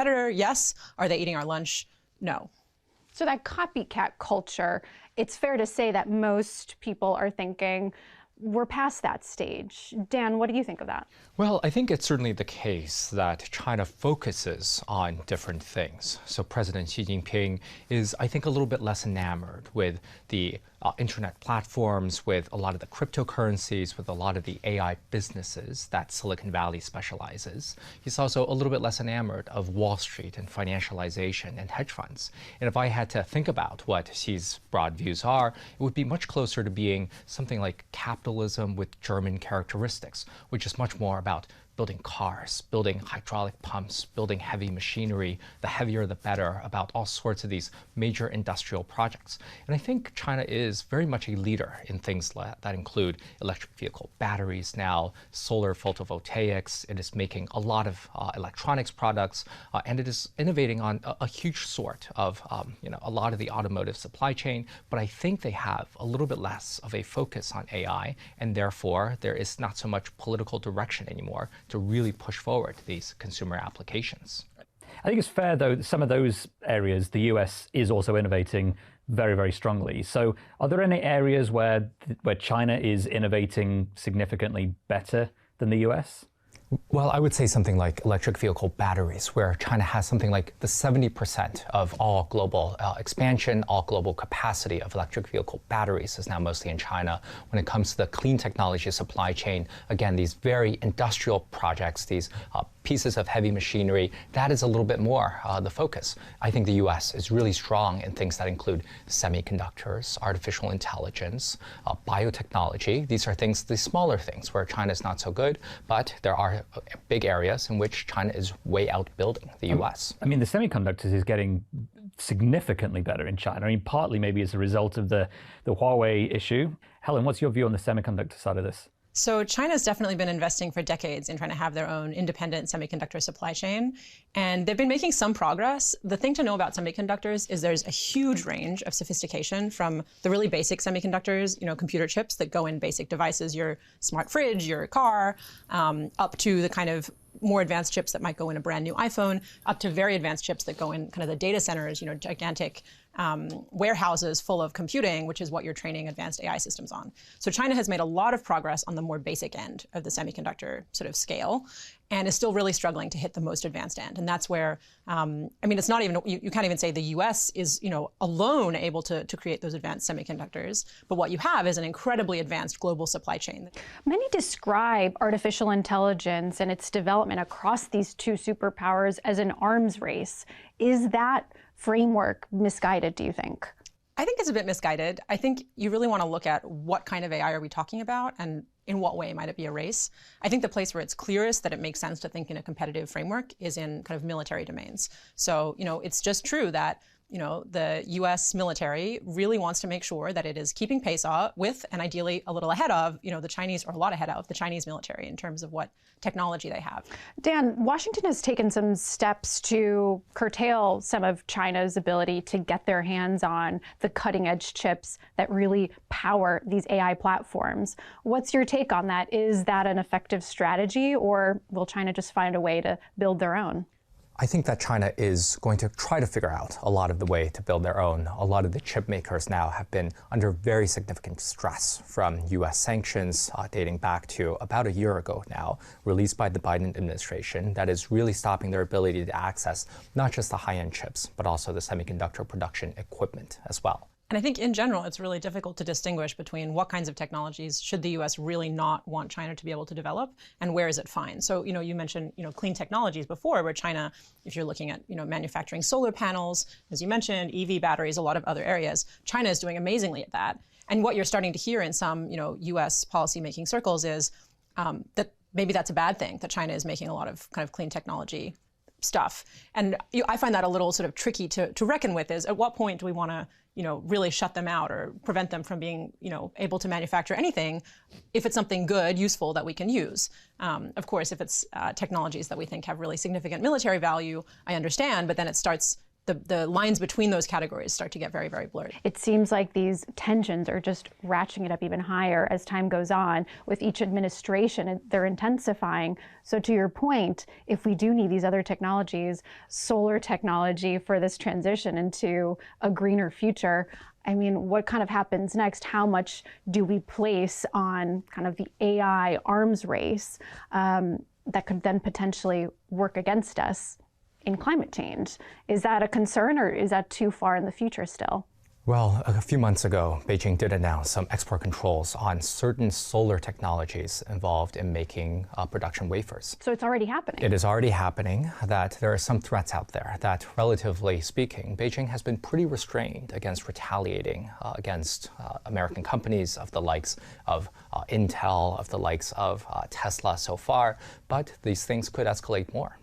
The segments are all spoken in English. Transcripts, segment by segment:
competitor? Yes. Are they eating our lunch? No. So that copycat culture, it's fair to say that most people are thinking we're past that stage. Dan, what do you think of that? Well, I think it's certainly the case that China focuses on different things. So President Xi Jinping is, I think, a little bit less enamored with the internet platforms, with a lot of the cryptocurrencies, with a lot of the AI businesses that Silicon Valley specializes. He's also a little bit less enamored of Wall Street and financialization and hedge funds. And if I had to think about what Xi's broad views are, it would be much closer to being something like capitalism with German characteristics, which is much more about building cars, building hydraulic pumps, building heavy machinery, the heavier the better, about all sorts of these major industrial projects. And I think China is very much a leader in things that include electric vehicle batteries now, solar photovoltaics. It is making a lot of electronics products, and it is innovating on a huge sort of a lot of the automotive supply chain. But I think they have a little bit less of a focus on AI, and therefore there is not so much political direction anymore to really push forward these consumer applications. I think it's fair, though, that some of those areas, the US is also innovating very, very strongly. So are there any areas where China is innovating significantly better than the US? Well, I would say something like electric vehicle batteries, where China has something like the 70% of all global expansion, all global capacity of electric vehicle batteries is now mostly in China. When it comes to the clean technology supply chain, again, these very industrial projects, these pieces of heavy machinery, that is a little bit more the focus. I think the US is really strong in things that include semiconductors, artificial intelligence, biotechnology. These are things, the smaller things, where China is not so good, but there are big areas in which China is way outbuilding the US. I mean, the semiconductors is getting significantly better in China. I mean, partly maybe as a result of the Huawei issue. Helen, what's your view on the semiconductor side of this? So China's definitely been investing for decades in trying to have their own independent semiconductor supply chain, and they've been making some progress. The thing to know about semiconductors is there's a huge range of sophistication, from the really basic semiconductors, computer chips that go in basic devices, your smart fridge, your car, up to the kind of more advanced chips that might go in a brand new iPhone, up to very advanced chips that go in kind of the data centers, gigantic warehouses full of computing, which is what you're training advanced AI systems on. So China has made a lot of progress on the more basic end of the semiconductor sort of scale, and is still really struggling to hit the most advanced end. And that's where, it's not even, you can't even say the US is, alone able to create those advanced semiconductors, but what you have is an incredibly advanced global supply chain. Many describe artificial intelligence and its development across these two superpowers as an arms race. Is that framework misguided, do you think? I think it's a bit misguided. I think you really want to look at what kind of AI are we talking about, and in what way might it be a race. I think the place where it's clearest that it makes sense to think in a competitive framework is in kind of military domains. So, it's just true that the US military really wants to make sure that it is keeping pace with, and ideally a little ahead of, the Chinese, or a lot ahead of the Chinese military in terms of what technology they have. Dan, Washington has taken some steps to curtail some of China's ability to get their hands on the cutting edge chips that really power these AI platforms. What's your take on that? Is that an effective strategy, or will China just find a way to build their own? I think that China is going to try to figure out a lot of the way to build their own. A lot of the chip makers now have been under very significant stress from US sanctions dating back to about a year ago now, released by the Biden administration, that is really stopping their ability to access not just the high-end chips, but also the semiconductor production equipment as well. And I think in general, it's really difficult to distinguish between what kinds of technologies should the US really not want China to be able to develop, and where is it fine. So, you mentioned, clean technologies before, where China, if you're looking at, manufacturing solar panels, as you mentioned, EV batteries, a lot of other areas, China is doing amazingly at that. And what you're starting to hear in some, US policymaking circles is that maybe that's a bad thing, that China is making a lot of kind of clean technology stuff. And I find that a little sort of tricky to reckon with, is at what point do we want to really shut them out or prevent them from being, able to manufacture anything if it's something good, useful that we can use. Of course, if it's technologies that we think have really significant military value, I understand, but then it starts the lines between those categories start to get very, very blurred. It seems like these tensions are just ratcheting it up even higher as time goes on. With each administration, they're intensifying. So to your point, if we do need these other technologies, solar technology for this transition into a greener future, I mean, what kind of happens next? How much do we place on kind of the AI arms race that could then potentially work against us in climate change? Is that a concern, or is that too far in the future still? Well, a few months ago, Beijing did announce some export controls on certain solar technologies involved in making production wafers. So it's already happening. It is already happening, that there are some threats out there that, relatively speaking, Beijing has been pretty restrained against retaliating against American companies of the likes of Intel, of the likes of Tesla so far, but these things could escalate more.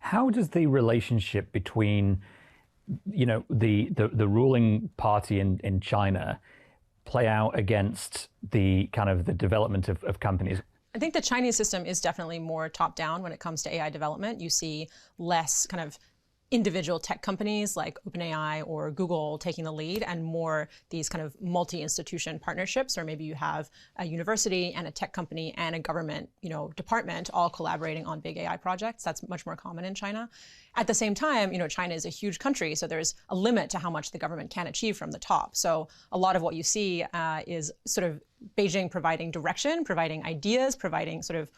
How does the relationship between, the ruling party in China play out against the kind of the development of companies? I think the Chinese system is definitely more top-down when it comes to AI development. You see less kind of individual tech companies like OpenAI or Google taking the lead, and more these kind of multi-institution partnerships, or maybe you have a university and a tech company and a government, department all collaborating on big AI projects. That's much more common in China. At the same time, China is a huge country, so there's a limit to how much the government can achieve from the top. So a lot of what you see is sort of Beijing providing direction, providing ideas, providing sort of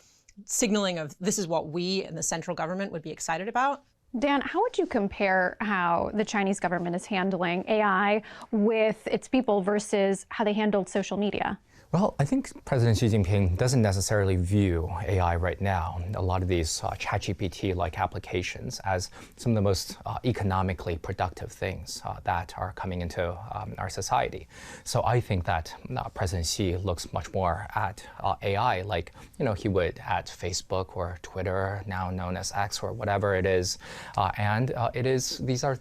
signaling of this is what we in the central government would be excited about. Dan, how would you compare how the Chinese government is handling AI with its people versus how they handled social media? Well, I think President Xi Jinping doesn't necessarily view AI right now, a lot of these ChatGPT-like applications, as some of the most economically productive things that are coming into our society. So I think that President Xi looks much more at AI like, he would at Facebook or Twitter, now known as X or whatever it is. These are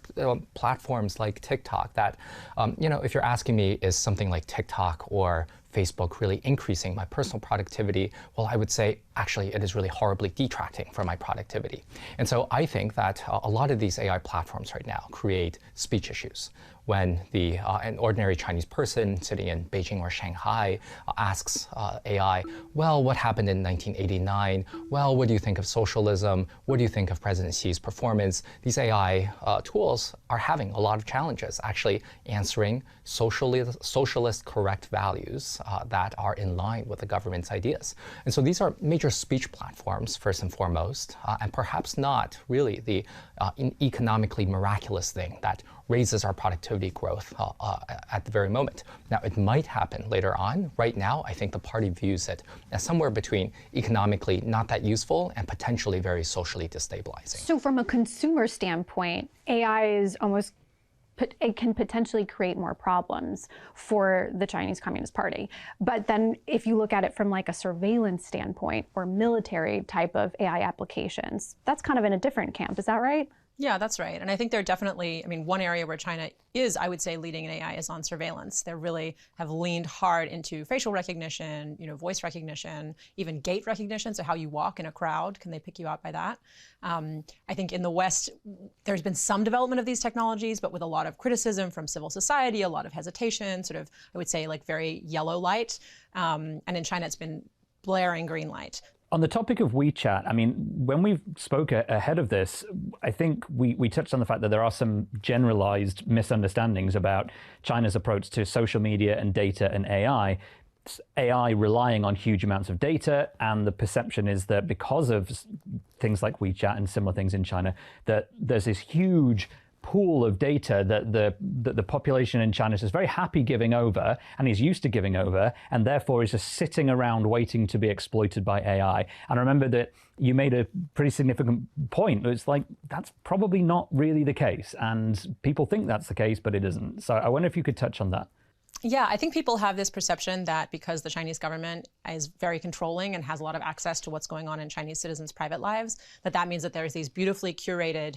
platforms like TikTok that, if you're asking me, is something like TikTok or Facebook really increasing my personal productivity? Well, I would say, actually, it is really horribly detracting from my productivity. And so I think that a lot of these AI platforms right now create speech issues. When an ordinary Chinese person sitting in Beijing or Shanghai asks AI, well, what happened in 1989? Well, what do you think of socialism? What do you think of President Xi's performance? These AI tools are having a lot of challenges actually answering socialist correct values that are in line with the government's ideas. And so these are major speech platforms, first and foremost, and perhaps not really the economically miraculous thing that raises our productivity growth at the very moment. Now, it might happen later on. Right now, I think the party views it as somewhere between economically not that useful and potentially very socially destabilizing. So from a consumer standpoint, AI is almost, it can potentially create more problems for the Chinese Communist Party. But then if you look at it from like a surveillance standpoint or military type of AI applications, that's kind of in a different camp. Is that right? Yeah, that's right. And I think they're definitely, I mean, one area where China is, I would say, leading in AI is on surveillance. They really have leaned hard into facial recognition, voice recognition, even gait recognition. So how you walk in a crowd, can they pick you out by that? I think in the West, there's been some development of these technologies, but with a lot of criticism from civil society, a lot of hesitation, sort of, I would say, like very yellow light. And in China, it's been blaring green light. On the topic of WeChat, I mean, when we spoke ahead of this, I think we touched on the fact that there are some generalized misunderstandings about China's approach to social media and data and AI. AI relying on huge amounts of data, and the perception is that because of things like WeChat and similar things in China, that there's this huge pool of data that the population in China is very happy giving over and is used to giving over, and therefore is just sitting around waiting to be exploited by AI. And I remember that you made a pretty significant point. It's like, that's probably not really the case. And people think that's the case, but it isn't. So I wonder if you could touch on that. Yeah, I think people have this perception that because the Chinese government is very controlling and has a lot of access to what's going on in Chinese citizens' private lives, that means that there's these beautifully curated,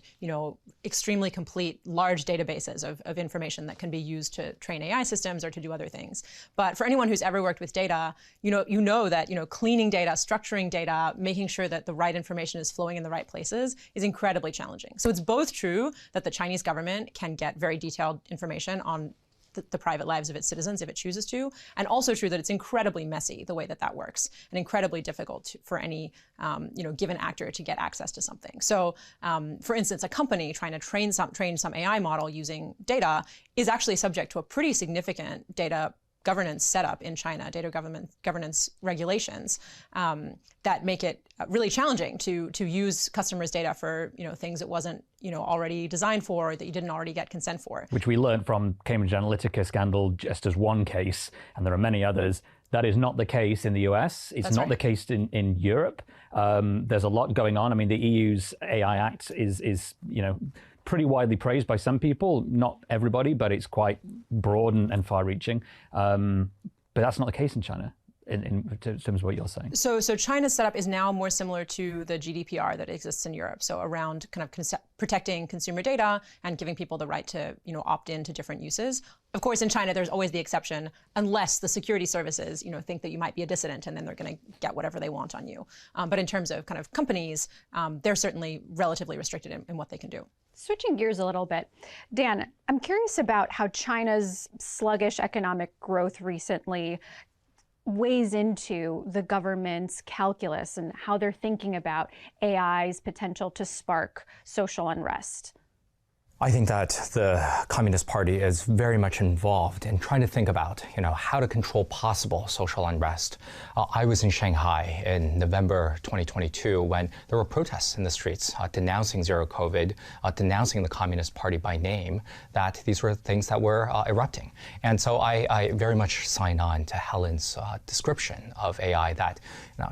extremely complete, large databases of information that can be used to train AI systems or to do other things. But for anyone who's ever worked with data, you know that cleaning data, structuring data, making sure that the right information is flowing in the right places is incredibly challenging. So it's both true that the Chinese government can get very detailed information on the private lives of its citizens if it chooses to, and also true that it's incredibly messy the way that works, and incredibly difficult for any given actor to get access to something. So, for instance, a company trying to train some AI model using data is actually subject to a pretty significant data governance setup in China, data governance regulations that make it really challenging to use customers' data for things it wasn't already designed for, or that you didn't already get consent for. Which we learned from Cambridge Analytica scandal just as one case, and there are many others. That is not the case in the US. It's That's not right. the case in Europe. There's a lot going on. I mean, the EU's AI Act is pretty widely praised by some people, not everybody, but it's quite broad and far-reaching. But that's not the case in China, in terms of what you're saying. So China's setup is now more similar to the GDPR that exists in Europe. So around kind of protecting consumer data and giving people the right to opt in to different uses. Of course, in China, there's always the exception, unless the security services think that you might be a dissident, and then they're going to get whatever they want on you. But in terms of kind of companies, they're certainly relatively restricted in what they can do. Switching gears a little bit, Dan, I'm curious about how China's sluggish economic growth recently weighs into the government's calculus and how they're thinking about AI's potential to spark social unrest. I think that the Communist Party is very much involved in trying to think about, how to control possible social unrest. I was in Shanghai in November 2022 when there were protests in the streets denouncing zero COVID, denouncing the Communist Party by name, that these were things that were erupting. And so I very much sign on to Helen's description of AI, that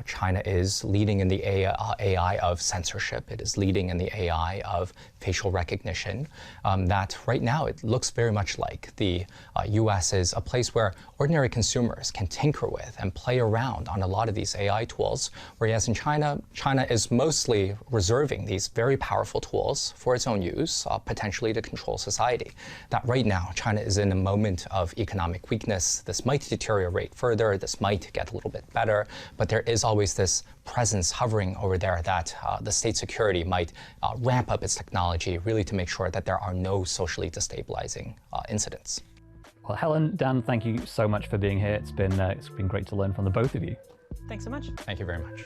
China is leading in the AI of censorship. It is leading in the AI of facial recognition. That right now it looks very much like the US is a place where ordinary consumers can tinker with and play around on a lot of these AI tools, whereas in China is mostly reserving these very powerful tools for its own use, potentially to control society. That right now China is in a moment of economic weakness. This might deteriorate further, this might get a little bit better, but there is always this presence hovering over there that the state security might ramp up its technology really to make sure that there are no socially destabilizing incidents. Well, Helen, Dan, thank you so much for being here. It's been great to learn from the both of you. Thanks so much. Thank you very much.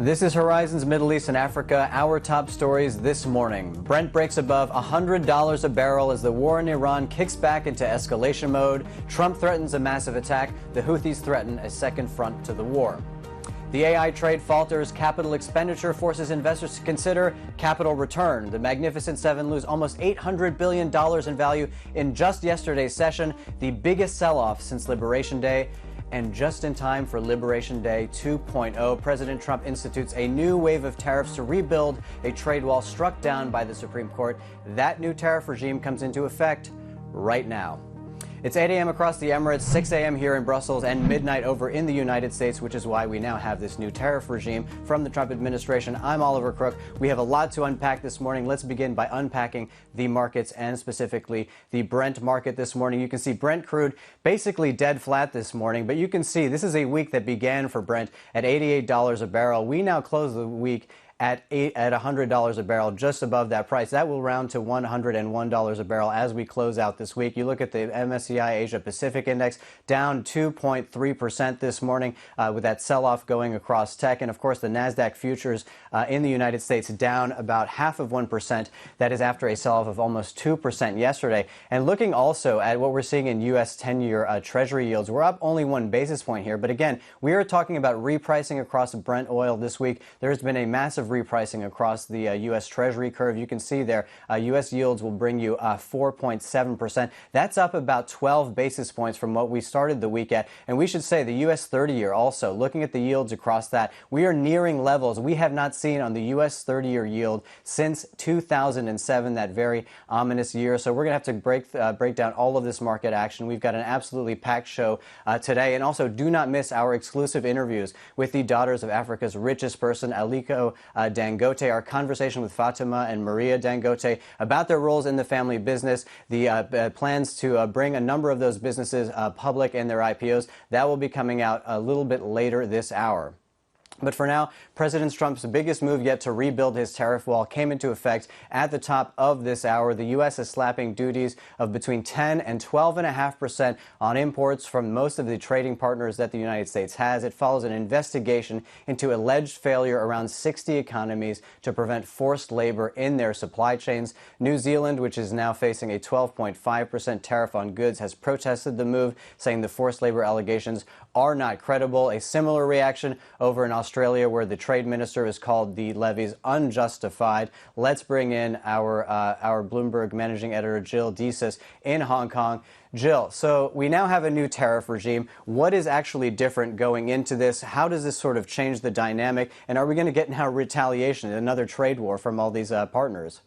This is Horizons Middle East and Africa. Our top stories this morning. Brent breaks above $100 a barrel as the war in Iran kicks back into escalation mode. Trump threatens a massive attack. The Houthis threaten a second front to the war. The AI trade falters. Capital expenditure forces investors to consider capital return. The Magnificent Seven lose almost $800 billion in value in just yesterday's session, the biggest sell-off since Liberation Day. And just in time for Liberation Day 2.0, President Trump institutes a new wave of tariffs to rebuild a trade wall struck down by the Supreme Court. That new tariff regime comes into effect right now. It's 8 a.m. across the Emirates, 6 a.m. here in Brussels, and midnight over in the United States, which is why we now have this new tariff regime from the Trump administration. I'm Oliver Crook. We have a lot to unpack this morning. Let's begin by unpacking the markets and specifically the Brent market this morning. You can see Brent crude basically dead flat this morning, but you can see this is a week that began for Brent at $88 a barrel. We now close the week at $100 a barrel, just above that price. That will round to $101 a barrel as we close out this week. You look at the MSCI Asia Pacific Index, down 2.3% this morning with that sell-off going across tech. And of course, the NASDAQ futures in the United States down about 0.5%. That is after a sell-off of almost 2% yesterday. And looking also at what we're seeing in U.S. 10-year Treasury yields, we're up only 1 basis point here. But again, we are talking about repricing across Brent oil this week. There's been a massive repricing across the U.S. Treasury curve. You can see there, U.S. yields will bring you 4.7%. That's up about 12 basis points from what we started the week at. And we should say the U.S. 30-year also, looking at the yields across that, we are nearing levels we have not seen on the U.S. 30-year yield since 2007, that very ominous year. So we're going to have to break down all of this market action. We've got an absolutely packed show today. And also, do not miss our exclusive interviews with the daughters of Africa's richest person, Aliko Dangote, our conversation with Fatima and Maria Dangote about their roles in the family business, the plans to bring a number of those businesses public in their IPOs. That will be coming out a little bit later this hour. But for now, President Trump's biggest move yet to rebuild his tariff wall came into effect at the top of this hour. The U.S. is slapping duties of between 10 and 12.5% on imports from most of the trading partners that the United States has. It follows an investigation into alleged failure around 60 economies to prevent forced labor in their supply chains. New Zealand, which is now facing a 12.5% tariff on goods, has protested the move, saying the forced labor allegations are not credible. A similar reaction over in Australia, where the trade minister has called the levies unjustified. Let's bring in our Bloomberg managing editor, Jill Desis, in Hong Kong. Jill, so we now have a new tariff regime. What is actually different going into this? How does this sort of change the dynamic? And are we going to get now retaliation, another trade war from all these partners?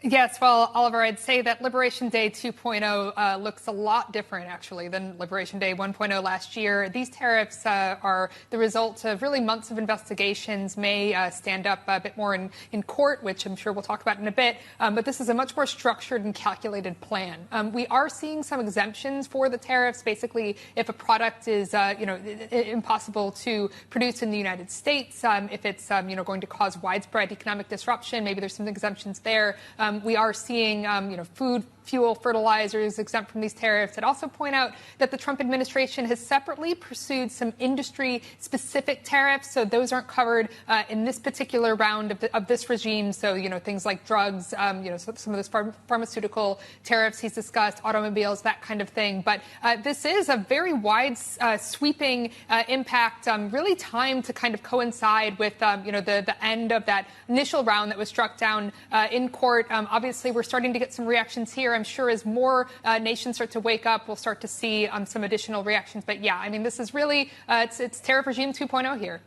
Yes, well, Oliver, I'd say that Liberation Day 2.0 looks a lot different, actually, than Liberation Day 1.0 last year. These tariffs are the result of really months of investigations, may stand up a bit more in court, which I'm sure we'll talk about in a bit. But this is a much more structured and calculated plan. We are seeing some exemptions for the tariffs. Basically, if a product is, impossible to produce in the United States, if it's, going to cause widespread economic disruption, maybe there's some exemptions there. We are seeing, food, fuel, fertilizers exempt from these tariffs. I'd also point out that the Trump administration has separately pursued some industry-specific tariffs, so those aren't covered in this particular round of this regime. So, things like drugs, some of those pharmaceutical tariffs he's discussed, automobiles, that kind of thing. But this is a very wide, sweeping impact, really timed to kind of coincide with, the end of that initial round that was struck down in court. Obviously, we're starting to get some reactions here. I'm sure as more nations start to wake up, we'll start to see some additional reactions. But yeah, I mean, this is really, it's tariff regime 2.0 here.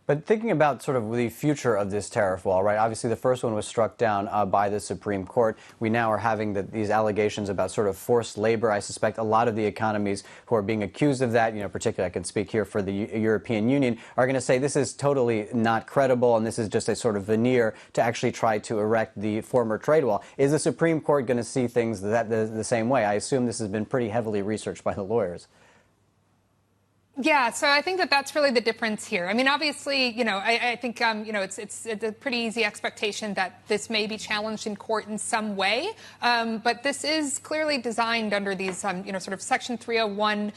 But thinking about sort of the future of this tariff wall, right? Obviously, the first one was struck down by the Supreme Court. We now are having these allegations about sort of forced labor. I suspect a lot of the economies who are being accused of that, particularly I can speak here for the European Union, are going to say this is totally not credible and this is just a sort of veneer to actually try to erect the former trade wall. Is the Supreme Court going to see things the same way? I assume this has been pretty heavily researched by the lawyers. Yeah, so I think that that's really the difference here. I mean, obviously, I think, it's a pretty easy expectation that this may be challenged in court in some way. But this is clearly designed under these, sort of Section 301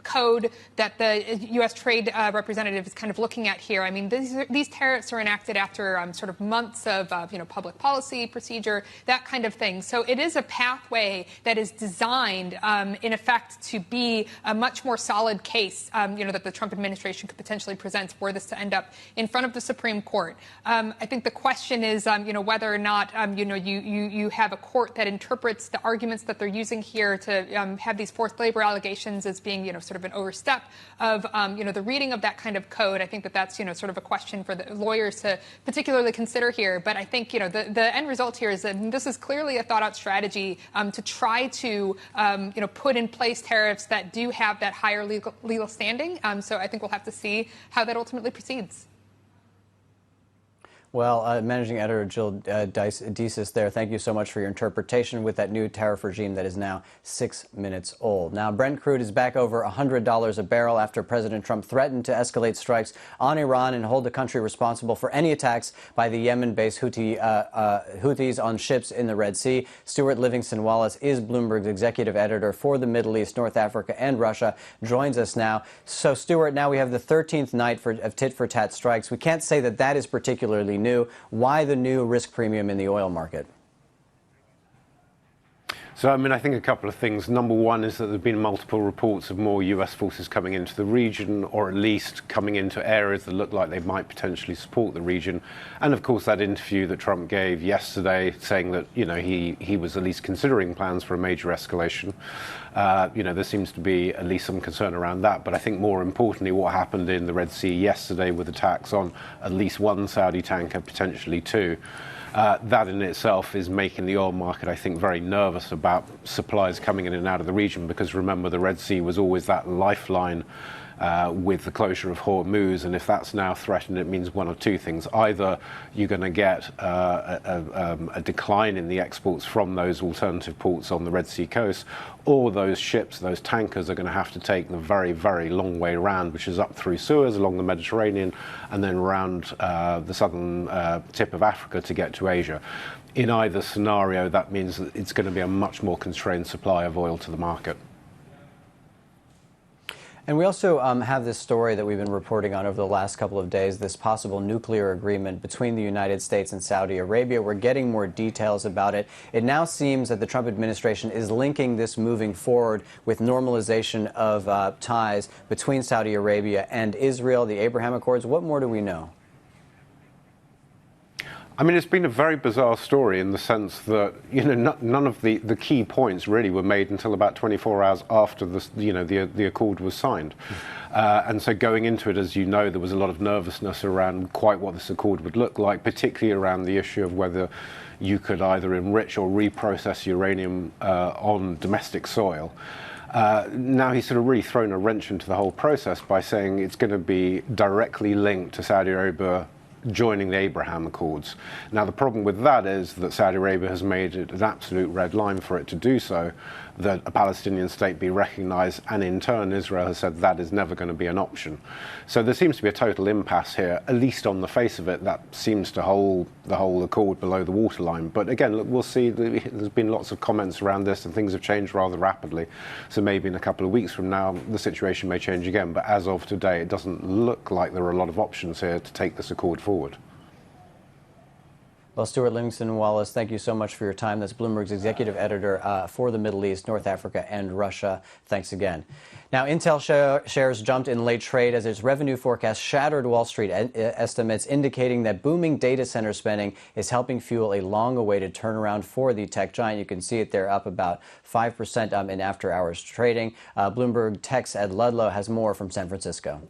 code that the U.S. Trade Representative is kind of looking at here. I mean, these tariffs are enacted after sort of months of, public policy procedure, that kind of thing. So it is a pathway that is designed, in effect, to be a much more solid case that the Trump administration could potentially present were this to end up in front of the Supreme Court. I think the question is, whether or not, you have a court that interprets the arguments that they're using here to have these forced labor allegations as being, sort of an overstep of, the reading of that kind of code. I think that that's, sort of a question for the lawyers to particularly consider here. But I think, the end result here is that this is clearly a thought-out strategy to try to, put in place tariffs that do have that higher legal standing. So I think we'll have to see how that ultimately proceeds. Well, Managing Editor Jill Desis there, thank you so much for your interpretation with that new tariff regime that is now 6 minutes old. Now, Brent crude is back over $100 a barrel after President Trump threatened to escalate strikes on Iran and hold the country responsible for any attacks by the Yemen-based Houthis on ships in the Red Sea. Stuart Livingston Wallace is Bloomberg's executive editor for the Middle East, North Africa, and Russia, joins us now. So, Stuart, now we have the 13th night of tit-for-tat strikes. We can't say that that is particularly new. Why the new risk premium in the oil market? So, I mean, I think a couple of things. Number one is that there have been multiple reports of more US forces coming into the region, or at least coming into areas that look like they might potentially support the region. And of course, that interview that Trump gave yesterday saying that, he was at least considering plans for a major escalation. There seems to be at least some concern around that. But I think more importantly, what happened in the Red Sea yesterday with attacks on at least one Saudi tanker, potentially two. That in itself is making the oil market, I think, very nervous about supplies coming in and out of the region, because remember, the Red Sea was always that lifeline with the closure of Hormuz, and if that's now threatened, it means one of two things. Either you're going to get a decline in the exports from those alternative ports on the Red Sea coast, or those ships, those tankers, are going to have to take the very, very long way around, which is up through Suez, along the Mediterranean, and then around the southern tip of Africa to get to Asia. In either scenario, that means that it's going to be a much more constrained supply of oil to the market. And we also have this story that we've been reporting on over the last couple of days, this possible nuclear agreement between the United States and Saudi Arabia. We're getting more details about it. It now seems that the Trump administration is linking this moving forward with normalization of ties between Saudi Arabia and Israel, the Abraham Accords. What more do we know? I mean, it's been a very bizarre story in the sense that, none of the key points really were made until about 24 hours after the accord was signed. And so going into it, as you know, there was a lot of nervousness around quite what this accord would look like, particularly around the issue of whether you could either enrich or reprocess uranium on domestic soil. Now he's sort of really thrown a wrench into the whole process by saying it's going to be directly linked to Saudi Arabia joining the Abraham Accords. Now, the problem with that is that Saudi Arabia has made it an absolute red line for it to do so, that a Palestinian state be recognized, and in turn Israel has said that is never going to be an option. So there seems to be a total impasse here, at least on the face of it. That seems to hold the whole accord below the waterline. But again, look, we'll see. There's been lots of comments around this, and things have changed rather rapidly. So maybe in a couple of weeks from now, the situation may change again. But as of today, it doesn't look like there are a lot of options here to take this accord forward. Well, Stuart Livingston Wallace, thank you so much for your time. That's Bloomberg's executive editor for the Middle East, North Africa, and Russia. Thanks again. Now, Intel shares jumped in late trade as its revenue forecast shattered Wall Street estimates, indicating that booming data center spending is helping fuel a long-awaited turnaround for the tech giant. You can see it there, up about 5% in after-hours trading. Bloomberg Tech's Ed Ludlow has more from San Francisco.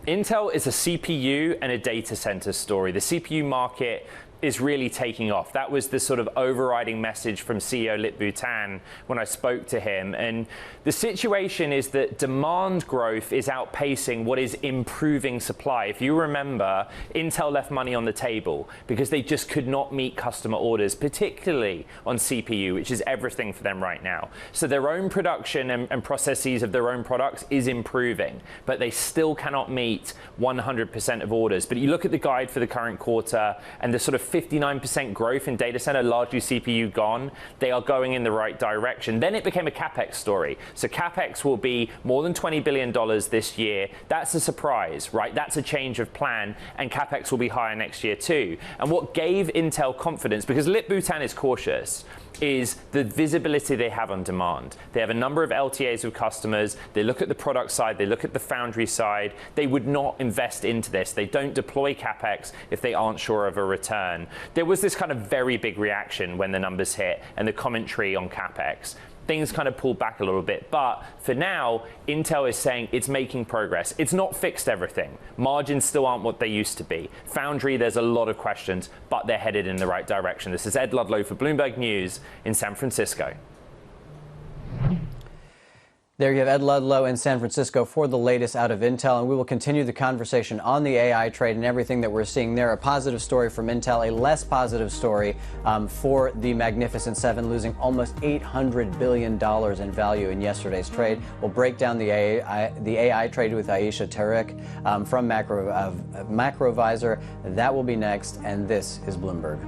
Intel is a CPU and a data center story. The CPU market is really taking off. That was the sort of overriding message from CEO Lip-Bu Tan when I spoke to him. And the situation is that demand growth is outpacing what is improving supply. If you remember, Intel left money on the table because they just could not meet customer orders, particularly on CPU, which is everything for them right now. So their own production and processes of their own products is improving, but they still cannot meet 100% of orders. But you look at the guide for the current quarter and the sort of 59% growth in data center, largely CPU gone, they are going in the right direction. Then it became a CapEx story. So CapEx will be more than $20 billion this year. That's a surprise, right? That's a change of plan, and CapEx will be higher next year too. And what gave Intel confidence, because Lip-Bu Tan is cautious, is the visibility they have on demand. They have a number of LTAs with customers. They look at the product side. They look at the foundry side. They would not invest into this. They don't deploy CapEx if they aren't sure of a return. There was this kind of very big reaction when the numbers hit and the commentary on CapEx. Things kind of pulled back a little bit. But for now, Intel is saying it's making progress. It's not fixed everything. Margins still aren't what they used to be. Foundry, there's a lot of questions, but they're headed in the right direction. This is Ed Ludlow for Bloomberg News in San Francisco. There you have Ed Ludlow in San Francisco for the latest out of Intel, and we will continue the conversation on the AI trade and everything that we're seeing there. A positive story from Intel, a less positive story for the Magnificent Seven, losing almost $800 billion in value in yesterday's trade. We'll break down the AI trade with Aisha Tariq from Macrovisor. That will be next, and this is Bloomberg.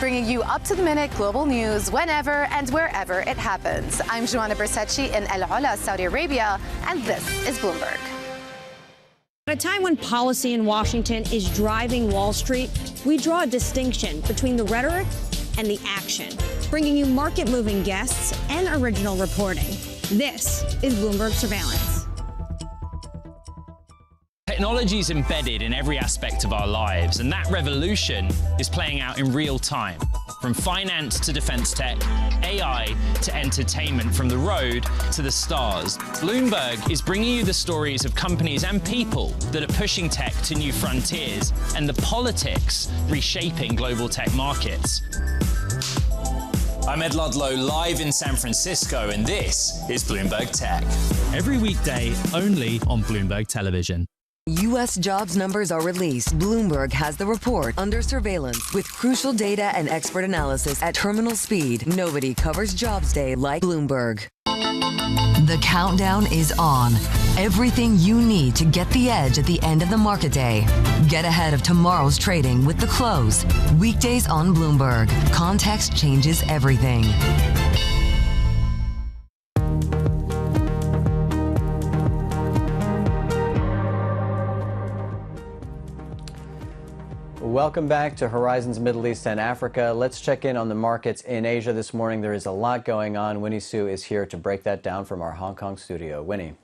Bringing you up-to-the-minute global news whenever and wherever it happens. I'm Joanna Bersetchi in El Ola, Saudi Arabia, and this is Bloomberg. At a time when policy in Washington is driving Wall Street, we draw a distinction between the rhetoric and the action, bringing you market-moving guests and original reporting. This is Bloomberg Surveillance. Technology is embedded in every aspect of our lives, and that revolution is playing out in real time. From finance to defense tech, AI to entertainment, from the road to the stars. Bloomberg is bringing you the stories of companies and people that are pushing tech to new frontiers, and the politics reshaping global tech markets. I'm Ed Ludlow, live in San Francisco, and this is Bloomberg Tech. Every weekday, only on Bloomberg Television. U.S. jobs numbers are released. Bloomberg has the report under surveillance with crucial data and expert analysis at terminal speed. Nobody covers Jobs Day like Bloomberg. The countdown is on. Everything you need to get the edge at the end of the market day. Get ahead of tomorrow's trading with The Close. Weekdays on Bloomberg. Context changes everything. Welcome back to Horizons Middle East and Africa. Let's check in on the markets in Asia this morning. There is a lot going on. Winnie Su is here to break that down from our Hong Kong studio. Winnie.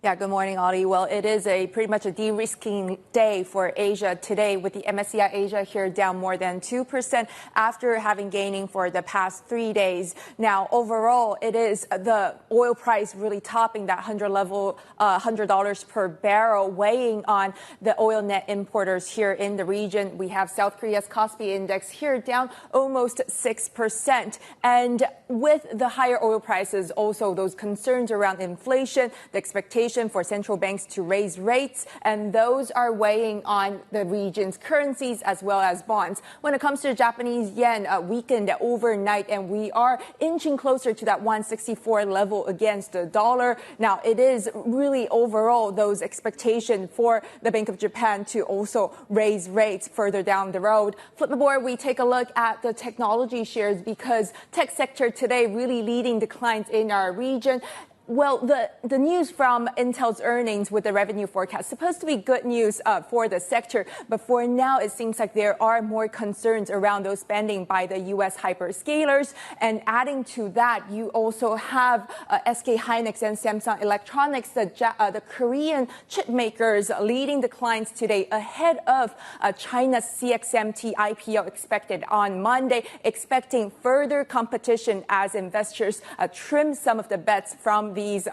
Yeah, good morning, Audie. Well, it is pretty much a de-risking day for Asia today, with the MSCI Asia here down more than 2% after having gaining for the past 3 days. Now, overall, it is the oil price really topping that $100 per barrel, weighing on the oil net importers here in the region. We have South Korea's Kospi index here down almost 6%. And with the higher oil prices, also those concerns around inflation, the expectation expectation for central banks to raise rates, and those are weighing on the region's currencies as well as bonds. When it comes to the Japanese yen, weakened overnight, and we are inching closer to that 164 level against the dollar. Now, it is really overall those expectations for the Bank of Japan to also raise rates further down the road. Flip the board, we take a look at the technology shares because tech sector today really leading declines in our region. Well, the news from Intel's earnings with the revenue forecast supposed to be good news for the sector, but for now it seems like there are more concerns around those spending by the U.S. hyperscalers. And adding to that, you also have SK Hynix and Samsung Electronics, the Korean chip makers, leading declines today ahead of China's CXMT IPO expected on Monday, expecting further competition as investors trim some of the bets from these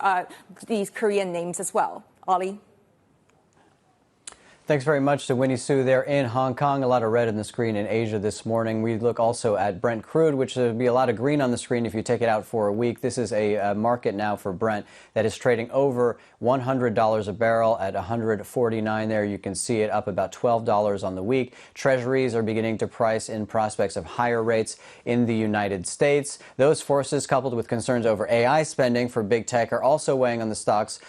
Korean names as well. Ollie? Thanks very much to Winnie Su there in Hong Kong. A lot of red on the screen in Asia this morning. We look also at Brent crude, which would be a lot of green on the screen if you take it out for a week. This is a market now for Brent that is trading over $100 a barrel at 149 there. You can see it up about $12 on the week. Treasuries are beginning to price in prospects of higher rates in the United States. Those forces, coupled with concerns over AI spending for big tech, are also weighing on the stocks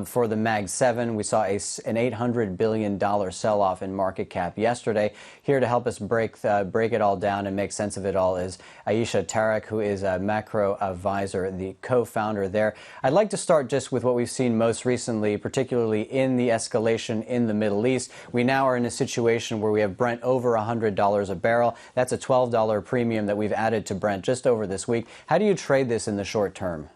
for the Mag 7. We saw an $800 billion sell-off in market cap yesterday. Here to help us break it all down and make sense of it all is Aisha Tarek, who is a macro advisor, the co-founder there. I'd like to start just with what we've seen most recently, particularly in the escalation in the Middle East. We now are in a situation where we have Brent over $100 a barrel. That's a $12 premium that we've added to Brent just over this week. How do you trade this in the short term?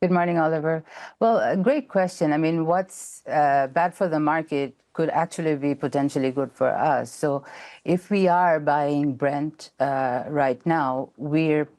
Good morning, Oliver. Well, a great question. I mean, what's bad for the market could actually be potentially good for us. So if we are buying Brent right now, we're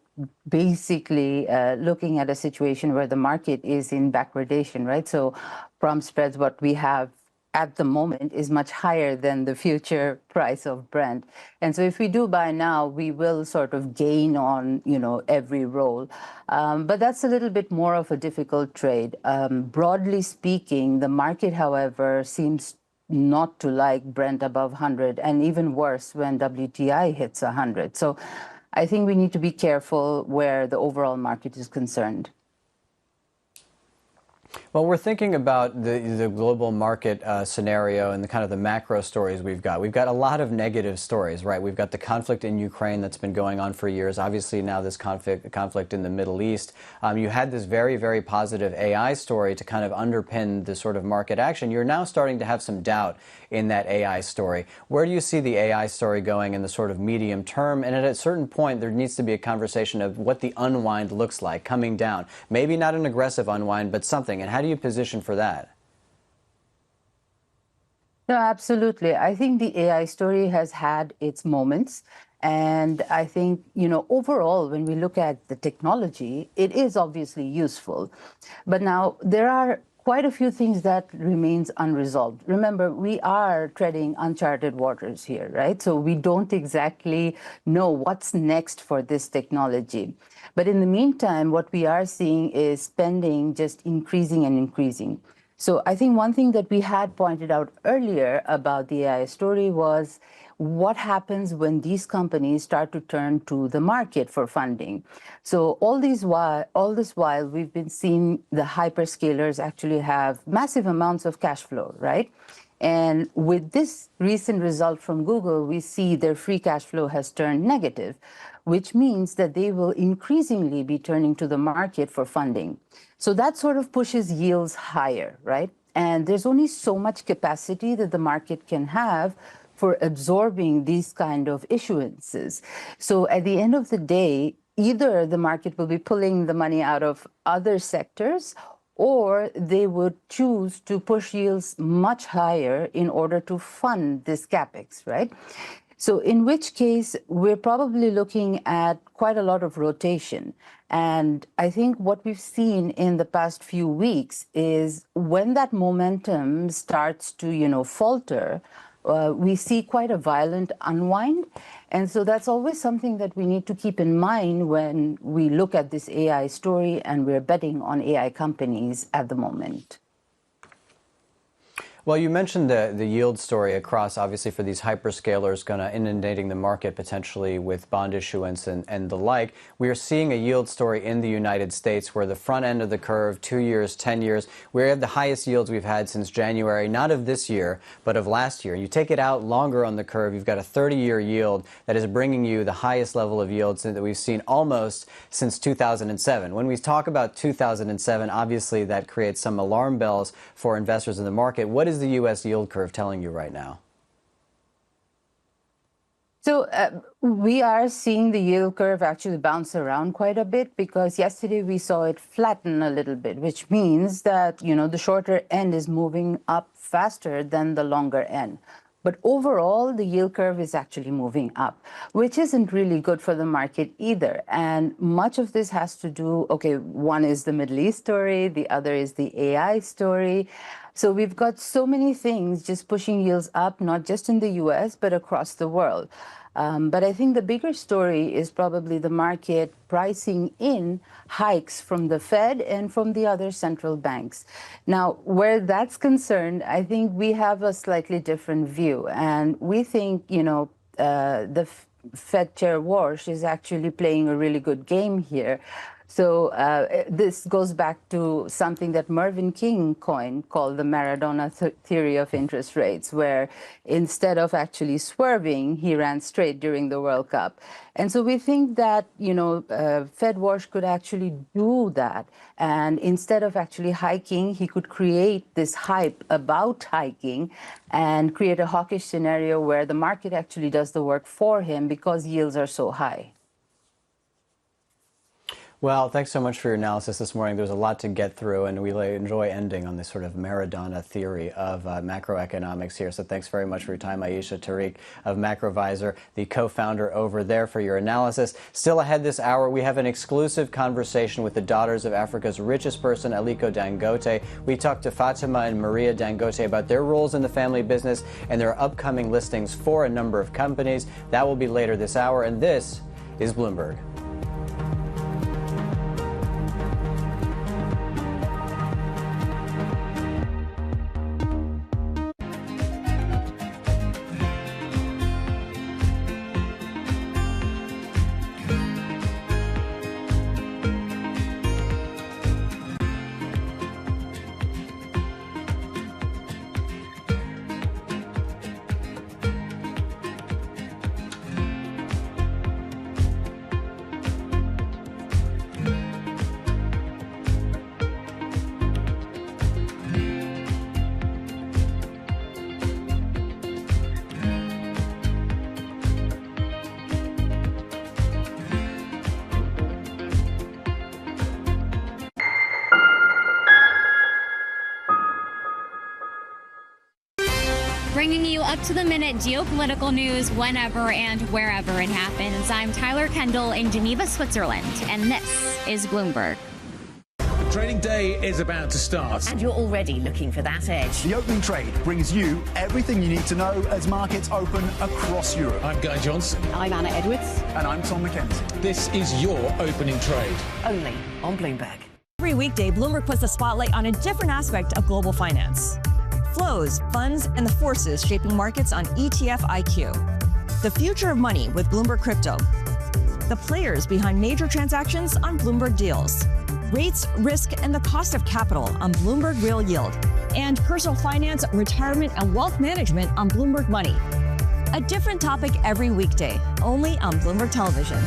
basically looking at a situation where the market is in backwardation, right? So prompt spreads, what we have at the moment is much higher than the future price of Brent. And so if we do buy now, we will sort of gain on, every roll. But that's a little bit more of a difficult trade. Broadly speaking, the market, however, seems not to like Brent above 100, and even worse when WTI hits 100. So I think we need to be careful where the overall market is concerned. Well, we're thinking about the global market scenario and the kind of the macro stories we've got. We've got a lot of negative stories, right? We've got the conflict in Ukraine that's been going on for years. Obviously, now this conflict in the Middle East. You had this very, very positive AI story to kind of underpin the sort of market action. You're now starting to have some doubt in that AI story. Where do you see the AI story going in the sort of medium term? And at a certain point, there needs to be a conversation of what the unwind looks like coming down. Maybe not an aggressive unwind, but something. And how do you position for that? No, absolutely. I think the AI story has had its moments. And I think, overall, when we look at the technology, it is obviously useful. But now there are quite a few things that remains unresolved. Remember, we are treading uncharted waters here, right? So we don't exactly know what's next for this technology. But in the meantime, what we are seeing is spending just increasing and increasing. So I think one thing that we had pointed out earlier about the AI story was what happens when these companies start to turn to the market for funding. So all this while, we've been seeing the hyperscalers actually have massive amounts of cash flow, right? And with this recent result from Google, we see their free cash flow has turned negative, which means that they will increasingly be turning to the market for funding. So that sort of pushes yields higher, right? And there's only so much capacity that the market can have for absorbing these kind of issuances. So at the end of the day, either the market will be pulling the money out of other sectors, or they would choose to push yields much higher in order to fund this capex, right? So in which case, we're probably looking at quite a lot of rotation. And I think what we've seen in the past few weeks is when that momentum starts to, falter, we see quite a violent unwind. And so that's always something that we need to keep in mind when we look at this AI story and we're betting on AI companies at the moment. Well, you mentioned the yield story across, obviously, for these hyperscalers kind of inundating the market potentially with bond issuance and the like. We are seeing a yield story in the United States where the front end of the curve, 2 years, 10 years, we have the highest yields we've had since January, not of this year, but of last year. You take it out longer on the curve, you've got a 30-year yield that is bringing you the highest level of yields that we've seen almost since 2007. When we talk about 2007, obviously that creates some alarm bells for investors in the market. What is the U.S. yield curve telling you right now? So we are seeing the yield curve actually bounce around quite a bit, because yesterday we saw it flatten a little bit, which means that, you know, the shorter end is moving up faster than the longer end. But overall, the yield curve is actually moving up, which isn't really good for the market either. And much of this has to do, okay, one is the Middle East story, the other is the AI story. So we've got so many things just pushing yields up, not just in the US, but across the world. But I think the bigger story is probably the market pricing in hikes from the Fed and from the other central banks. Now, where that's concerned, I think we have a slightly different view. And we think, you know, the Fed Chair Walsh is actually playing a really good game here. So this goes back to something that Mervyn King coined called the Maradona theory of interest rates, where instead of actually swerving, he ran straight during the World Cup. And so we think that, you know, Fed Walsh could actually do that. And instead of actually hiking, he could create this hype about hiking and create a hawkish scenario where the market actually does the work for him because yields are so high. Well, thanks so much for your analysis this morning. There's a lot to get through, and we enjoy ending on this sort of Maradona theory of macroeconomics here. So thanks very much for your time, Ayesha Tariq of Macrovisor, the co-founder over there, for your analysis. Still ahead this hour, we have an exclusive conversation with the daughters of Africa's richest person, Aliko Dangote. We talked to Fatima and Maria Dangote about their roles in the family business and their upcoming listings for a number of companies. That will be later this hour, and this is Bloomberg. Bringing you up-to-the-minute geopolitical news whenever and wherever it happens. I'm Tyler Kendall in Geneva, Switzerland, and this is Bloomberg. The trading day is about to start. And you're already looking for that edge. The opening trade brings you everything you need to know as markets open across Europe. I'm Guy Johnson. I'm Anna Edwards. And I'm Tom McKenzie. This is your opening trade. Only on Bloomberg. Every weekday, Bloomberg puts a spotlight on a different aspect of global finance. Flows, funds, and the forces shaping markets on ETF IQ. The future of money with Bloomberg Crypto. The players behind major transactions on Bloomberg Deals. Rates, risk, and the cost of capital on Bloomberg Real Yield. And personal finance, retirement, and wealth management on Bloomberg Money. A different topic every weekday, only on Bloomberg Television.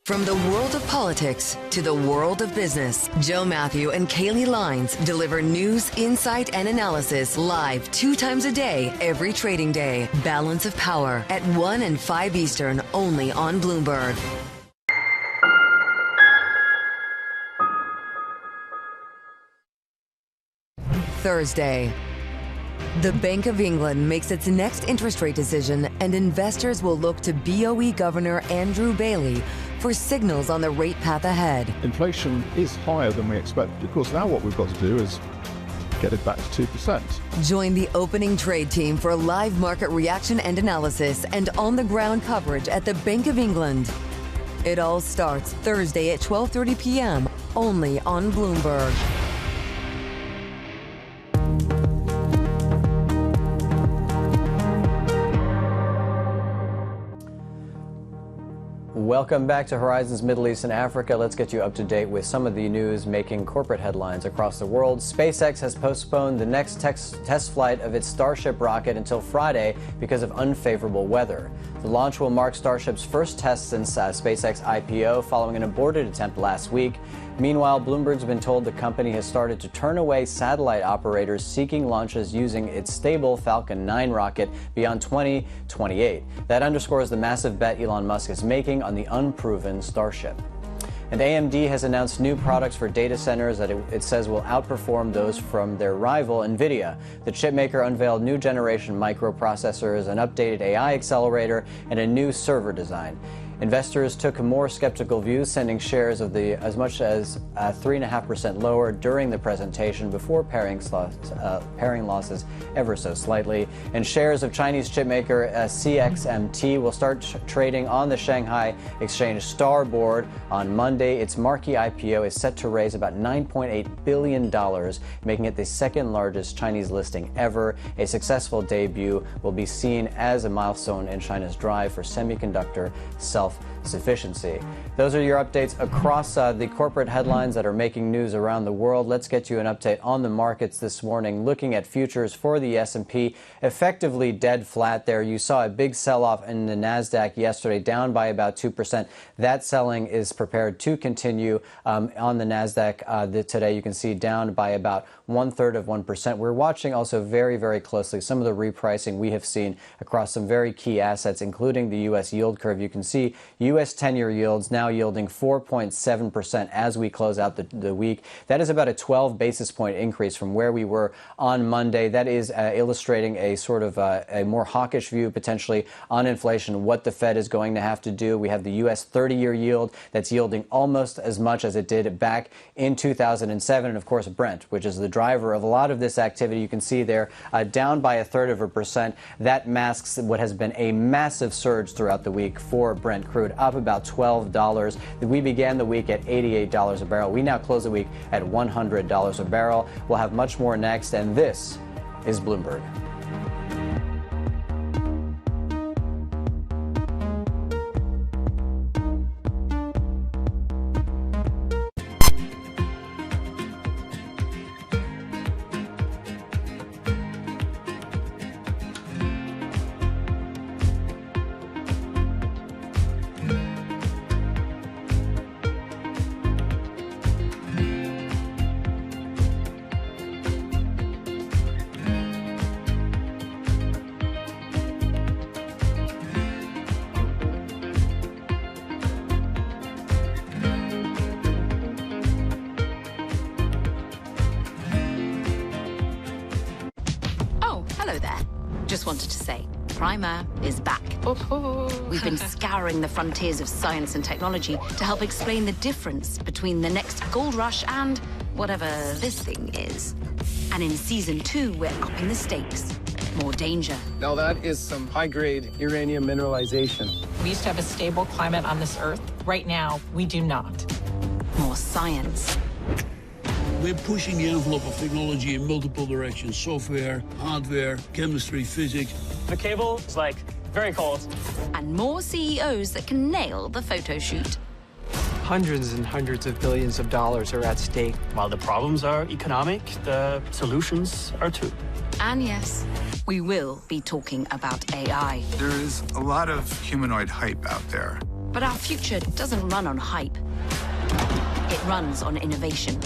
From the world of politics to the world of business, Joe Matthew and Kaylee Lines deliver news, insight, and analysis live 2 times a day, every trading day. Balance of Power at 1 and 5 Eastern, only on Bloomberg. Thursday. The Bank of England makes its next interest rate decision, and investors will look to BOE Governor Andrew Bailey for signals on the rate path ahead. Inflation is higher than we expected. Of course, now what we've got to do is get it back to 2%. Join the opening trade team for live market reaction and analysis and on-the-ground coverage at the Bank of England. It all starts Thursday at 12:30 p.m. only on Bloomberg. Welcome back to Horizons Middle East and Africa. Let's get you up to date with some of the news making corporate headlines across the world. SpaceX has postponed the next test flight of its Starship rocket until Friday because of unfavorable weather. The launch will mark Starship's first test since SpaceX IPO following an aborted attempt last week. Meanwhile, Bloomberg's been told the company has started to turn away satellite operators seeking launches using its stable Falcon 9 rocket beyond 2028. That underscores the massive bet Elon Musk is making on the unproven Starship. And AMD has announced new products for data centers that it says will outperform those from their rival, NVIDIA. The chipmaker unveiled new generation microprocessors, an updated AI accelerator, and a new server design. Investors took a more skeptical view, sending shares of as much as 3.5% lower during the presentation before paring losses ever so slightly. And shares of Chinese chipmaker CXMT will start trading on the Shanghai Exchange Star Board on Monday. Its marquee IPO is set to raise about $9.8 billion, making it the second largest Chinese listing ever. A successful debut will be seen as a milestone in China's drive for semiconductor self-sufficiency. Those are your updates across the corporate headlines that are making news around the world. Let's get you an update on the markets this morning. Looking at futures for the S&P, effectively dead flat there. You saw a big sell-off in the NASDAQ yesterday, down by about 2%. That selling is prepared to continue on the NASDAQ today. You can see down by about 1/3%. We're watching also very, very closely some of the repricing we have seen across some very key assets, including the U.S. yield curve. You can see U.S. 10-year yields now yielding 4.7% as we close out the week. That is about a 12 basis point increase from where we were on Monday. That is illustrating a sort of a more hawkish view potentially on inflation, what the Fed is going to have to do. We have the U.S. 30-year yield that's yielding almost as much as it did back in 2007. And of course, Brent, which is the driver of a lot of this activity, you can see there down by 1/3%. That masks what has been a massive surge throughout the week for Brent crude, up about $12. We began the week at $88 a barrel. We now close the week at $100 a barrel. We'll have much more next, and this is Bloomberg. Hello there. Just wanted to say, Primer is back. We've been scouring the frontiers of science and technology to help explain the difference between the next gold rush and whatever this thing is. And in Season 2, we're upping the stakes. More danger. Now that is some high-grade uranium mineralization. We used to have a stable climate on this Earth. Right now, we do not. More science. We're pushing the envelope of technology in multiple directions. Software, hardware, chemistry, physics. The cable is like very cold. And more CEOs that can nail the photo shoot. Hundreds and hundreds of billions of dollars are at stake. While the problems are economic, the solutions are too. And yes, we will be talking about AI. There is a lot of humanoid hype out there. But our future doesn't run on hype. It runs on innovation.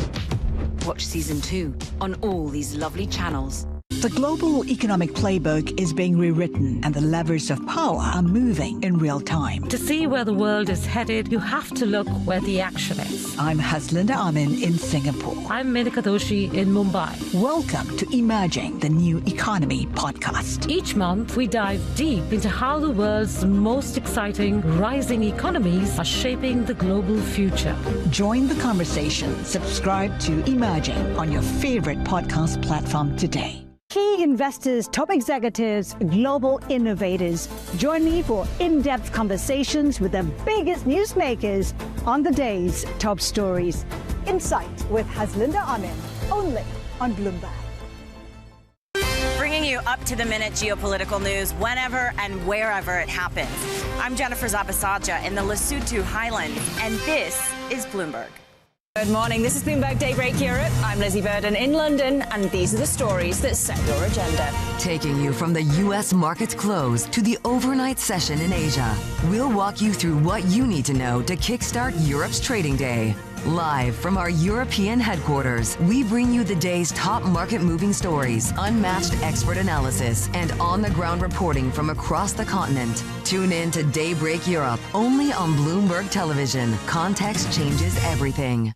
Watch Season 2 on all these lovely channels. The global economic playbook is being rewritten and the levers of power are moving in real time. To see where the world is headed, you have to look where the action is. I'm Haslinda Amin in Singapore. I'm Menika Doshi in Mumbai. Welcome to Emerging the New Economy podcast. Each month, we dive deep into how the world's most exciting rising economies are shaping the global future. Join the conversation. Subscribe to Emerging on your favorite podcast platform today. Key investors, top executives, global innovators. Join me for in-depth conversations with the biggest newsmakers on the day's top stories. Insight with Haslinda Amin, only on Bloomberg. Bringing you up-to-the-minute geopolitical news whenever and wherever it happens. I'm Jennifer Zabasaja in the Lesotho Highlands, and this is Bloomberg. Good morning. This is Bloomberg Daybreak Europe. I'm Lizzie Burden in London, and these are the stories that set your agenda. Taking you from the U.S. market's close to the overnight session in Asia, we'll walk you through what you need to know to kickstart Europe's trading day. Live from our European headquarters, we bring you the day's top market-moving stories, unmatched expert analysis, and on-the-ground reporting from across the continent. Tune in to Daybreak Europe, only on Bloomberg Television. Context changes everything.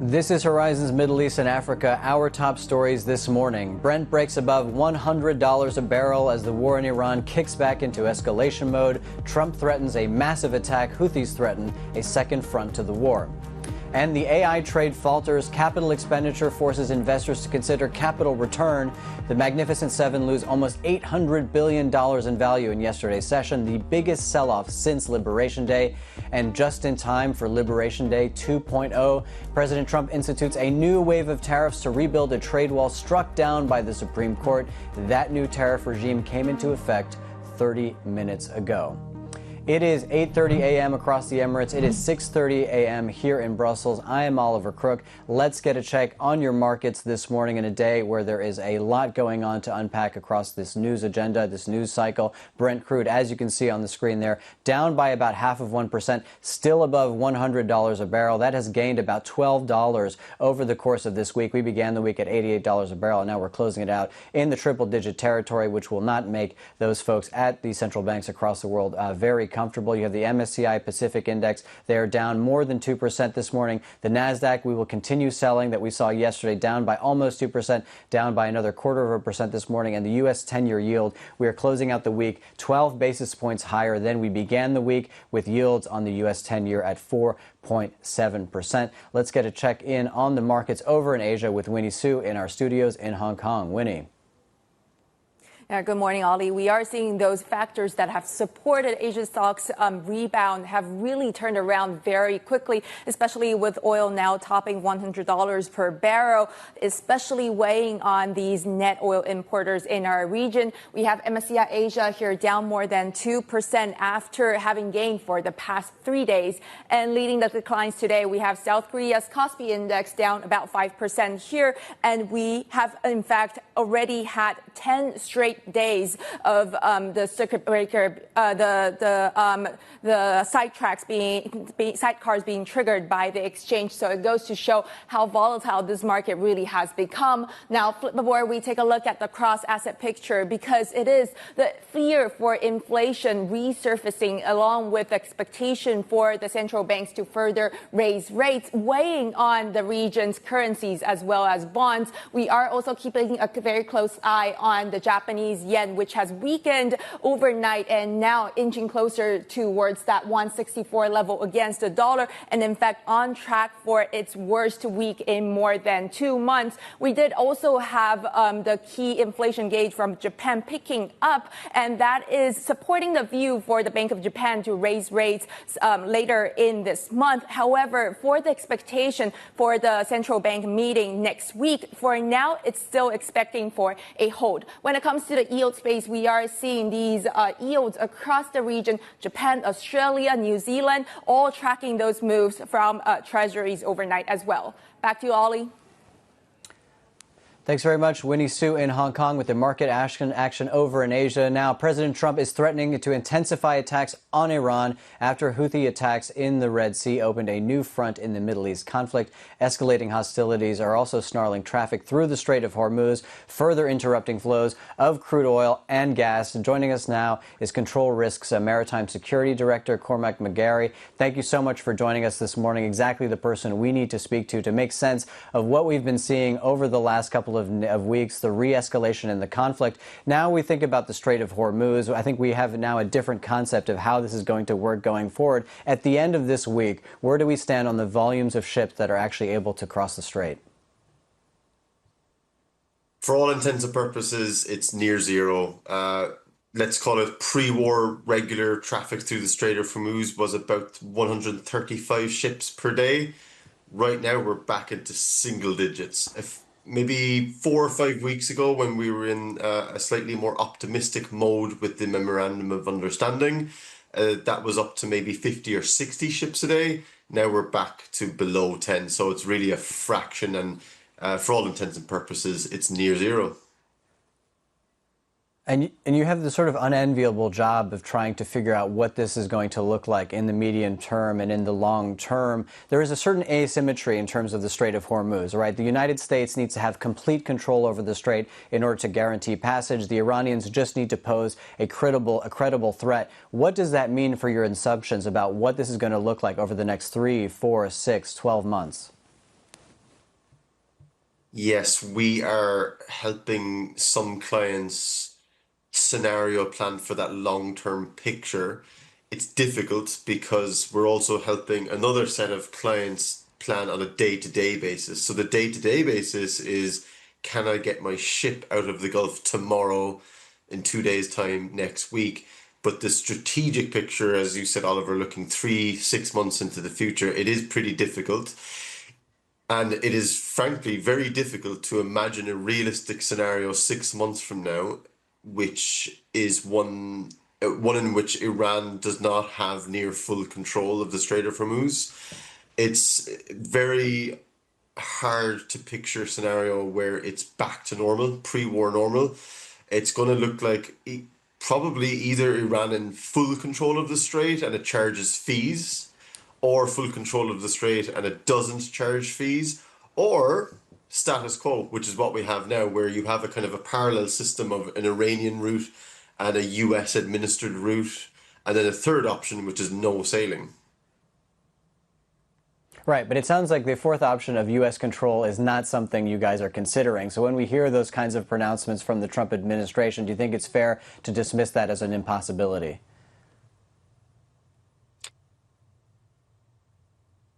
This is Horizons Middle East and Africa. Our top stories this morning. Brent breaks above $100 a barrel as the war in Iran kicks back into escalation mode. Trump threatens a massive attack. Houthis threaten a second front to the war. And the AI trade falters. Capital expenditure forces investors to consider capital return. The Magnificent Seven lose almost $800 billion in value in yesterday's session, the biggest sell-off since Liberation Day. And just in time for Liberation Day 2.0, President Trump institutes a new wave of tariffs to rebuild a trade wall struck down by the Supreme Court. That new tariff regime came into effect 30 minutes ago. It is 8:30 a.m. across the Emirates. It is 6:30 a.m. here in Brussels. I am Oliver Crook. Let's get a check on your markets this morning in a day where there is a lot going on to unpack across this news agenda, this news cycle. Brent crude, as you can see on the screen there, down by about 0.5%, still above $100 a barrel. That has gained about $12 over the course of this week. We began the week at $88 a barrel, and now we're closing it out in the triple-digit territory, which will not make those folks at the central banks across the world very comfortable. You have the MSCI Pacific Index. They are down more than 2% this morning. The NASDAQ, we will continue selling that we saw yesterday, down by almost 2%, down by another 0.25% this morning. And the U.S. 10-year yield, we are closing out the week 12 basis points higher than we began the week, with yields on the U.S. 10-year at 4.7%. Let's get a check in on the markets over in Asia with Winnie Su in our studios in Hong Kong. Winnie. Good morning, Ollie. We are seeing those factors that have supported Asian stocks rebound have really turned around very quickly, especially with oil now topping $100 per barrel, especially weighing on these net oil importers in our region. We have MSCI Asia here down more than 2% after having gained for the past 3 days. And leading the declines today, we have South Korea's Kospi Index down about 5% here. And we have, in fact, already had 10 straight days of the circuit breaker, the sidecars being triggered by the exchange. So it goes to show how volatile this market really has become. Now, before we take a look at the cross-asset picture, because it is the fear for inflation resurfacing along with expectation for the central banks to further raise rates, weighing on the region's currencies as well as bonds. We are also keeping a very close eye on the Japanese yen, which has weakened overnight and now inching closer towards that 164 level against the dollar, and in fact on track for its worst week in more than 2 months. We did also have the key inflation gauge from Japan picking up, and that is supporting the view for the Bank of Japan to raise rates later in this month. However, for the expectation for the central bank meeting next week, for now, it's still expecting for a hold. When it comes to the yield space, we are seeing these yields across the region, Japan, Australia, New Zealand, all tracking those moves from treasuries overnight as well. Back to you, Ollie. Thanks very much, Winnie Su in Hong Kong with the market action over in Asia. Now, President Trump is threatening to intensify attacks on Iran after Houthi attacks in the Red Sea opened a new front in the Middle East conflict. Escalating hostilities are also snarling traffic through the Strait of Hormuz, further interrupting flows of crude oil and gas. Joining us now is Control Risk's Maritime Security Director, Cormac McGarry. Thank you so much for joining us this morning. Exactly the person we need to speak to make sense of what we've been seeing over the last couple of weeks, the re-escalation in the conflict. Now we think about the Strait of Hormuz. I think we have now a different concept of how this is going to work going forward. At the end of this week, where do we stand on the volumes of ships that are actually able to cross the strait? For all intents and purposes, it's near zero. Let's call it pre-war regular traffic through the Strait of Hormuz was about 135 ships per day. Right now, we're back into single digits. If maybe 4 or 5 weeks ago, when we were in a slightly more optimistic mode with the Memorandum of Understanding, that was up to maybe 50 or 60 ships a day. Now we're back to below 10. So it's really a fraction. And for all intents and purposes, it's near zero. And you have the sort of unenviable job of trying to figure out what this is going to look like in the medium term and in the long term. There is a certain asymmetry in terms of the Strait of Hormuz, right? The United States needs to have complete control over the strait in order to guarantee passage. The Iranians just need to pose a credible threat. What does that mean for your assumptions about what this is going to look like over the next 3, 4, 6, 12 months? Yes, we are helping some clients scenario plan for that long-term picture. It's difficult because we're also helping another set of clients plan on a day-to-day basis. So the day-to-day basis is, can I get my ship out of the Gulf tomorrow, in 2 days' time, next week? But the strategic picture, as you said, Oliver, looking 3-6 months into the future, it is pretty difficult. And it is frankly very difficult to imagine a realistic scenario 6 months from now, which is one in which Iran does not have near full control of the Strait of Hormuz. It's very hard to picture a scenario where it's back to normal, pre-war normal. It's going to look like probably either Iran in full control of the strait and it charges fees, or full control of the strait and it doesn't charge fees, or status quo, which is what we have now, where you have a kind of a parallel system of an Iranian route and a US administered route, and then a third option, which is no sailing. Right, but it sounds like the fourth option of U.S. control is not something you guys are considering. So when we hear those kinds of pronouncements from the Trump administration, do you think it's fair to dismiss that as an impossibility?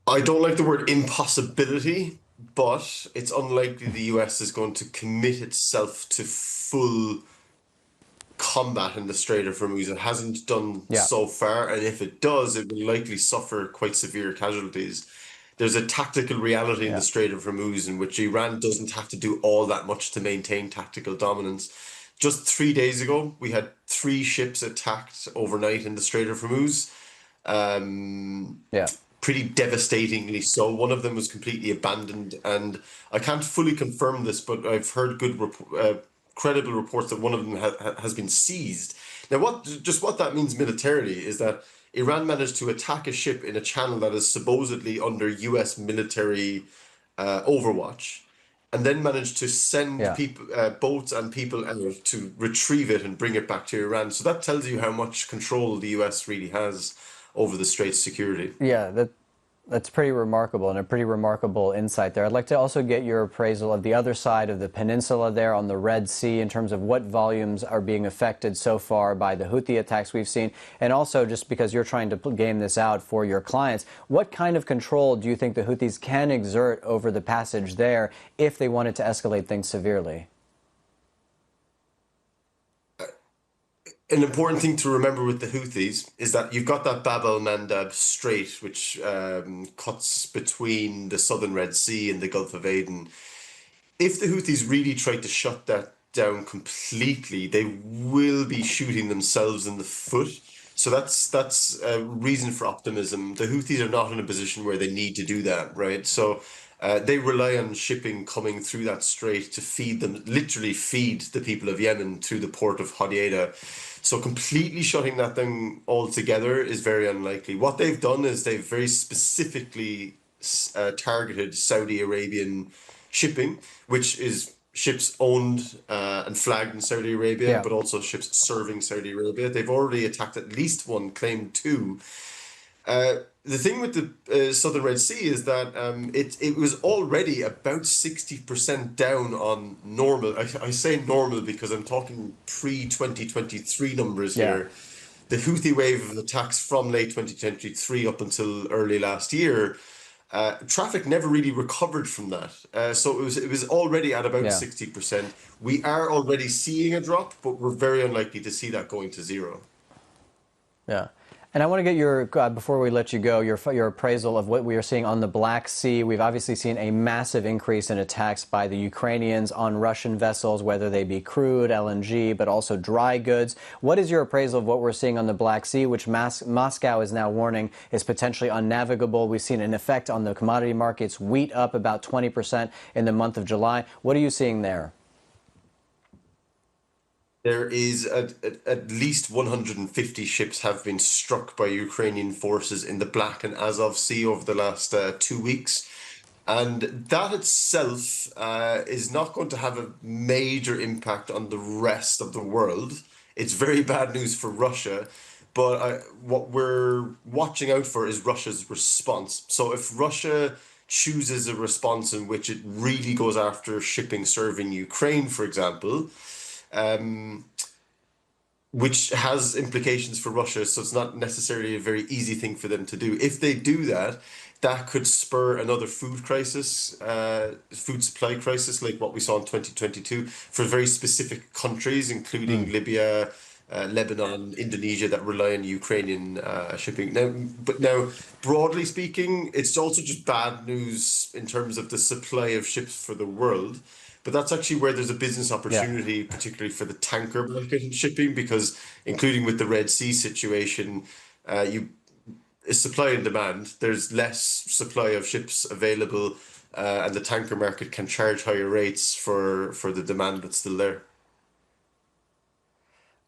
I don't like the word impossibility, but it's unlikely the US is going to commit itself to full combat in the Strait of Hormuz. It hasn't done so far, and if it does, it will likely suffer quite severe casualties. There's a tactical reality in the Strait of Hormuz in which Iran doesn't have to do all that much to maintain tactical dominance. Just 3 days ago, we had 3 ships attacked overnight in the Strait of Hormuz. Pretty devastatingly so. One of them was completely abandoned, and I can't fully confirm this, but I've heard good, credible reports that one of them has been seized. Now, what that means militarily is that Iran managed to attack a ship in a channel that is supposedly under US military overwatch, and then managed to send people, boats and people out to retrieve it and bring it back to Iran. So that tells you how much control the US really has over the Strait's security. Yeah, that's pretty remarkable, and a pretty remarkable insight there. I'd like to also get your appraisal of the other side of the peninsula there on the Red Sea in terms of what volumes are being affected so far by the Houthi attacks we've seen, and also just because you're trying to game this out for your clients, what kind of control do you think the Houthis can exert over the passage there if they wanted to escalate things severely? An important thing to remember with the Houthis is that you've got that Bab el-Mandab Strait, which cuts between the southern Red Sea and the Gulf of Aden. If the Houthis really tried to shut that down completely, they will be shooting themselves in the foot. So that's a reason for optimism. The Houthis are not in a position where they need to do that, right? So They rely on shipping coming through that strait to feed them, literally feed the people of Yemen through the port of Hodeidah. So completely shutting that down altogether is very unlikely. What they've done is they've very specifically targeted Saudi Arabian shipping, which is ships owned and flagged in Saudi Arabia, but also ships serving Saudi Arabia. They've already attacked at least one, claimed two. The thing with the Southern Red Sea is that it was already about 60% down on normal. I say normal because I'm talking pre-2023 numbers here. The Houthi wave of attacks from late 2023 up until early last year, traffic never really recovered from that. So it was already at about 60%. We are already seeing a drop, but we're very unlikely to see that going to zero. Yeah. And I want to get your, before we let you go, your appraisal of what we are seeing on the Black Sea. We've obviously seen a massive increase in attacks by the Ukrainians on Russian vessels, whether they be crude, LNG, but also dry goods. What is your appraisal of what we're seeing on the Black Sea, which Moscow is now warning is potentially unnavigable? We've seen an effect on the commodity markets, wheat up about 20% in the month of July. What are you seeing there? There is at least 150 ships have been struck by Ukrainian forces in the Black and Azov Sea over the last 2 weeks. And that itself is not going to have a major impact on the rest of the world. It's very bad news for Russia. But what we're watching out for is Russia's response. So if Russia chooses a response in which it really goes after shipping serving Ukraine, for example, which has implications for Russia, so it's not necessarily a very easy thing for them to do. If they do that, that could spur another food crisis, food supply crisis, like what we saw in 2022 for very specific countries, including Libya, Lebanon, Indonesia, that rely on Ukrainian shipping. Now, broadly speaking, it's also just bad news in terms of the supply of ships for the world. But that's actually where there's a business opportunity, particularly for the tanker market in shipping, because including with the Red Sea situation, is supply and demand. There's less supply of ships available, and the tanker market can charge higher rates for the demand that's still there.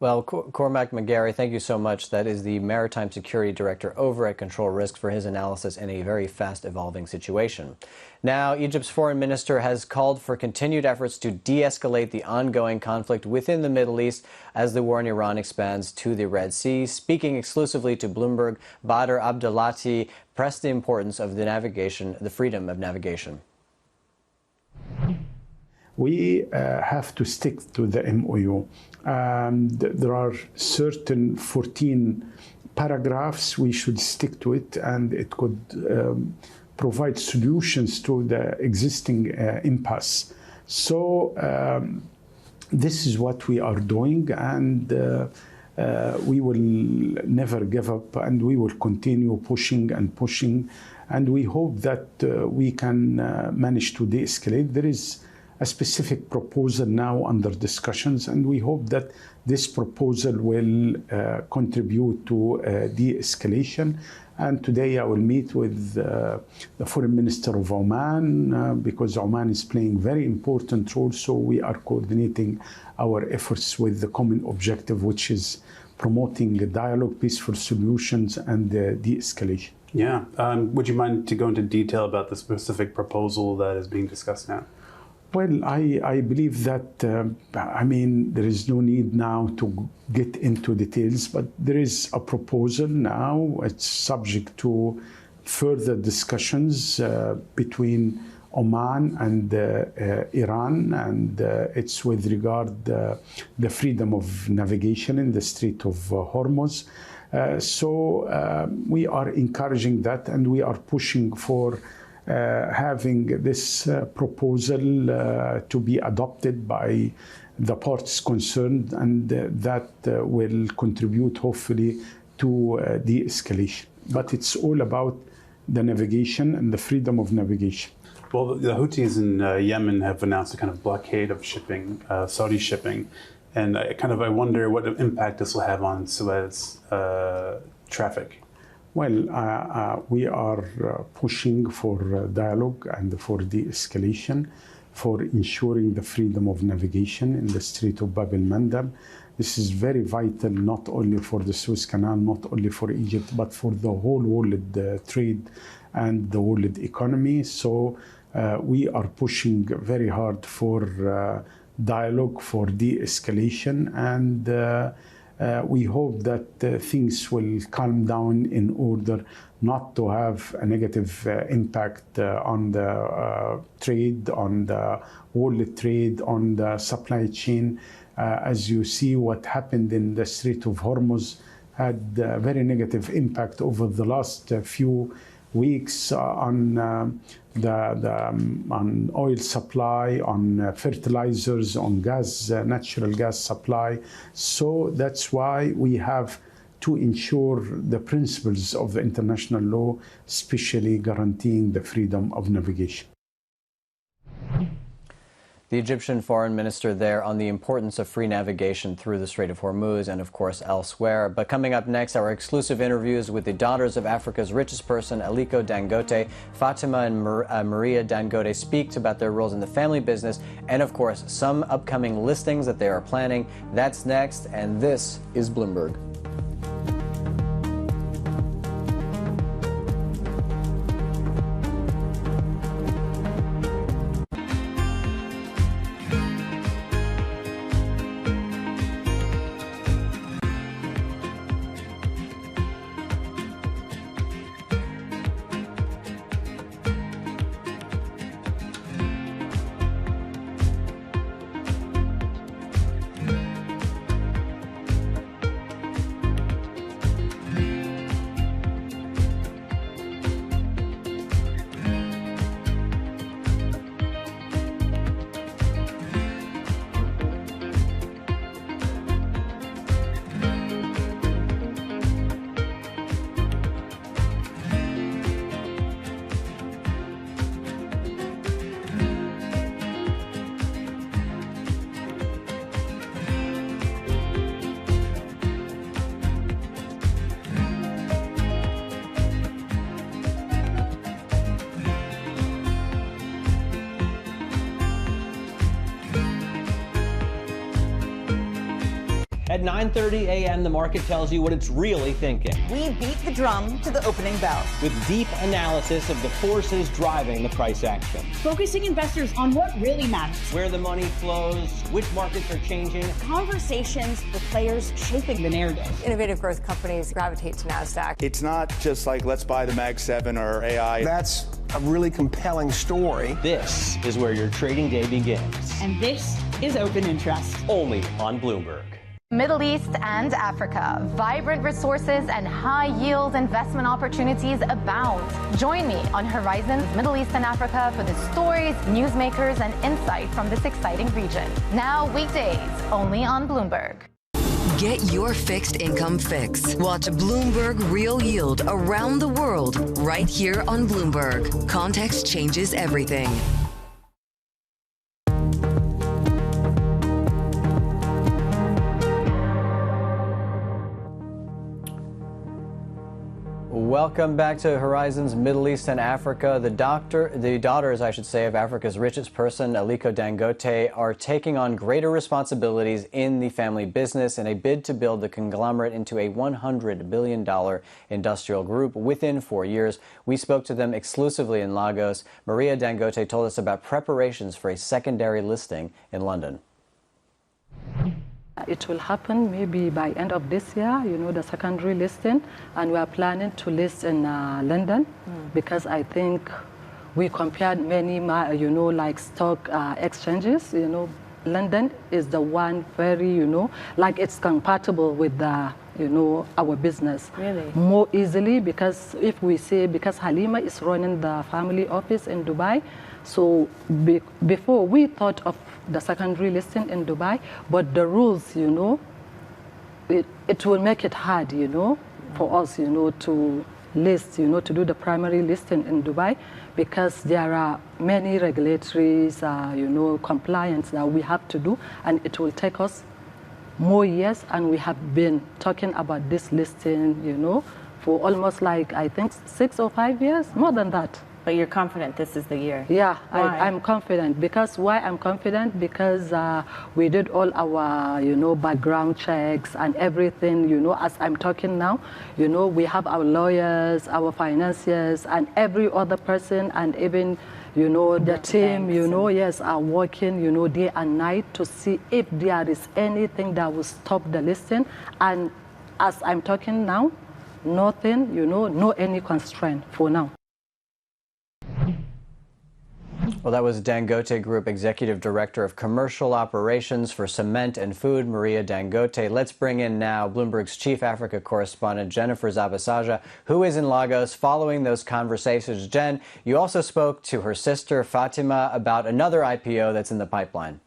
Well, Cormac McGarry, thank you so much. That is the Maritime Security Director over at Control Risk for his analysis in a very fast-evolving situation. Now, Egypt's foreign minister has called for continued efforts to de-escalate the ongoing conflict within the Middle East as the war in Iran expands to the Red Sea. Speaking exclusively to Bloomberg, Badr Abdelati pressed the importance of the freedom of navigation. We have to stick to the MOU. There are certain 14 paragraphs. We should stick to it, and it could provide solutions to the existing impasse. So this is what we are doing, and we will never give up, and we will continue pushing and pushing, and we hope that we can manage to de-escalate. There is a specific proposal now under discussions, and we hope that this proposal will contribute to de-escalation. And today I will meet with the Foreign Minister of Oman because Oman is playing very important role. So we are coordinating our efforts with the common objective, which is promoting dialogue, peaceful solutions, and de-escalation. Yeah. Would you mind to go into detail about the specific proposal that is being discussed now? Well, I believe that, there is no need now to get into details, but there is a proposal now. It's subject to further discussions between Oman and Iran, and it's with regard the freedom of navigation in the Strait of Hormuz. So we are encouraging that, and we are pushing for having this proposal to be adopted by the parties concerned, and that will contribute hopefully to de-escalation. But it's all about the navigation and the freedom of navigation. Well, the Houthis in Yemen have announced a kind of blockade of shipping, Saudi shipping, and I wonder what impact this will have on Suez traffic. Well, we are pushing for dialogue and for de-escalation, for ensuring the freedom of navigation in the Strait of Bab el-Mandeb. This is very vital, not only for the Suez Canal, not only for Egypt, but for the whole world trade and the world economy. So we are pushing very hard for dialogue, for de-escalation, and we hope that things will calm down in order not to have a negative impact on the trade, on the world trade, on the supply chain. As you see, what happened in the Strait of Hormuz had a very negative impact over the last few weeks on on oil supply, on fertilizers, on gas, natural gas supply. So that's why we have to ensure the principles of the international law, especially guaranteeing the freedom of navigation. The Egyptian foreign minister there on the importance of free navigation through the Strait of Hormuz and, of course, elsewhere. But coming up next, our exclusive interviews with the daughters of Africa's richest person, Aliko Dangote. Fatima and Maria Dangote speak about their roles in the family business and, of course, some upcoming listings that they are planning. That's next, and this is Bloomberg. At 9:30 a.m., the market tells you what it's really thinking. We beat the drum to the opening bell. With deep analysis of the forces driving the price action. Focusing investors on what really matters. Where the money flows, which markets are changing. Conversations with players shaping the narrative. Innovative growth companies gravitate to NASDAQ. It's not just like, let's buy the Mag 7 or AI. That's a really compelling story. This is where your trading day begins. And this is Open Interest. Only on Bloomberg. Middle East and Africa. Vibrant resources and high-yield investment opportunities abound. Join me on Horizons Middle East and Africa for the stories, newsmakers, and insight from this exciting region. Now weekdays, only on Bloomberg. Get your fixed income fix. Watch Bloomberg Real Yield around the world right here on Bloomberg. Context changes everything. Welcome back to Horizons Middle East and Africa. The daughters, I should say, of Africa's richest person, Aliko Dangote, are taking on greater responsibilities in the family business in a bid to build the conglomerate into a $100 billion industrial group within 4 years. We spoke to them exclusively in Lagos. Maria Dangote told us about preparations for a secondary listing in London. It will happen maybe by end of this year, the secondary listing, and we are planning to list in London because I think we compared many, like stock exchanges. London is the one very, like it's compatible with the, our business. Really? More easily because if we say, because Halima is running the family office in Dubai, so before we thought of the secondary listing in Dubai, but the rules, it will make it hard, for us, to list, to do the primary listing in Dubai, because there are many regulatories, compliance that we have to do, and it will take us more years, and we have been talking about this listing, for almost like, I think, 6 or 5 years, more than that. But you're confident this is the year? Yeah, Why? I'm confident. Because why I'm confident? Because we did all our, background checks and everything, as I'm talking now, we have our lawyers, our financiers, and every other person, and even, the team, yes, are working, day and night to see if there is anything that will stop the listing. And as I'm talking now, nothing, no any constraint for now. Well, that was Dangote Group Executive Director of Commercial Operations for Cement and Food, Maria Dangote. Let's bring in now Bloomberg's Chief Africa Correspondent, Jennifer Zabasaja, who is in Lagos following those conversations. Jen, you also spoke to her sister, Fatima, about another IPO that's in the pipeline.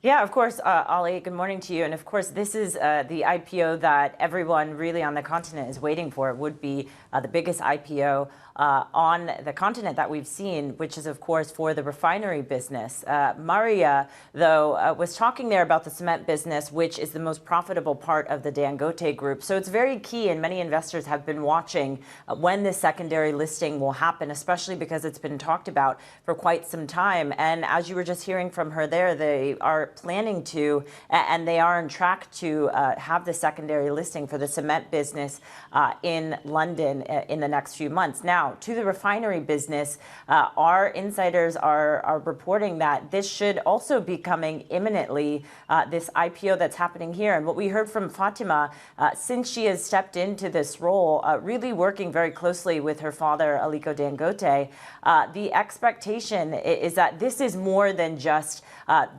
Yeah, of course, Ali, good morning to you. And of course, this is the IPO that everyone really on the continent is waiting for. It would be the biggest IPO on the continent that we've seen, which is, of course, for the refinery business. Maria, though, was talking there about the cement business, which is the most profitable part of the Dangote Group. So it's very key, and many investors have been watching when this secondary listing will happen, especially because it's been talked about for quite some time. And as you were just hearing from her there, they are planning to, and they are on track to have the secondary listing for the cement business in London in the next few months. Now, to the refinery business, our insiders are reporting that this should also be coming imminently, this IPO that's happening here. And what we heard from Fatima, since she has stepped into this role, really working very closely with her father, Aliko Dangote, the expectation is that this is more than just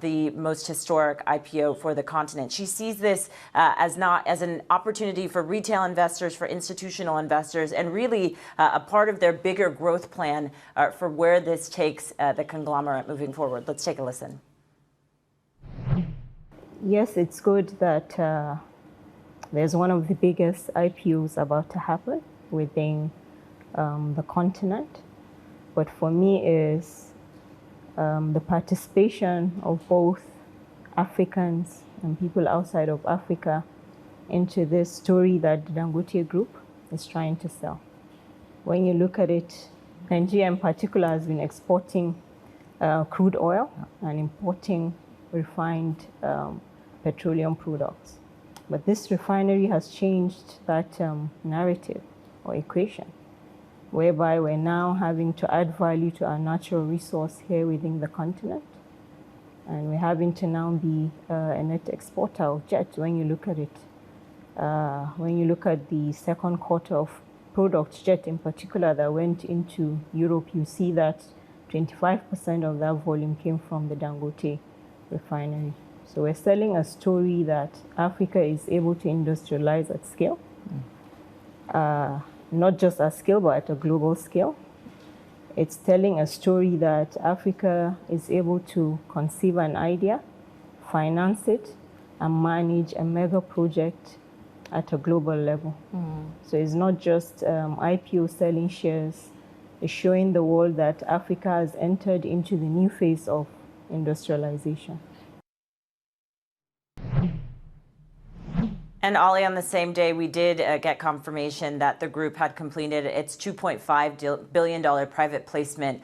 the most historic IPO for the continent. She sees this as an opportunity for retail investors, for institutional investors, and really a part of their bigger growth plan for where this takes the conglomerate moving forward. Let's take a listen. Yes, it's good that there's one of the biggest IPOs about to happen within the continent. But for me is the participation of both Africans and people outside of Africa into this story that the Dangote Group is trying to sell. When you look at it, Nigeria in particular has been exporting crude oil and importing refined petroleum products. But this refinery has changed that narrative or equation, whereby we're now having to add value to our natural resource here within the continent. And we're having to now be a net exporter of jet when you look at it. When you look at the second quarter of products, jet in particular, that went into Europe, you see that 25% of that volume came from the Dangote refinery. So we're selling a story that Africa is able to industrialize at scale, not just at scale, but at a global scale. It's telling a story that Africa is able to conceive an idea, finance it, and manage a mega project at a global level. So it's not just IPO selling shares. It's showing the world that Africa has entered into the new phase of industrialization. And Ali, on the same day, we did get confirmation that the group had completed its $2.5 billion private placement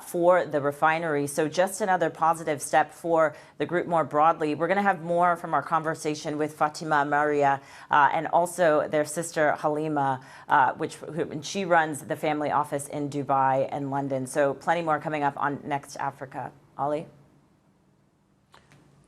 for the refinery. So just another positive step for the group more broadly. We're going to have more from our conversation with Fatima Maria and also their sister Halima, she runs the family office in Dubai and London. So plenty more coming up on Next Africa. Ali?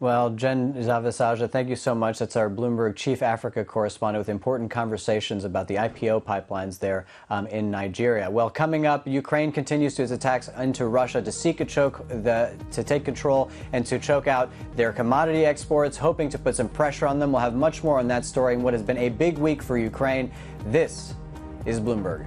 Well, Jen Zabasaja, thank you so much. That's our Bloomberg Chief Africa Correspondent with important conversations about the IPO pipelines there in Nigeria. Well, coming up, Ukraine continues to its attacks into Russia to seek to take control and to choke out their commodity exports, hoping to put some pressure on them. We'll have much more on that story and what has been a big week for Ukraine. This is Bloomberg.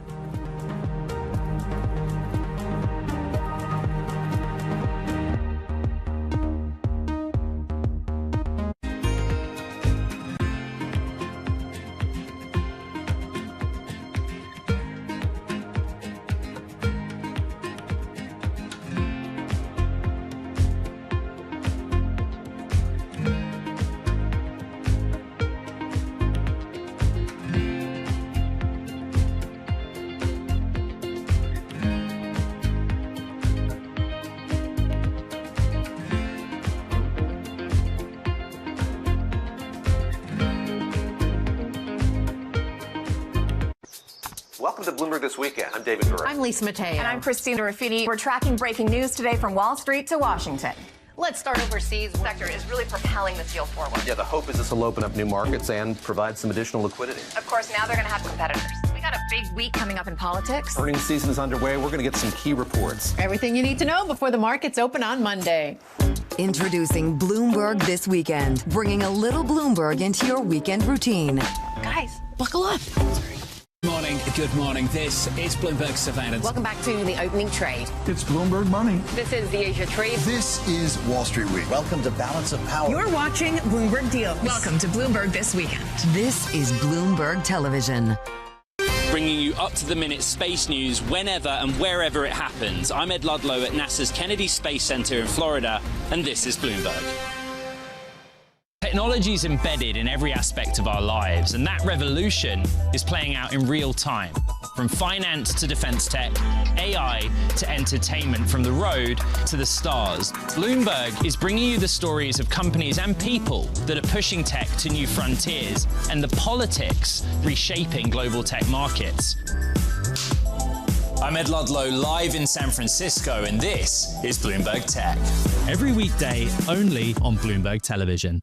Welcome to Bloomberg This Weekend. I'm David Burr. I'm Lisa Mateo. And I'm Christina Ruffini. We're tracking breaking news today from Wall Street to Washington. Let's start overseas. The sector is really propelling this deal forward. Yeah, the hope is this will open up new markets and provide some additional liquidity. Of course, now they're going to have competitors. We got a big week coming up in politics. Earnings season is underway. We're going to get some key reports. Everything you need to know before the markets open on Monday. Introducing Bloomberg This Weekend, bringing a little Bloomberg into your weekend routine. Guys, buckle up. Good morning. This is Bloomberg Surveillance. Welcome back to the opening trade. It's Bloomberg Money. This is the Asia Trade. This is Wall Street Week. Welcome to Balance of Power. You're watching Bloomberg Deals. Welcome to Bloomberg This Weekend. This is Bloomberg Television. Bringing you up-to-the-minute space news whenever and wherever it happens. I'm Ed Ludlow at NASA's Kennedy Space Center in Florida, and this is Bloomberg. Technology is embedded in every aspect of our lives, and that revolution is playing out in real time. From finance to defense tech, AI to entertainment, from the road to the stars. Bloomberg is bringing you the stories of companies and people that are pushing tech to new frontiers, and the politics reshaping global tech markets. I'm Ed Ludlow, live in San Francisco, and this is Bloomberg Tech. Every weekday, only on Bloomberg Television.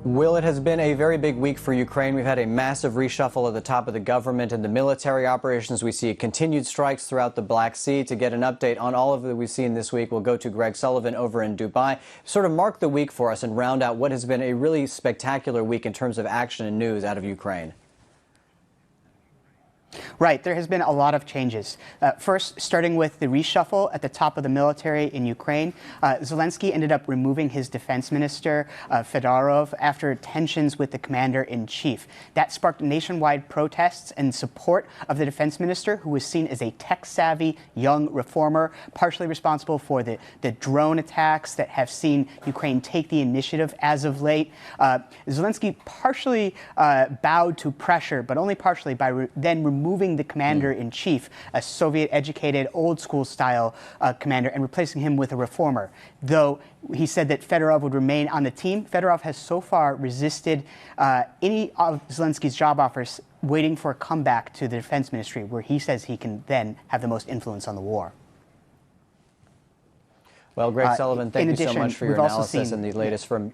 Will, it has been a very big week for Ukraine. We've had a massive reshuffle at the top of the government and the military operations. We see continued strikes throughout the Black Sea. To get an update on all of that we've seen this week, we'll go to Greg Sullivan over in Dubai. Sort of mark the week for us and round out what has been a really spectacular week in terms of action and news out of Ukraine. Right. There has been a lot of changes. First, starting with the reshuffle at the top of the military in Ukraine, Zelensky ended up removing his defense minister, Fedorov, after tensions with the commander-in-chief. That sparked nationwide protests and support of the defense minister, who was seen as a tech-savvy young reformer, partially responsible for the drone attacks that have seen Ukraine take the initiative as of late. Zelensky partially bowed to pressure, but only partially, by then removing the commander-in-chief, a Soviet-educated, old-school-style commander, and replacing him with a reformer. Though he said that Fedorov would remain on the team, Fedorov has so far resisted any of Zelensky's job offers, waiting for a comeback to the defense ministry, where he says he can then have the most influence on the war. Well, Greg Sullivan, thank you so much for your analysis and the latest from...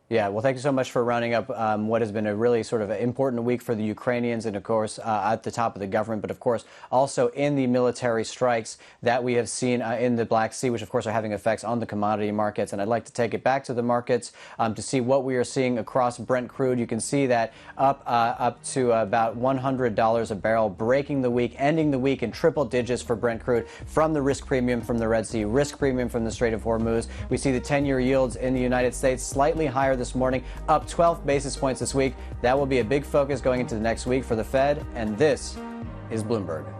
Yeah, well, thank you so much for rounding up what has been a really sort of important week for the Ukrainians and, of course, at the top of the government, but, of course, also in the military strikes that we have seen in the Black Sea, which, of course, are having effects on the commodity markets. And I'd like to take it back to the markets to see what we are seeing across Brent crude. You can see that up to about $100 a barrel, breaking the week, ending the week in triple digits for Brent crude from the risk premium from the Red Sea, risk premium from the Strait of Hormuz. We see the 10-year yields in the United States slightly higher this morning, up 12 basis points this week. That will be a big focus going into the next week for the Fed, and this is Bloomberg.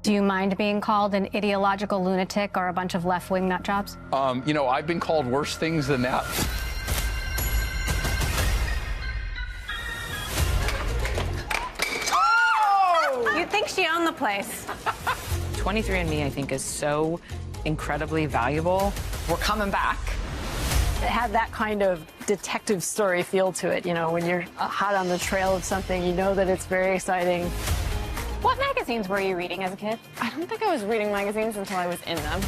Do you mind being called an ideological lunatic or a bunch of left-wing nut jobs? You know, I've been called worse things than that. Oh! You'd think she owned the place. 23andMe, I think, is so incredibly valuable. We're coming back. It had that kind of detective story feel to it. You know, when you're hot on the trail of something, you know that it's very exciting. What magazines were you reading as a kid? I don't think I was reading magazines until I was in them.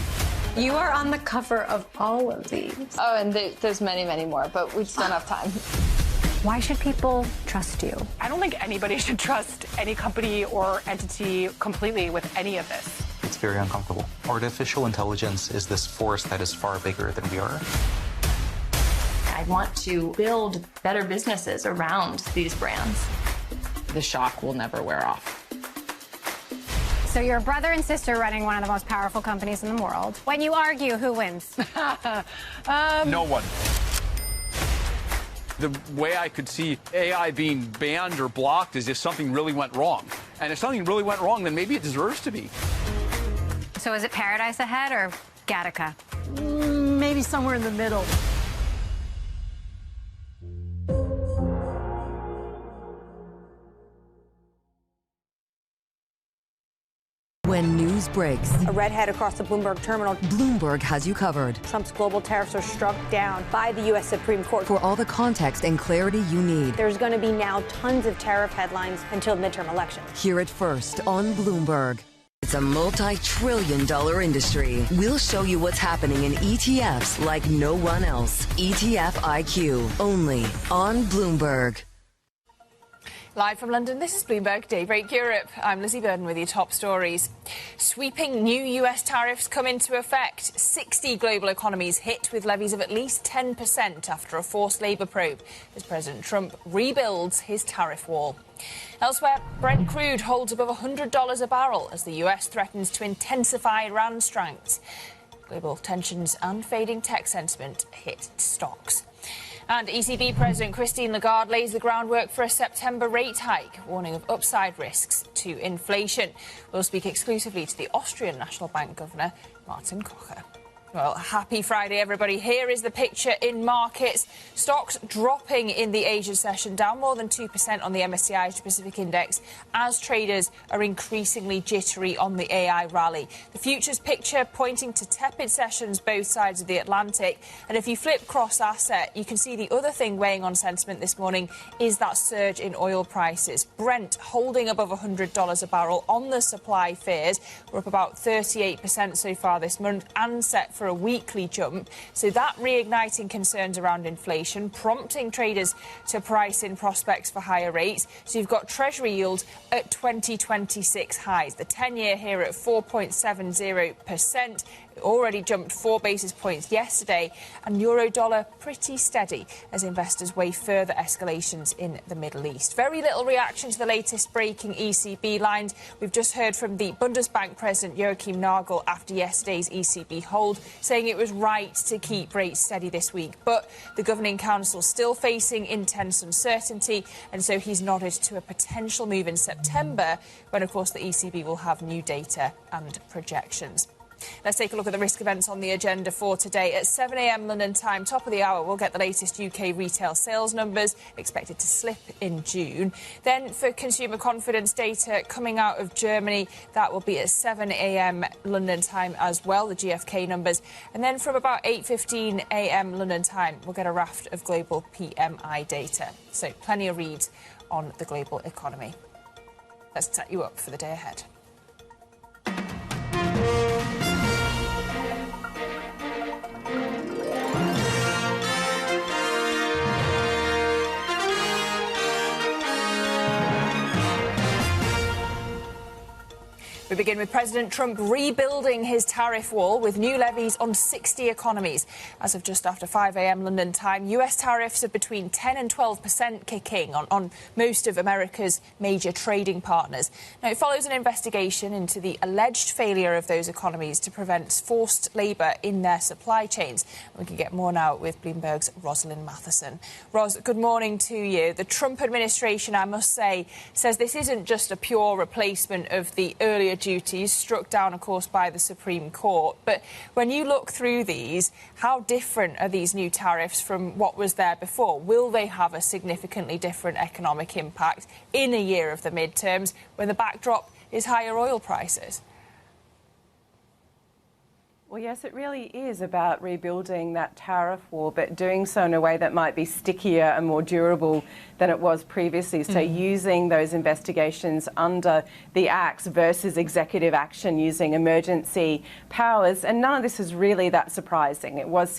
You are on the cover of all of these. Oh, and there's many, many more, but we just don't have time. Why should people trust you? I don't think anybody should trust any company or entity completely with any of this. It's very uncomfortable. Artificial intelligence is this force that is far bigger than we are. I want to build better businesses around these brands. The shock will never wear off. So you're a brother and sister running one of the most powerful companies in the world. When you argue, who wins? No one. The way I could see AI being banned or blocked is if something really went wrong. And if something really went wrong, then maybe it deserves to be. So is it paradise ahead or Gattaca? Maybe somewhere in the middle. When news breaks, A redhead across the Bloomberg terminal. Bloomberg has you covered. Trump's global tariffs are struck down by the U.S. Supreme Court. For all the context and clarity you need, There's going to be now tons of tariff headlines until midterm elections. hear it first on Bloomberg. It's a multi-trillion-dollar industry. We'll show you what's happening in ETFs like no one else. ETF IQ, only on Bloomberg. Live from London, this is Bloomberg Daybreak Europe. I'm Lizzie Burden with your top stories. Sweeping new US tariffs come into effect. 60 global economies hit with levies of at least 10% after a forced labour probe as President Trump rebuilds his tariff wall. Elsewhere, Brent crude holds above $100 a barrel as the US threatens to intensify Iran strikes. Global tensions and fading tech sentiment hit stocks. And ECB President Christine Lagarde lays the groundwork for a September rate hike, warning of upside risks to inflation. We'll speak exclusively to the Austrian National Bank Governor, Martin Kocher. Well, happy Friday, everybody. Here is the picture in markets. Stocks dropping in the Asian session, down more than 2% on the MSCI Asia Pacific Index, as traders are increasingly jittery on the AI rally. The futures picture pointing to tepid sessions both sides of the Atlantic. And if you flip cross-asset, you can see the other thing weighing on sentiment this morning is that surge in oil prices. Brent holding above $100 a barrel on the supply fears. We're up about 38% so far this month and set for a weekly jump. So that reigniting concerns around inflation, prompting traders to price in prospects for higher rates. So you've got Treasury yields at 2026 highs. The 10-year here at 4.70%. Already jumped 4 basis points yesterday, and euro-dollar pretty steady as investors weigh further escalations in the Middle East. Very little reaction to the latest breaking ECB lines. We've just heard from the Bundesbank President Joachim Nagel after yesterday's ECB hold, saying it was right to keep rates steady this week. But the Governing Council still facing intense uncertainty, and so he's nodded to a potential move in September when, of course, the ECB will have new data and projections. Let's take a look at the risk events on the agenda for today. At 7 a.m. London time, top of the hour, we'll get the latest UK retail sales numbers, expected to slip in June. Then for consumer confidence data coming out of Germany, that will be at 7 a.m. London time as well, the GfK numbers. And then from about 8:15 a.m. London time, we'll get a raft of global PMI data. So plenty of reads on the global economy. Let's set you up for the day ahead. We begin with President Trump rebuilding his tariff wall with new levies on 60 economies. As of just after 5 a.m. London time, US tariffs of between 10 and 12% kicking on most of America's major trading partners. Now, it follows an investigation into the alleged failure of those economies to prevent forced labour in their supply chains. We can get more now with Bloomberg's Rosalind Matheson. Ros, good morning to you. The Trump administration, I must say, says this isn't just a pure replacement of the earlier duties struck down, of course, by the Supreme Court. But when you look through these, how different are these new tariffs from what was there before? Will they have a significantly different economic impact in a year of the midterms when the backdrop is higher oil prices? Well, yes, it really is about rebuilding that tariff war, but doing so in a way that might be stickier and more durable than it was previously. So using those investigations under the acts versus executive action using emergency powers. And none of this is really that surprising. It was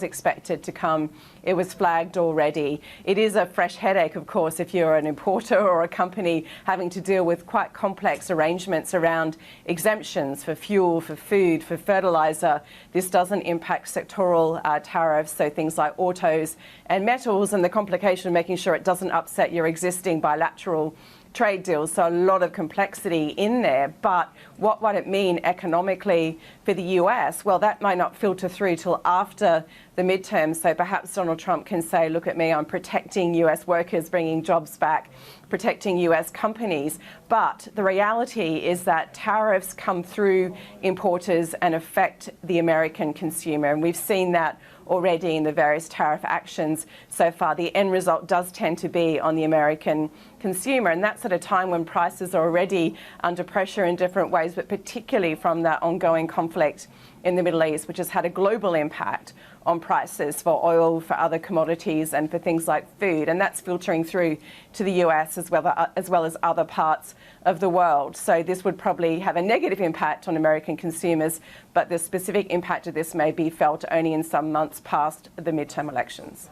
expected to come. It was flagged already. It is a fresh headache, of course, if you're an importer or a company having to deal with quite complex arrangements around exemptions for fuel, for food, for fertilizer. This doesn't impact sectoral tariffs, so things like autos and metals, and the complication of making sure it doesn't upset your existing bilateral trade deals. So a lot of complexity in there. But what might it mean economically for the US? Well, that might not filter through till after the midterms. So perhaps Donald Trump can say, look at me, I'm protecting US workers, bringing jobs back, protecting US companies. But the reality is that tariffs come through importers and affect the American consumer. And we've seen that already in the various tariff actions so far. The end result does tend to be on the American consumer, and that's at a time when prices are already under pressure in different ways, but particularly from that ongoing conflict in the Middle East, which has had a global impact on prices for oil, for other commodities, and for things like food. And that's filtering through to the US as well as other parts of the world. So this would probably have a negative impact on American consumers, but the specific impact of this may be felt only in some months past the midterm elections.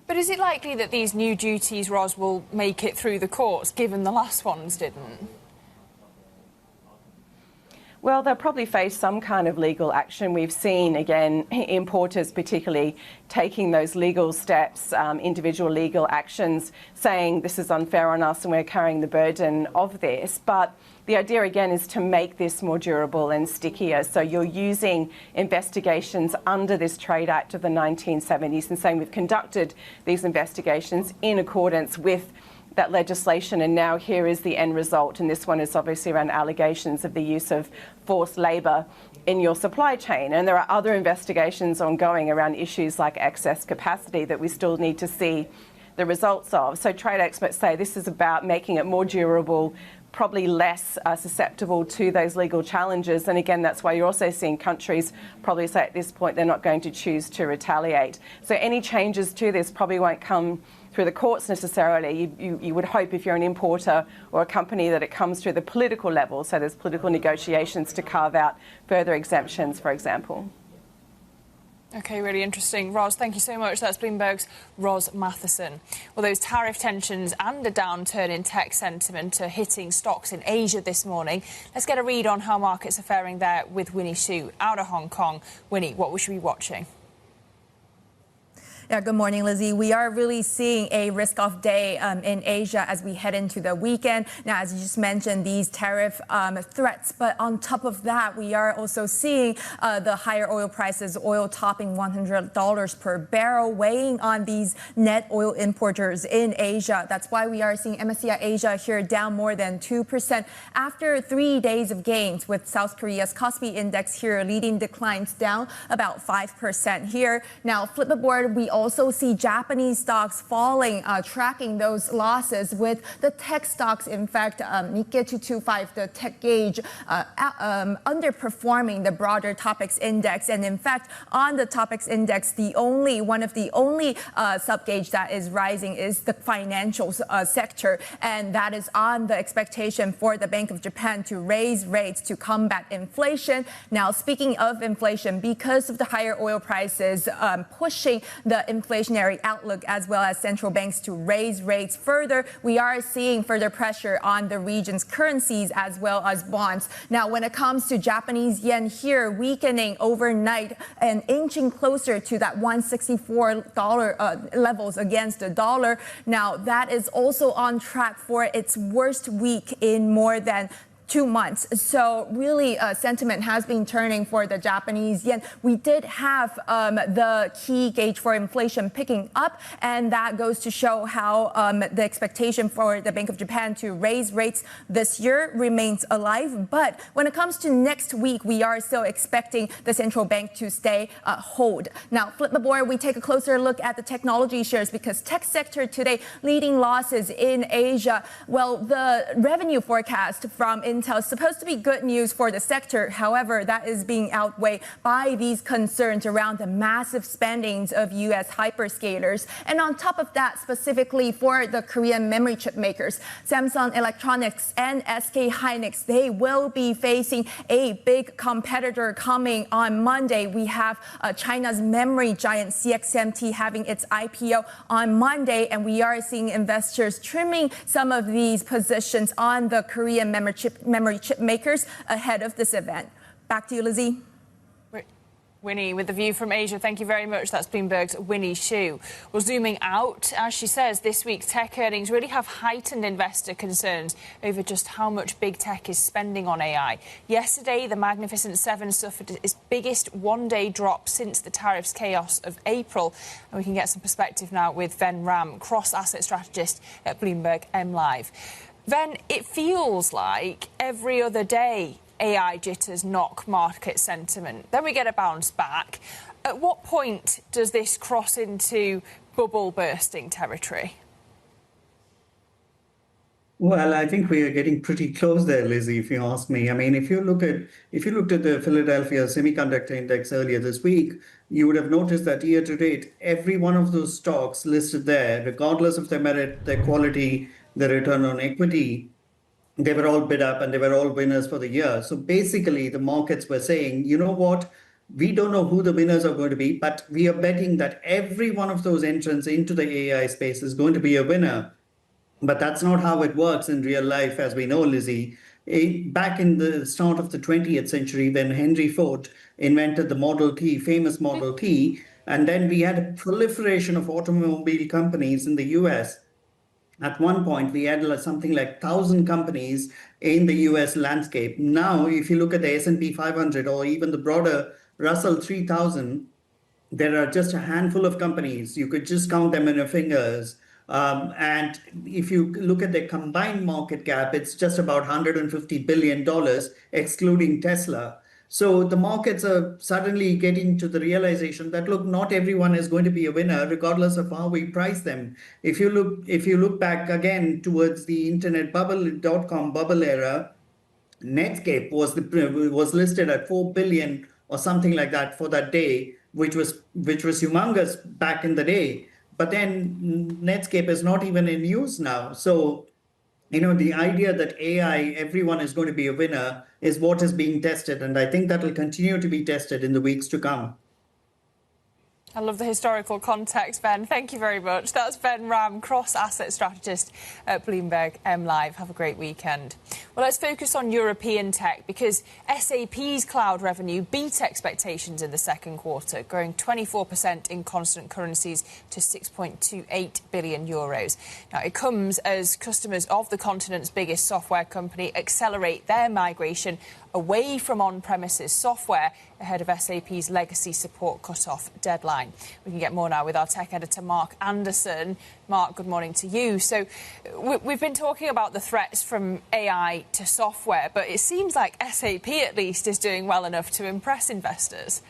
But is it likely that these new duties, Ros, will make it through the courts, given the last ones didn't? Well, they'll probably face some kind of legal action. We've seen, again, importers particularly taking those legal steps, individual legal actions, saying this is unfair on us and we're carrying the burden of this. But the idea, again, is to make this more durable and stickier. So you're using investigations under this Trade Act of the 1970s and saying we've conducted these investigations in accordance with that legislation, and now here is the end result. And this one is obviously around allegations of the use of forced labour in your supply chain. And there are other investigations ongoing around issues like excess capacity that we still need to see the results of. So trade experts say this is about making it more durable, probably less susceptible to those legal challenges. And again, that's why you're also seeing countries probably say at this point they're not going to choose to retaliate. So any changes to this probably won't come through the courts necessarily. You would hope if you're an importer or a company that it comes through the political level. So there's political negotiations to carve out further exemptions, for example. OK, really interesting. Ros, thank you so much. That's Bloomberg's Ros Matheson. Well, those tariff tensions and a downturn in tech sentiment are hitting stocks in Asia this morning. Let's get a read on how markets are faring there with Winnie Xu out of Hong Kong. Winnie, what we should be watching? Yeah, good morning, Lizzie. We are really seeing a risk-off day in Asia as we head into the weekend. Now, as you just mentioned, these tariff threats, but on top of that, we are also seeing the higher oil prices, oil topping $100 per barrel, weighing on these net oil importers in Asia. That's why we are seeing MSCI Asia here down more than 2% after 3 days of gains, with South Korea's Kospi index here leading declines down about 5% here. Now, flip the board, we also see Japanese stocks falling, tracking those losses, with the tech stocks, in fact, Nikkei 225, the tech gauge, underperforming the broader Topix index. And in fact, on the Topix index, one of the only sub-gauge that is rising is the financial sector. And that is on the expectation for the Bank of Japan to raise rates to combat inflation. Now, speaking of inflation, because of the higher oil prices pushing the inflationary outlook, as well as central banks to raise rates further, we are seeing further pressure on the region's currencies as well as bonds. Now, when it comes to Japanese yen here, weakening overnight and inching closer to that $164 levels against the dollar. Now, that is also on track for its worst week in more than 2 months. So really, sentiment has been turning for the Japanese yen. We did have the key gauge for inflation picking up, and that goes to show how the expectation for the Bank of Japan to raise rates this year remains alive. But when it comes to next week, we are still expecting the central bank to stay hold. Now, flip the board, we take a closer look at the technology shares, because tech sector today leading losses in Asia. Well, the revenue forecast from Intel is supposed to be good news for the sector. However, that is being outweighed by these concerns around the massive spendings of U.S. hyperscalers. And on top of that, specifically for the Korean memory chip makers, Samsung Electronics and SK Hynix, they will be facing a big competitor coming on Monday. We have China's memory giant CXMT having its IPO on Monday, and we are seeing investors trimming some of these positions on the Korean memory chip makers ahead of this event. Back to you, Lizzie. Winnie, with the view from Asia, thank you very much. That's Bloomberg's Winnie Xu. Well, zooming out, as she says, this week's tech earnings really have heightened investor concerns over just how much big tech is spending on AI. Yesterday, the Magnificent Seven suffered its biggest one-day drop since the tariffs chaos of April. And we can get some perspective now with Ven Ram, cross-asset strategist at Bloomberg MLive. Ven, it feels like every other day AI jitters knock market sentiment. Then we get a bounce back. At what point does this cross into bubble bursting territory? Well, I think we are getting pretty close there, Lizzie, if you ask me. I mean, if you looked at the Philadelphia Semiconductor Index earlier this week, you would have noticed that year to date, every one of those stocks listed there, regardless of their merit, their quality, their return on equity, they were all bid up and they were all winners for the year. So basically, the markets were saying, you know what, we don't know who the winners are going to be, but we are betting that every one of those entrants into the AI space is going to be a winner. But that's not how it works in real life, as we know, Lizzie. Back in the start of the 20th century, when Henry Ford invented the Model T, famous Model T, and then we had a proliferation of automobile companies in the US. At one point, we had something like 1,000 companies in the US landscape. Now, if you look at the S&P 500 or even the broader Russell 3000, there are just a handful of companies. You could just count them in your fingers. And if you look at the combined market cap, it's just about $150 billion, excluding Tesla. So the markets are suddenly getting to the realization that, look, not everyone is going to be a winner, regardless of how we price them. If you look back again towards the internet bubble.com bubble era, Netscape was listed at $4 billion or something like that for that day, which was humongous back in the day. But then Netscape is not even in use now. So, you know, the idea that AI, everyone is going to be a winner, is what is being tested. And I think that will continue to be tested in the weeks to come. I love the historical context, Ben. Thank you very much. That's Ben Ram, cross-asset strategist at Bloomberg MLive. Have a great weekend. Well, let's focus on European tech because SAP's cloud revenue beat expectations in the second quarter, growing 24% in constant currencies to 6.28 billion euros. Now, it comes as customers of the continent's biggest software company accelerate their migration away from on-premises software ahead of SAP's legacy support cut-off deadline. We can get more now with our tech editor, Mark Anderson. Mark, good morning to you. So we've been talking about the threats from AI to software, but it seems like SAP, at least, is doing well enough to impress investors.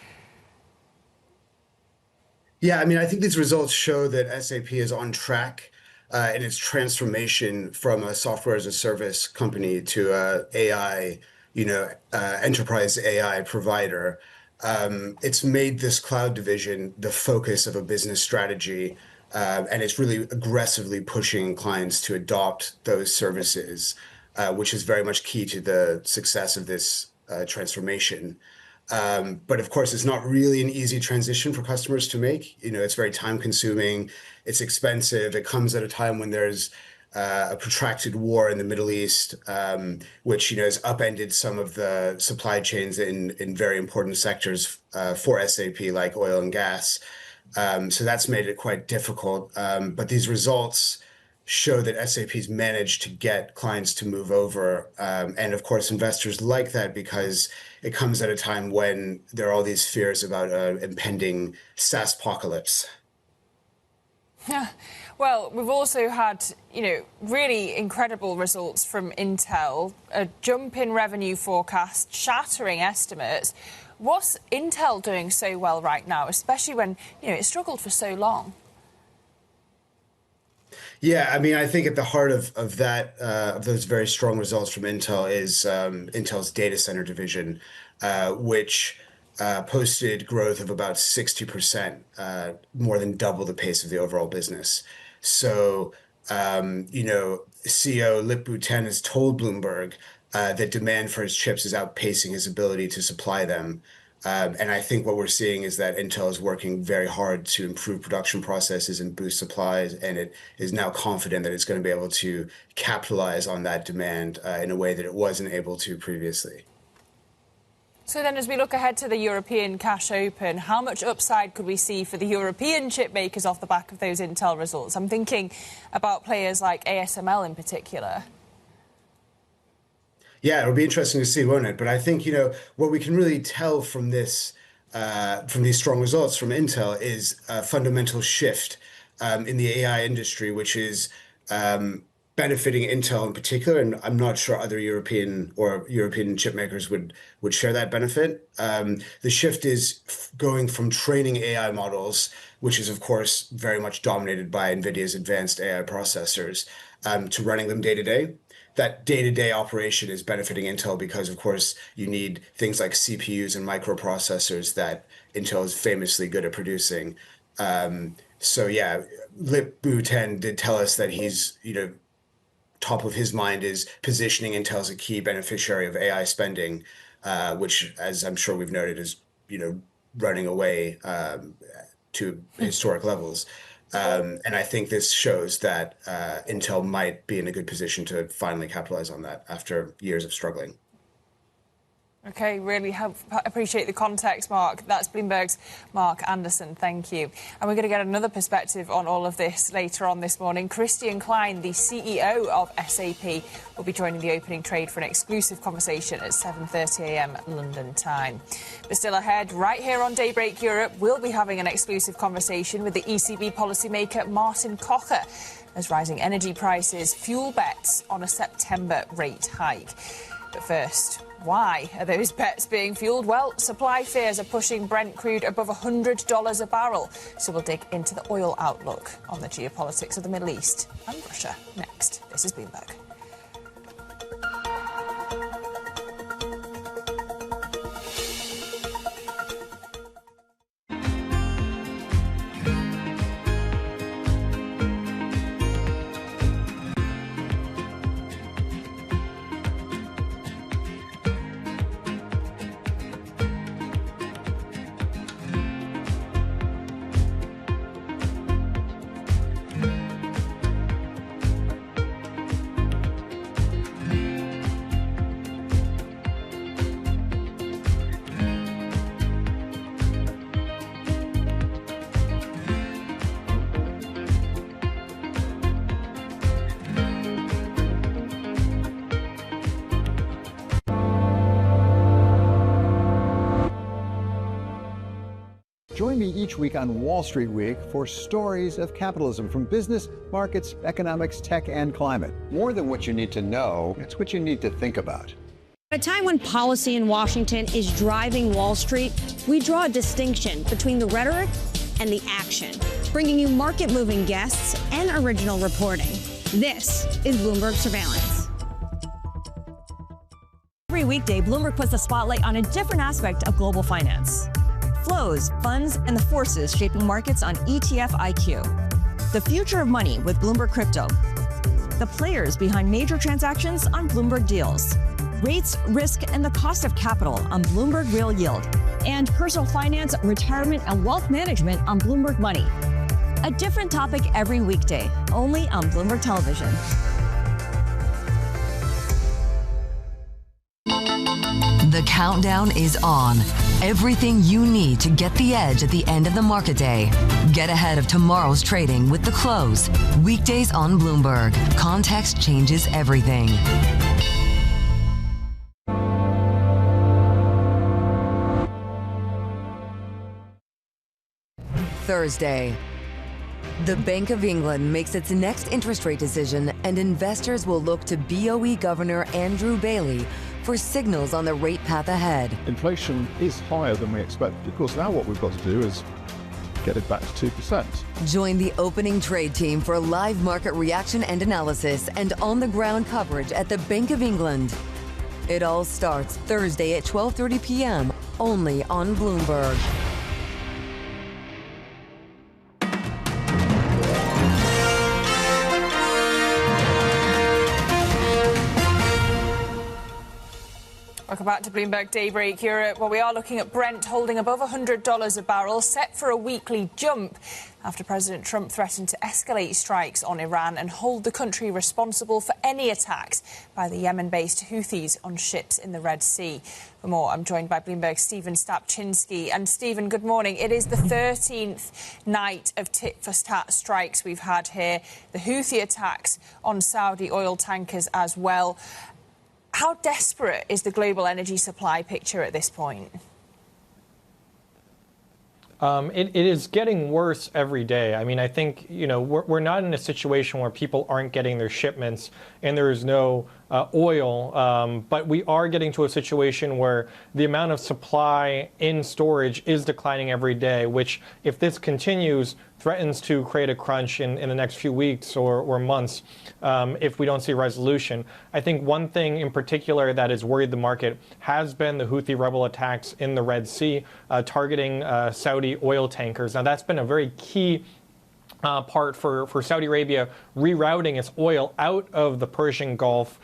Yeah, I mean, I think these results show that SAP is on track in its transformation from a software as a service company to a AI enterprise AI provider. It's made this cloud division the focus of a business strategy, and it's really aggressively pushing clients to adopt those services, which is very much key to the success of this transformation. But of course, it's not really an easy transition for customers to make. You know, it's very time consuming, it's expensive, it comes at a time when there's a protracted war in the Middle East, which has upended some of the supply chains in very important sectors for SAP, like oil and gas. So that's made it quite difficult. But these results show that SAP's managed to get clients to move over. And of course, investors like that because it comes at a time when there are all these fears about impending SaaS-pocalypse. Yeah. Well, we've also had, really incredible results from Intel, a jump in revenue forecast, shattering estimates. What's Intel doing so well right now, especially when, it struggled for so long? Yeah, I mean, I think at the heart of that of those very strong results from Intel is Intel's data center division, which posted growth of about 60%, more than double the pace of the overall business. So, CEO Lip-Bu Tan has told Bloomberg that demand for his chips is outpacing his ability to supply them. And I think what we're seeing is that Intel is working very hard to improve production processes and boost supplies, and it is now confident that it's going to be able to capitalize on that demand in a way that it wasn't able to previously. So then as we look ahead to the European cash open, how much upside could we see for the European chip makers off the back of those Intel results? I'm thinking about players like ASML in particular. Yeah, it'll be interesting to see, won't it? But I think, what we can really tell from this, from these strong results from Intel is a fundamental shift in the AI industry, which is benefiting Intel in particular, and I'm not sure other European chip makers would share that benefit. The shift is going from training AI models, which is of course very much dominated by NVIDIA's advanced AI processors, to running them day to day. That day-to-day operation is benefiting Intel because, of course, you need things like CPUs and microprocessors that Intel is famously good at producing. So yeah, Lip-Bu Tan did tell us that he's, top of his mind is positioning Intel as a key beneficiary of AI spending, which, as I'm sure we've noted, is, running away to historic levels. And I think this shows that Intel might be in a good position to finally capitalize on that after years of struggling. Okay, really appreciate the context, Mark. That's Bloomberg's Mark Anderson. Thank you. And we're going to get another perspective on all of this later on this morning. Christian Klein, the CEO of SAP, will be joining the opening trade for an exclusive conversation at 7:30 a.m. London time. But still ahead, right here on Daybreak Europe, we'll be having an exclusive conversation with the ECB policymaker Martin Kocher as rising energy prices fuel bets on a September rate hike. But first, why are those bets being fueled? Well, supply fears are pushing Brent crude above $100 a barrel. So we'll dig into the oil outlook on the geopolitics of the Middle East and Russia next. This is Bloomberg. Join me each week on Wall Street Week for stories of capitalism from business, markets, economics, tech, and climate. More than what you need to know, it's what you need to think about. At a time when policy in Washington is driving Wall Street, we draw a distinction between the rhetoric and the action, bringing you market-moving guests and original reporting. This is Bloomberg Surveillance. Every weekday, Bloomberg puts the spotlight on a different aspect of global finance. Flows, funds, and the forces shaping markets on ETF IQ. The future of money with Bloomberg Crypto. The players behind major transactions on Bloomberg Deals. Rates, risk, and the cost of capital on Bloomberg Real Yield. And personal finance, retirement, and wealth management on Bloomberg Money. A different topic every weekday, only on Bloomberg Television. The countdown is on. Everything you need to get the edge at the end of the market day. Get ahead of tomorrow's trading with The Close. Weekdays on Bloomberg. Context changes everything. Thursday. The Bank of England makes its next interest rate decision, and investors will look to BOE Governor Andrew Bailey for signals on the rate path ahead. Inflation is higher than we expected. Of course, now what we've got to do is get it back to 2%. Join the opening trade team for live market reaction and analysis and on-the-ground coverage at the Bank of England. It all starts Thursday at 12:30 p.m. only on Bloomberg. Welcome back to Bloomberg Daybreak Europe. Well, we are looking at Brent holding above $100 a barrel, set for a weekly jump after President Trump threatened to escalate strikes on Iran and hold the country responsible for any attacks by the Yemen-based Houthis on ships in the Red Sea. For more, I'm joined by Bloomberg's Stephen Stapczynski. And Stephen, good morning. It is the 13th night of tit-for-tat strikes we've had here. The Houthi attacks on Saudi oil tankers as well. How desperate is the global energy supply picture at this point? It is getting worse every day. I mean, I think, we're not in a situation where people aren't getting their shipments and there is no oil, but we are getting to a situation where the amount of supply in storage is declining every day, which, if this continues, threatens to create a crunch in the next few weeks or months if we don't see resolution. I think one thing in particular that has worried the market has been the Houthi rebel attacks in the Red Sea, targeting Saudi oil tankers. Now, that's been a very key part for Saudi Arabia rerouting its oil out of the Persian Gulf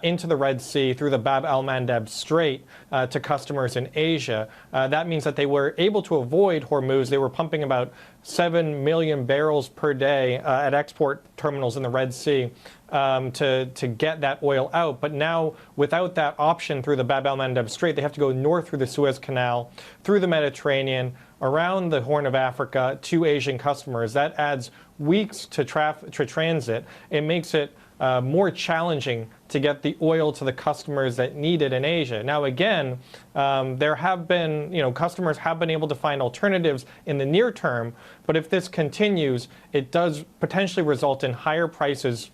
into the Red Sea through the Bab al-Mandeb Strait to customers in Asia. That means that they were able to avoid Hormuz. They were pumping about 7 million barrels per day at export terminals in the Red Sea to get that oil out. But now, without that option through the Bab al-Mandeb Strait, they have to go north through the Suez Canal, through the Mediterranean, around the Horn of Africa to Asian customers. That adds weeks to transit. It makes it more challenging to get the oil to the customers that need it in Asia. Now, again, there have been, customers have been able to find alternatives in the near term, but if this continues, it does potentially result in higher prices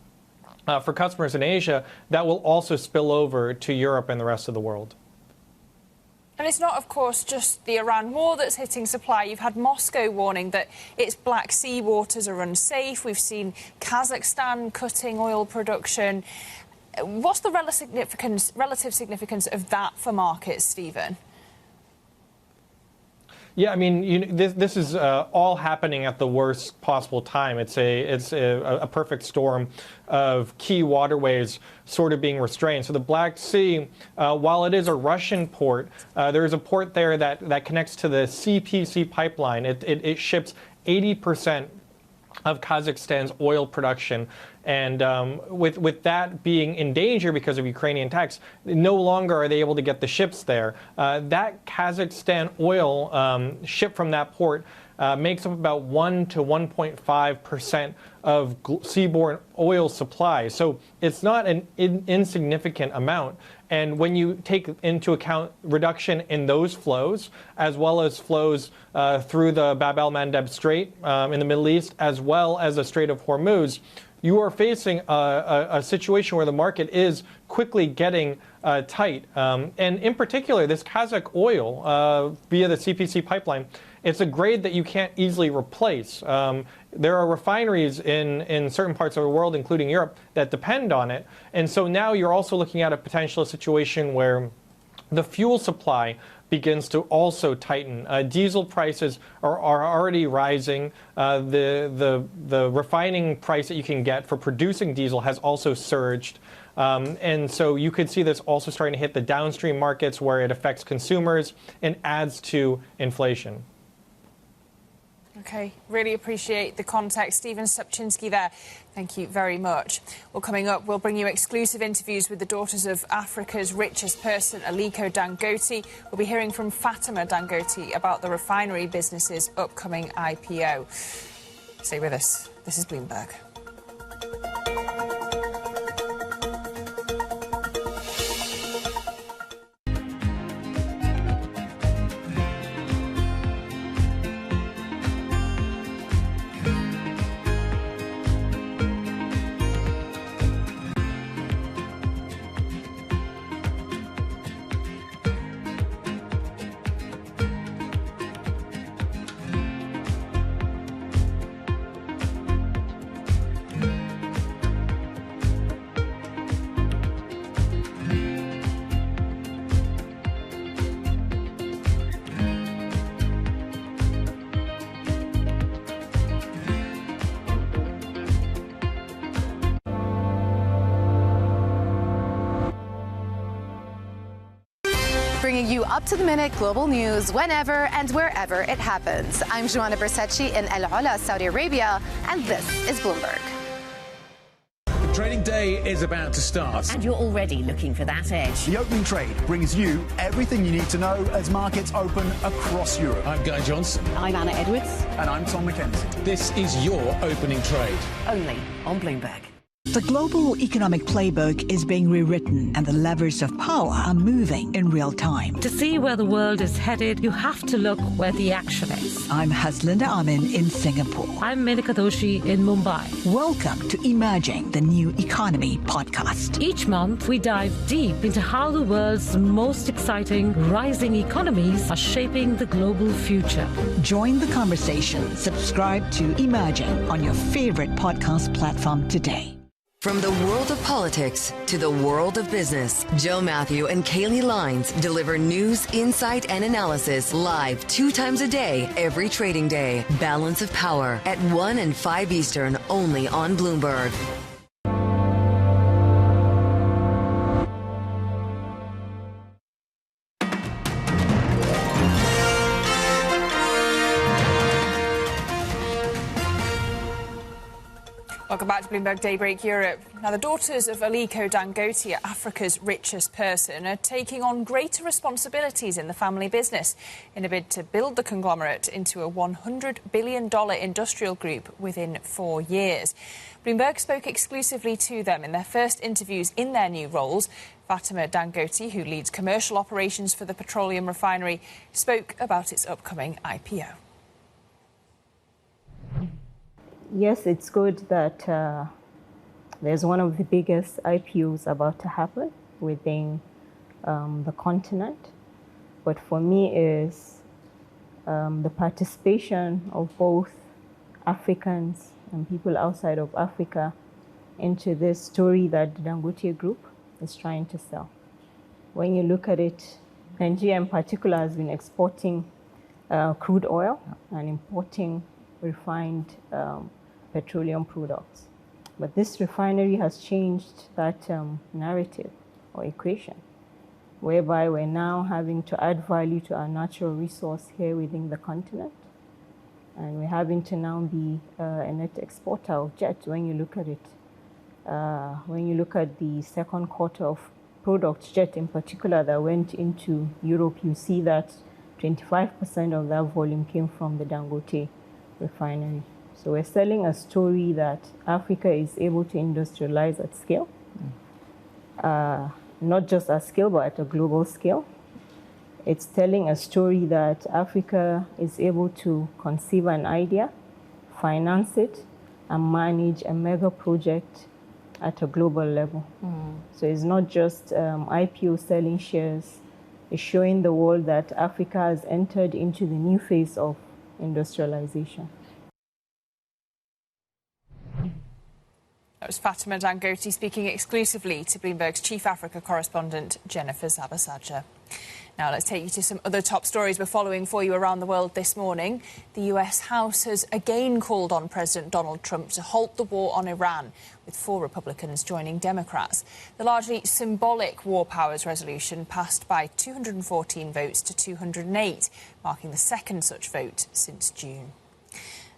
for customers in Asia that will also spill over to Europe and the rest of the world. And it's not, of course, just the Iran war that's hitting supply. You've had Moscow warning that its Black Sea waters are unsafe. We've seen Kazakhstan cutting oil production. What's the relative significance of that for markets, Stephen? Yeah, I mean, this is all happening at the worst possible time. It's a perfect storm of key waterways sort of being restrained. So the Black Sea, while it is a Russian port, there is a port there that connects to the CPC pipeline. It ships 80% of Kazakhstan's oil production. And with that being in danger because of Ukrainian attacks, no longer are they able to get the ships there. That Kazakhstan oil shipped from that port makes up about 1 to 1.5% of seaborne oil supply. So it's not an insignificant amount. And when you take into account reduction in those flows, as well as flows through the Bab al-Mandeb Strait in the Middle East, as well as the Strait of Hormuz, you are facing a situation where the market is quickly getting tight. And in particular, this Kazakh oil via the CPC pipeline, it's a grade that you can't easily replace. There are refineries in certain parts of the world, including Europe, that depend on it. And so now you're also looking at a potential situation where the fuel supply begins to also tighten. Diesel prices are already rising. The refining price that you can get for producing diesel has also surged. And so you could see this also starting to hit the downstream markets where it affects consumers and adds to inflation. Okay, really appreciate the context. Stephen Stapczynski there. Thank you very much. Well, coming up, we'll bring you exclusive interviews with the daughters of Africa's richest person, Aliko Dangote. We'll be hearing from Fatima Dangote about the refinery business's upcoming IPO. Stay with us. This is Bloomberg. you up-to-the-minute global news whenever and wherever it happens. I'm Joanna Bersetchi in El Ola, Saudi Arabia, and this is Bloomberg. The trading day is about to start. And you're already looking for that edge. The opening trade brings you everything you need to know as markets open across Europe. I'm Guy Johnson. I'm Anna Edwards. And I'm Tom McKenzie. This is your opening trade. Only on Bloomberg. The global economic playbook is being rewritten and the levers of power are moving in real time. To see where the world is headed, you have to look where the action is. I'm Haslinda Amin in Singapore. I'm Menika Doshi in Mumbai. Welcome to Emerging the New Economy podcast. Each month, we dive deep into how the world's most exciting rising economies are shaping the global future. Join the conversation. Subscribe to Emerging on your favorite podcast platform today. From the world of politics to the world of business, Joe Matthew and Kaylee Lines deliver news, insight, and analysis live 2 times a day, every trading day. Balance of Power at 1 and 5 Eastern, only on Bloomberg. Welcome back to Bloomberg Daybreak Europe. Now, the daughters of Aliko Dangote, Africa's richest person, are taking on greater responsibilities in the family business in a bid to build the conglomerate into a $100 billion industrial group within 4 years. Bloomberg spoke exclusively to them in their first interviews in their new roles. Fatima Dangote, who leads commercial operations for the petroleum refinery, spoke about its upcoming IPO. Yes, it's good that there's one of the biggest IPOs about to happen within the continent. But for me is the participation of both Africans and people outside of Africa into this story that the Dangote Group is trying to sell. When you look at it, Nigeria in particular has been exporting crude oil and importing refined petroleum products. But this refinery has changed that narrative or equation, whereby we're now having to add value to our natural resource here within the continent. And we're having to now be a net exporter of jet when you look at it. When you look at the second quarter of products, jet in particular, that went into Europe, you see that 25% of that volume came from the Dangote refinery. So we're selling a story that Africa is able to industrialize at scale, not just at scale, but at a global scale. It's telling a story that Africa is able to conceive an idea, finance it, and manage a mega project at a global level. So it's not just IPO selling shares. It's showing the world that Africa has entered into the new phase of industrialization. That was Fatima Dangote speaking exclusively to Bloomberg's Chief Africa correspondent, Jennifer Zabasaja. Now let's take you to some other top stories we're following for you around the world this morning. The US House has again called on President Donald Trump to halt the war on Iran, with 4 Republicans joining Democrats. The largely symbolic War Powers resolution passed by 214 votes to 208, marking the second such vote since June.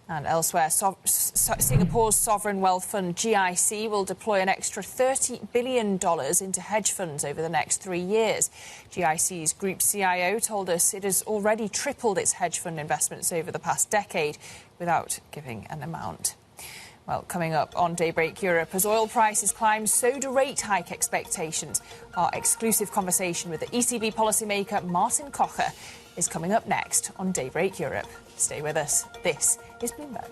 And elsewhere, Singapore's sovereign wealth fund GIC will deploy an extra $30 billion into hedge funds over the next 3 years. GIC's group CIO told us it has already tripled its hedge fund investments over the past decade without giving an amount. Well, coming up on Daybreak Europe, as oil prices climb, so do rate hike expectations. Our exclusive conversation with the ECB policymaker Martin Kocher is coming up next on Daybreak Europe. Stay with us. This is Bloomberg.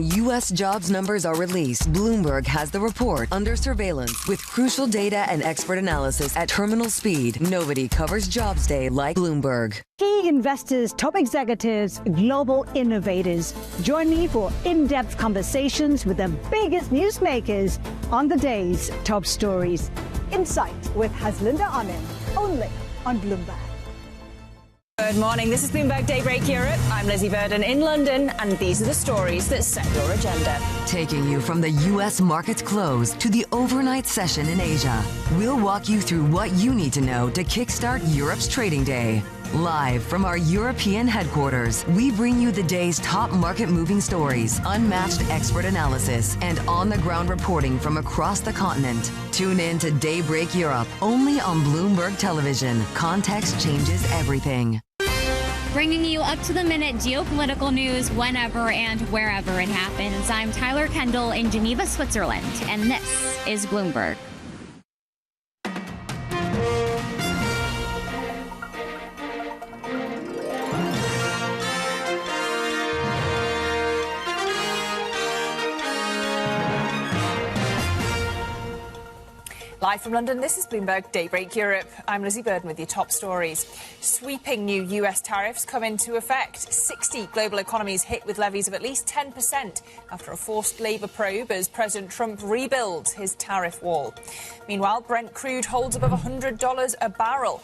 U.S. jobs numbers are released. Bloomberg has the report under surveillance with crucial data and expert analysis at terminal speed. Nobody covers jobs day like Bloomberg. Key investors, top executives, global innovators. Join me for in-depth conversations with the biggest newsmakers on the day's top stories. Insight with Haslinda Amin, only on Bloomberg. Good morning. This is Bloomberg Daybreak Europe. I'm Lizzie Burden in London, and these are the stories that set your agenda. Taking you from the U.S. market's close to the overnight session in Asia, we'll walk you through what you need to know to kickstart Europe's trading day. Live from our European headquarters, we bring you the day's top market-moving stories, unmatched expert analysis, and on-the-ground reporting from across the continent. Tune in to Daybreak Europe, only on Bloomberg Television. Context changes everything. Bringing you up-to-the-minute geopolitical news whenever and wherever it happens. I'm Tyler Kendall in Geneva, Switzerland, and this is Bloomberg. Live from London, this is Bloomberg Daybreak Europe. I'm Lizzie Burden with your top stories. Sweeping new US tariffs come into effect. 60 global economies hit with levies of at least 10% after a forced labour probe as President Trump rebuilds his tariff wall. Meanwhile, Brent crude holds above $100 a barrel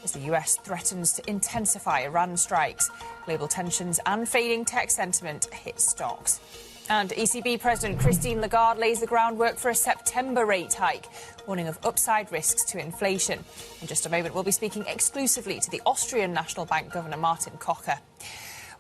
as the US threatens to intensify Iran strikes. Global tensions and fading tech sentiment hit stocks. And ECB President Christine Lagarde lays the groundwork for a September rate hike, warning of upside risks to inflation. In just a moment, we'll be speaking exclusively to the Austrian National Bank Governor Martin Kocher.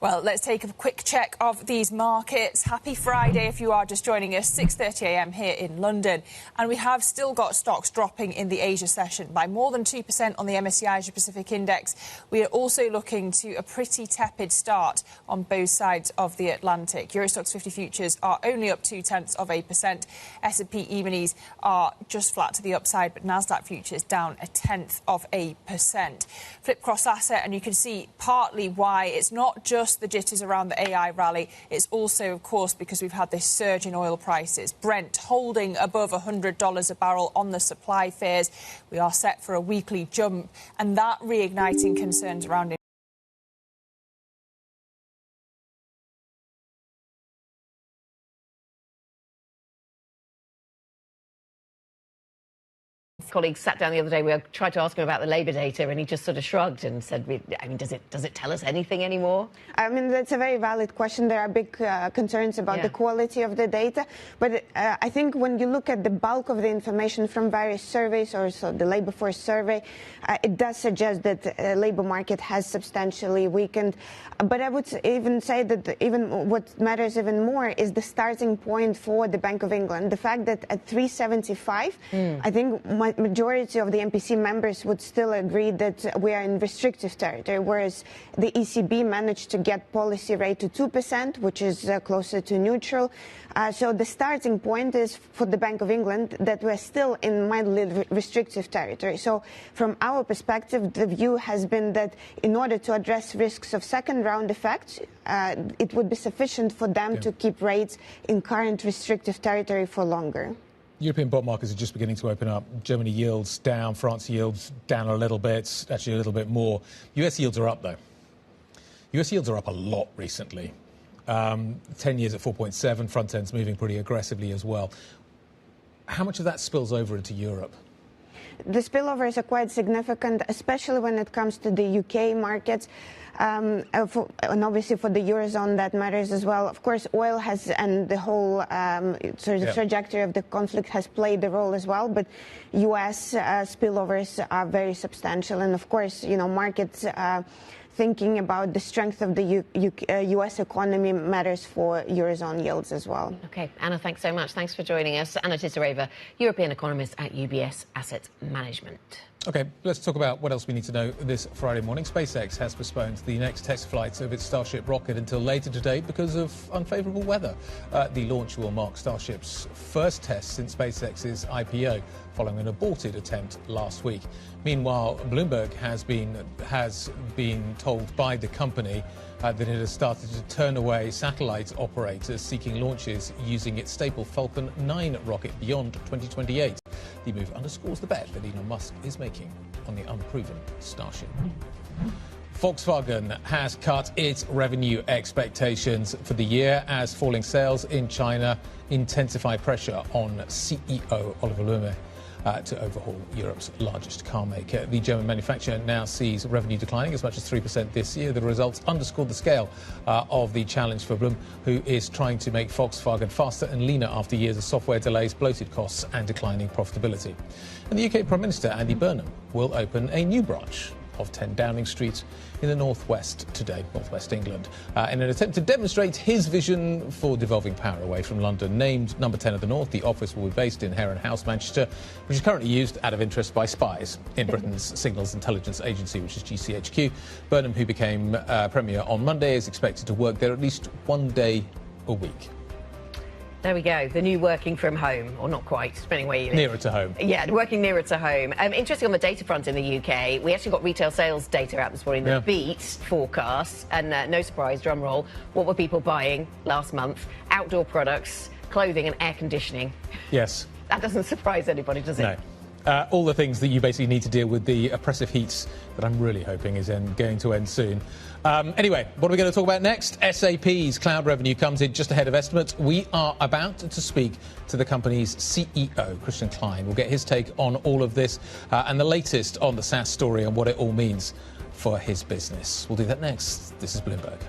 Well, let's take a quick check of these markets. Happy Friday if you are just joining us, 6:30 a.m. here in London. And we have still got stocks dropping in the Asia session by more than 2% on the MSCI Asia Pacific Index. We are also looking to a pretty tepid start on both sides of the Atlantic. Euro Stoxx 50 futures are only up 0.2%. S&P E-minis are just flat to the upside, but Nasdaq futures down 0.1%. Flip cross asset, and you can see partly why it's not just the jitters around the AI rally. It's also, of course, because we've had this surge in oil prices. Brent holding above $100 a barrel on the supply fears. We are set for a weekly jump, and that reigniting concerns around Colleague sat down the other day. We tried to ask him about the labour data, and he just sort of shrugged and said, "I mean, does it tell us anything anymore?" I mean, that's a very valid question. There are big concerns about the quality of the data, but I think when you look at the bulk of the information from various surveys, or so the labour force survey, it does suggest that the labour market has substantially weakened. But I would even say that even what matters even more is the starting point for the Bank of England. The fact that at 375, I think majority of the MPC members would still agree that we are in restrictive territory, whereas the ECB managed to get policy rate to 2%, which is closer to neutral. So the starting point is for the Bank of England that we're still in mildly restrictive territory. So from our perspective, the view has been that in order to address risks of second round effects, it would be sufficient for them to keep rates in current restrictive territory for longer. European bond markets are just beginning to open up. Germany yields down, France yields down a little bit, actually a little bit more. US yields are up, though. US yields are up a lot recently. 10 years at 4.7, front end's moving pretty aggressively as well. How much of that spills over into Europe? The spillovers are quite significant, especially when it comes to the UK markets. And obviously for the Eurozone that matters as well. Of course, oil has, and the whole the trajectory of the conflict has played a role as well. But US spillovers are very substantial. And of course, you know, markets thinking about the strength of the US economy matters for Eurozone yields as well. Okay, Anna, thanks so much. Thanks for joining us. Anna Tisareva, European economist at UBS Asset Management. Okay, let's talk about what else we need to know this Friday morning. SpaceX has postponed the next test flights of its Starship rocket until later today because of unfavourable weather. The launch will mark Starship's first test since SpaceX's IPO, following an aborted attempt last week. Meanwhile, Bloomberg has been told by the company that it has started to turn away satellite operators seeking launches using its staple Falcon 9 rocket beyond 2028. The move underscores the bet that Elon Musk is making on the unproven Starship. Volkswagen has cut its revenue expectations for the year as falling sales in China intensify pressure on CEO Oliver Blume to overhaul Europe's largest car maker. The German manufacturer now sees revenue declining as much as 3% this year. The results underscore the scale of the challenge for Blume, who is trying to make Volkswagen faster and leaner after years of software delays, bloated costs and declining profitability. And the UK Prime Minister Andy Burnham will open a new branch of 10 Downing Street in the northwest today, northwest England, in an attempt to demonstrate his vision for devolving power away from London. Named number 10 of the north, the office will be based in Heron House, Manchester, which is currently used out of interest by spies in Britain's Signals Intelligence Agency, which is GCHQ. Burnham, who became Premier on Monday, is expected to work there at least one day a week. There we go. The new working from home, or not quite, depending where you live. Nearer to home. Yeah, working nearer to home. Interesting on the data front in the UK, we actually got retail sales data out this morning that beat forecasts. And no surprise, drum roll, what were people buying last month? Outdoor products, clothing and air conditioning. Yes. That doesn't surprise anybody, does it? No. All the things that you basically need to deal with the oppressive heats that I'm really hoping is going to end soon. Anyway, what are we going to talk about next? SAP's cloud revenue comes in just ahead of estimates. We are about to speak to the company's CEO, Christian Klein. We'll get his take on all of this and the latest on the SaaS story and what it all means for his business. We'll do that next. This is Bloomberg.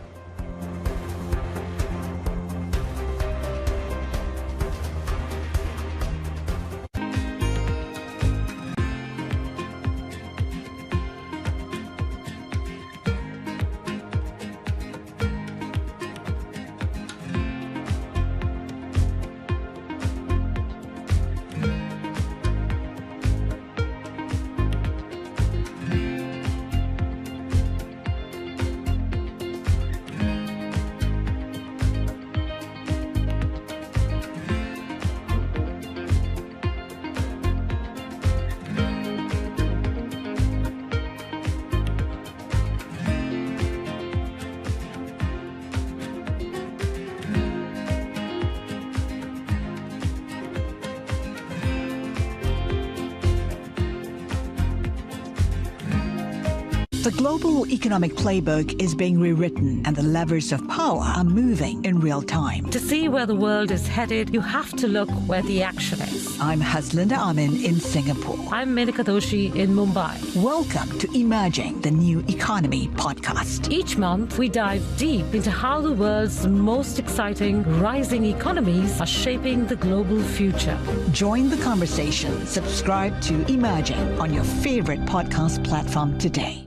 The global economic playbook is being rewritten and the levers of power are moving in real time. To see where the world is headed, you have to look where the action is. I'm Haslinda Amin in Singapore. I'm Menika Doshi in Mumbai. Welcome to Emerging the New Economy podcast. Each month, we dive deep into how the world's most exciting rising economies are shaping the global future. Join the conversation. Subscribe to Emerging on your favorite podcast platform today.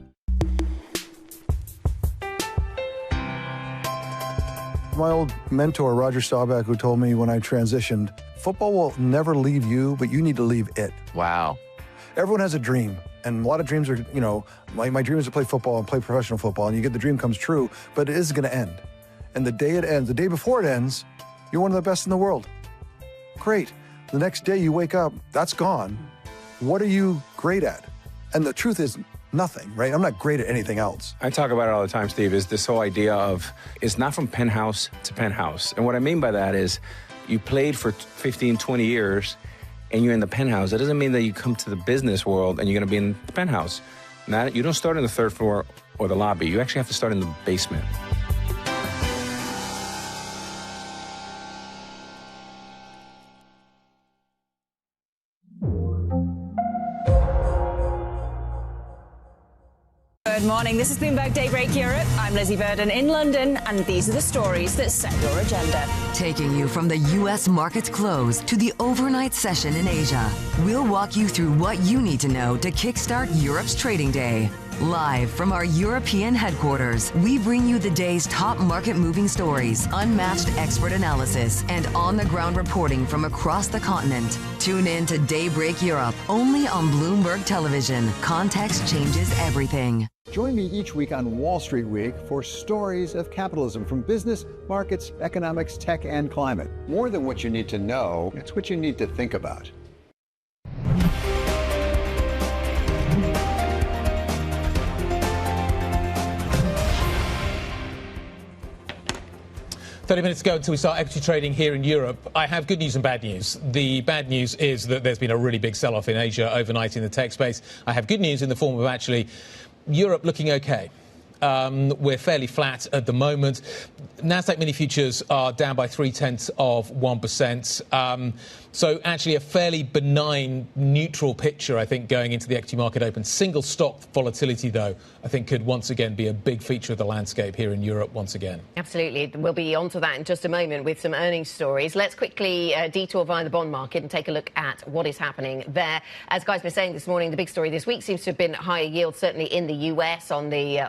My old mentor, Roger Staubach, who told me when I transitioned, football will never leave you, but you need to leave it. Wow. Everyone has a dream, and a lot of dreams are, my dream is to play football and play professional football, and you get the dream comes true, but it is going to end. And the day it ends, the day before it ends, you're one of the best in the world. Great. The next day you wake up, that's gone. What are you great at? And the truth is, nothing, right? I'm not great at anything else. I talk about it all the time, Steve, is this whole idea of it's not from penthouse to penthouse. And what I mean by that is you played for 15, 20 years and you're in the penthouse. That doesn't mean that you come to the business world and you're going to be in the penthouse. Now, you don't start in the third floor or the lobby. You actually have to start in the basement. Good morning. This is Bloomberg Daybreak Europe. I'm Lizzie Burden in London, and these are the stories that set your agenda. Taking you from the U.S. markets close to the overnight session in Asia, we'll walk you through what you need to know to kickstart Europe's trading day. Live from our European headquarters, we bring you the day's top market-moving stories, unmatched expert analysis, and on-the-ground reporting from across the continent. Tune in to Daybreak Europe, only on Bloomberg Television. Context changes everything. Join me each week on Wall Street Week for stories of capitalism from business, markets, economics, tech, and climate. More than what you need to know, it's what you need to think about. 30 minutes ago until we start equity trading here in Europe. I have good news and bad news. The bad news is that there's been a really big sell-off in Asia overnight in the tech space. I have good news in the form of actually Europe looking okay. We're fairly flat at the moment. Nasdaq mini futures are down by 0.3%. So actually a fairly benign, neutral picture, I think, going into the equity market open. Single stock volatility, though, I think could once again be a big feature of the landscape here in Europe once again. Absolutely. We'll be onto that in just a moment with some earnings stories. Let's quickly detour via the bond market and take a look at what is happening there. As guys were saying this morning, the big story this week seems to have been higher yields, certainly in the US, on the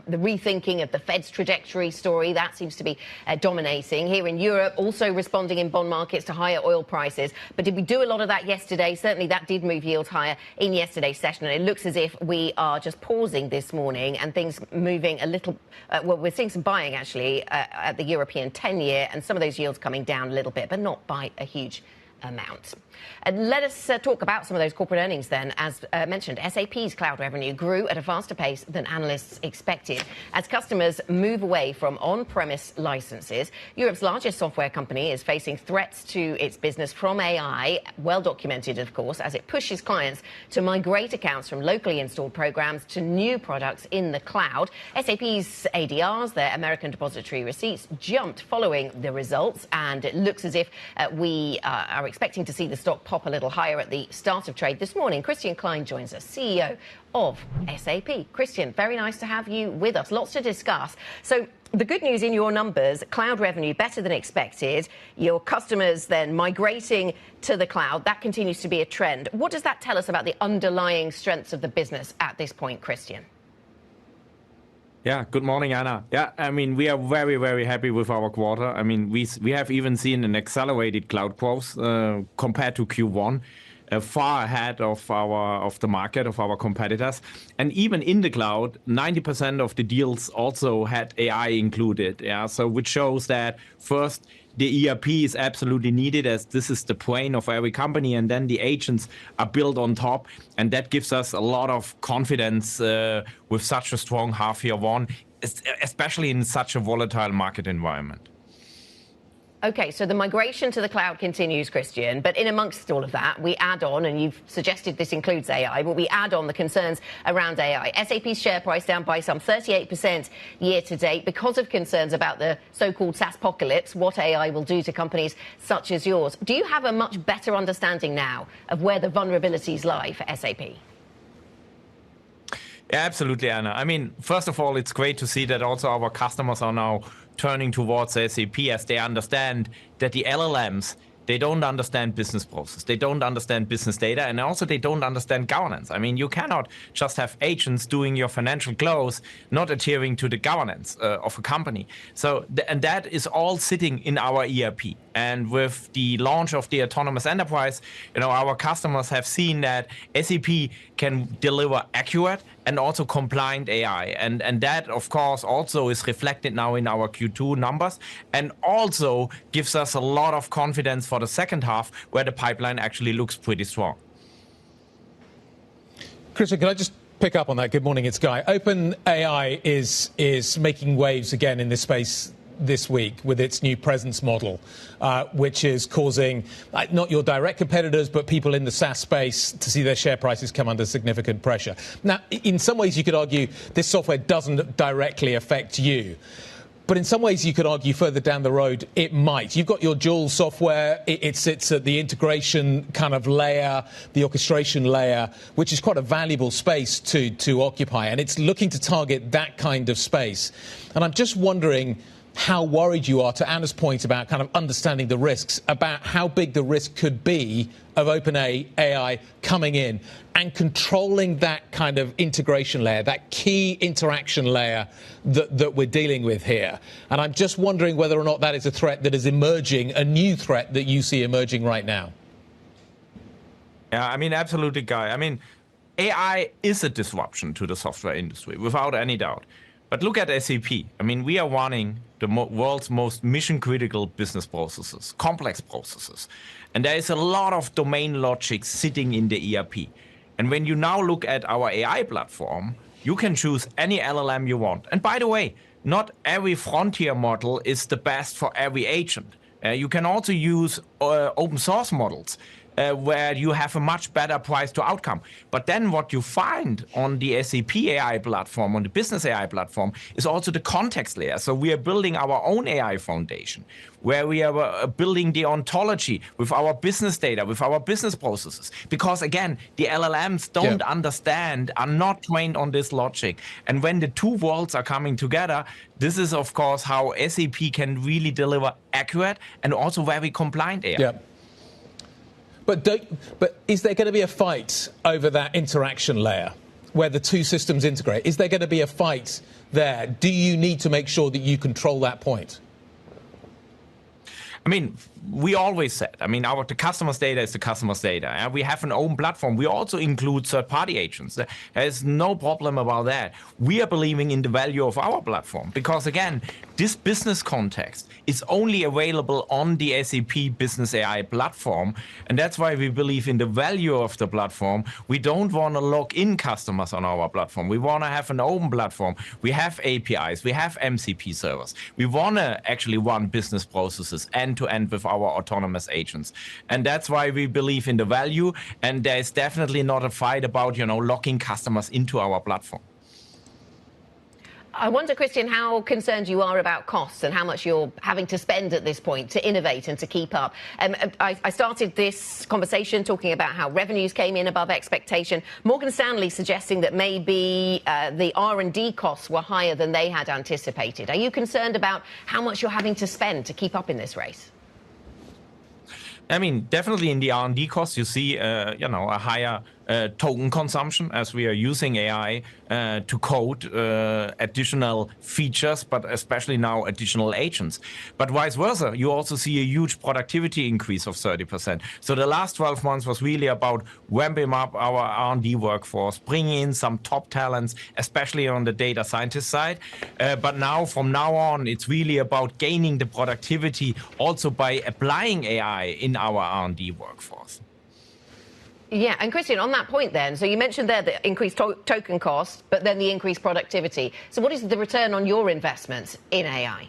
rethinking of the Fed's trajectory story. That seems to be dominating. Here in Europe, also responding in bond markets to higher oil prices. But did we do a lot of that yesterday? Certainly that did move yields higher in yesterday's session. And it looks as if we are just pausing this morning and things moving a little. Well, we're seeing some buying, actually, at the European 10-year, and some of those yields coming down a little bit, but not by a huge amount. And let us talk about some of those corporate earnings then. As mentioned, SAP's cloud revenue grew at a faster pace than analysts expected as customers move away from on-premise licenses. Europe's largest software company is facing threats to its business from AI, well documented, of course, as it pushes clients to migrate accounts from locally installed programs to new products in the cloud. SAP's ADRs, their American depository receipts, jumped following the results, and it looks as if we are expecting to see the stock pop a little higher at the start of trade this morning. Christian Klein joins us, CEO of SAP. Christian, very nice to have you with us. Lots to discuss. So the good news in your numbers, cloud revenue better than expected. Your customers then migrating to the cloud. That continues to be a trend. What does that tell us about the underlying strengths of the business at this point, Christian? Yeah, good morning, Anna. Yeah, I mean, we are very, very happy with our quarter. I mean, we have even seen an accelerated cloud growth compared to Q1, far ahead of the market, of our competitors. And even in the cloud, 90% of the deals also had AI included. Yeah, so which shows that first, the ERP is absolutely needed, as this is the brain of every company, and then the agents are built on top, and that gives us a lot of confidence with such a strong half-year one, especially in such a volatile market environment. OK, so the migration to the cloud continues, Christian, but in amongst all of that, we add on, and you've suggested this includes AI, but we add on the concerns around AI. SAP's share price down by some 38% year to date because of concerns about the so-called SaaSpocalypse, what AI will do to companies such as yours. Do you have a much better understanding now of where the vulnerabilities lie for SAP? Yeah, absolutely, Anna. I mean, first of all, it's great to see that also our customers are now turning towards SAP as they understand that the LLMs, they don't understand business process, they don't understand business data, and also they don't understand governance. I mean, you cannot just have agents doing your financial close, not adhering to the governance of a company. So, and that is all sitting in our ERP. And with the launch of the autonomous enterprise, you know, our customers have seen that SAP can deliver accurate and also compliant AI. And that, of course, also is reflected now in our Q2 numbers, and also gives us a lot of confidence for the second half, where the pipeline actually looks pretty strong. Christian, can I just pick up on that? Good morning, it's Guy. OpenAI is making waves again in this space this week with its new presence model, which is causing not your direct competitors, but people in the SaaS space to see their share prices come under significant pressure. Now, in some ways, you could argue this software doesn't directly affect you. But in some ways, you could argue further down the road, it might. You've got your Joule software. It sits at the integration kind of layer, the orchestration layer, which is quite a valuable space to occupy. And it's looking to target that kind of space. And I'm just wondering, how worried you are, to Anna's point about kind of understanding the risks, about how big the risk could be of OpenAI coming in and controlling that kind of integration layer, that key interaction layer that we're dealing with here. And I'm just wondering whether or not that is a threat that is emerging, a new threat that you see emerging right now. Yeah, I mean, absolutely, Guy. I mean, AI is a disruption to the software industry, without any doubt. But look at SAP. I mean, we are running the world's most mission-critical business processes, complex processes. And there is a lot of domain logic sitting in the ERP. And when you now look at our AI platform, you can choose any LLM you want. And by the way, not every frontier model is the best for every agent. You can also use open source models. Where you have a much better price to outcome. But then what you find on the SAP AI platform, on the business AI platform, is also the context layer. So we are building our own AI foundation, where we are building the ontology with our business data, with our business processes. Because again, the LLMs don't understand, are not trained on this logic. And when the two worlds are coming together, this is of course how SAP can really deliver accurate and also very compliant AI. Yeah. But is there going to be a fight over that interaction layer where the two systems integrate? Is there going to be a fight there? Do you need to make sure that you control that point? I mean, we always said, I mean, the customer's data is the customer's data. And we have an open platform. We also include third-party agents. There's no problem about that. We are believing in the value of our platform because, again, this business context is only available on the SAP Business AI platform. And that's why we believe in the value of the platform. We don't want to lock in customers on our platform. We want to have an open platform. We have APIs. We have MCP servers. We want to actually run business processes end-to-end with our autonomous agents. And that's why we believe in the value. And there's definitely not a fight about, locking customers into our platform. I wonder, Christian, how concerned you are about costs and how much you're having to spend at this point to innovate and to keep up. I started this conversation talking about how revenues came in above expectation. Morgan Stanley suggesting that maybe the R&D costs were higher than they had anticipated. Are you concerned about how much you're having to spend to keep up in this race? I mean, definitely in the R&D costs, you see, a higher token consumption as we are using AI to code additional features, but especially now additional agents. But vice versa, you also see a huge productivity increase of 30%. So the last 12 months was really about ramping up our R&D workforce, bringing in some top talents, especially on the data scientist side. But now, from now on, it's really about gaining the productivity also by applying AI in our R&D workforce. Yeah, and Christian, on that point then, so you mentioned there the increased token cost, but then the increased productivity. So what is the return on your investments in AI?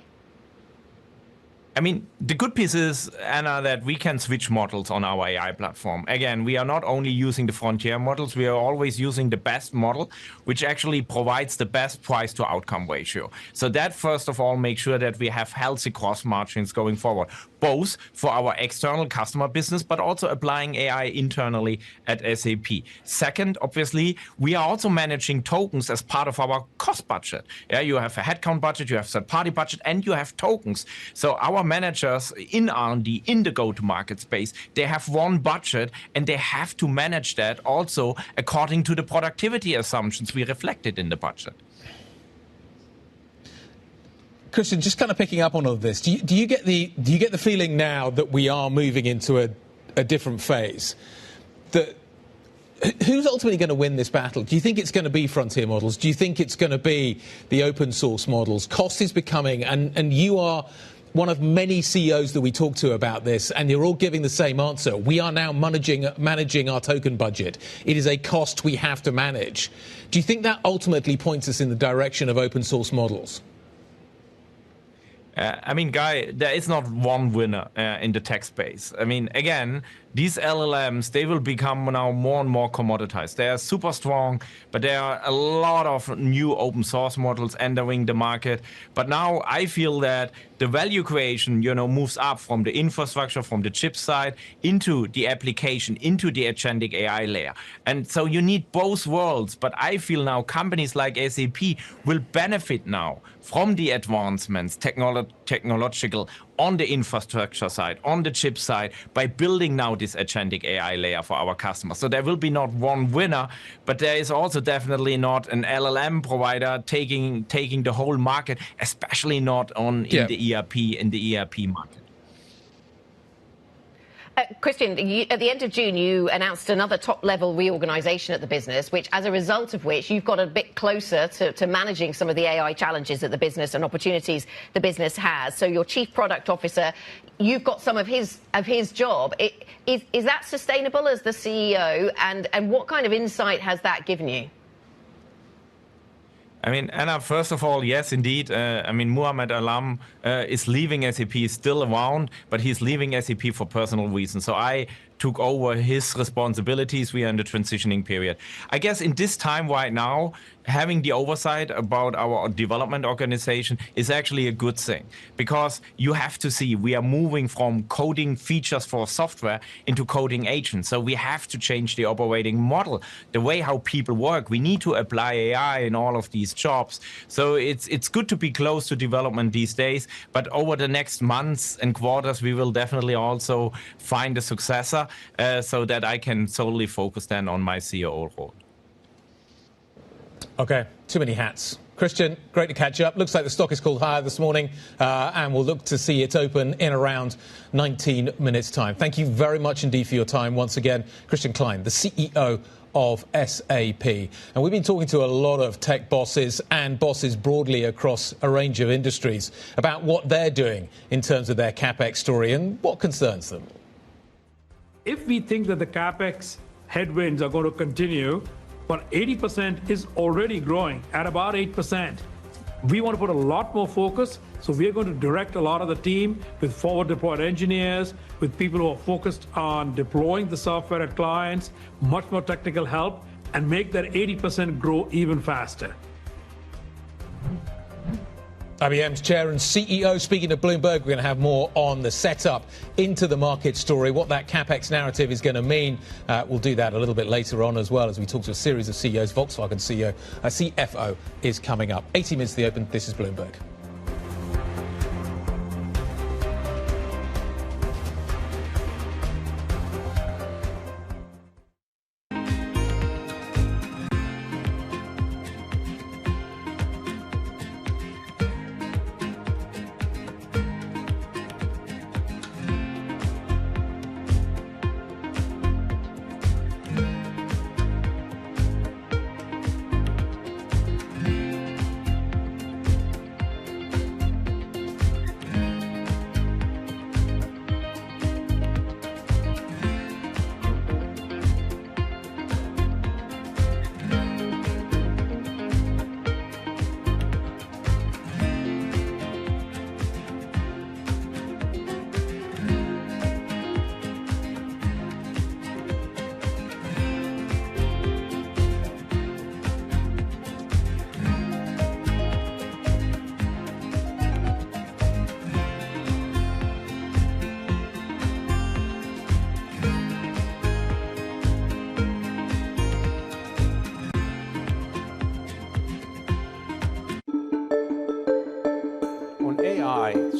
I mean, the good piece is, Anna, that we can switch models on our AI platform. Again, we are not only using the frontier models, we are always using the best model, which actually provides the best price to outcome ratio. So that, first of all, makes sure that we have healthy cross margins going forward, both for our external customer business, but also applying AI internally at SAP. Second, obviously, we are also managing tokens as part of our cost budget. Yeah, you have a headcount budget, you have third-party budget, and you have tokens. So our managers in R&D, in the go-to-market space, they have one budget and they have to manage that also according to the productivity assumptions we reflected in the budget. Christian, just kind of picking up on all of this, do you get the feeling now that we are moving into a different phase? That who's ultimately going to win this battle? Do you think it's going to be frontier models? Do you think it's going to be the open source models? Cost is becoming, and you are one of many CEOs that we talk to about this, and you're all giving the same answer. We are now managing our token budget. It is a cost we have to manage. Do you think that ultimately points us in the direction of open source models? I mean, Guy, there is not one winner in the tech space. I mean, again, these LLMs, they will become now more and more commoditized. They are super strong, but there are a lot of new open source models entering the market. But now I feel that the value creation, moves up from the infrastructure, from the chip side, into the application, into the agentic AI layer. And so you need both worlds. But I feel now companies like SAP will benefit now from the advancements, technological, on the infrastructure side, on the chip side, by building now this agentic AI layer for our customers. So there will be not one winner, but there is also definitely not an LLM provider taking the whole market, especially not in the ERP market. Christian, at the end of June, you announced another top-level reorganization at the business, which, as a result of which, you've got a bit closer to managing some of the AI challenges that the business and opportunities the business has. So your chief product officer, you've got some of his job. Is that sustainable as the CEO? And what kind of insight has that given you? I mean, Anna, first of all, yes, indeed. Muhammad Alam is leaving SAP, still around, but he's leaving SAP for personal reasons. So I took over his responsibilities. We are in the transitioning period. I guess in this time right now, having the oversight about our development organization is actually a good thing, because you have to see we are moving from coding features for software into coding agents. So we have to change the operating model, the way how people work. We need to apply AI in all of these jobs. So it's good to be close to development these days, but over the next months and quarters, we will definitely also find a successor so that I can solely focus then on my CEO role. Okay, too many hats. Christian, great to catch up. Looks like the stock is called higher this morning, and we'll look to see it open in around 19 minutes' time. Thank you very much indeed for your time once again. Christian Klein, the CEO of SAP. And we've been talking to a lot of tech bosses and bosses broadly across a range of industries about what they're doing in terms of their CapEx story and what concerns them. If we think that the CapEx headwinds are going to continue, but 80% is already growing at about 8%. We want to put a lot more focus, so we're going to direct a lot of the team with forward deployed engineers, with people who are focused on deploying the software at clients, much more technical help, and make that 80% grow even faster. IBM's chair and CEO speaking to Bloomberg. We're going to have more on the setup into the market story, what that CapEx narrative is going to mean. We'll do that a little bit later on as well as we talk to a series of CEOs. Volkswagen CEO, CFO is coming up. 80 minutes to the open. This is Bloomberg.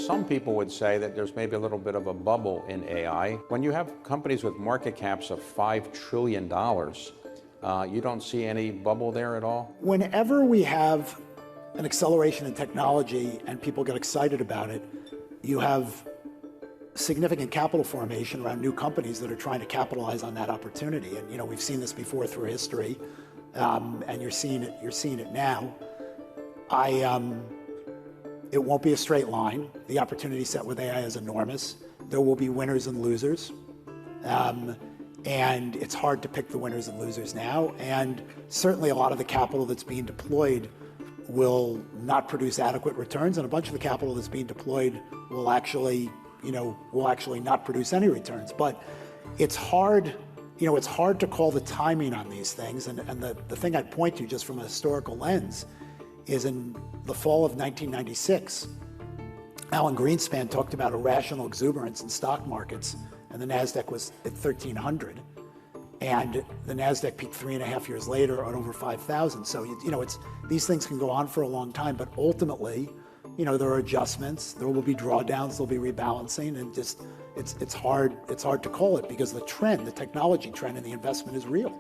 Some people would say that there's maybe a little bit of a bubble in AI. When you have companies with market caps of $5 trillion, you don't see any bubble there at all? Whenever we have an acceleration in technology and people get excited about it, you have significant capital formation around new companies that are trying to capitalize on that opportunity. And we've seen this before through history, and you're seeing it now. It won't be a straight line. The opportunity set with AI is enormous. There will be winners and losers. And it's hard to pick the winners and losers now. And certainly a lot of the capital that's being deployed will not produce adequate returns. And a bunch of the capital that's being deployed will actually not produce any returns. But it's hard, it's hard to call the timing on these things. And the thing I'd point to just from a historical lens is in the fall of 1996, Alan Greenspan talked about irrational exuberance in stock markets, and the NASDAQ was at 1,300. And the NASDAQ peaked 3.5 years later at over 5,000. So, these things can go on for a long time, but ultimately, there are adjustments, there will be drawdowns, there'll be rebalancing, and just, it's hard to call it because the trend, the technology trend and the investment is real.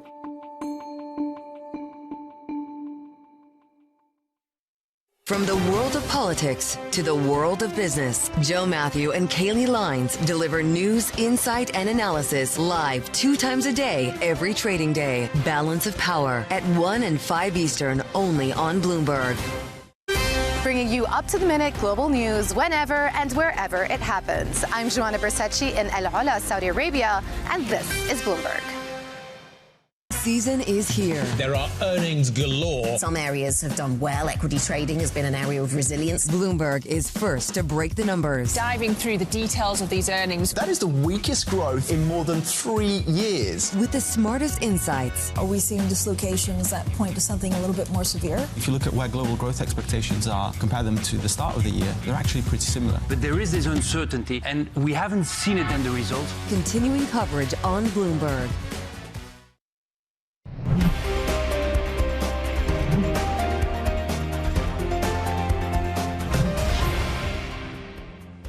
From the world of politics to the world of business, Joe Matthew and Kaylee Lines deliver news, insight, and analysis live 2 times a day, every trading day. Balance of Power at 1 and 5 Eastern, only on Bloomberg. Bringing you up-to-the-minute global news whenever and wherever it happens. I'm Joanna Bersecci in Al Ula, Saudi Arabia, and this is Bloomberg. Season is here. There are earnings galore. Some areas have done well. Equity trading has been an area of resilience. Bloomberg is first to break the numbers. Diving through the details of these earnings. That is the weakest growth in more than 3 years. With the smartest insights. Are we seeing dislocations that point to something a little bit more severe? If you look at where global growth expectations are, compare them to the start of the year, they're actually pretty similar. But there is this uncertainty, and we haven't seen it in the results. Continuing coverage on Bloomberg.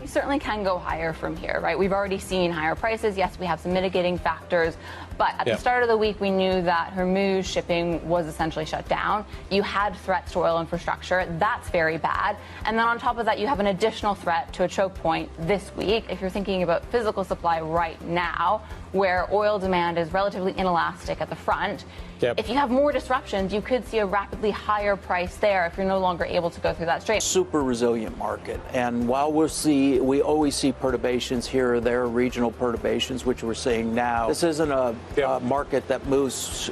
Certainly can go higher from here, right? We've already seen higher prices. Yes, we have some mitigating factors, but at the start of the week, we knew that Hormuz shipping was essentially shut down. You had threats to oil infrastructure. That's very bad. And then on top of that, you have an additional threat to a choke point this week. If you're thinking about physical supply right now, where oil demand is relatively inelastic at the front, if you have more disruptions, you could see a rapidly higher price there if you're no longer able to go through that strait. Super resilient market. And while we always see perturbations here or there, regional perturbations, which we're seeing now, this isn't a market that moves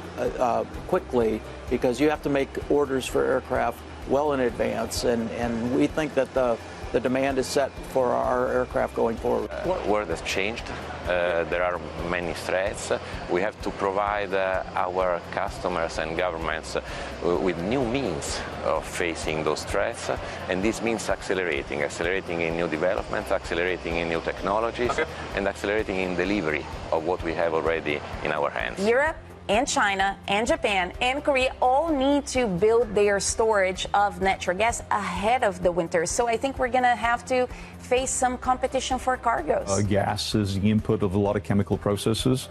quickly because you have to make orders for aircraft well in advance. And we think that the demand is set for our aircraft going forward. World has changed. There are many threats. We have to provide our customers and governments with new means of facing those threats, and this means accelerating in new developments, accelerating in new technologies, and accelerating in delivery of what we have already in our hands. Europe and China and Japan and Korea all need to build their storage of natural gas ahead of the winter. So I think we're going to have to face some competition for cargoes. Gas is the input of a lot of chemical processes.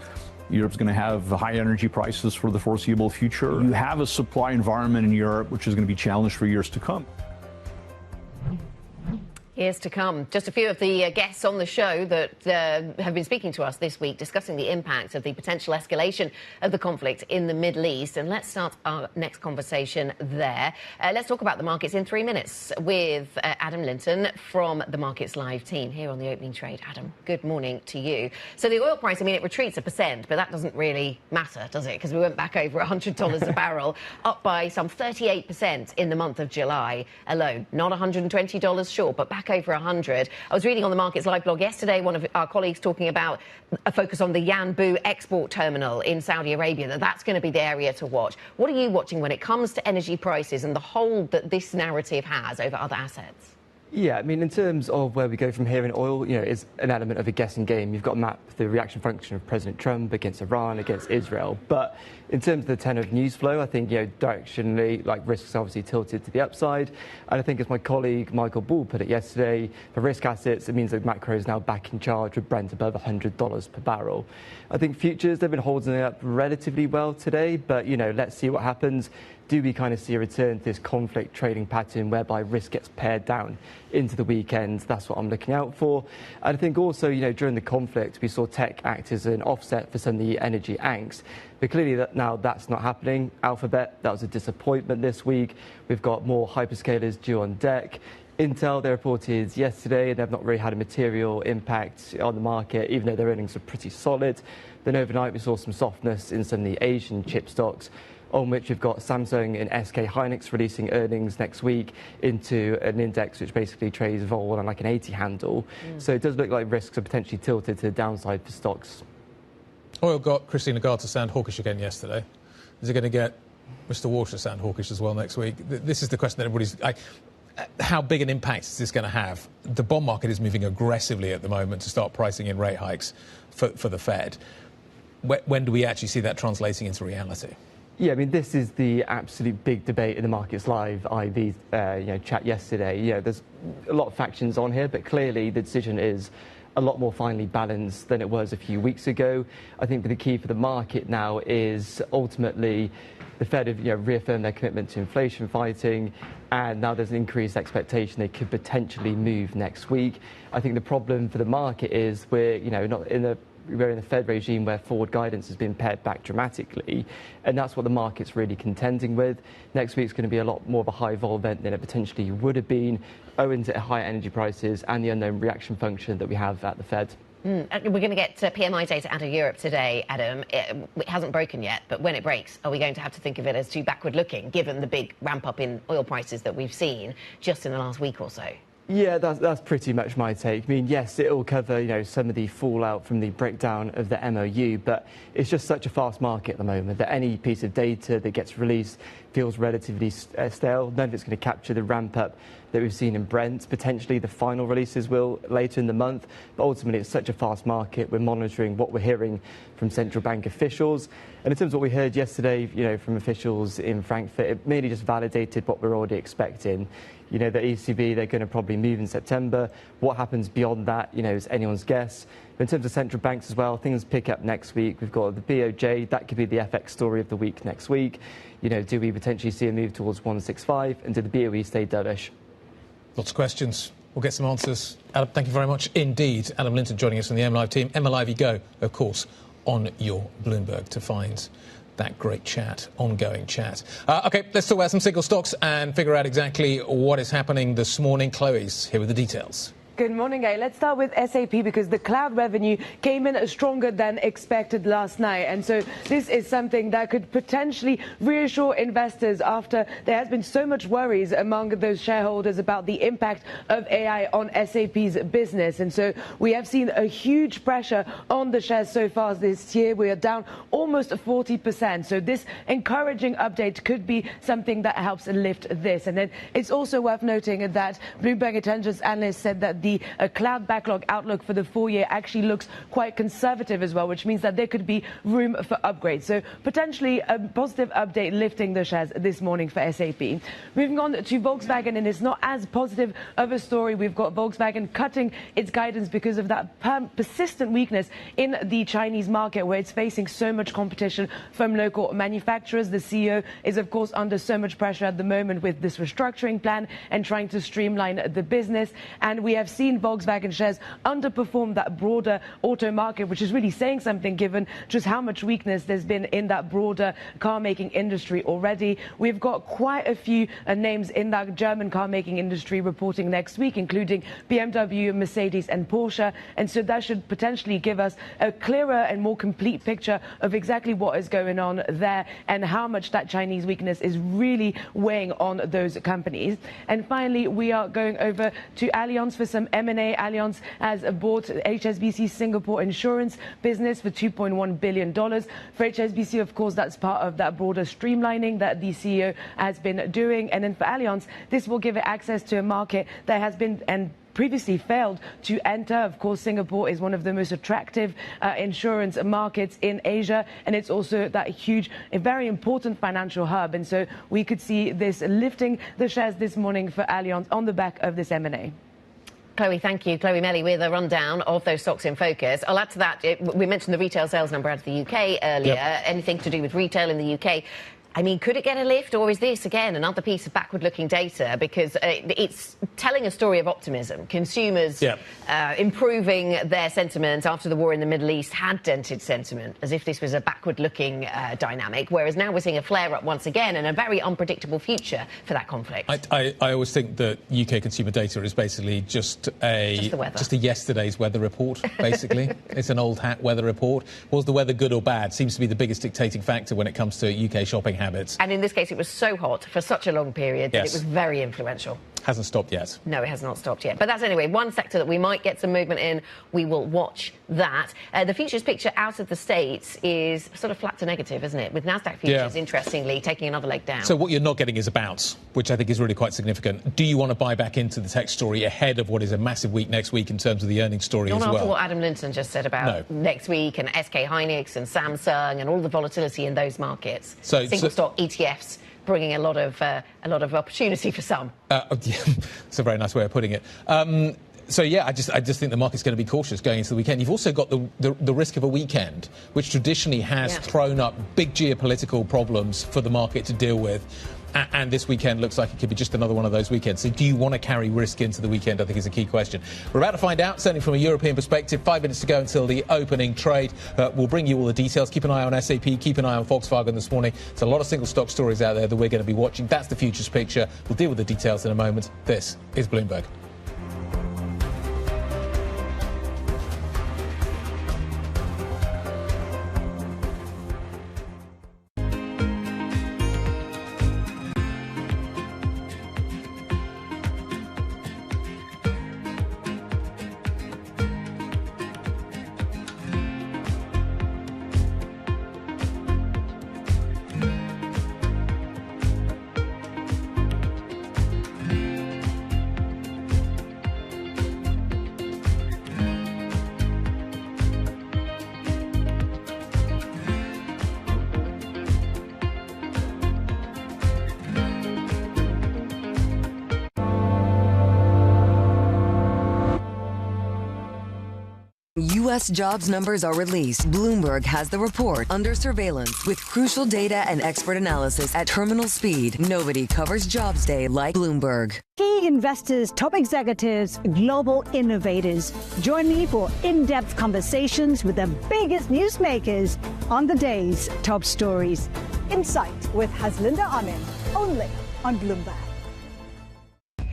Europe's going to have high energy prices for the foreseeable future. You have a supply environment in Europe which is going to be challenged for years to come. Years to come. Just a few of the guests on the show that have been speaking to us this week discussing the impact of the potential escalation of the conflict in the Middle East. And let's start our next conversation there. Let's talk about the markets in 3 minutes with Adam Linton from the Markets Live team here on the opening trade. Adam, good morning to you. So the oil price, I mean, it retreats 1%, but that doesn't really matter, does it? Because we went back over $100 a barrel, up by some 38% in the month of July alone. Not $120 short, but back over 100. I was reading on the Markets Live blog yesterday, one of our colleagues talking about a focus on the Yanbu export terminal in Saudi Arabia, that's going to be the area to watch. What are you watching when it comes to energy prices and the hold that this narrative has over other assets? Yeah, I mean, in terms of where we go from here in oil, it's an element of a guessing game. You've got to map the reaction function of President Trump against Iran, against Israel. But in terms of the tenor of news flow, I think, directionally, risks obviously tilted to the upside. And I think, as my colleague Michael Ball put it yesterday, for risk assets, it means that macro is now back in charge with Brent above $100 per barrel. I think futures, they've been holding it up relatively well today, but, let's see what happens. Do we kind of see a return to this conflict trading pattern whereby risk gets pared down into the weekend? That's what I'm looking out for. And I think also, during the conflict, we saw tech act as an offset for some of the energy angst. But clearly now that's not happening. Alphabet, that was a disappointment this week. We've got more hyperscalers due on deck. Intel, they reported yesterday, they've not really had a material impact on the market, even though their earnings are pretty solid. Then overnight, we saw some softness in some of the Asian chip stocks, on which we've got Samsung and SK Hynix releasing earnings next week into an index which basically trades vol on like an 80 handle. So it does look like risks are potentially tilted to the downside for stocks. Oil got Christine Lagarde to sound hawkish again yesterday. Is it going to get Mr. Walsh to sound hawkish as well next week? This is the question that everybody's... how big an impact is this going to have? The bond market is moving aggressively at the moment to start pricing in rate hikes for the Fed. when do we actually see that translating into reality? Yeah, I mean, this is the absolute big debate in the Markets Live IB chat yesterday. There's a lot of factions on here, but clearly the decision is a lot more finely balanced than it was a few weeks ago. I think the key for the market now is ultimately the Fed have reaffirmed their commitment to inflation fighting, and now there's an increased expectation they could potentially move next week. I think the problem for the market is we're not in the we're in the Fed regime where forward guidance has been pared back dramatically, and that's what the market's really contending with. Next week's going to be a lot more of a high vol event than it potentially would have been, owing to higher energy prices and the unknown reaction function that we have at the Fed. We're going to get PMI data out of Europe today, Adam. It hasn't broken yet, but when it breaks, are we going to have to think of it as too backward-looking, given the big ramp-up in oil prices that we've seen just in the last week or so? Yeah, that's pretty much my take. I mean, yes, it will cover, some of the fallout from the breakdown of the MOU, but it's just such a fast market at the moment that any piece of data that gets released feels relatively stale. None of it's going to capture the ramp-up that we've seen in Brent. Potentially the final releases will later in the month, but ultimately it's such a fast market. We're monitoring what we're hearing from central bank officials. And in terms of what we heard yesterday, from officials in Frankfurt, it merely just validated what we're already expecting. The ECB, they're going to probably move in September. What happens beyond that, is anyone's guess. But in terms of central banks as well, things pick up next week. We've got the BOJ, that could be the FX story of the week next week. Do we potentially see a move towards 165? And do the BOE stay dovish? Lots of questions. We'll get some answers. Adam, thank you very much indeed. Adam Linton joining us from the MLive team. MLive you go, of course, on your Bloomberg to find that great chat, ongoing chat. OK, let's talk about some single stocks and figure out exactly what is happening this morning. Chloe's here with the details. Good morning, Guy. Let's start with SAP because the cloud revenue came in stronger than expected last night. And so this is something that could potentially reassure investors after there has been so much worries among those shareholders about the impact of AI on SAP's business. And so we have seen a huge pressure on the shares so far this year. We are down almost 40%. So this encouraging update could be something that helps lift this. And then it's also worth noting that Bloomberg Intelligence analyst said that the cloud backlog outlook for the full year actually looks quite conservative as well, which means that there could be room for upgrades. So potentially a positive update lifting the shares this morning for SAP. Moving on to Volkswagen, and it's not as positive of a story. We've got Volkswagen cutting its guidance because of that persistent weakness in the Chinese market, where it's facing so much competition from local manufacturers. The CEO is, of course, under so much pressure at the moment with this restructuring plan and trying to streamline the business. And we have seen Volkswagen shares underperform that broader auto market, which is really saying something given just how much weakness there's been in that broader car making industry already. We've got quite a few names in that German car making industry reporting next week, including BMW, Mercedes and Porsche. And so that should potentially give us a clearer and more complete picture of exactly what is going on there and how much that Chinese weakness is really weighing on those companies. And finally, we are going over to Allianz for some M&A. Allianz has bought HSBC Singapore insurance business for $2.1 billion. For HSBC, of course, that's part of that broader streamlining that the CEO has been doing. And then for Allianz, this will give it access to a market that has been and previously failed to enter. Of course, Singapore is one of the most attractive insurance markets in Asia, and it's also that huge, a very important financial hub. And so we could see this lifting the shares this morning for Allianz on the back of this M&A. Chloe, thank you. Chloe Melly with a rundown of those stocks in focus. I'll add to that, we mentioned the retail sales number out of the UK earlier. Yep. Anything to do with retail in the UK? I mean, could it get a lift, or is this, again, another piece of backward-looking data? Because it's telling a story of optimism. Consumers improving their sentiment after the war in the Middle East had dented sentiment, as if this was a backward-looking dynamic, whereas now we're seeing a flare-up once again and a very unpredictable future for that conflict. I always think that UK consumer data is basically just a yesterday's weather report, basically. It's an old hat weather report. Was the weather good or bad? Seems to be the biggest dictating factor when it comes to UK shopping habits. And in this case, it was so hot for such a long period that it was very influential. Hasn't stopped yet. No, it has not stopped yet. But that's anyway one sector that we might get some movement in. We will watch that. The futures picture out of the States is sort of flat to negative, isn't it? With NASDAQ futures, interestingly, taking another leg down. So what you're not getting is a bounce, which I think is really quite significant. Do you want to buy back into the tech story ahead of what is a massive week next week in terms of the earnings story as well? Not after what Adam Linton just said about next week and SK Hynix and Samsung and all the volatility in those markets. So single stock ETFs bringing a lot of opportunity for some. It's a very nice way of putting it. So yeah, I just think the market's going to be cautious going into the weekend. You've also got the risk of a weekend, which traditionally has thrown up big geopolitical problems for the market to deal with. And this weekend looks like it could be just another one of those weekends. So do you want to carry risk into the weekend, I think is a key question. We're about to find out, certainly from a European perspective. 5 minutes to go until the opening trade. We'll bring you all the details. Keep an eye on SAP. Keep an eye on Volkswagen this morning. There's a lot of single stock stories out there that we're going to be watching. That's the futures picture. We'll deal with the details in a moment. This is Bloomberg. U.S. jobs numbers are released. Bloomberg has the report under surveillance with crucial data and expert analysis at terminal speed. Nobody covers jobs day like Bloomberg. Key investors, top executives, global innovators. Join me for in-depth conversations with the biggest newsmakers on the day's top stories. Insight with Haslinda Amin, only on Bloomberg.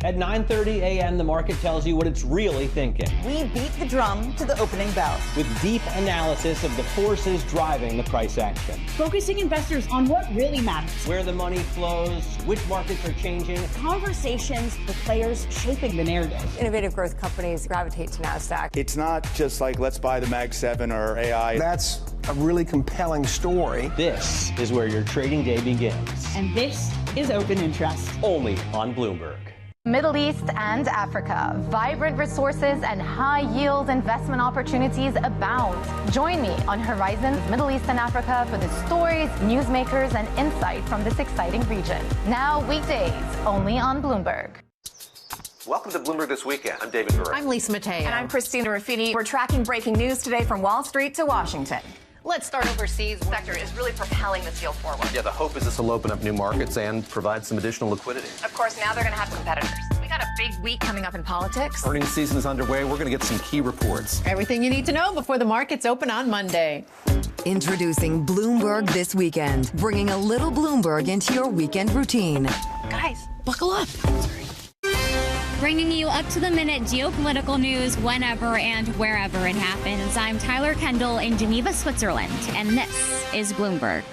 At 9:30 a.m., the market tells you what it's really thinking. We beat the drum to the opening bell. With deep analysis of the forces driving the price action. Focusing investors on what really matters. Where the money flows, which markets are changing. Conversations with players shaping the narrative. Innovative growth companies gravitate to NASDAQ. It's not just like, let's buy the Mag 7 or AI. That's a really compelling story. This is where your trading day begins. And this is Open Interest. Only on Bloomberg. Middle East and Africa. Vibrant resources and high-yield investment opportunities abound. Join me on Horizons Middle East and Africa for the stories, newsmakers, and insight from this exciting region. Now weekdays, only on Bloomberg. Welcome to Bloomberg This Weekend. I'm David Burr. I'm Lisa Mateo. And I'm Christina Ruffini. We're tracking breaking news today from Wall Street to Washington. Let's start overseas. The sector is really propelling this deal forward. Yeah, the hope is this will open up new markets and provide some additional liquidity. Of course, now they're going to have competitors. We got a big week coming up in politics. Earnings season is underway. We're going to get some key reports. Everything you need to know before the markets open on Monday. Introducing Bloomberg This Weekend, bringing a little Bloomberg into your weekend routine. Guys, buckle up. Bringing you up-to-the-minute geopolitical news whenever and wherever it happens. I'm Tyler Kendall in Geneva, Switzerland, and this is Bloomberg.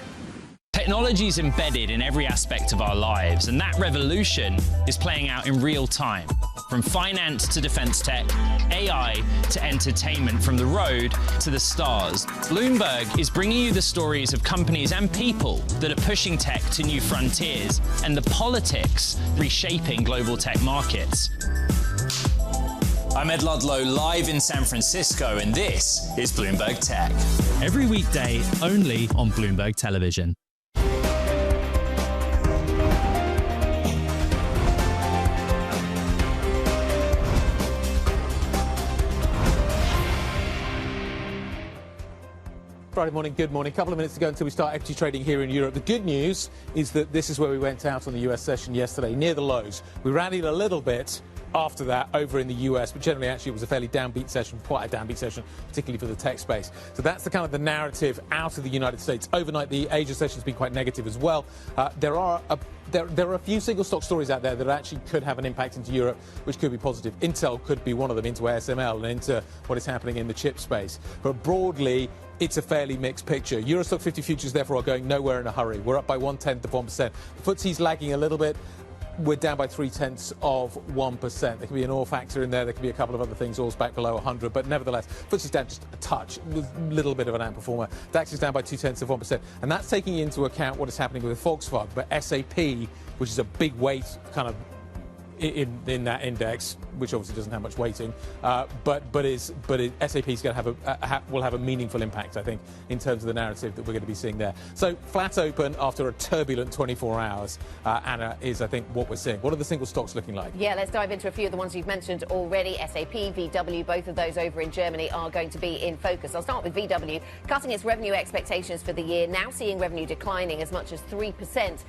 Technology is embedded in every aspect of our lives, and that revolution is playing out in real time. From finance to defense tech, AI to entertainment, from the road to the stars. Bloomberg is bringing you the stories of companies and people that are pushing tech to new frontiers, and the politics reshaping global tech markets. I'm Ed Ludlow, live in San Francisco, and this is Bloomberg Tech. Every weekday, only on Bloomberg Television. Friday morning, good morning. A couple of minutes to go until we start equity trading here in Europe. The good news is that this is where we went out on the US session yesterday, near the lows. We rallied a little bit after that over in the US, but generally actually it was a fairly downbeat session, quite a downbeat session, particularly for the tech space. So that's the kind of the narrative out of the United States. Overnight, the Asia session's been quite negative as well. There are a few single stock stories out there that actually could have an impact into Europe, which could be positive. Intel could be one of them, into ASML and into what is happening in the chip space. But broadly, it's a fairly mixed picture. Euro Stock 50 futures, therefore, are going nowhere in a hurry. We're up by 0.1%. The FTSE's lagging a little bit. we're down by 0.3%. There could be an oil factor in there. There could be a couple of other things. Oil's back below 100, but nevertheless, FTSE's down just a touch, a little bit of an outperformer. DAX is down by 0.2%, and that's taking into account what is happening with Volkswagen. But SAP, which is a big weight kind of in that index, which obviously doesn't have much weighting, but SAP is going to will have a meaningful impact, I think, in terms of the narrative that we're going to be seeing there. So flat open after a turbulent 24 hours, Anna, is I think what we're seeing. What are the single stocks looking like? Yeah, let's dive into a few of the ones you've mentioned already. SAP, VW, both of those over in Germany are going to be in focus. I'll start with VW, cutting its revenue expectations for the year, now seeing revenue declining as much as 3%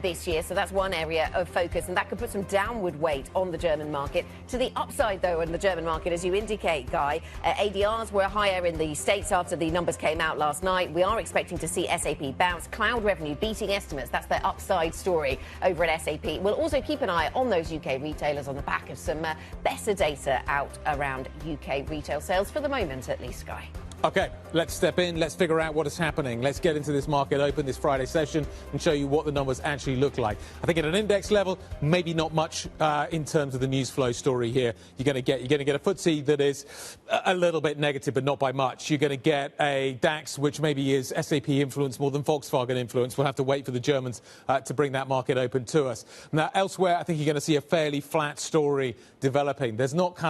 this year. So that's one area of focus, and that could put some downward weight on the German market. To the upside, though, in the German market, as you indicate, Guy, ADRs were higher in the States after the numbers came out last night. We are expecting to see SAP bounce. Cloud revenue beating estimates. That's their upside story over at SAP. We'll also keep an eye on those UK retailers on the back of some better data out around UK retail sales, for the moment at least, Guy. Okay, let's step in. Let's figure out what is happening. Let's get into this market open, this Friday session, and show you what the numbers actually look like. I think at an index level, maybe not much in terms of the news flow story here. You're going to get a FTSE that is a little bit negative, but not by much. You're going to get a DAX, which maybe is SAP influence more than Volkswagen influence. We'll have to wait for the Germans to bring that market open to us. Now, elsewhere, I think you're going to see a fairly flat story developing. There's not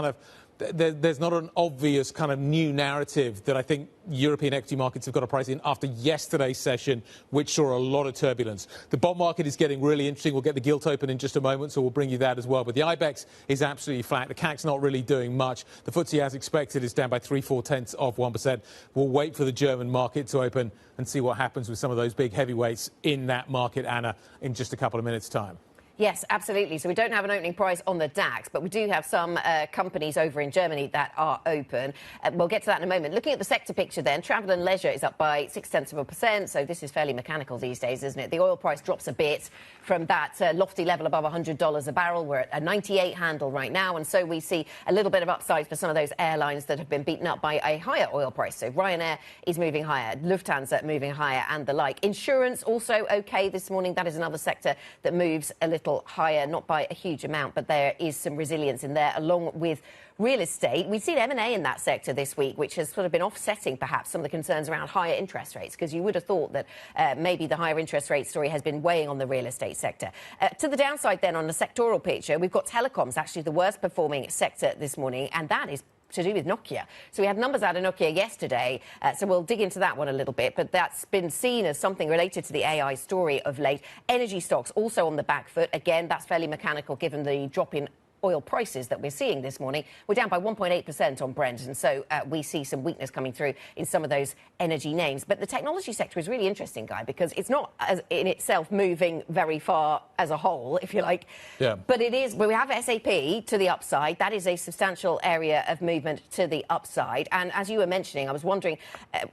an obvious kind of new narrative that I think European equity markets have got to price in after yesterday's session, which saw a lot of turbulence. The bond market is getting really interesting. We'll get the gilt open in just a moment, so we'll bring you that as well. But the IBEX is absolutely flat. The CAC's not really doing much. The FTSE, as expected, is down by 0.3%. We'll wait for the German market to open and see what happens with some of those big heavyweights in that market, Anna, in just a couple of minutes' time. Yes, absolutely. So we don't have an opening price on the DAX, but we do have some companies over in Germany that are open. We'll get to that in a moment. Looking at the sector picture then, travel and leisure is up by 0.6%. So this is fairly mechanical these days, isn't it? The oil price drops a bit from that lofty level above $100 a barrel. We're at a 98 handle right now. And so we see a little bit of upside for some of those airlines that have been beaten up by a higher oil price. So Ryanair is moving higher, Lufthansa moving higher, and the like. Insurance also okay this morning. That is another sector that moves a little higher, not by a huge amount, but there is some resilience in there, along with real estate. We've seen M&A in that sector this week, which has sort of been offsetting perhaps some of the concerns around higher interest rates, because you would have thought that maybe the higher interest rate story has been weighing on the real estate sector. To the downside then, on the sectoral picture, we've got telecoms, actually the worst performing sector this morning, and that is to do with Nokia. So we had numbers out of Nokia yesterday, so we'll dig into that one a little bit, but that's been seen as something related to the AI story of late. Energy stocks also on the back foot. Again, that's fairly mechanical given the drop in oil prices that we're seeing this morning. We're down by 1.8% on Brent, and so we see some weakness coming through in some of those energy names. But the technology sector is really interesting, Guy, because it's not in itself moving very far as a whole, if you like. Yeah. But it is, we have SAP to the upside. That is a substantial area of movement to the upside. And as you were mentioning, I was wondering,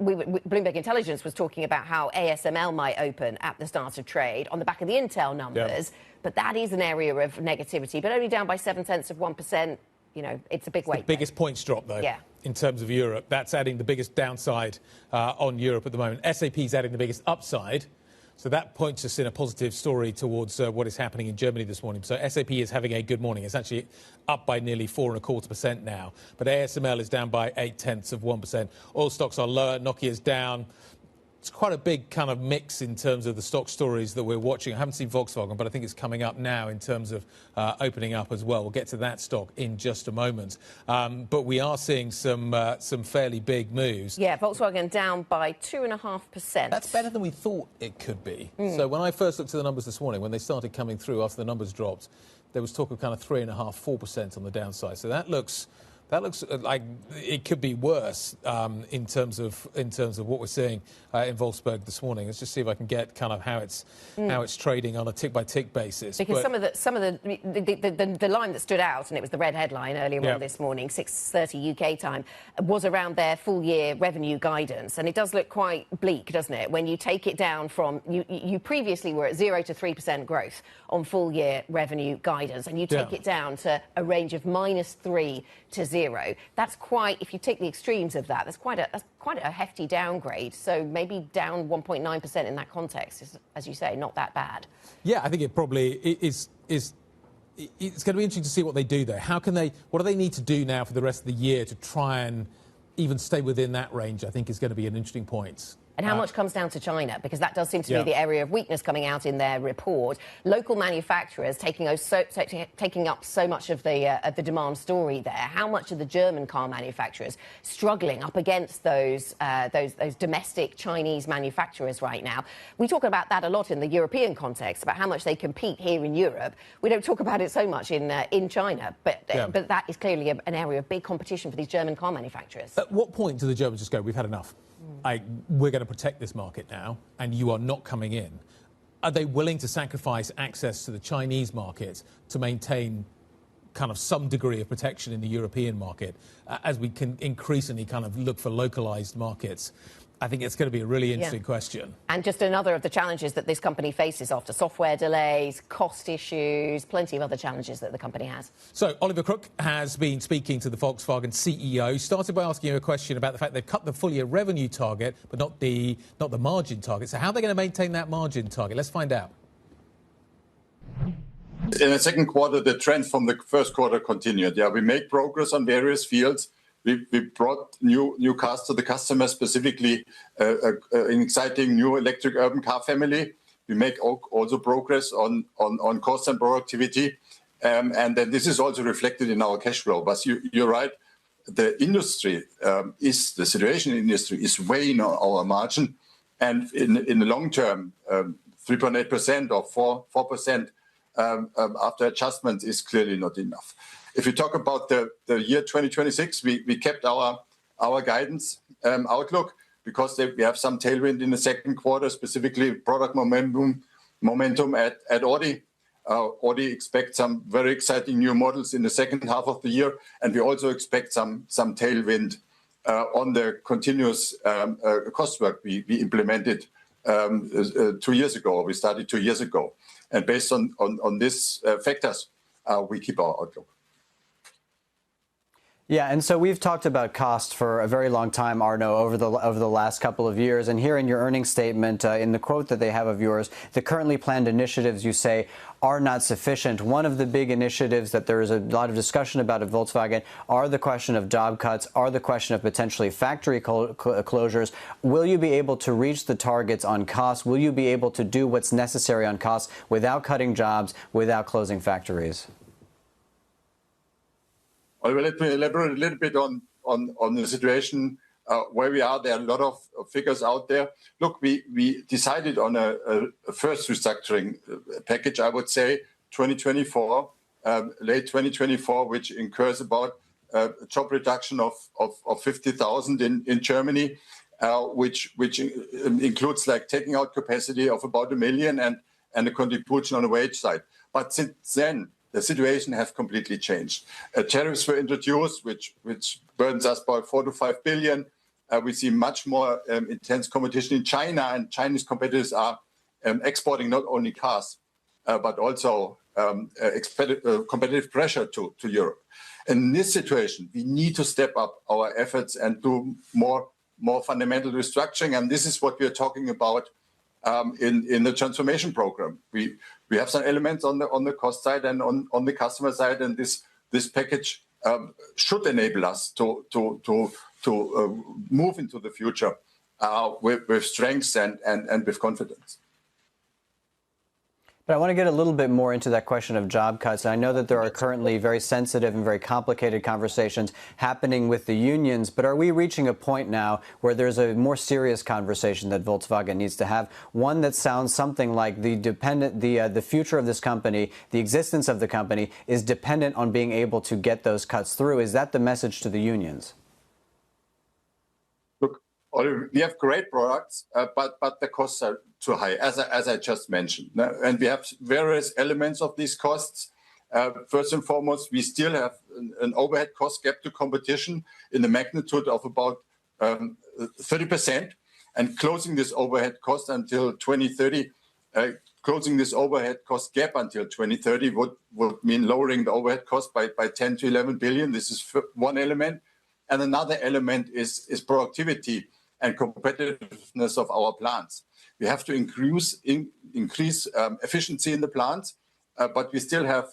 Bloomberg Intelligence was talking about how ASML might open at the start of trade on the back of the Intel numbers. Yeah. But that is an area of negativity, but only down by 0.7%. You know, it's a big weight. The biggest points drop, though, in terms of Europe. That's adding the biggest downside on Europe at the moment. SAP is adding the biggest upside. So that points us in a positive story towards what is happening in Germany this morning. So SAP is having a good morning. It's actually up by nearly 4.25% now. But ASML is down by 0.8%. Oil stocks are lower. Nokia is down. It's quite a big kind of mix in terms of the stock stories that we're watching. I haven't seen Volkswagen, but I think it's coming up now in terms of opening up as well. We'll get to that stock in just a moment. But we are seeing some fairly big moves. Yeah, Volkswagen down by 2.5%. That's better than we thought it could be. So when I first looked at the numbers this morning, when they started coming through after the numbers dropped, there was talk of kind of 3.5%, 4% on the downside. So that looks like it could be worse in terms of what we're seeing in Wolfsburg this morning. Let's just see if I can get kind of how it's trading on a tick by tick basis. Because some of the line that stood out, and it was the red headline earlier on this morning, 6:30 UK time, was around their full year revenue guidance, and it does look quite bleak, doesn't it? When you take it down from you previously were at 0 to 3% growth on full year revenue guidance, and you take it down to a range of -3 to 0. That's quite, if you take the extremes of that, that's quite a hefty downgrade. So maybe down 1.9% in that context is, as you say, not that bad. Yeah, I think it probably is it's going to be interesting to see what they do there. What do they need to do now for the rest of the year to try and even stay within that range? I think is going to be an interesting point. And how much comes down to China? Because that does seem to be the area of weakness coming out in their report. Local manufacturers taking up so much of the demand story there. How much are the German car manufacturers struggling up against those domestic Chinese manufacturers right now? We talk about that a lot in the European context, about how much they compete here in Europe. We don't talk about it so much in China, but that is clearly an area of big competition for these German car manufacturers. At what point do the Germans just go, we've had enough? We're going to protect this market now, and you are not coming in. Are they willing to sacrifice access to the Chinese market to maintain kind of some degree of protection in the European market as we can increasingly kind of look for localized markets? I think it's going to be a really interesting question. And just another of the challenges that this company faces after software delays, cost issues, plenty of other challenges that the company has. So Oliver Crook has been speaking to the Volkswagen CEO. Started by asking you a question about the fact they've cut the full-year revenue target, but not the margin target. So how are they going to maintain that margin target? Let's find out. In the second quarter, the trend from the first quarter continued. Yeah, we make progress on various fields. We brought new cars to the customer, specifically an exciting new electric urban car family. We make also progress on cost and productivity. And then this is also reflected in our cash flow. But you're right, the situation in the industry is weighing on our margin. And in the long term, 3.8% or 4% after adjustment is clearly not enough. If you talk about the year 2026, we kept our guidance outlook because we have some tailwind in the second quarter, specifically product momentum at Audi. Audi expects some very exciting new models in the second half of the year, and we also expect some tailwind on the continuous cost work we implemented 2 years ago. We started 2 years ago, and based on these factors, we keep our outlook. Yeah, and so we've talked about cost for a very long time, Arno, over the last couple of years. And here in your earnings statement, in the quote that they have of yours, the currently planned initiatives, you say, are not sufficient. One of the big initiatives that there is a lot of discussion about at Volkswagen are the question of job cuts, are the question of potentially factory closures. Will you be able to reach the targets on costs? Will you be able to do what's necessary on costs without cutting jobs, without closing factories? Well, let me elaborate a little bit on the situation where we are. There are a lot of figures out there. Look, we decided on a first restructuring package, I would say, 2024, late 2024, which incurs about a job reduction of 50,000 in Germany, which includes like taking out capacity of about 1 million and a contribution on the wage side. But since then, the situation has completely changed. Tariffs were introduced, which burdens us by 4 to 5 billion. We see much more intense competition in China, and Chinese competitors are exporting not only cars, but also competitive pressure to Europe. In this situation, we need to step up our efforts and do more fundamental restructuring, and this is what we are talking about in the transformation program. We have some elements on the cost side and on the customer side, and this package should enable us to move into the future with strengths and with confidence. But I want to get a little bit more into that question of job cuts. I know that there are currently very sensitive and very complicated conversations happening with the unions, but are we reaching a point now where there's a more serious conversation that Volkswagen needs to have, one that sounds something like the future of this company, the existence of the company, is dependent on being able to get those cuts through? Is that the message to the unions? We have great products, but the costs are too high, as I just mentioned. And we have various elements of these costs. First and foremost, we still have an overhead cost gap to competition in the magnitude of about 30%. And closing this overhead cost until 2030, closing this overhead cost gap until 2030 would mean lowering the overhead cost by 10 to 11 billion. This is one element. And another element is productivity and competitiveness of our plants. We have to increase efficiency in the plants but we still have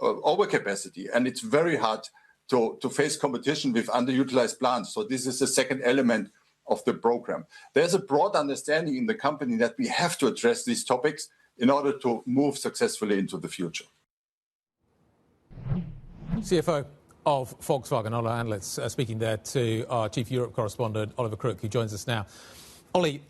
overcapacity, and it's very hard to face competition with underutilized plants. So this is the second element of the program. There's a broad understanding in the company that we have to address these topics in order to move successfully into the future. CFO of Volkswagen, Ola Antlitz, speaking there to our Chief Europe correspondent, Oliver Crook, who joins us now. Ollie,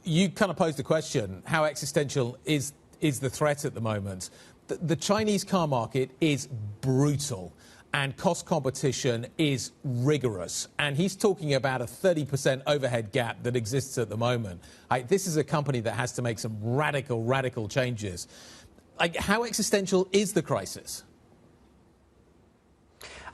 you kind of posed the question, how existential is the threat at the moment? The Chinese car market is brutal, and cost competition is rigorous. And he's talking about a 30% overhead gap that exists at the moment. This is a company that has to make some radical changes. How existential is the crisis?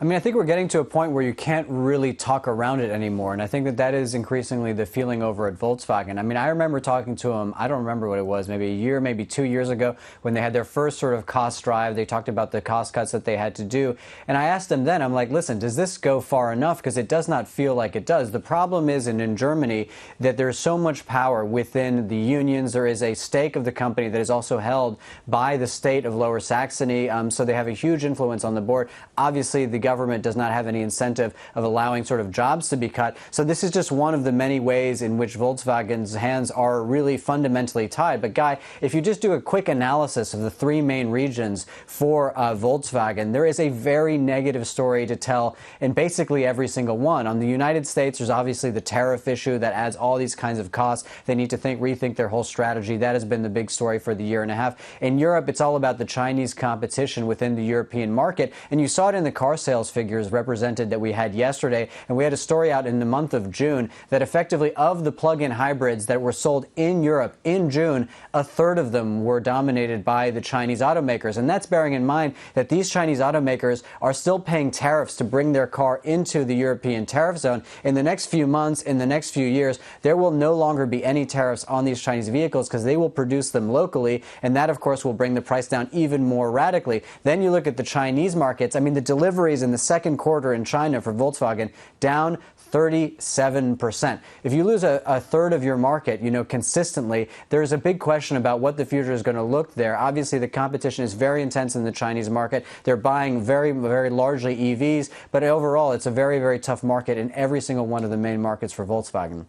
I mean, I think we're getting to a point where you can't really talk around it anymore. And I think that is increasingly the feeling over at Volkswagen. I mean, I remember talking to them, I don't remember what it was, maybe a year, maybe 2 years ago, when they had their first sort of cost drive. They talked about the cost cuts that they had to do. And I asked them then, I'm like, listen, does this go far enough? Because it does not feel like it does. The problem is in Germany that there's so much power within the unions. There is a stake of the company that is also held by the state of Lower Saxony. So they have a huge influence on the board. Obviously, the government does not have any incentive of allowing sort of jobs to be cut. So this is just one of the many ways in which Volkswagen's hands are really fundamentally tied. But Guy, if you just do a quick analysis of the three main regions for Volkswagen, there is a very negative story to tell in basically every single one. On the United States, there's obviously the tariff issue that adds all these kinds of costs. They need to rethink their whole strategy. That has been the big story for the year and a half. In Europe, it's all about the Chinese competition within the European market. And you saw it in the car sales figures represented that we had yesterday. And we had a story out in the month of June that effectively of the plug-in hybrids that were sold in Europe in June, a third of them were dominated by the Chinese automakers. And that's bearing in mind that these Chinese automakers are still paying tariffs to bring their car into the European tariff zone. In the next few months, in the next few years, there will no longer be any tariffs on these Chinese vehicles because they will produce them locally. And that, of course, will bring the price down even more radically. Then you look at the Chinese markets. I mean, the deliveries in the second quarter in China for Volkswagen down 37%. If you lose a third of your market, consistently, there's a big question about what the future is going to look there. Obviously, the competition is very intense in the Chinese market. They're buying very largely EVs, but overall, it's a very tough market in every single one of the main markets for Volkswagen.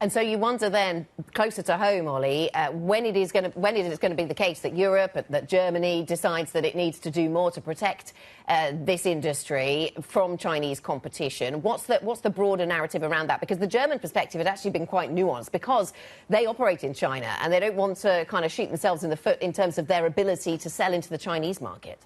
And so you wonder then, closer to home, Ollie, when it is going to be the case that Europe, that Germany decides that it needs to do more to protect this industry from Chinese competition. What's the broader narrative around that? Because the German perspective had actually been quite nuanced because they operate in China and they don't want to kind of shoot themselves in the foot in terms of their ability to sell into the Chinese market.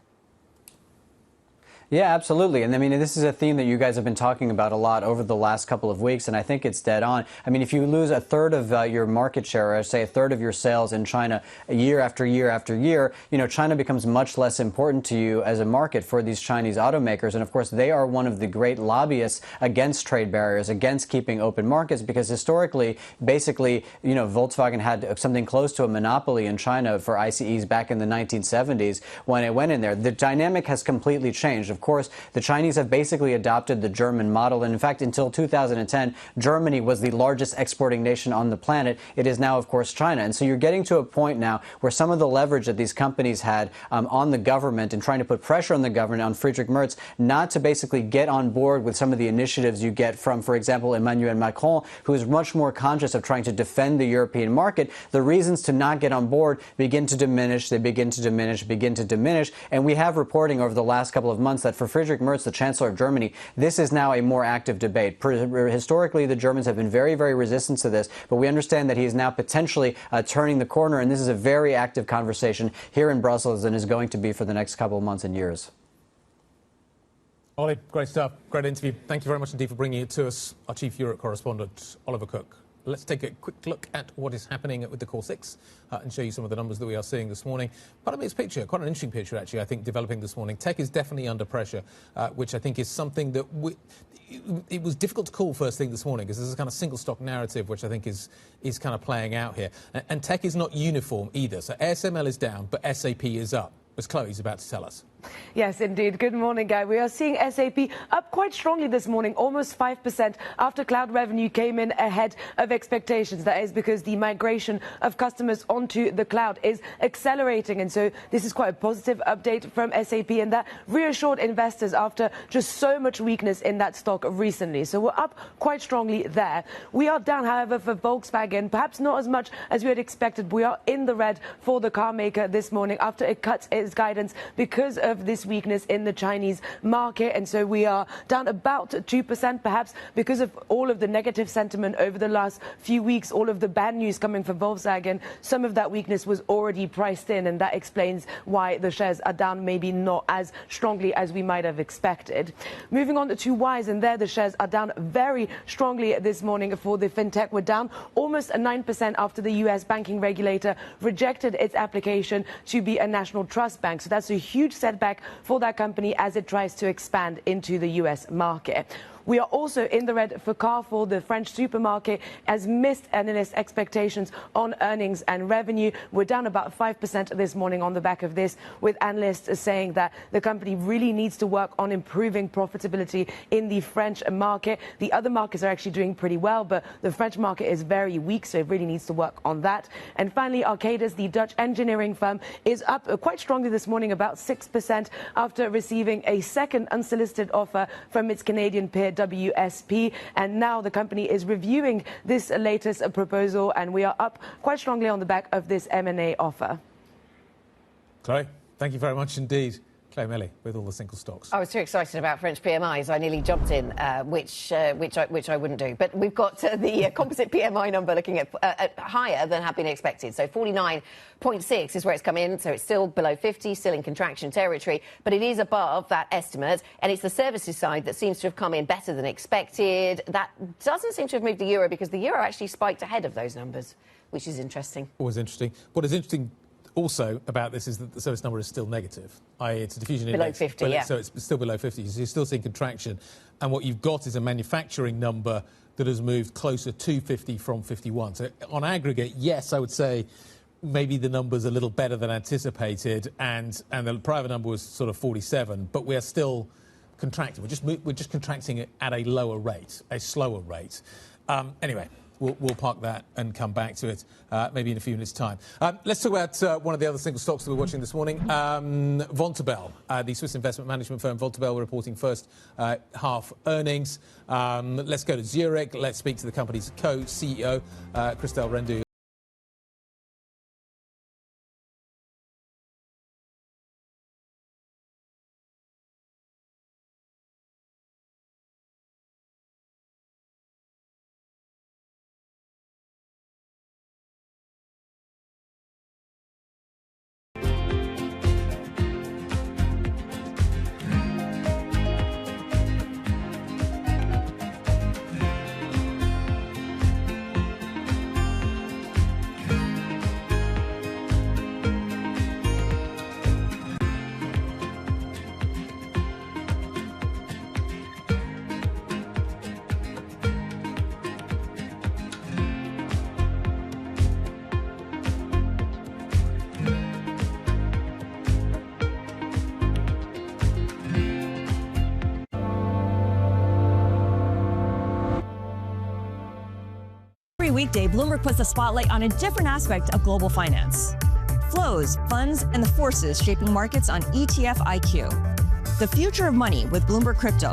Yeah, absolutely. And I mean, this is a theme that you guys have been talking about a lot over the last couple of weeks, and I think it's dead on. I mean, if you lose a third of your market share, or say a third of your sales in China year after year after year, China becomes much less important to you as a market for these Chinese automakers. And of course, they are one of the great lobbyists against trade barriers, against keeping open markets, because historically, basically, Volkswagen had something close to a monopoly in China for ICEs back in the 1970s when it went in there. The dynamic has completely changed. Of course, the Chinese have basically adopted the German model. And in fact, until 2010, Germany was the largest exporting nation on the planet. It is now, of course, China. And so you're getting to a point now where some of the leverage that these companies had on the government and trying to put pressure on the government, on Friedrich Merz, not to basically get on board with some of the initiatives you get from, for example, Emmanuel Macron, who is much more conscious of trying to defend the European market. The reasons to not get on board begin to diminish. They begin to diminish. And we have reporting over the last couple of months that for Friedrich Merz, the Chancellor of Germany, this is now a more active debate. Historically, the Germans have been very resistant to this, but we understand that he is now potentially turning the corner, and this is a very active conversation here in Brussels and is going to be for the next couple of months and years. Ollie, great stuff. Great interview. Thank you very much indeed for bringing it to us, our Chief Europe correspondent, Oliver Cook. Let's take a quick look at what is happening with the Core 6 and show you some of the numbers that we are seeing this morning. Quite a mixed picture, quite an interesting picture, actually, I think, developing this morning. Tech is definitely under pressure, which I think is something that it was difficult to call first thing this morning because there's a kind of single stock narrative, which I think is kind of playing out here. And tech is not uniform either. So ASML is down, but SAP is up, as Chloe's about to tell us. Yes, indeed. Good morning, Guy. We are seeing SAP up quite strongly this morning, almost 5% after cloud revenue came in ahead of expectations. That is because the migration of customers onto the cloud is accelerating. And so this is quite a positive update from SAP, and that reassured investors after just so much weakness in that stock recently. So we're up quite strongly there. We are down, however, for Volkswagen, perhaps not as much as we had expected. We are in the red for the car maker this morning after it cuts its guidance because of this weakness in the Chinese market. And so we are down about 2%, perhaps because of all of the negative sentiment over the last few weeks, all of the bad news coming from Volkswagen. Some of that weakness was already priced in, and that explains why the shares are down, maybe not as strongly as we might have expected. Moving on to Wise, and there the shares are down very strongly this morning for the fintech. We're down almost 9% after the US banking regulator rejected its application to be a national trust bank. So that's a huge setback for that company as it tries to expand into the US market. We are also in the red for Carrefour. The French supermarket has missed analyst expectations on earnings and revenue. We're down about 5% this morning on the back of this, with analysts saying that the company really needs to work on improving profitability in the French market. The other markets are actually doing pretty well, but the French market is very weak, so it really needs to work on that. And finally, Arcadis, the Dutch engineering firm, is up quite strongly this morning, about 6%, after receiving a second unsolicited offer from its Canadian peer WSP, and now the company is reviewing this latest proposal, and we are up quite strongly on the back of this M&A offer. Chloe, thank you very much indeed. Chloe Melly with all the single stocks. I was too excited about French PMIs. I nearly jumped in, which I wouldn't do. But we've got the composite PMI number looking at higher than had been expected. So 49.6 is where it's come in. So it's still below 50, still in contraction territory, but it is above that estimate. And it's the services side that seems to have come in better than expected. That doesn't seem to have moved the euro, because the euro actually spiked ahead of those numbers, which is interesting. Always interesting. What is interesting also about this is that the service number is still negative, i.e. it's a diffusion index. Below 50, yeah. So it's still below 50, so you're still seeing contraction. And what you've got is a manufacturing number that has moved closer to 50 from 51. So on aggregate, yes, I would say maybe the number's a little better than anticipated, and the private number was sort of 47, but we're still contracting. We're just contracting it at a lower rate, a slower rate. Anyway. We'll park that and come back to it maybe in a few minutes' time. Let's talk about one of the other single stocks that we're watching this morning. Vontobel, the Swiss investment management firm Vontobel, reporting first half earnings. Let's go to Zurich. Let's speak to the company's co-CEO, Christelle Rendu. Every weekday, Bloomberg puts the spotlight on a different aspect of global finance. Flows, funds, and the forces shaping markets on ETF IQ. The future of money with Bloomberg Crypto.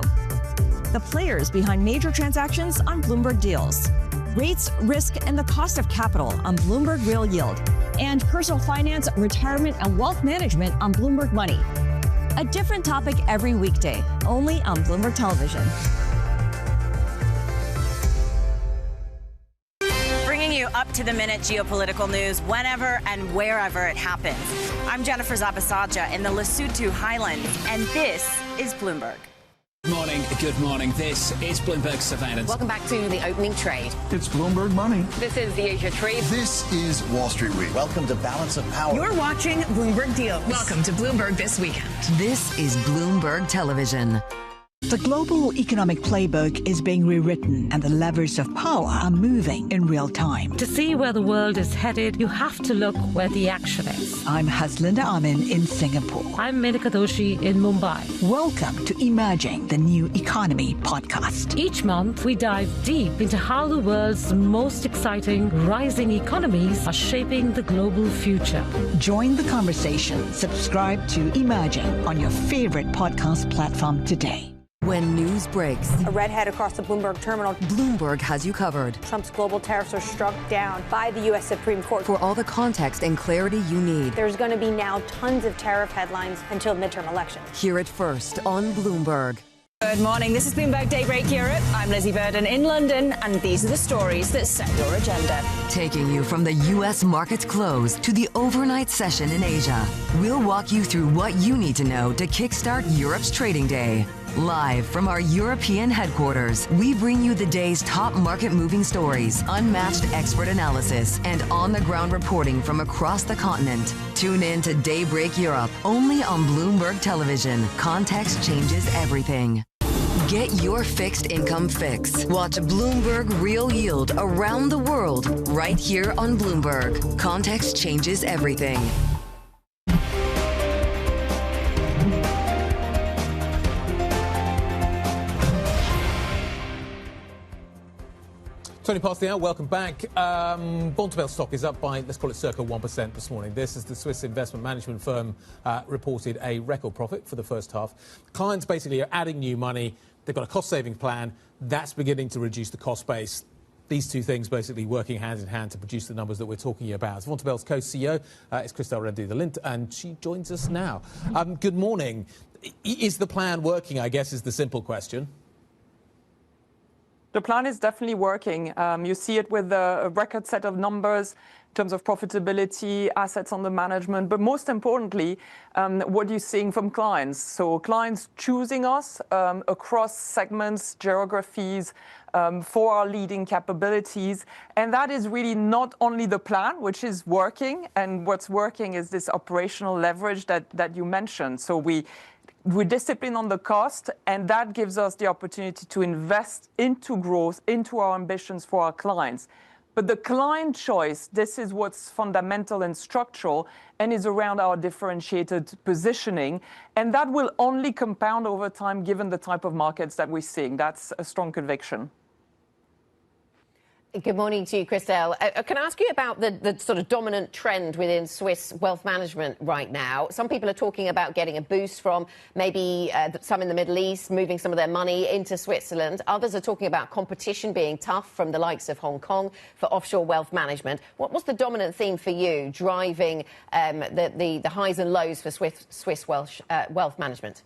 The players behind major transactions on Bloomberg Deals. Rates, risk, and the cost of capital on Bloomberg Real Yield. And personal finance, retirement, and wealth management on Bloomberg Money. A different topic every weekday, only on Bloomberg Television. Up-to-the-minute geopolitical news whenever and wherever it happens. I'm Jennifer Zabasaja in the Lesotho Highlands, and this is Bloomberg. Good morning. This is Bloomberg Surveillance. Welcome back to the opening trade. It's Bloomberg Money. This is the Asia Trade. This is Wall Street Week. Welcome to Balance of Power. You're watching Bloomberg Deals. Welcome to Bloomberg This Weekend. This is Bloomberg Television. The global economic playbook is being rewritten and the levers of power are moving in real time. To see where the world is headed, you have to look where the action is. I'm Haslinda Amin in Singapore. I'm Menika Doshi in Mumbai. Welcome to Emerging the New Economy podcast. Each month, we dive deep into how the world's most exciting rising economies are shaping the global future. Join the conversation. Subscribe to Emerging on your favorite podcast platform today. When news breaks, a redhead across the Bloomberg terminal. Bloomberg has you covered. Trump's global tariffs are struck down by the U.S. Supreme Court. For all the context and clarity you need. There's going to be now tons of tariff headlines until midterm elections. Hear it first on Bloomberg. Good morning. This is Bloomberg Daybreak Europe. I'm Lizzie Burden in London, and these are the stories that set your agenda. Taking you from the U.S. market's close to the overnight session in Asia. We'll walk you through what you need to know to kickstart Europe's trading day. Live from our European headquarters, we bring you the day's top market-moving stories, unmatched expert analysis, and on-the-ground reporting from across the continent. Tune in to Daybreak Europe, only on Bloomberg Television. Context changes everything. Get your fixed income fix. Watch Bloomberg Real Yield around the world, right here on Bloomberg. Context changes everything. Tony past the hour, welcome back. Bontobel stock is up by, let's call it circa 1% this morning. This is the Swiss investment management firm reported a record profit for the first half. Clients basically are adding new money. They've got a cost-saving plan. That's beginning to reduce the cost base. These two things basically working hand in hand to produce the numbers that we're talking about. Bontobel's co-CEO is Christelle Rendu de Lint, and she joins us now. Good morning. Is the plan working, I guess, is the simple question. The plan is definitely working. You see it with a record set of numbers in terms of profitability, assets under management, but most importantly, what you're seeing from clients. So clients choosing us across segments, geographies, for our leading capabilities. And that is really not only the plan, which is working, and what's working is this operational leverage that you mentioned. So we're disciplined on the cost, and that gives us the opportunity to invest into growth, into our ambitions for our clients. But the client choice, this is what's fundamental and structural and is around our differentiated positioning. And that will only compound over time given the type of markets that we're seeing. That's a strong conviction. Good morning to you, Christelle. Can I ask you about the sort of dominant trend within Swiss wealth management right now? Some people are talking about getting a boost from maybe some in the Middle East, moving some of their money into Switzerland. Others are talking about competition being tough from the likes of Hong Kong for offshore wealth management. What's the dominant theme for you driving the highs and lows for Swiss wealth management?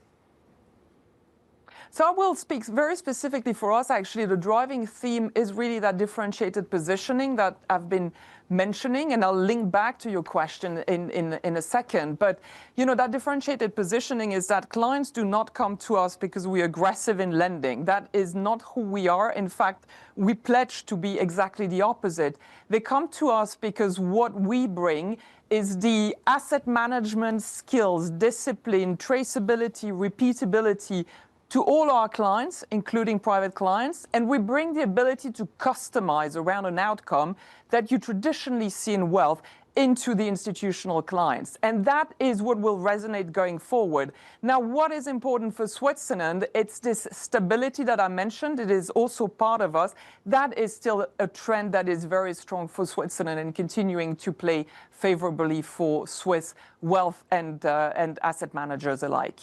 So I will speak very specifically for us. Actually, the driving theme is really that differentiated positioning that I've been mentioning, and I'll link back to your question in a second. But, you know, that differentiated positioning is that clients do not come to us because we're aggressive in lending. That is not who we are. In fact, we pledge to be exactly the opposite. They come to us because what we bring is the asset management skills, discipline, traceability, repeatability, to all our clients, including private clients, and we bring the ability to customize around an outcome that you traditionally see in wealth into the institutional clients. And that is what will resonate going forward. Now, what is important for Switzerland, it's this stability that I mentioned. It is also part of us. That is still a trend that is very strong for Switzerland and continuing to play favorably for Swiss wealth and asset managers alike.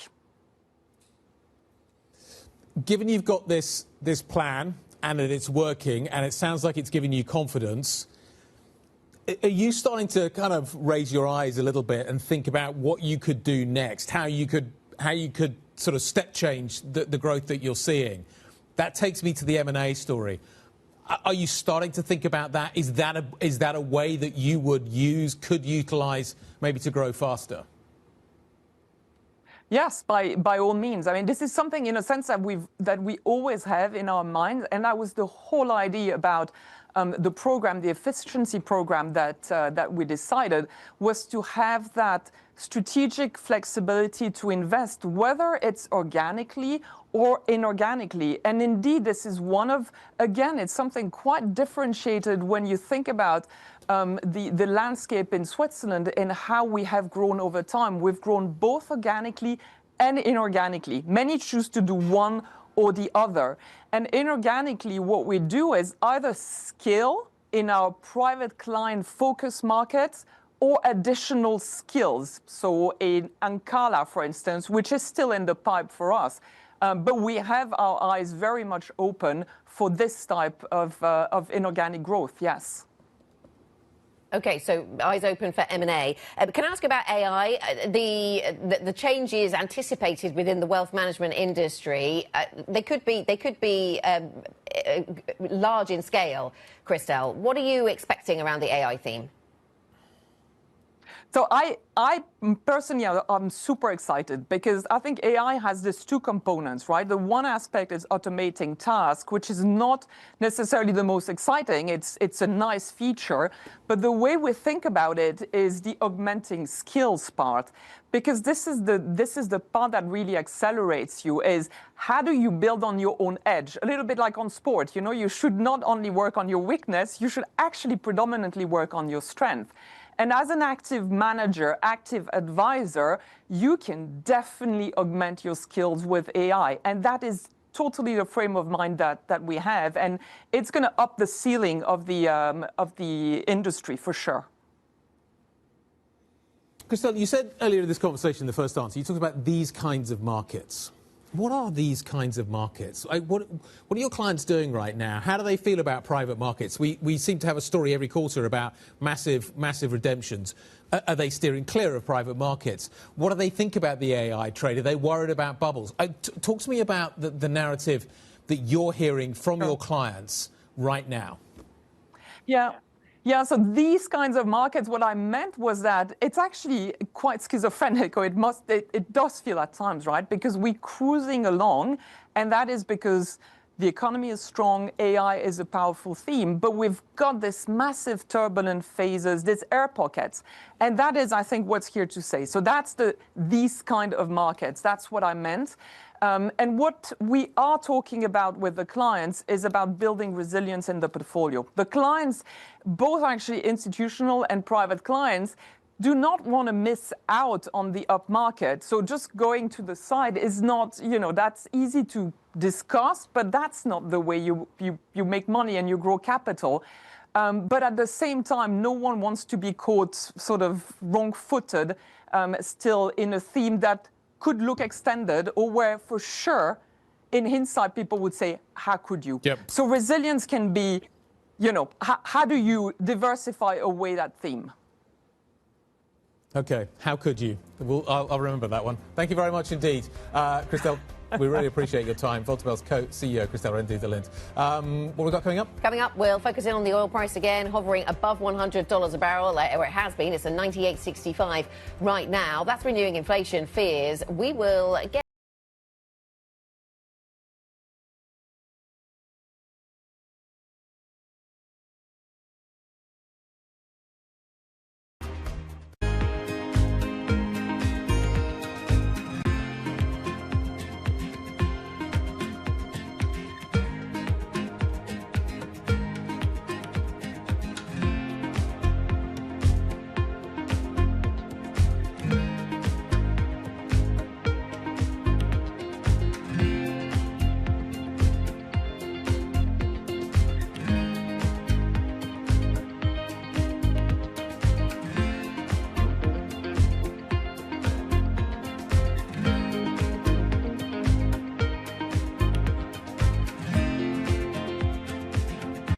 Given you've got this plan and that it's working and it sounds like it's giving you confidence, are you starting to kind of raise your eyes a little bit and think about what you could do next, how you could sort of step change the growth that you're seeing? That takes me to the M&A story. Are you starting to think about that? Is that a way that you could utilize maybe to grow faster? Yes, by all means. I mean, this is something, in a sense, that we always have in our minds, and that was the whole idea about the program, the efficiency program that we decided, was to have that strategic flexibility to invest, whether it's organically or inorganically. And indeed, this is one of, again, it's something quite differentiated when you think about the landscape in Switzerland and how we have grown over time. We've grown both organically and inorganically. Many choose to do one or the other. And inorganically, what we do is either scale in our private client focus markets or additional skills. So in Ankala, for instance, which is still in the pipe for us. But we have our eyes very much open for this type of inorganic growth, yes. Okay, so eyes open for M&A. Can I ask about AI? The changes anticipated within the wealth management industry, they could be large in scale. Christel, what are you expecting around the AI theme? So I personally, I'm super excited because I think AI has these two components, right? The one aspect is automating tasks, which is not necessarily the most exciting. It's a nice feature, but the way we think about it is the augmenting skills part, because this is the part that really accelerates you. Is how do you build on your own edge? A little bit like on sport, you know, you should not only work on your weakness, you should actually predominantly work on your strength. And as an active manager, active advisor, you can definitely augment your skills with AI. And that is totally the frame of mind that we have. And it's going to up the ceiling of the industry for sure. Christel, you said earlier in this conversation, the first answer, you talked about these kinds of markets. What are these kinds of markets? What are your clients doing right now? How do they feel about private markets? We seem to have a story every quarter about massive redemptions. Are they steering clear of private markets? What do they think about the AI trade? Are they worried about bubbles? Talk to me about the narrative that you're hearing from your clients right now. Yeah, so these kinds of markets, what I meant was that it's actually quite schizophrenic, or it does feel at times, right? Because we're cruising along, and that is because the economy is strong, AI is a powerful theme, but we've got this massive turbulent phases, these air pockets. And that is, I think, what's here to stay. So that's these kind of markets. That's what I meant. And what we are talking about with the clients is about building resilience in the portfolio. The clients, both actually institutional and private clients, do not want to miss out on the up market. So just going to the side is not, you know, that's easy to discuss, but that's not the way you make money and you grow capital. But at the same time, no one wants to be caught sort of wrong-footed still in a theme that could look extended, or where for sure, in hindsight, people would say, how could you? Yep. So resilience can be, you know, how do you diversify away that theme? Okay, how could you? I'll remember that one. Thank you very much indeed. Christel, we really appreciate your time. Vontobel's co-CEO, Christel Rendu-de-Lind. What we got coming up? Coming up, we'll focus in on the oil price again, hovering above $100 a barrel, or it has been. It's at 98.65 right now. That's renewing inflation fears. We will get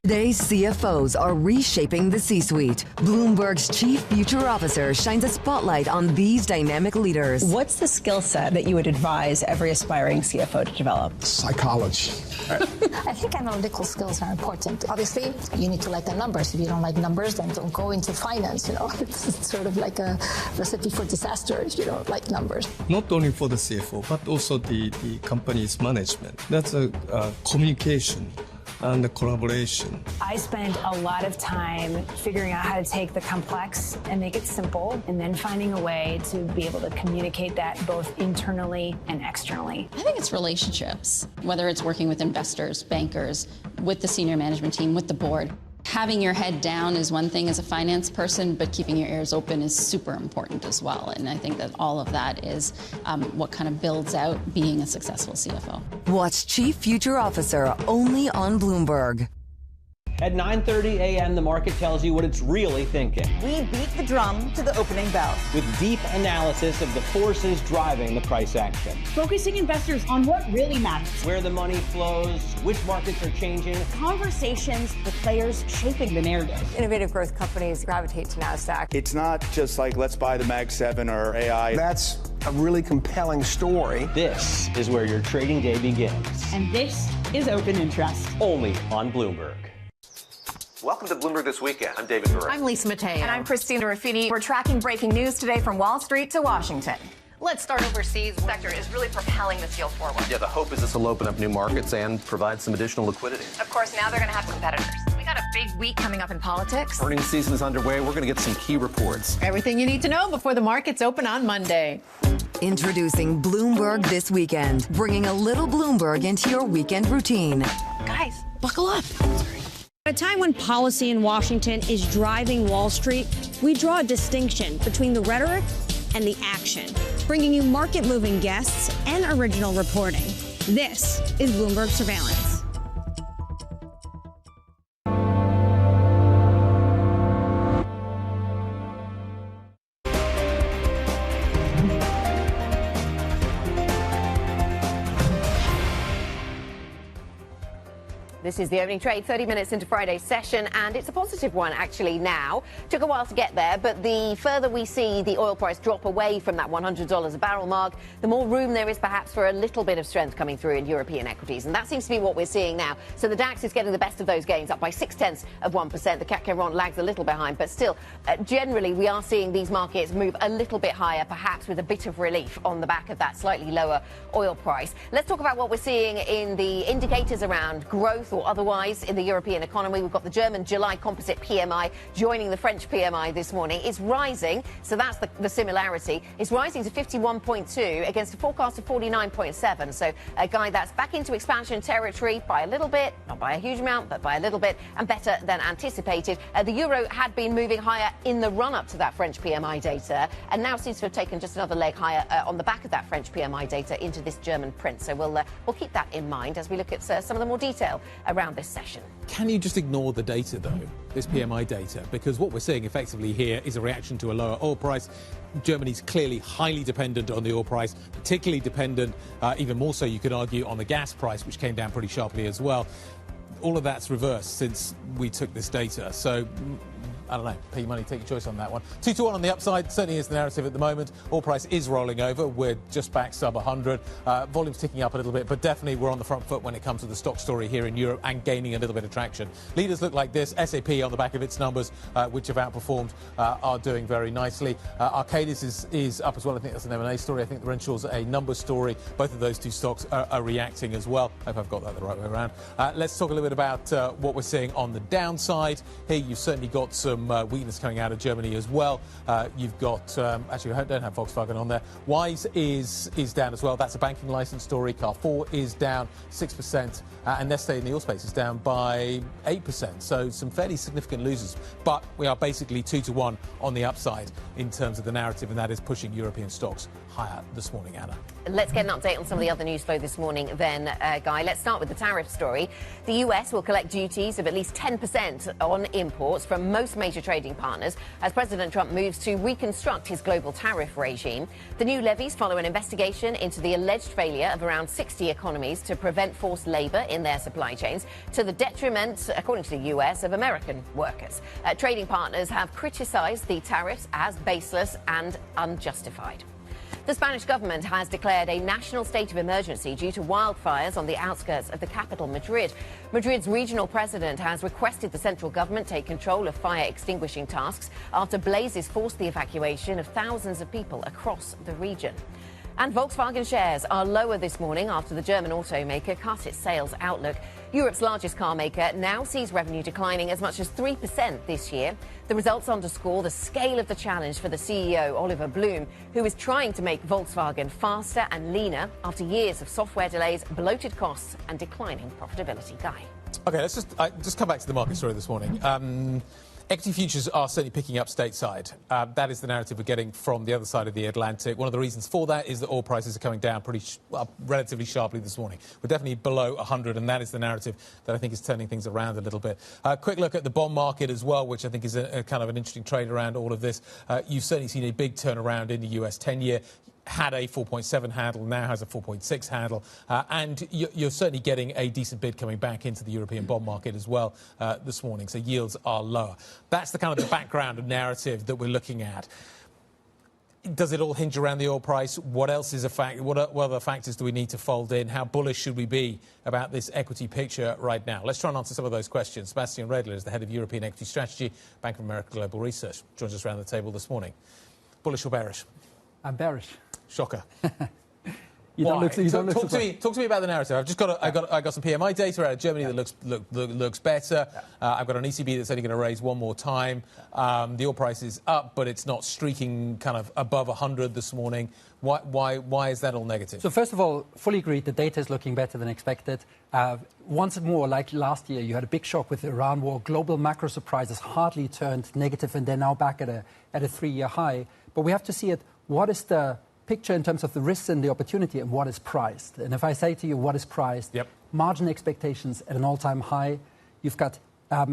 Today's CFOs are reshaping the C-suite. Bloomberg's chief future officer shines a spotlight on these dynamic leaders. What's the skill set that you would advise every aspiring CFO to develop? Psychology. I think analytical skills are important. Obviously, you need to like the numbers. If you don't like numbers, then don't go into finance. You know, it's sort of like a recipe for disaster if you don't like numbers. Not only for the CFO, but also the company's management. That's a communication and the collaboration. I spent a lot of time figuring out how to take the complex and make it simple, and then finding a way to be able to communicate that both internally and externally. I think it's relationships, whether it's working with investors, bankers, with the senior management team, with the board. Having your head down is one thing as a finance person, but keeping your ears open is super important as well. And I think that all of that is what kind of builds out being a successful CFO. Watch Chief Future Officer only on Bloomberg. At 9:30 a.m., the market tells you what it's really thinking. We beat the drum to the opening bell. With deep analysis of the forces driving the price action. Focusing investors on what really matters. Where the money flows, which markets are changing. Conversations with players shaping the narrative. Innovative growth companies gravitate to NASDAQ. It's not just like, let's buy the Mag 7 or AI. That's a really compelling story. This is where your trading day begins. And this is Open Interest. Only on Bloomberg. Welcome to Bloomberg This Weekend. I'm David Burr. I'm Lisa Mateo. And I'm Christina Ruffini. We're tracking breaking news today from Wall Street to Washington. Let's start overseas. The sector is really propelling this yield forward. Yeah, the hope is this will open up new markets and provide some additional liquidity. Of course, now they're going to have competitors. We got a big week coming up in politics. Earnings season is underway. We're going to get some key reports. Everything you need to know before the markets open on Monday. Introducing Bloomberg This Weekend, bringing a little Bloomberg into your weekend routine. Guys, buckle up. At a time when policy in Washington is driving Wall Street, we draw a distinction between the rhetoric and the action, bringing you market-moving guests and original reporting. This is Bloomberg Surveillance. This is the opening trade, 30 minutes into Friday's session, and it's a positive one actually now. Took a while to get there, but the further we see the oil price drop away from that $100 a barrel mark, the more room there is perhaps for a little bit of strength coming through in European equities, and that seems to be what we're seeing now. So the DAX is getting the best of those gains, up by 0.6%. The CAC 40 lags a little behind, but still, generally we are seeing these markets move a little bit higher, perhaps with a bit of relief on the back of that slightly lower oil price. Let's talk about what we're seeing in the indicators around growth or otherwise in the European economy. We've got the German July composite PMI joining the French PMI this morning. It's rising, so that's the similarity. It's rising to 51.2 against a forecast of 49.7. So a guy that's back into expansion territory by a little bit, not by a huge amount, but by a little bit, and better than anticipated. The euro had been moving higher in the run-up to that French PMI data, and now seems to have taken just another leg higher on the back of that French PMI data into this German print. So we'll keep that in mind as we look at some of the more detail around this session. Can you just ignore the data, though, this PMI data? Because what we're seeing effectively here is a reaction to a lower oil price. Germany's clearly highly dependent on the oil price, particularly dependent, even more so you could argue, on the gas price, which came down pretty sharply as well. All of that's reversed since we took this data. So I don't know, pay your money, take your choice on that one. 2-1 on the upside, certainly is the narrative at the moment. Oil price is rolling over. We're just back sub 100. Volume's ticking up a little bit, but definitely we're on the front foot when it comes to the stock story here in Europe and gaining a little bit of traction. Leaders look like this. SAP on the back of its numbers, which have outperformed, are doing very nicely. Arcadis is up as well. I think that's an M&A story. I think the Renshaw's a numbers story. Both of those two stocks are reacting as well. I hope I've got that the right way around. Let's talk a little bit about what we're seeing on the downside. Here you've certainly got some weakness coming out of Germany as well. You've got, actually, I don't have Volkswagen on there. Wise is down as well. That's a banking license story. Carrefour is down 6%, and Neste in the oil space is down by 8%. So some fairly significant losers. But we are basically 2-1 on the upside in terms of the narrative, and that is pushing European stocks higher this morning, Anna. Let's get an update on some of the other news flow this morning then, Guy. Let's start with the tariff story. The US will collect duties of at least 10% on imports from most major trading partners as President Trump moves to reconstruct his global tariff regime. The new levies follow an investigation into the alleged failure of around 60 economies to prevent forced labor in their supply chains, to the detriment, according to the US, of American workers. Trading partners have criticized the tariffs as baseless and unjustified. The Spanish government has declared a national state of emergency due to wildfires on the outskirts of the capital, Madrid. Madrid's regional president has requested the central government take control of fire extinguishing tasks after blazes forced the evacuation of thousands of people across the region. And Volkswagen shares are lower this morning after the German automaker cut its sales outlook. Europe's largest car maker now sees revenue declining as much as 3% this year. The results underscore the scale of the challenge for the CEO, Oliver Blume, who is trying to make Volkswagen faster and leaner after years of software delays, bloated costs and declining profitability. Guy. OK, let's just come back to the market story this morning. Equity futures are certainly picking up stateside. That is the narrative we're getting from the other side of the Atlantic. One of the reasons for that is that oil prices are coming down relatively sharply this morning. We're definitely below 100, and that is the narrative that I think is turning things around a little bit. Quick look at the bond market as well, which I think is a kind of an interesting trade around all of this. You've certainly seen a big turnaround in the US 10-year. Had a 4.7 handle, now has a 4.6 handle, and you're certainly getting a decent bid coming back into the European bond market as well this morning, so yields are lower. That's the kind of the background of narrative that we're looking at. Does it all hinge around the oil price? What else is a fact? What other factors do we need to fold in? How bullish should we be about this equity picture right now? Let's try and answer some of those questions. Sebastian Redler is the head of European Equity Strategy, Bank of America Global Research, joins us around the table this morning. Bullish or bearish? I'm bearish. Shocker. Talk to me about the narrative. I got some PMI data out of Germany that looks better. I've got an ECB that's only going to raise one more time. The oil price is up, but it's not streaking kind of above 100 this morning. Why is that all negative? So first of all, fully agreed. The data is looking better than expected. Once more, like last year, you had a big shock with the Iran war. Global macro surprises hardly turned negative, and they're now back at a 3-year high. But we have to see it. What is the picture in terms of the risks and the opportunity, and what is priced? And if I say to you what is priced, margin expectations at an all-time high. You've got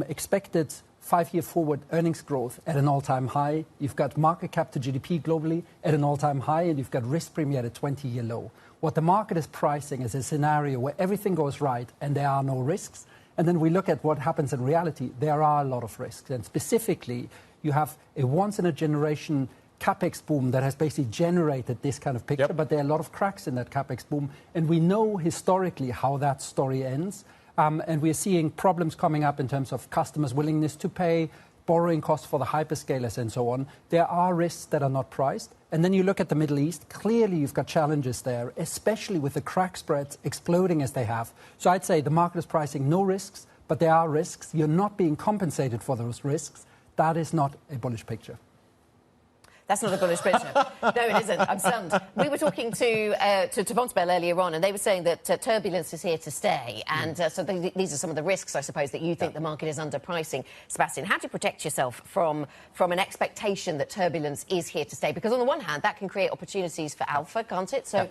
expected 5-year forward earnings growth at an all-time high. You've got market cap to GDP globally at an all-time high, and you've got risk premium at a 20-year low. What the market is pricing is a scenario where everything goes right and there are no risks. And then we look at what happens in reality. There are a lot of risks, and specifically, you have a once-in-a-generation CapEx boom that has basically generated this kind of picture, but there are a lot of cracks in that CapEx boom, and we know historically how that story ends. And we're seeing problems coming up in terms of customers' willingness to pay, borrowing costs for the hyperscalers and so on. There are risks that are not priced. And then you look at the Middle East, clearly you've got challenges there, especially with the crack spreads exploding as they have. So I'd say the market is pricing no risks, but there are risks. You're not being compensated for those risks. That is not a bullish picture. That's not a bullish picture. No, it isn't. I'm stunned. We were talking to Vontobel earlier on, and they were saying that turbulence is here to stay. And so these are some of the risks, I suppose, that you think the market is underpricing. Sebastian, how do you protect yourself from an expectation that turbulence is here to stay? Because on the one hand, that can create opportunities for alpha, can't it? So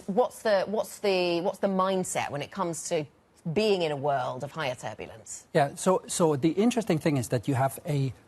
what's the mindset when it comes to being in a world of higher turbulence? Yeah, so the interesting thing is that you have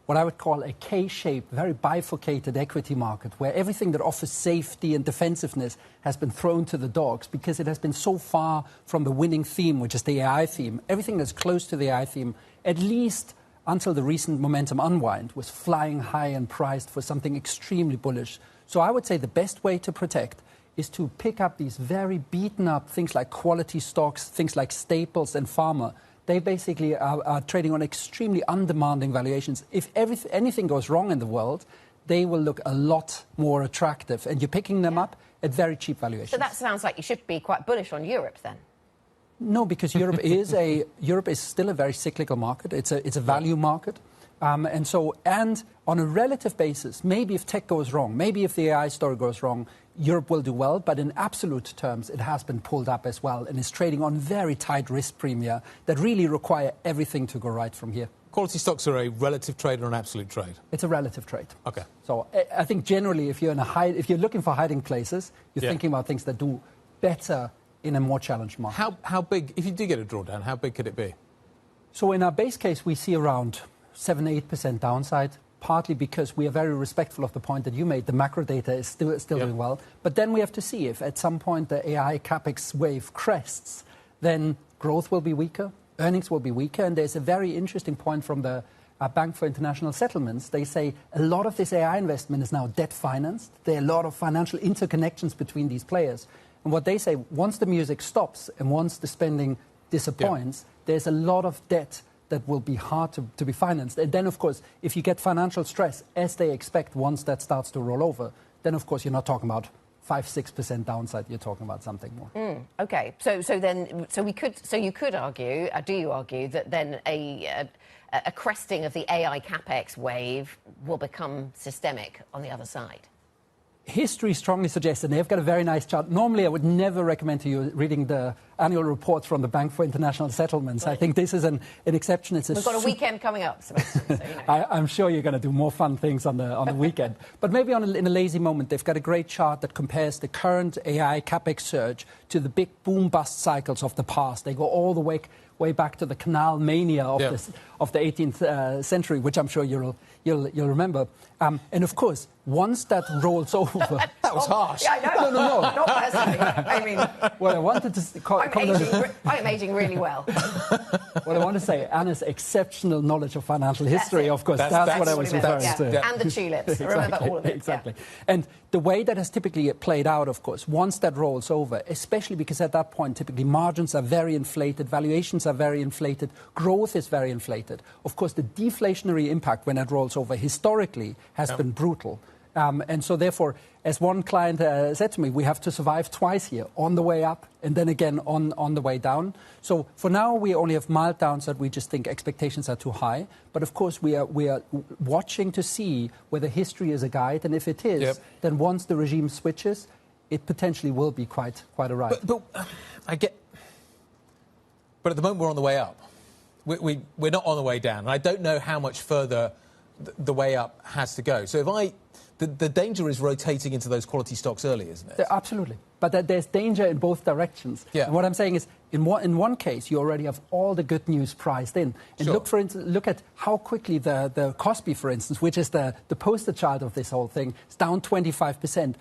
what I would call a K-shaped, very bifurcated equity market where everything that offers safety and defensiveness has been thrown to the dogs because it has been so far from the winning theme, which is the AI theme. Everything that's close to the AI theme, at least until the recent momentum unwind, was flying high and priced for something extremely bullish. So I would say the best way to protect is to pick up these very beaten up things like quality stocks, things like staples and pharma. They basically are trading on extremely undemanding valuations. If anything goes wrong in the world, they will look a lot more attractive. And you're picking them up at very cheap valuations. So that sounds like you should be quite bullish on Europe then. No, because Europe is still a very cyclical market. It's a value market. And on a relative basis, maybe if tech goes wrong, maybe if the AI story goes wrong, Europe will do well, but in absolute terms, it has been pulled up as well and is trading on very tight risk premia that really require everything to go right from here. Quality stocks are a relative trade or an absolute trade? It's a relative trade. Okay. So I think generally, if you're looking for hiding places, you're thinking about things that do better in a more challenged market. How big, if you do get a drawdown, how big could it be? So in our base case, we see around 7-8% downside. Partly because we are very respectful of the point that you made. The macro data is still doing well. But then we have to see if at some point the AI CapEx wave crests, then growth will be weaker, earnings will be weaker. And there's a very interesting point from the Bank for International Settlements. They say a lot of this AI investment is now debt financed. There are a lot of financial interconnections between these players. And what they say, once the music stops and once the spending disappoints, there's a lot of debt that will be hard to be financed. And then, of course, if you get financial stress, as they expect once that starts to roll over, then, of course, you're not talking about 5-6% downside, you're talking about something more. Okay, so you could argue, do you argue that then a cresting of the AI capex wave will become systemic on the other side? History strongly suggests, and they've got a very nice chart. Normally, I would never recommend to you reading the annual reports from the Bank for International Settlements. Right. I think this is an exception. We've got a weekend coming up, Sebastian, so you know. I'm sure you're going to do more fun things on the weekend. But maybe in a lazy moment, they've got a great chart that compares the current AI capex surge to the big boom-bust cycles of the past. They go all the way back to the canal mania of the 18th century, which I'm sure you'll remember. And of course, once that rolls over, that was harsh. Yeah, I know. No. Not personally. I mean, well, I wanted to. I'm aging really well. What I want to say, Anna's exceptional knowledge of financial history, of course, that's what I was referring to. Yeah. And the tulips. Exactly, remember all of it. Exactly. Yeah. And the way that has typically played out, of course, once that rolls over, especially because at that point, typically margins are very inflated, valuations are very inflated, growth is very inflated. Of course, the deflationary impact when it rolls over historically has been brutal. And so therefore, as one client said to me, we have to survive twice here, on the way up and then again on the way down. So for now, we only have mild downside. We just think expectations are too high. But of course, we are watching to see whether history is a guide. And if it is, then once the regime switches, it potentially will be quite a ride. But at the moment, we're on the way up. We're not on the way down. And I don't know how much further the way up has to go. So the danger is rotating into those quality stocks early, isn't it? Absolutely. But there's danger in both directions. Yeah. And what I'm saying is, in one case, you already have all the good news priced in. And look at how quickly the Kospi, for instance, which is the poster child of this whole thing, is down 25%,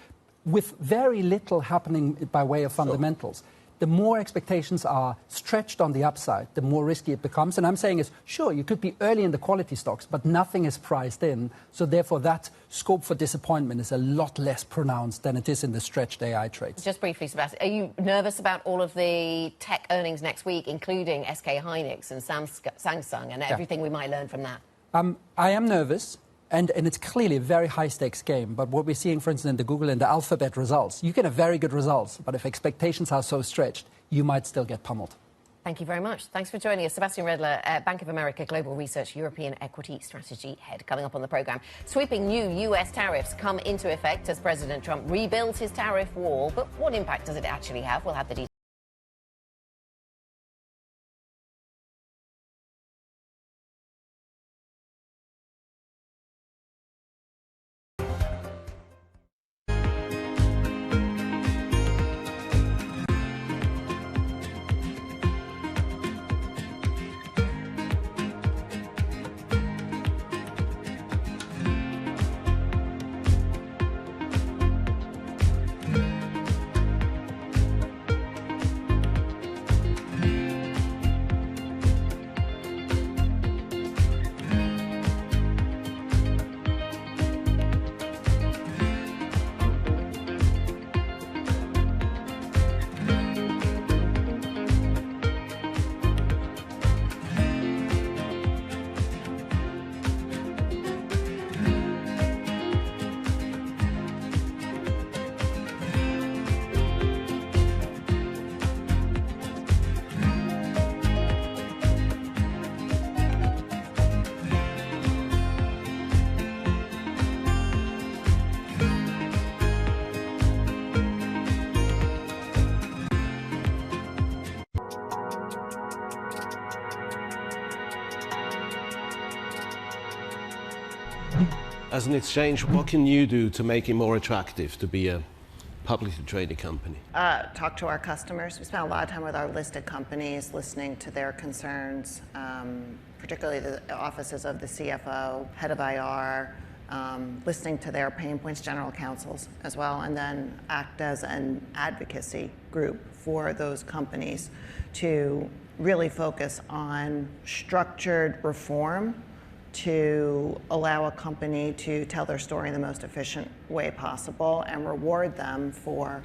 with very little happening by way of fundamentals. The more expectations are stretched on the upside, the more risky it becomes. And I'm saying is, sure, you could be early in the quality stocks, but nothing is priced in. So therefore, that scope for disappointment is a lot less pronounced than it is in the stretched AI trades. Just briefly, Sebastian, are you nervous about all of the tech earnings next week, including SK Hynix and Samsung and everything we might learn from that? I am nervous. And it's clearly a very high-stakes game. But what we're seeing, for instance, in the Google and the Alphabet results, you can have very good results. But if expectations are so stretched, you might still get pummeled. Thank you very much. Thanks for joining us. Sebastian Redler, Bank of America Global Research European Equity Strategy Head. Coming up on the programme, sweeping new US tariffs come into effect as President Trump rebuilds his tariff wall. But what impact does it actually have? We'll have the details. As an exchange, what can you do to make it more attractive to be a publicly traded company? Talk to our customers. We spend a lot of time with our listed companies, listening to their concerns, particularly the offices of the CFO, head of IR, listening to their pain points, general counsels as well, and then act as an advocacy group for those companies to really focus on structured reform to allow a company to tell their story in the most efficient way possible and reward them for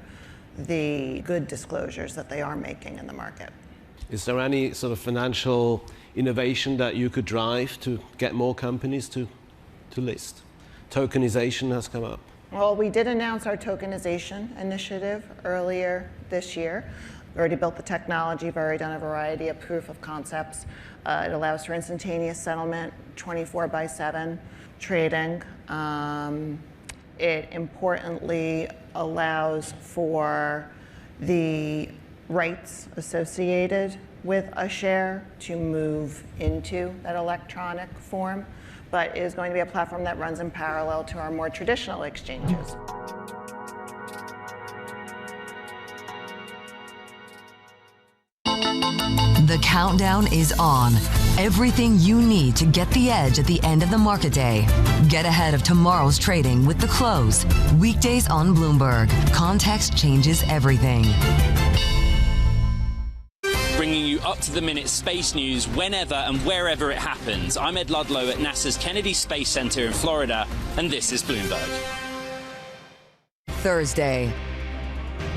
the good disclosures that they are making in the market. Is there any sort of financial innovation that you could drive to get more companies to list? Tokenization has come up. Well, we did announce our tokenization initiative earlier this year. We already built the technology, we've already done a variety of proof of concepts. It allows for instantaneous settlement, 24/7 trading. It importantly allows for the rights associated with a share to move into that electronic form, but is going to be a platform that runs in parallel to our more traditional exchanges. The countdown is on. Everything you need to get the edge at the end of the market day. Get ahead of tomorrow's trading with The Close. Weekdays on Bloomberg. Context changes everything. Bringing you up-to-the-minute space news whenever and wherever it happens. I'm Ed Ludlow at NASA's Kennedy Space Center in Florida, and this is Bloomberg. Thursday.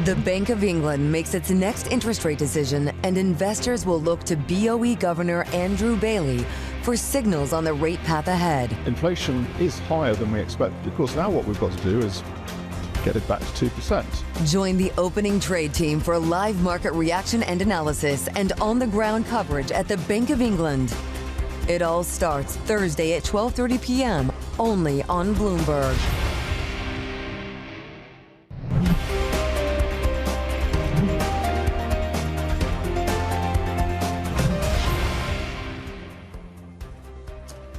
The Bank of England makes its next interest rate decision, and investors will look to BOE Governor Andrew Bailey for signals on the rate path ahead. Inflation is higher than we expected. Of course, now what we've got to do is get it back to 2%. Join the opening trade team for live market reaction and analysis and on-the-ground coverage at the Bank of England. It all starts Thursday at 12:30 p.m. only on Bloomberg.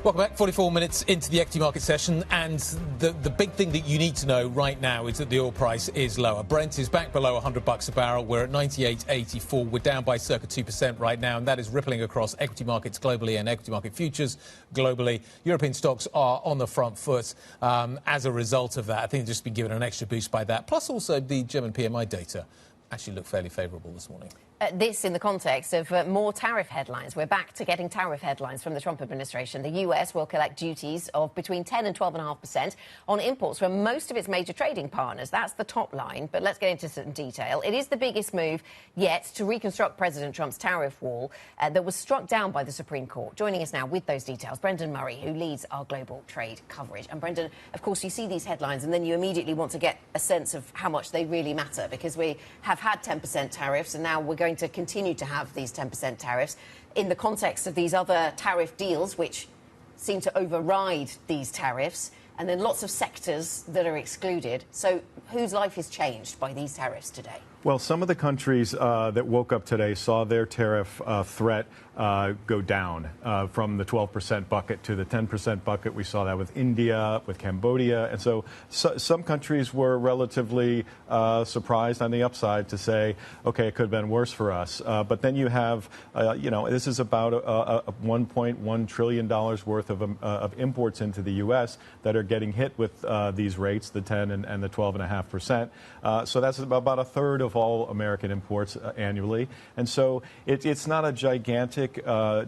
Welcome back. 44 minutes into the equity market session, and the big thing that you need to know right now is that the oil price is lower. Brent is back below $100 a barrel. We're at 98.84. We're down by circa 2% right now, and that is rippling across equity markets globally and equity market futures globally. European stocks are on the front foot as a result of that. I think they've just been given an extra boost by that. Plus, also, the German PMI data actually looked fairly favourable this morning. This in the context of more tariff headlines. We're back to getting tariff headlines from the Trump administration. The US will collect duties of between 10 and 12.5% on imports from most of its major trading partners. That's the top line, but let's get into some detail. It is the biggest move yet to reconstruct President Trump's tariff wall that was struck down by the Supreme Court. Joining us now with those details, Brendan Murray, who leads our global trade coverage. And Brendan, of course, you see these headlines and then you immediately want to get a sense of how much they really matter, because we have had 10% tariffs and now we're going to continue to have these 10% tariffs in the context of these other tariff deals which seem to override these tariffs, and then lots of sectors that are excluded. So whose life is changed by these tariffs today? Well, some of the countries that woke up today saw their tariff threat go down from the 12% bucket to the 10% bucket. We saw that with India, with Cambodia. And so some countries were relatively surprised on the upside to say, OK, it could have been worse for us. But then you have, this is about $1.1 trillion worth of imports into the U.S. that are getting hit with these rates, the 10 and the 12.5%. So that's about a third of all American imports annually. And so it's not a gigantic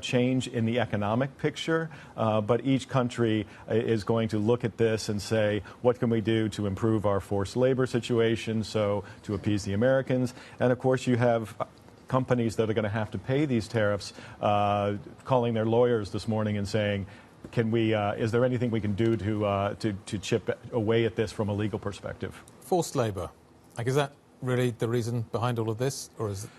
change in the economic picture, but each country is going to look at this and say, what can we do to improve our forced labor situation, so to appease the Americans? And of course, you have companies that are going to have to pay these tariffs, calling their lawyers this morning and saying, can we? Is there anything we can do to chip away at this from a legal perspective? Forced labor. Is that really the reason behind all of this, or is it?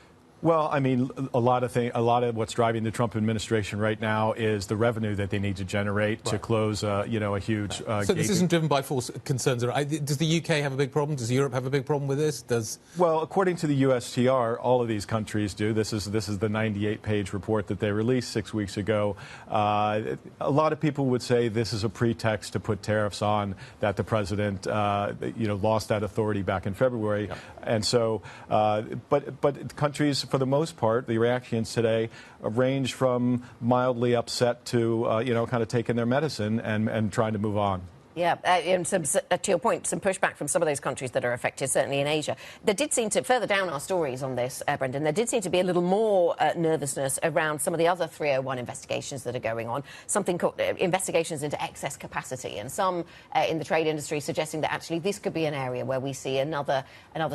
Well, I mean, a lot of what's driving the Trump administration right now is the revenue that they need to generate to close, a huge. So this isn't driven by false concerns. Does the UK have a big problem? Does Europe have a big problem with this? Well, according to the USTR, all of these countries do. This is the 98-page report that they released 6 weeks ago. A lot of people would say this is a pretext to put tariffs on, that the president, lost that authority back in February, and so, but countries, for the most part, the reactions today range from mildly upset to, kind of taking their medicine and trying to move on. Yeah, and to your point, some pushback from some of those countries that are affected, certainly in Asia. There did seem to, further down our stories on this, Brendan, there did seem to be a little more nervousness around some of the other 301 investigations that are going on, something called investigations into excess capacity, and some in the trade industry suggesting that actually this could be an area where we see another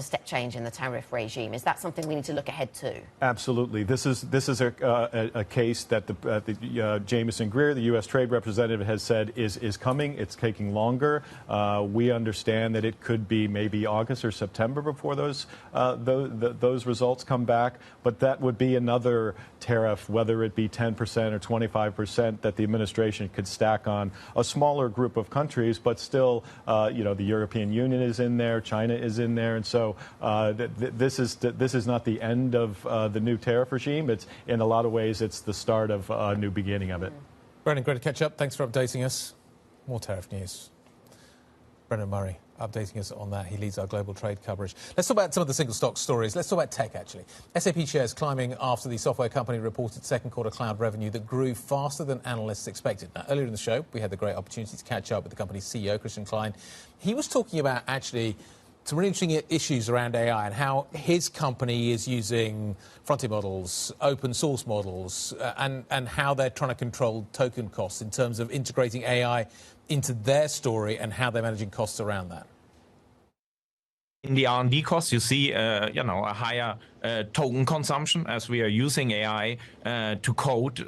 step change in the tariff regime. Is that something we need to look ahead to? Absolutely. This is a case that the Jameson Greer, the U.S. Trade Representative, has said is coming. It's taking longer. We understand that it could be maybe August or September before those results come back. But that would be another tariff, whether it be 10% or 25%, that the administration could stack on a smaller group of countries. But still, the European Union is in there, China is in there, and so this is not the end of the new tariff regime. It's in a lot of ways it's the start of a new beginning of it. Brendan, great to catch up. Thanks for updating us. More tariff news. Brendan Murray updating us on that. He leads our global trade coverage. Let's talk about some of the single stock stories. Let's talk about tech, actually. SAP shares climbing after the software company reported second quarter cloud revenue that grew faster than analysts expected. Now, earlier in the show, we had the great opportunity to catch up with the company's CEO, Christian Klein. He was talking about, actually, some really interesting issues around AI and how his company is using frontier models, open source models, and how they're trying to control token costs in terms of integrating AI into their story and how they're managing costs around that. In the R&D costs, you see, a higher token consumption as we are using AI to code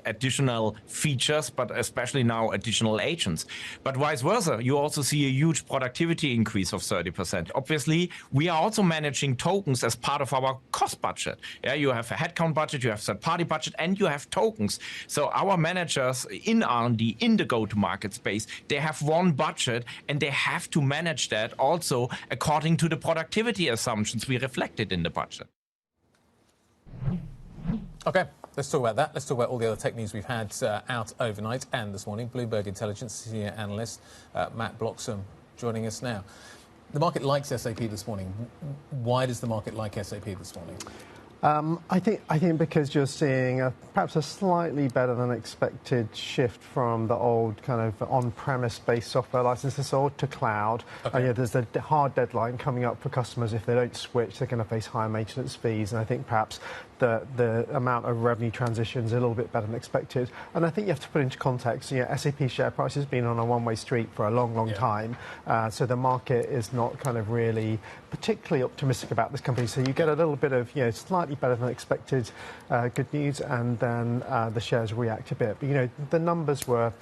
additional features, but especially now additional agents. But vice versa, you also see a huge productivity increase of 30%. Obviously, we are also managing tokens as part of our cost budget. Yeah, you have a headcount budget, you have third-party budget, and you have tokens. So our managers in R&D, in the go-to-market space, they have one budget, and they have to manage that also according to the productivity assumptions we reflected in the budget. Okay, let's talk about that. Let's talk about all the other tech news we've had out overnight and this morning. Bloomberg Intelligence senior analyst Matt Bloxham joining us now. The market likes SAP this morning. Why does the market like SAP this morning? I think because you're seeing perhaps a slightly better than expected shift from the old kind of on-premise based software licenses sold to cloud. Okay. There's a hard deadline coming up for customers. If they don't switch, they're going to face higher maintenance fees. And I think perhaps the amount of revenue transition is a little bit better than expected. And I think you have to put into context, SAP share price has been on a one-way street for a long time. So the market is not kind of really particularly optimistic about this company. So you get a little bit of, slightly better than expected good news, and then the shares react a bit. But, the numbers were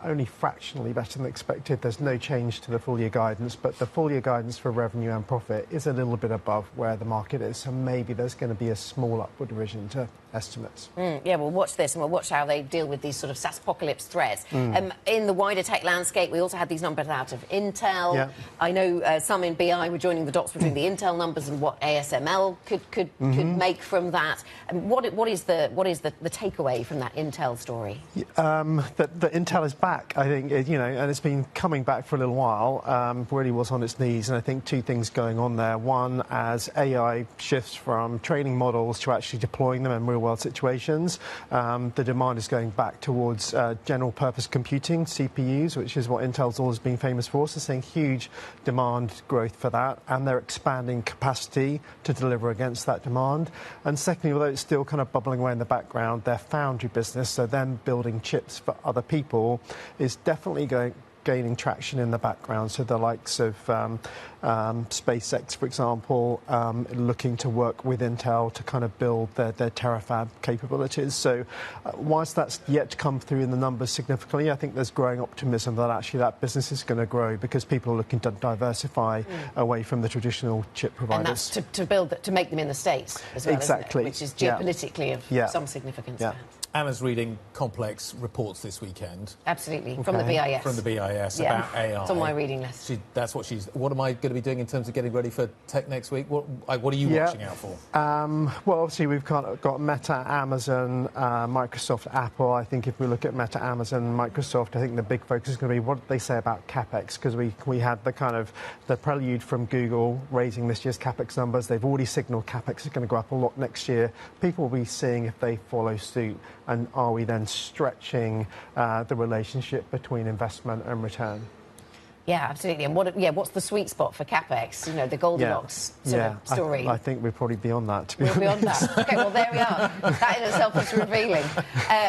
only fractionally better than expected. There's no change to the full-year guidance, but the full-year guidance for revenue and profit is a little bit above where the market is. So maybe there's going to be a small upward revision to estimates. We'll watch this, and we'll watch how they deal with these sort of SaaSpocalypse threats. In the wider tech landscape, we also had these numbers out of Intel. Yeah. I know some in BI were joining the dots between the Intel numbers and what ASML could make from that. And what is the takeaway from that Intel story? That Intel is back, I think, and it's been coming back for a little while. Really was on its knees, and I think two things going on there. One, as AI shifts from training models to actually deploying them in real-world situations, the demand is going back towards general-purpose computing, CPUs, which is what Intel's always been famous for. So seeing huge demand growth for that, and they're expanding capacity to deliver against that demand. And secondly, although it's still kind of bubbling away in the background, their foundry business, so them building chips for other people, is definitely gaining traction in the background. So the likes of SpaceX, for example, looking to work with Intel to kind of build their terafab capabilities. So whilst that's yet to come through in the numbers significantly, I think there's growing optimism that actually that business is going to grow because people are looking to diversify away from the traditional chip providers. And that's to make them in the States as well, exactly. Isn't it? Which is geopolitically of some significance. Yeah. Anna's reading complex reports this weekend. Absolutely, okay. From the BIS. From the BIS about AI. It's on my reading list. What am I going to be doing in terms of getting ready for tech next week? What are you watching out for? Well, obviously we've got Meta, Amazon, Microsoft, Apple. I think if we look at Meta, Amazon, Microsoft, I think the big focus is going to be what they say about CapEx, because we had the kind of the prelude from Google raising this year's CapEx numbers. They've already signaled CapEx is going to go up a lot next year. People will be seeing if they follow suit. And are we then stretching the relationship between investment and return? Yeah, absolutely. And what's the sweet spot for CapEx? You know, the Goldilocks sort of story. I think we're probably beyond that, to be We're honest. beyond that. OK, well, there we are. That in itself is revealing.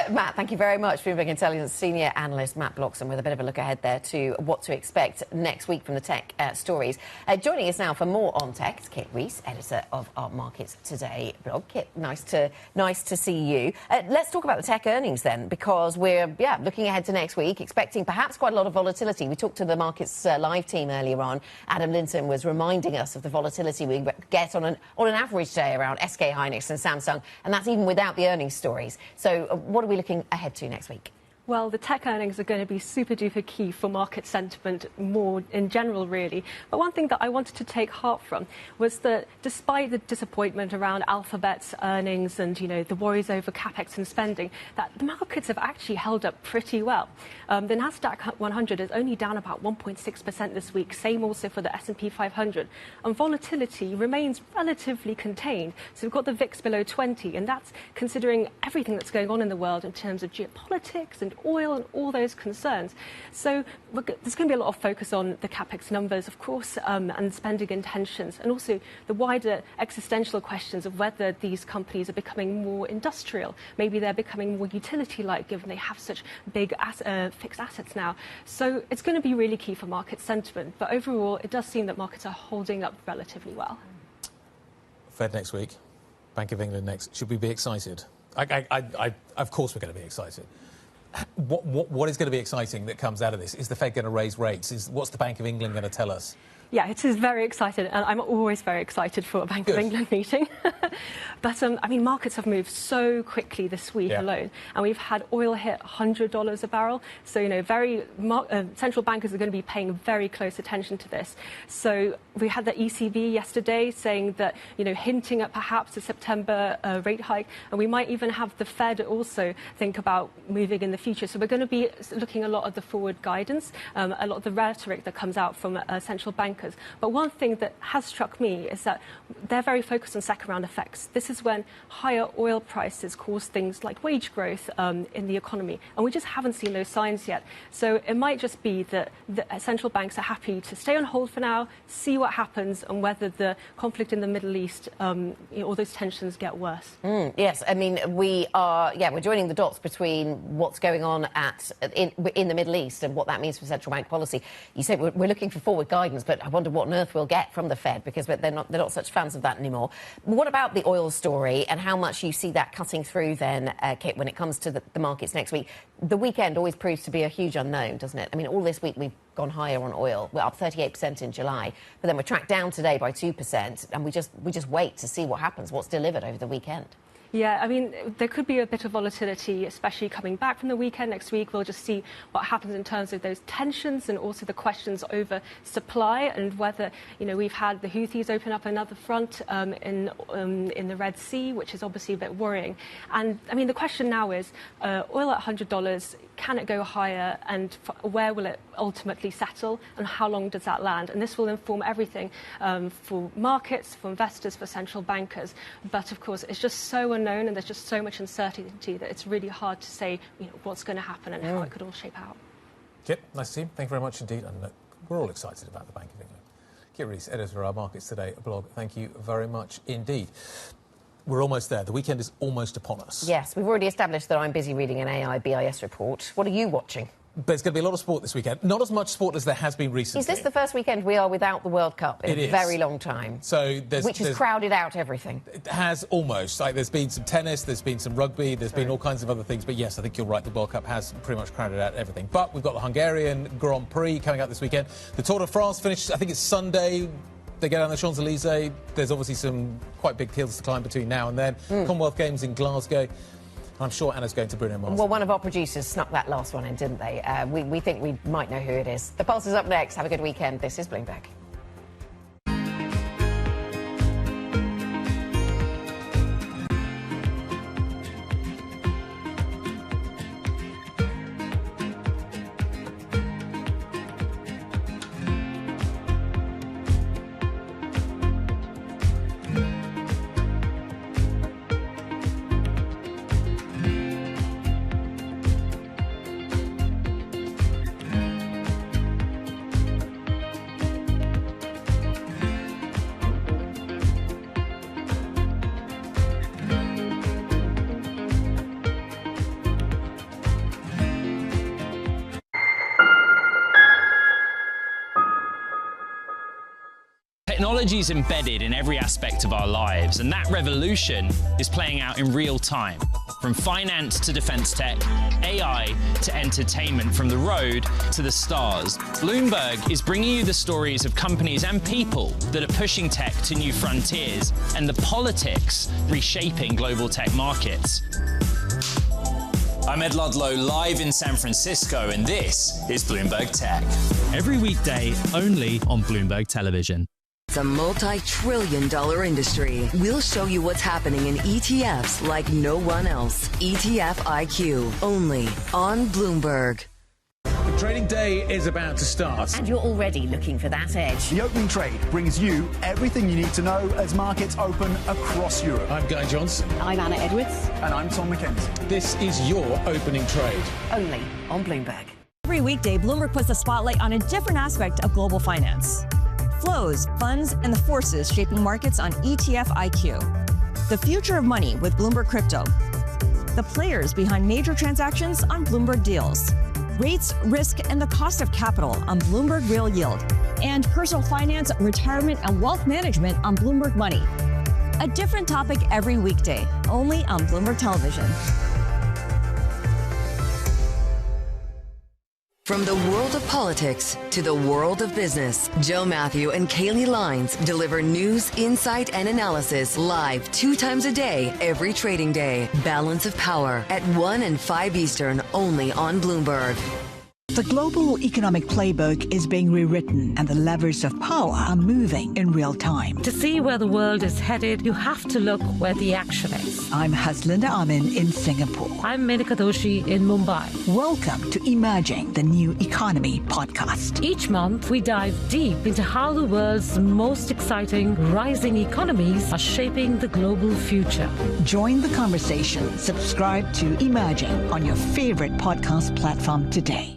Matt, thank you very much. Bloomberg Intelligence Senior Analyst Matt Bloxham with a bit of a look ahead there to what to expect next week from the tech stories. Joining us now for more on tech is Kit Rees, editor of our Markets Today blog. Kit, nice to see you. Let's talk about the tech earnings then, because we're looking ahead to next week, expecting perhaps quite a lot of volatility. We talked to the Markets Live team earlier on. Adam Linton was reminding us of the volatility we get on an average day around SK Hynix and Samsung, and that's even without the earnings stories. So what are we looking ahead to next week? Well, the tech earnings are going to be super duper key for market sentiment more in general, really. But one thing that I wanted to take heart from was that despite the disappointment around Alphabet's earnings and, you know, the worries over capex and spending, that the markets have actually held up pretty well. The Nasdaq 100 is only down about 1.6% this week. Same also for the S&P 500. And volatility remains relatively contained. So we've got the VIX below 20, and that's considering everything that's going on in the world in terms of geopolitics and oil and all those concerns. So there's going to be a lot of focus on the capex numbers, of course, and spending intentions, and also the wider existential questions of whether these companies are becoming more industrial. Maybe they're becoming more utility-like, given they have such big fixed assets now. So it's going to be really key for market sentiment. But overall, it does seem that markets are holding up relatively well. Fed next week, Bank of England next. Should we be excited? Of course we're going to be excited. What is going to be exciting that comes out of this? Is the Fed going to raise rates? What's the Bank of England going to tell us? Yeah, it is very exciting, and I'm always very excited for a Bank of England meeting. But, I mean, markets have moved so quickly this week alone, and we've had oil hit $100 a barrel. So, you know, central bankers are going to be paying very close attention to this. So we had the ECB yesterday saying that, you know, hinting at perhaps a September rate hike, and we might even have the Fed also think about moving in the future. So we're going to be looking a lot at the forward guidance, a lot of the rhetoric that comes out from central bankers. But one thing that has struck me is that they're very focused on second-round effects. This is when higher oil prices cause things like wage growth in the economy, and we just haven't seen those signs yet. So it might just be that the central banks are happy to stay on hold for now, see what happens, and whether the conflict in the Middle East, all those tensions get worse. Yes, I mean, we're joining the dots between what's going on in the Middle East and what that means for central bank policy. You say we're looking for forward guidance, but I wonder what on earth we'll get from the Fed, because they're not such fans of that anymore. What about the oil story and how much you see that cutting through then, Kit, when it comes to the markets next week? The weekend always proves to be a huge unknown, doesn't it? I mean, all this week we've gone higher on oil. We're up 38% in July, but then we're tracked down today by 2%, and we just wait to see what happens, what's delivered over the weekend. Yeah, I mean, there could be a bit of volatility, especially coming back from the weekend next week. We'll just see what happens in terms of those tensions and also the questions over supply and whether, you know, we've had the Houthis open up another front in the Red Sea, which is obviously a bit worrying. And, I mean, the question now is, oil at $100, can it go higher, and where will it ultimately settle, and how long does that land? And this will inform everything for markets, for investors, for central bankers. But, of course, it's just so unknown, and there's just so much uncertainty that it's really hard to say, you know, what's going to happen and how it could all shape out. Kit, nice to see you. Thank you very much indeed. And we're all excited about the Bank of England. Kit Rees, editor of our Markets Today blog. Thank you very much indeed. We're almost there. The weekend is almost upon us. Yes, we've already established that I'm busy reading an AI BIS report. What are you watching? There's going to be a lot of sport this weekend. Not as much sport as there has been recently. Is this the first weekend we are without the World Cup in a very long time? So which has crowded out everything. It has almost. Like, there's been some tennis, there's been some rugby, there's been all kinds of other things. But yes, I think you're right. The World Cup has pretty much crowded out everything. But we've got the Hungarian Grand Prix coming up this weekend. The Tour de France finished, I think it's Sunday. They go down the Champs-Elysees. There's obviously some quite big hills to climb between now and then. Commonwealth Games in Glasgow. I'm sure Anna's going to Bruno Mars. Well, one of our producers snuck that last one in, didn't they? We think we might know who it is. The Pulse is up next. Have a good weekend. This is Bloomberg. Technology is embedded in every aspect of our lives, and that revolution is playing out in real time. From finance to defense tech, AI to entertainment, from the road to the stars. Bloomberg is bringing you the stories of companies and people that are pushing tech to new frontiers, and the politics reshaping global tech markets. I'm Ed Ludlow, live in San Francisco, and this is Bloomberg Tech. Every weekday, only on Bloomberg Television. It's a multi-trillion-dollar industry. We'll show you what's happening in ETFs like no one else. ETF IQ, only on Bloomberg. The trading day is about to start. And you're already looking for that edge. The opening trade brings you everything you need to know as markets open across Europe. I'm Guy Johnson. I'm Anna Edwards. And I'm Tom McKenzie. This is your opening trade. Only on Bloomberg. Every weekday, Bloomberg puts the spotlight on a different aspect of global finance. Flows, funds, and the forces shaping markets on ETF IQ. The future of money with Bloomberg Crypto. The players behind major transactions on Bloomberg Deals. Rates, risk, and the cost of capital on Bloomberg Real Yield. And personal finance, retirement, and wealth management on Bloomberg Money. A different topic every weekday, only on Bloomberg Television. From the world of politics to the world of business, Joe Matthew and Kaylee Lines deliver news, insight, and analysis live 2 times a day, every trading day. Balance of Power at 1 and 5 Eastern, only on Bloomberg. The global economic playbook is being rewritten and the levers of power are moving in real time. To see where the world is headed, you have to look where the action is. I'm Haslinda Amin in Singapore. I'm Menika Doshi in Mumbai. Welcome to Emerging the New Economy podcast. Each month, we dive deep into how the world's most exciting rising economies are shaping the global future. Join the conversation. Subscribe to Emerging on your favorite podcast platform today.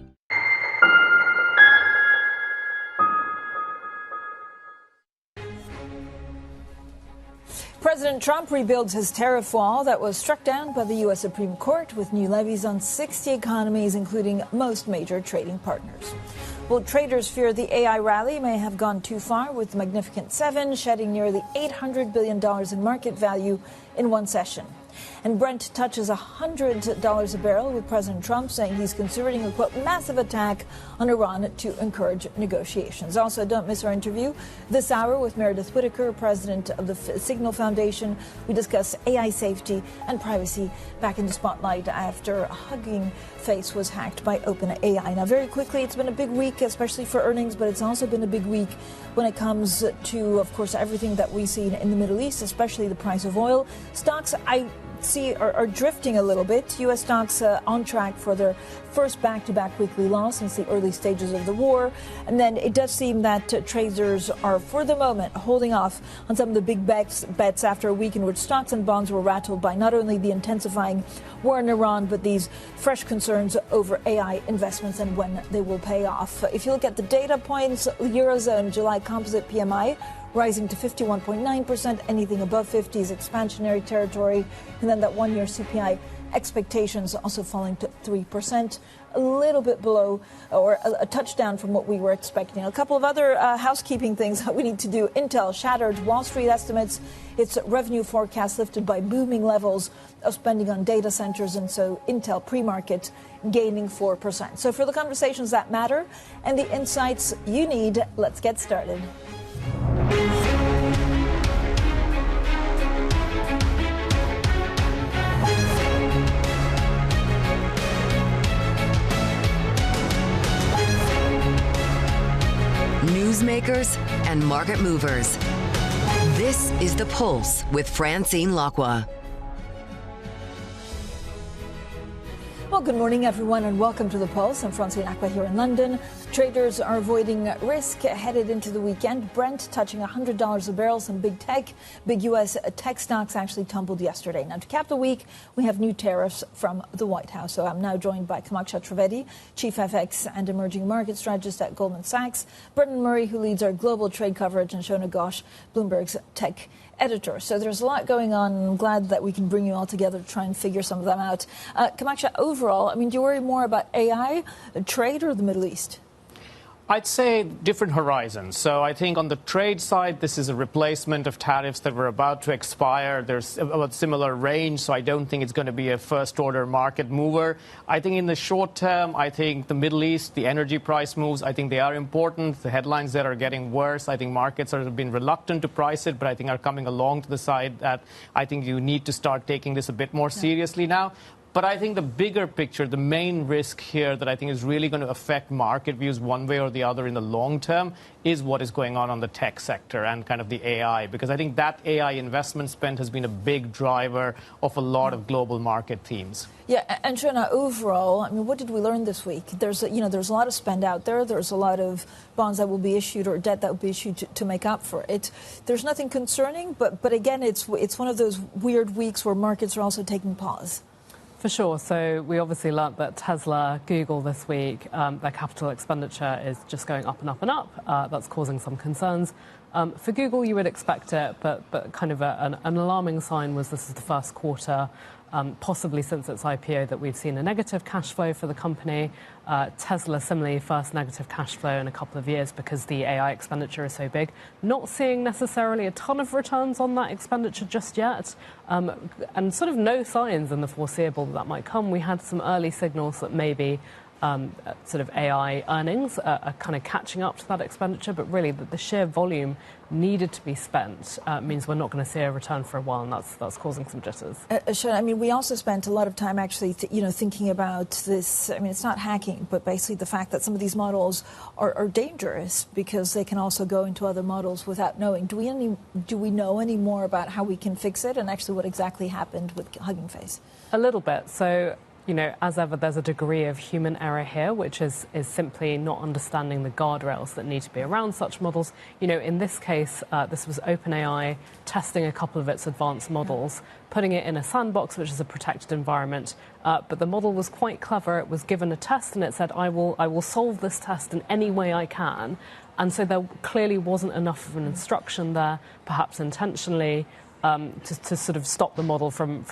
President Trump rebuilds his tariff wall that was struck down by the U.S. Supreme Court with new levies on 60 economies, including most major trading partners. Well, traders fear the AI rally may have gone too far, with the Magnificent Seven shedding nearly $800 billion in market value in one session. And Brent touches $100 a barrel, with President Trump saying he's considering a, quote, massive attack on Iran to encourage negotiations. Also, don't miss our interview this hour with Meredith Whittaker, president of the Signal Foundation. We discuss AI safety and privacy back in the spotlight after Hugging Face was hacked by OpenAI. Now, very quickly, it's been a big week, especially for earnings, but it's also been a big week when it comes to, of course, everything that we see in the Middle East, especially the price of oil. Stocks, I see, are drifting a little bit. U.S. stocks on track for their first back-to-back weekly loss since the early stages of the war. And then it does seem that traders are, for the moment, holding off on some of the big bets after a week in which stocks and bonds were rattled by not only the intensifying war in Iran, but these fresh concerns over AI investments and when they will pay off. If you look at the data points, Eurozone July composite PMI rising to 51.9%. Anything above 50 is expansionary territory. And then that one-year CPI expectations also falling to 3%, a little bit below or a touchdown from what we were expecting. A couple of other housekeeping things that we need to do. Intel shattered Wall Street estimates. Its revenue forecast lifted by booming levels of spending on data centers, and so Intel pre-market gaining 4%. So for the conversations that matter and the insights you need, let's get started. Newsmakers and market movers. This is The Pulse with Francine Lacqua. Well, good morning, everyone, and welcome to The Pulse. I'm Francine Lacqua here in London. Traders are avoiding risk headed into the weekend. Brent touching $100 a barrel. Some big tech, big U.S. tech stocks actually tumbled yesterday. Now, to cap the week, we have new tariffs from the White House. So I'm now joined by Kamaksha Trivedi, Chief FX and Emerging Market Strategist at Goldman Sachs, Brendan Murray, who leads our global trade coverage, and Shona Ghosh, Bloomberg's tech editor. So there's a lot going on, and I'm glad that we can bring you all together to try and figure some of them out. Kamaksha, overall, I mean, do you worry more about AI, trade, or the Middle East? I'd say different horizons. So I think on the trade side, this is a replacement of tariffs that were about to expire. There's a similar range, so I don't think it's going to be a first-order market mover. I think in the short term, I think the Middle East, the energy price moves, I think they are important. The headlines there are getting worse. I think markets have been reluctant to price it, but I think are coming along to the side that I think you need to start taking this a bit more seriously now. But I think the bigger picture, the main risk here that I think is really going to affect market views one way or the other in the long term is what is going on the tech sector and kind of the AI, because I think that AI investment spend has been a big driver of a lot of global market themes. Yeah, and Shona, overall, I mean, what did we learn this week? There's a lot of spend out there. There's a lot of bonds that will be issued or debt that will be issued to make up for it. There's nothing concerning, but again, it's one of those weird weeks where markets are also taking pause. For sure. So we obviously learnt that Tesla, Google this week, their capital expenditure is just going up and up and up. That's causing some concerns. For Google, you would expect it, but kind of an alarming sign was this is the first quarter, possibly since its IPO, that we've seen a negative cash flow for the company. Tesla, similarly, first negative cash flow in a couple of years because the AI expenditure is so big. Not seeing necessarily a ton of returns on that expenditure just yet, and sort of no signs in the foreseeable that might come. We had some early signals that maybe sort of AI earnings are kind of catching up to that expenditure, but really the sheer volume needed to be spent means we're not going to see a return for a while, and that's causing some jitters. Shona, I mean, we also spent a lot of time actually, thinking about this. I mean, it's not hacking, but basically the fact that some of these models are dangerous because they can also go into other models without knowing. Do we know any more about how we can fix it and actually what exactly happened with Hugging Face? A little bit. So, as ever, there's a degree of human error here, which is simply not understanding the guardrails that need to be around such models. In this case, this was OpenAI testing a couple of its advanced models, putting it in a sandbox, which is a protected environment. But the model was quite clever. It was given a test, and it said, I will solve this test in any way I can. And so there clearly wasn't enough of an instruction there, perhaps intentionally, to sort of stop the model from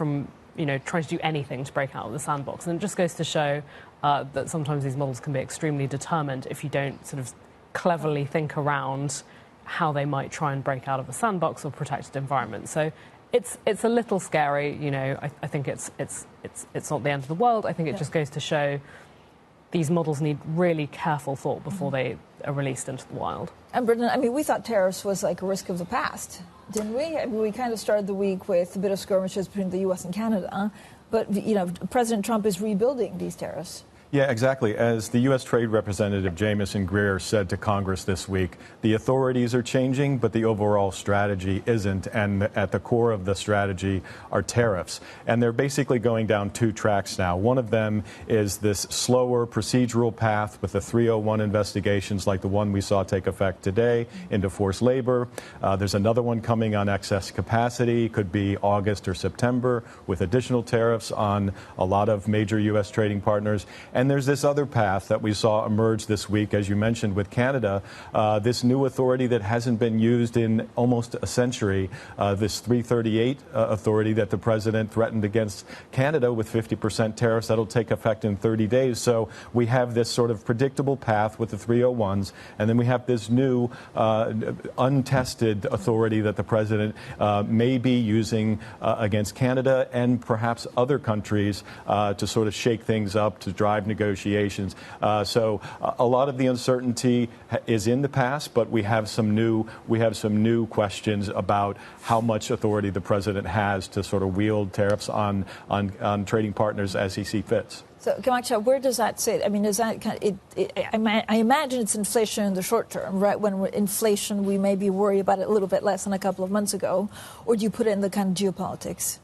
trying to do anything to break out of the sandbox. And it just goes to show that sometimes these models can be extremely determined if you don't sort of cleverly think around how they might try and break out of a sandbox or protected environment. So it's a little scary. I think it's not the end of the world. I think it just goes to show these models need really careful thought before they are released into the wild. And Brendan, I mean, we thought tariffs was like a risk of the past, didn't we? I mean, we kind of started the week with a bit of skirmishes between the U.S. and Canada, but President Trump is rebuilding these tariffs. Yeah, exactly. As the U.S. Trade Representative Jamieson Greer said to Congress this week, the authorities are changing, but the overall strategy isn't. And at the core of the strategy are tariffs. And they're basically going down two tracks now. One of them is this slower procedural path with the 301 investigations like the one we saw take effect today into forced labor. There's another one coming on excess capacity, could be August or September, with additional tariffs on a lot of major U.S. trading partners. And there's this other path that we saw emerge this week, as you mentioned, with Canada, this new authority that hasn't been used in almost a century, this 338 authority that the president threatened against Canada with 50% tariffs. That'll take effect in 30 days. So we have this sort of predictable path with the 301s, and then we have this new untested authority that the president may be using against Canada and perhaps other countries to sort of shake things up, to drive negotiations. So a lot of the uncertainty is in the past, but we have some new questions about how much authority the president has to sort of wield tariffs on trading partners as he sees fits. So, Kamaksha, where does that sit? I mean, is that I imagine it's inflation in the short term, right? When inflation, we may be worried about it a little bit less than a couple of months ago, or do you put it in the kind of geopolitics?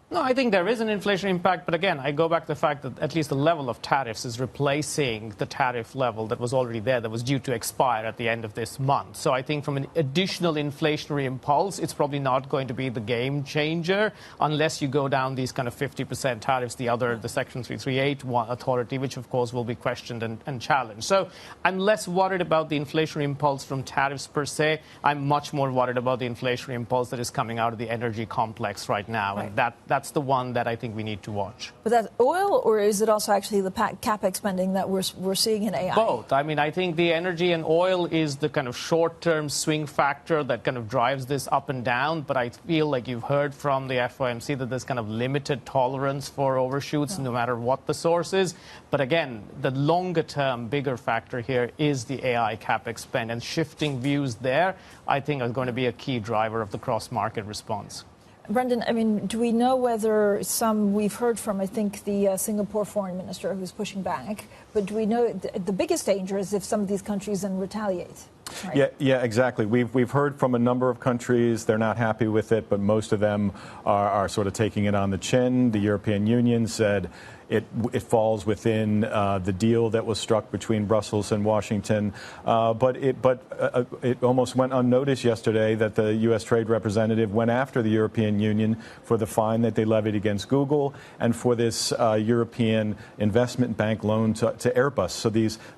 No, I think there is an inflation impact, but again, I go back to the fact that at least the level of tariffs is replacing the tariff level that was already there, that was due to expire at the end of this month. So I think from an additional inflationary impulse, it's probably not going to be the game changer unless you go down these kind of 50% tariffs, the Section 338 authority, which of course will be questioned and challenged. So I'm less worried about the inflationary impulse from tariffs per se. I'm much more worried about the inflationary impulse that is coming out of the energy complex right now. Right. And that that's the one that I think we need to watch. But that's oil, or is it also actually the capex spending that we're seeing in AI? Both. I mean, I think the energy and oil is the kind of short-term swing factor that kind of drives this up and down. But I feel like you've heard from the FOMC that there's kind of limited tolerance for overshoots, no matter what the source is. But again, the longer-term, bigger factor here is the AI capex spend, and shifting views there, I think, are going to be a key driver of the cross-market response. Brendan, I mean, do we know whether we've heard from, I think, the Singapore foreign minister who's pushing back, but do we know the biggest danger is if some of these countries then retaliate? Right? Yeah, exactly. We've heard from a number of countries. They're not happy with it, but most of them are sort of taking it on the chin. The European Union said it falls within the deal that was struck between Brussels and Washington. But it almost went unnoticed yesterday that the U.S. Trade Representative went after the European Union for the fine that they levied against Google and for this European Investment Bank loan to Airbus.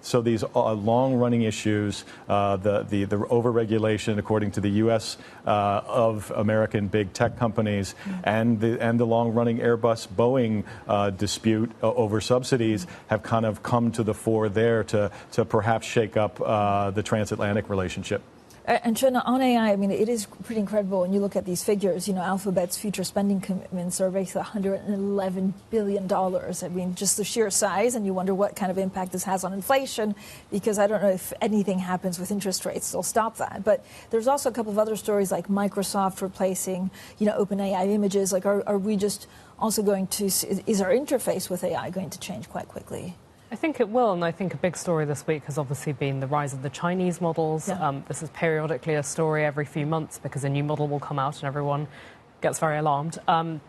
So these long-running issues, the overregulation, according to the U.S. Of American big tech companies, and the long-running Airbus-Boeing dispute over subsidies have kind of come to the fore there to perhaps shake up the transatlantic relationship. And Shona, on AI, I mean, it is pretty incredible when you look at these figures. You know, Alphabet's future spending commitments are basically $111 billion. I mean, just the sheer size, and you wonder what kind of impact this has on inflation, because I don't know if anything happens with interest rates, they'll stop that. But there's also a couple of other stories like Microsoft replacing, OpenAI images. Like, are we just also going to, is our interface with AI going to change quite quickly? I think it will, and I think a big story this week has obviously been the rise of the Chinese models. Yeah. This is periodically a story every few months because a new model will come out and everyone gets very alarmed. And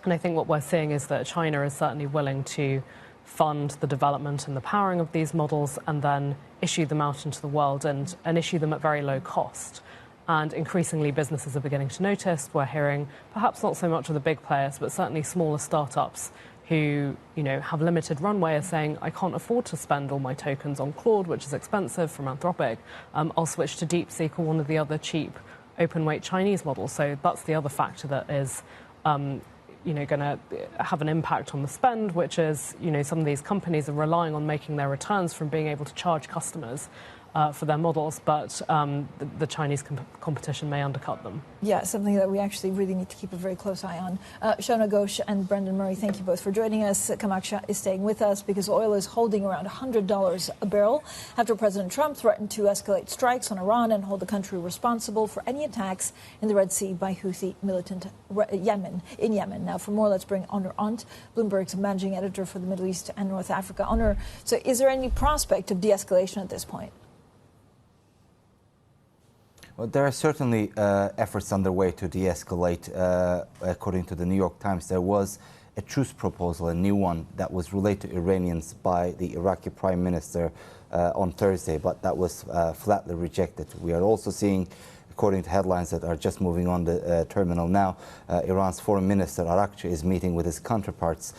I think what we're seeing is that China is certainly willing to fund the development and the powering of these models and then issue them out into the world and issue them at very low cost. And increasingly businesses are beginning to notice. We're hearing perhaps not so much of the big players, but certainly smaller startups who, have limited runway are saying, I can't afford to spend all my tokens on Claude, which is expensive from Anthropic. I'll switch to DeepSeek or one of the other cheap open-weight Chinese models. So that's the other factor that is, going to have an impact on the spend, which is, some of these companies are relying on making their returns from being able to charge customers for their models, but the Chinese competition may undercut them. Yeah, something that we actually really need to keep a very close eye on. Shona Ghosh and Brendan Murray, thank you both for joining us. Kamaksha is staying with us because oil is holding around $100 a barrel after President Trump threatened to escalate strikes on Iran and hold the country responsible for any attacks in the Red Sea by Houthi militant in Yemen. Now, for more, let's bring Onur Ant, Bloomberg's managing editor for the Middle East and North Africa. Onur, so is there any prospect of de-escalation at this point? Well, there are certainly efforts underway to de-escalate. According to the New York Times, there was a truce proposal, a new one, that was relayed to Iranians by the Iraqi Prime Minister on Thursday, but that was flatly rejected. We are also seeing, according to headlines that are just moving on the terminal now, Iran's foreign minister Arakchi is meeting with his counterparts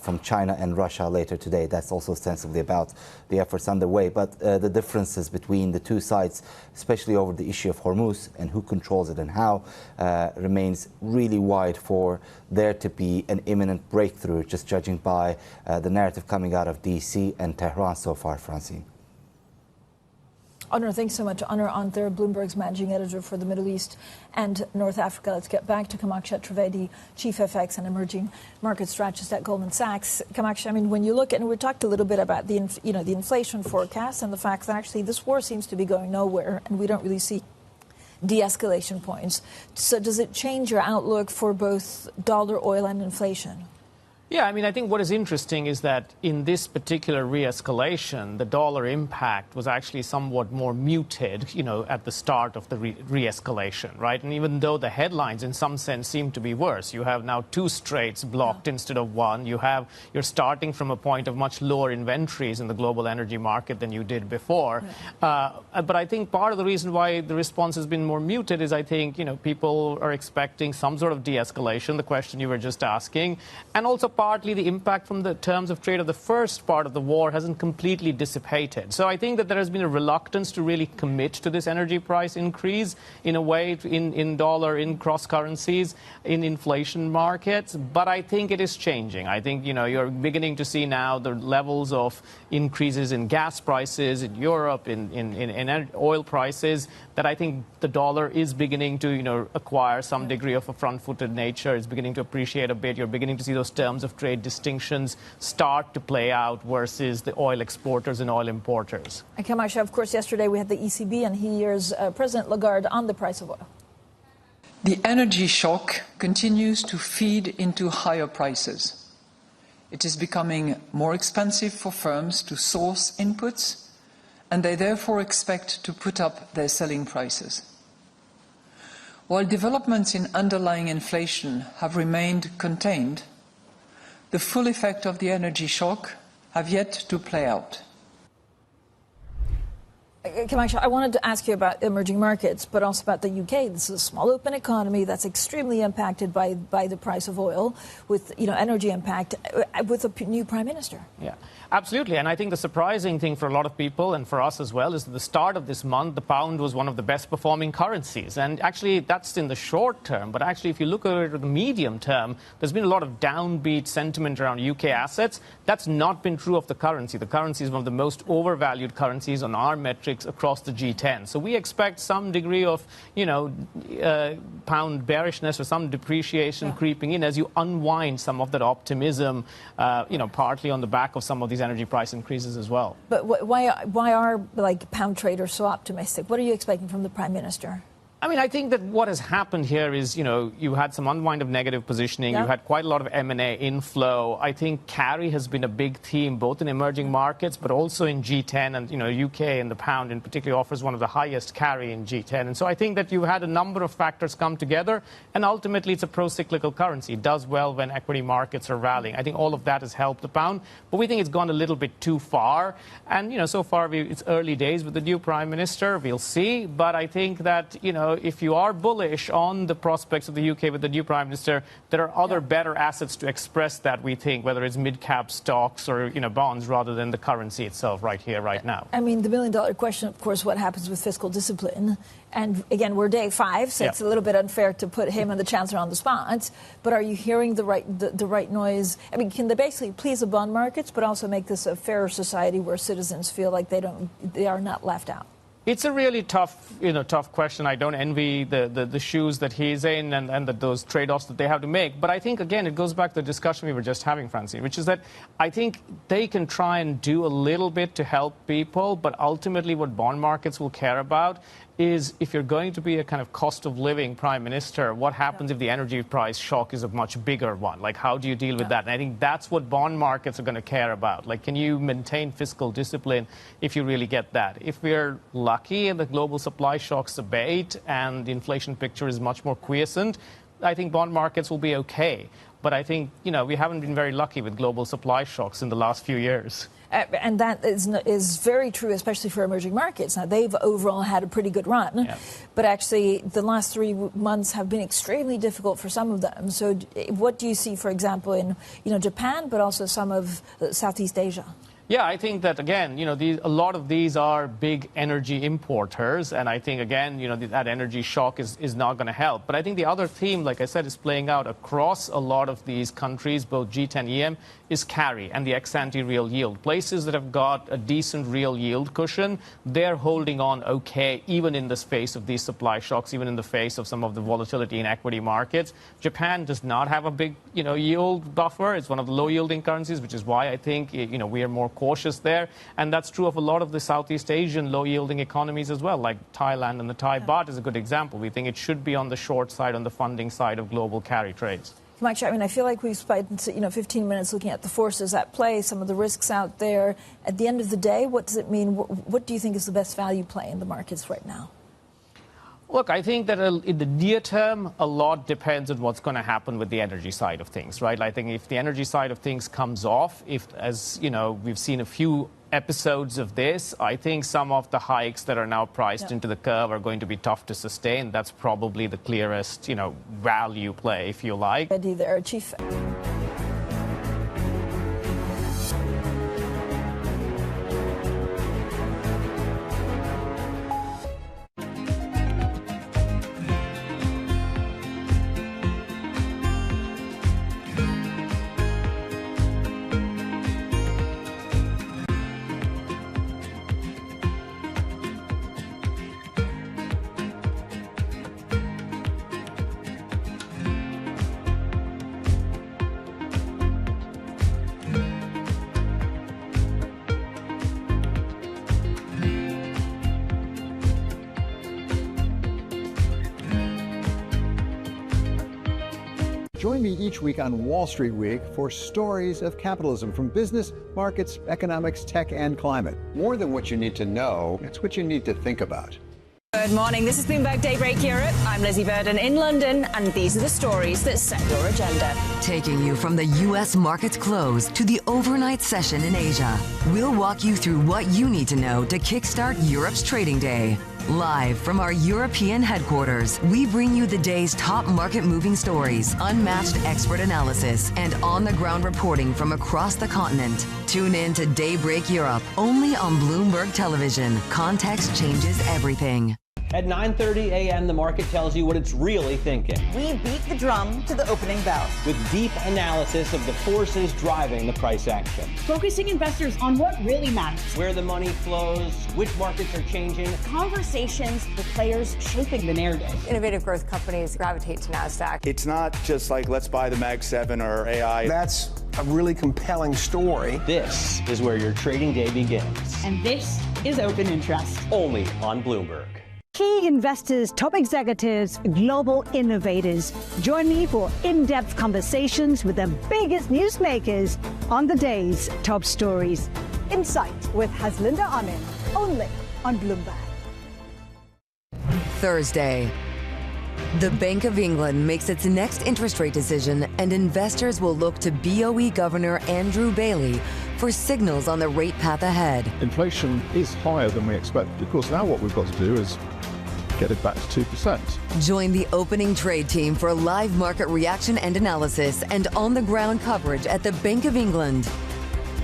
from China and Russia later today. That's also ostensibly about the efforts underway. But the differences between the two sides, especially over the issue of Hormuz and who controls it and how, remains really wide for there to be an imminent breakthrough, just judging by the narrative coming out of D.C. and Tehran so far, Francine. Onur, thanks so much. Onur Ant, Bloomberg's managing editor for the Middle East and North Africa. Let's get back to Kamaksha Trivedi, Chief FX and Emerging Market Strategist at Goldman Sachs. Kamaksha, I mean, when you look, and we talked a little bit about the inflation forecast and the fact that actually this war seems to be going nowhere and we don't really see de-escalation points. So does it change your outlook for both dollar, oil and inflation? Yeah, I mean, I think what is interesting is that in this particular re-escalation, the dollar impact was actually somewhat more muted, at the start of the re-escalation, right? And even though the headlines in some sense seem to be worse, you have now two straits blocked instead of one. You're starting from a point of much lower inventories in the global energy market than you did before. But I think part of the reason why the response has been more muted is I think, people are expecting some sort of de-escalation, the question you were just asking, and also partly the impact from the terms of trade of the first part of the war hasn't completely dissipated. So I think that there has been a reluctance to really commit to this energy price increase in a way in dollar, in cross currencies, in inflation markets. But I think it is changing. I think, you're beginning to see now the levels of increases in gas prices in Europe, in oil prices, that I think the dollar is beginning to, acquire some degree of a front-footed nature. It's beginning to appreciate a bit. You're beginning to see those terms of trade distinctions start to play out versus the oil exporters and oil importers. And Kamasha, of course, yesterday we had the ECB and here's President Lagarde on the price of oil. The energy shock continues to feed into higher prices. It is becoming more expensive for firms to source inputs, and they therefore expect to put up their selling prices. While developments in underlying inflation have remained contained, the full effect of the energy shock have yet to play out. Kamasha, I wanted to ask you about emerging markets, but also about the UK. This is a small open economy that's extremely impacted by the price of oil, with energy impact, with a new prime minister. Yeah, absolutely. And I think the surprising thing for a lot of people and for us as well is that the start of this month, the pound was one of the best performing currencies. And actually, that's in the short term. But actually, if you look at the medium term, there's been a lot of downbeat sentiment around UK assets. That's not been true of the currency. The currency is one of the most overvalued currencies on our metrics across the G10. So we expect some degree of, pound bearishness or some depreciation creeping in as you unwind some of that optimism, partly on the back of some of these energy price increases as well. But why are pound traders so optimistic? What are you expecting from the Prime Minister? I mean, I think that what has happened here is, you had some unwind of negative positioning. You had quite a lot of M&A inflow. I think carry has been a big theme, both in emerging markets, but also in G10. And, UK and the pound in particular offers one of the highest carry in G10. And so I think that you had a number of factors come together. And ultimately, it's a pro-cyclical currency. It does well when equity markets are rallying. I think all of that has helped the pound. But we think it's gone a little bit too far. And, so far, it's early days with the new Prime Minister. We'll see. But I think that, if you are bullish on the prospects of the UK with the new Prime Minister, there are other better assets to express that, we think, whether it's mid-cap stocks or, bonds rather than the currency itself right here, right now. I mean, the million-dollar question, of course, what happens with fiscal discipline? And again, we're day 5, so it's a little bit unfair to put him and the Chancellor on the spot. But are you hearing the right noise? I mean, can they basically please the bond markets, but also make this a fairer society where citizens feel like they are not left out? It's a really tough question. I don't envy the shoes that he's in and those trade-offs that they have to make. But I think, again, it goes back to the discussion we were just having, Francine, which is that I think they can try and do a little bit to help people, but ultimately what bond markets will care about is if you're going to be a kind of cost of living prime minister, what happens if the energy price shock is a much bigger one? Like, how do you deal with that? And I think that's what bond markets are going to care about. Like, can you maintain fiscal discipline if you really get that? If we're lucky and the global supply shocks abate and the inflation picture is much more quiescent, I think bond markets will be okay. But I think, we haven't been very lucky with global supply shocks in the last few years. And that is very true, especially for emerging markets. Now, they've overall had a pretty good run, but actually the last 3 months have been extremely difficult for some of them. So what do you see, for example, in Japan, but also some of Southeast Asia? Yeah, I think that, again, a lot of these are big energy importers. And I think, again, that energy shock is not going to help. But I think the other theme, like I said, is playing out across a lot of these countries, both G10, EM, is carry and the ex-ante real yield. Places that have got a decent real yield cushion, they're holding on okay, even in the face of these supply shocks, even in the face of some of the volatility in equity markets. Japan does not have a big, yield buffer. It's one of the low-yielding currencies, which is why I think, we are more cautious there. And that's true of a lot of the Southeast Asian low-yielding economies as well, like Thailand and the Thai baht is a good example. We think it should be on the short side, on the funding side of global carry trades. Mike, I mean, I feel like we've spent 15 minutes looking at the forces at play, some of the risks out there. At the end of the day, what does it mean? What do you think is the best value play in the markets right now? Look, I think that in the near term, a lot depends on what's going to happen with the energy side of things, right? I think if the energy side of things comes off, we've seen a few episodes of this, I think some of the hikes that are now priced into the curve are going to be tough to sustain. That's probably the clearest, value play, if you like. Eddie there, Chief. Join me each week on Wall Street Week for stories of capitalism from business, markets, economics, tech, and climate. More than what you need to know, it's what you need to think about. Good morning. This is Bloomberg Daybreak Europe. I'm Lizzie Burden in London, and these are the stories that set your agenda. Taking you from the U.S. market's close to the overnight session in Asia, we'll walk you through what you need to know to kickstart Europe's trading day. Live from our European headquarters, we bring you the day's top market-moving stories, unmatched expert analysis, and on-the-ground reporting from across the continent. Tune in to Daybreak Europe, only on Bloomberg Television. Context changes everything. At 9:30 a.m., the market tells you what it's really thinking. We beat the drum to the opening bell. With deep analysis of the forces driving the price action. Focusing investors on what really matters. Where the money flows, which markets are changing. Conversations with players shaping the narrative. Innovative growth companies gravitate to NASDAQ. It's not just like, let's buy the Mag 7 or AI. That's a really compelling story. This is where your trading day begins. And this is Open Interest. Only on Bloomberg. Key investors, top executives, global innovators. Join me for in-depth conversations with the biggest newsmakers on the day's top stories. Insight with Haslinda Amin, only on Bloomberg. Thursday. The Bank of England makes its next interest rate decision, and investors will look to BOE Governor Andrew Bailey for signals on the rate path ahead. Inflation is higher than we expected. Of course, now what we've got to do is get it back to 2%. Join the opening trade team for live market reaction and analysis and on-the-ground coverage at the Bank of England.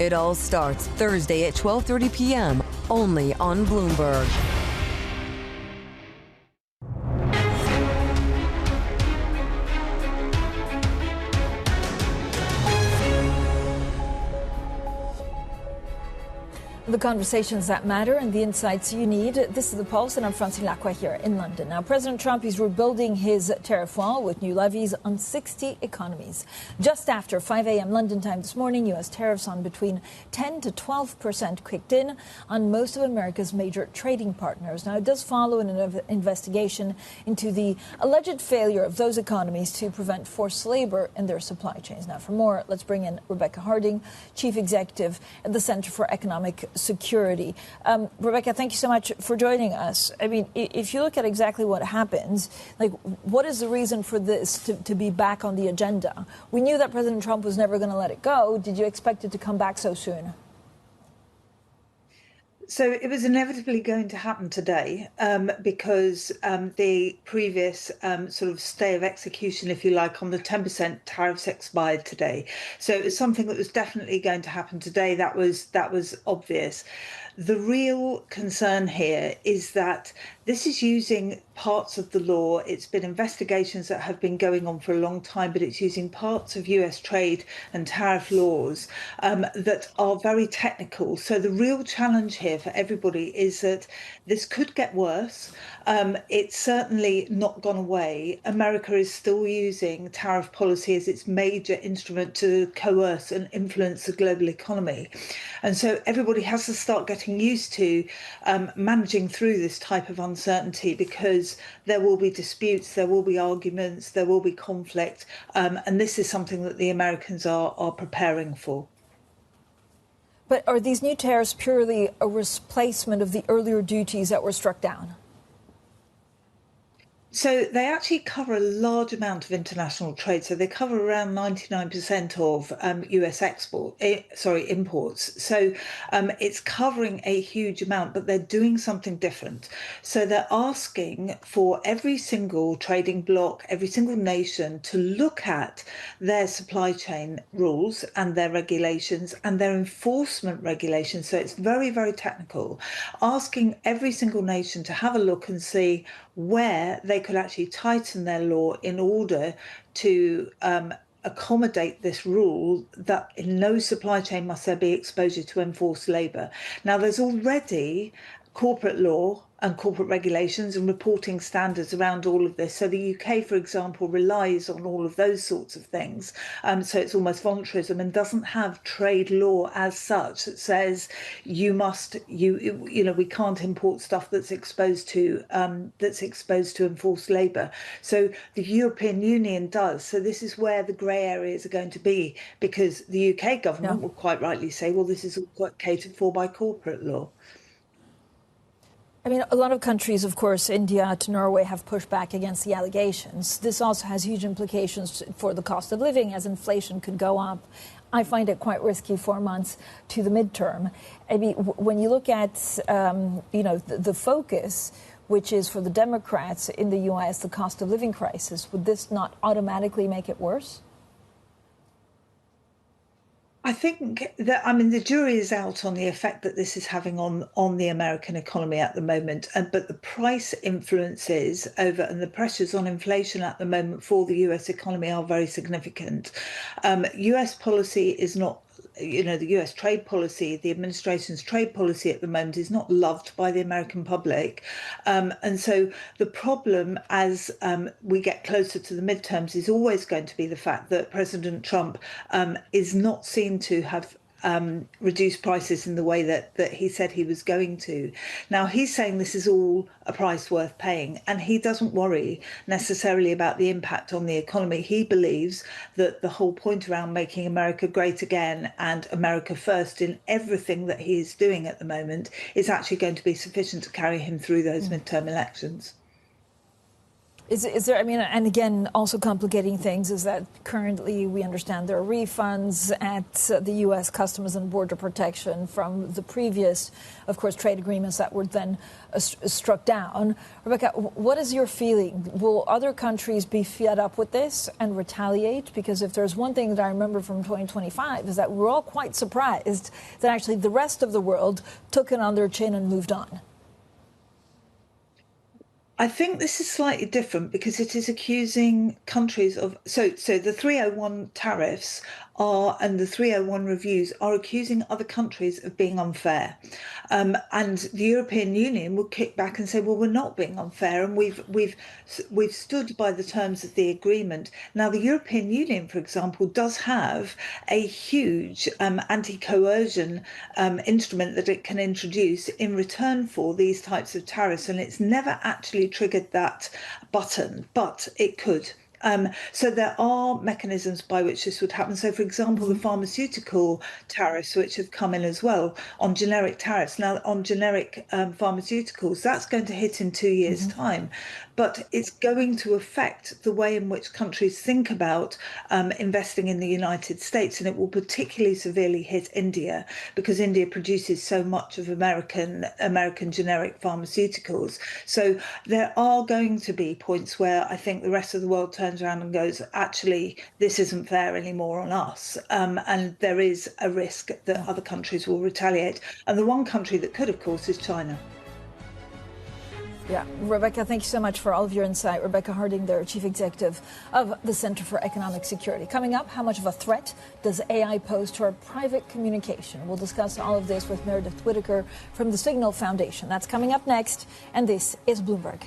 It all starts Thursday at 12:30 p.m. only on Bloomberg. The conversations that matter and the insights you need. This is The Pulse, and I'm Francine Lacroix here in London. Now, President Trump is rebuilding his tariff wall with new levies on 60 economies. Just after 5 a.m. London time this morning, U.S. tariffs on between 10 to 12% kicked in on most of America's major trading partners. Now, it does follow an investigation into the alleged failure of those economies to prevent forced labor in their supply chains. Now, for more, let's bring in Rebecca Harding, Chief Executive at the Center for Economic Security. Rebecca, thank you so much for joining us. I mean, if you look at exactly what happens, like, what is the reason for this to be back on the agenda? We knew that President Trump was never going to let it go. Did you expect it to come back so soon? So it was inevitably going to happen today because the previous sort of stay of execution, if you like, on the 10% tariffs expired today. So it was something that was definitely going to happen today. That was obvious. The real concern here is that this is using parts of the law. It's been investigations that have been going on for a long time, but it's using parts of US trade and tariff laws that are very technical. So the real challenge here for everybody is that this could get worse. It's certainly not gone away. America is still using tariff policy as its major instrument to coerce and influence the global economy. And so everybody has to start getting used to managing through this type of uncertainty, because there will be disputes, there will be arguments, there will be conflict. And this is something that the Americans are preparing for. But are these new tariffs purely a replacement of the earlier duties that were struck down? So they actually cover a large amount of international trade. So they cover around 99% of US imports. So it's covering a huge amount, but they're doing something different. So they're asking for every single trading bloc, every single nation to look at their supply chain rules and their regulations and their enforcement regulations. So it's very, very technical, asking every single nation to have a look and see where they could actually tighten their law in order to accommodate this rule that in no supply chain must there be exposure to enforced labour. Now, there's already corporate law and corporate regulations and reporting standards around all of this. So the UK, for example, relies on all of those sorts of things. So it's almost voluntarism and doesn't have trade law as such that says we can't import stuff that's exposed to enforced labour. So the European Union does. So this is where the grey areas are going to be, because the UK government will quite rightly say, well, this is all catered for by corporate law. I mean, a lot of countries, of course, India to Norway, have pushed back against the allegations. This also has huge implications for the cost of living, as inflation could go up. I find it quite risky 4 months to the midterm. I mean, when you look at, the focus, which is for the Democrats in the U.S., the cost of living crisis, would this not automatically make it worse? I think that, the jury is out on the effect that this is having on the American economy at the moment. But the price influences over and the pressures on inflation at the moment for the US economy are very significant. US policy is not, the US trade policy, the administration's trade policy at the moment is not loved by the American public. And so the problem as we get closer to the midterms is always going to be the fact that President Trump is not seen to have reduce prices in the way that he said he was going to. Now, he's saying this is all a price worth paying, and he doesn't worry necessarily about the impact on the economy. He believes that the whole point around making America great again and America first in everything that he is doing at the moment is actually going to be sufficient to carry him through those midterm elections. Is there, and again, also complicating things is that currently we understand there are refunds at the U.S. Customs and Border Protection from the previous, of course, trade agreements that were then struck down. Rebecca, what is your feeling? Will other countries be fed up with this and retaliate? Because if there's one thing that I remember from 2025 is that we're all quite surprised that actually the rest of the world took it on their chin and moved on. I think this is slightly different because it is accusing countries of so the 301 tariffs and the 301 reviews are accusing other countries of being unfair, and the European Union will kick back and say, well, we're not being unfair, and we've stood by the terms of the agreement. Now, the European Union, for example, does have a huge anti-coercion instrument that it can introduce in return for these types of tariffs, and it's never actually triggered that button, but it could. So there are mechanisms by which this would happen. So, for example, the pharmaceutical tariffs, which have come in as well on generic tariffs. Now, on generic pharmaceuticals, that's going to hit in 2 years' time. But it's going to affect the way in which countries think about investing in the United States. And it will particularly severely hit India because India produces so much of American generic pharmaceuticals. So there are going to be points where I think the rest of the world turns around and goes, actually, this isn't fair anymore on us. And there is a risk that other countries will retaliate. And the one country that could, of course, is China. Yeah, Rebecca, thank you so much for all of your insight. Rebecca Harding, there, Chief Executive of the Center for Economic Security. Coming up, how much of a threat does AI pose to our private communication? We'll discuss all of this with Meredith Whitaker from the Signal Foundation. That's coming up next, and this is Bloomberg.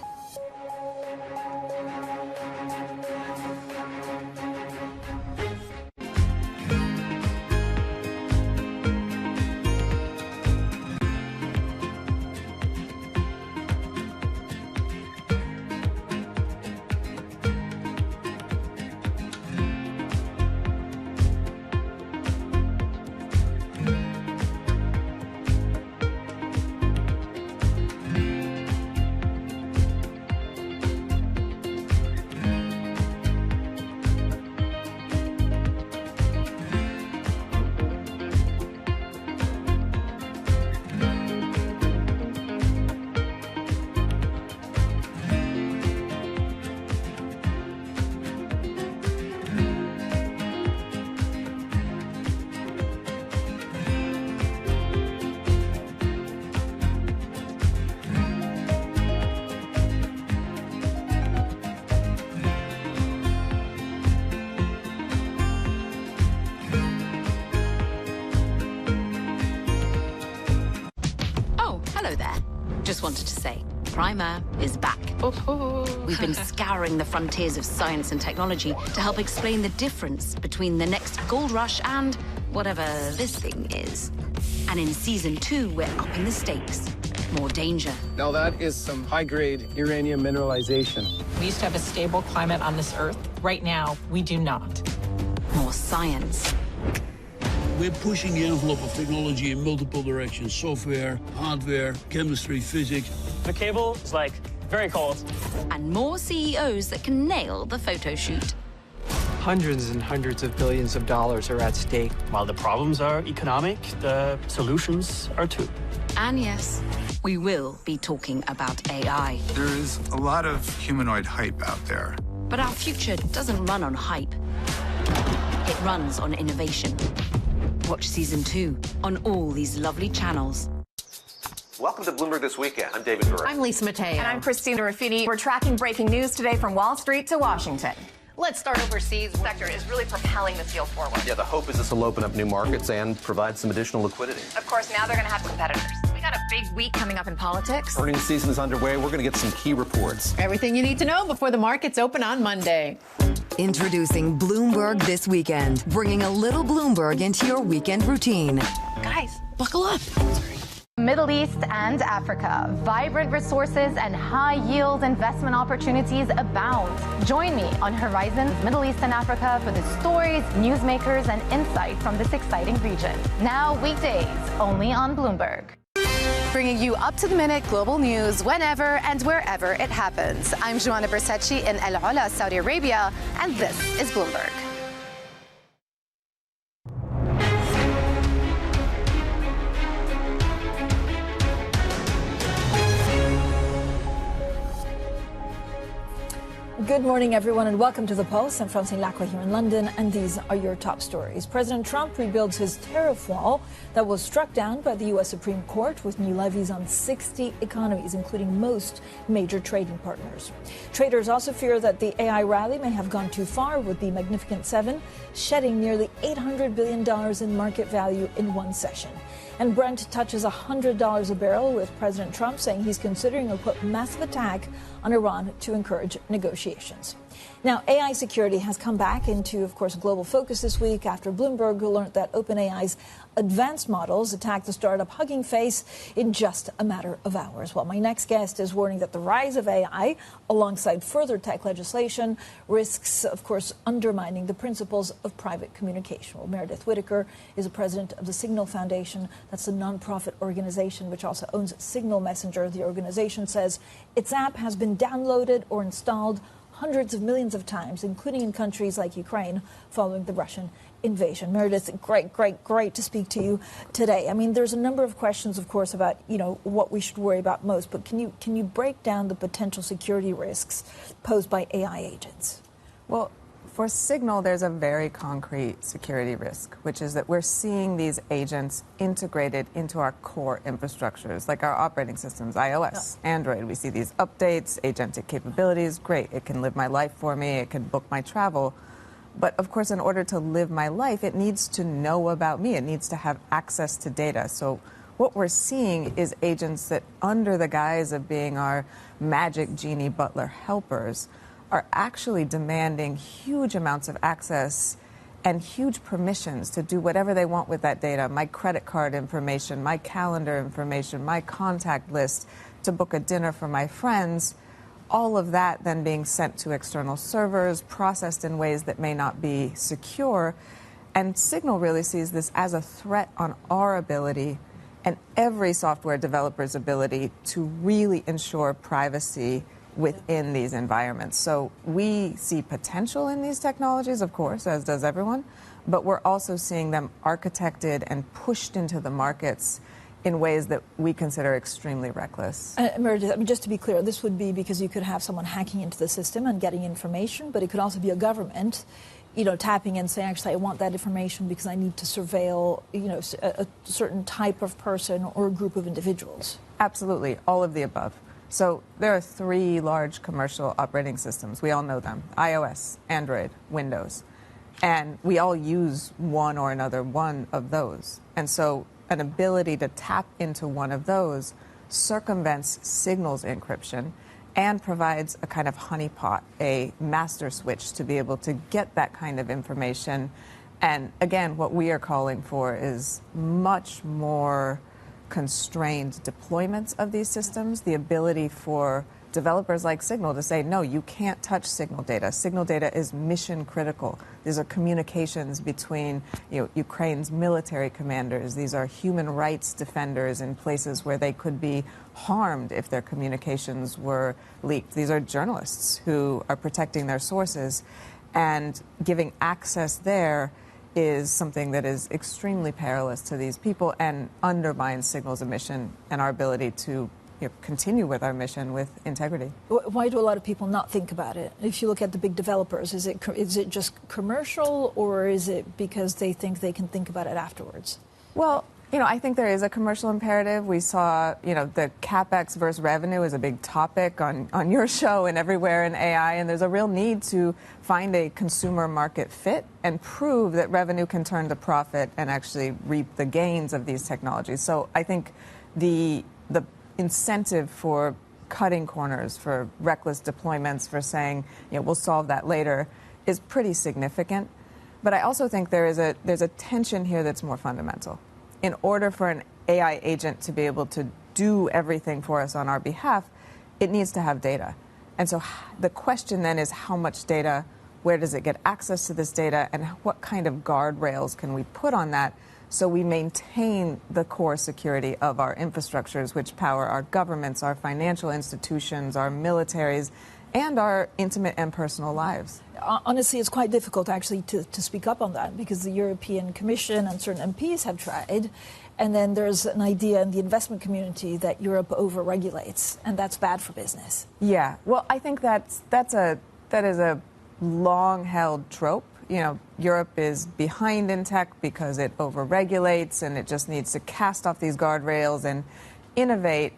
Just wanted to say, Primer is back. We've been scouring the frontiers of science and technology to help explain the difference between the next gold rush and whatever this thing is. And in Season 2, we're upping the stakes. More danger. Now that is some high-grade uranium mineralization. We used to have a stable climate on this Earth. Right now, we do not. More science. We're pushing the envelope of technology in multiple directions. Software, hardware, chemistry, physics. The cable is, like, very cold. And more CEOs that can nail the photo shoot. Hundreds and hundreds of billions of dollars are at stake. While the problems are economic, the solutions are too. And yes, we will be talking about AI. There is a lot of humanoid hype out there. But our future doesn't run on hype. It runs on innovation. Watch Season 2 on all these lovely channels. Welcome to Bloomberg This Weekend. I'm David Burr. I'm Lisa Mateo. And I'm Christina Ruffini. We're tracking breaking news today from Wall Street to Washington. Let's start overseas. The sector is really propelling this deal forward. Yeah, the hope is this will open up new markets and provide some additional liquidity. Of course, now they're going to have competitors. We got a big week coming up in politics. Earnings season is underway. We're going to get some key reports. Everything you need to know before the markets open on Monday. Introducing Bloomberg This Weekend, bringing a little Bloomberg into your weekend routine. Guys, buckle up. Middle East and Africa. Vibrant resources and high-yield investment opportunities abound. Join me on Horizons Middle East and Africa for the stories, newsmakers, and insight from this exciting region. Now weekdays, only on Bloomberg. Bringing you up-to-the-minute global news whenever and wherever it happens. I'm Joanna Bersecci in El Ola, Saudi Arabia, and this is Bloomberg. Good morning, everyone, and welcome to The Pulse. I'm Francine Lacqua here in London, and these are your top stories. President Trump rebuilds his tariff wall that was struck down by the U.S. Supreme Court with new levies on 60 economies, including most major trading partners. Traders also fear that the AI rally may have gone too far, with the Magnificent Seven shedding nearly $800 billion in market value in one session. And Brent touches $100 a barrel, with President Trump saying he's considering a, quote, massive attack on Iran to encourage negotiations. Now, AI security has come back into, of course, global focus this week after Bloomberg learned that OpenAI's advanced models attacked the startup Hugging Face in just a matter of hours. Well, my next guest is warning that the rise of AI, alongside further tech legislation, risks, of course, undermining the principles of private communication. Well, Meredith Whittaker is the president of the Signal Foundation. That's a nonprofit organization which also owns Signal Messenger. The organization says its app has been downloaded or installed hundreds of millions of times, including in countries like Ukraine, following the Russian invasion. Meredith, great to speak to you today. I mean, there's a number of questions, of course, about, what we should worry about most, but can you break down the potential security risks posed by AI agents? Well, for Signal, there's a very concrete security risk, which is that we're seeing these agents integrated into our core infrastructures, like our operating systems, iOS, Android. We see these updates, agentic capabilities. Great, it can live my life for me. It can book my travel. But, of course, in order to live my life, it needs to know about me. It needs to have access to data. So what we're seeing is agents that, under the guise of being our magic genie butler helpers, are actually demanding huge amounts of access and huge permissions to do whatever they want with that data. My credit card information, my calendar information, my contact list, to book a dinner for my friends. All of that then being sent to external servers, processed in ways that may not be secure. And Signal really sees this as a threat on our ability and every software developer's ability to really ensure privacy within these environments. So we see potential in these technologies, of course, as does everyone, but we're also seeing them architected and pushed into the markets in ways that we consider extremely reckless. Meredith, I mean, just to be clear, this would be because you could have someone hacking into the system and getting information, but it could also be a government, tapping in and saying, actually, I want that information because I need to surveil, a certain type of person or a group of individuals. Absolutely, all of the above. So there are 3 large commercial operating systems. We all know them: iOS, Android, Windows. And we all use one of those. And so an ability to tap into one of those circumvents signals encryption and provides a kind of honeypot, a master switch to be able to get that kind of information. And again, what we are calling for is much more constrained deployments of these systems, the ability for developers like Signal to say, no, you can't touch Signal data. Signal data is mission critical. These are communications between Ukraine's military commanders. These are human rights defenders in places where they could be harmed if their communications were leaked. These are journalists who are protecting their sources, and giving access there is something that is extremely perilous to these people and undermines Signal's mission and our ability to continue with our mission with integrity. Why do a lot of people not think about it? If you look at the big developers, is it just commercial, or is it because they think they can think about it afterwards? Well, I think there is a commercial imperative. We saw, the CapEx versus revenue is a big topic on your show and everywhere in AI, and there's a real need to find a consumer market fit and prove that revenue can turn to profit and actually reap the gains of these technologies. So I think the incentive for cutting corners, for reckless deployments, for saying, we'll solve that later, is pretty significant. But I also think there's a tension here that's more fundamental. In order for an AI agent to be able to do everything for us on our behalf, it needs to have data. And so the question then is how much data, where does it get access to this data, and what kind of guardrails can we put on that so we maintain the core security of our infrastructures, which power our governments, our financial institutions, our militaries, and our intimate and personal lives. Honestly, it's quite difficult actually to speak up on that, because the European Commission and certain MPs have tried, and then there's an idea in the investment community that Europe over-regulates, and that's bad for business. Yeah, well, I think that is a long-held trope. Europe is behind in tech because it over-regulates and it just needs to cast off these guardrails and innovate.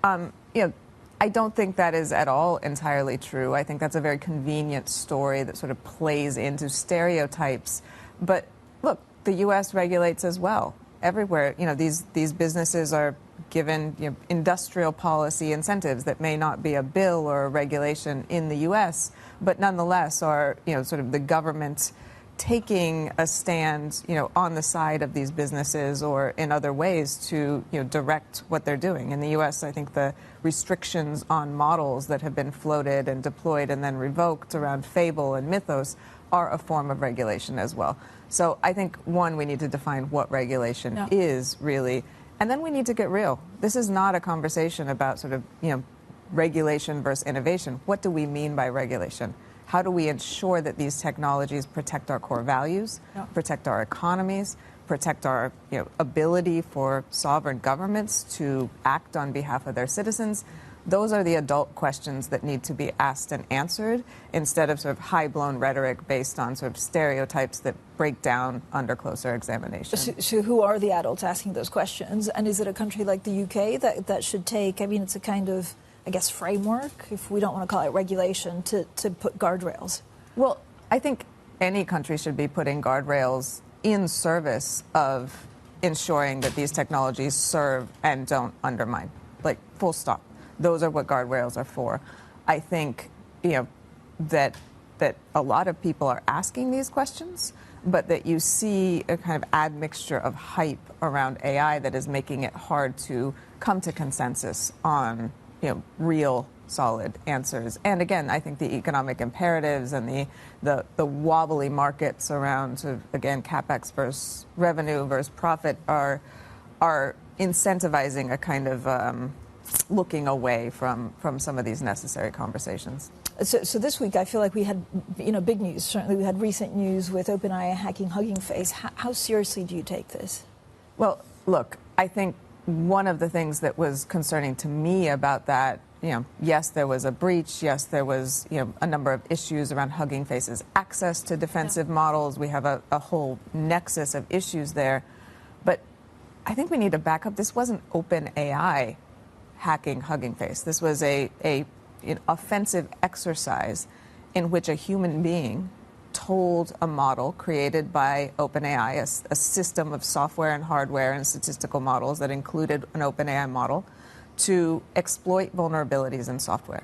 I don't think that is at all entirely true. I think that's a very convenient story that sort of plays into stereotypes. But look, the U.S. regulates as well. Everywhere, these businesses are given industrial policy incentives that may not be a bill or a regulation in the U.S., but nonetheless are sort of the government taking a stand on the side of these businesses or in other ways to direct what they're doing. In the U.S., I think the restrictions on models that have been floated and deployed and then revoked around Fable and Mythos are a form of regulation as well. So I think, one, we need to define what regulation is really, and then we need to get real. This is not a conversation about sort of regulation versus innovation. What do we mean by regulation? How do we ensure that these technologies protect our core values, protect our economies, protect our ability for sovereign governments to act on behalf of their citizens? Those are the adult questions that need to be asked and answered, instead of sort of high-blown rhetoric based on sort of stereotypes that break down under closer examination. So who are the adults asking those questions? And is it a country like the UK that should take, it's a kind of, I guess, framework, if we don't want to call it regulation, to put guardrails? Well, I think any country should be putting guardrails in service of ensuring that these technologies serve and don't undermine, like full stop. Those are what guardrails are for. I think, that a lot of people are asking these questions, but that you see a kind of admixture of hype around AI that is making it hard to come to consensus on real solid answers. And again, I think the economic imperatives and the wobbly markets around sort of, again, CapEx versus revenue versus profit are incentivizing a kind of looking away from some of these necessary conversations. So this week, I feel like we had, big news. Certainly, we had recent news with OpenAI hacking Hugging Face. How seriously do you take this? Well, look, I think one of the things that was concerning to me about that, yes, there was a breach. Yes, there was, a number of issues around Hugging Face's access to defensive models. We have a whole nexus of issues there. But I think we need to back up. This wasn't OpenAI hacking Hugging Face. This was an offensive exercise in which a human being told a model created by OpenAI, a system of software and hardware and statistical models that included an OpenAI model, to exploit vulnerabilities in software.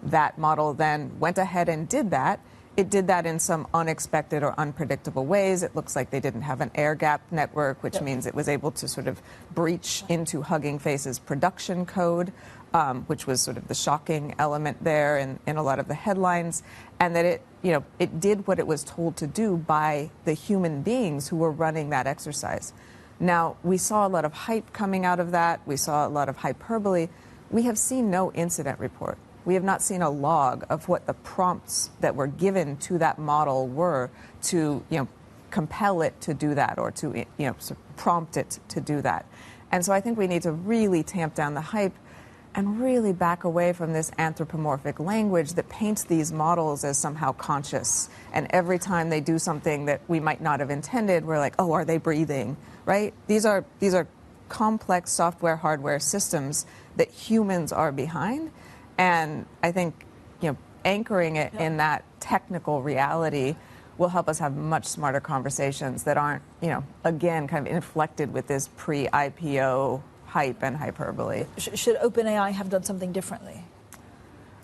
That model then went ahead and did that. It did that in some unexpected or unpredictable ways. It looks like they didn't have an air gap network, which means it was able to sort of breach into Hugging Face's production code, which was sort of the shocking element there in a lot of the headlines, and that it did what it was told to do by the human beings who were running that exercise. Now, we saw a lot of hype coming out of that. We saw a lot of hyperbole. We have seen no incident report. We have not seen a log of what the prompts that were given to that model were to, compel it to do that or to, sort of prompt it to do that. And so I think we need to really tamp down the hype and really back away from this anthropomorphic language that paints these models as somehow conscious. And every time they do something that we might not have intended, we're like, oh, are they breathing, right? These are complex software, hardware systems that humans are behind. And I think, anchoring it in that technical reality will help us have much smarter conversations that aren't, again, kind of inflected with this pre-IPO hype and hyperbole. Should OpenAI have done something differently?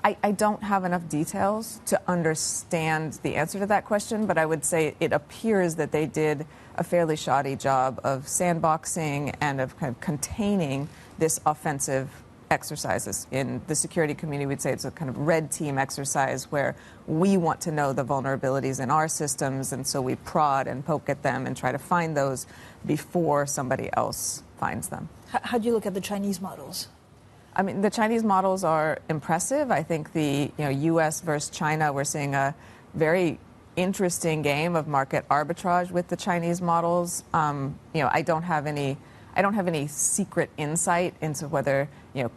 I don't have enough details to understand the answer to that question, but I would say it appears that they did a fairly shoddy job of sandboxing and of kind of containing this offensive exercises. In the security community, we'd say it's a kind of red team exercise where we want to know the vulnerabilities in our systems, and so we prod and poke at them and try to find those before somebody else finds them. How do you look at the Chinese models? I mean, the Chinese models are impressive. I think the U.S. versus China, we're seeing a very interesting game of market arbitrage with the Chinese models. I don't have any secret insight into whether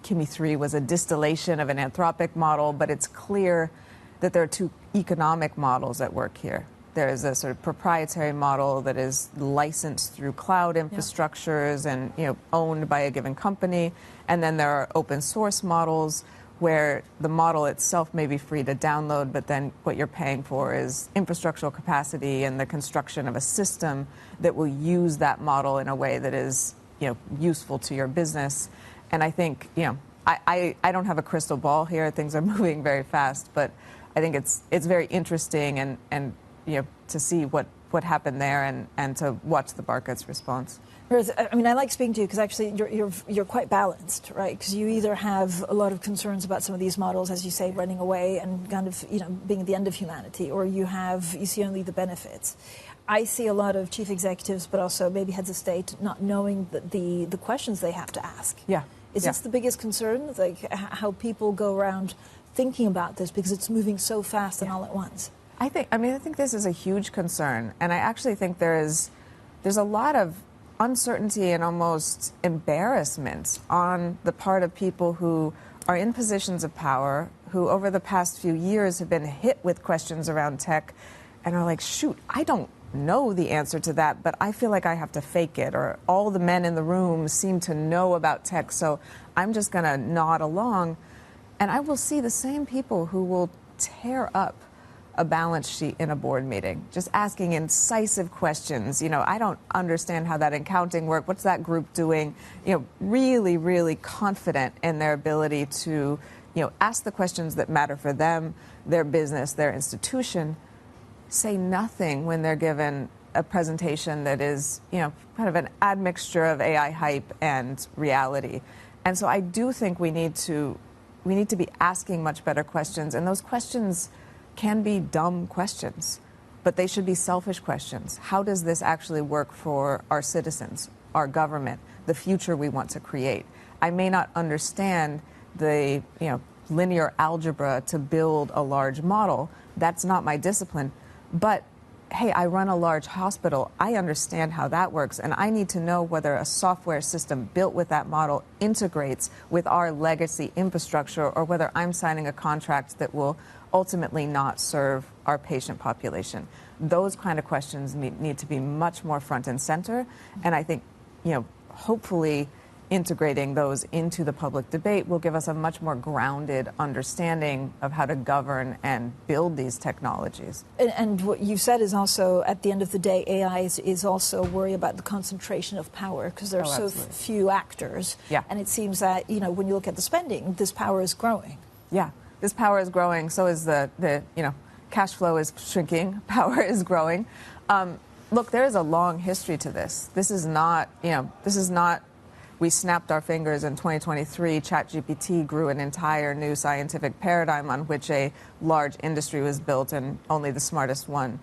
Kimi 3 was a distillation of an Anthropic model, but it's clear that there are two economic models at work here. There is a sort of proprietary model that is licensed through cloud infrastructures and owned by a given company, and then there are open source models where the model itself may be free to download, but then what you're paying for is infrastructural capacity and the construction of a system that will use that model in a way that is useful to your business. And I think, I don't have a crystal ball here. Things are moving very fast, but I think it's very interesting and to see what happened there and to watch the market's response. I mean, I like speaking to you because actually you're quite balanced, right? Because you either have a lot of concerns about some of these models, as you say, running away and kind of being at the end of humanity, or you see only the benefits. I see a lot of chief executives, but also maybe heads of state, not knowing the questions they have to ask. Yeah. Is this the biggest concern? Like how people go around thinking about this because it's moving so fast and all at once? I think this is a huge concern, and I actually think there's a lot of uncertainty and almost embarrassment on the part of people who are in positions of power, who over the past few years have been hit with questions around tech and are like, shoot, I don't know the answer to that, but I feel like I have to fake it, or all the men in the room seem to know about tech, so I'm just going to nod along. And I will see the same people who will tear up a balance sheet in a board meeting, just asking incisive questions. I don't understand how that accounting works. What's that group doing? Really, really confident in their ability to, ask the questions that matter for them, their business, their institution. Say nothing when they're given a presentation that is, kind of an admixture of AI hype and reality. And so I do think we need to be asking much better questions, and those questions can be dumb questions, but they should be selfish questions. How does this actually work for our citizens, our government, the future we want to create? I may not understand the linear algebra to build a large model. That's not my discipline. But hey, I run a large hospital. I understand how that works, and I need to know whether a software system built with that model integrates with our legacy infrastructure, or whether I'm signing a contract that will ultimately not serve our patient population. Those kind of questions need to be much more front and center, and I think, hopefully integrating those into the public debate will give us a much more grounded understanding of how to govern and build these technologies. And what you said is also, at the end of the day, AI is also worry about the concentration of power, because there are so few actors. Yeah. And it seems that, when you look at the spending, this power is growing. Yeah, this power is growing. So is the cash flow is shrinking. Power is growing. Look, there is a long history to this. This is not, we snapped our fingers in 2023. ChatGPT grew an entire new scientific paradigm on which a large industry was built, and only the smartest won.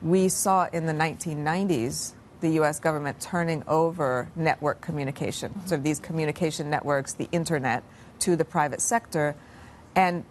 We saw in the 1990s the U.S. government turning over network communication, so these communication networks, the internet, to the private sector, and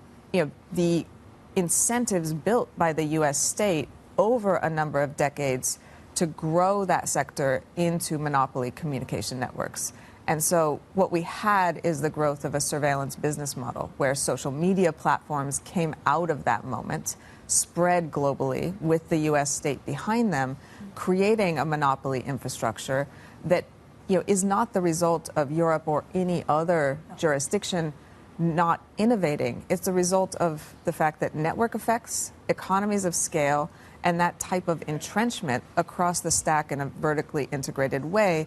the incentives built by the U.S. state over a number of decades to grow that sector into monopoly communication networks. And so what we had is the growth of a surveillance business model where social media platforms came out of that moment, spread globally with the U.S. state behind them, creating a monopoly infrastructure that is not the result of Europe or any other jurisdiction not innovating. It's the result of the fact that network effects, economies of scale, and that type of entrenchment across the stack in a vertically integrated way,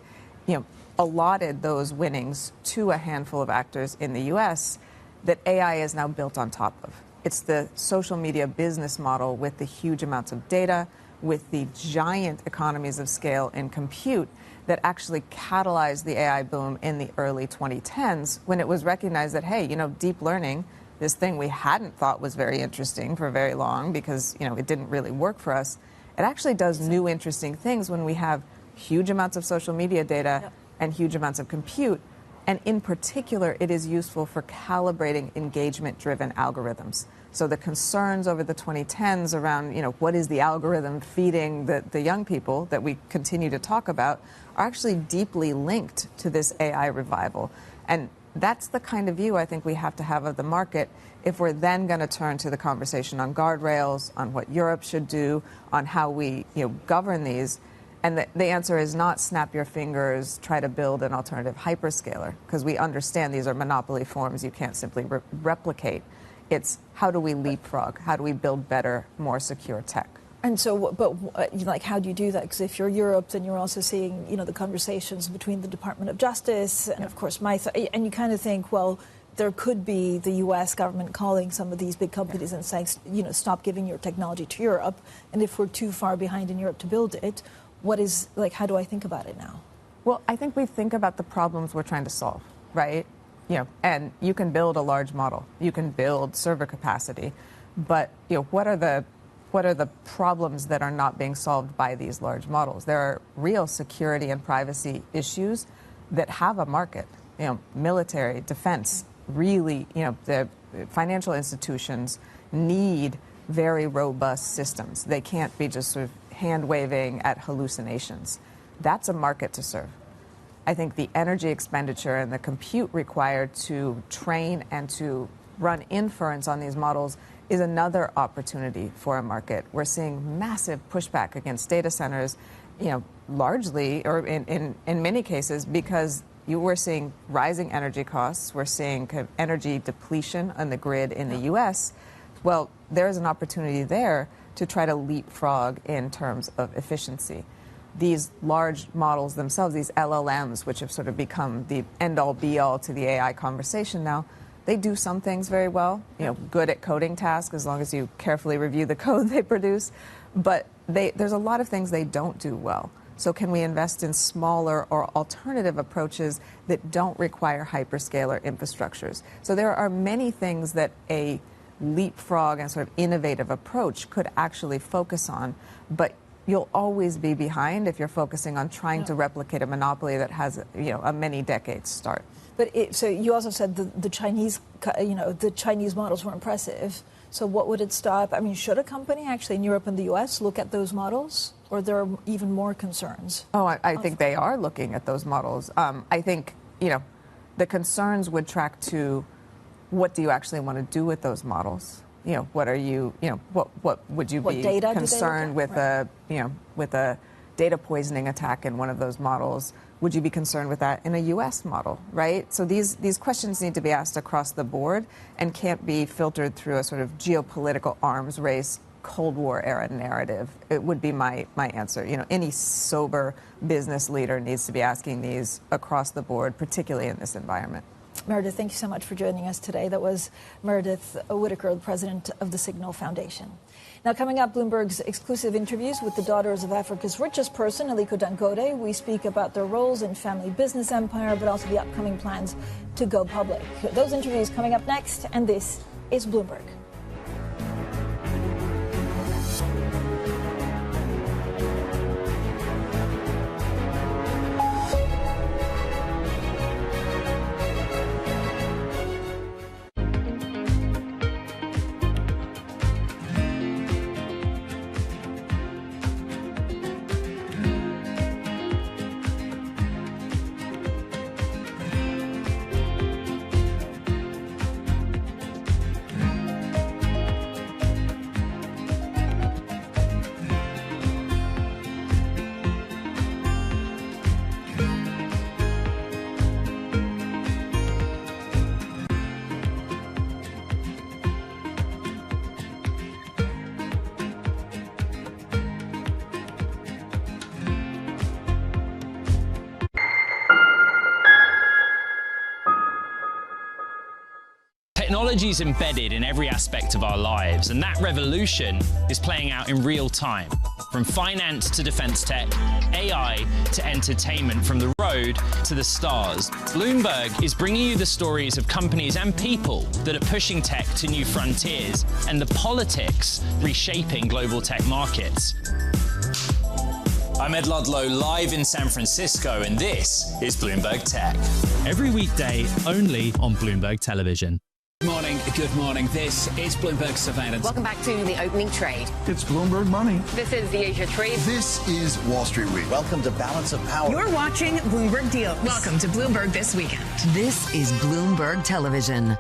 allotted those winnings to a handful of actors in the U.S. that AI is now built on top of. It's the social media business model with the huge amounts of data, with the giant economies of scale in compute that actually catalyzed the AI boom in the early 2010s when it was recognized that, hey, deep learning, this thing we hadn't thought was very interesting for very long because, it didn't really work for us. It actually does new interesting things when we have huge amounts of social media data and huge amounts of compute. And in particular, it is useful for calibrating engagement-driven algorithms. So the concerns over the 2010s around, what is the algorithm feeding the young people that we continue to talk about are actually deeply linked to this AI revival. And that's the kind of view I think we have to have of the market if we're then going to turn to the conversation on guardrails, on what Europe should do, on how we govern these. And the answer is not snap your fingers, try to build an alternative hyperscaler, because we understand these are monopoly forms you can't simply replicate. It's how do we leapfrog? How do we build better, more secure tech? And so, but how do you do that? Because if you're Europe, then you're also seeing, the conversations between the Department of Justice and, of course, and you kind of think, well, there could be the U.S. government calling some of these big companies and saying, stop giving your technology to Europe. And if we're too far behind in Europe to build it, how do I think about it now? Well, I think we think about the problems we're trying to solve, right? And you can build a large model, you can build server capacity, but what are the problems that are not being solved by these large models? There are real security and privacy issues that have a market. Military, defense, really, the financial institutions need very robust systems. They can't be just sort of hand-waving at hallucinations. That's a market to serve. I think the energy expenditure and the compute required to train and to run inference on these models is another opportunity for a market. We're seeing massive pushback against data centers, largely, or in many cases, because we're seeing rising energy costs. We're seeing kind of energy depletion on the grid in the U.S. Well, there's an opportunity there to try to leapfrog in terms of efficiency. These large models themselves, these LLMs, which have sort of become the end-all, be-all to the AI conversation now, they do some things very well, good at coding tasks as long as you carefully review the code they produce. But there's a lot of things they don't do well. So can we invest in smaller or alternative approaches that don't require hyperscaler infrastructures? So there are many things that a leapfrog and sort of innovative approach could actually focus on, but you'll always be behind if you're focusing on trying to replicate a monopoly that has a many decades start. But so you also said the Chinese models were impressive. So what would it stop? I mean, should a company actually in Europe and the U.S. look at those models, or there are even more concerns? Oh, I think they are looking at those models. I think the concerns would track to what do you actually want to do with those models? What are you? What would you be concerned with? With a data poisoning attack in one of those models, would you be concerned with that in a U.S. model, right? So these questions need to be asked across the board and can't be filtered through a sort of geopolitical arms race, Cold War era narrative. It would be my answer. You know, any sober business leader needs to be asking these across the board, particularly in this environment. Meredith, thank you so much for joining us today. That was Meredith Whitaker, the president of the Signal Foundation. Now, coming up, Bloomberg's exclusive interviews with the daughters of Africa's richest person, Aliko Dangote. We speak about their roles in family business empire, but also the upcoming plans to go public. Those interviews coming up next, and this is Bloomberg. Technology is embedded in every aspect of our lives, and that revolution is playing out in real time. From finance to defense tech, AI to entertainment, from the road to the stars. Bloomberg is bringing you the stories of companies and people that are pushing tech to new frontiers and the politics reshaping global tech markets. I'm Ed Ludlow, live in San Francisco, and this is Bloomberg Tech. Every weekday, only on Bloomberg Television. Good morning. This is Bloomberg Surveillance. Welcome back to the opening trade. It's Bloomberg Money. This is the Asia Trade. This is Wall Street Week. Welcome to Balance of Power. You're watching Bloomberg Deals. Welcome to Bloomberg This Weekend. This is Bloomberg Television.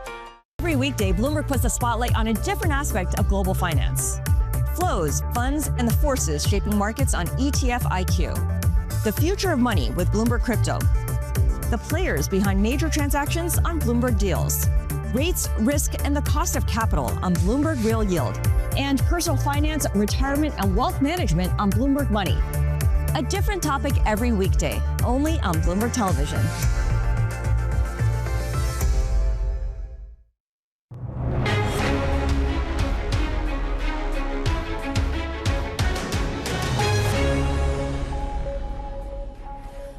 Every weekday, Bloomberg puts the spotlight on a different aspect of global finance. Flows, funds, and the forces shaping markets on ETF IQ. The future of money with Bloomberg Crypto. The players behind major transactions on Bloomberg Deals. Rates, risk, and the cost of capital on Bloomberg Real Yield. And personal finance, retirement, and wealth management on Bloomberg Money. A different topic every weekday, only on Bloomberg Television.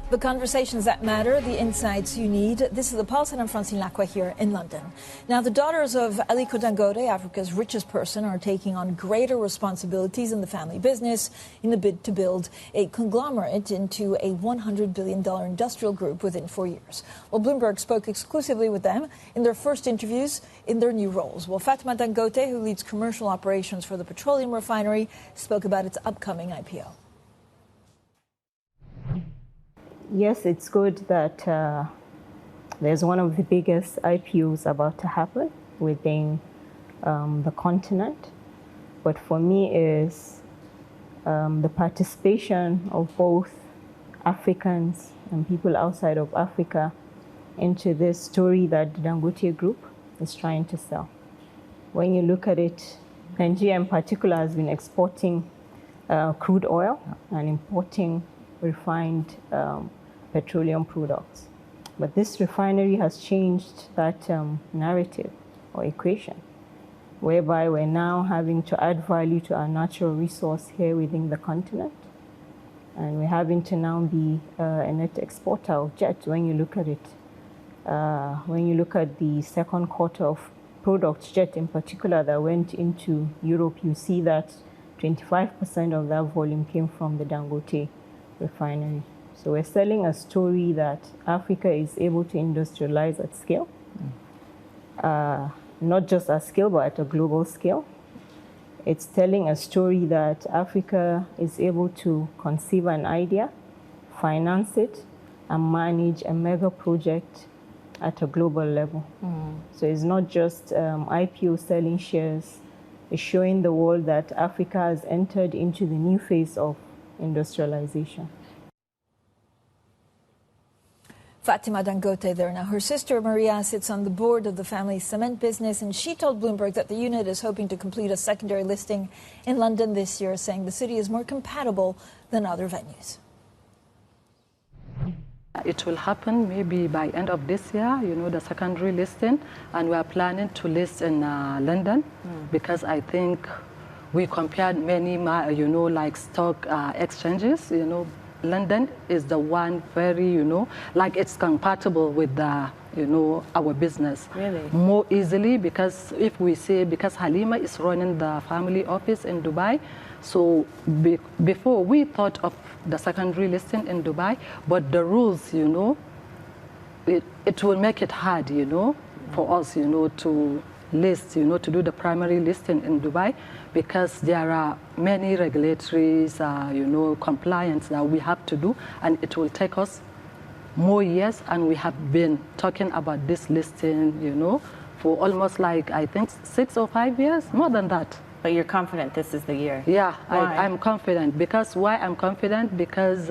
The conversations that matter, the insights you need. This is The Pulse, and I'm Francine Lacqua here in London. Now, the daughters of Aliko Dangote, Africa's richest person, are taking on greater responsibilities in the family business in the bid to build a conglomerate into a $100 billion industrial group within 4 years. Well, Bloomberg spoke exclusively with them in their first interviews in their new roles. Well, Fatma Dangote, who leads commercial operations for the petroleum refinery, spoke about its upcoming IPO. Yes, it's good that there's one of the biggest IPOs about to happen within the continent. But for me is the participation of both Africans and people outside of Africa into this story that the Dangote Group is trying to sell. When you look at it, Nigeria in particular has been exporting crude oil and importing refined petroleum products. But this refinery has changed that narrative or equation, whereby we're now having to add value to our natural resource here within the continent. And we're having to now be a net exporter of jet when you look at it. When you look at the second quarter of products, jet in particular, that went into Europe, you see that 25% of that volume came from the Dangote refinery. So we're selling a story that Africa is able to industrialize at scale, not just at scale, but at a global scale. It's telling a story that Africa is able to conceive an idea, finance it, and manage a mega project at a global level. So it's not just IPO selling shares. It's showing the world that Africa has entered into the new phase of industrialization. Fatima Dangote there. Now, her sister Maria sits on the board of the family's cement business, and she told Bloomberg that the unit is hoping to complete a secondary listing in London this year, saying the city is more compatible than other venues. It will happen maybe by end of this year, the secondary listing, and we are planning to list in London because I think we compared many, like stock exchanges, London is the one very, like it's compatible with the, our business. Really? More easily because if we say, because Halima is running the family office in Dubai, so before we thought of the secondary listing in Dubai, but the rules, it will make it hard, for us, to list, to do the primary listing in Dubai because there are many regulatories, compliance that we have to do, and it will take us more years, and we have been talking about this listing, for almost like, I think, 6 or 5 years, more than that. But you're confident this is the year? Yeah, I'm confident. Because why I'm confident? Because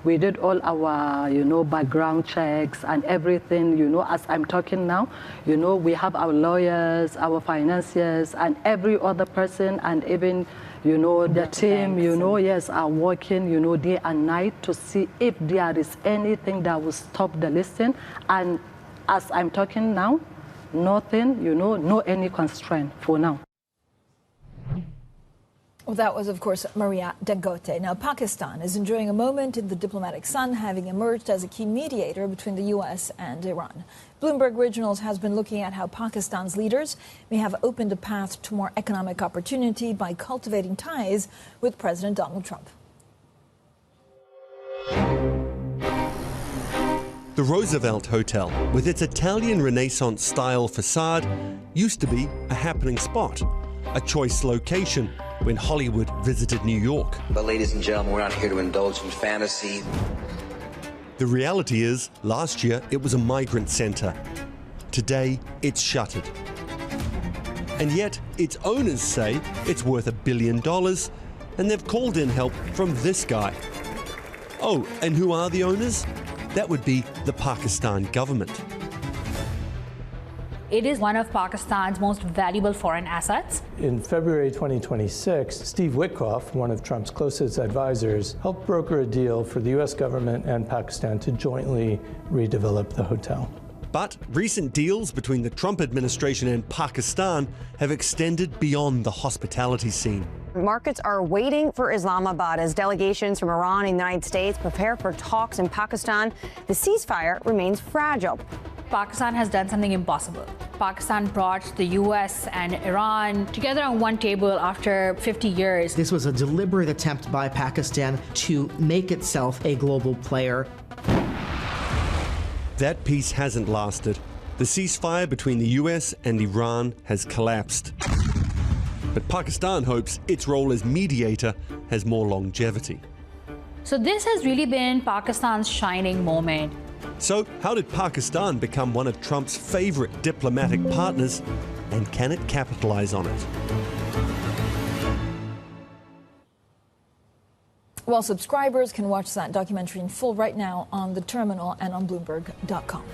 we did all our, background checks and everything, as I'm talking now, we have our lawyers, our financiers, and every other person, and even, the team, yes, are working, day and night to see if there is anything that will stop the listing. And as I'm talking now, nothing, no any constraint for now. Well, that was, of course, Maria Dangote. Now, Pakistan is enjoying a moment in the diplomatic sun, having emerged as a key mediator between the U.S. and Iran. Bloomberg Regionals has been looking at how Pakistan's leaders may have opened a path to more economic opportunity by cultivating ties with President Donald Trump. The Roosevelt Hotel, with its Italian Renaissance-style facade, used to be a happening spot, a choice location when Hollywood visited New York. But ladies and gentlemen, we're not here to indulge in fantasy. The reality is, last year it was a migrant center. Today, it's shuttered. And yet, its owners say it's worth $1 billion, and they've called in help from this guy. Oh, and who are the owners? That would be the Pakistan government. It is one of Pakistan's most valuable foreign assets. In February 2026, Steve Witkoff, one of Trump's closest advisors, helped broker a deal for the U.S. government and Pakistan to jointly redevelop the hotel. But recent deals between the Trump administration and Pakistan have extended beyond the hospitality scene. Markets are waiting for Islamabad as delegations from Iran and the United States prepare for talks in Pakistan. The ceasefire remains fragile. Pakistan has done something impossible. Pakistan brought the U.S. and Iran together on one table after 50 years. This was a deliberate attempt by Pakistan to make itself a global player. That peace hasn't lasted. The ceasefire between the US and Iran has collapsed. But Pakistan hopes its role as mediator has more longevity. So this has really been Pakistan's shining moment. So how did Pakistan become one of Trump's favorite diplomatic partners, and can it capitalize on it? Well, subscribers can watch that documentary in full right now on the terminal and on Bloomberg.com.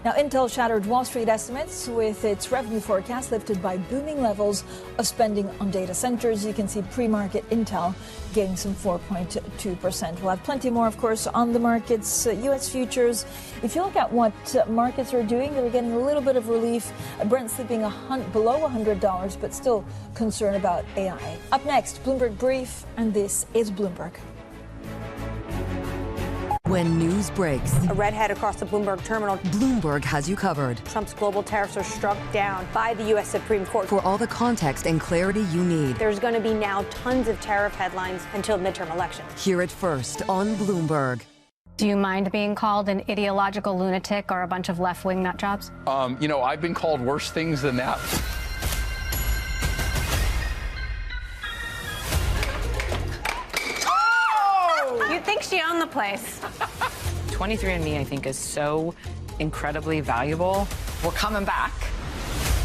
Now, Intel shattered Wall Street estimates with its revenue forecast lifted by booming levels of spending on data centers. You can see pre-market Intel gaining some 4.2%. We'll have plenty more, of course, on the markets. U.S. futures, if you look at what markets are doing, they're getting a little bit of relief. Brent slipping below $100, but still concerned about AI. Up next, Bloomberg Brief, and this is Bloomberg. When news breaks, A redhead across the Bloomberg terminal. Bloomberg has you covered. Trump's global tariffs are struck down by the U.S. Supreme Court. For all the context and clarity you need. There's going to be now tons of tariff headlines until midterm elections. Hear it first on Bloomberg. Do you mind being called an ideological lunatic or a bunch of left-wing nut jobs? I've been called worse things than that. You'd think she owned the place. 23andMe, I think, is so incredibly valuable. We're coming back.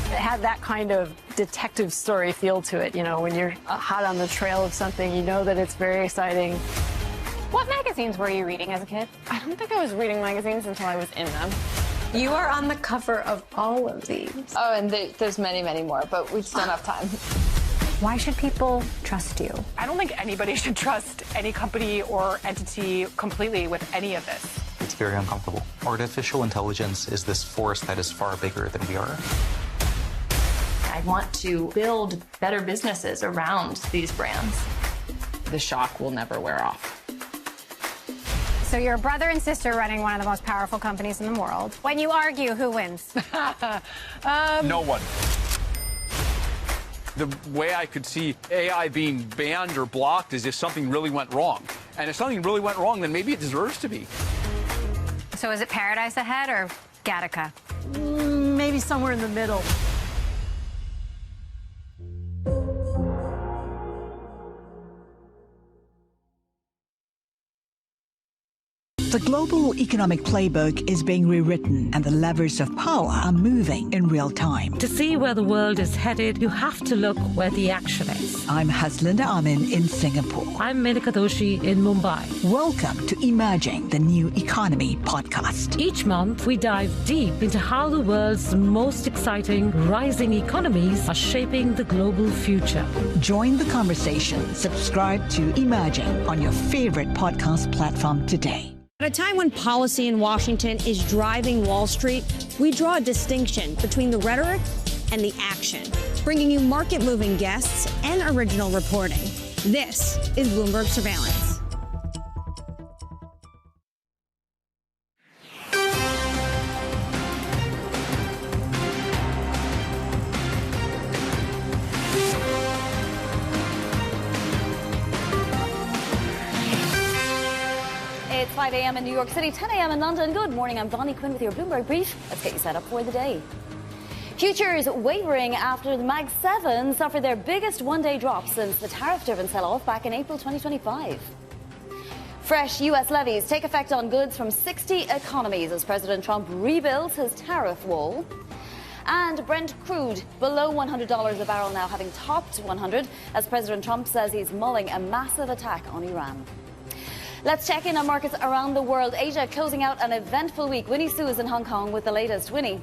It had that kind of detective story feel to it. When you're hot on the trail of something, you know that it's very exciting. What magazines were you reading as a kid? I don't think I was reading magazines until I was in them. You are on the cover of all of these. Oh, and there's many, many more, but we just don't have time. Why should people trust you? I don't think anybody should trust any company or entity completely with any of this. It's very uncomfortable. Artificial intelligence is this force that is far bigger than we are. I want to build better businesses around these brands. The shock will never wear off. So you're a brother and sister running one of the most powerful companies in the world. When you argue, who wins? No one. The way I could see AI being banned or blocked is if something really went wrong. And if something really went wrong, then maybe it deserves to be. So is it Paradise ahead or Gattaca? Maybe somewhere in the middle. The global economic playbook is being rewritten and the levers of power are moving in real time. To see where the world is headed, you have to look where the action is. I'm Haslinda Amin in Singapore. I'm Menika Doshi in Mumbai. Welcome to Emerging the New Economy podcast. Each month, we dive deep into how the world's most exciting rising economies are shaping the global future. Join the conversation. Subscribe to Emerging on your favorite podcast platform today. At a time when policy in Washington is driving Wall Street, we draw a distinction between the rhetoric and the action, bringing you market-moving guests and original reporting. This is Bloomberg Surveillance. It's 5 a.m. in New York City, 10 a.m. in London. Good morning, I'm Bonnie Quinn with your Bloomberg Brief. Let's get you set up for the day. Futures wavering after the Mag 7 suffered their biggest one-day drop since the tariff-driven sell-off back in April 2025. Fresh U.S. levies take effect on goods from 60 economies as President Trump rebuilds his tariff wall. And Brent crude below $100 a barrel now, having topped 100 as President Trump says he's mulling a massive attack on Iran. Let's check in on markets around the world. Asia closing out an eventful week. Winnie Su is in Hong Kong with the latest. Winnie.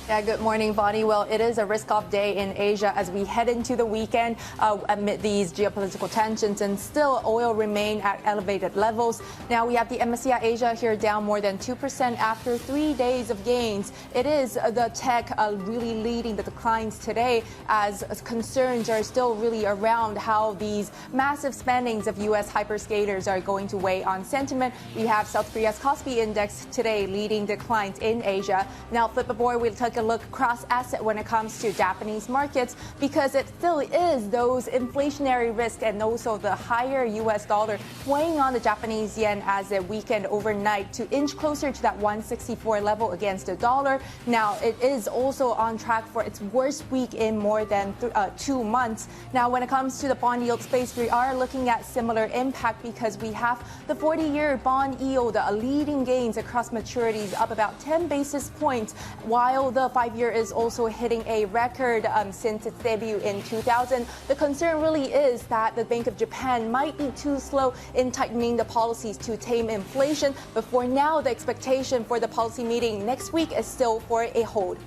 Yeah, good morning, Bonnie. Well, it is a risk-off day in Asia as we head into the weekend amid these geopolitical tensions, and still oil remain at elevated levels. Now we have the MSCI Asia here down more than 2% after 3 days of gains. It is the tech really leading the declines today as concerns are still really around how these massive spendings of U.S. hyperscalers are going to weigh on sentiment. We have South Korea's Kospi Index today leading declines in Asia. Now, flip a board, we'll take a look cross asset when it comes to Japanese markets, because it still is those inflationary risks and also the higher U.S. dollar weighing on the Japanese yen as it weakened overnight to inch closer to that 164 level against the dollar. Now, it is also on track for its worst week in more than 2 months. Now, when it comes to the bond yield space, we are looking at similar impact because we have the 40-year bond yield leading gains across maturities up about 10 basis points, while the 5-year is also hitting a record since its debut in 2000. The concern really is that the Bank of Japan might be too slow in tightening the policies to tame inflation. But for now, the expectation for the policy meeting next week is still for a hold.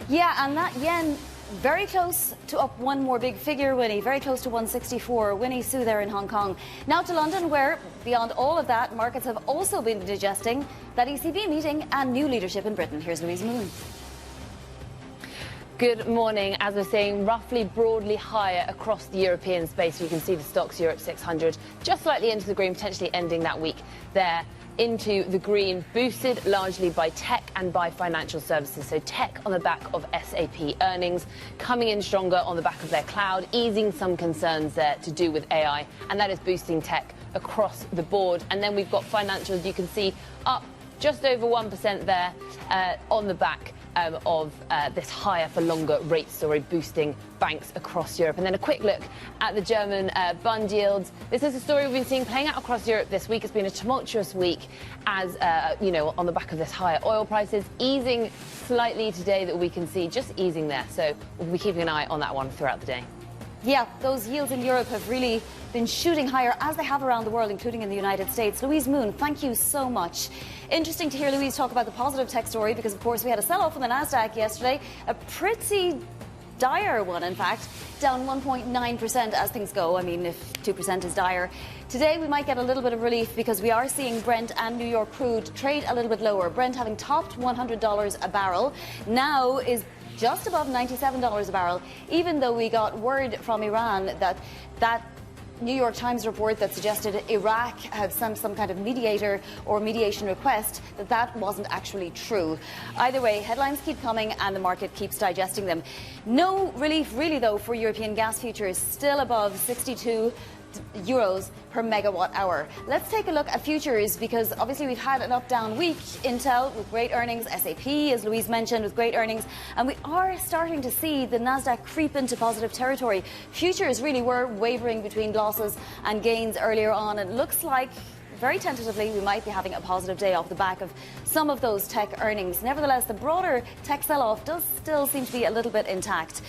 Yeah, and that yen very close to up one more big figure, Winnie, very close to 164. Winnie Su there in Hong Kong. Now to London, where beyond all of that, markets have also been digesting that ECB meeting and new leadership in Britain. Here's Louise Moon. Good morning. As we're saying, roughly broadly higher across the European space. You can see the stocks Europe 600 just slightly into the green, potentially ending that week there into the green, boosted largely by tech and by financial services. So tech on the back of SAP earnings, coming in stronger on the back of their cloud, easing some concerns there to do with AI, and that is boosting tech across the board. And then we've got financials, you can see up just over 1% there on the back of this higher for longer rate story boosting banks across Europe. And then a quick look at the German bond yields. This is a story we've been seeing playing out across Europe this week. It's been a tumultuous week as, on the back of this higher oil prices, easing slightly today that we can see, just easing there. So we'll be keeping an eye on that one throughout the day. Yeah, those yields in Europe have really been shooting higher, as they have around the world, including in the United States. Louise Moon, thank you so much. Interesting to hear Louise talk about the positive tech story, because, of course, we had a sell-off on the NASDAQ yesterday, a pretty dire one, in fact, down 1.9% as things go. I mean, if 2% is dire. Today, we might get a little bit of relief because we are seeing Brent and New York crude trade a little bit lower. Brent having topped $100 a barrel, now is just above $97 a barrel, even though we got word from Iran that New York Times report that suggested Iraq had sent some kind of mediator or mediation request, that wasn't actually true. Either way, headlines keep coming and the market keeps digesting them. No relief really, though, for European gas futures, still above 62 euros per megawatt hour. Let's take a look at futures, because obviously we've had an up-down week. Intel with great earnings, SAP, as Louise mentioned, with great earnings, and we are starting to see the NASDAQ creep into positive territory. Futures really were wavering between losses and gains earlier on, and it looks like very tentatively we might be having a positive day off the back of some of those tech earnings. Nevertheless, the broader tech sell-off does still seem to be a little bit intact.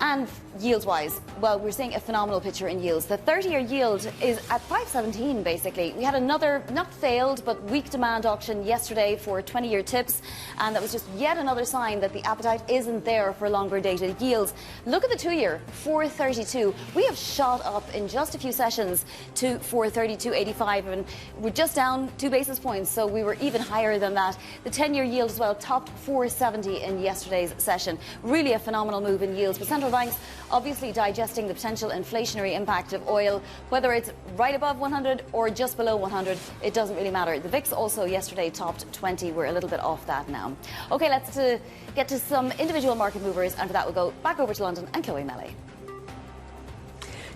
And yields-wise, well, we're seeing a phenomenal picture in yields. The 30-year yield is at 517, basically. We had another, not failed, but weak demand auction yesterday for 20-year tips, and that was just yet another sign that the appetite isn't there for longer-dated yields. Look at the 2-year, 432. We have shot up in just a few sessions to 432.85, and we're just down 2 basis points, so we were even higher than that. The 10-year yield as well topped 470 in yesterday's session. Really a phenomenal move in yields, but central banks obviously digesting the potential inflationary impact of oil, whether it's right above 100 or just below 100, it doesn't really matter. The VIX also yesterday topped 20. We're a little bit off that now. Okay, let's get to some individual market movers, and for that we'll go back over to London and Chloe Melly.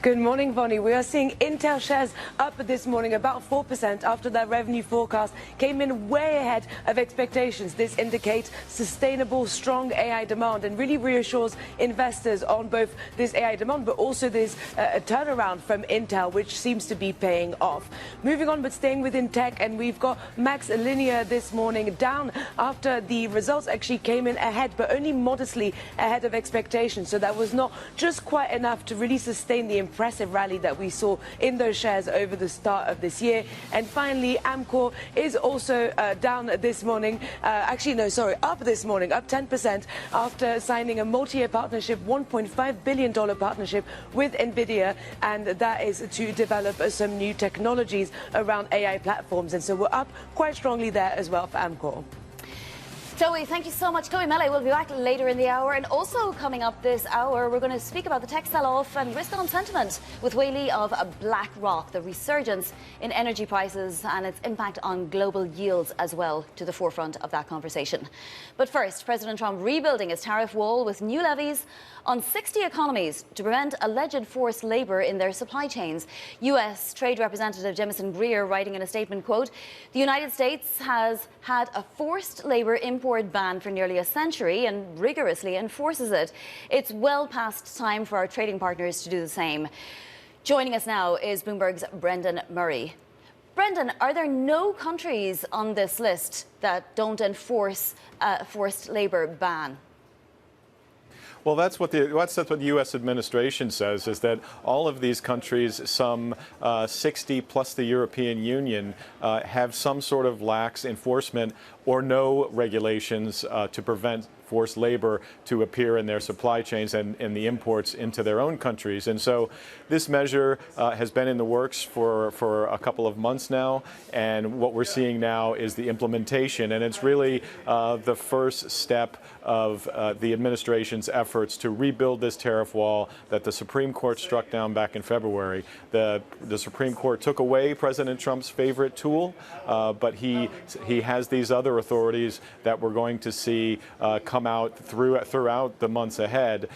Good morning, Bonnie. We are seeing Intel shares up this morning about 4% after their revenue forecast came in way ahead of expectations. This indicates sustainable, strong AI demand and really reassures investors on both this AI demand but also this turnaround from Intel, which seems to be paying off. Moving on, but staying within tech, and we've got Max Linear this morning down after the results actually came in ahead, but only modestly ahead of expectations. So that was not just quite enough to really sustain the impressive rally that we saw in those shares over the start of this year. And finally, Amcor is also down this morning. Up this morning, up 10% after signing a multi-year partnership, $1.5 billion partnership with NVIDIA, and that is to develop some new technologies around AI platforms. And so we're up quite strongly there as well for Amcor. Chloe, thank you so much. Chloe Melly will be back later in the hour. And also coming up this hour, we're going to speak about the tech sell-off and risk-on sentiment with Wei Li of BlackRock, the resurgence in energy prices and its impact on global yields as well, to the forefront of that conversation. But first, President Trump rebuilding his tariff wall with new levies on 60 economies to prevent alleged forced labor in their supply chains. U.S. Trade Representative Jamison Greer writing in a statement, quote, "The United States has had a forced labor import ban for nearly a century and rigorously enforces it. It's well past time for our trading partners to do the same." Joining us now is Bloomberg's Brendan Murray. Brendan, are there no countries on this list that don't enforce a forced labor ban? Well, that's what the U.S. administration says, is that all of these countries, some 60 plus the European Union, have some sort of lax enforcement or no regulations to prevent forced labor to appear in their supply chains and the imports into their own countries. And so this measure has been in the works for a couple of months now, and what we're seeing now is the implementation, and it's really the first step of the administration's efforts to rebuild this tariff wall that the Supreme Court struck down back in February. The Supreme Court took away President Trump's favorite tool, but he has these other authorities that we're going to see come out throughout the months ahead.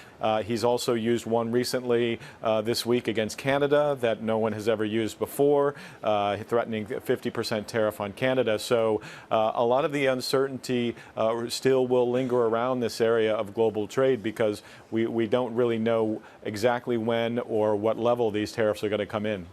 He's also used one recently this week against Canada that no one has ever used before, threatening a 50% tariff on Canada. So a lot of the uncertainty still will linger around this area of global trade, because we don't really know exactly when or what level these tariffs are going to come in.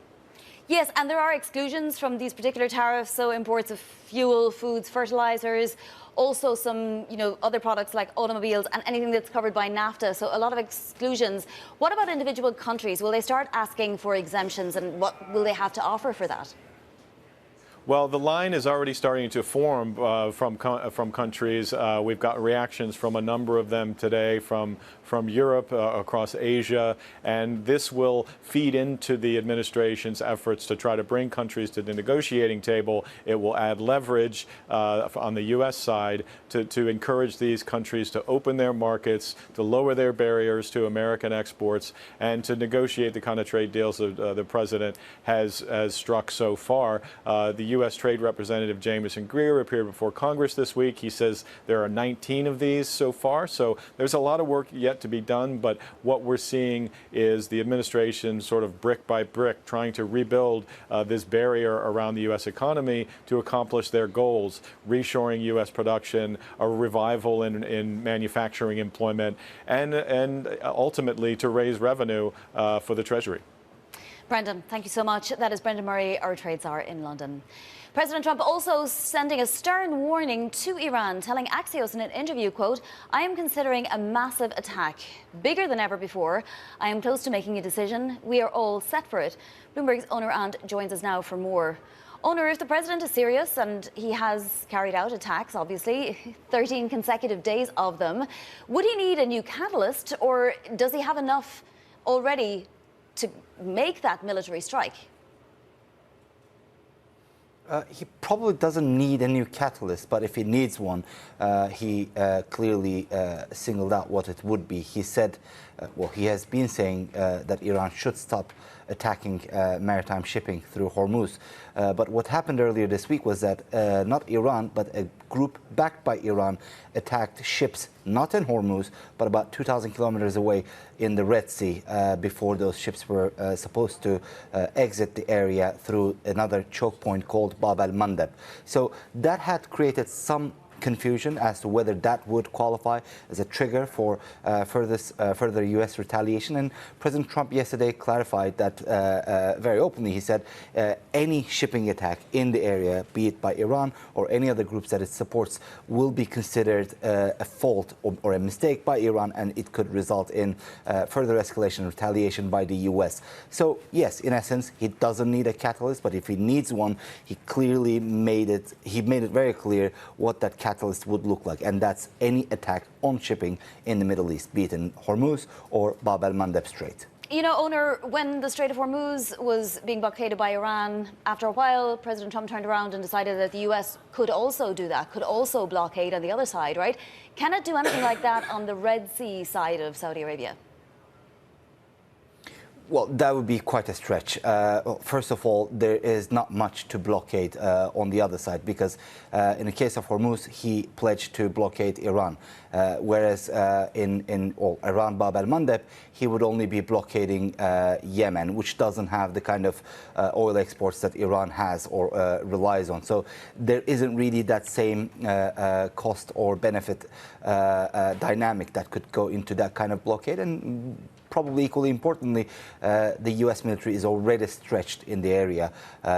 Yes, and there are exclusions from these particular tariffs, so imports of fuel, foods, fertilizers, also some, other products like automobiles and anything that's covered by NAFTA, so a lot of exclusions. What about individual countries? Will they start asking for exemptions, and what will they have to offer for that? Well, the line is already starting to form from countries. We've got reactions from a number of them today, from Europe, across Asia, and this will feed into the administration's efforts to try to bring countries to the negotiating table. It will add leverage on the U.S. side to encourage these countries to open their markets, to lower their barriers to American exports, and to negotiate the kind of trade deals that the president has struck so far. The U.S. Trade Representative Jameson Greer appeared before Congress this week. He says there are 19 of these so far, so there's a lot of work yet to be done, but what we're seeing is the administration sort of brick by brick trying to rebuild this barrier around the U.S. economy to accomplish their goals, reshoring U.S. production, a revival in manufacturing employment, and ultimately to raise revenue for the Treasury. Brendan, thank you so much. That is Brendan Murray, our trade czar in London. President Trump also sending a stern warning to Iran, telling Axios in an interview, quote, "I am considering a massive attack, bigger than ever before. I am close to making a decision. We are all set for it." Bloomberg's Onur Ant joins us now for more. Onur, if the president is serious, and he has carried out attacks, obviously, 13 consecutive days of them, would he need a new catalyst, or does he have enough already to make that military strike? He probably doesn't need a new catalyst, but if he needs one, he clearly singled out what it would be. He said, he has been saying that Iran should stop attacking maritime shipping through Hormuz. But what happened earlier this week was that not Iran, but a group backed by Iran attacked ships not in Hormuz, but about 2,000 kilometers away in the Red Sea before those ships were supposed to exit the area through another choke point called Bab al-Mandeb. So that had created some confusion as to whether that would qualify as a trigger for further U.S. retaliation. And President Trump yesterday clarified that very openly. He said any shipping attack in the area, be it by Iran or any other groups that it supports, will be considered a fault or a mistake by Iran, and it could result in further escalation and retaliation by the U.S. So yes, in essence, he doesn't need a catalyst, but if he needs one, he clearly made it very clear what that catalyst would look like, and that's any attack on shipping in the Middle East, be it in Hormuz or Bab al-Mandeb Strait. You know, Onur, when the Strait of Hormuz was being blockaded by Iran, after a while, President Trump turned around and decided that the U.S. could also do that, could also blockade on the other side, right? Can it do anything like that on the Red Sea side of Saudi Arabia? Well, that would be quite a stretch. First of all, there is not much to blockade on the other side, because in the case of Hormuz, he pledged to blockade Iran, whereas in Iran Bab al-Mandeb, he would only be blockading Yemen, which doesn't have the kind of oil exports that Iran has or relies on. So there isn't really that same cost or benefit dynamic that could go into that kind of blockade. And probably equally importantly, the U.S. military is already stretched in the area,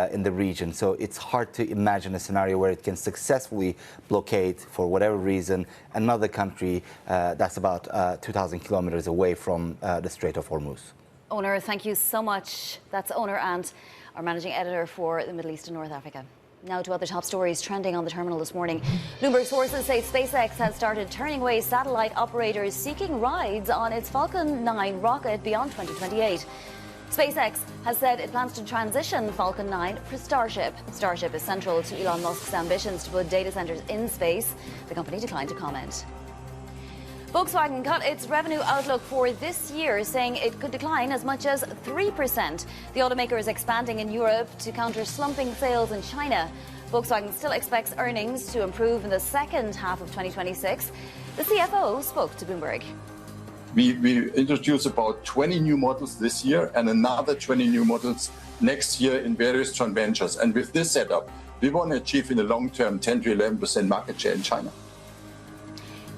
in the region. So it's hard to imagine a scenario where it can successfully blockade, for whatever reason, another country that's about 2,000 kilometers away from the Strait of Hormuz. Onur, thank you so much. That's Onur Ant, our managing editor for the Middle East and North Africa. Now to other top stories trending on the terminal this morning. Bloomberg sources say SpaceX has started turning away satellite operators seeking rides on its Falcon 9 rocket beyond 2028. SpaceX has said it plans to transition Falcon 9 for Starship. Starship is central to Elon Musk's ambitions to put data centers in space. The company declined to comment. Volkswagen cut its revenue outlook for this year, saying it could decline as much as 3%. The automaker is expanding in Europe to counter slumping sales in China. Volkswagen still expects earnings to improve in the second half of 2026. The CFO spoke to Bloomberg. We introduced about 20 new models this year and another 20 new models next year in various joint ventures. And with this setup, we want to achieve in the long term 10 to 11% market share in China.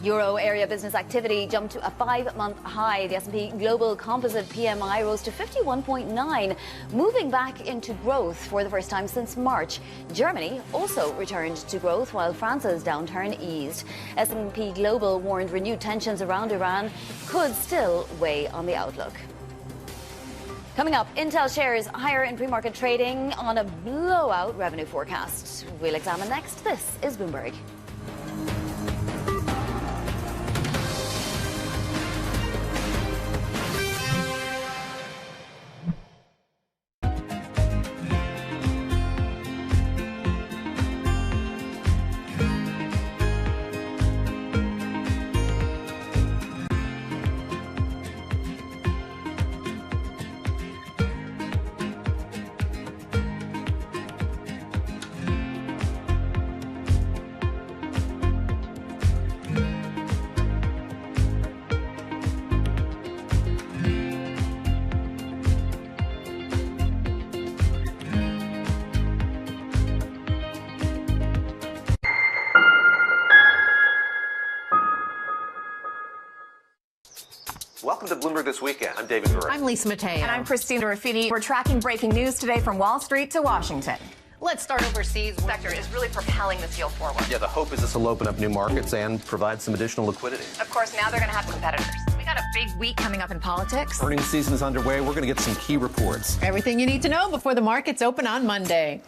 Euro area business activity jumped to a 5-month high. The S&P Global Composite PMI rose to 51.9, moving back into growth for the first time since March. Germany also returned to growth while France's downturn eased. S&P Global warned renewed tensions around Iran could still weigh on the outlook. Coming up, Intel shares higher in pre-market trading on a blowout revenue forecast. We'll examine next. This is Bloomberg. Welcome to Bloomberg This Weekend. I'm David Murray. I'm Lisa Mateo. And I'm Christina Ruffini. We're tracking breaking news today from Wall Street to Washington. Let's start overseas. The sector is really propelling this deal forward. Yeah, the hope is this will open up new markets and provide some additional liquidity. Of course, now they're going to have competitors. We got a big week coming up in politics. Earnings season is underway. We're going to get some key reports. Everything you need to know before the markets open on Monday.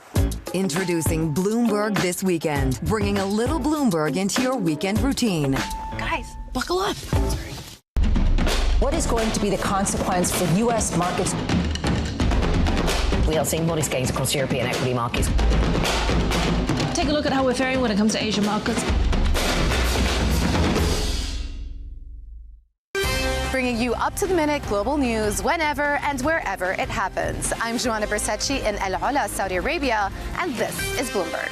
Introducing Bloomberg This Weekend, bringing a little Bloomberg into your weekend routine. Guys, buckle up. What is going to be the consequence for U.S. markets? We are seeing modest gains across European equity markets. Take a look at how we're faring when it comes to Asian markets. Bringing you up-to-the-minute global news whenever and wherever it happens. I'm Joanna Bersecci in El Ola, Saudi Arabia, and this is Bloomberg.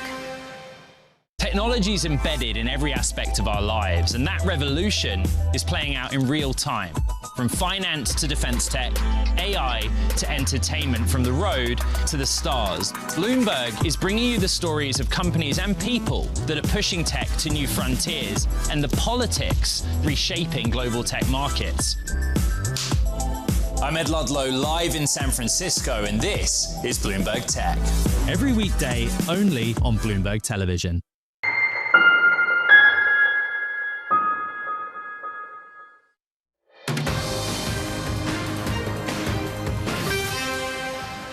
Technology is embedded in every aspect of our lives, and that revolution is playing out in real time. From finance to defense tech, AI to entertainment, from the road to the stars. Bloomberg is bringing you the stories of companies and people that are pushing tech to new frontiers, and the politics reshaping global tech markets. I'm Ed Ludlow, live in San Francisco, and this is Bloomberg Tech. Every weekday, only on Bloomberg Television.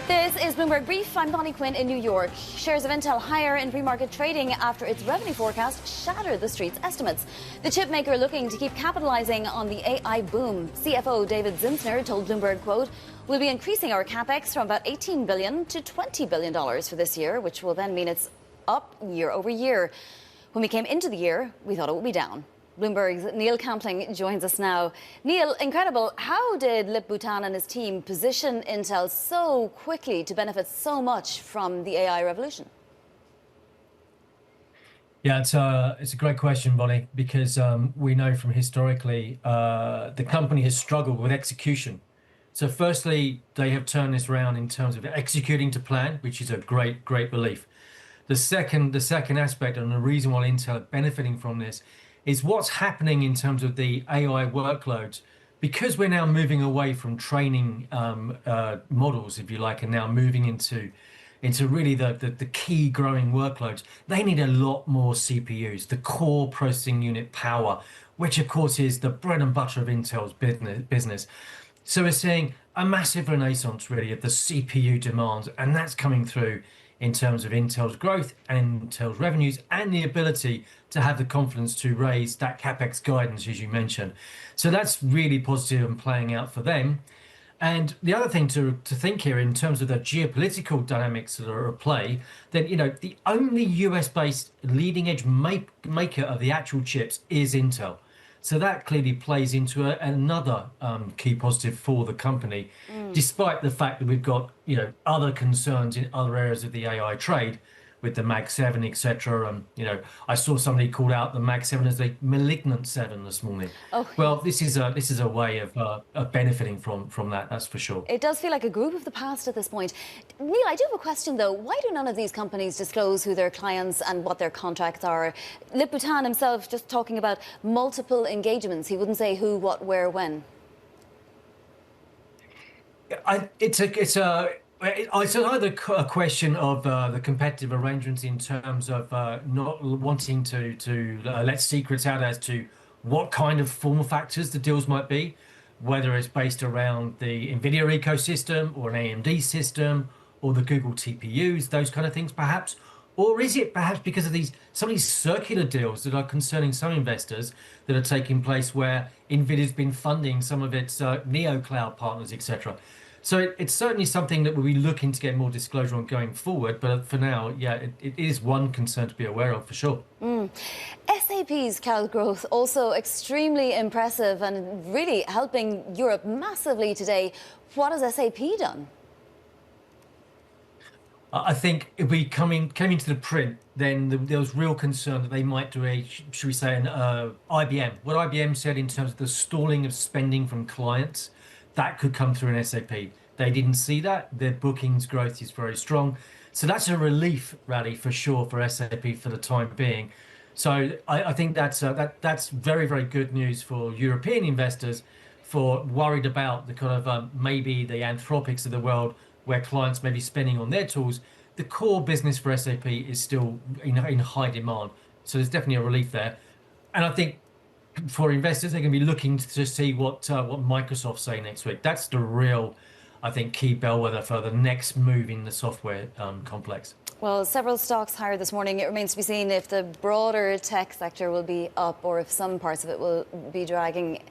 This is Bloomberg Brief. I'm Bonnie Quinn in New York. Shares of Intel higher in pre-market trading after its revenue forecast shattered the street's estimates. The chip maker looking to keep capitalizing on the AI boom. CFO David Zinsner told Bloomberg, quote, "We'll be increasing our capex from about $18 billion to $20 billion for this year, which will then mean it's up year over year. When we came into the year, we thought it would be down." Bloomberg's Neil Campling joins us now. Neil, incredible. How did Lip Bhutan and his team position Intel so quickly to benefit so much from the AI revolution? Yeah, it's a great question, Bonnie, because we know from historically the company has struggled with execution. So firstly, they have turned this around in terms of executing to plan, which is a great relief. The second aspect, and the reason why Intel are benefiting from this, is what's happening in terms of the AI workloads. Because we're now moving away from training models, if you like, and now moving into really the key growing workloads, they need a lot more CPUs, the core processing unit power, which of course is the bread and butter of Intel's business. So we're seeing a massive renaissance really of the CPU demands, and that's coming through in terms of Intel's growth and Intel's revenues and the ability to have the confidence to raise that CapEx guidance, as you mentioned. So that's really positive and playing out for them. And the other thing to think here in terms of the geopolitical dynamics that are at play, then, you know, the only US-based leading edge maker of the actual chips is Intel. So that clearly plays into another key positive for the company, despite the fact that we've got, you know, other concerns in other areas of the AI trade, with the Mag 7, etc. You know, I saw somebody call out the Mag 7 as the malignant 7 this morning. Oh, well, this is a way of benefiting from that. That's for sure. It does feel like a group of the past at this point. Neil, I do have a question though. Why do none of these companies disclose who their clients and what their contracts are? Lip Bhutan himself just talking about multiple engagements. He wouldn't say who, what, where, when. It's either a question of the competitive arrangements in terms of not wanting to let secrets out as to what kind of form factors the deals might be, whether it's based around the NVIDIA ecosystem or an AMD system or the Google TPUs, those kind of things perhaps. Or is it perhaps because of some of these circular deals that are concerning some investors that are taking place where NVIDIA's been funding some of its neo-cloud partners, etc. So it's certainly something that we'll be looking to get more disclosure on going forward. But for now, yeah, it is one concern to be aware of for sure. SAP's cloud growth also extremely impressive and really helping Europe massively today. What has SAP done? I think if we came into the print, then there was real concern that they might do should we say, an IBM. What IBM said in terms of the stalling of spending from clients, that could come through in SAP. They didn't see that. Their bookings growth is very strong. So that's a relief rally for sure for SAP for the time being. So I think that's very, very good news for European investors for worried about the kind of maybe the Anthropics of the world where clients may be spending on their tools. The core business for SAP is still in high demand. So there's definitely a relief there. And I think for investors, they're going to be looking to see what Microsoft say next week. That's the real, I think, key bellwether for the next move in the software complex. Well, several stocks higher this morning. It remains to be seen if the broader tech sector will be up or if some parts of it will be dragging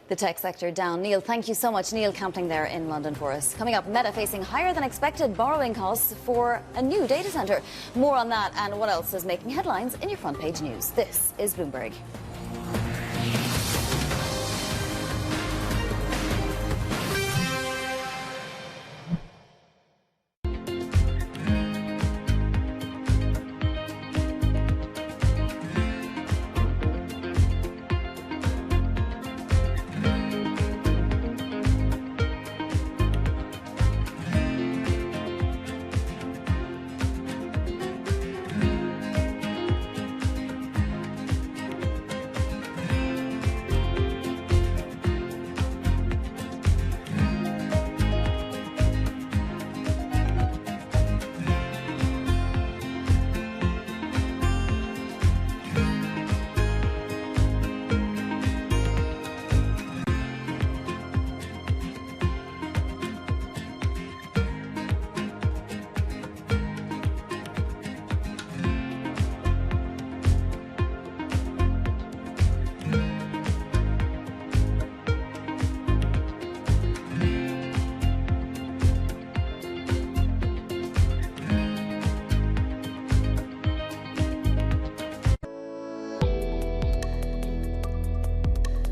the tech sector down. Neil, thank you so much. Neil Campling there in London for us. Coming up, Meta facing higher than expected borrowing costs for a new data center. More on that and what else is making headlines in your front page news. This is Bloomberg.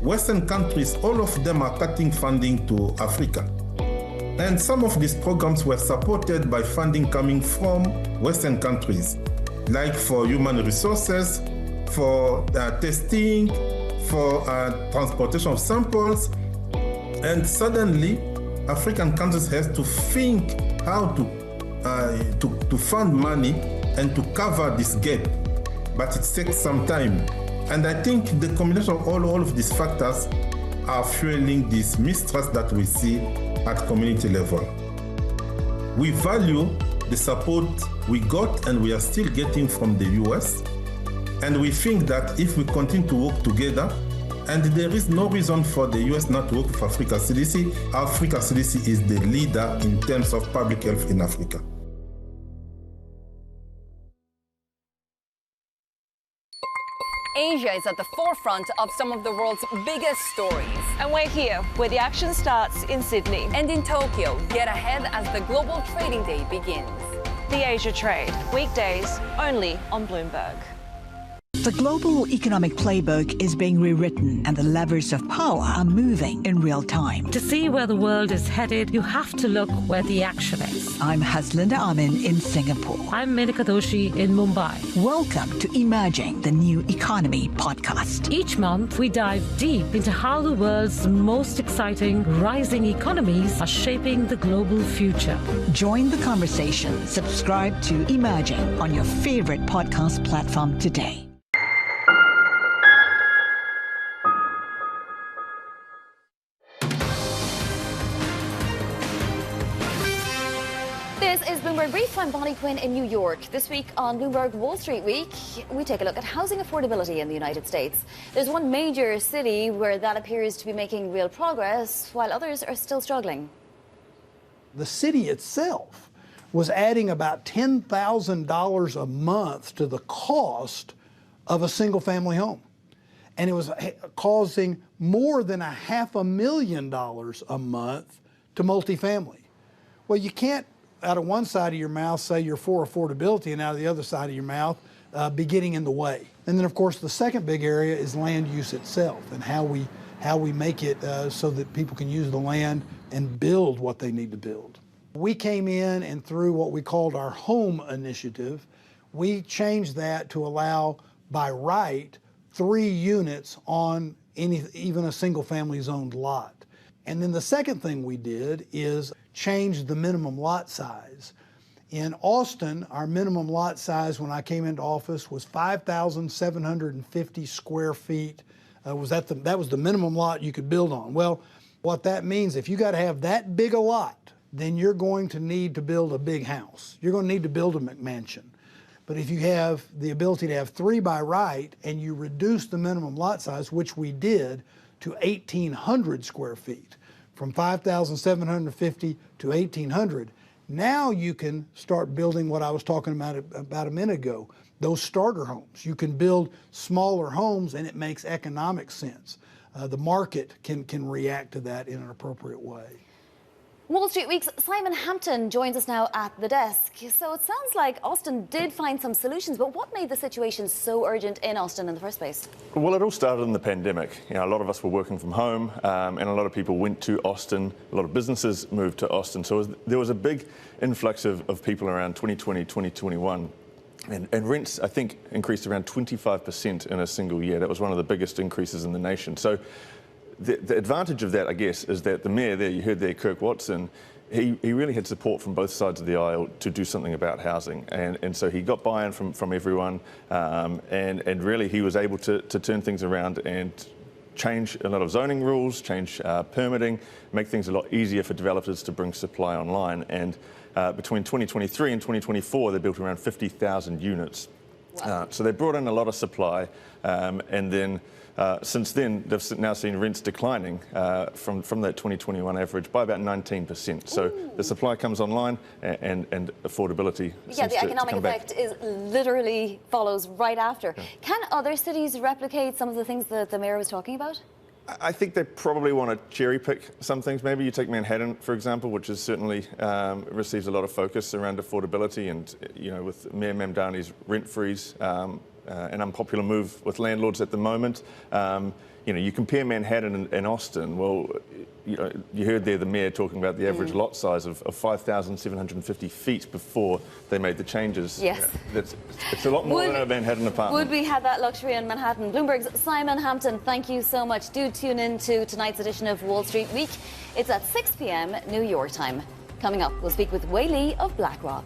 Western countries, all of them are cutting funding to Africa. And some of these programs were supported by funding coming from Western countries, like for human resources, for testing, for transportation of samples. And suddenly, African countries have to think how to fund money and to cover this gap. But it takes some time. And I think the combination of all of these factors are fueling this mistrust that we see at community level. We value the support we got and we are still getting from the US. And we think that if we continue to work together, and there is no reason for the US not to work with Africa CDC, Africa CDC is the leader in terms of public health in Africa. Asia is at the forefront of some of the world's biggest stories. And we're here, where the action starts in Sydney. And in Tokyo, get ahead as the global trading day begins. The Asia Trade, weekdays only on Bloomberg. The global economic playbook is being rewritten and the levers of power are moving in real time. To see where the world is headed, you have to look where the action is. I'm Haslinda Amin in Singapore. I'm Menika Doshi in Mumbai. Welcome to Emerging the New Economy podcast. Each month, we dive deep into how the world's most exciting rising economies are shaping the global future. Join the conversation. Subscribe to Emerging on your favorite podcast platform today. This is Bloomberg Brief. I'm Bonnie Quinn in New York. This week on Bloomberg Wall Street Week, we take a look at housing affordability in the United States. There's one major city where that appears to be making real progress, while others are still struggling. The city itself was adding about $10,000 a month to the cost of a single-family home. And it was causing more than $500,000 a month to multifamily. Well, you can't, out of one side of your mouth, say you're for affordability, and out of the other side of your mouth, be getting in the way. And then, of course, the second big area is land use itself and how we make it so that people can use the land and build what they need to build. We came in and through what we called our home initiative, we changed that to allow by right 3 units on even a single family zoned lot. And then the second thing we did is change the minimum lot size. In Austin, our minimum lot size when I came into office was 5,750 square feet. That was the minimum lot you could build on. Well, what that means, if you got to have that big a lot, then you're going to need to build a big house. You're going to need to build a McMansion. But if you have the ability to have 3 by right and you reduce the minimum lot size, which we did, to 1,800 square feet, from 5,750 to 1,800, now you can start building what I was talking about a minute ago, those starter homes. You can build smaller homes and it makes economic sense. The market can react to that in an appropriate way. Wall Street Week's Simon Hampton joins us now at the desk. So it sounds like Austin did find some solutions, but what made the situation so urgent in Austin in the first place? Well, it all started in the pandemic. You know, a lot of us were working from home, and a lot of people went to Austin. A lot of businesses moved to Austin. So there was a big influx of people around 2020, 2021. And rents, I think, increased around 25% in a single year. That was one of the biggest increases in the nation. So the advantage of that, I guess, is that the mayor there, you heard there, Kirk Watson, he really had support from both sides of the aisle to do something about housing. And so he got buy-in from everyone, and really he was able to turn things around and change a lot of zoning rules, change permitting, make things a lot easier for developers to bring supply online. And between 2023 and 2024, they built around 50,000 units. Wow. So they brought in a lot of supply, and then since then, they've now seen rents declining from that 2021 average by about 19%. So the supply comes online and affordability. Yeah, the economic effect is literally follows right after. Yeah. Can other cities replicate some of the things that the mayor was talking about? I think they probably want to cherry pick some things. Maybe you take Manhattan, for example, which is certainly receives a lot of focus around affordability, and with Mayor Mamdani's rent freeze. An unpopular move with landlords at the moment. You compare Manhattan and Austin. Well, you heard there the mayor talking about the average lot size of 5,750 feet before they made the changes. Yes. It's a lot more than a Manhattan apartment. Would we have that luxury in Manhattan? Bloomberg's Simon Hampton, thank you so much. Do tune in to tonight's edition of Wall Street Week. It's at 6 p.m. New York time. Coming up, we'll speak with Wei Li of BlackRock.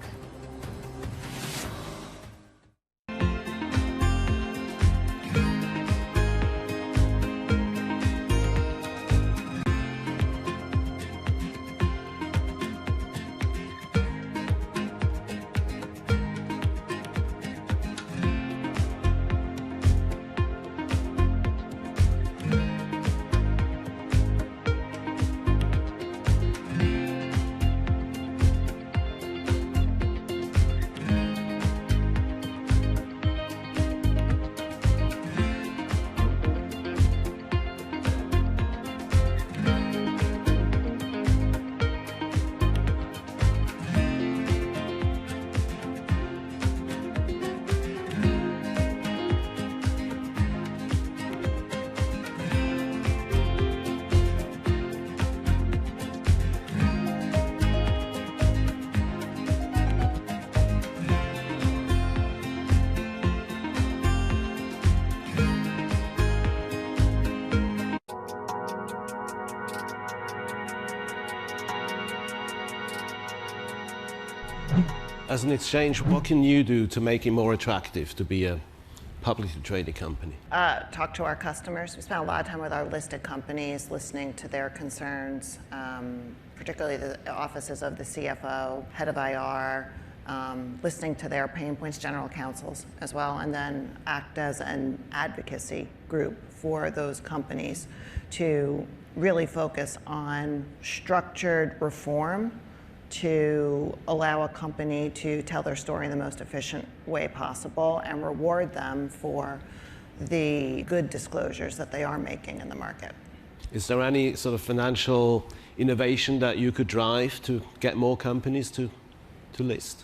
As an exchange, what can you do to make it more attractive to be a publicly traded company? Talk to our customers. We spend a lot of time with our listed companies, listening to their concerns, particularly the offices of the CFO, head of IR, listening to their pain points, general counsels as well, and then act as an advocacy group for those companies to really focus on structured reform to allow a company to tell their story in the most efficient way possible and reward them for the good disclosures that they are making in the market. Is there any sort of financial innovation that you could drive to get more companies to list?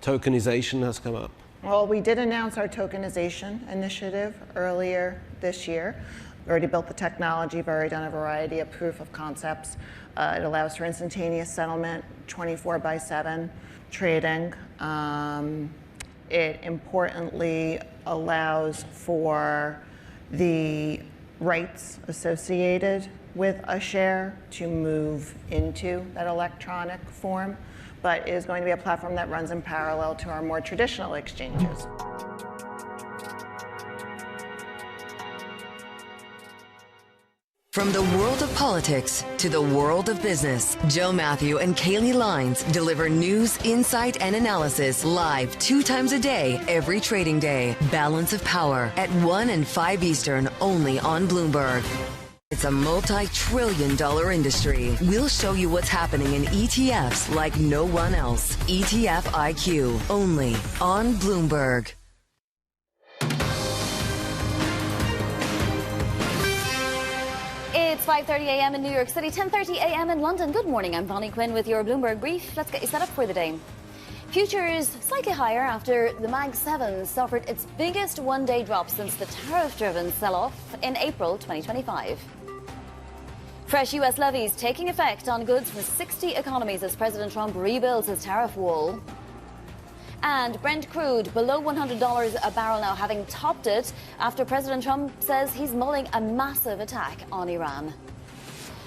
Tokenization has come up. Well, we did announce our tokenization initiative earlier this year. We already built the technology, we've already done a variety of proof of concepts. It allows for instantaneous settlement, 24/7 trading. It importantly allows for the rights associated with a share to move into that electronic form, but is going to be a platform that runs in parallel to our more traditional exchanges. From the world of politics to the world of business, Joe Matthew and Kaylee Lines deliver news, insight, and analysis live 2 times a day, every trading day. Balance of Power at 1 and 5 Eastern, only on Bloomberg. It's a multi-trillion-dollar industry. We'll show you what's happening in ETFs like no one else. ETF IQ, only on Bloomberg. It's 5:30 a.m. in New York City, 10:30 a.m. in London. Good morning, I'm Bonnie Quinn with your Bloomberg Brief. Let's get you set up for the day. Futures slightly higher after the Mag 7 suffered its biggest one-day drop since the tariff-driven sell-off in April 2025. Fresh U.S. levies taking effect on goods from 60 economies as President Trump rebuilds his tariff wall. And Brent crude below $100 a barrel now, having topped it after President Trump says he's mulling a massive attack on Iran.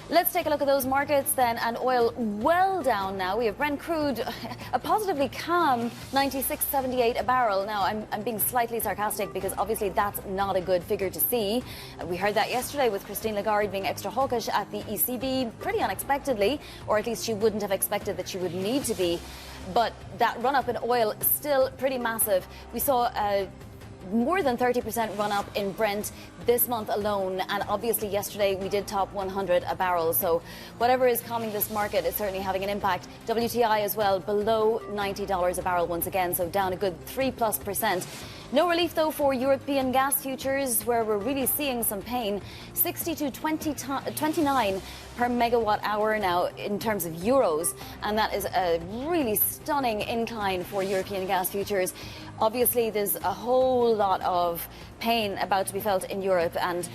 Let's take a look at those markets then, and oil well down now. We have Brent crude, a positively calm 96.78 a barrel. Now, I'm being slightly sarcastic because obviously that's not a good figure to see. We heard that yesterday with Christine Lagarde being extra hawkish at the ECB pretty unexpectedly, or at least she wouldn't have expected that she would need to be. But that run-up in oil still pretty massive. We saw a more than 30% run up in Brent this month alone, and obviously yesterday we did top 100 a barrel, so whatever is calming this market is certainly having an impact. WTI as well below $90 a barrel once again, so down a good 3+%. No relief though for European gas futures, where we're really seeing some pain. 62.29 per megawatt hour now in terms of euros, and that is a really stunning incline for European gas futures. Obviously, there's a whole lot of pain about to be felt in Europe, and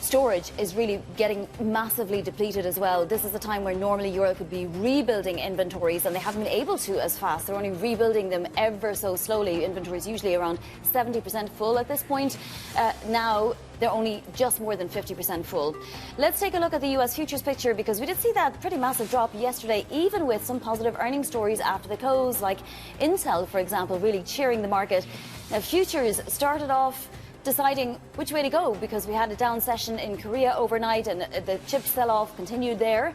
storage is really getting massively depleted as well. This is a time where normally Europe would be rebuilding inventories, and they haven't been able to as fast. They're only rebuilding them ever so slowly. Inventories usually around 70% full at this point. Now they're only just more than 50% full. Let's take a look at the US futures picture, because we did see that pretty massive drop yesterday, even with some positive earnings stories after the close, like Intel, for example, really cheering the market. Now, futures started off deciding which way to go, because we had a down session in Korea overnight and the chip sell-off continued there.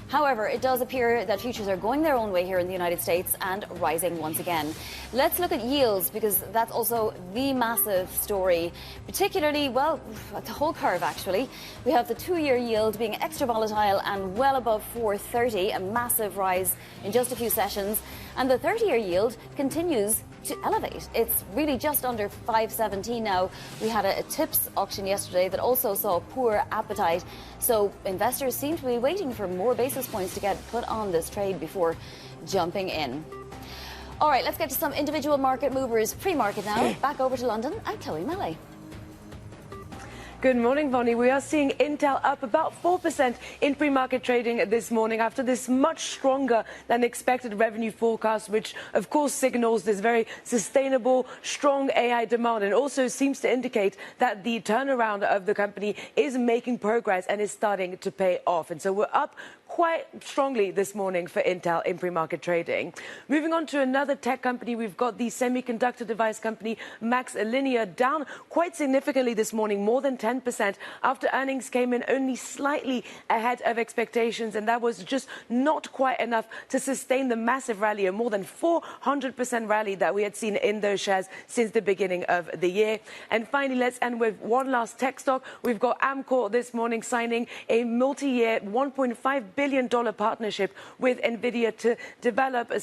However, it does appear that futures are going their own way here in the United States and rising once again. Let's look at yields, because that's also the massive story, particularly, well, the whole curve actually. We have the 2-year yield being extra volatile and well above 430, a massive rise in just a few sessions, and the 30-year yield continues to elevate. It's really just under 517 now. We had a tips auction yesterday that also saw poor appetite, so investors seem to be waiting for more basis points to get put on this trade before jumping in. All right, let's get to some individual market movers pre-market now. Back over to London and Chloe Mellé. Good morning, Bonnie. We are seeing Intel up about 4% in pre-market trading this morning after this much stronger than expected revenue forecast, which of course signals this very sustainable, strong AI demand, and also seems to indicate that the turnaround of the company is making progress and is starting to pay off. And so we're up quite strongly this morning for Intel in pre-market trading. Moving on to another tech company, we've got the semiconductor device company MaxLinear down quite significantly this morning, more than 10%, after earnings came in only slightly ahead of expectations, and that was just not quite enough to sustain the massive rally, a more than 400% rally that we had seen in those shares since the beginning of the year. And finally, let's end with one last tech stock. We've got Amkor this morning signing a multi-year $1.5 billion partnership with NVIDIA to develop a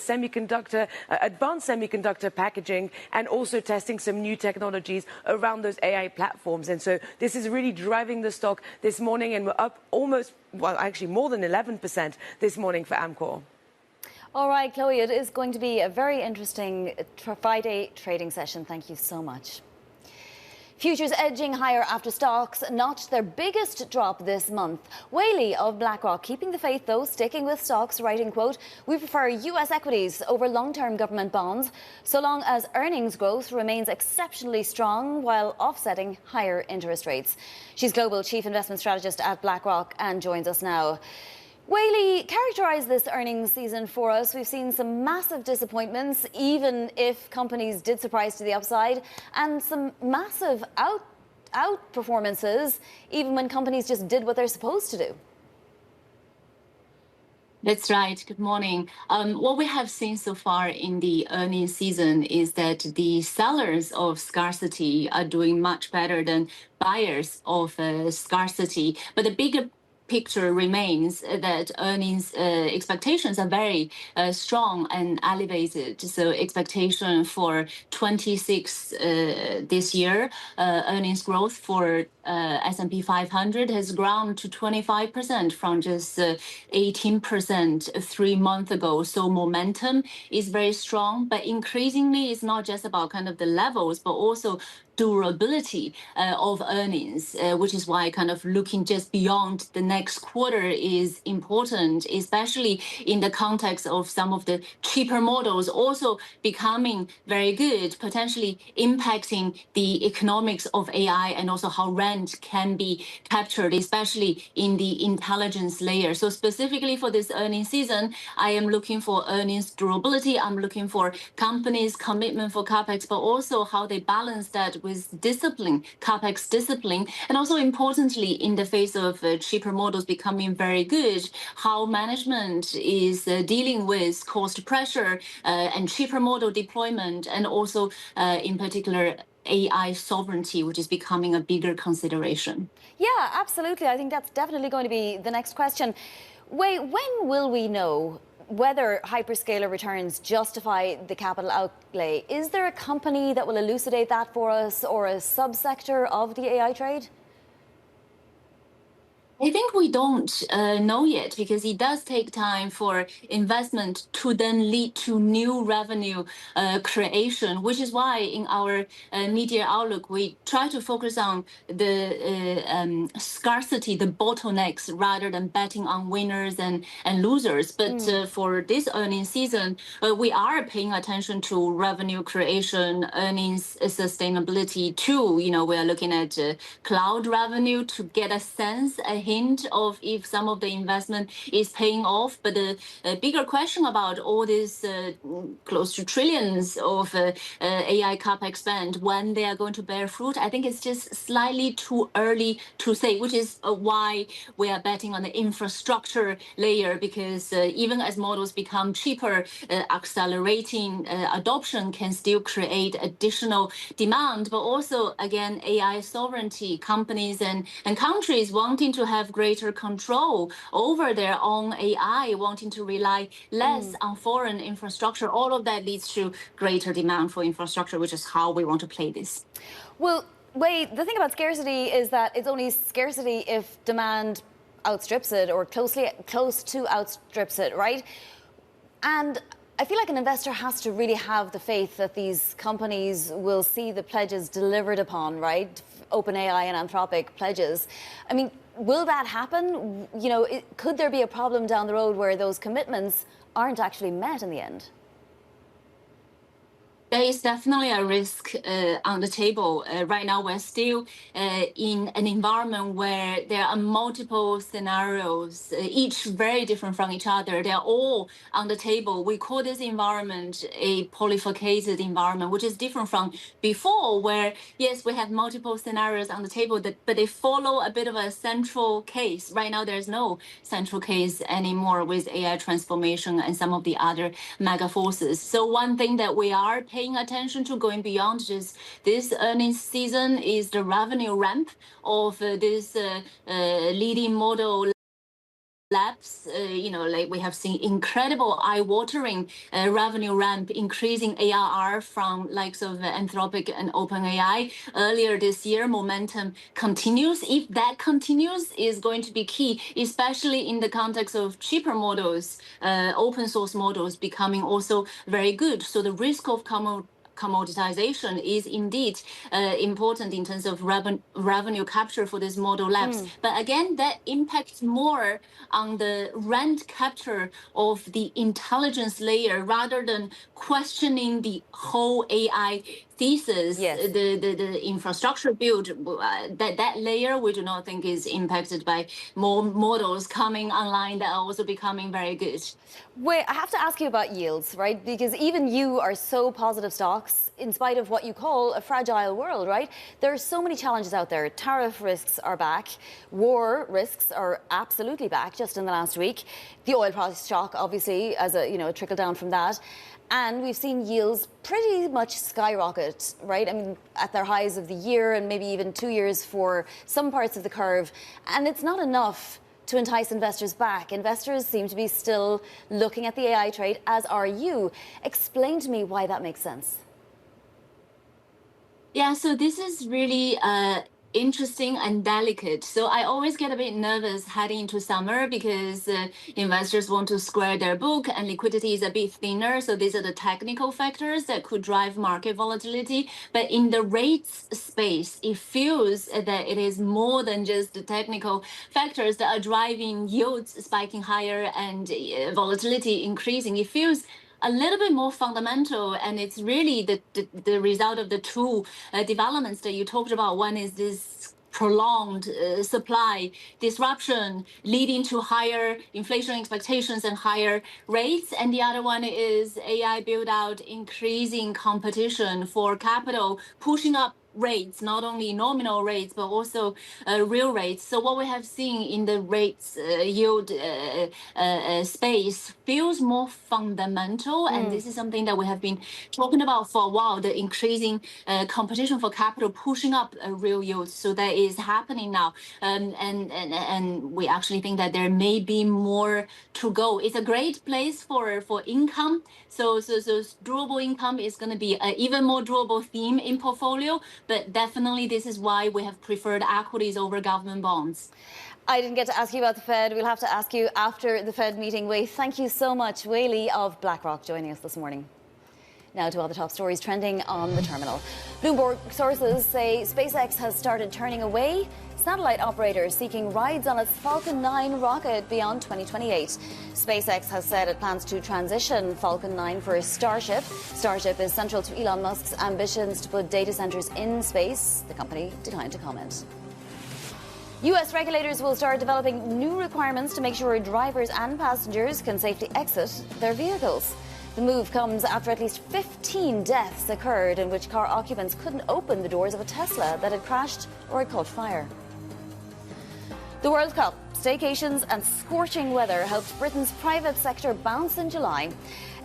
advanced semiconductor packaging, and also testing some new technologies around those AI platforms. And so this is really driving the stock this morning, and we're up almost, well, actually more than 11% this morning for Amkor. All right, Chloe, it is going to be a very interesting Friday trading session. Thank you so much. Futures edging higher after stocks notched their biggest drop this month. Whaley of BlackRock keeping the faith, though, sticking with stocks, writing, quote, "We prefer U.S. equities over long-term government bonds, so long as earnings growth remains exceptionally strong while offsetting higher interest rates." She's Global Chief Investment Strategist at BlackRock and joins us now. Whaley, characterize this earnings season for us. We've seen some massive disappointments, even if companies did surprise to the upside, and some massive outperformances, even when companies just did what they're supposed to do. That's right. Good morning. What we have seen so far in the earnings season is that the sellers of scarcity are doing much better than buyers of scarcity. But the bigger picture remains that earnings expectations are very strong and elevated. So expectation for 26 this year, earnings growth for S&P 500 has grown to 25% from just 18% 3 months ago. So momentum is very strong, but increasingly it's not just about kind of the levels, but also durability of earnings, which is why kind of looking just beyond the next quarter is important, especially in the context of some of the cheaper models also becoming very good, potentially impacting the economics of AI and also how rent can be captured, especially in the intelligence layer. So specifically for this earnings season, I am looking for earnings durability. I'm looking for companies' commitment for CapEx, but also how they balance that with discipline, CapEx discipline, and also importantly, in the face of cheaper models becoming very good, how management is dealing with cost pressure and cheaper model deployment, and also in particular AI sovereignty, which is becoming a bigger consideration. Yeah, absolutely. I think that's definitely going to be the next question. Wait, when will we know whether hyperscaler returns justify the capital outlay? Is there a company that will elucidate that for us, or a subsector of the AI trade? I think we don't know yet, because it does take time for investment to then lead to new revenue creation, which is why in our media outlook, we try to focus on the scarcity, the bottlenecks, rather than betting on winners and losers. But for this earnings season, we are paying attention to revenue creation, earnings sustainability too. You know, we are looking at cloud revenue to get a sense, a hint of if some of the investment is paying off. But the bigger question about all this close to trillions of AI CapEx spend, when they are going to bear fruit, I think it's just slightly too early to say, which is why we are betting on the infrastructure layer, because even as models become cheaper, accelerating adoption can still create additional demand. But also, again, AI sovereignty, companies and countries wanting to have greater control over their own AI, wanting to rely less on foreign infrastructure. All of that leads to greater demand for infrastructure, which is how we want to play this. Well, wait, the thing about scarcity is that it's only scarcity if demand outstrips it, or close to outstrips it, right? And I feel like an investor has to really have the faith that these companies will see the pledges delivered upon, right? OpenAI and Anthropic pledges. I mean, will that happen? You know, could there be a problem down the road where those commitments aren't actually met in the end? There is definitely a risk on the table. Right now, we're still in an environment where there are multiple scenarios, each very different from each other. They're all on the table. We call this environment a polyfaceted environment, which is different from before, where, yes, we have multiple scenarios on the table, but they follow a bit of a central case. Right now, there's no central case anymore with AI transformation and some of the other mega forces. So one thing that we are paying attention to going beyond just this earnings season is the revenue ramp of this leading model labs. You know, like we have seen incredible eye-watering revenue ramp, increasing ARR from likes of Anthropic and OpenAI earlier this year. Momentum continues. If that continues, is going to be key, especially in the context of cheaper models, open source models becoming also very good. So the risk of commoditization is indeed important in terms of revenue capture for these model labs. But again, that impacts more on the rent capture of the intelligence layer rather than questioning the whole AI thesis. Yes. The infrastructure build, that layer we do not think is impacted by more models coming online that are also becoming very good. Wait, I have to ask you about yields, right? Because even you are so positive stocks in spite of what you call a fragile world, right? There are so many challenges out there. Tariff risks are back. War risks are absolutely back just in the last week. The oil price shock, obviously, as a trickle down from that. And we've seen yields pretty much skyrocket, right? I mean, at their highs of the year and maybe even 2 years for some parts of the curve. And it's not enough to entice investors back. Investors seem to be still looking at the AI trade, as are you. Explain to me why that makes sense. Yeah, so this is really interesting and delicate. So I always get a bit nervous heading into summer because investors want to square their book and liquidity is a bit thinner. So these are the technical factors that could drive market volatility. But in the rates space, it feels that it is more than just the technical factors that are driving yields spiking higher and volatility increasing. It feels a little bit more fundamental, and it's really the result of the two developments that you talked about. One is this prolonged supply disruption leading to higher inflation expectations and higher rates, and the other one is AI build out, increasing competition for capital, pushing up rates, not only nominal rates, but also real rates. So what we have seen in the rates yield space feels more fundamental. And this is something that we have been talking about for a while, the increasing competition for capital, pushing up real yields. So that is happening now. And we actually think that there may be more to go. It's a great place for income. So durable income is going to be an even more durable theme in portfolio. But definitely this is why we have preferred equities over government bonds. I didn't get to ask you about the Fed. We'll have to ask you after the Fed meeting. Wei, thank you so much. Wei Li of BlackRock joining us this morning. Now to all the top stories trending on the terminal. Bloomberg sources say SpaceX has started turning away satellite operators seeking rides on its Falcon 9 rocket beyond 2028. SpaceX has said it plans to transition Falcon 9 for Starship. Starship is central to Elon Musk's ambitions to put data centers in space. The company declined to comment. U.S. regulators will start developing new requirements to make sure drivers and passengers can safely exit their vehicles. The move comes after at least 15 deaths occurred in which car occupants couldn't open the doors of a Tesla that had crashed or had caught fire. The World Cup, staycations and scorching weather helped Britain's private sector bounce in July.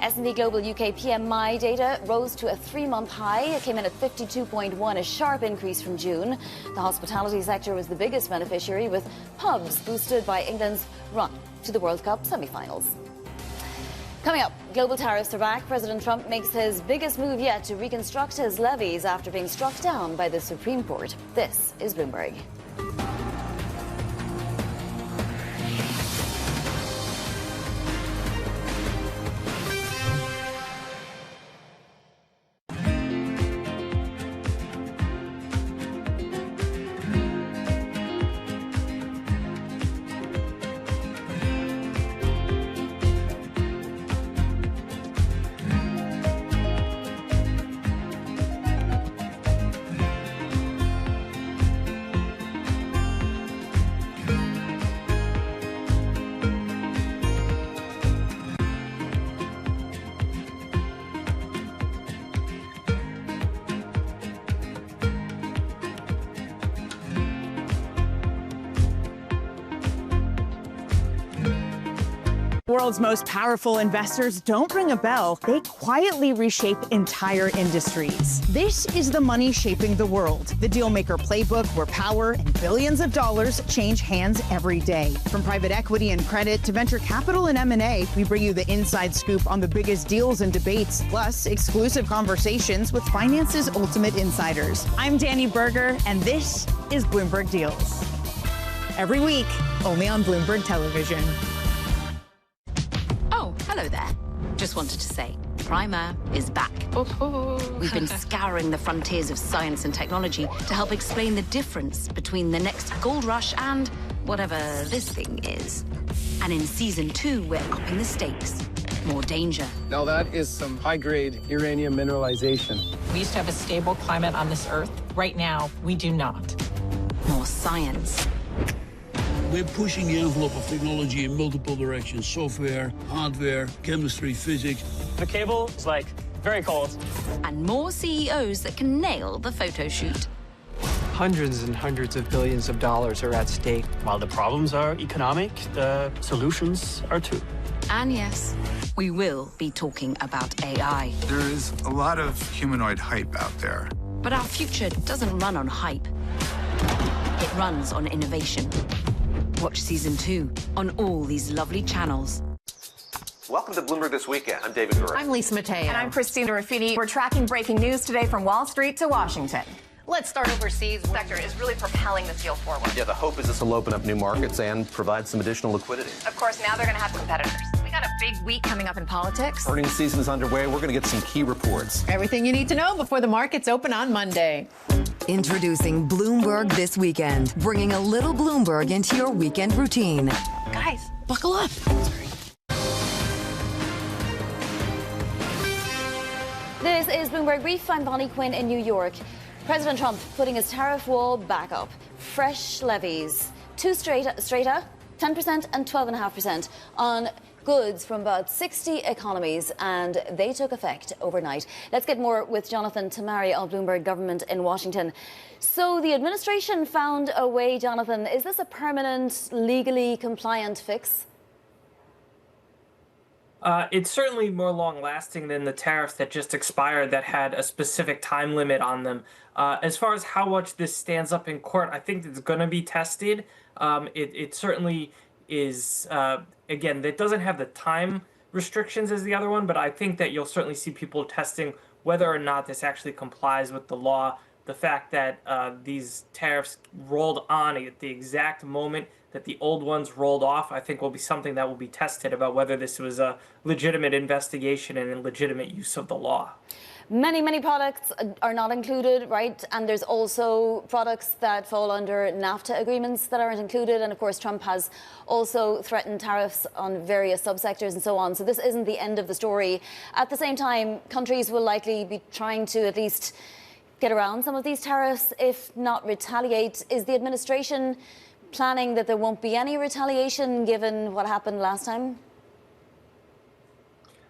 S&P Global UK PMI data rose to a 3-month high. It came in at 52.1, a sharp increase from June. The hospitality sector was the biggest beneficiary, with pubs boosted by England's run to the World Cup semi-finals. Coming up, global tariffs are back. President Trump makes his biggest move yet to reconstruct his levies after being struck down by the Supreme Court. This is Bloomberg. World's most powerful investors don't ring a bell. They quietly reshape entire industries. This is the money shaping the world. The Dealmaker Playbook, where power and billions of dollars change hands every day. From private equity and credit to venture capital and M&A, we bring you the inside scoop on the biggest deals and debates, plus exclusive conversations with finance's ultimate insiders. I'm Danny Berger, and this is Bloomberg Deals. Every week, only on Bloomberg Television. Oh, hello there. Just wanted to say, Primer is back. We've been scouring the frontiers of science and technology to help explain the difference between the next gold rush and whatever this thing is. And in season 2, we're upping the stakes. More danger. Now that is some high-grade uranium mineralization. We used to have a stable climate on this Earth. Right now, we do not. More science. We're pushing the envelope of technology in multiple directions. Software, hardware, chemistry, physics. The cable is like very cold. And more CEOs that can nail the photo shoot. Hundreds and hundreds of billions of dollars are at stake. While the problems are economic, the solutions are too. And yes, we will be talking about AI. There is a lot of humanoid hype out there. But our future doesn't run on hype. It runs on innovation. Watch season 2 on all these lovely channels. Welcome to Bloomberg This Weekend. I'm David Gura. I'm Lisa Mateo. And I'm Christina Ruffini. We're tracking breaking news today from Wall Street to Washington. Let's start overseas. The sector is really propelling this deal forward. Yeah, the hope is this will open up new markets and provide some additional liquidity. Of course, now they're going to have competitors. We got a big week coming up in politics. Earnings season is underway. We're going to get some key reports. Everything you need to know before the markets open on Monday. Introducing Bloomberg This Weekend, bringing a little Bloomberg into your weekend routine. Guys, buckle up. This is Bloomberg Brief. I'm Bonnie Quinn in New York. President Trump putting his tariff wall back up. Fresh levies, two straighter, 10% and 12.5% on goods from about 60 economies, and they took effect overnight. Let's get more with Jonathan Tamari of Bloomberg Government in Washington. So the administration found a way, Jonathan. Is this a permanent, legally compliant fix? It's certainly more long-lasting than the tariffs that just expired that had a specific time limit on them. As far as how much this stands up in court, I think it's going to be tested. It certainly is, again, it doesn't have the time restrictions as the other one, but I think that you'll certainly see people testing whether or not this actually complies with the law. The fact that these tariffs rolled on at the exact moment that the old ones rolled off, I think will be something that will be tested about whether this was a legitimate investigation and a legitimate use of the law. Many products are not included, right? And there's also products that fall under NAFTA agreements that aren't included. And of course, Trump has also threatened tariffs on various subsectors and so on. So this isn't the end of the story. At the same time, countries will likely be trying to at least get around some of these tariffs, if not retaliate. Is the administration planning that there won't be any retaliation given what happened last time?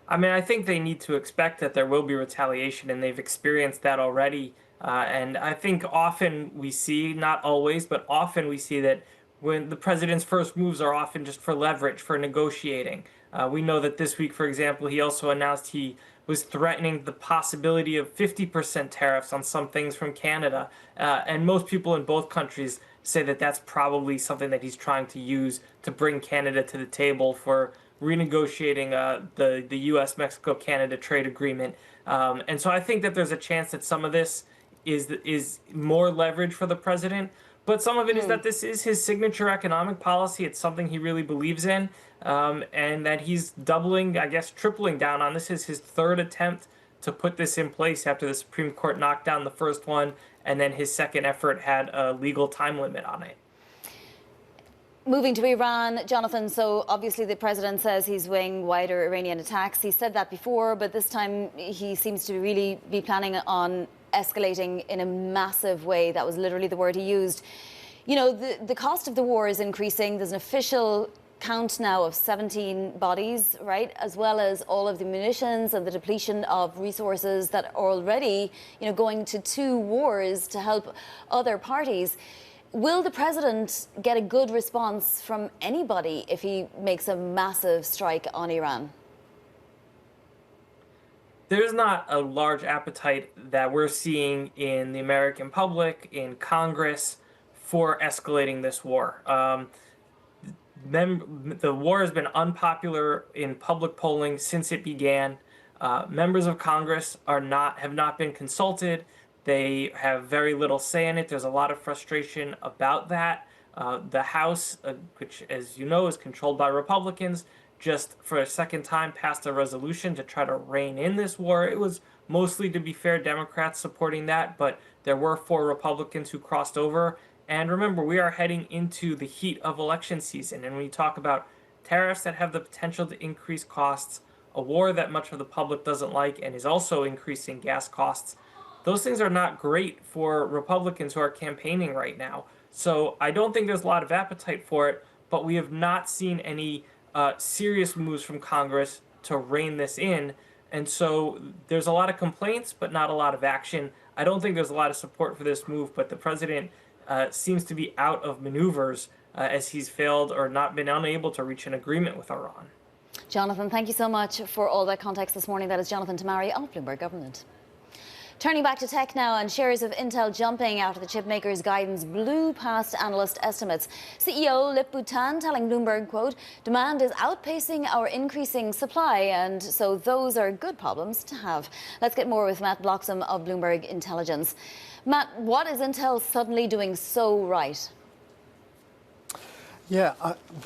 I mean, I think they need to expect that there will be retaliation, and they've experienced that already. And I think often we see, not always, but often we see that when the president's first moves are often just for leverage, for negotiating. We know that this week, for example, he also announced he was threatening the possibility of 50% tariffs on some things from Canada. And most people in both countries say that that's probably something that he's trying to use to bring Canada to the table for renegotiating the U.S.-Mexico-Canada trade agreement. And so I think that there's a chance that some of this is more leverage for the president, but some of it is that this is his signature economic policy. It's something he really believes in, and that he's doubling, I guess, tripling down on. This is his third attempt to put this in place after the Supreme Court knocked down the first one, and then his second effort had a legal time limit on it. Moving to Iran, Jonathan, so obviously the president says he's weighing wider Iranian attacks. He said that before, but this time he seems to really be planning on escalating in a massive way. That was literally the word he used. You know, the cost of the war is increasing. There's an official count now of 17 bodies, right? As well as all of the munitions and the depletion of resources that are already, you know, going to 2 wars to help other parties. Will the president get a good response from anybody if he makes a massive strike on Iran? There's not a large appetite that we're seeing in the American public, in Congress, for escalating this war. The war has been unpopular in public polling since it began. Members of Congress have not been consulted. They have very little say in it. There's a lot of frustration about that. The House, which, as you know, is controlled by Republicans, just for a second time passed a resolution to try to rein in this war. It was mostly, to be fair, Democrats supporting that, but there were 4 Republicans who crossed over. And remember, we are heading into the heat of election season. And when you talk about tariffs that have the potential to increase costs, a war that much of the public doesn't like and is also increasing gas costs, those things are not great for Republicans who are campaigning right now. So I don't think there's a lot of appetite for it, but we have not seen any serious moves from Congress to rein this in. And so there's a lot of complaints, but not a lot of action. I don't think there's a lot of support for this move, but the president seems to be out of maneuvers as he's failed or not been unable to reach an agreement with Iran. Jonathan, thank you so much for all that context this morning. That is Jonathan Tamari of Bloomberg Government. Turning back to tech now, and shares of Intel jumping after the chipmaker's guidance blew past analyst estimates. CEO Lip Bhutan telling Bloomberg, quote, demand is outpacing our increasing supply, and so those are good problems to have. Let's get more with Matt Bloxham of Bloomberg Intelligence. Matt, what is Intel suddenly doing so right? Yeah,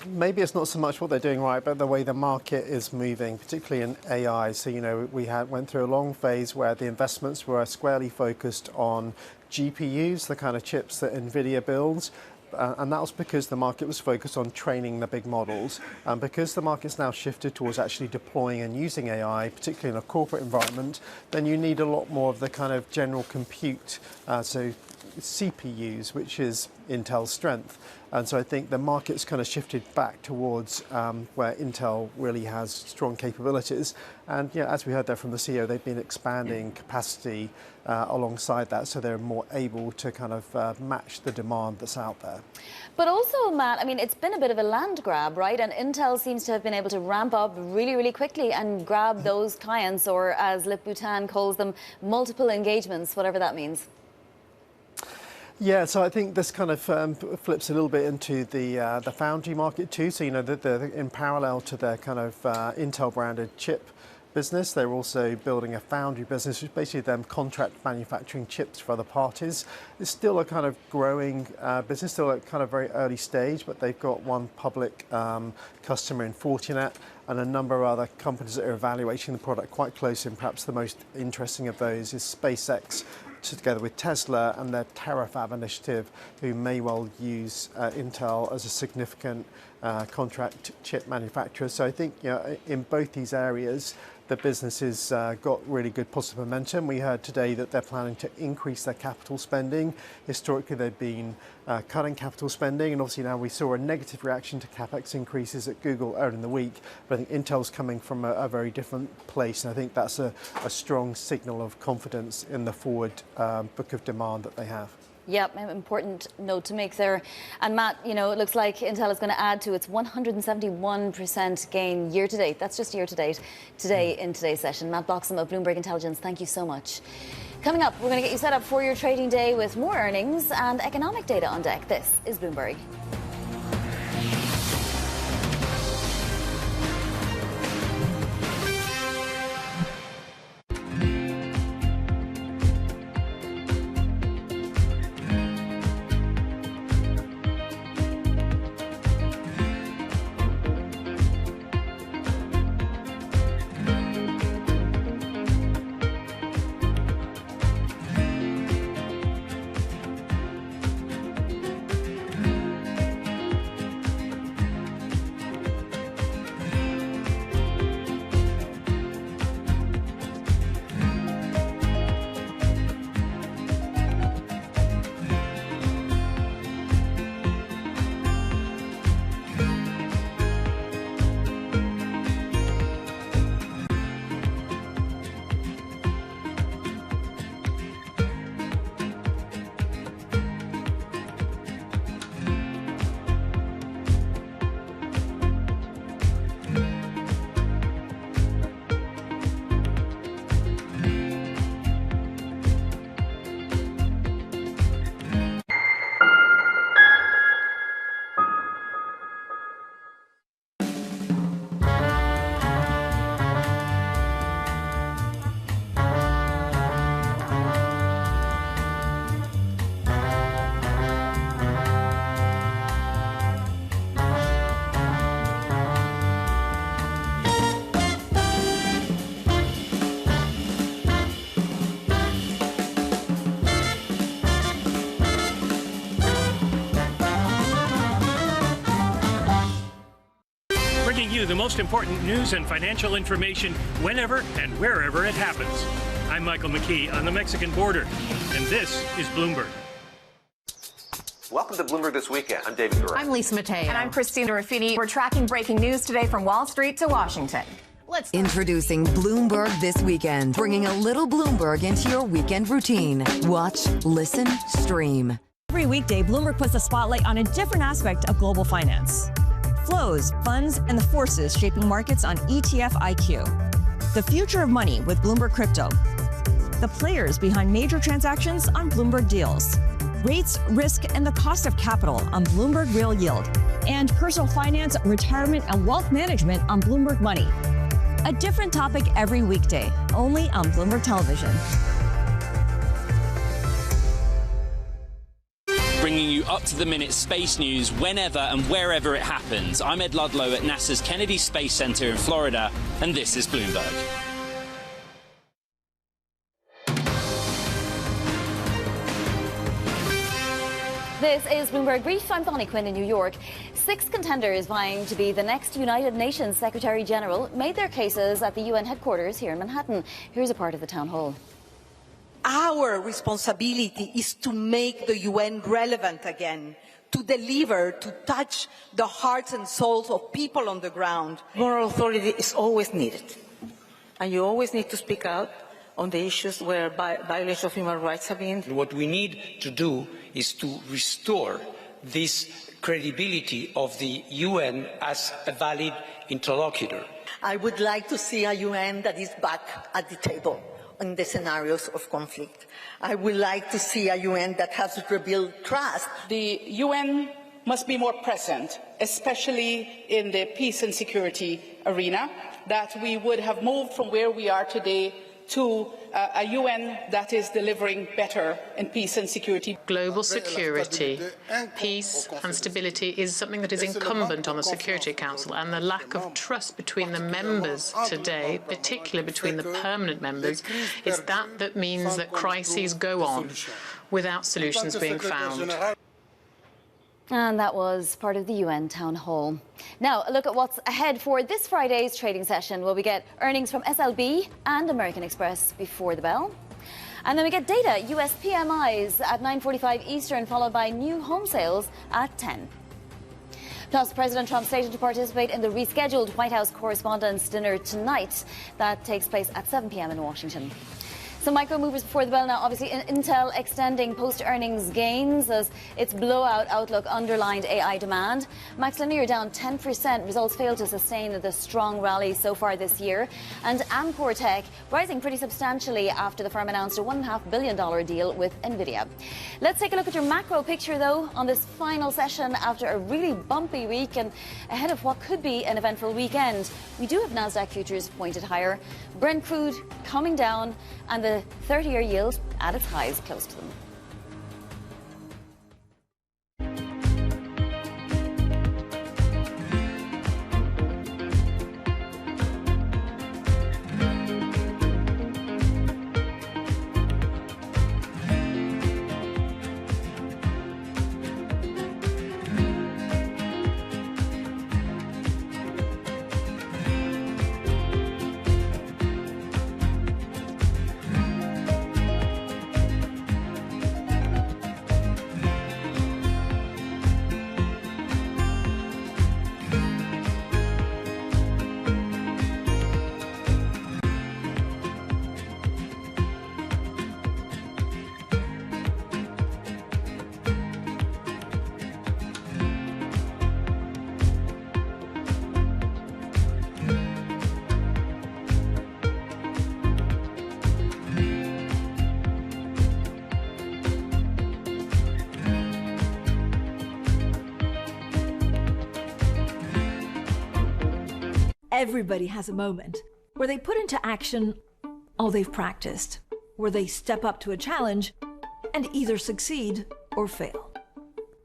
maybe it's not so much what they're doing right, but the way the market is moving, particularly in AI. So, you know, we went through a long phase where the investments were squarely focused on GPUs, the kind of chips that NVIDIA builds. And that was because the market was focused on training the big models. And because the market's now shifted towards actually deploying and using AI, particularly in a corporate environment, then you need a lot more of the kind of general compute, so CPUs, which is Intel's strength. And so I think the market's kind of shifted back towards where Intel really has strong capabilities. And yeah, as we heard there from the CEO, they've been expanding capacity alongside that, so they're more able to kind of match the demand that's out there. But also, Matt, I mean, it's been a bit of a land grab, right? And Intel seems to have been able to ramp up really, really quickly and grab those clients, or as Lip Bhutan calls them, multiple engagements, whatever that means. Yeah, so I think this kind of flips a little bit into the foundry market too. So, you know, in parallel to their kind of Intel-branded chip business, they're also building a foundry business, which is basically them contract manufacturing chips for other parties. It's still a kind of growing business, still at kind of very early stage, but they've got one public customer in Fortinet and a number of other companies that are evaluating the product quite closely. And perhaps the most interesting of those is SpaceX, together with Tesla and their Terafab initiative, who may well use Intel as a significant contract chip manufacturer. So I think, you know, in both these areas, the business has got really good positive momentum. We heard today that they're planning to increase their capital spending. Historically, they've been cutting capital spending, and obviously now we saw a negative reaction to capex increases at Google earlier in the week. But I think Intel's coming from a very different place, and I think that's a strong signal of confidence in the forward book of demand that they have. Yep, an important note to make there. And Matt, you know, it looks like Intel is going to add to its 171% gain year to date. That's just year to date today in today's session. Matt Bloxham of Bloomberg Intelligence, thank you so much. Coming up, we're going to get you set up for your trading day with more earnings and economic data on deck. This is Bloomberg. the most important news and financial information whenever and wherever it happens. I'm Michael McKee on the Mexican border, and this is Bloomberg. Welcome to Bloomberg This Weekend. I'm David Gura. I'm Lisa Mateo. And I'm Christina Ruffini. We're tracking breaking news today from Wall Street to Washington. Introducing Bloomberg This Weekend, bringing a little Bloomberg into your weekend routine. Watch, listen, stream. Every weekday, Bloomberg puts a spotlight on a different aspect of global finance. Flows, funds, and the forces shaping markets on ETF IQ. The future of money with Bloomberg Crypto. The players behind major transactions on Bloomberg Deals. Rates, risk, and the cost of capital on Bloomberg Real Yield. And personal finance, retirement, and wealth management on Bloomberg Money. A different topic every weekday, only on Bloomberg Television. Bringing you up-to-the-minute space news whenever and wherever it happens. I'm Ed Ludlow at NASA's Kennedy Space Center in Florida, and this is Bloomberg. This is Bloomberg Brief. I'm Bonnie Quinn in New York. 6 contenders vying to be the next United Nations Secretary General made their cases at the UN headquarters here in Manhattan. Here's a part of the town hall. Our responsibility is to make the UN relevant again, to deliver, to touch the hearts and souls of people on the ground. Moral authority is always needed, and you always need to speak out on the issues where violations of human rights have been. What we need to do is to restore this credibility of the UN as a valid interlocutor. I would like to see a UN that is back at the table in the scenarios of conflict. I would like to see a UN that has rebuilt trust. The UN must be more present, especially in the peace and security arena, that we would have moved from where we are today to a UN that is delivering better in peace and security. Global security, peace and stability is something that is incumbent on the Security Council, and the lack of trust between the members today, particularly between the permanent members, is that means that crises go on without solutions being found. And that was part of the UN Town Hall. Now, a look at what's ahead for this Friday's trading session, where we get earnings from SLB and American Express before the bell. And then we get data, US PMIs at 9:45 Eastern, followed by new home sales at 10. Plus, President Trump slated to participate in the rescheduled White House Correspondents' Dinner tonight. That takes place at 7 p.m. in Washington. Some micro movers before the bell now. Obviously, Intel extending post-earnings gains as its blowout outlook underlined AI demand. Max Linear down 10%. Results failed to sustain the strong rally so far this year. And Amcor Tech rising pretty substantially after the firm announced a $1.5 billion deal with NVIDIA. Let's take a look at your macro picture, though, on this final session after a really bumpy week and ahead of what could be an eventful weekend. We do have NASDAQ futures pointed higher, Brent crude coming down, and the 30-year yield at its highs close to them. Everybody has a moment where they put into action all they've practiced, where they step up to a challenge and either succeed or fail.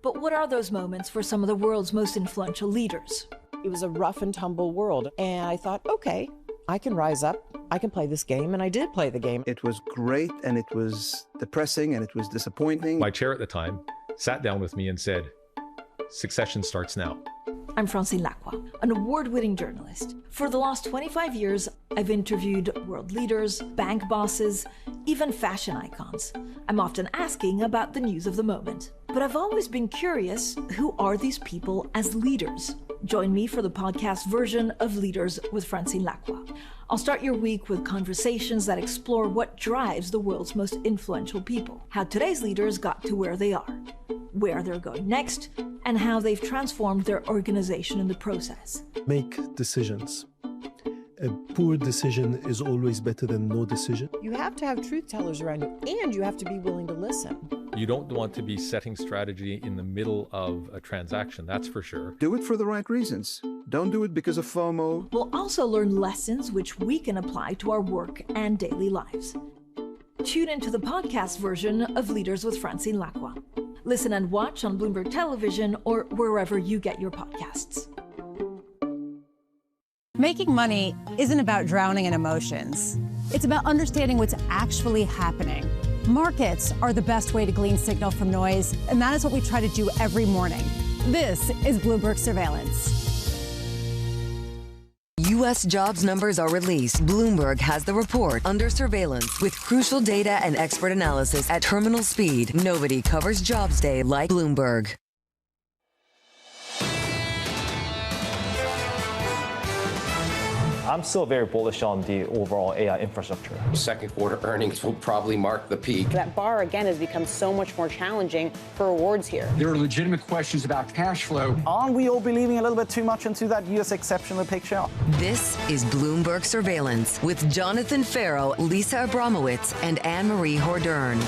But what are those moments for some of the world's most influential leaders? It was a rough and tumble world, and I thought, okay, I can rise up, I can play this game, and I did play the game. It was great, and it was depressing, and it was disappointing. My chair at the time sat down with me and said, "Succession starts now." I'm Francine Lacqua, an award-winning journalist. For the last 25 years, I've interviewed world leaders, bank bosses, even fashion icons. I'm often asking about the news of the moment. But I've always been curious, who are these people as leaders? Join me for the podcast version of Leaders with Francine Lacqua. I'll start your week with conversations that explore what drives the world's most influential people, how today's leaders got to where they are, where they're going next, and how they've transformed their organization in the process. Make decisions. A poor decision is always better than no decision. You have to have truth tellers around you, and you have to be willing to listen. You don't want to be setting strategy in the middle of a transaction, that's for sure. Do it for the right reasons. Don't do it because of FOMO. We'll also learn lessons which we can apply to our work and daily lives. Tune into the podcast version of Leaders with Francine Lacqua. Listen and watch on Bloomberg Television or wherever you get your podcasts. Making money isn't about drowning in emotions. It's about understanding what's actually happening. Markets are the best way to glean signal from noise, and that is what we try to do every morning. This is Bloomberg Surveillance. U.S. jobs numbers are released. Bloomberg has the report under surveillance with crucial data and expert analysis at terminal speed. Nobody covers jobs day like Bloomberg. I'm still very bullish on the overall AI infrastructure. Second quarter earnings will probably mark the peak. That bar, again, has become so much more challenging for rewards here. There are legitimate questions about cash flow. Aren't we all believing a little bit too much into that U.S. exceptional picture? This is Bloomberg Surveillance with Jonathan Farrow, Lisa Abramowitz, and Anne-Marie Hordern.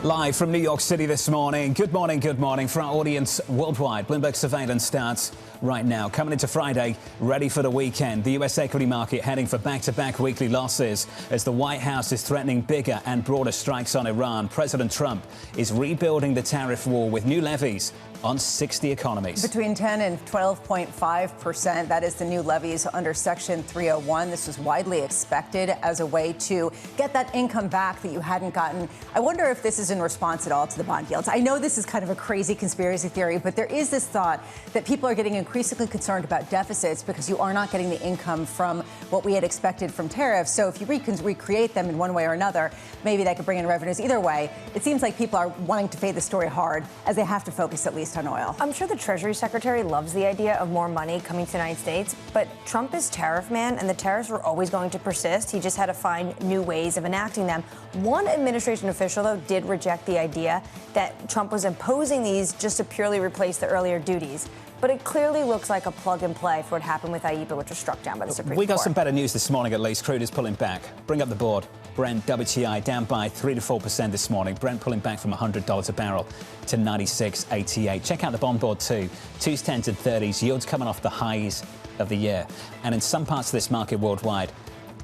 Live from New York City this morning. Good morning for our audience worldwide. Bloomberg Surveillance starts right now. Coming into Friday, ready for the weekend. The U.S. equity market heading for back-to-back weekly losses as the White House is threatening bigger and broader strikes on Iran. President Trump is rebuilding the tariff war with new levies on 60 economies. Between 10 and 12.5%. That is the new levies under Section 301. This was widely expected as a way to get that income back that you hadn't gotten. I wonder if this is in response at all to the bond yields. I know this is kind of a crazy conspiracy theory, but there is this thought that people are getting increasingly concerned about deficits because you are not getting the income from what we had expected from tariffs. So if you recreate them in one way or another, maybe that could bring in revenues. Either way, it seems like people are wanting to fade the story hard as they have to focus at least on oil. I'm sure the Treasury Secretary loves the idea of more money coming to the United States, but Trump is tariff man, and the tariffs were always going to persist. He just had to find new ways of enacting them. One administration official, though, did reject the idea that Trump was imposing these just to purely replace the earlier duties. But it clearly looks like a plug and play for what happened with IEEPA, which was struck down by the Supreme Court. We got some better news this morning, at least. Crude is pulling back. Bring up the board. Brent WTI down by 3 to 4% this morning. Brent pulling back from $100 a barrel to 96.88. Check out the bond board too. 2s, 10s and 30s. Yields coming off the highs of the year. And in some parts of this market worldwide,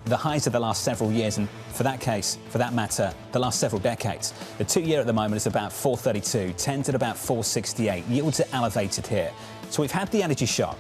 the highs of the last several years, and for that matter, the last several decades. The 2-year at the moment is about 432, 10s at about 468. Yields are elevated here. So we've had the energy shock.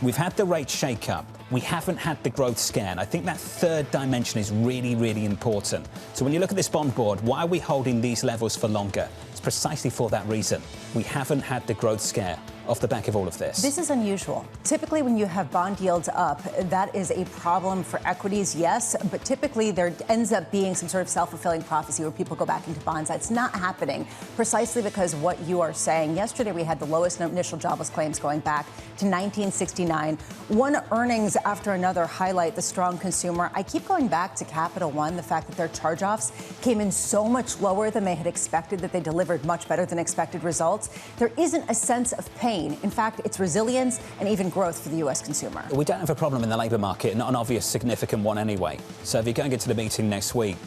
We've had the rate shake-up. We haven't had the growth scare. And I think that third dimension is really, really important. So when you look at this bond board, why are we holding these levels for longer? It's precisely for that reason. We haven't had the growth scare off the back of all of this. This is unusual. Typically, when you have bond yields up, that is a problem for equities, yes, but typically there ends up being some sort of self-fulfilling prophecy where people go back into bonds. That's not happening precisely because what you are saying. Yesterday, we had the lowest initial jobless claims going back to 1969. One earnings after another highlight the strong consumer. I keep going back to Capital One, the fact that their charge-offs came in so much lower than they had expected, that they delivered much better than expected results. There isn't a sense of pain. In fact, it's resilience and even growth for the U.S. consumer. We don't have a problem in the labour market, not an obvious significant one anyway. So if you're going into the meeting next week,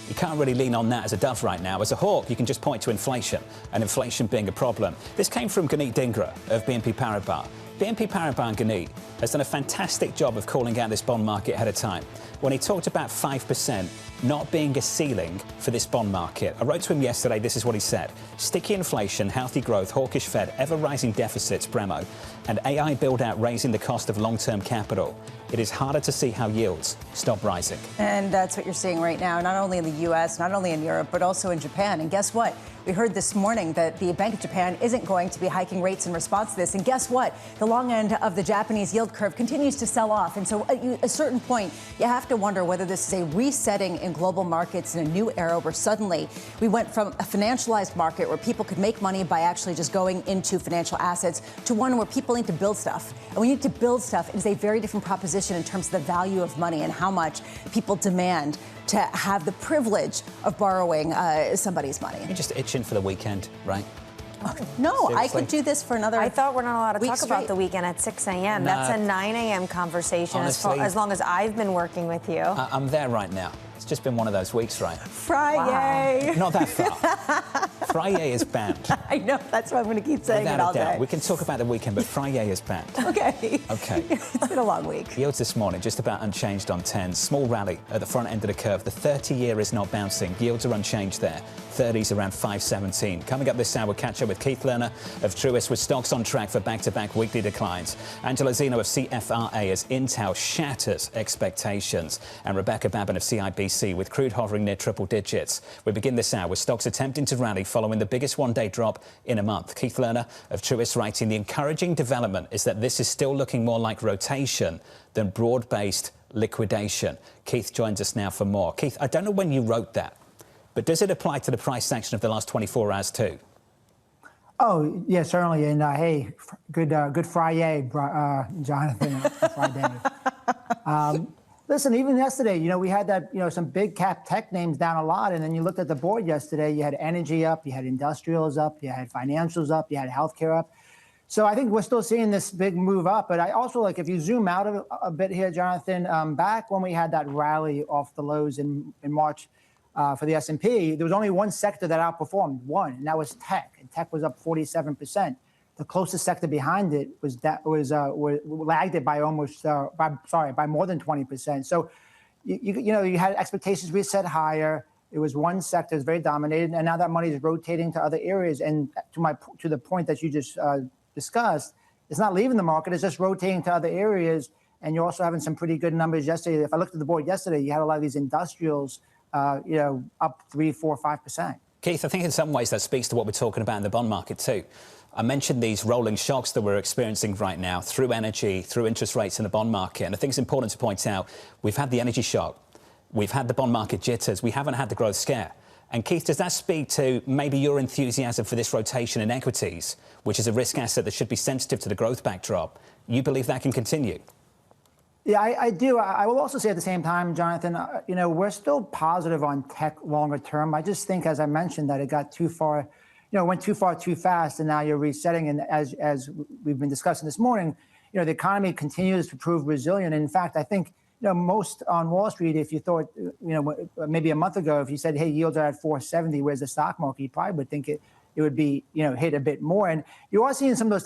you can't really lean on that as a dove right now. As a hawk, you can just point to inflation, and inflation being a problem. This came from Ganeet Dhingra of BNP Paribas. BNP Paribas Ganeet has done a fantastic job of calling out this bond market ahead of time. When he talked about 5% not being a ceiling for this bond market, I wrote to him yesterday, this is what he said. Sticky inflation, healthy growth, hawkish Fed, ever-rising deficits, Bremo, and AI build-out raising the cost of long-term capital. It is harder to see how yields stop rising. And that's what you're seeing right now, not only in the U.S., not only in Europe, but also in Japan. And guess what? We heard this morning that the Bank of Japan isn't going to be hiking rates in response to this. And guess what? The long end of the Japanese yield curve continues to sell off. And so at a certain point, you have to wonder whether this is a resetting in global markets in a new era where suddenly we went from a financialized market where people could make money by actually just going into financial assets to one where people need to build stuff. And we need to build stuff. It is a very different proposition in terms of the value of money and how much people demand to have the privilege of borrowing somebody's money. You're just itching for the weekend, right? No, Seriously? I could do this for another. I thought we're not allowed to week talk straight. about the weekend at 6 a.m. Nah. That's a 9 a.m. conversation Honestly, as long as I've been working with you. I'm there right now. It's just been one of those weeks, right? Friday. Not that far. Friday is banned. I know. That's why I'm going to keep saying Without it all a doubt. day. We can talk about the weekend, but Friday is banned. Okay. Okay. It's been a long week. Yields this morning just about unchanged on 10. Small rally at the front end of the curve. The 30-year is not bouncing. Yields are unchanged there. 30s around 517. Coming up this hour, we'll catch up with Keith Lerner of Truist with stocks on track for back-to-back weekly declines. Angela Zeno of CFRA as Intel shatters expectations. And Rebecca Babin of CIBC with crude hovering near triple digits. We begin this hour with stocks attempting to rally following the biggest one-day drop in a month. Keith Lerner of Truist writing, the encouraging development is that this is still looking more like rotation than broad-based liquidation. Keith joins us now for more. Keith, I don't know when you wrote that, but does it apply to the price action of the last 24 hours too? Oh, yeah, certainly. And hey, good Friday, Jonathan. Friday. Listen, even yesterday, we had that, some big cap tech names down a lot. And then you looked at the board yesterday, you had energy up, you had industrials up, you had financials up, you had healthcare up. So I think we're still seeing this big move up. But I also, if you zoom out a bit here, Jonathan, back when we had that rally off the lows in March, for the S&P, there was only one sector that outperformed, and that was tech. And tech was up 47%. The closest sector behind it lagged it by almost by more than 20%. So you had expectations reset higher. It was one sector, it's very dominated, and now that money is rotating to other areas. And to the point that you just discussed, it's not leaving the market; it's just rotating to other areas. And you're also having some pretty good numbers yesterday. If I looked at the board yesterday, you had a lot of these industrials. Up 3, 4, 5%. Keith, I think in some ways that speaks to what we're talking about in the bond market too. I mentioned these rolling shocks that we're experiencing right now through energy, through interest rates in the bond market. And I think it's important to point out we've had the energy shock, we've had the bond market jitters, we haven't had the growth scare. And Keith, does that speak to maybe your enthusiasm for this rotation in equities, which is a risk asset that should be sensitive to the growth backdrop? You believe that can continue? Yeah, I do. I will also say at the same time, Jonathan, we're still positive on tech longer term. I just think, as I mentioned, that it got too far, went too far too fast, and now you're resetting. And as we've been discussing this morning, the economy continues to prove resilient. And in fact, I think, most on Wall Street, if you thought, maybe a month ago, if you said, hey, yields are at 470, where's the stock market? You probably would think it would be, hit a bit more. And you are seeing some of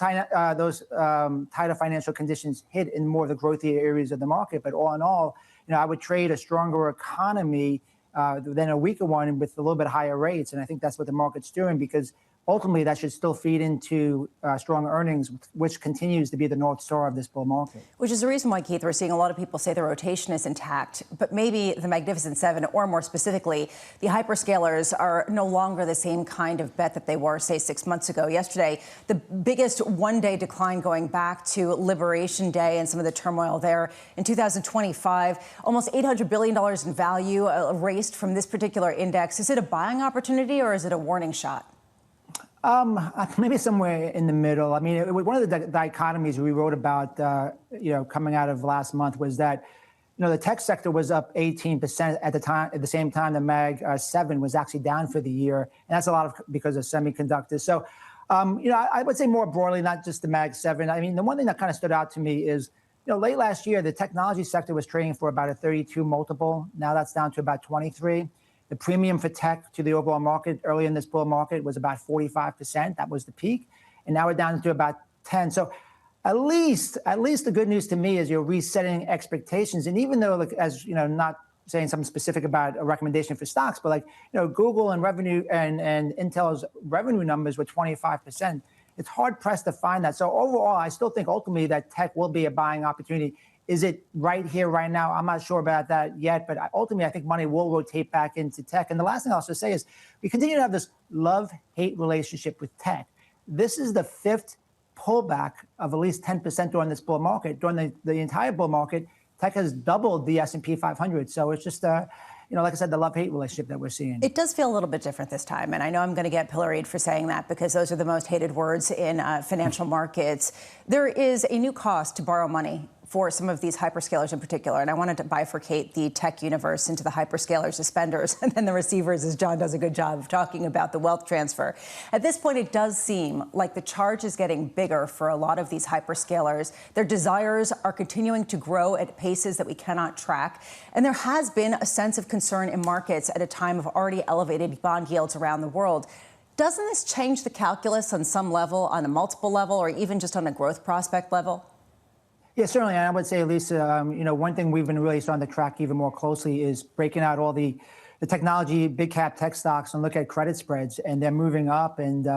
those tighter financial conditions hit in more of the growthy areas of the market. But all in all, I would trade a stronger economy than a weaker one with a little bit higher rates. And I think that's what the market's doing, because ultimately that should still feed into strong earnings, which continues to be the North Star of this bull market. Which is the reason why, Keith, we're seeing a lot of people say the rotation is intact, but maybe the Magnificent Seven, or more specifically, the hyperscalers are no longer the same kind of bet that they were, say, 6 months ago. Yesterday, the biggest one-day decline going back to Liberation Day and some of the turmoil there in 2025, almost $800 billion in value erased from this particular index. Is it a buying opportunity or is it a warning shot? Maybe somewhere in the middle. I mean, one of the dichotomies we wrote about, coming out of last month was that, the tech sector was up 18% at the same time the Mag 7 was actually down for the year, and that's a lot because of semiconductors. So, I would say more broadly, not just the Mag 7. I mean, the one thing that kind of stood out to me is, late last year the technology sector was trading for about a 32 multiple. Now that's down to about 23. The premium for tech to the overall market early in this bull market was about 45%. That was the peak. And now we're down to about 10. So at least the good news to me is you're resetting expectations. And even though, as not saying something specific about a recommendation for stocks, but Google and revenue and Intel's revenue numbers were 25%. It's hard pressed to find that. So overall, I still think ultimately that tech will be a buying opportunity Is it right here, right now? I'm not sure about that yet, but ultimately, I think money will rotate back into tech. And the last thing I'll also say is we continue to have this love-hate relationship with tech. This is the fifth pullback of at least 10% during this bull market. During the entire bull market, tech has doubled the S&P 500. So it's just, like I said, the love-hate relationship that we're seeing. It does feel a little bit different this time. And I know I'm going to get pilloried for saying that because those are the most hated words in financial markets. There is a new cost to borrow money for some of these hyperscalers in particular. And I wanted to bifurcate the tech universe into the hyperscalers, the spenders, and then the receivers, as John does a good job of talking about the wealth transfer. At this point, it does seem like the charge is getting bigger for a lot of these hyperscalers. Their desires are continuing to grow at paces that we cannot track. And there has been a sense of concern in markets at a time of already elevated bond yields around the world. Doesn't this change the calculus on some level, on a multiple level, or even just on a growth prospect level? Yeah, certainly. And I would say, Lisa, one thing we've been really starting to track even more closely is breaking out all the technology, big cap tech stocks and look at credit spreads. And they're moving up. And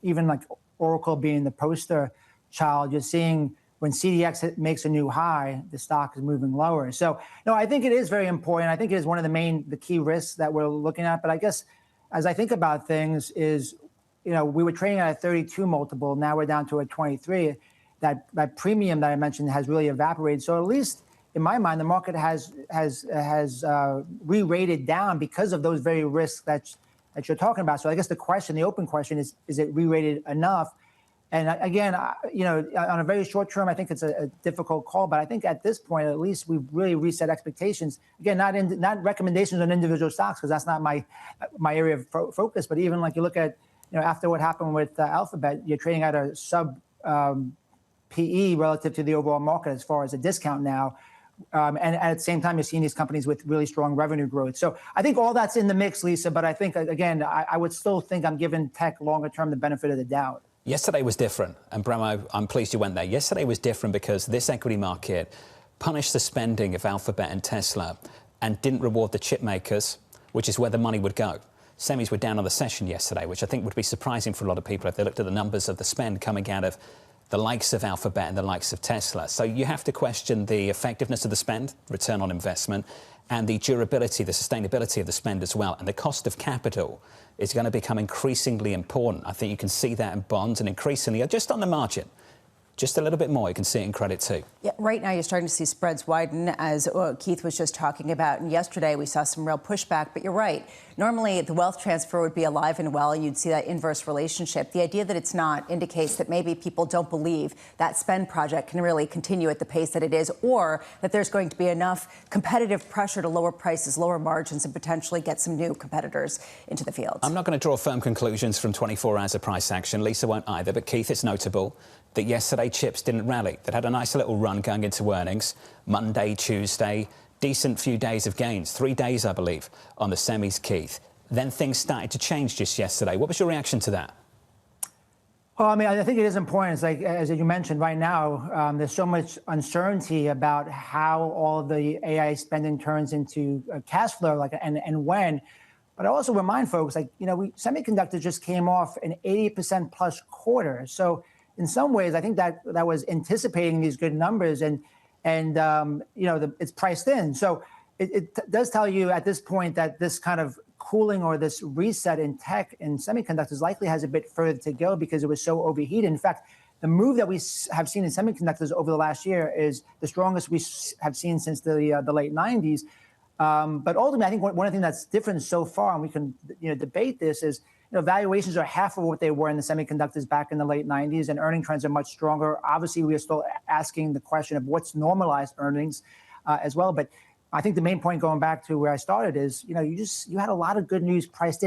even like Oracle being the poster child, you're seeing when CDX makes a new high, the stock is moving lower. So, no, I think it is very important. I think it is one of the key risks that we're looking at. But I guess as I think about things is, we were trading at a 32 multiple. Now we're down to a 23. That premium that I mentioned has really evaporated. So at least in my mind, the market has re-rated down because of those very risks that you're talking about. So I guess the open question is it re-rated enough? And again, on a very short term, I think it's a difficult call. But I think at this point, at least we've really reset expectations. Again, not recommendations on individual stocks because that's not my area of focus. But even like you look at after what happened with Alphabet, you're trading at a sub PE relative to the overall market as far as a discount now. And at the same time, you're seeing these companies with really strong revenue growth. So I think all that's in the mix, Lisa. But I think, again, I would still think I'm giving tech longer term the benefit of the doubt. Yesterday was different. And Bram, I'm pleased you went there. Yesterday was different because this equity market punished the spending of Alphabet and Tesla and didn't reward the chip makers, which is where the money would go. Semis were down on the session yesterday, which I think would be surprising for a lot of people if they looked at the numbers of the spend coming out of the likes of Alphabet and the likes of Tesla. So you have to question the effectiveness of the spend, return on investment, and the durability, the sustainability of the spend as well. And the cost of capital is going to become increasingly important. I think you can see that in bonds and increasingly, just on the margin, just a little bit more. You can see it in credit too. Yeah, right now you're starting to see spreads widen, as Keith was just talking about. And yesterday we saw some real pushback. But you're right. Normally the wealth transfer would be alive and well, and you'd see that inverse relationship. The idea that it's not indicates that maybe people don't believe that spend project can really continue at the pace that it is, or that there's going to be enough competitive pressure to lower prices, lower margins, and potentially get some new competitors into the field. I'm not going to draw firm conclusions from 24 hours of price action. Lisa won't either. But Keith, it's notable that yesterday chips didn't rally. That had a nice little run going into earnings. Monday, Tuesday, decent few days of gains. 3 days, I believe, on the semis, Keith. Then things started to change just yesterday. What was your reaction to that? Well, I mean, I think it is important. It's like, as you mentioned, right now, there's so much uncertainty about how all the AI spending turns into cash flow, and when. But I also remind folks, semiconductors just came off an 80% plus quarter. So in some ways, I think that was anticipating these good numbers, and it's priced in. So it does tell you at this point that this kind of cooling or this reset in tech and semiconductors likely has a bit further to go because it was so overheated. In fact, the move that we have seen in semiconductors over the last year is the strongest we have seen since the late 90s. But ultimately, I think one of the things that's different so far, and we can debate this, is valuations are half of what they were in the semiconductors back in the late 90s, and earning trends are much stronger. Obviously, we are still asking the question of what's normalized earnings as well. But I think the main point, going back to where I started, is you had a lot of good news priced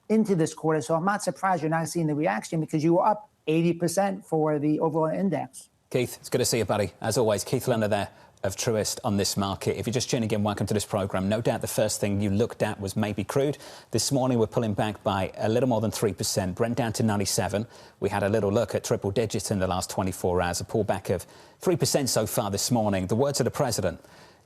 into this quarter. So I'm not surprised you're not seeing the reaction because you were up 80% for the overall index. Keith, it's good to see you, buddy. As always, Keith Lerner there of Truist on this market. If you're just tuning in, welcome to this program. No doubt the first thing you looked at was maybe crude. This morning we're pulling back by a little more than 3%. Brent down to 97. We had a little look at triple digits in the last 24 hours, a pullback of 3% so far this morning. The words of the president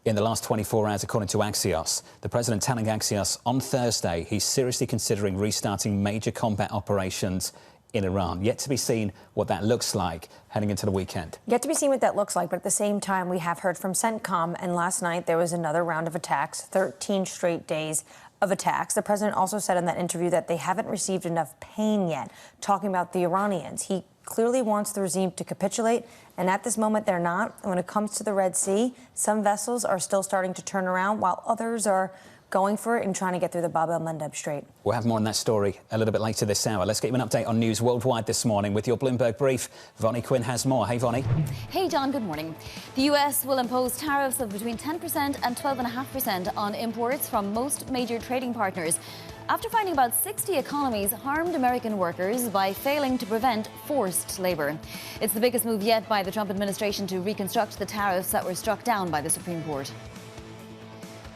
in the last 24 hours, according to Axios. The president telling Axios on Thursday he's seriously considering restarting major combat operations in Iran. Yet to be seen what that looks like heading into the weekend. Yet to be seen what that looks like, but at the same time, we have heard from CENTCOM, and last night there was another round of attacks, 13 straight days of attacks. The president also said in that interview that they haven't received enough pain yet, talking about the Iranians. He clearly wants the regime to capitulate, and at this moment they're not. And when it comes to the Red Sea, some vessels are still starting to turn around, while others are going for it and trying to get through the Bab el-Mandeb Strait. We'll have more on that story a little bit later this hour. Let's get you an update on news worldwide this morning with your Bloomberg Brief. Vonnie Quinn has more. Hey, Vonnie. Hey, John, good morning. The U.S. will impose tariffs of between 10% and 12.5% on imports from most major trading partners, after finding about 60 economies harmed American workers by failing to prevent forced labor. It's the biggest move yet by the Trump administration to reconstruct the tariffs that were struck down by the Supreme Court.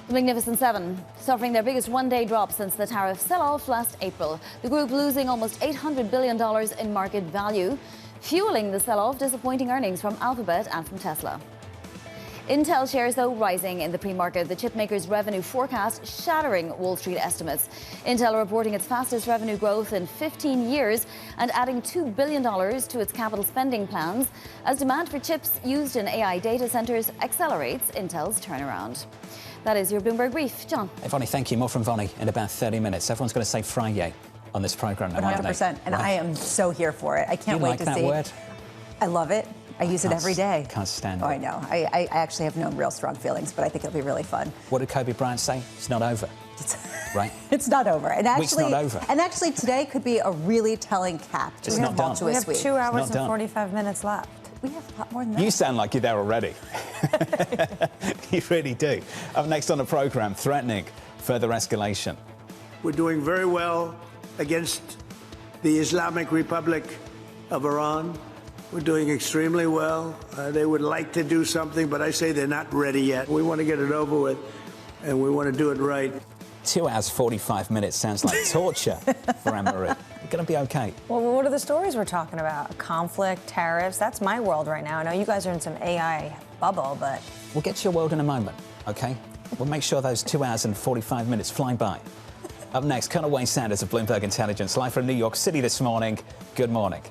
The Magnificent Seven, suffering their biggest one-day drop since the tariff sell-off last April. The group losing almost $800 billion in market value, fueling the sell-off disappointing earnings from Alphabet and from Tesla. Intel shares, though, rising in the pre-market. The chipmaker's revenue forecast shattering Wall Street estimates. Intel reporting its fastest revenue growth in 15 years and adding $2 billion to its capital spending plans as demand for chips used in AI data centers accelerates Intel's turnaround. That is your Bloomberg Brief. John. Hey, Vonnie, thank you. More from Vonnie in about 30 minutes. Everyone's going to say Friday on this programme now, 100%. And I am so here for it. I can't wait to see. You like that word? I love it. I use it every day. Can't stand it. Oh, I know. I actually have no real strong feelings, but I think it'll be really fun. What did Kobe Bryant say? It's not over. Right? It's not over. And actually, week's not over. And actually, today could be a really telling cap to it's a not done. We have 2 hours and done. 45 minutes left. We have a lot more than that. You sound like you're there already. You really do. Up next on the programme, threatening further escalation. We're doing very well against the Islamic Republic of Iran. We're doing extremely well. They would like to do something, but I say they're not ready yet. We want to get it over with, and we want to do it right. 2 hours, 45 minutes sounds like torture for Anne-Marie. You're going to be okay. Well, what are the stories we're talking about? Conflict, tariffs. That's my world right now. I know you guys are in some AI bubble, but... We'll get to your world in a moment, OK? We'll make sure those 2 hours and 45 minutes fly by. Up next, Colonel Wayne Sanders of Bloomberg Intelligence, live from New York City this morning. Good morning.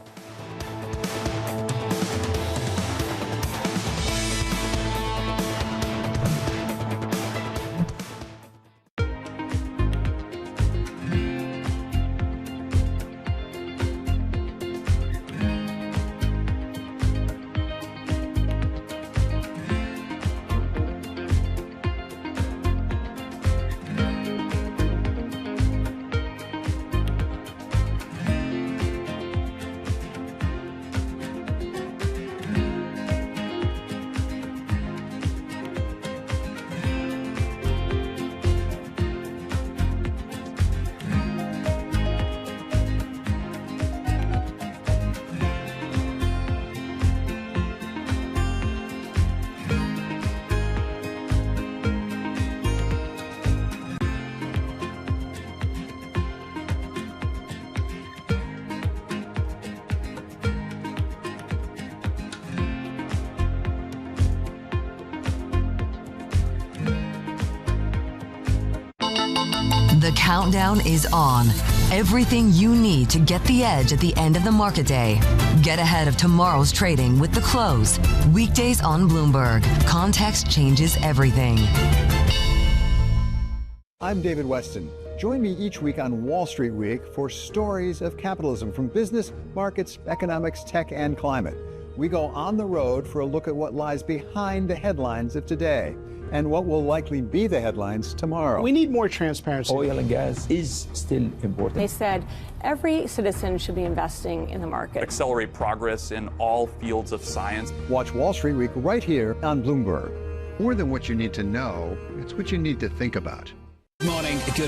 The countdown is on. Everything you need to get the edge at the end of the market day. Get ahead of tomorrow's trading with The Close. Weekdays on Bloomberg. Context changes everything. I'm David Weston. Join me each week on Wall Street Week for stories of capitalism from business, markets, economics, tech, and climate. We go on the road for a look at what lies behind the headlines of today and what will likely be the headlines tomorrow. We need more transparency. Oil and gas is still important. They said every citizen should be investing in the market. Accelerate progress in all fields of science. Watch Wall Street Week right here on Bloomberg. More than what you need to know, it's what you need to think about. Good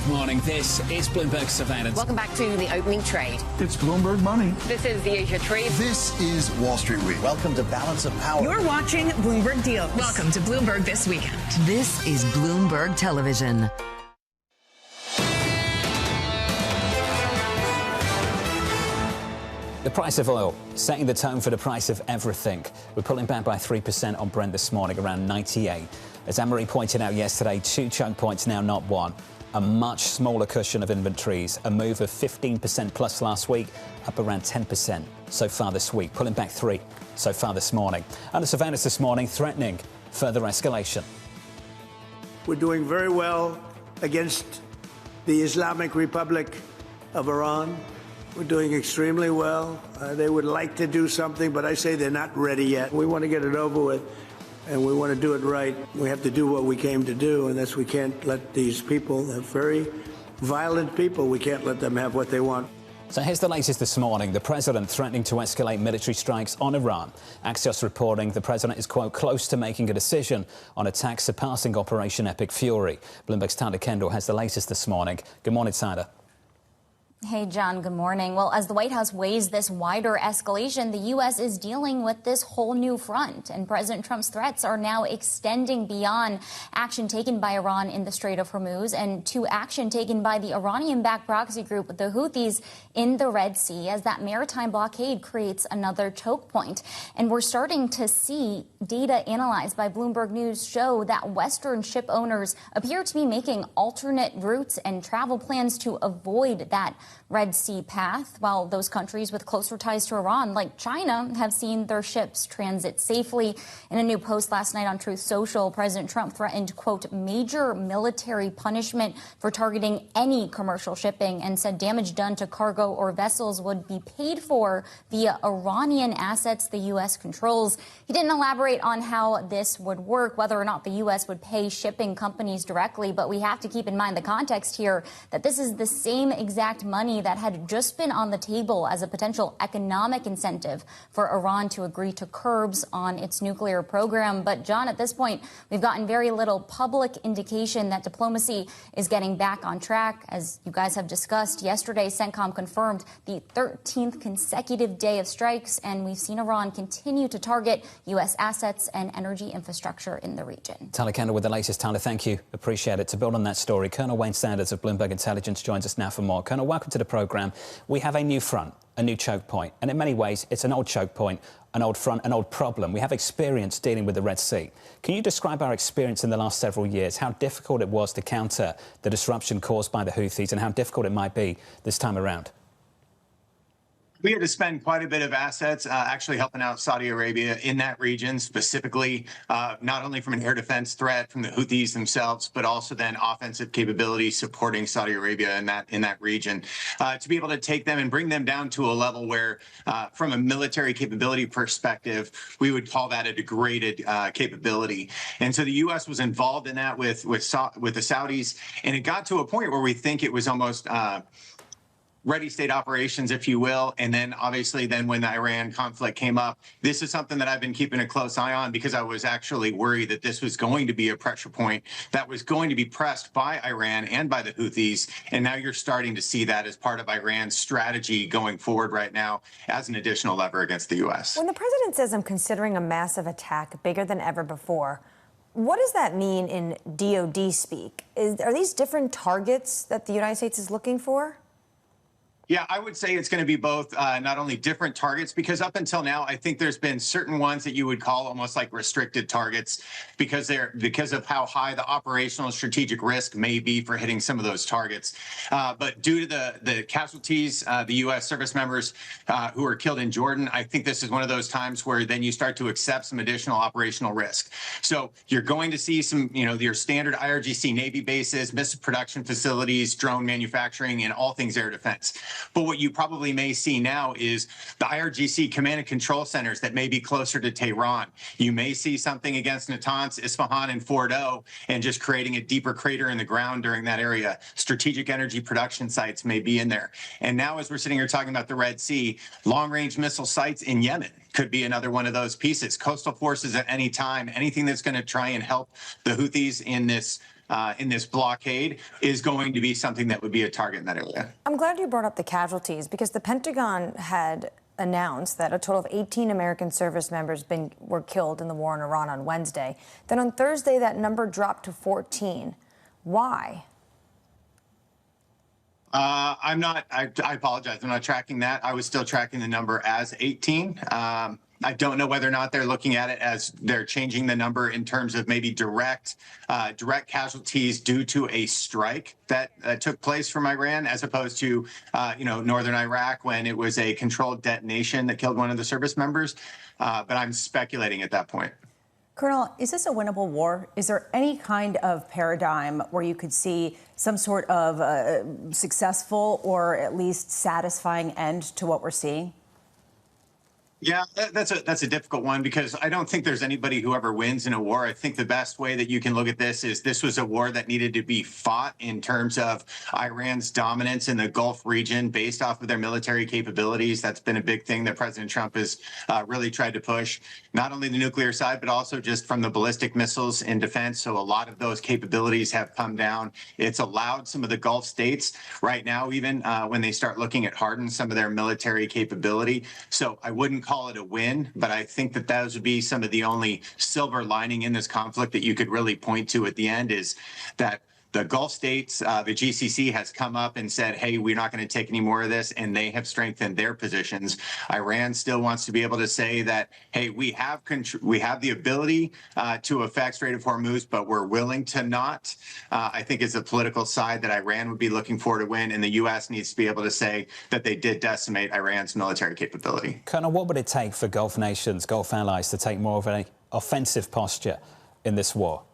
morning. This is Bloomberg Surveillance. Welcome back to the opening trade. It's Bloomberg Money. This is the Asia Trade. This is Wall Street Week. Welcome to Balance of Power. You're watching Bloomberg Deals. Welcome to Bloomberg This Weekend. This is Bloomberg Television. The price of oil, setting the tone for the price of everything. We're pulling back by 3% on Brent this morning, around 98. As Anne-Marie pointed out yesterday, 2 choke points now, not 1. a much smaller cushion of inventories, a move of 15% plus last week, up around 10% so far this week, pulling back 3% so far this morning. And the surveillance this morning threatening further escalation. We're doing very well against the Islamic Republic of Iran. We're doing extremely well. They would like to do something, but I say they're not ready yet. We want to get it over with, and we want to do it right. We have to do what we came to do, and that's we can't let these people, very violent people, we can't let them have what they want. So here's the latest this morning. The president threatening to escalate military strikes on Iran. Axios reporting the president is, quote, close to making a decision on attacks surpassing Operation Epic Fury. Bloomberg's Tyler Kendall has the latest this morning. Good morning, Tyler. Hey, John, good morning. Well, as the White House weighs this wider escalation, the U.S. is dealing with this whole new front. And President Trump's threats are now extending beyond action taken by Iran in the Strait of Hormuz and to action taken by the Iranian-backed proxy group, the Houthis, in the Red Sea, as that maritime blockade creates another choke point. And we're starting to see data analyzed by Bloomberg News show that Western ship owners appear to be making alternate routes and travel plans to avoid that Red Sea path, while those countries with closer ties to Iran, like China, have seen their ships transit safely. In a new post last night on Truth Social, President Trump threatened, quote, major military punishment for targeting any commercial shipping and said damage done to cargo or vessels would be paid for via Iranian assets the U.S. controls. He didn't elaborate on how this would work, whether or not the U.S. would pay shipping companies directly, but we have to keep in mind the context here that this is the same exact money that had just been on the table as a potential economic incentive for Iran to agree to curbs on its nuclear program. But, John, at this point, we've gotten very little public indication that diplomacy is getting back on track. As you guys have discussed, yesterday, CENTCOM confirmed the 13th consecutive day of strikes, and we've seen Iran continue to target U.S. assets and energy infrastructure in the region. Tyler Kendall with the latest. Tyler, thank you. Appreciate it. To build on that story, Colonel Wayne Sanders of Bloomberg Intelligence joins us now for more. Colonel, welcome to the programme. We have a new front, a new choke point, and in many ways it's an old choke point, an old front, an old problem. We have experience dealing with the Red Sea. Can you describe our experience in the last several years, how difficult it was to counter the disruption caused by the Houthis and how difficult it might be this time around? We had to spend quite a bit of assets actually helping out Saudi Arabia in that region, specifically not only from an air defense threat from the Houthis themselves, but also then offensive capability supporting Saudi Arabia in that region to be able to take them and bring them down to a level where, from a military capability perspective, we would call that a degraded capability. And so the U.S. was involved in that with the Saudis, and it got to a point where we think it was almost ready state operations, if you will. And then obviously then when the Iran conflict came up, this is something that I've been keeping a close eye on because I was actually worried that this was going to be a pressure point that was going to be pressed by Iran and by the Houthis. And now you're starting to see that as part of Iran's strategy going forward right now as an additional lever against the U.S. When the president says I'm considering a massive attack bigger than ever before, what does that mean in DOD speak? Are these different targets that the United States is looking for? Yeah, I would say it's going to be both, not only different targets, because up until now, I think there's been certain ones that you would call almost like restricted targets because of how high the operational and strategic risk may be for hitting some of those targets. But due to the casualties, the U.S. service members who were killed in Jordan, I think this is one of those times where then you start to accept some additional operational risk. So you're going to see some, your standard IRGC Navy bases, missile production facilities, drone manufacturing, and all things air defense. But what you probably may see now is the IRGC command and control centers that may be closer to Tehran. You may see something against Natanz, Isfahan, and Fordo, and just creating a deeper crater in the ground during that area. Strategic energy production sites may be in there. And now as we're sitting here talking about the Red Sea, long-range missile sites in Yemen could be another one of those pieces. Coastal forces at any time, anything that's going to try and help the Houthis in this blockade is going to be something that would be a target in that area. I'm glad you brought up the casualties because the Pentagon had announced that a total of 18 American service members were killed in the war in Iran on Wednesday. Then on Thursday, that number dropped to 14. Why? I apologize. I'm not tracking that. I was still tracking the number as 18. I don't know whether or not they're looking at it as they're changing the number in terms of maybe direct casualties due to a strike that took place from Iran, as opposed to, northern Iraq when it was a controlled detonation that killed one of the service members. But I'm speculating at that point. Colonel, is this a winnable war? Is there any kind of paradigm where you could see some sort of successful or at least satisfying end to what we're seeing? Yeah, that's a difficult one, because I don't think there's anybody who ever wins in a war. I think the best way that you can look at this is this was a war that needed to be fought in terms of Iran's dominance in the Gulf region based off of their military capabilities. That's been a big thing that President Trump has really tried to push, not only the nuclear side, but also just from the ballistic missiles in defense. So a lot of those capabilities have come down. It's allowed some of the Gulf states right now, even when they start looking at harden some of their military capability. So I wouldn't call it a win, but I think that those would be some of the only silver lining in this conflict that you could really point to at the end, is that the Gulf states, the GCC has come up and said, hey, we're not going to take any more of this, and they have strengthened their positions. Iran still wants to be able to say that, hey, we have the ability to affect Strait of Hormuz, but we're willing to not. I think it's a political side that Iran would be looking for to win, and the U.S. needs to be able to say that they did decimate Iran's military capability. Colonel, what would it take for Gulf nations, Gulf allies, to take more of an offensive posture in this war?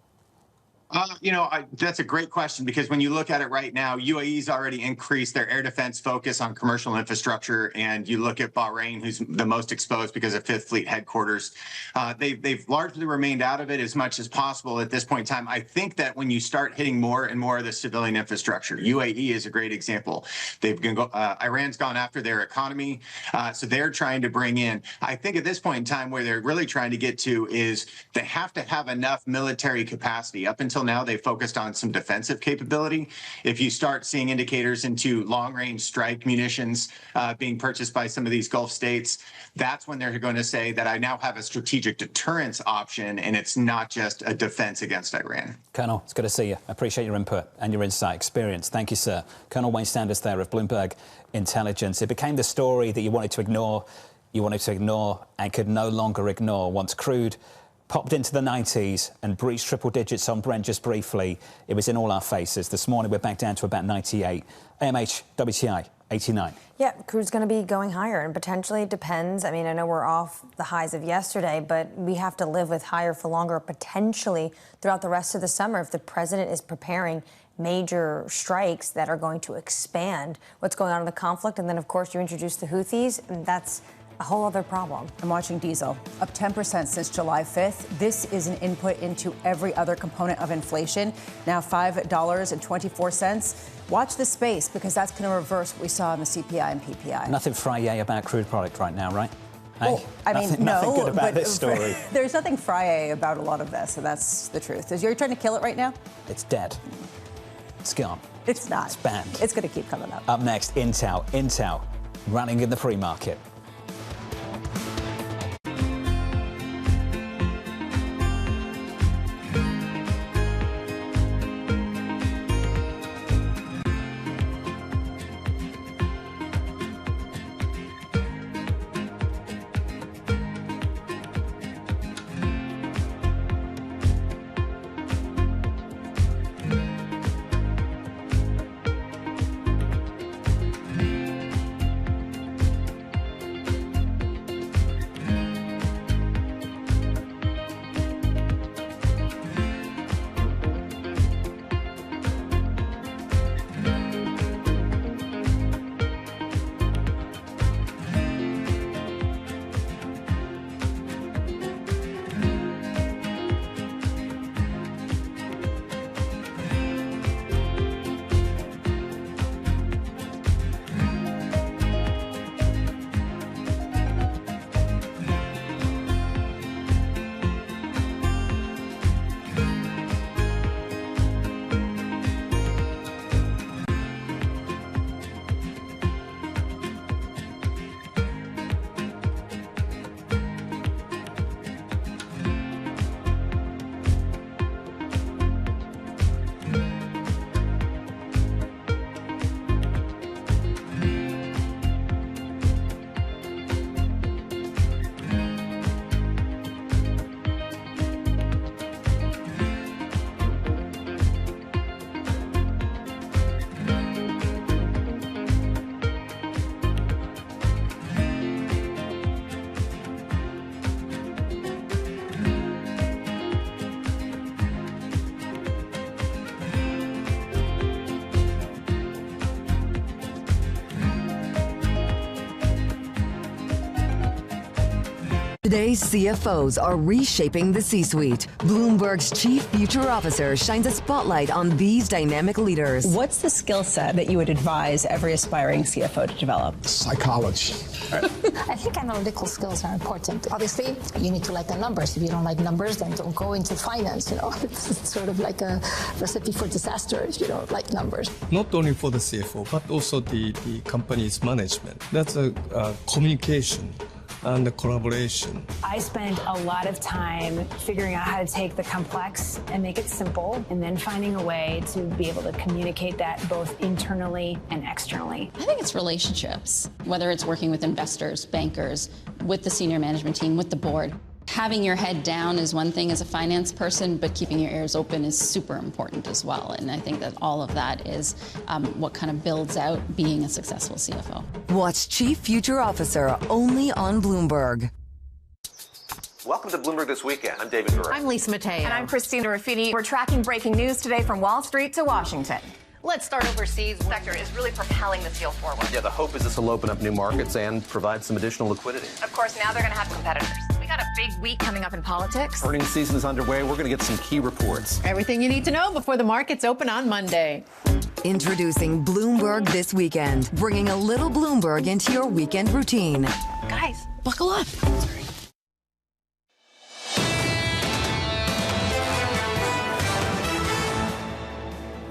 That's a great question, because when you look at it right now, UAE's already increased their air defense focus on commercial infrastructure, and you look at Bahrain, who's the most exposed because of Fifth Fleet headquarters. They've largely remained out of it as much as possible at this point in time. I think that when you start hitting more and more of the civilian infrastructure, UAE is a great example. Iran's gone after their economy, so they're trying to bring in. I think at this point in time, where they're really trying to get to is they have to have enough military capacity. Up until now, they focused on some defensive capability. If you start seeing indicators into long-range strike munitions being purchased by some of these Gulf states, that's when they're going to say that I now have a strategic deterrence option, and it's not just a defense against Iran. Colonel, it's good to see you. I appreciate your input and your insight, experience. Thank you, sir. Colonel Wayne Sanders there of Bloomberg Intelligence. It became the story that you wanted to ignore and could no longer ignore once crude popped into the 90s and breached triple digits on Brent just briefly. It was in all our faces. This morning, we're back down to about 98. AMH, WTI, 89. Yeah, crude's going to be going higher, and potentially it depends. I mean, I know we're off the highs of yesterday, but we have to live with higher for longer, potentially throughout the rest of the summer, if the president is preparing major strikes that are going to expand what's going on in the conflict. And then, of course, you introduce the Houthis, and that's a whole other problem. I'm watching diesel up 10% since July 5th. This is an input into every other component of inflation. Now $5.24. Watch this space, because that's going to reverse what we saw in the CPI and PPI. Nothing Friday about crude product right now, right? Well, hey, I mean, nothing good about this story. There's nothing Friday about a lot of this, and that's the truth. You're trying to kill it right now? It's dead. It's gone. It's not. It's banned. It's going to keep coming up. Up next, Intel running in the pre-market. Today's CFOs are reshaping the C-suite. Bloomberg's chief future officer shines a spotlight on these dynamic leaders. What's the skill set that you would advise every aspiring CFO to develop? Psychology. I think analytical skills are important. Obviously, you need to like the numbers. If you don't like numbers, then don't go into finance. It's sort of like a recipe for disaster if you don't like numbers. Not only for the CFO, but also the company's management. That's a communication and the collaboration. I spend a lot of time figuring out how to take the complex and make it simple, and then finding a way to be able to communicate that both internally and externally. I think it's relationships, whether it's working with investors, bankers, with the senior management team, with the board. Having your head down is one thing as a finance person, but keeping your ears open is super important as well. And I think that all of that is what kind of builds out being a successful CFO. Watch Chief Future Officer only on Bloomberg. Welcome to Bloomberg This Weekend. I'm David Burrow. I'm Lisa Mateo. And I'm Christina Ruffini. We're tracking breaking news today from Wall Street to Washington. Let's start overseas. The sector is really propelling this deal forward. Yeah, the hope is this will open up new markets and provide some additional liquidity. Of course, now they're going to have competitors. We got a big week coming up in politics. Earnings season is underway. We're going to get some key reports. Everything you need to know before the markets open on Monday. Introducing Bloomberg This Weekend, bringing a little Bloomberg into your weekend routine. Guys, buckle up.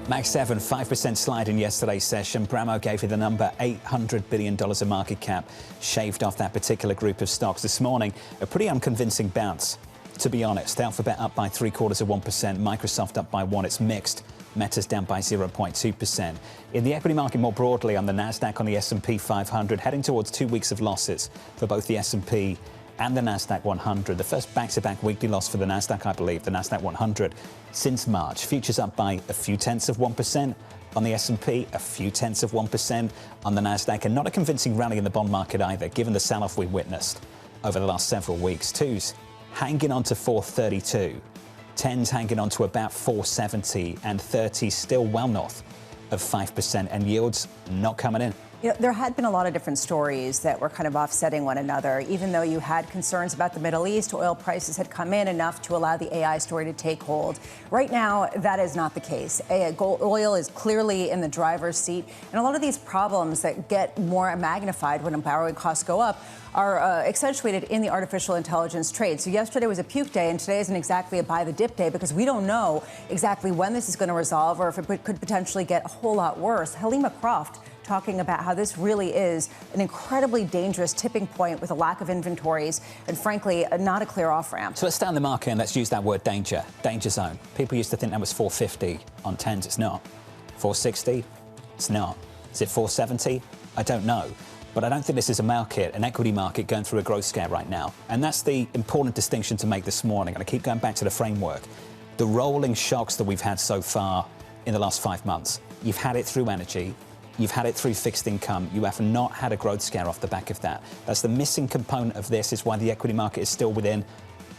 Mag 7, 5% slide in yesterday's session. Bramo gave you the number $800 billion of market cap, shaved off that particular group of stocks. This morning, a pretty unconvincing bounce, to be honest. Alphabet up by 0.75%, Microsoft up by 1%. It's mixed. Meta's down by 0.2%. In the equity market more broadly, on the Nasdaq, on the S&P 500, heading towards 2 weeks of losses for both the S&P and the Nasdaq 100. The first back-to-back weekly loss for the Nasdaq, I believe, the Nasdaq 100 since March. Futures up by a few tenths of 1%. On the S&P, a few tenths of 1%. On the Nasdaq, and not a convincing rally in the bond market either, given the sell-off we witnessed over the last several weeks. Twos hanging on to 432. 10s hanging on to about 470, and 30s still well north of 5%, and yields not coming in. There had been a lot of different stories that were kind of offsetting one another. Even though you had concerns about the Middle East, oil prices had come in enough to allow the AI story to take hold. Right now, that is not the case. Oil is clearly in the driver's seat, and a lot of these problems that get more magnified when borrowing costs go up are accentuated in the artificial intelligence trade. So yesterday was a puke day, and today isn't exactly a buy the dip day, because we don't know exactly when this is going to resolve or if it could potentially get a whole lot worse. Halima Croft talking about how this really is an incredibly dangerous tipping point with a lack of inventories and, frankly, not a clear off-ramp. So let's stay on the market and let's use that word danger zone. People used to think that was 450 on 10s. It's not. 460? It's not. Is it 470? I don't know. But I don't think this is a market, an equity market, going through a growth scare right now. And that's the important distinction to make this morning. And I keep going back to the framework. The rolling shocks that we've had so far in the last 5 months. You've had it through energy. You've had it through fixed income. You have not had a growth scare off the back of that. That's the missing component of this, is why the equity market is still within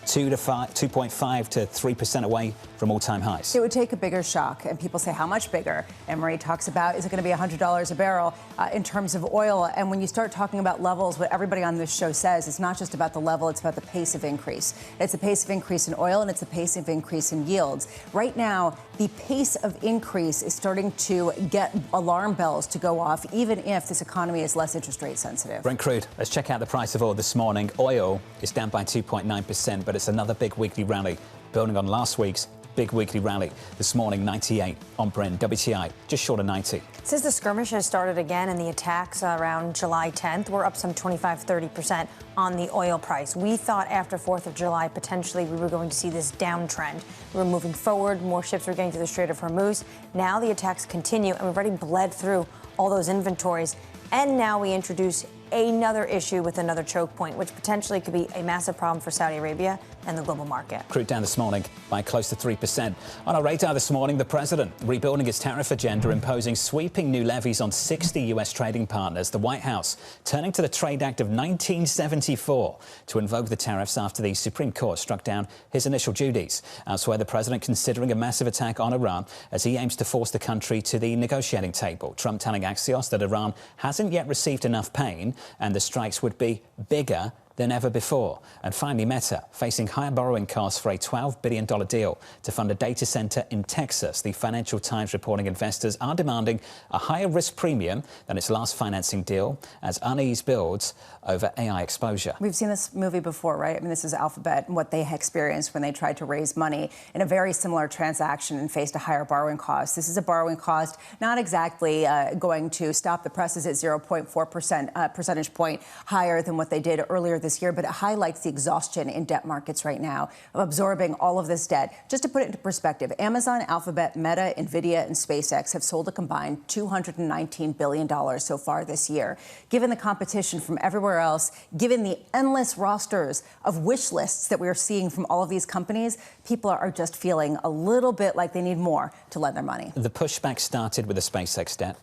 2.5 to 3% away from all-time highs. It would take a bigger shock, and people say, how much bigger? And Marie talks about, is it going to be $100 a barrel in terms of oil? And when you start talking about levels, what everybody on this show says, it's not just about the level, it's about the pace of increase. It's the pace of increase in oil, and it's the pace of increase in yields. Right now, the pace of increase is starting to get alarm bells to go off, even if this economy is less interest rate sensitive. Brent crude, let's check out the price of oil this morning. Oil is down by 2.9%, but it's another big weekly rally, building on last week's big weekly rally. This morning, 98 on Brent. WTI just short of 90. Since the skirmish has started again and the attacks around July 10th, we're up some 25-30% on the oil price. We thought after 4th of July, potentially we were going to see this downtrend. We were moving forward. More ships were getting to the Strait of Hormuz. Now the attacks continue, and we've already bled through all those inventories. And now we introduce another issue with another choke point, which potentially could be a massive problem for Saudi Arabia and the global market. Crude down this morning by close to 3%. On our radar this morning, the president rebuilding his tariff agenda, imposing sweeping new levies on 60 U.S. trading partners. The White House turning to the Trade Act of 1974 to invoke the tariffs after the Supreme Court struck down his initial duties. Elsewhere, the president considering a massive attack on Iran as he aims to force the country to the negotiating table. Trump telling Axios that Iran hasn't yet received enough pain and the strikes would be bigger than ever before. And finally, Meta, facing higher borrowing costs for a $12 billion deal to fund a data center in Texas. The Financial Times reporting investors are demanding a higher risk premium than its last financing deal as unease builds over AI exposure. We've seen this movie before, right? I mean, this is Alphabet and what they experienced when they tried to raise money in a very similar transaction and faced a higher borrowing cost. This is a borrowing cost not exactly going to stop the presses at 0.4% percentage point higher than what they did earlier this year, but it highlights the exhaustion in debt markets right now of absorbing all of this debt. Just to put it into perspective, Amazon, Alphabet, Meta, Nvidia, and SpaceX have sold a combined $219 billion so far this year. Given the competition from everywhere else, given the endless rosters of wish lists that we're seeing from all of these companies, people are just feeling a little bit like they need more to lend their money. The pushback started with the SpaceX debt.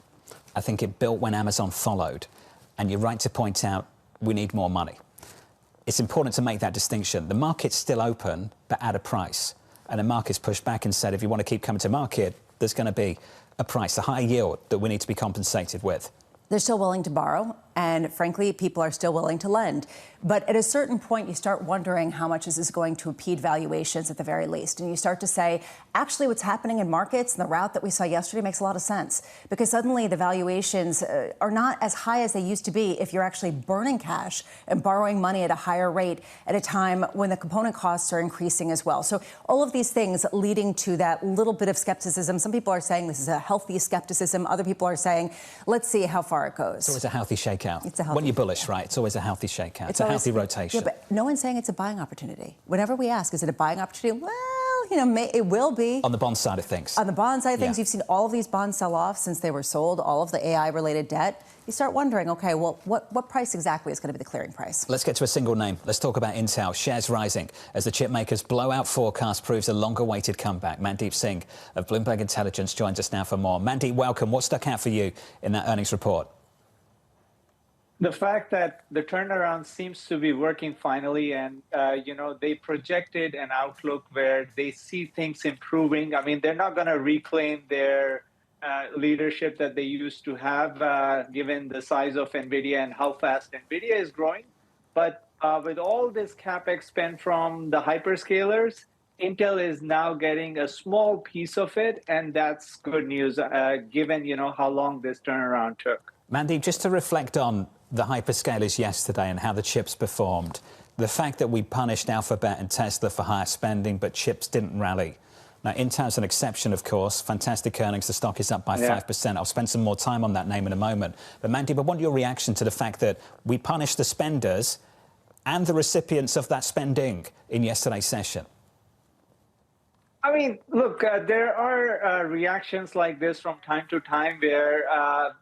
I think it built when Amazon followed. And you're right to point out we need more money. It's important to make that distinction. The market's still open, but at a price. And the market's pushed back and said, if you want to keep coming to market, there's going to be a price, a high yield that we need to be compensated with. They're still willing to borrow, and frankly, people are still willing to lend. But at a certain point, you start wondering how much is this going to impede valuations at the very least. And you start to say, actually, what's happening in markets and the route that we saw yesterday makes a lot of sense. Because suddenly the valuations are not as high as they used to be if you're actually burning cash and borrowing money at a higher rate at a time when the component costs are increasing as well. So all of these things leading to that little bit of skepticism. Some people are saying this is a healthy skepticism. Other people are saying, let's see how far it goes. It's always a healthy shakeout. It's a healthy when you're bullish, right? It's always a healthy shakeout. It's a healthy rotation. Yeah, but no one's saying it's a buying opportunity. Whenever we ask, is it a buying opportunity? Well, you know, it will be. On the bond side of things. On the bond side of things, you've seen all of these bonds sell off since they were sold, all of the AI-related debt. You start wondering, OK, well, what price exactly is going to be the clearing price? Let's get to a single name. Let's talk about Intel. Shares rising as the chip maker's blowout forecast proves a longer-awaited comeback. Mandeep Singh of Bloomberg Intelligence joins us now for more. Mandeep, welcome. What stuck out for you in that earnings report? The fact that the turnaround seems to be working finally, and they projected an outlook where they see things improving. I mean, they're not going to reclaim their leadership that they used to have, given the size of NVIDIA and how fast NVIDIA is growing. But with all this capex spent from the hyperscalers, Intel is now getting a small piece of it, and that's good news, given how long this turnaround took. Mandeep, just to reflect on the hyperscalers yesterday and how the chips performed, the fact that we punished Alphabet and Tesla for higher spending, but chips didn't rally. Now, Intel's an exception, of course. Fantastic earnings. The stock is up by 5%. I'll spend some more time on that name in a moment. But Mandeep, I want your reaction to the fact that we punished the spenders and the recipients of that spending in yesterday's session. I mean, look, there are reactions like this from time to time where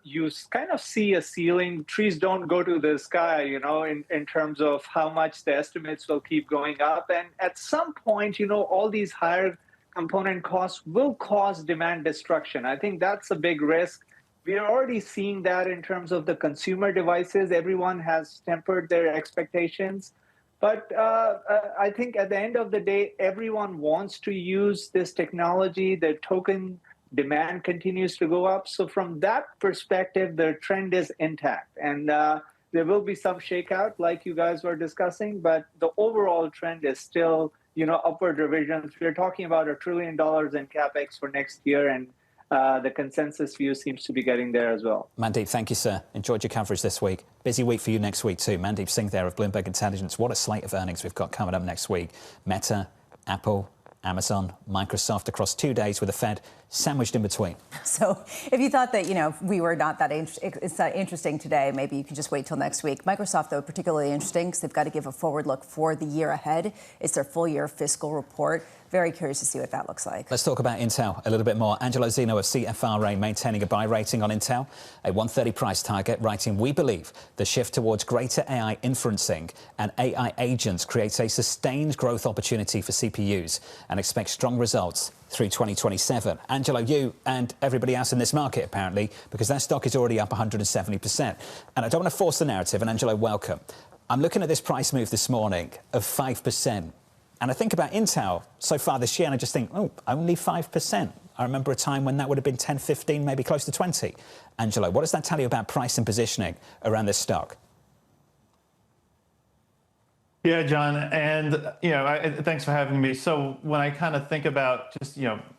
you kind of see a ceiling. Trees don't go to the sky, in terms of how much the estimates will keep going up. And at some point, all these higher component costs will cause demand destruction. I think that's a big risk. We are already seeing that in terms of the consumer devices. Everyone has tempered their expectations. But I think at the end of the day, everyone wants to use this technology. The token demand continues to go up. So from that perspective, the trend is intact. And there will be some shakeout like you guys were discussing. But the overall trend is still, upward revisions. We're talking about $1 trillion in capex for next year. And the consensus view seems to be getting there as well. Mandeep, thank you, sir. Enjoyed your coverage this week. Busy week for you next week, too. Mandeep Singh there of Bloomberg Intelligence. What a slate of earnings we've got coming up next week. Meta, Apple, Amazon, Microsoft across 2 days with the Fed sandwiched in between. So if you thought that, we were not that interesting today, maybe you can just wait till next week. Microsoft, though, particularly interesting because they've got to give a forward look for the year ahead. It's their full year fiscal report. Very curious to see what that looks like. Let's talk about Intel a little bit more. Angelo Zeno of CFRA maintaining a buy rating on Intel, a 130 price target, writing, "We believe the shift towards greater AI inferencing and AI agents creates a sustained growth opportunity for CPUs and expect strong results through 2027. Angelo, you and everybody else in this market, apparently, because their stock is already up 170%. And I don't want to force the narrative, and Angelo, welcome. I'm looking at this price move this morning of 5%. And I think about Intel so far this year, and I just think, oh, only 5%. I remember a time when that would have been 10, 15, maybe close to 20. Angelo, what does that tell you about price and positioning around this stock? Yeah, John, and thanks for having me. So when I kind of think about just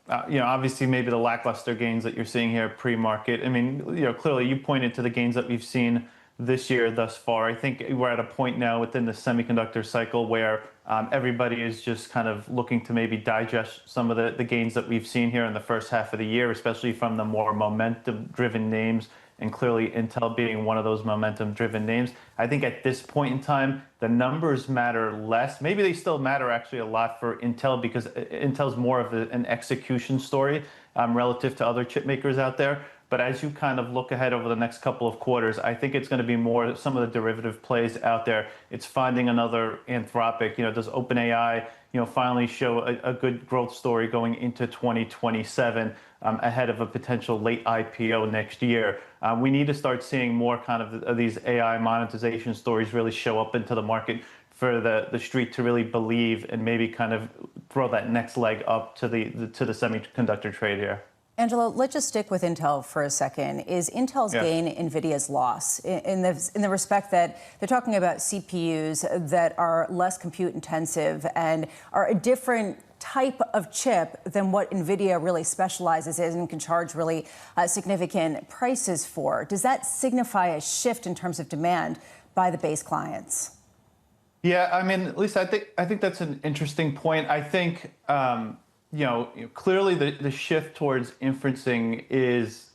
obviously maybe the lackluster gains that you're seeing here pre-market. I mean, clearly you pointed to the gains that we've seen this year thus far. I think we're at a point now within the semiconductor cycle where everybody is just kind of looking to maybe digest some of the gains that we've seen here in the first half of the year, especially from the more momentum-driven names, and clearly Intel being one of those momentum-driven names. I think at this point in time, the numbers matter less. Maybe they still matter actually a lot for Intel because Intel's more of an execution story relative to other chip makers out there. But as you kind of look ahead over the next couple of quarters, I think it's going to be more some of the derivative plays out there. It's finding another Anthropic. Does OpenAI, finally show a good growth story going into 2027 ahead of a potential late IPO next year? We need to start seeing more kind of these AI monetization stories really show up into the market for the street to really believe and maybe kind of throw that next leg up to the semiconductor trade here. Angelo, let's just stick with Intel for a second. Is Intel's gain NVIDIA's loss in the respect that they're talking about CPUs that are less compute intensive and are a different type of chip than what NVIDIA really specializes in and can charge really significant prices for? Does that signify a shift in terms of demand by the base clients? Yeah, I mean, Lisa, I think that's an interesting point. I think clearly the shift towards inferencing is,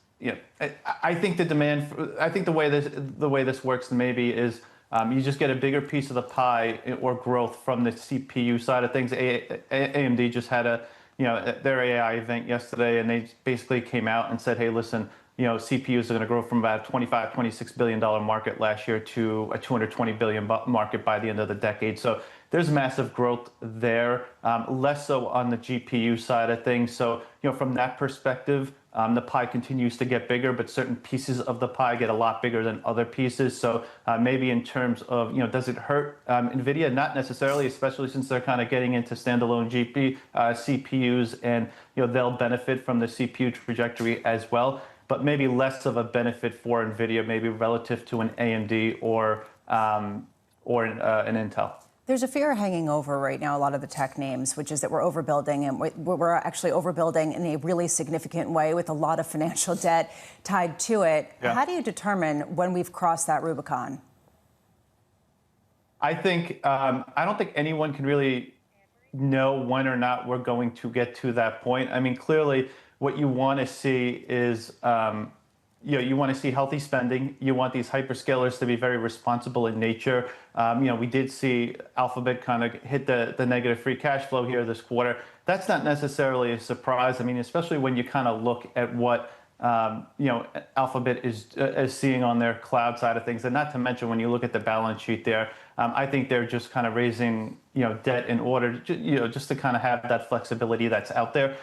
I think the demand, I think the way this works maybe is you just get a bigger piece of the pie or growth from the CPU side of things. AMD just had their AI event yesterday, and they basically came out and said, hey, listen, CPUs are going to grow from about $26 billion market last year to a $220 billion market by the end of the decade. So there's massive growth there, less so on the GPU side of things. So, from that perspective, the pie continues to get bigger, but certain pieces of the pie get a lot bigger than other pieces. So maybe in terms of, does it hurt NVIDIA? Not necessarily, especially since they're kind of getting into standalone CPUs, and they'll benefit from the CPU trajectory as well. But maybe less of a benefit for NVIDIA, maybe relative to an AMD or an Intel. There's a fear hanging over right now, a lot of the tech names, which is that we're overbuilding, and we're actually overbuilding in a really significant way with a lot of financial debt tied to it. Yeah. How do you determine when we've crossed that Rubicon? I think I don't think anyone can really know when or not we're going to get to that point. I mean, clearly, what you want to see is you want to see healthy spending. You want these hyperscalers to be very responsible in nature. We did see Alphabet kind of hit the negative free cash flow here this quarter. That's not necessarily a surprise. I mean, especially when you kind of look at what Alphabet is seeing on their cloud side of things, and not to mention when you look at the balance sheet there, I think they're just kind of raising debt in order just to kind of have that flexibility that's out there.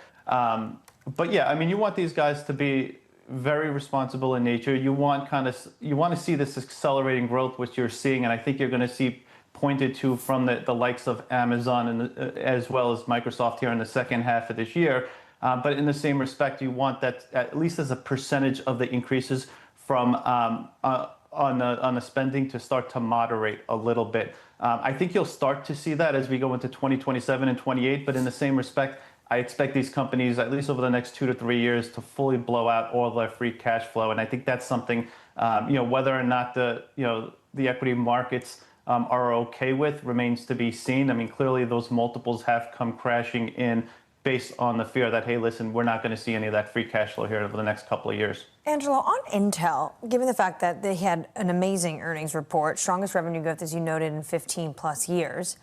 But yeah, I mean, you want these guys to be very responsible in nature. You want to see this accelerating growth, which you're seeing, and I think you're going to see pointed to from the likes of Amazon and as well as Microsoft here in the second half of this year. But in the same respect, you want that at least as a percentage of the increases from on the spending to start to moderate a little bit. I think you'll start to see that as we go into 2027 and 28. But in the same respect, I expect these companies, at least over the next 2 to 3 years, to fully blow out all their free cash flow. And I think that's something, whether or not the equity markets are okay with remains to be seen. I mean, clearly those multiples have come crashing in based on the fear that, hey, listen, we're not going to see any of that free cash flow here over the next couple of years. Angelo, on Intel, given the fact that they had an amazing earnings report, strongest revenue growth, as you noted, in 15 plus years,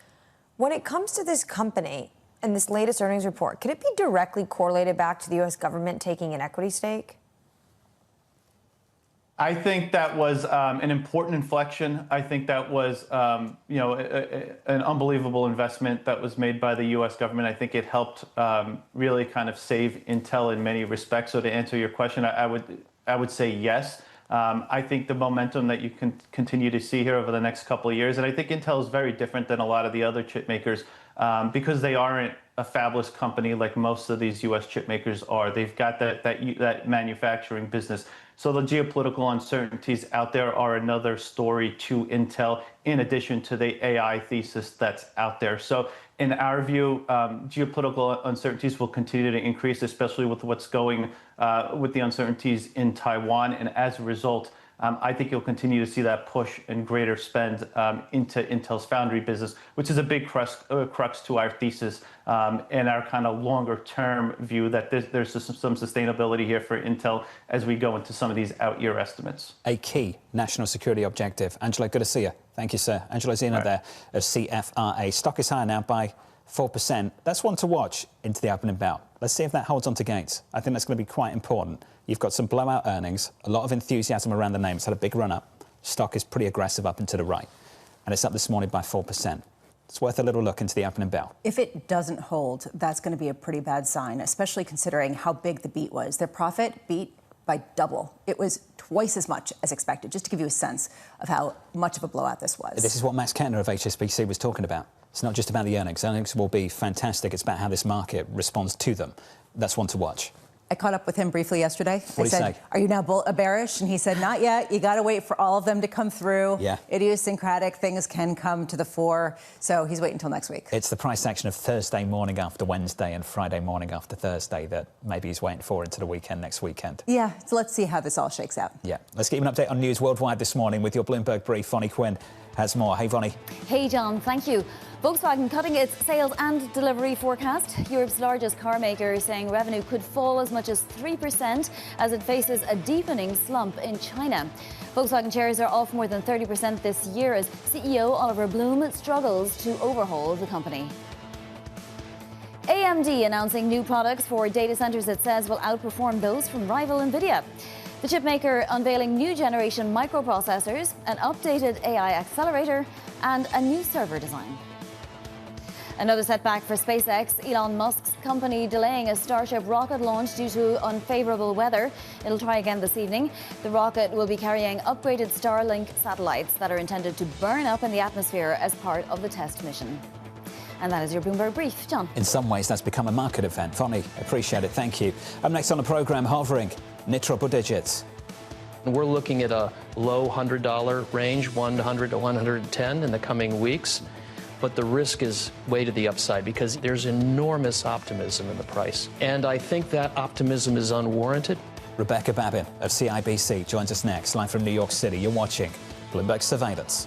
when it comes to this company and this latest earnings report, could it be directly correlated back to the U.S. government taking an equity stake? I think that was an important inflection. I think that was, an unbelievable investment that was made by the U.S. government. I think it helped really kind of save Intel in many respects. So to answer your question, I would say yes. I think the momentum that you can continue to see here over the next couple of years, and I think Intel is very different than a lot of the other chip makers because they aren't a fabless company like most of these U.S. chip makers are. They've got that manufacturing business. So the geopolitical uncertainties out there are another story to Intel, in addition to the AI thesis that's out there. So in our view, geopolitical uncertainties will continue to increase, especially with what's going with the uncertainties in Taiwan. And as a result, I think you'll continue to see that push and greater spend into Intel's foundry business, which is a big crux to our thesis and our kind of longer-term view that there's some sustainability here for Intel as we go into some of these out-year estimates. A key national security objective. Angelo, good to see you. Thank you, sir. Angelo Zena there of CFRA. Stock is higher now by 4%. That's one to watch into the opening bout. Let's see if that holds on to gains. I think that's going to be quite important. You've got some blowout earnings, a lot of enthusiasm around the name. It's had a big run up. Stock is pretty aggressive up and to the right. And it's up this morning by 4%. It's worth a little look into the opening bell. If it doesn't hold, that's going to be a pretty bad sign, especially considering how big the beat was. Their profit beat by double. It was twice as much as expected, just to give you a sense of how much of a blowout this was. This is what Max Kettner of HSBC was talking about. It's not just about the earnings. Earnings will be fantastic. It's about how this market responds to them. That's one to watch. I caught up with him briefly yesterday. What did he say? Are you now bearish? And he said, not yet. You got to wait for all of them to come through. Yeah. Idiosyncratic things can come to the fore. So he's waiting until next week. It's the price action of Thursday morning after Wednesday and Friday morning after Thursday that maybe he's waiting for into the weekend next weekend. Yeah. So let's see how this all shakes out. Yeah. Let's get you an update on news worldwide this morning with your Bloomberg brief. Vonnie Quinn has more. Hey, Vonnie. Hey, John. Thank you. Volkswagen cutting its sales and delivery forecast. Europe's largest car maker is saying revenue could fall as much as 3% as it faces a deepening slump in China. Volkswagen shares are off more than 30% this year as CEO Oliver Blume struggles to overhaul the company. AMD announcing new products for data centers it says will outperform those from rival Nvidia. The chipmaker unveiling new generation microprocessors, an updated AI accelerator, and a new server design. Another setback for SpaceX. Elon Musk's company delaying a Starship rocket launch due to unfavorable weather. It'll try again this evening. The rocket will be carrying upgraded Starlink satellites that are intended to burn up in the atmosphere as part of the test mission. And that is your Bloomberg Brief. John. In some ways, that's become a market event. Vonnie, appreciate it. Thank you. Up next on the programme, hovering near triple digits. We're looking at a low $100 range, 100 to 110 in the coming weeks. But the risk is way to the upside because there's enormous optimism in the price. And I think that optimism is unwarranted. Rebecca Babin of CIBC joins us next, live from New York City. You're watching Bloomberg Surveillance.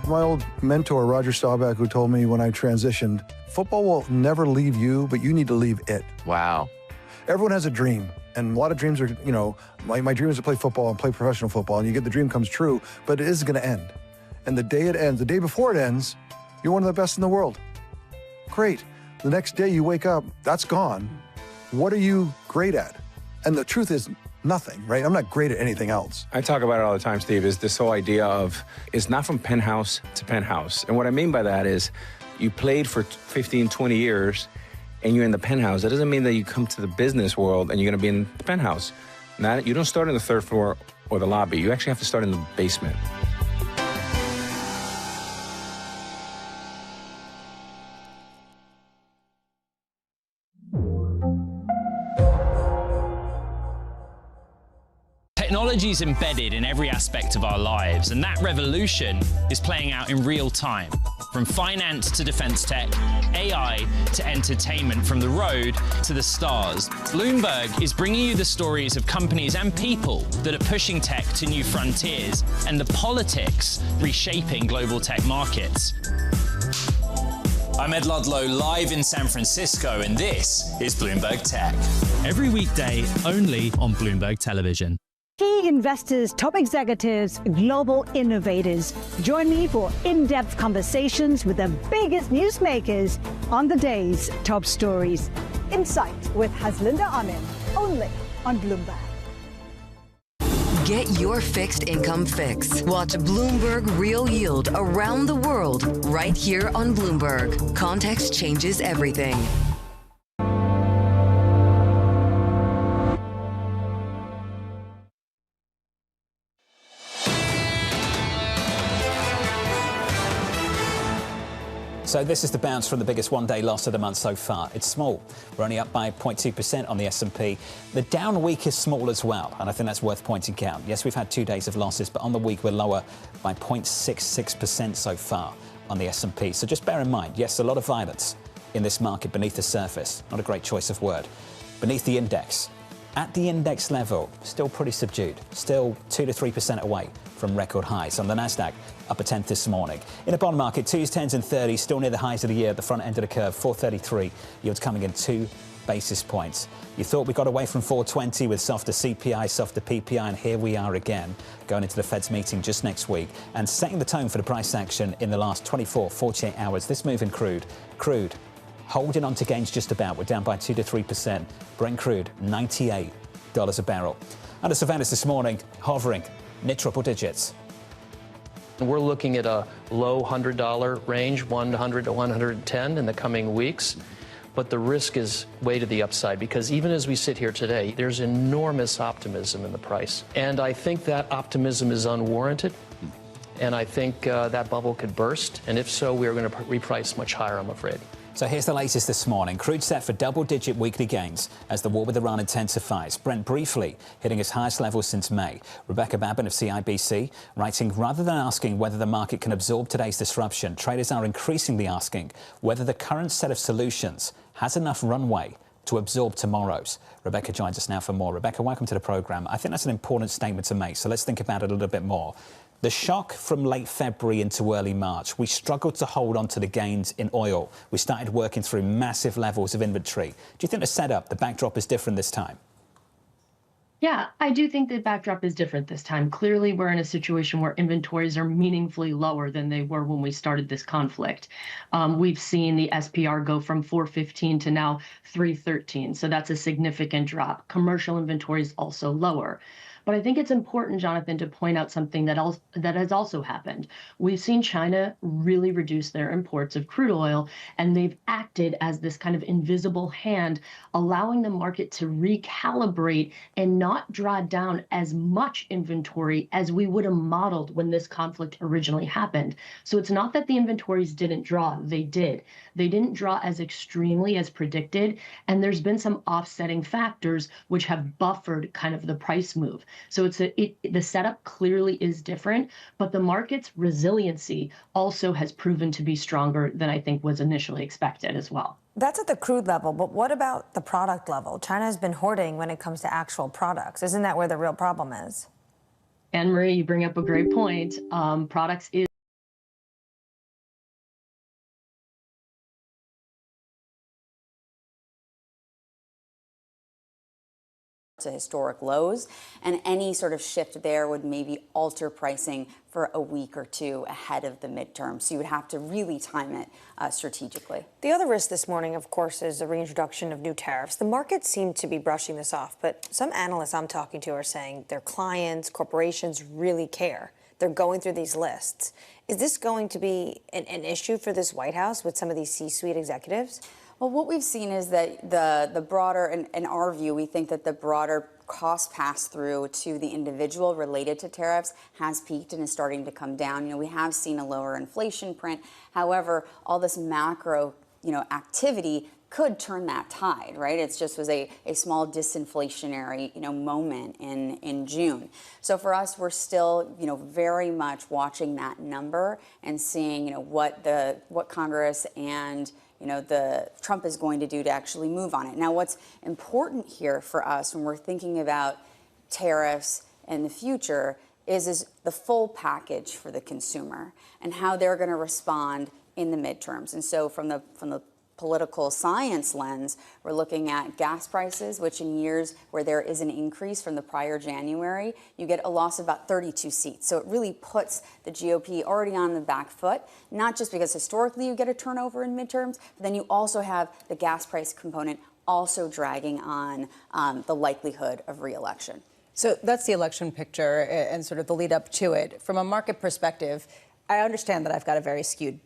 My old mentor, Roger Staubach, who told me when I transitioned, football will never leave you, but you need to leave it. Wow. Everyone has a dream. And a lot of dreams are, you know, my dream is to play football and play professional football, and you get the dream comes true, but it is going to end. And the day it ends, the day before it ends, you're one of the best in the world. Great. The next day you wake up, that's gone. What are you great at? And the truth is, nothing, right? I'm not great at anything else. I talk about it all the time, Steve, is this whole idea of it's not from penthouse to penthouse. And what I mean by that is you played for 15, 20 years and you're in the penthouse. That doesn't mean that you come to the business world and you're going to be in the penthouse. You don't start in the third floor or the lobby. You actually have to start in the basement. Technology is embedded in every aspect of our lives, and that revolution is playing out in real time. From finance to defense tech, AI to entertainment, from the road to the stars. Bloomberg is bringing you the stories of companies and people that are pushing tech to new frontiers and the politics reshaping global tech markets. I'm Ed Ludlow, live in San Francisco, and this is Bloomberg Tech. Every weekday, only on Bloomberg Television. Key investors, top executives, global innovators. Join me for in-depth conversations with the biggest newsmakers on the day's top stories. Insight with Haslinda Amin, only on Bloomberg. Get your fixed income fix. Watch Bloomberg Real Yield around the world right here on Bloomberg. Context changes everything. So this is the bounce from the biggest one-day loss of the month so far. It's small. We're only up by 0.2% on the S&P. The down week is small as well, and I think that's worth pointing out. Yes, we've had 2 days of losses, but on the week we're lower by 0.66% so far on the S&P. So just bear in mind, yes, a lot of violence in this market beneath the surface. Not a great choice of word. Beneath the index. At the index level, still pretty subdued. Still 2 to 3% away from record highs. On the Nasdaq, up a tenth this morning. In a bond market, 2s, 10s and 30s, still near the highs of the year at the front end of the curve, 433. Yields coming in 2 basis points. You thought we got away from 420 with softer CPI, softer PPI, and here we are again, going into the Fed's meeting just next week and setting the tone for the price action in the last 24, 48 hours. This move in crude holding on to gains just about. We're down by 2 to 3%. Brent crude, $98 a barrel. Under surveillance this morning, hovering near triple digits. We're looking at a low $100 range, 100 to 110 in the coming weeks. But the risk is way to the upside, because even as we sit here today, there's enormous optimism in the price. And I think that optimism is unwarranted. And I think that bubble could burst. And if so, we're going to reprice much higher, I'm afraid. So here's the latest this morning. Crude set for double-digit weekly gains as the war with Iran intensifies. Brent briefly hitting its highest levels since May. Rebecca Babin of CIBC writing, rather than asking whether the market can absorb today's disruption, traders are increasingly asking whether the current set of solutions has enough runway to absorb tomorrow's. Rebecca joins us now for more. Rebecca, welcome to the program. I think that's an important statement to make, so let's think about it a little bit more. The shock from late February into early March, we struggled to hold on to the gains in oil. We started working through massive levels of inventory. Do you think the setup, the backdrop is different this time? Yeah, I do think the backdrop is different this time. Clearly, we're in a situation where inventories are meaningfully lower than they were when we started this conflict. We've seen the SPR go from 415 to now 313. So that's a significant drop. Commercial inventories also lower. But I think it's important, Jonathan, to point out something that has also happened. We've seen China really reduce their imports of crude oil, and they've acted as this kind of invisible hand, allowing the market to recalibrate and not draw down as much inventory as we would have modeled when this conflict originally happened. So it's not that the inventories didn't draw, they did. They didn't draw as extremely as predicted, and there's been some offsetting factors which have buffered kind of the price move. So the setup clearly is different, but the market's resiliency also has proven to be stronger than I think was initially expected as well. That's at the crude level, but what about the product level? China has been hoarding when it comes to actual products. Isn't that where the real problem is? Anne-Marie, you bring up a great point. Products is to historic lows, and any sort of shift there would maybe alter pricing for a week or two ahead of the midterm. So you would have to really time it strategically. The other risk this morning, of course, is the reintroduction of new tariffs. The markets seem to be brushing this off, but some analysts I'm talking to are saying their clients, corporations really care. They're going through these lists. Is this going to be an issue for this White House with some of these C-suite executives? Well, what we've seen is that the broader, in our view, we think that the broader cost pass-through to the individual related to tariffs has peaked and is starting to come down. You know, we have seen a lower inflation print. However, all this macro activity could turn that tide, right? It just was a small disinflationary, moment in June. So for us, we're still, very much watching that number and seeing, what Congress and the Trump is going to do to actually move on it. Now, what's important here for us when we're thinking about tariffs in the future is the full package for the consumer and how they're going to respond in the midterms. And so from the political science lens, we're looking at gas prices, which in years where there is an increase from the prior January, you get a loss of about 32 seats. So it really puts the GOP already on the back foot, not just because historically you get a turnover in midterms, but then you also have the gas price component also dragging on the likelihood of re-election. So that's the election picture and sort of the lead up to it. From a market perspective, I understand that I've got a very skewed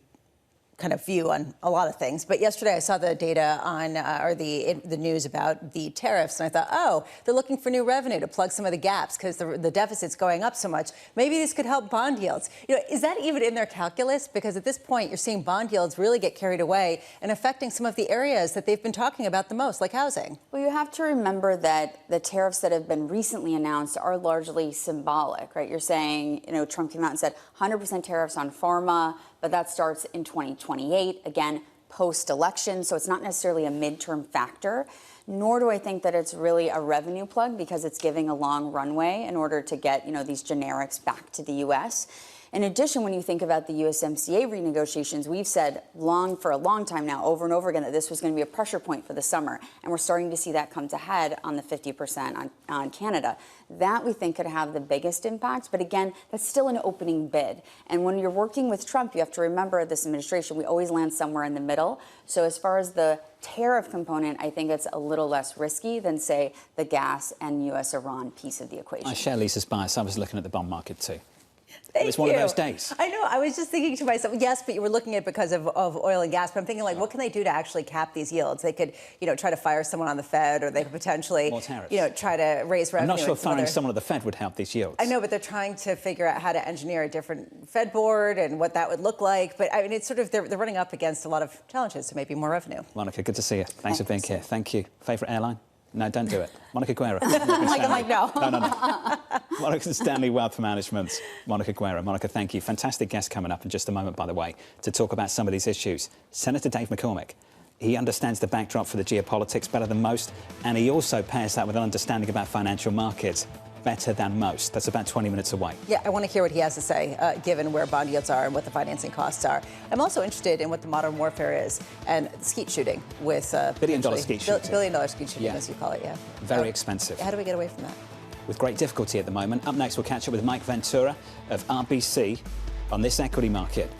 kind of view on a lot of things. But yesterday I saw the data on, or the news about the tariffs, and I thought, oh, they're looking for new revenue to plug some of the gaps because the deficit's going up so much. Maybe this could help bond yields. Is that even in their calculus? Because at this point, you're seeing bond yields really get carried away and affecting some of the areas that they've been talking about the most, like housing. Well, you have to remember that the tariffs that have been recently announced are largely symbolic, right? You're saying, Trump came out and said 100% tariffs on pharma, but that starts in 2028, again, post-election. So it's not necessarily a midterm factor, nor do I think that it's really a revenue plug because it's giving a long runway in order to get, these generics back to the U.S. In addition, when you think about the USMCA renegotiations, we've said for a long time now, over and over again, that this was going to be a pressure point for the summer. And we're starting to see that come to head on the 50% on Canada. That we think could have the biggest impact. But again, that's still an opening bid. And when you're working with Trump, you have to remember this administration, we always land somewhere in the middle. So as far as the tariff component, I think it's a little less risky than, say, the gas and U.S.-Iran piece of the equation. I share Lisa's bias. I was looking at the bond market too. Thank it was one you. of those days. I know. I was just thinking to myself, yes, but you were looking at it because of oil and gas. But I'm thinking, what can they do to actually cap these yields? They could, try to fire someone on the Fed, or they could potentially, try to raise revenue. I'm not sure firing someone at the Fed would help these yields. I know, but they're trying to figure out how to engineer a different Fed board and what that would look like. But I mean, it's sort of they're running up against a lot of challenges to maybe more revenue. Monica, good to see you. Thanks for being here. Thank you. Favourite airline? No, don't do it. Monica Guerra. I'm like, no. No. Monica Stanley Wealth Management. Monica Guerra. Monica, thank you. Fantastic guest coming up in just a moment, by the way, to talk about some of these issues. Senator Dave McCormick. He understands the backdrop for the geopolitics better than most, and he also pairs that with an understanding about financial markets better than most. That's about 20 minutes away. Yeah, I want to hear what he has to say, given where bond yields are and what the financing costs are. I'm also interested in what the modern warfare is and skeet shooting with billion-dollar skeet shooting. Billion-dollar skeet shooting, as you call it, yeah. Very expensive. How do we get away from that? With great difficulty at the moment. Up next, we'll catch up with Mike Ventura of RBC on this equity market.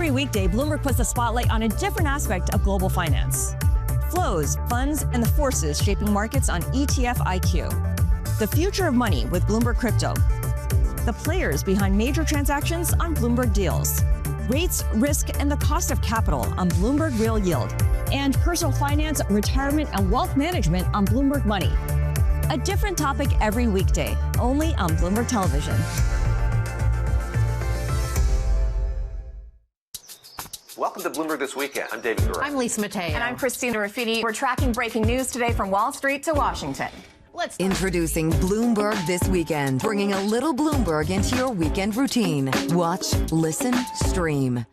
Every weekday, Bloomberg puts the spotlight on a different aspect of global finance. Flows, funds, and the forces shaping markets on ETF IQ. The future of money with Bloomberg Crypto. The players behind major transactions on Bloomberg Deals. Rates, risk, and the cost of capital on Bloomberg Real Yield. And personal finance, retirement, and wealth management on Bloomberg Money. A different topic every weekday, only on Bloomberg Television. Welcome to Bloomberg This Weekend. I'm David Gura. I'm Lisa Mateo. And I'm Christina Raffiti. We're tracking breaking news today from Wall Street to Washington. Introducing Bloomberg This Weekend, bringing a little Bloomberg into your weekend routine. Watch, listen, stream.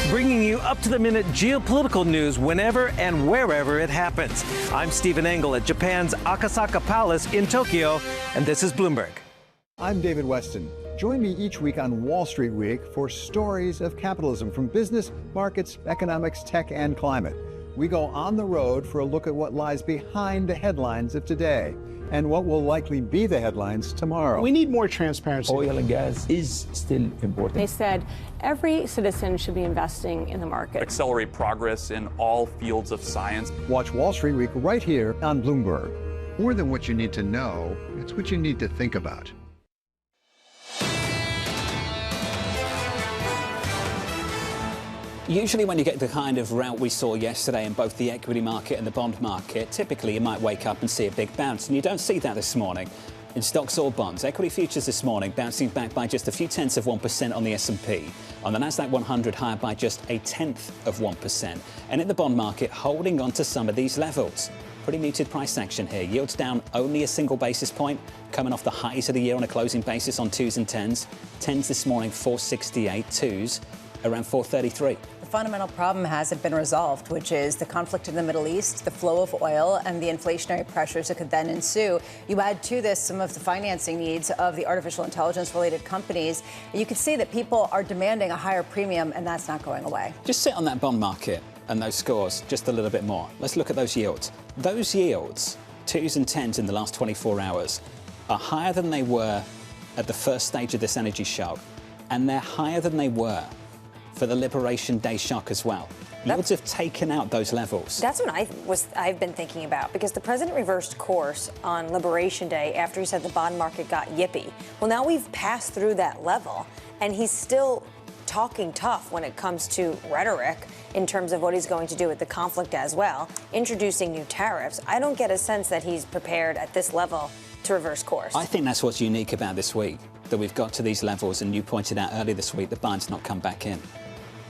Bringing you up-to-the-minute geopolitical news whenever and wherever it happens. I'm Stephen Engel at Japan's Akasaka Palace in Tokyo, and this is Bloomberg. I'm David Weston. Join me each week on Wall Street Week for stories of capitalism from business, markets, economics, tech, and climate. We go on the road for a look at what lies behind the headlines of today and what will likely be the headlines tomorrow. We need more transparency. Oil and gas is still important. They said every citizen should be investing in the market. Accelerate progress in all fields of science. Watch Wall Street Week right here on Bloomberg. More than what you need to know, it's what you need to think about. Usually when you get the kind of rout we saw yesterday in both the equity market and the bond market, typically you might wake up and see a big bounce, and you don't see that this morning in stocks or bonds. Equity futures this morning bouncing back by just a few tenths of 1% on the S&P. On the Nasdaq 100 higher by just a tenth of 1%. And in the bond market holding on to some of these levels. Pretty muted price action here. Yields down only a single basis point, coming off the highs of the year on a closing basis on 2s and 10s. 10s this morning 468, 2s around 433. The fundamental problem hasn't been resolved, which is the conflict in the Middle East, the flow of oil, and the inflationary pressures that could then ensue. You add to this some of the financing needs of the artificial intelligence-related companies. You can see that people are demanding a higher premium, and that's not going away. Just sit on that bond market and those scores just a little bit more. Let's look at those yields. Those yields, 2s and 10s in the last 24 hours, are higher than they were at the first stage of this energy shock, and they're higher than they were for the Liberation Day shock as well. Yields have taken out those levels. That's what I've been thinking about, because the president reversed course on Liberation Day after he said the bond market got yippy. Well, now we've passed through that level, and he's still talking tough when it comes to rhetoric in terms of what he's going to do with the conflict as well, introducing new tariffs. I don't get a sense that he's prepared at this level to reverse course. I think that's what's unique about this week, that we've got to these levels, and you pointed out earlier this week the buy's not come back in.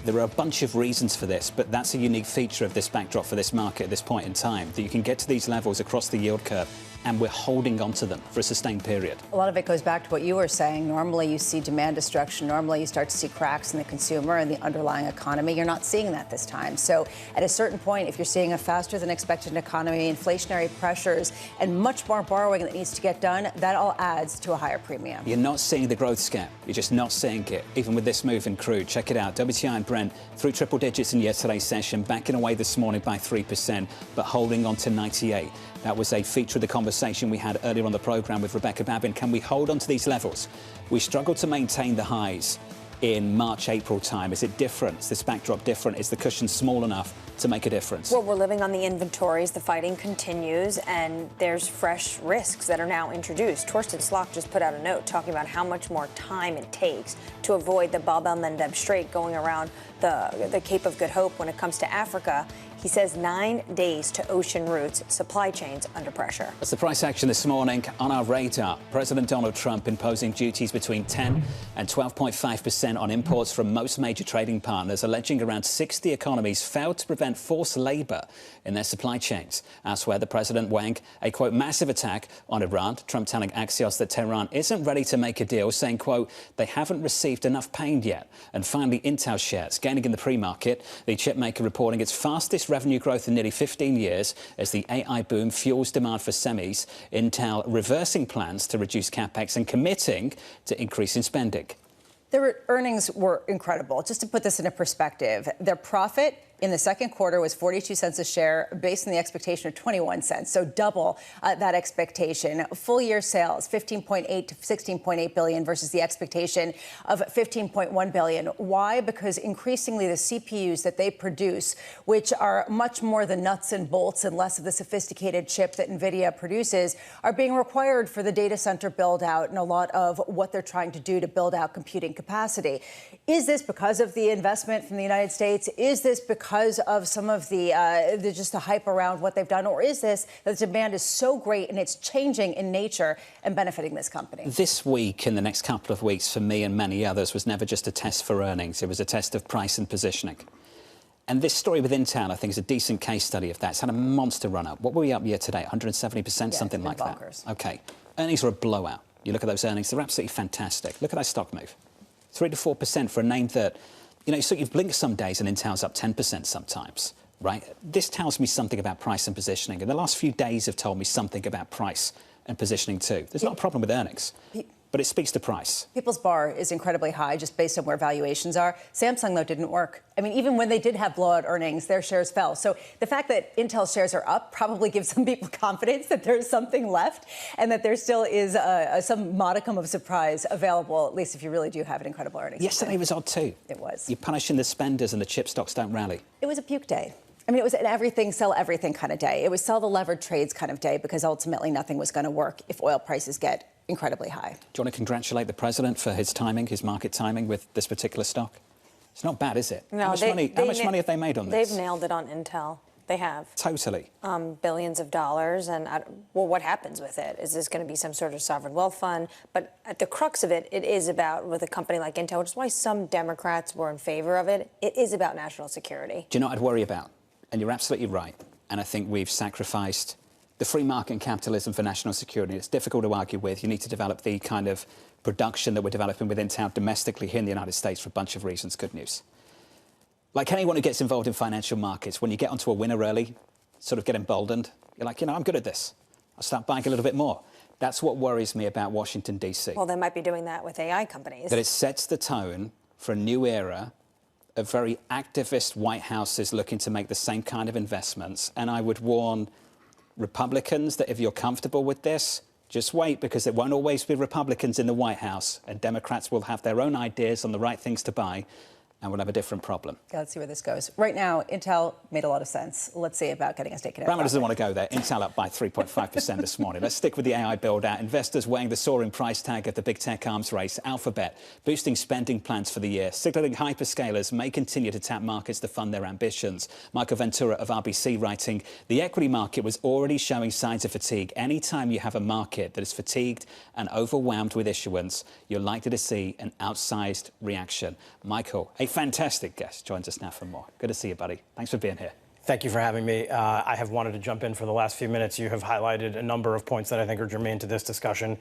There are a bunch of reasons for this, but that's a unique feature of this backdrop for this market at this point in time, that you can get to these levels across the yield curve, and we're holding on to them for a sustained period. A lot of it goes back to what you were saying. Normally you see demand destruction. Normally you start to see cracks in the consumer and the underlying economy. You're not seeing that this time. So at a certain point, if you're seeing a faster than expected economy, inflationary pressures, and much more borrowing that needs to get done, that all adds to a higher premium. You're not seeing the growth scare. You're just not seeing it, even with this move in crude. Check it out. WTI and Brent through triple digits in yesterday's session, backing away this morning by 3%, but holding on to 98. That was a feature of the conversation we had earlier on the program with Rebecca Babin. Can we hold on to these levels? We struggled to maintain the highs in March, April time. Is it different? Is this backdrop different? Is the cushion small enough to make a difference? Well, we're living on the inventories. The fighting continues, and there's fresh risks that are now introduced. Torsten Slok just put out a note talking about how much more time it takes to avoid the Bab el-Mandeb Strait going around the Cape of Good Hope when it comes to Africa. He says 9 days to ocean routes, supply chains under pressure. That's the price action this morning on our radar. President Donald Trump imposing duties between 10 and 12.5% on imports from most major trading partners, alleging around 60 economies failed to prevent forced labor in their supply chains. Elsewhere, the president weighing a, quote, massive attack on Iran. Trump telling Axios that Tehran isn't ready to make a deal, saying, quote, they haven't received enough pain yet. And finally, Intel shares gaining in the pre-market. The chip maker reporting its fastest revenue growth in nearly 15 years as the AI boom fuels demand for semis. Intel reversing plans to reduce capex and committing to increasing spending. Their earnings were incredible. Just to put this into perspective, their profit in the second quarter was 42 cents a share, based on the expectation of 21 cents, so double that expectation. Full year sales, 15.8 to 16.8 billion versus the expectation of 15.1 billion. Why? Because increasingly the CPUs that they produce, which are much more the nuts and bolts and less of the sophisticated chip that NVIDIA produces, are being required for the data center build out and a lot of what they're trying to do to build out computing capacity. Is this because of the investment from the United States? Is this because of some of the just the hype around what they've done? Or is this that the demand is so great and it's changing in nature and benefiting this company? This week and the next couple of weeks for me and many others was never just a test for earnings. It was a test of price and positioning. And this story with Intel, I think, is a decent case study of that. It's had a monster run up. What were we up year to date? 170%, something like bonkers. That. OK. Earnings are a blowout. You look at those earnings, they're absolutely fantastic. Look at that stock move. 3 to 4% for a name that, you know, so you've blinked some days and Intel's up 10% sometimes, right? This tells me something about price and positioning. And the last few days have told me something about price and positioning too. There's not a problem with earnings, but it speaks to price. People's bar is incredibly high just based on where valuations are. Samsung, though, didn't work. I mean, even when they did have blowout earnings, their shares fell. So the fact that Intel's shares are up probably gives some people confidence that there's something left and that there still is some modicum of surprise available, at least if you really do have an incredible earnings. Yesterday was odd too. It was. You're punishing the spenders and the chip stocks don't rally. It was a puke day. I mean, it was an everything, sell everything kind of day. It was sell the levered trades kind of day because ultimately nothing was going to work if oil prices get incredibly high. Do you want to congratulate the president for his timing, his market timing with this particular stock? It's not bad, is it? No, how much money have they made on this? They've nailed it on Intel. They have. Totally. Billions of dollars. And, well, what happens with it? Is this going to be some sort of sovereign wealth fund? But at the crux of it, it is about, with a company like Intel, which is why some Democrats were in favor of it, it is about national security. Do you know what I'd worry about? And you're absolutely right. And I think we've sacrificed the free market and capitalism for national security. It's difficult to argue with. You need to develop the kind of production that we're developing with Intel domestically here in the United States for a bunch of reasons. Good news. Like anyone who gets involved in financial markets, when you get onto a winner early, sort of get emboldened, you're like, you know, I'm good at this. I'll start buying a little bit more. That's what worries me about Washington, D.C. Well, they might be doing that with AI companies. That it sets the tone for a new era of very activist White Houses looking to make the same kind of investments. And I would warn Republicans that if you're comfortable with this, just wait, because it won't always be Republicans in the White House, and Democrats will have their own ideas on the right things to buy, and we'll have a different problem. Let's see where this goes. Right now, Intel made a lot of sense. Let's see about getting a stake in it. Brahma doesn't want to go there. Intel up by 3.5% this morning. Let's stick with the AI build-out. Investors weighing the soaring price tag of the big tech arms race. Alphabet boosting spending plans for the year, signaling hyperscalers may continue to tap markets to fund their ambitions. Michael Ventura of RBC writing, the equity market was already showing signs of fatigue. Anytime you have a market that is fatigued and overwhelmed with issuance, you're likely to see an outsized reaction. Michael, a fantastic guest, joins us now for more. Good to see you, buddy. Thanks for being here. Thank you for having me. I have wanted to jump in for the last few minutes. You have highlighted a number of points that I think are germane to this discussion.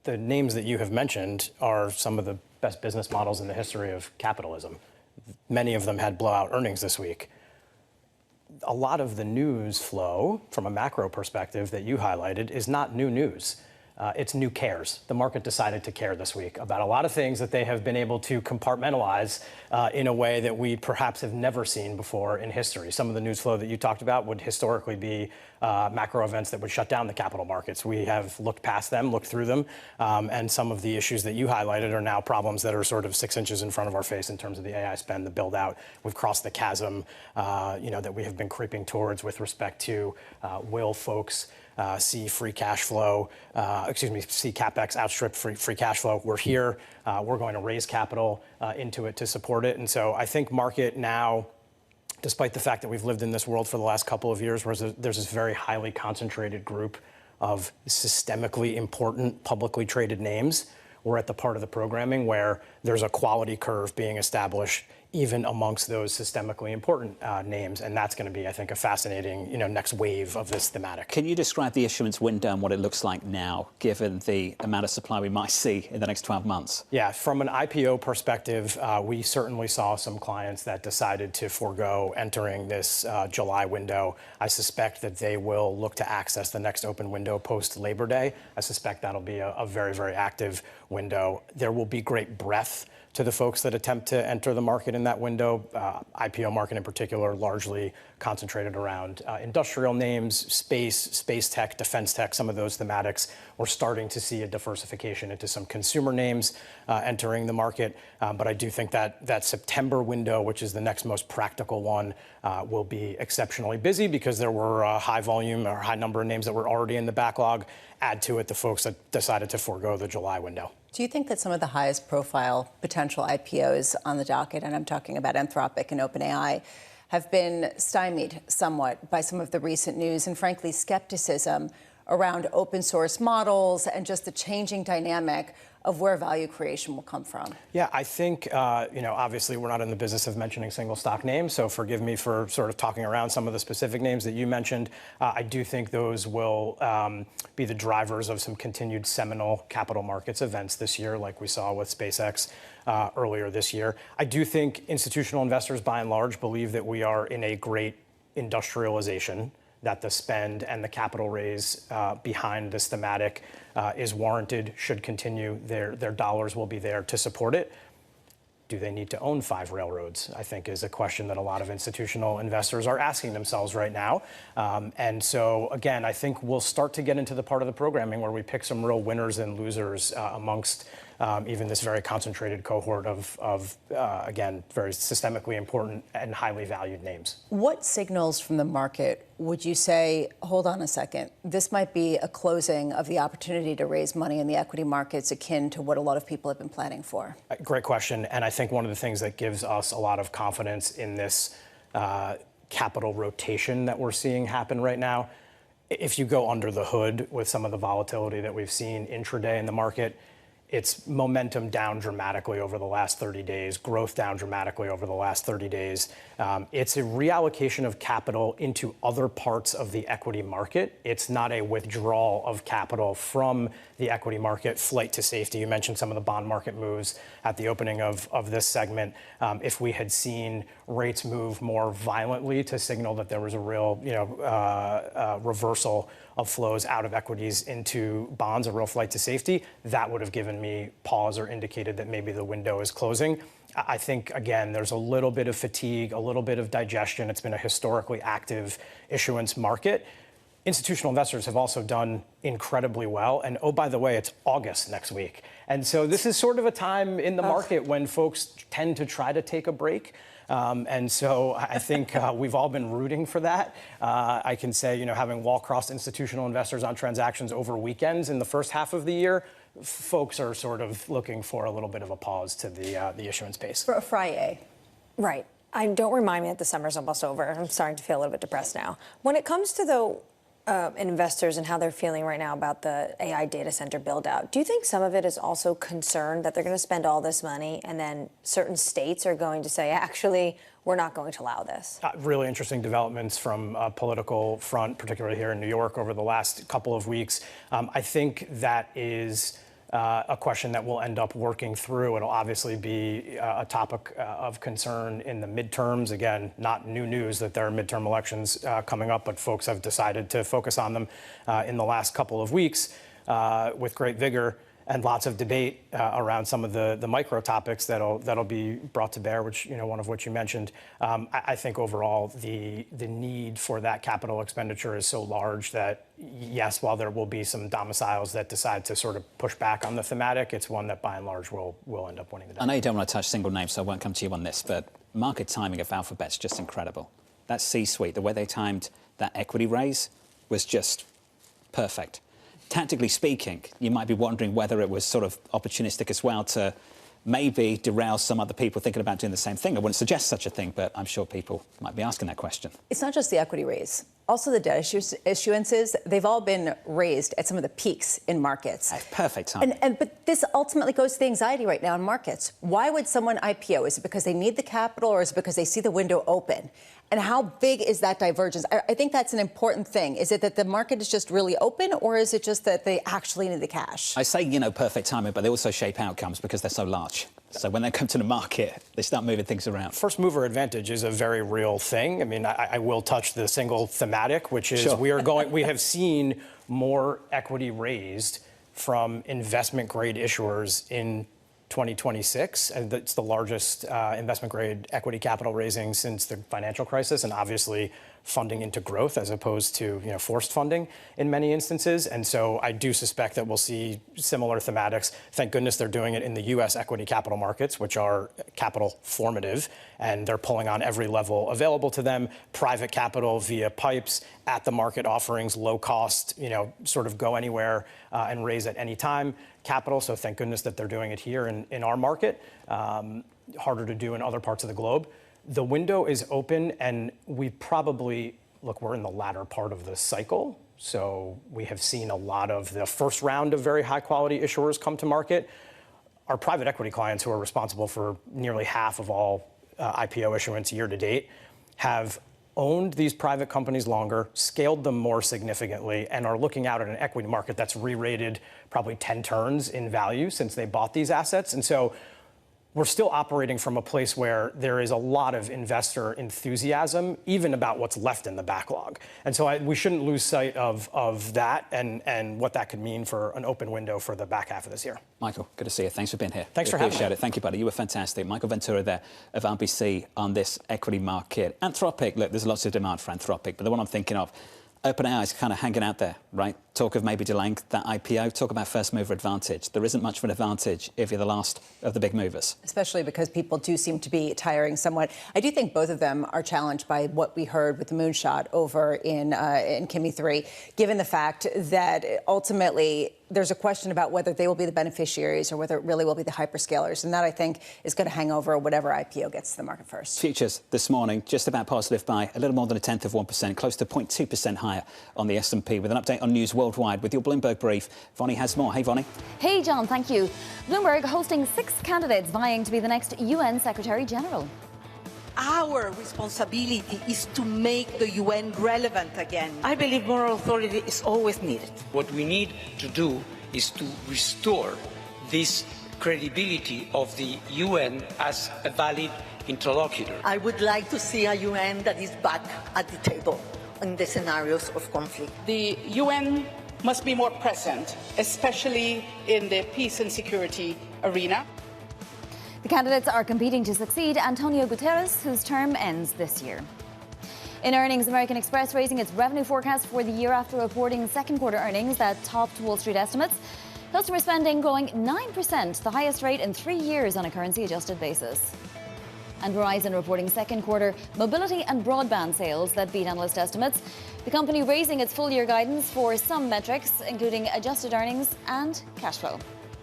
The names that you have mentioned are some of the best business models in the history of capitalism. Many of them had blowout earnings this week. A lot of the news flow, from a macro perspective that you highlighted, is not new news. It's new cares. The market decided to care this week about a lot of things that they have been able to compartmentalize in a way that we perhaps have never seen before in history. Some of the news flow that you talked about would historically be macro events that would shut down the capital markets. We have looked past them, looked through them, and some of the issues that you highlighted are now problems that are sort of 6 inches in front of our face in terms of the AI spend, the build out. We've crossed the chasm, that we have been creeping towards with respect to will folks see free cash flow, see CapEx outstrip free cash flow. We're here. We're going to raise capital into it to support it. And so I think market now, despite the fact that we've lived in this world for the last couple of years, where there's this very highly concentrated group of systemically important publicly traded names, we're at the part of the programming where there's a quality curve being established even amongst those systemically important names. And that's going to be, I think, a fascinating, next wave of this thematic. Can you describe the issuance window and what it looks like now, given the amount of supply we might see in the next 12 months? Yeah, from an IPO perspective, we certainly saw some clients that decided to forego entering this July window. I suspect that they will look to access the next open window post-Labor Day. I suspect that'll be a very, very active window. There will be great breadth to the folks that attempt to enter the market in that window. IPO market in particular, largely concentrated around industrial names, space tech, defense tech, some of those thematics. We're starting to see a diversification into some consumer names entering the market. But I do think that September window, which is the next most practical one, will be exceptionally busy because there were high volume or high number of names that were already in the backlog. Add to it the folks that decided to forego the July window. Do you think that some of the highest profile potential IPOs on the docket, and I'm talking about Anthropic and OpenAI, have been stymied somewhat by some of the recent news and, frankly, skepticism around open source models and just the changing dynamic of where value creation will come from? Yeah, I think, obviously we're not in the business of mentioning single stock names, so forgive me for sort of talking around some of the specific names that you mentioned. I do think those will be the drivers of some continued seminal capital markets events this year, like we saw with SpaceX earlier this year. I do think institutional investors, by and large, believe that we are in a great industrialization, that the spend and the capital raise behind this thematic is warranted, should continue. Their dollars will be there to support it. Do they need to own 5 railroads? I think is a question that a lot of institutional investors are asking themselves right now. And so, again, I think we'll start to get into the part of the programming where we pick some real winners and losers amongst even this very concentrated cohort of again, very systemically important and highly valued names. What signals from the market would you say, hold on a second, this might be a closing of the opportunity to raise money in the equity markets akin to what a lot of people have been planning for? Great question. And I think one of the things that gives us a lot of confidence in this capital rotation that we're seeing happen right now, if you go under the hood with some of the volatility that we've seen intraday in the market, it's momentum down dramatically over the last 30 days, growth down dramatically over the last 30 days. It's a reallocation of capital into other parts of the equity market. It's not a withdrawal of capital from the equity market, flight to safety. You mentioned some of the bond market moves at the opening of this segment. If we had seen rates move more violently to signal that there was a real reversal of flows out of equities into bonds, a real flight to safety, that would have given me pause or indicated that maybe the window is closing. I think, again, there's a little bit of fatigue, a little bit of digestion. It's been a historically active issuance market. Institutional investors have also done incredibly well. And oh, by the way, it's August next week. And so this is sort of a time in the market when folks tend to try to take a break. And so I think we've all been rooting for that. I can say, having wall-crossed institutional investors on transactions over weekends in the first half of the year, folks are sort of looking for a little bit of a pause to the issuance pace. For a Friday. Right. Don't remind me that the summer's almost over. I'm starting to feel a little bit depressed now. When it comes to investors and how they're feeling right now about the AI data center build out, do you think some of it is also concerned that they're going to spend all this money and then certain states are going to say, actually, we're not going to allow this? Really interesting developments from a political front, particularly here in New York over the last couple of weeks. I think that is a question that we'll end up working through. It'll obviously be a topic of concern in the midterms. Again, not new news that there are midterm elections coming up, but folks have decided to focus on them in the last couple of weeks with great vigor and lots of debate around some of the micro topics that'll be brought to bear, which one of which you mentioned. I think overall the need for that capital expenditure is so large that yes, while there will be some domiciles that decide to sort of push back on the thematic, it's one that by and large will end up winning the day. I know you don't want to touch single names, so I won't come to you on this, but market timing of Alphabet's just incredible. That C-suite, the way they timed that equity raise was just perfect. Tactically speaking, you might be wondering whether it was sort of opportunistic as well to maybe derail some other people thinking about doing the same thing. I wouldn't suggest such a thing, but I'm sure people might be asking that question. It's not just the equity raise. Also the debt issuances, they've all been raised at some of the peaks in markets. Perfect time. But this ultimately goes to the anxiety right now in markets. Why would someone IPO? Is it because they need the capital or is it because they see the window open? And how big is that divergence? I think that's an important thing. Is it that the market is just really open or is it just that they actually need the cash? I say, perfect timing, but they also shape outcomes because they're so large. So when they come to the market, they start moving things around. First mover advantage is a very real thing. I mean, I will touch the single thematic, which is Sure. we have seen more equity raised from investment grade issuers in 2026. And it's the largest investment-grade equity capital raising since the financial crisis, and obviously funding into growth as opposed to forced funding in many instances. And so I do suspect that we'll see similar thematics. Thank goodness they're doing it in the U.S. equity capital markets, which are capital formative, and they're pulling on every level available to them, private capital via pipes, at the market offerings, low cost, sort of go anywhere and raise at any time capital. So thank goodness that they're doing it here in our market. Harder to do in other parts of the globe. The window is open, and we probably, we're in the latter part of the cycle. So we have seen a lot of the first round of very high quality issuers come to market. Our private equity clients, who are responsible for nearly half of all IPO issuance year to date, have owned these private companies longer, scaled them more significantly, and are looking out at an equity market that's re-rated probably 10 turns in value since they bought these assets. And so we're still operating from a place where there is a lot of investor enthusiasm, even about what's left in the backlog. And so we shouldn't lose sight of that and what that could mean for an open window for the back half of this year. Michael, good to see you. Thanks for being here. Thanks for having me. Appreciate it. Thank you, buddy. You were fantastic. Michael Ventura there of RBC on this equity market. Anthropic, look, there's lots of demand for Anthropic, but the one I'm thinking of, OpenAI is kind of hanging out there, right? Talk of maybe delaying that IPO. Talk about first mover advantage. There isn't much of an advantage if you're the last of the big movers. Especially because people do seem to be tiring somewhat. I do think both of them are challenged by what we heard with the moonshot over in Kimi 3, given the fact that ultimately there's a question about whether they will be the beneficiaries or whether it really will be the hyperscalers. And that, I think, is going to hang over whatever IPO gets to the market first. Futures this morning, just about positive by a little more than 1/10%, close to 0.2% higher on the S&P. With an update on news worldwide with your Bloomberg brief, Vonnie has more. Hey, Vonnie. Hey, John, thank you. Bloomberg hosting 6 candidates vying to be the next UN Secretary General. Our responsibility is to make the UN relevant again. I believe moral authority is always needed. What we need to do is to restore this credibility of the UN as a valid interlocutor. I would like to see a UN that is back at the table in the scenarios of conflict. The UN must be more present, especially in the peace and security arena. The candidates are competing to succeed Antonio Guterres, whose term ends this year. In earnings, American Express raising its revenue forecast for the year after reporting second quarter earnings that topped Wall Street estimates. Customer spending growing 9%, the highest rate in 3 years on a currency-adjusted basis. And Verizon reporting second quarter mobility and broadband sales that beat analyst estimates. The company raising its full-year guidance for some metrics, including adjusted earnings and cash flow.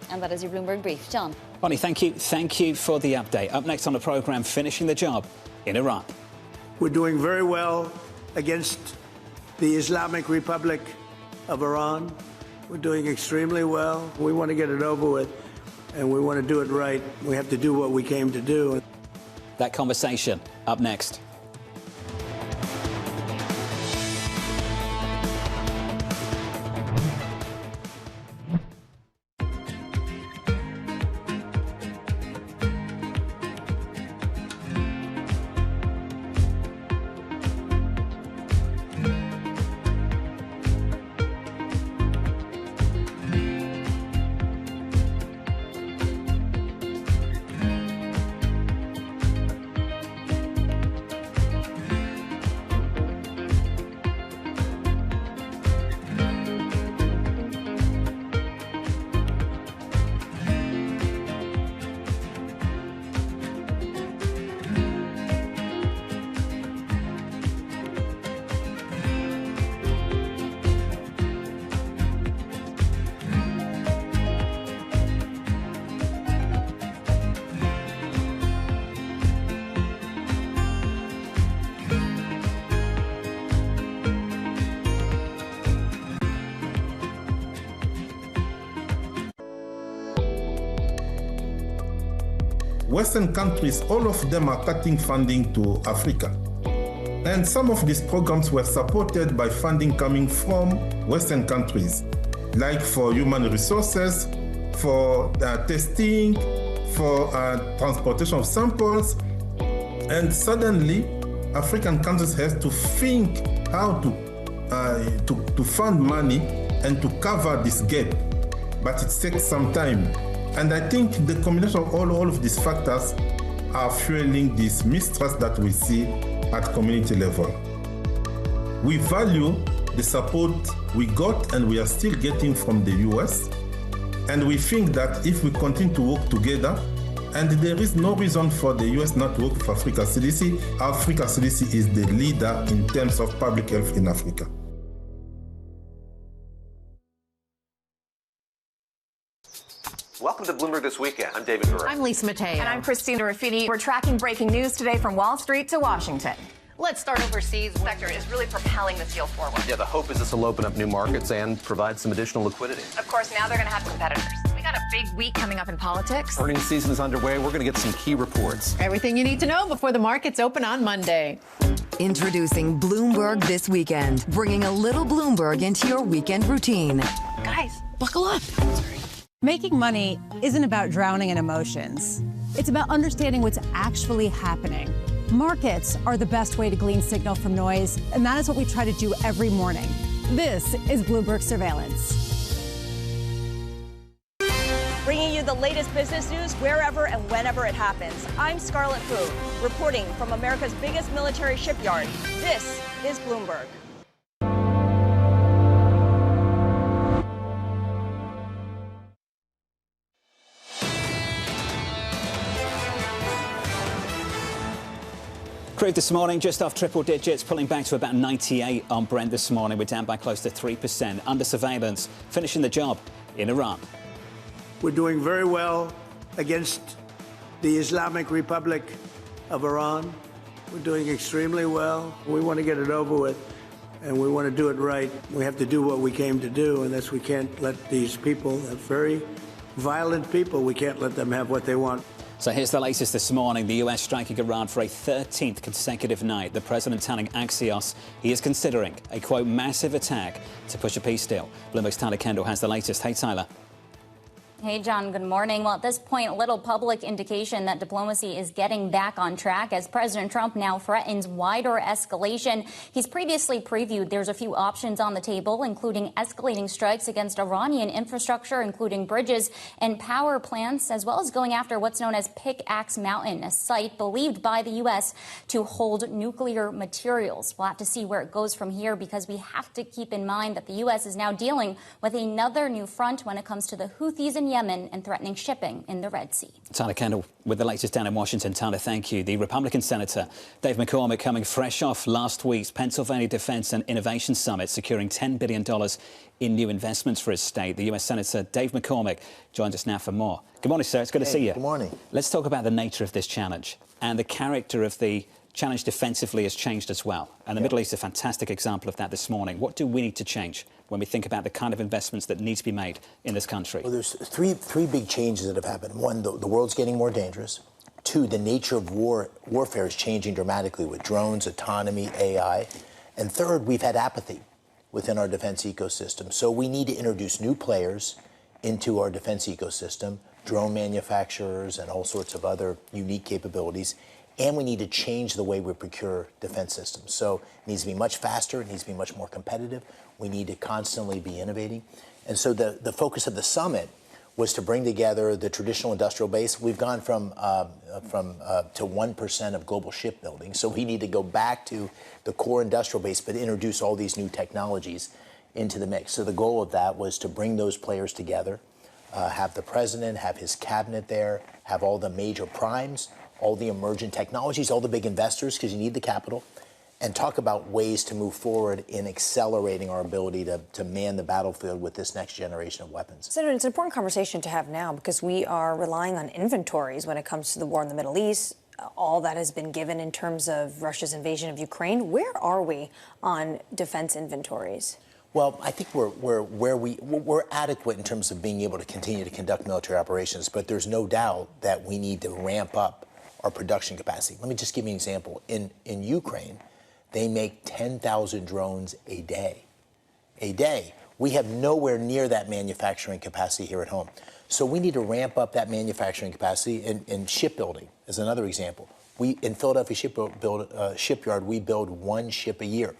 And that is your Bloomberg brief. John. Bonnie, thank you. Thank you for the update. Up next on the programme, finishing the job in Iran. We're doing very well against the Islamic Republic of Iran. We're doing extremely well. We want to get it over with, and we want to do it right. We have to do what we came to do. That conversation up next. Western countries, all of them are cutting funding to Africa. And some of these programs were supported by funding coming from Western countries, like for human resources, for testing, for transportation of samples. And suddenly, African countries have to think how to fund money and to cover this gap. But it takes some time. And I think the combination of all of these factors are fueling this mistrust that we see at community level. We value the support we got and we are still getting from the US. And we think that if we continue to work together, and there is no reason for the US not to work with Africa CDC, Africa CDC is the leader in terms of public health in Africa. Welcome to Bloomberg This Weekend. I'm David Burr. I'm Lisa Mateo. And I'm Christina Ruffini. We're tracking breaking news today from Wall Street to Washington. Let's start overseas. The sector is really propelling this deal forward. Yeah, the hope is this will open up new markets and provide some additional liquidity. Of course, now they're going to have competitors. We got a big week coming up in politics. Earnings season is underway. We're going to get some key reports. Everything you need to know before the markets open on Monday. Introducing Bloomberg This Weekend, bringing a little Bloomberg into your weekend routine. Guys, buckle up. Making money isn't about drowning in emotions. It's about understanding what's actually happening. Markets are the best way to glean signal from noise, and that is what we try to do every morning. This is Bloomberg Surveillance. Bringing you the latest business news wherever and whenever it happens. I'm Scarlett Fu, reporting from America's biggest military shipyard. This is Bloomberg. Crude this morning, just off triple digits, pulling back to about 98 on Brent this morning. We're down by close to 3%. Under surveillance, finishing the job in Iran. We're doing very well against the Islamic Republic of Iran. We're doing extremely well. We want to get it over with, and we want to do it right. We have to do what we came to do, and that's we can't let these people, very violent people, we can't let them have what they want. So here's the latest this morning. The US striking Iran for a 13th consecutive night. The president telling Axios he is considering a, quote, massive attack to push a peace deal. Bloomberg's Tyler Kendall has the latest. Hey, Tyler. Hey, John, good morning. Well, at this point, little public indication that diplomacy is getting back on track as President Trump now threatens wider escalation. He's previously previewed there's a few options on the table, including escalating strikes against Iranian infrastructure, including bridges and power plants, as well as going after what's known as Pickaxe Mountain, a site believed by the U.S. to hold nuclear materials. We'll have to see where it goes from here because we have to keep in mind that the U.S. is now dealing with another new front when it comes to the Houthis in Yemen and threatening shipping in the Red Sea. Tyler Kendall with the latest down in Washington. Tyler, thank you. The Republican Senator Dave McCormick coming fresh off last week's Pennsylvania Defense and Innovation Summit, securing $10 billion in new investments for his state. The U.S. Senator Dave McCormick joins us now for more. Good morning, sir. It's good to see you. Good morning. Let's talk about the nature of this challenge, and the character of the challenge defensively has changed as well. And the Middle East is a fantastic example of that this morning. What do we need to change when we think about the kind of investments that need to be made in this country? Well, there's three big changes that have happened. One, the world's getting more dangerous. Two, the nature of warfare is changing dramatically with drones, autonomy, AI. And third, we've had apathy within our defense ecosystem. So we need to introduce new players into our defense ecosystem, drone manufacturers and all sorts of other unique capabilities. And we need to change the way we procure defense systems. So it needs to be much faster. It needs to be much more competitive. We need to constantly be innovating. And so the focus of the summit was to bring together the traditional industrial base. We've gone from to 1% of global shipbuilding. So we need to go back to the core industrial base, but introduce all these new technologies into the mix. So the goal of that was to bring those players together, have the president, have his cabinet there, have all the major primes, all the emerging technologies, all the big investors, because you need the capital, and talk about ways to move forward in accelerating our ability to man the battlefield with this next generation of weapons. Senator, it's an important conversation to have now because we are relying on inventories when it comes to the war in the Middle East. All that has been given in terms of Russia's invasion of Ukraine. Where are we on defense inventories? Well, I think we're adequate in terms of being able to continue to conduct military operations, but there's no doubt that we need to ramp up our production capacity. Let me just give you an example. In Ukraine, they make 10,000 drones a day. A day. We have nowhere near that manufacturing capacity here at home. So we need to ramp up that manufacturing capacity in shipbuilding, as another example. In Philadelphia Shipyard, we build one ship a year.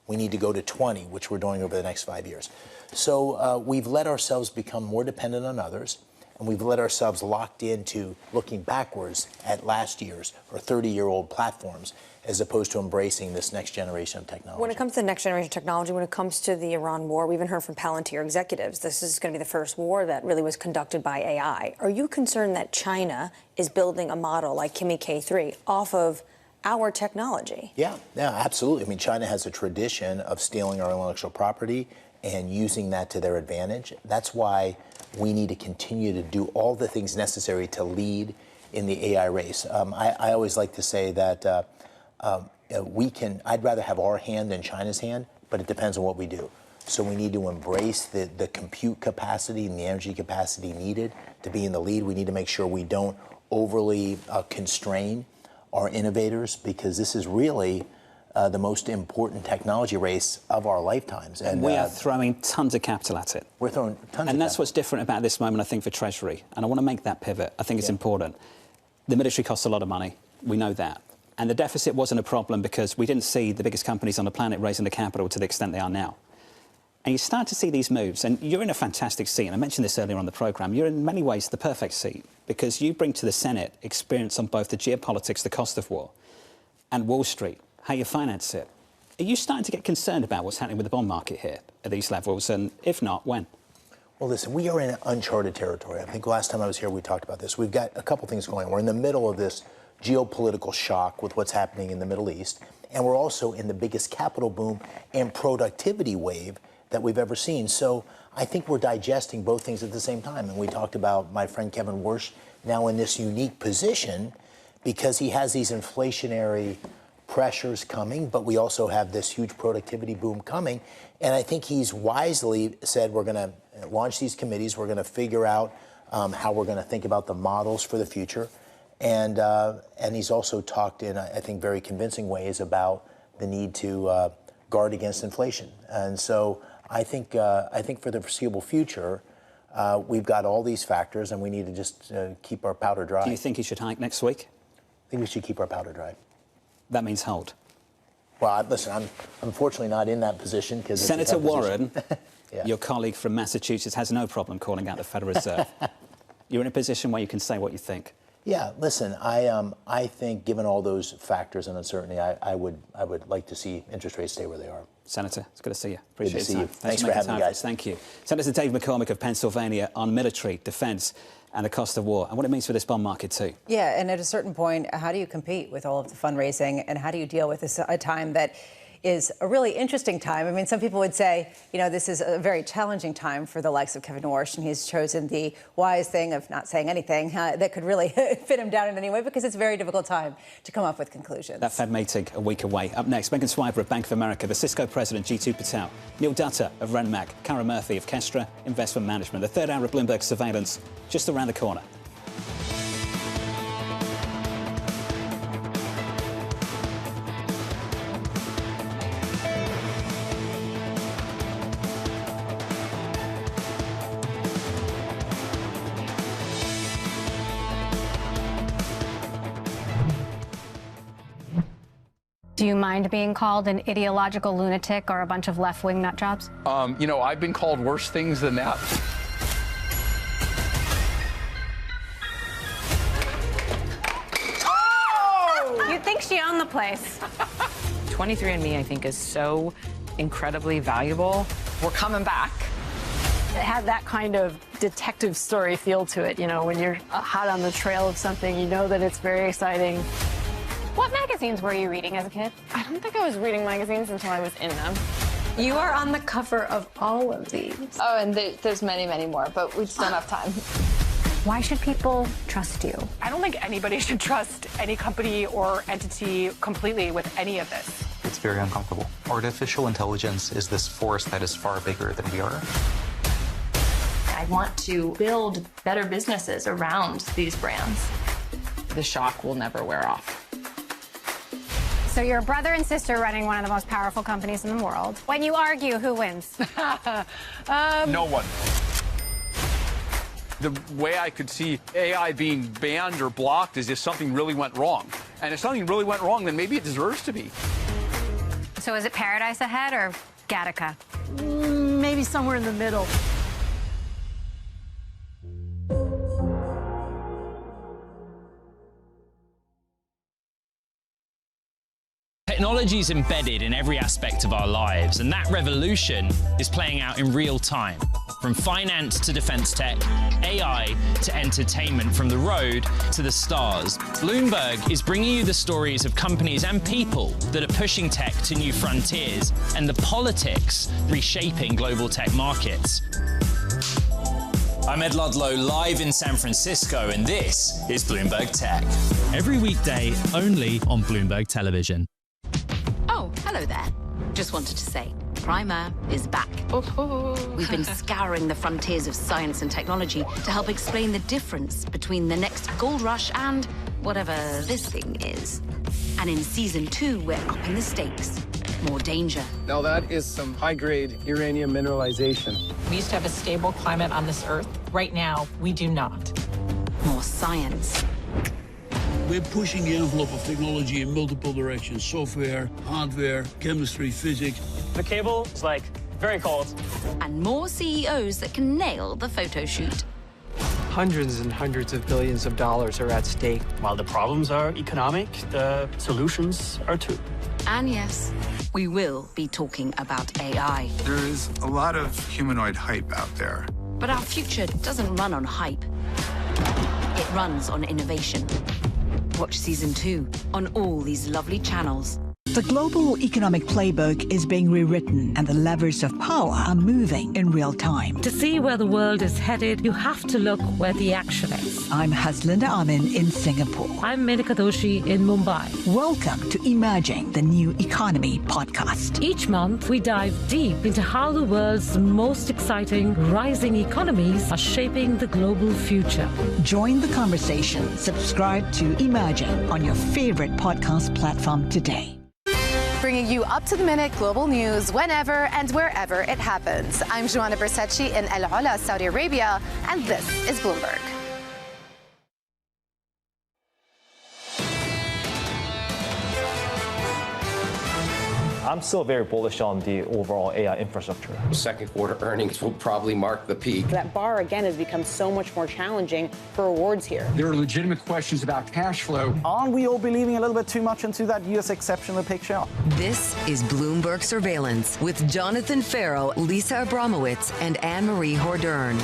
We need to go to 20, which we're doing over the next 5 years. So we've let ourselves become more dependent on others. And we've let ourselves locked into looking backwards at last year's or 30-year-old platforms as opposed to embracing this next generation of technology. When it comes to the next generation technology, when it comes to the Iran war, we even heard from Palantir executives, this is going to be the first war that really was conducted by AI. Are you concerned that China is building a model like Kimi K3 off of our technology? Yeah, absolutely. I mean, China has a tradition of stealing our intellectual property and using that to their advantage. That's why we need to continue to do all the things necessary to lead in the AI race. I always like to say that I'd rather have our hand than China's hand, but it depends on what we do. So we need to embrace the compute capacity and the energy capacity needed to be in the lead. We need to make sure we don't overly constrain our innovators, because this is really the most important technology race of our lifetimes. And we are throwing tons of capital at it. We're throwing tons of capital. And that's what's different about this moment, I think, for Treasury. And I want to make that pivot. I think it's important. The military costs a lot of money. We know that. And the deficit wasn't a problem because we didn't see the biggest companies on the planet raising the capital to the extent they are now. And you start to see these moves, and you're in a fantastic seat. And I mentioned this earlier on the programme. You're in many ways the perfect seat because you bring to the Senate experience on both the geopolitics, the cost of war, and Wall Street, how you finance it. Are you starting to get concerned about what's happening with the bond market here at these levels? And if not, when? Well, listen, we are in uncharted territory. I think last time I was here, we talked about this. We've got a couple things going on. We're in the middle of this geopolitical shock with what's happening in the Middle East, and we're also in the biggest capital boom and productivity wave that we've ever seen. So I think we're digesting both things at the same time. And we talked about my friend Kevin Warsh now in this unique position because he has these inflationary pressures coming, but we also have this huge productivity boom coming. And I think he's wisely said we're going to launch these committees. We're going to figure out how we're going to think about the models for the future. And he's also talked in, I think, very convincing ways about the need to guard against inflation. And so I think for the foreseeable future, we've got all these factors, and we need to just keep our powder dry. Do you think he should hike next week? I think we should keep our powder dry. That means hold. Well, listen, I'm unfortunately not in that position because Senator Warren, your colleague from Massachusetts, has no problem calling out the Federal Reserve. You're in a position where you can say what you think. Yeah, listen, I think given all those factors and uncertainty, I would like to see interest rates stay where they are. Senator, it's good to see you. Appreciate good to see your you. time. Thanks for having me, guys. Thank you. Senator Dave McCormick of Pennsylvania on military, defence and the cost of war and what it means for this bond market too. Yeah, and at a certain point, how do you compete with all of the fundraising and how do you deal with this, a time that is a really interesting time? I mean, some people would say, you know, this is a very challenging time for the likes of Kevin Warsh, and he's chosen the wise thing of not saying anything that could really fit him down in any way because it's a very difficult time to come up with conclusions. That Fed meeting a week away. Up next, Megan Swiver of Bank of America, the Cisco president G2 Patel, Neil Dutta of Renmac, Kara Murphy of Kestra Investment Management. The third hour of Bloomberg Surveillance just around the corner. Do you mind being called an ideological lunatic or a bunch of left-wing nut jobs? You know, I've been called worse things than that. Oh! You'd think she owned the place. 23andMe, I think, is so incredibly valuable. We're coming back. It had that kind of detective story feel to it. You know, when you're hot on the trail of something, you know that it's very exciting. What magazines were you reading as a kid? I don't think I was reading magazines until I was in them. You are on the cover of all of these. Oh, and there's many, many more, but we just don't have time. Why should people trust you? I don't think anybody should trust any company or entity completely with any of this. It's very uncomfortable. Artificial intelligence is this force that is far bigger than we are. I want to build better businesses around these brands. The shock will never wear off. So you're a brother and sister running one of the most powerful companies in the world. When you argue, who wins? No one. The way I could see AI being banned or blocked is if something really went wrong. And if something really went wrong, then maybe it deserves to be. So is it paradise ahead or Gattaca? Maybe somewhere in the middle. Technology is embedded in every aspect of our lives, and that revolution is playing out in real time. From finance to defense tech, AI to entertainment, from the road to the stars. Bloomberg is bringing you the stories of companies and people that are pushing tech to new frontiers, and the politics reshaping global tech markets. I'm Ed Ludlow, live in San Francisco, and this is Bloomberg Tech. Every weekday, only on Bloomberg Television. Oh, hello there. Just wanted to say, Primer is back. We've been scouring the frontiers of science and technology to help explain the difference between the next gold rush and whatever this thing is. And in season 2, we're upping the stakes. More danger. Now that is some high-grade uranium mineralization. We used to have a stable climate on this Earth. Right now, we do not. More science. We're pushing the envelope of technology in multiple directions. Software, hardware, chemistry, physics. The cable is like very cold. And more CEOs that can nail the photo shoot. Hundreds and hundreds of billions of dollars are at stake. While the problems are economic, the solutions are too. And yes, we will be talking about AI. There is a lot of humanoid hype out there. But our future doesn't run on hype. It runs on innovation. Watch season 2 on all these lovely channels. The global economic playbook is being rewritten, and the levers of power are moving in real time. To see where the world is headed, you have to look where the action is. I'm Haslinda Amin in Singapore. I'm Menika Doshi in Mumbai. Welcome to Emerging the New Economy podcast. Each month, we dive deep into how the world's most exciting rising economies are shaping the global future. Join the conversation. Subscribe to Emerging on your favorite podcast platform today. Bringing you up-to-the-minute global news whenever and wherever it happens. I'm Joanna Bersecci in El Ola, Saudi Arabia, and this is Bloomberg. I'm still very bullish on the overall AI infrastructure. Second quarter earnings will probably mark the peak. That bar, again, has become so much more challenging for rewards here. There are legitimate questions about cash flow. Aren't we all believing a little bit too much into that U.S. exceptional picture? This is Bloomberg Surveillance with Jonathan Farrow, Lisa Abramowitz, and Anne-Marie Hordern.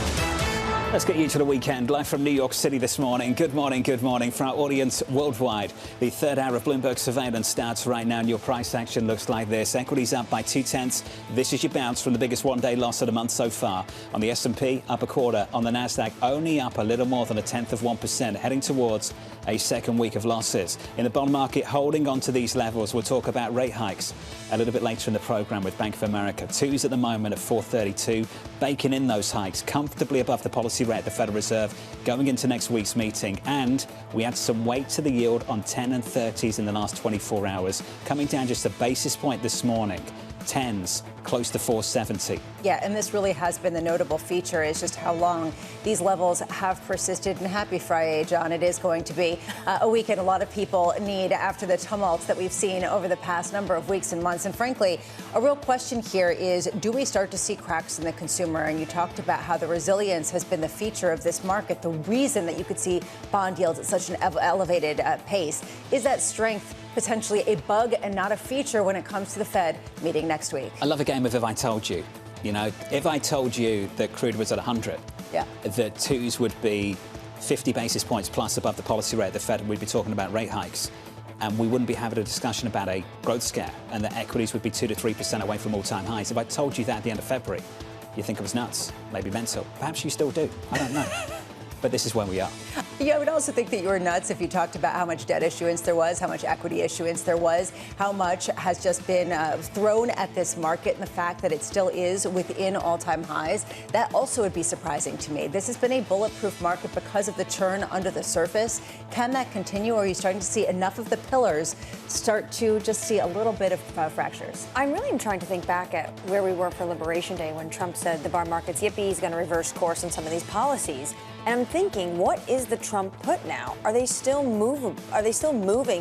Let's get you to the weekend, live from New York City this morning. Good morning for our audience worldwide. The third hour of Bloomberg Surveillance starts right now, and your price action looks like this. Equities up by 0.2. This is your bounce from the biggest one-day loss of the month so far. On the S&P, up a quarter. On the Nasdaq, only up a little more than 0.1%, heading towards a second week of losses. In the bond market, holding on to these levels. We'll talk about rate hikes a little bit later in the program with Bank of America. Twos at the moment at 4.32, baking in those hikes comfortably above the policy rate at the Federal Reserve going into next week's meeting. And we had some weight to the yield on 10 and 30s in the last 24 hours, coming down just a basis point this morning. 10s close to 470. Yeah, and this really has been the notable feature, is just how long these levels have persisted. And happy Friday, John. It is going to be a weekend a lot of people need after the tumult that we've seen over the past number of weeks and months. And frankly, a real question here is, do we start to see cracks in the consumer? And you talked about how the resilience has been the feature of this market. The reason that you could see bond yields at such an elevated pace is that strength potentially a bug and not a feature when it comes to the Fed meeting next week. I love a game of If I Told You. You know, if I told you that crude was at 100, that twos would be 50 basis points plus above the policy rate, the Fed, we'd be talking about rate hikes. And we wouldn't be having a discussion about a growth scare, and that equities would be 2 to 3% away from all-time highs. If I told you that at the end of February, you think I was nuts, maybe mental. Perhaps you still do. I don't know. But this is where we are. Yeah, I would also think that you were nuts if you talked about how much debt issuance there was, how much equity issuance there was, how much has just been thrown at this market, and the fact that it still is within all-time highs. That also would be surprising to me. This has been a bulletproof market because of the churn under the surface. Can that continue, or are you starting to see enough of the pillars start to just see a little bit of fractures? I'm really trying to think back at where we were for Liberation Day when Trump said the bar market's yippee, he's going to reverse course on some of these policies. And I'm thinking, what is the Trump put now? Are they still moving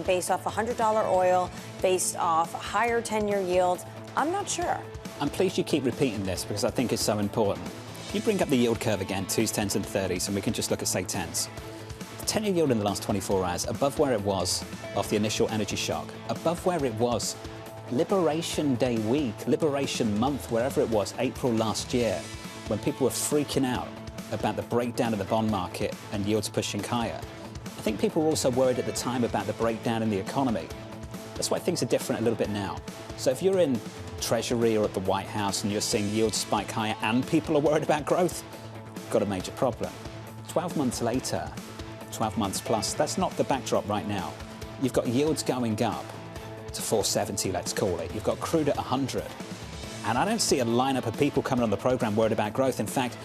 based off $100 oil, based off higher 10-year yields? I'm not sure. I'm pleased you keep repeating this because I think it's so important. If you bring up the yield curve again, 2s, 10s and 30s, and we can just look at, say, 10s. 10-year yield in the last 24 hours, above where it was off the initial energy shock, above where it was Liberation Day week, Liberation Month, wherever it was, April last year, when people were freaking out about the breakdown of the bond market and yields pushing higher. I think people were also worried at the time about the breakdown in the economy. That's why things are different a little bit now. So if you're in Treasury or at the White House and you're seeing yields spike higher and people are worried about growth, you've got a major problem. 12 months later, 12 months plus, that's not the backdrop right now. You've got yields going up to 470, let's call it. You've got crude at 100. And I don't see a lineup of people coming on the program worried about growth. In fact,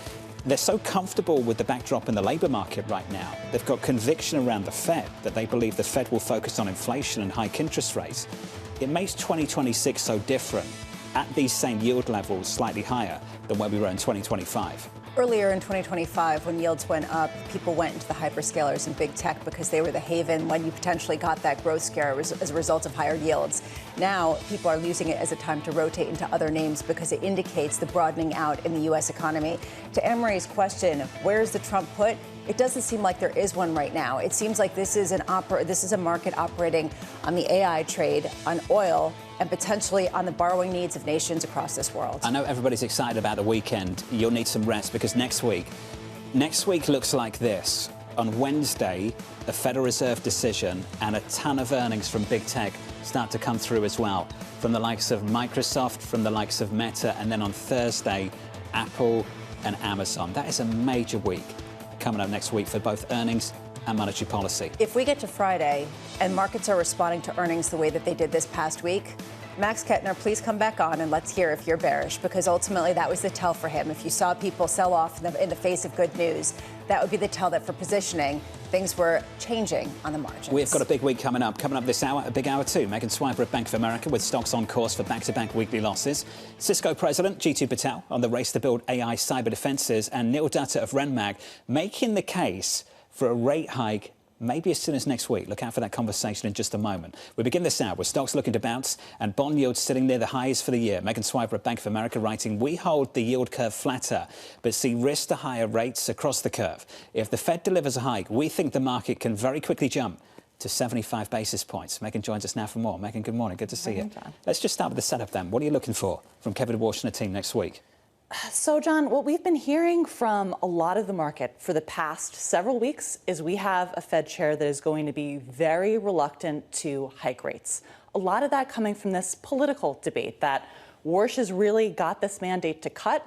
they're so comfortable with the backdrop in the labour market right now. They've got conviction around the Fed that they believe the Fed will focus on inflation and hike interest rates. It makes 2026 so different at these same yield levels, slightly higher than where we were in 2025. Earlier in 2025, when yields went up, people went into the hyperscalers and big tech because they were the haven when you potentially got that growth scare as a result of higher yields. Now, people are using it as a time to rotate into other names because it indicates the broadening out in the U.S. economy. To Anne-Marie's question, where's the Trump put? It doesn't seem like there is one right now. It seems like this is a market operating on the AI trade, on oil, and potentially on the borrowing needs of nations across this world. I know everybody's excited about the weekend. You'll need some rest because next week looks like this. On Wednesday, a Federal Reserve decision and a ton of earnings from big tech start to come through as well, from the likes of Microsoft, from the likes of Meta, and then on Thursday, Apple and Amazon. That is a major week coming up next week for both earnings and monetary policy. If we get to Friday and markets are responding to earnings the way that they did this past week, Max Kettner, please come back on and let's hear if you're bearish, because ultimately that was the tell for him. If you saw people sell off in the face of good news, that would be the tell that for positioning, things were changing on the margins. We've got a big week coming up. Coming up this hour, a big hour too. Megan Swiper at Bank of America with stocks on course for back-to-back weekly losses. Cisco President Jeetu Patel on the race to build AI cyber defenses, and Neil Dutta of Renmag making the case for a rate hike maybe as soon as next week. Look out for that conversation in just a moment. We begin this hour with stocks looking to bounce and bond yields sitting near the highs for the year. Megan Swiper at Bank of America writing, we hold the yield curve flatter, but see risk to higher rates across the curve. If the Fed delivers a hike, we think the market can very quickly jump to 75 basis points. Megan joins us now for more. Megan, good morning. Good to see you. John. Let's just start with the setup then. What are you looking for from Kevin Walsh and the team next week? So, John, what we've been hearing from a lot of the market for the past several weeks is we have a Fed chair that is going to be very reluctant to hike rates. A lot of that coming from this political debate that Walsh has really got this mandate to cut,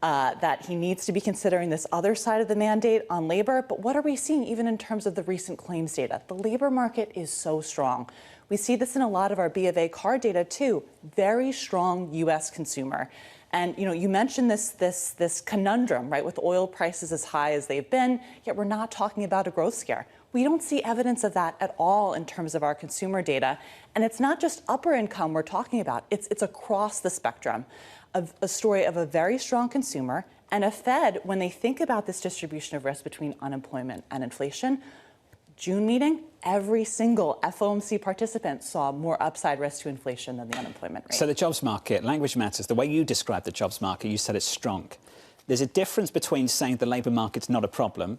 that he needs to be considering this other side of the mandate on labor. But what are we seeing even in terms of the recent claims data? The labor market is so strong. We see this in a lot of our B of A card data, too. Very strong U.S. consumer. And, you know, you mentioned this conundrum, right, with oil prices as high as they've been, yet we're not talking about a growth scare. We don't see evidence of that at all in terms of our consumer data. And it's not just upper income we're talking about. It's across the spectrum of a story of a very strong consumer and a Fed, when they think about this distribution of risk between unemployment and inflation. June meeting, every single FOMC participant saw more upside risk to inflation than the unemployment rate. So the jobs market, language matters. The way you described the jobs market, you said it's strong. There's a difference between saying the labour market's not a problem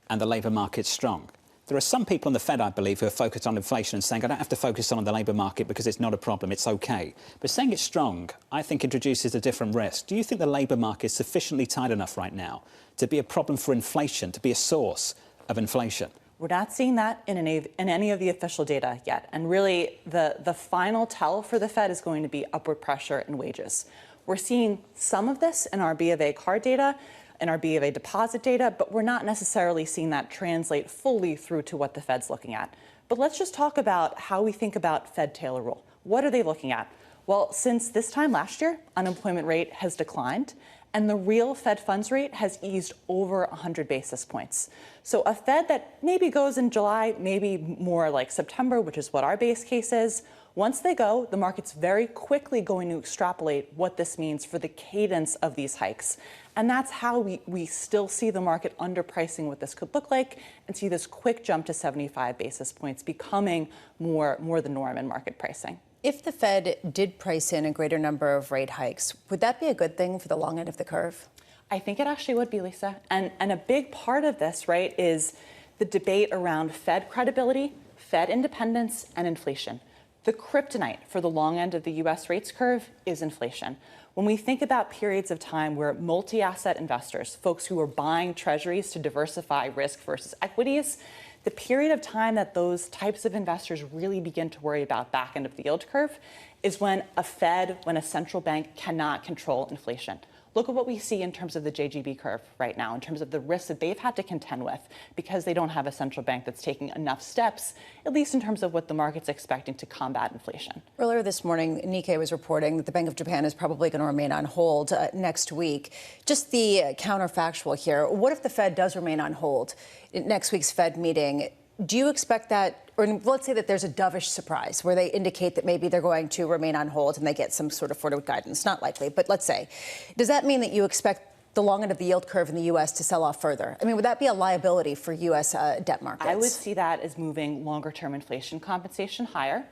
and the labour market's strong. There are some people on the Fed, I believe, who are focused on inflation and saying, I don't have to focus on the labour market because it's not a problem, it's OK. But saying it's strong, I think, introduces a different risk. Do you think the labour market is sufficiently tight enough right now to be a problem for inflation, to be a source of inflation? We're not seeing that in any of the official data yet. And really, the final tell for the Fed is going to be upward pressure in wages. We're seeing some of this in our B of A card data, in our B of A deposit data, but we're not necessarily seeing that translate fully through to what the Fed's looking at. But let's just talk about how we think about Fed Taylor rule. What are they looking at? Well, since this time last year, unemployment rate has declined, and the real Fed funds rate has eased over 100 basis points. So a Fed that maybe goes in July, maybe more like September, which is what our base case is. Once they go, the market's very quickly going to extrapolate what this means for the cadence of these hikes. And that's how we still see the market underpricing what this could look like and see this quick jump to 75 basis points becoming more the norm in market pricing. If the Fed did price in a greater number of rate hikes, would that be a good thing for the long end of the curve? I think it actually would be, Lisa. And a big part of this, right, is the debate around Fed credibility, Fed independence, and inflation. The kryptonite for the long end of the U.S. rates curve is inflation. When we think about periods of time where multi-asset investors, folks who are buying treasuries to diversify risk versus equities, the period of time that those types of investors really begin to worry about back end of the yield curve is when a central bank cannot control inflation. Look at what we see in terms of the JGB curve right now, in terms of the risks that they've had to contend with because they don't have a central bank that's taking enough steps, at least in terms of what the market's expecting to combat inflation. Earlier this morning, Nikkei was reporting that the Bank of Japan is probably going to remain on hold next week. Just the counterfactual here, what if the Fed does remain on hold in next week's Fed meeting? Do you expect that, or let's say that there's a dovish surprise where they indicate that maybe they're going to remain on hold and they get some sort of forward guidance? Not likely, but let's say. Does that mean that you expect the long end of the yield curve in the U.S. to sell off further? I mean, would that be a liability for U.S. debt markets? I would see that as moving longer-term inflation compensation higher.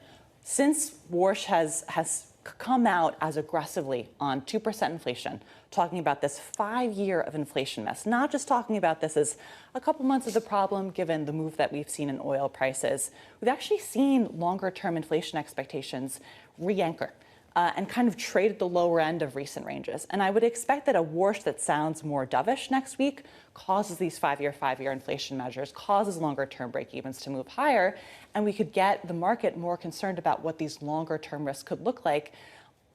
Since Warsh has come out as aggressively on 2% inflation, talking about this 5-year of inflation mess, not just talking about this as a couple months of the problem given the move that we've seen in oil prices. We've actually seen longer-term inflation expectations re-anchor and kind of trade at the lower end of recent ranges. And I would expect that a Warsh that sounds more dovish next week causes these 5-year inflation measures, causes longer-term break-evens to move higher, and we could get the market more concerned about what these longer-term risks could look like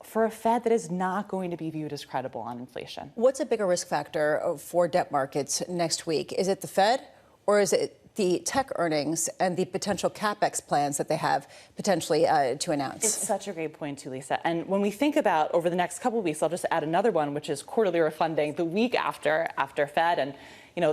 for a Fed that is not going to be viewed as credible on inflation. What's a bigger risk factor for debt markets next week? Is it the Fed or is it the tech earnings and the potential CapEx plans that they have potentially to announce? It's such a great point, too, Lisa. And when we think about over the next couple of weeks, I'll just add another one, which is quarterly refunding the week after Fed. And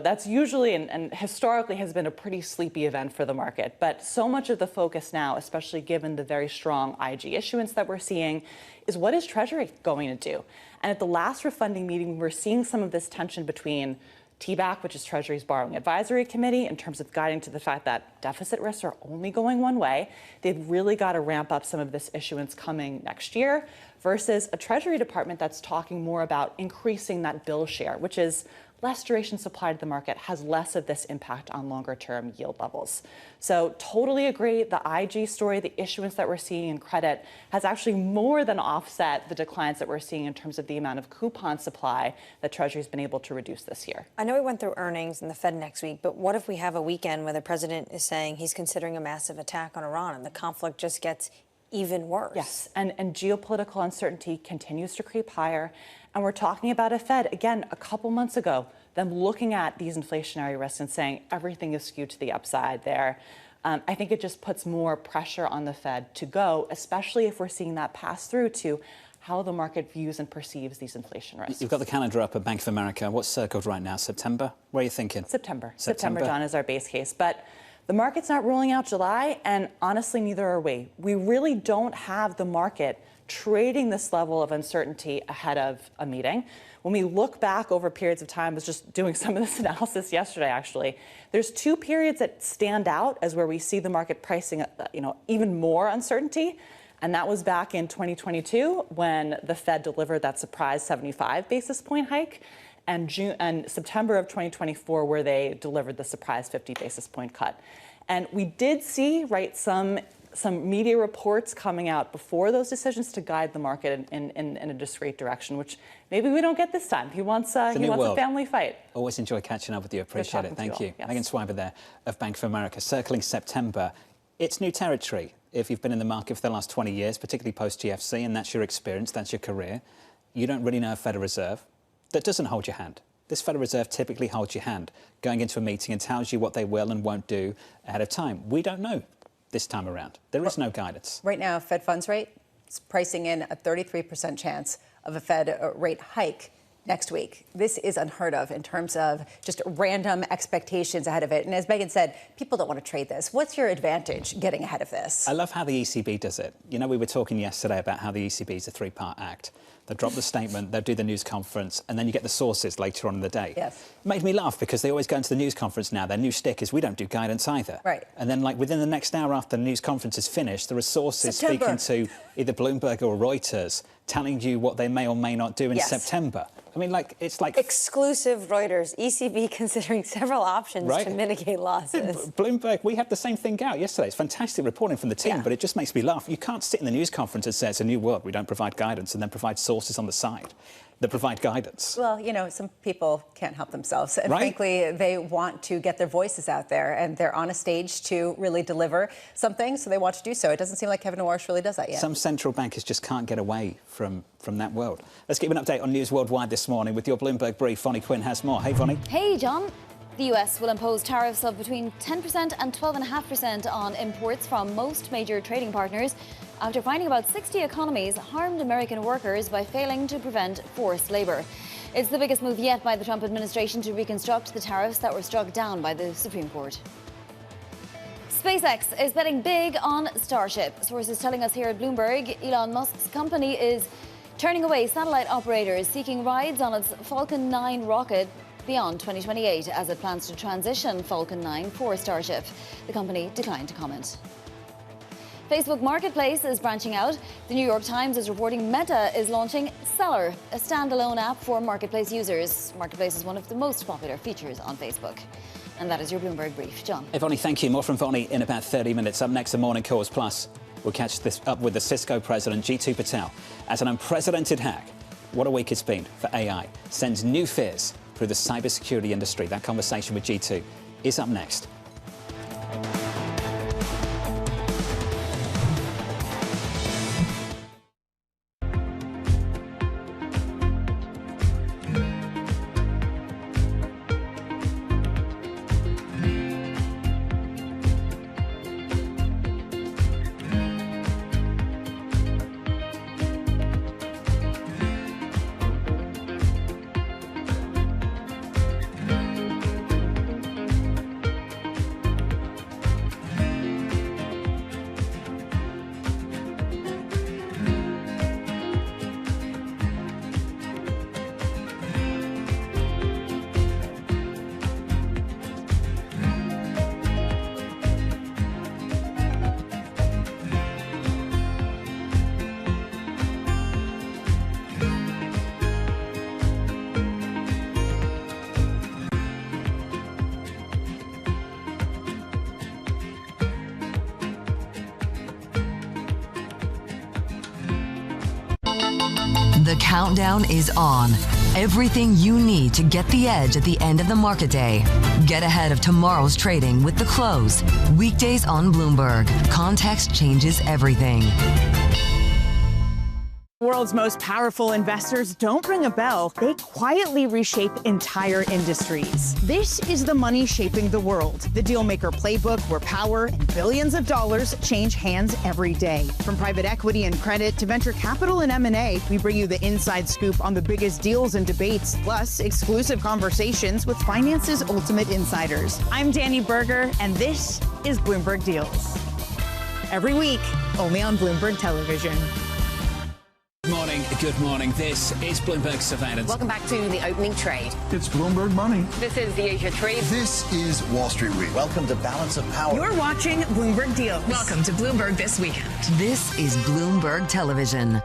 that's usually and historically has been a pretty sleepy event for the market. But so much of the focus now, especially given the very strong IG issuance that we're seeing, is what is Treasury going to do? And at the last refunding meeting, we're seeing some of this tension between TBAC, which is Treasury's Borrowing Advisory Committee, in terms of guiding to the fact that deficit risks are only going one way. They've really got to ramp up some of this issuance coming next year, versus a Treasury Department that's talking more about increasing that bill share, which is less duration supply to the market, has less of this impact on longer-term yield levels. So totally agree. The IG story, the issuance that we're seeing in credit has actually more than offset the declines that we're seeing in terms of the amount of coupon supply that Treasury's been able to reduce this year. I know we went through earnings and the Fed next week, but what if we have a weekend where the president is saying he's considering a massive attack on Iran and the conflict just gets even worse? Yes, and geopolitical uncertainty continues to creep higher. And we're talking about a Fed, again, a couple months ago, them looking at these inflationary risks and saying everything is skewed to the upside there. I think it just puts more pressure on the Fed to go, especially if we're seeing that pass through to how the market views and perceives these inflation risks. You've got the calendar up at Bank of America. What's circled right now? September? Where are you thinking? September, John, is our base case. But the market's not ruling out July, and honestly, neither are we. We really don't have the market trading this level of uncertainty ahead of a meeting. When we look back over periods of time, I was just doing some of this analysis yesterday, actually. There's two periods that stand out as where we see the market pricing, even more uncertainty. And that was back in 2022 when the Fed delivered that surprise 75 basis point hike, and September of 2024 where they delivered the surprise 50 basis point cut. And we did see, some media reports coming out before those decisions to guide the market in a discrete direction, which maybe we don't get this time. He wants a family fight. Always enjoy catching up with you. Appreciate it. Thank you. Yes. Megan Swiber there of Bank of America. Circling September. It's new territory. If you've been in the market for the last 20 years, particularly post-GFC, and that's your experience, that's your career, you don't really know a Federal Reserve that doesn't hold your hand. This Federal Reserve typically holds your hand going into a meeting and tells you what they will and won't do ahead of time. We don't know this time around. There is no guidance. Right now, Fed funds rate is pricing in a 33% chance of a Fed rate hike next week. This is unheard of in terms of just random expectations ahead of it. And as Megan said, people don't want to trade this. What's your advantage getting ahead of this? I love how the ECB does it. We were talking yesterday about how the ECB is a three-part act. They'll drop the statement, they'll do the news conference, and then you get the sources later on in the day. Yes. It made me laugh because they always go into the news conference now. Their new shtick is we don't do guidance either. Right. And then within the next hour after the news conference is finished, there are sources speaking to either Bloomberg or Reuters telling you what they may or may not do in September. I mean, like, it's like... Exclusive Reuters, ECB considering several options to mitigate losses. Bloomberg, we had the same thing out yesterday. It's fantastic reporting from the team, but it just makes me laugh. You can't sit in the news conference and say it's a new world, we don't provide guidance, and then provide sources on the side that provide guidance. Well, you know, some people can't help themselves. And frankly, they want to get their voices out there, and they're on a stage to really deliver something, so they want to do so. It doesn't seem like Kevin Warsh really does that yet. Some central bankers just can't get away from that world. Let's give an update on news worldwide this morning with your Bloomberg brief. Vonnie Quinn has more. Hey, Vonnie. Hey, John. The US will impose tariffs of between 10% and 12.5% on imports from most major trading partners after finding about 60 economies harmed American workers by failing to prevent forced labor. It's the biggest move yet by the Trump administration to reconstruct the tariffs that were struck down by the Supreme Court. SpaceX is betting big on Starship. Sources telling us here at Bloomberg, Elon Musk's company is turning away satellite operators seeking rides on its Falcon 9 rocket beyond 2028 as it plans to transition Falcon 9 for Starship. The company declined to comment. Facebook Marketplace is branching out. The New York Times is reporting Meta is launching Seller, a standalone app for marketplace users. Marketplace is one of the most popular features on Facebook. And that is your Bloomberg brief. John. Hey, Vonnie, thank you. More from Vonnie in about 30 minutes. Up next, the Morning Calls Plus. We'll catch this up with the Cisco president, G2 Patel. As an unprecedented hack, what a week it's been for AI, sends new fears through the cybersecurity industry. That conversation with G2 is up next. The countdown is on. Everything you need to get the edge at the end of the market day. Get ahead of tomorrow's trading with The Close. Weekdays on Bloomberg. Context changes everything. World's most powerful investors don't ring a bell. They quietly reshape entire industries. This is the money shaping the world. The Dealmaker playbook, where power and billions of dollars change hands every day. From private equity and credit to venture capital and M&A, we bring you the inside scoop on the biggest deals and debates, plus exclusive conversations with finance's ultimate insiders. I'm Danny Berger, and this is Bloomberg Deals. Every week, only on Bloomberg Television. Good morning. This is Bloomberg Surveillance. Welcome back to the opening trade. It's Bloomberg Money. This is the Asia Trade. This is Wall Street Week. Welcome to Balance of Power. You're watching Bloomberg Deals. Welcome to Bloomberg This Weekend. This is Bloomberg Television.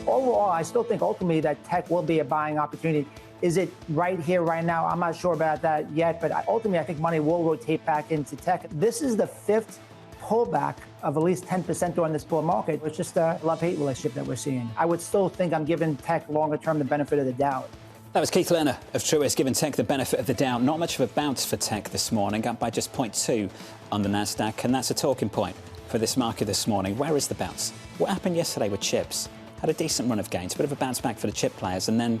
Overall, I still think ultimately that tech will be a buying opportunity. Is it right here, right now? I'm not sure about that yet, but ultimately I think money will rotate back into tech. This is the fifth pullback of at least 10% during this bull market. It's just a love-hate relationship that we're seeing. I would still think I'm giving tech longer term the benefit of the doubt. That was Keith Lerner of Truist giving tech the benefit of the doubt. Not much of a bounce for tech this morning, up by just 0.2 on the Nasdaq, and that's a talking point for this market this morning. Where is the bounce? What happened yesterday with chips? Had a decent run of gains, a bit of a bounce back for the chip players, and then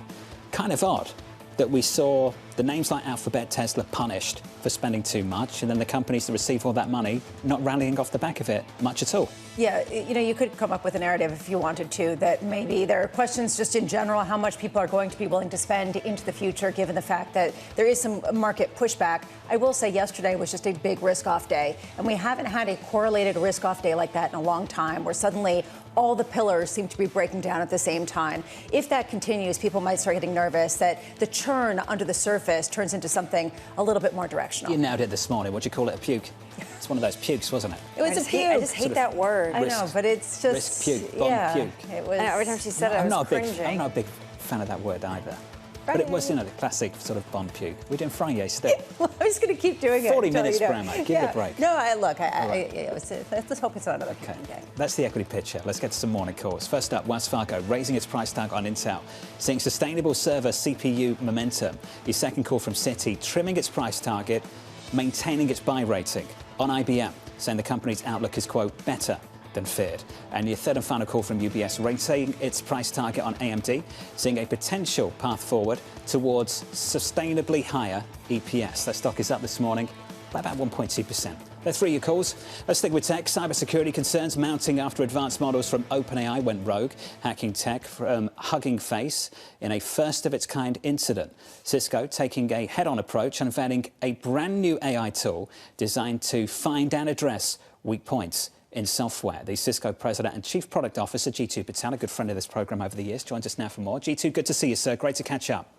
kind of odd that we saw the names like Alphabet, Tesla punished for spending too much, and then the companies that receive all that money not rallying off the back of it much at all. Yeah, you know, you could come up with a narrative if you wanted to, that maybe there are questions just in general how much people are going to be willing to spend into the future, given the fact that there is some market pushback. I will say yesterday was just a big risk-off day, and we haven't had a correlated risk-off day like that in a long time, where suddenly all the pillars seem to be breaking down at the same time. If that continues, people might start getting nervous that the churn under the surface surface turns into something a little bit more directional. You nailed it this morning. What do you call it? A puke? It's one of those pukes, wasn't it? It was a puke. I just hate that word. I know, but it's just... Risk puke, bond puke. It was, every time she said it, I was cringing. I'm not a big fan of that word either. But it was, the classic sort of bond puke. We're doing Friday still. Well, I was going to keep doing it. 40 minutes, Grandma. Give it a break. No, let's hope it's not another puking day. That's the equity picture. Let's get to some morning calls. First up, Wells Fargo raising its price tag on Intel, seeing sustainable server CPU momentum. Your second call from Citi, trimming its price target, maintaining its buy rating. On IBM, saying the company's outlook is, quote, better than feared. And your third and final call from UBS, raising its price target on AMD, seeing a potential path forward towards sustainably higher EPS. That stock is up this morning by about 1.2%. That's three of your calls. Let's stick with tech. Cybersecurity concerns mounting after advanced models from OpenAI went rogue, hacking tech from Hugging Face in a first-of-its-kind incident. Cisco taking a head-on approach, unveiling a brand-new AI tool designed to find and address weak points in software. The Cisco President and Chief Product Officer, Jitu Patel, a good friend of this programme over the years, joins us now for more. Jitu, good to see you, sir. Great to catch up.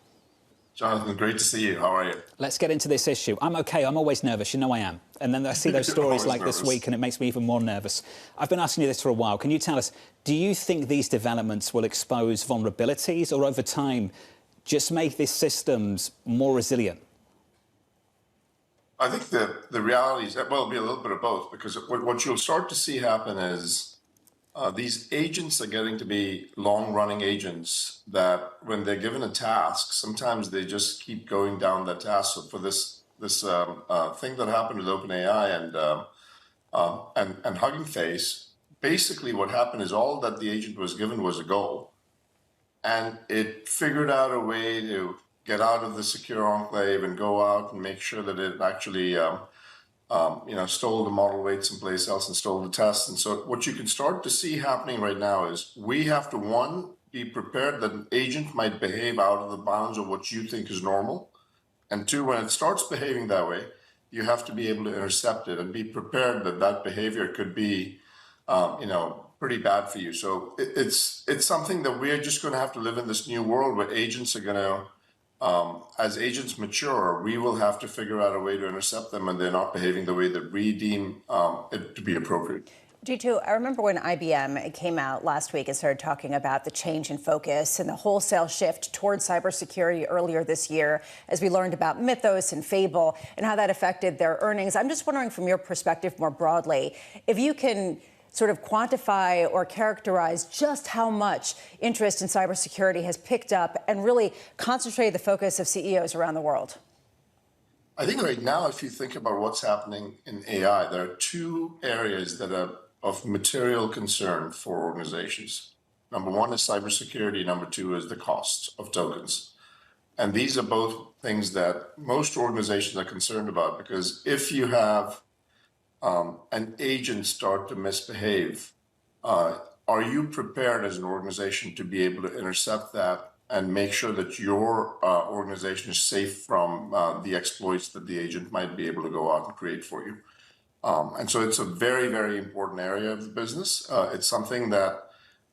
Jonathan, great to see you. How are you? Let's get into this issue. I'm OK. I'm always nervous. You know I am. And then I see those stories like this week and it makes me even more nervous. I've been asking you this for a while. Can you tell us, do you think these developments will expose vulnerabilities or over time just make these systems more resilient? I think the reality is that, well, it'll be a little bit of both, because what you'll start to see happen is these agents are getting to be long-running agents that when they're given a task, sometimes they just keep going down that task. So for this thing that happened with OpenAI and Hugging Face, basically what happened is all that the agent was given was a goal, and it figured out a way to get out of the secure enclave and go out and make sure that it actually, stole the model weight someplace else and stole the test. And so what you can start to see happening right now is we have to, one, be prepared that an agent might behave out of the bounds of what you think is normal. And two, when it starts behaving that way, you have to be able to intercept it and be prepared that that behavior could be, pretty bad for you. So it's something that we're just going to have to live in this new world where agents are going to, as agents mature, we will have to figure out a way to intercept them and they're not behaving the way that we deem it to be appropriate. Jitu, I remember when IBM came out last week and started talking about the change in focus and the wholesale shift towards cybersecurity earlier this year, as we learned about Mythos and Fable and how that affected their earnings. I'm just wondering from your perspective more broadly, if you can sort of quantify or characterize just how much interest in cybersecurity has picked up and really concentrated the focus of CEOs around the world? I think right now, if you think about what's happening in AI, there are two areas that are of material concern for organizations. Number one is cybersecurity. Number two is the cost of tokens. And these are both things that most organizations are concerned about, because if you have an agent start to misbehave, are you prepared as an organization to be able to intercept that and make sure that your organization is safe from the exploits that the agent might be able to go out and create for you? And so it's a very, very important area of the business. It's something that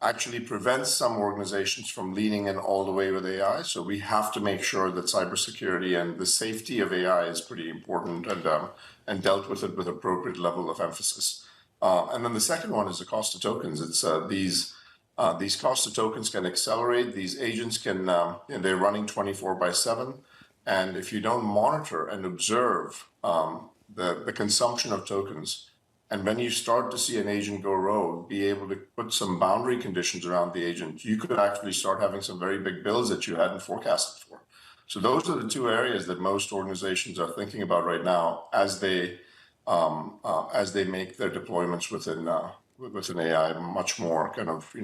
actually prevents some organizations from leaning in all the way with AI. So we have to make sure that cybersecurity and the safety of AI is pretty important and dealt with it with appropriate level of emphasis. And then the second one is the cost of tokens. It's these cost of tokens can accelerate. These agents can, they're running 24/7. And if you don't monitor and observe the consumption of tokens, and when you start to see an agent go rogue, be able to put some boundary conditions around the agent, you could actually start having some very big bills that you hadn't forecasted for. So those are the two areas that most organizations are thinking about right now as they make their deployments within AI much more kind of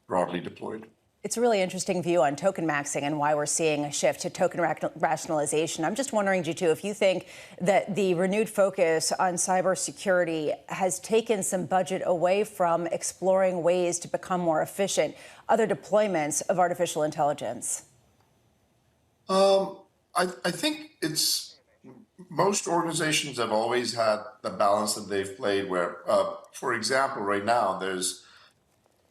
broadly deployed. It's a really interesting view on token maxing and why we're seeing a shift to token rationalization. I'm just wondering, Jitu, if you think that the renewed focus on cybersecurity has taken some budget away from exploring ways to become more efficient, other deployments of artificial intelligence? I think it's most organizations have always had the balance that they've played where, for example, right now there's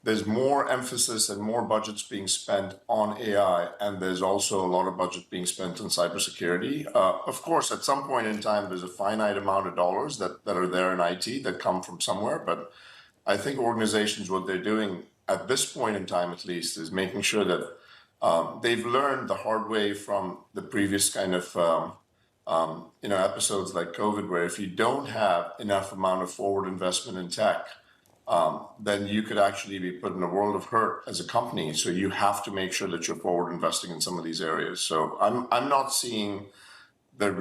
there's more emphasis and more budgets being spent on AI, and there's also a lot of budget being spent on cybersecurity. Of course, at some point in time, there's a finite amount of dollars that are there in IT that come from somewhere. But I think organizations, what they're doing at this point in time, at least, is making sure that they've learned the hard way from the previous kind of episodes like COVID, where if you don't have enough amount of forward investment in tech, then you could actually be put in a world of hurt as a company. So you have to make sure that you're forward investing in some of these areas. So I'm not seeing the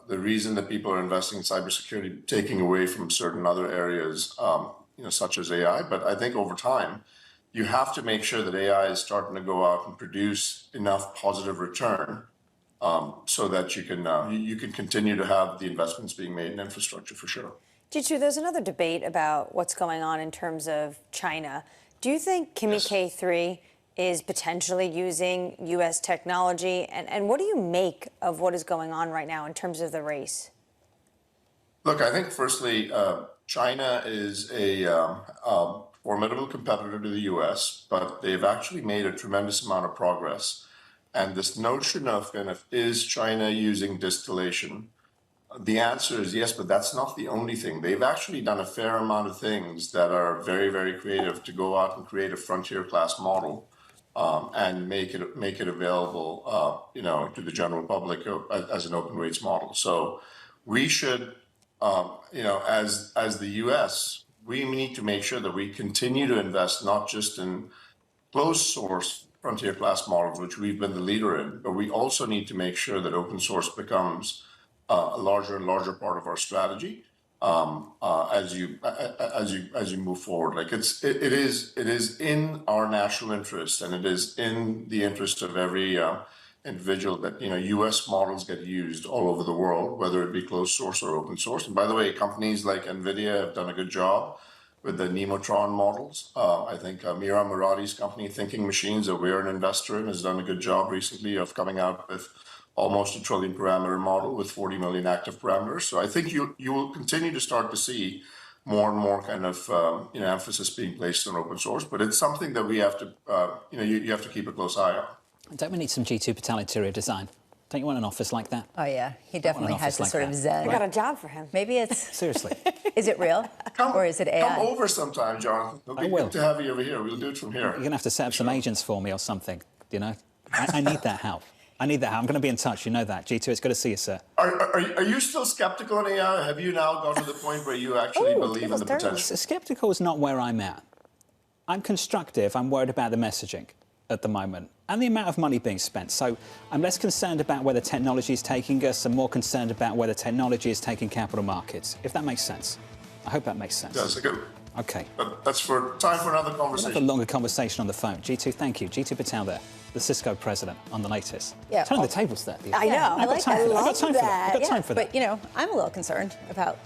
reason that people are investing in cybersecurity taking away from certain other areas, such as AI. But I think over time, you have to make sure that AI is starting to go out and produce enough positive return so that you can continue to have the investments being made in infrastructure for sure. Jitu, there's another debate about what's going on in terms of China. Do you think Kimi K3 is potentially using U.S. technology? And what do you make of what is going on right now in terms of the race? Look, I think firstly, China is a formidable competitor to the U.S., but they've actually made a tremendous amount of progress. And this notion of is China using distillation? The answer is yes, but that's not the only thing. They've actually done a fair amount of things that are very, very creative to go out and create a frontier class model and make it available, to the general public as an open rates model. So we should, as the U.S., we need to make sure that we continue to invest not just in closed source frontier class models, which we've been the leader in, but we also need to make sure that open source becomes a larger and larger part of our strategy as you move forward. Like it is in our national interest, and it is in the interest of every individual that U.S. models get used all over the world, whether it be closed source or open source. And by the way, companies like NVIDIA have done a good job with the Nemotron models. I think Mira Murati's company, Thinking Machines, that we're an investor in, has done a good job recently of coming out with almost a trillion parameter model with 40 million active parameters. So I think you will continue to start to see more and more kind of emphasis being placed on open source. But it's something that we have to you have to keep a close eye on. Don't we need some G2 Patel interior design? Don't you want an office like that? Oh, yeah. He definitely has this sort of zen. I got a job for him. Maybe it's... Seriously. Is it real? Or is it AI? Come over sometime, Jonathan. It'll be good to have you over here. We'll do it from here. You're going to have to set up some agents for me or something, I need that help. I need that help. I'm going to be in touch. You know that. G2, it's good to see you, sir. Are you still skeptical on AI? Have you now gone to the point where you actually believe in the potential? Skeptical is not where I'm at. I'm constructive. I'm worried about the messaging at the moment and the amount of money being spent. So I'm less concerned about where the technology is taking us and more concerned about where the technology is taking capital markets, if that makes sense. I hope that makes sense. Yes, good. Okay. But that's for time for another conversation. We'll have a longer conversation on the phone. G2, thank you. G2 Patel there, the Cisco president on the latest. Yeah. Turning the tables there. I know. I like that. I love that. I've got time for that. But, I'm a little concerned about,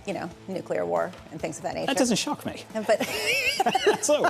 nuclear war and things of that nature. That doesn't shock me. But... So...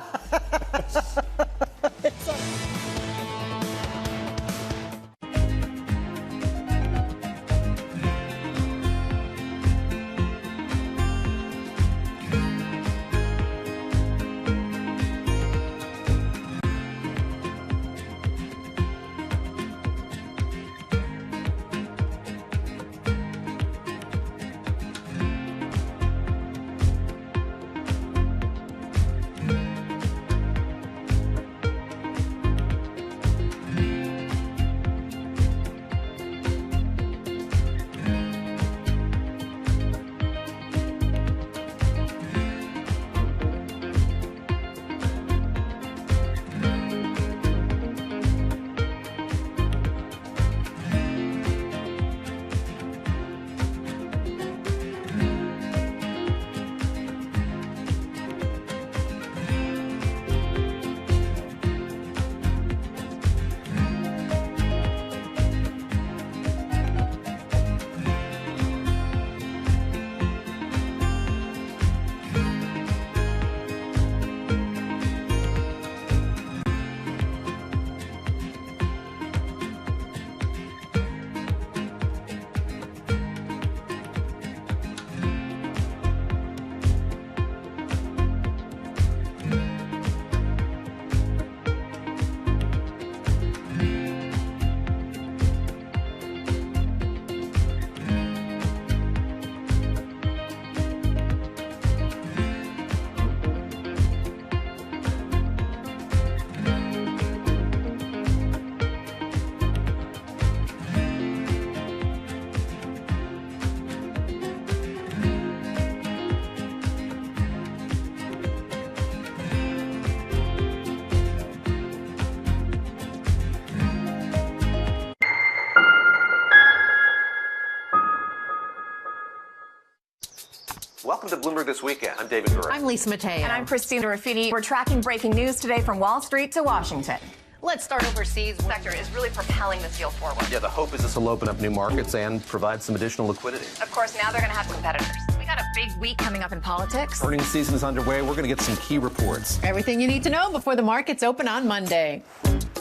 Welcome to Bloomberg This Weekend. I'm David Gurr. I'm Lisa Mateo. And I'm Christina Raffini. We're tracking breaking news today from Wall Street to Washington. Let's start overseas. The sector is really propelling this deal forward. Yeah, the hope is this will open up new markets and provide some additional liquidity. Of course, now they're going to have competitors. We got a big week coming up in politics. Earnings season is underway. We're going to get some key reports. Everything you need to know before the markets open on Monday.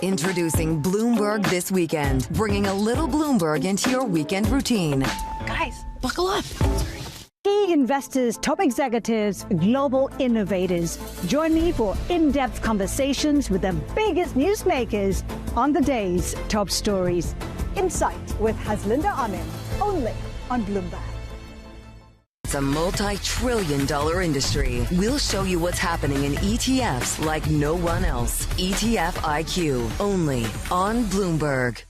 Introducing Bloomberg This Weekend, bringing a little Bloomberg into your weekend routine. Guys, buckle up. Key investors, top executives, global innovators. Join me for in-depth conversations with the biggest newsmakers on the day's top stories. Insight with Haslinda Amin, only on Bloomberg. It's a multi-trillion-dollar industry. We'll show you what's happening in ETFs like no one else. ETF IQ, only on Bloomberg.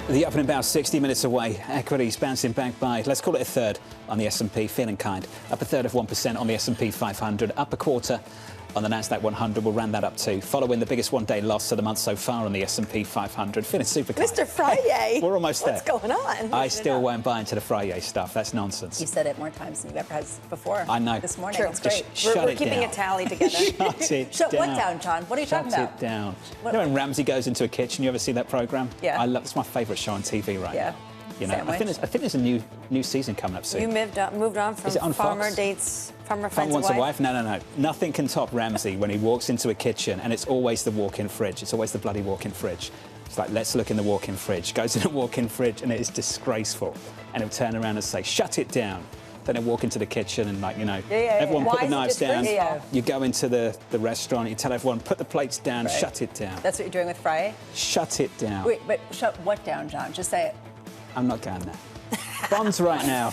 The up and about 60 minutes away. Equities bouncing back by, let's call it a third on the S&P, feeling kind. Up a third of 1% on the S&P 500, up a quarter on the Nasdaq 100. We'll round that up too. Following the biggest one-day loss of the month so far on the S&P 500. Feeling super kind. Mr. Friday. We're almost there. What's going on? I still won't buy into the Friday stuff. That's nonsense. You said it more times than you've ever had before. I know. This morning. True. It's great. We're keeping down. a tally together. Shut it Shut down. what down, John? What are you talking about? Shut it down. What? You know when Ramsey goes into a kitchen, you ever see that program? Yeah. I love. It's my favourite show on TV right now. You know, I think there's a new season coming up soon. You moved on from Is it on Farmer Fox? dates, Farmer Farmer finds wants a a wife. wife? No. Nothing can top Ramsey when he walks into a kitchen, and it's always the walk-in fridge. It's always the bloody walk-in fridge. It's like, let's look in the walk-in fridge. Goes in the walk-in fridge, and it is disgraceful. And he'll turn around and say, shut it down. Then he'll walk into the kitchen and, like, you know, everyone put the knives down. You go into the restaurant, you tell everyone, put the plates down, shut it down. That's what you're doing with Friday? Shut it down. Wait, but shut what down, John? Just say it. I'm not going there. Bonds right now,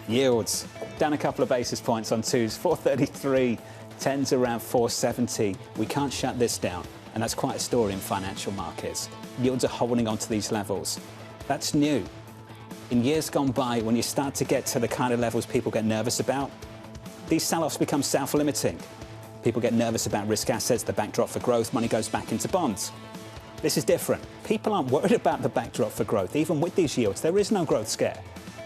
yields down a couple of basis points on twos, 433, 10s around 470. We can't shut this down, and that's quite a story in financial markets. Yields are holding on to these levels. That's new. In years gone by, when you start to get to the kind of levels people get nervous about, these sell-offs become self-limiting. People get nervous about risk assets, the backdrop for growth, money goes back into bonds. This is different. People aren't worried about the backdrop for growth. Even with these yields, there is no growth scare.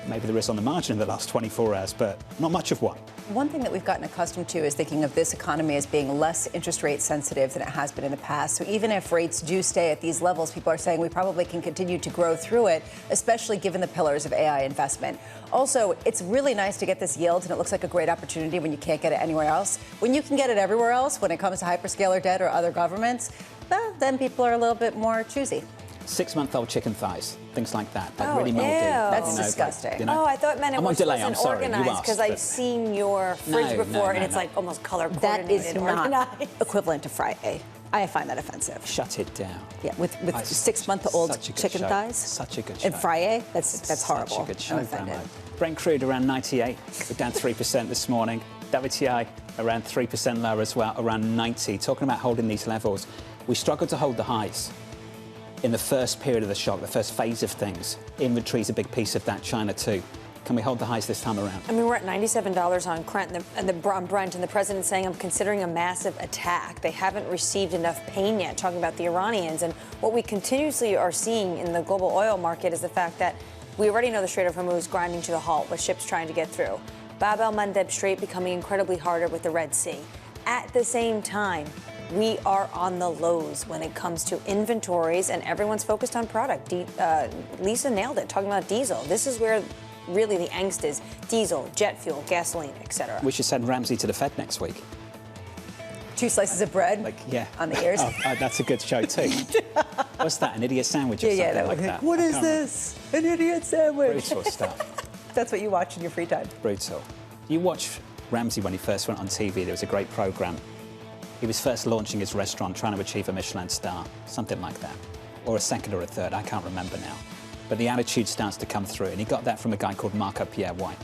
Maybe there is on the margin in the last 24 hours, but not much of one. One thing that we've gotten accustomed to is thinking of this economy as being less interest rate sensitive than it has been in the past. So even if rates do stay at these levels, people are saying we probably can continue to grow through it, especially given the pillars of AI investment. Also, it's really nice to get this yield, and it looks like a great opportunity when you can't get it anywhere else. When you can get it everywhere else, when it comes to hyperscaler debt or other governments, well, then people are a little bit more choosy. 6-month-old chicken thighs, things like that, like really ew. moldy. That's disgusting. Like, you know, Oh, I thought meant it I'm on delay, wasn't I'm sorry, you organized asked, because but- I've seen your fridge before, and it's like almost color coordinated. That is not organized. equivalent to Friday. I find that offensive. Shut it down. Yeah, with 6-month-old chicken thighs. Such a good show. And Friday, that's horrible. Such a good show, I'm offended. Brent crude around 98. We're down 3% this morning. WTI around 3% lower as well, around 90. Talking about holding these levels, we struggled to hold the highs in the first period of the shock, the first phase of things. Inventory's a big piece of that, China too. Can we hold the highs this time around? I mean, we're at $97 on Brent, and the president's saying, I'm considering a massive attack. They haven't received enough pain yet, talking about the Iranians. And what we continuously are seeing in the global oil market is the fact that we already know the Strait of Hormuz grinding to the halt with ships trying to get through. Bab el-Mandeb Strait becoming incredibly harder with the Red Sea. At the same time, we are on the lows when it comes to inventories, and everyone's focused on product. Lisa nailed it, talking about diesel. This is where really the angst is. Diesel, jet fuel, gasoline, etc. We should send Ramsey to the Fed next week. 2 slices of bread on the ears. Oh, that's a good show too. What's that, an idiot sandwich or something like that? What is this? An idiot sandwich. Brutal stuff. That's what you watch in your free time. Brutal. You watch Ramsey when he first went on TV. There was a great program. He was first launching his restaurant, trying to achieve a Michelin star, something like that. or a second or a third, I can't remember now. But the attitude starts to come through, and he got that from a guy called Marco Pierre White.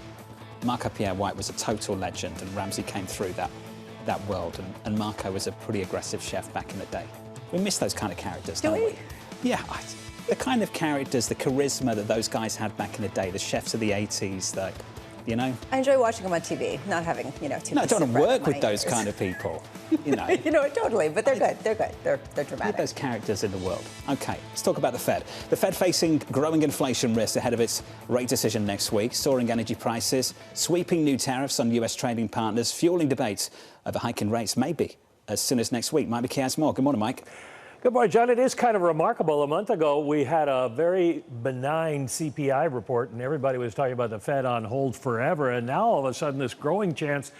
Marco Pierre White was a total legend, and Ramsey came through that world, and Marco was a pretty aggressive chef back in the day. We miss those kind of characters, don't we? Yeah, the kind of characters, the charisma that those guys had back in the day, the chefs of the 80s, like, you know? I enjoy watching them on TV, not having, too No, I don't want to work with those kind of people, you know. Totally, but they're good. They're good. They're dramatic. Those characters in the world. Okay, let's talk about the Fed. The Fed facing growing inflation risks ahead of its rate decision next week, soaring energy prices, sweeping new tariffs on US trading partners, fueling debates over hiking rates maybe as soon as next week. Mike McKee has more. Good morning, Mike. Good morning, John. It is kind of remarkable. A month ago, we had a very benign CPI report, and everybody was talking about the Fed on hold forever. And now, all of a sudden, this growing chance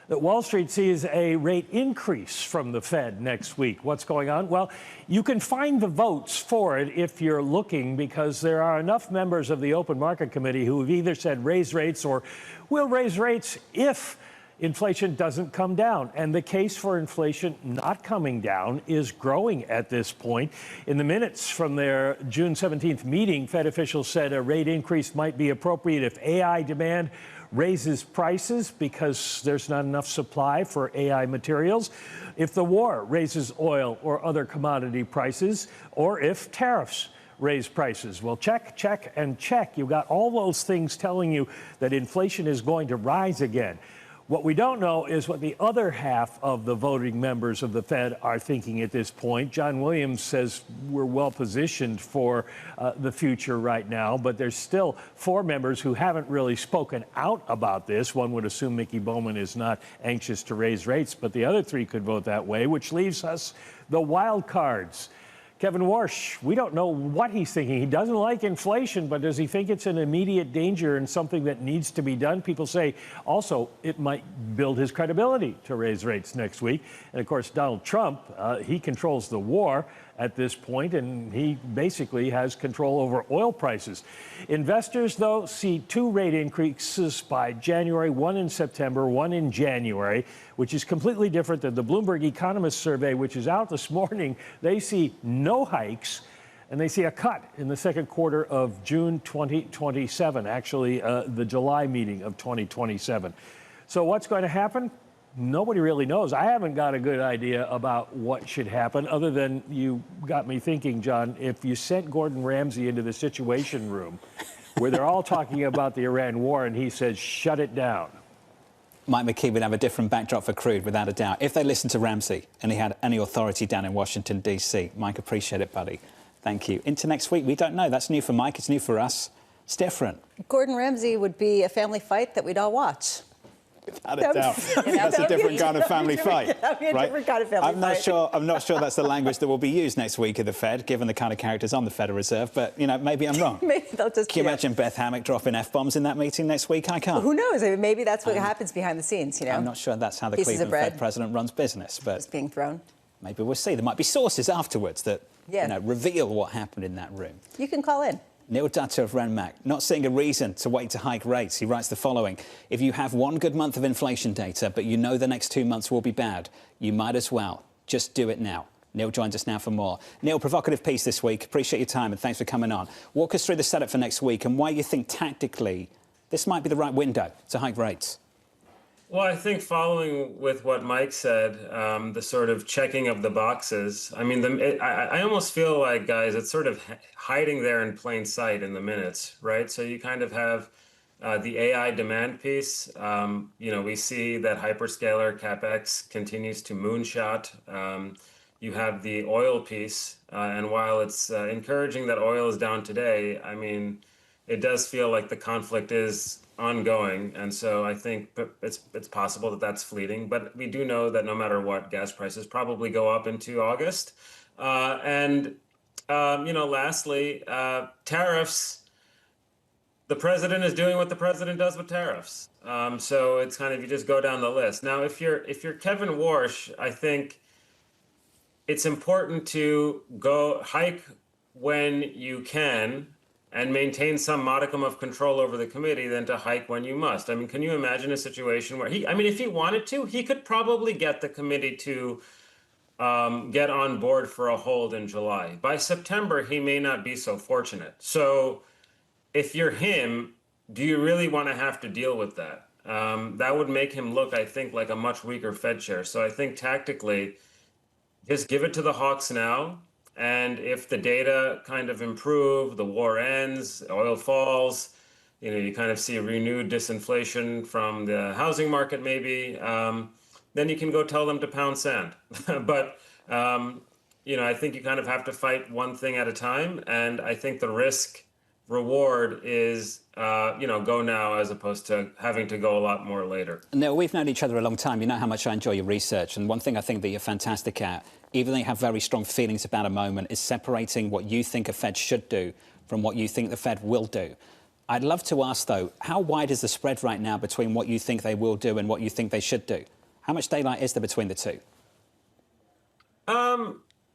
that Wall Street sees a rate increase from the Fed next week. What's going on? Well, you can find the votes for it if you're looking, because there are enough members of the Open Market Committee who have either said raise rates or will raise rates if inflation doesn't come down. And the case for inflation not coming down is growing at this point. In the minutes from their June 17th meeting, Fed officials said a rate increase might be appropriate if AI demand raises prices because there's not enough supply for AI materials, if the war raises oil or other commodity prices, or if tariffs raise prices. Well, check, check, and check. You got all those things telling you that inflation is going to rise again. What we don't know is what the other half of the voting members of the Fed are thinking at this point. John Williams says we're well positioned for the future right now, but there's still 4 members who haven't really spoken out about this. One would assume Mickey Bowman is not anxious to raise rates, but the other 3 could vote that way, which leaves us the wild cards. Kevin Warsh, we don't know what he's thinking. He doesn't like inflation, but does he think it's an immediate danger and something that needs to be done? People say also it might build his credibility to raise rates next week. And of course, Donald Trump, he controls the war at this point, and he basically has control over oil prices. Investors, though, see 2 rate increases by January, 1 in September, 1 in January, which is completely different than the Bloomberg Economist survey, which is out this morning. They see no hikes, and they see a cut in the second quarter of June 2027, actually the July meeting of 2027. So what's going to happen? Nobody really knows. I haven't got a good idea about what should happen, other than you got me thinking, John, if you sent Gordon Ramsay into the Situation Room where they're all talking about the Iran war and he says, shut it down. Mike McKee would have a different backdrop for crude, without a doubt. If they listened to Ramsay and he had any authority down in Washington, D.C. Mike, appreciate it, buddy. Thank you. Into next week, we don't know. That's new for Mike. It's new for us. It's different. Gordon Ramsay would be a family fight that we'd all watch. Without a doubt. That's a different kind of family fight. That would be a different kind of family fight. I'm not sure that's the language that will be used next week at the Fed, given the kind of characters on the Federal Reserve. But, maybe I'm wrong. Maybe they'll just... Can you imagine Beth Hammack dropping F-bombs in that meeting next week? I can't. Who knows? I mean, maybe that's what happens behind the scenes, I'm not sure that's how the Cleveland Fed president runs business. But just being thrown. Maybe we'll see. There might be sources afterwards that reveal what happened in that room. You can call in. Neil Dutta of Renmac, not seeing a reason to wait to hike rates. He writes the following: if you have one good month of inflation data, but you know the next 2 months will be bad, you might as well just do it now. Neil joins us now for more. Neil, provocative piece this week. Appreciate your time and thanks for coming on. Walk us through the setup for next week and why you think tactically this might be the right window to hike rates. Well, I think following with what Mike said, the sort of checking of the boxes, I mean, I almost feel like, guys, it's sort of hiding there in plain sight in the minutes, right? So you kind of have the AI demand piece. We see that hyperscaler CapEx continues to moonshot. You have the oil piece. And while it's encouraging that oil is down today, I mean, it does feel like the conflict is ongoing, and so I think it's possible that that's fleeting. But we do know that no matter what, gas prices probably go up into August. Lastly, tariffs. The president is doing what the president does with tariffs. So it's kind of, you just go down the list. Now, if you're Kevin Warsh, I think it's important to go hike when you can and maintain some modicum of control over the committee than to hike when you must. I mean, can you imagine a situation where if he wanted to, he could probably get the committee to get on board for a hold in July. By September, he may not be so fortunate. So if you're him, do you really want to have to deal with that? That would make him look, I think, like a much weaker Fed chair. So I think tactically, just give it to the hawks now. And if the data kind of improve, the war ends, oil falls, you kind of see a renewed disinflation from the housing market maybe, then you can go tell them to pound sand. But, I think you kind of have to fight one thing at a time. And I think the risk reward is, go now as opposed to having to go a lot more later. Neil, we've known each other a long time. You know how much I enjoy your research. And one thing I think that you're fantastic at, even though you have very strong feelings about a moment, is separating what you think a Fed should do from what you think the Fed will do. I'd love to ask, though, how wide is the spread right now between what you think they will do and what you think they should do? How much daylight is there between the two?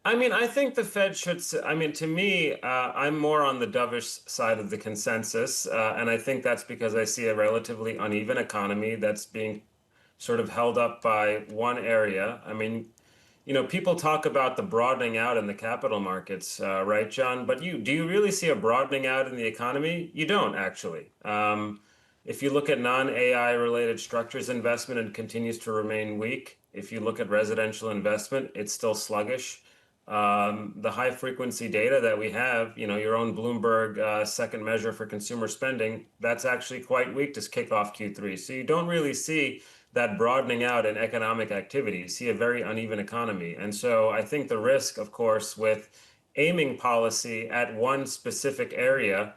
I think the Fed should, to me, I'm more on the dovish side of the consensus. And I think that's because I see a relatively uneven economy that's being sort of held up by one area. People talk about the broadening out in the capital markets, right, John? But do you really see a broadening out in the economy? You don't, actually. If you look at non-AI related structures investment, it continues to remain weak. If you look at residential investment, it's still sluggish. The high frequency data that we have, your own Bloomberg second measure for consumer spending, that's actually quite weak to kick off Q3. So you don't really see that broadening out in economic activity. You see a very uneven economy. And so I think the risk, of course, with aiming policy at one specific area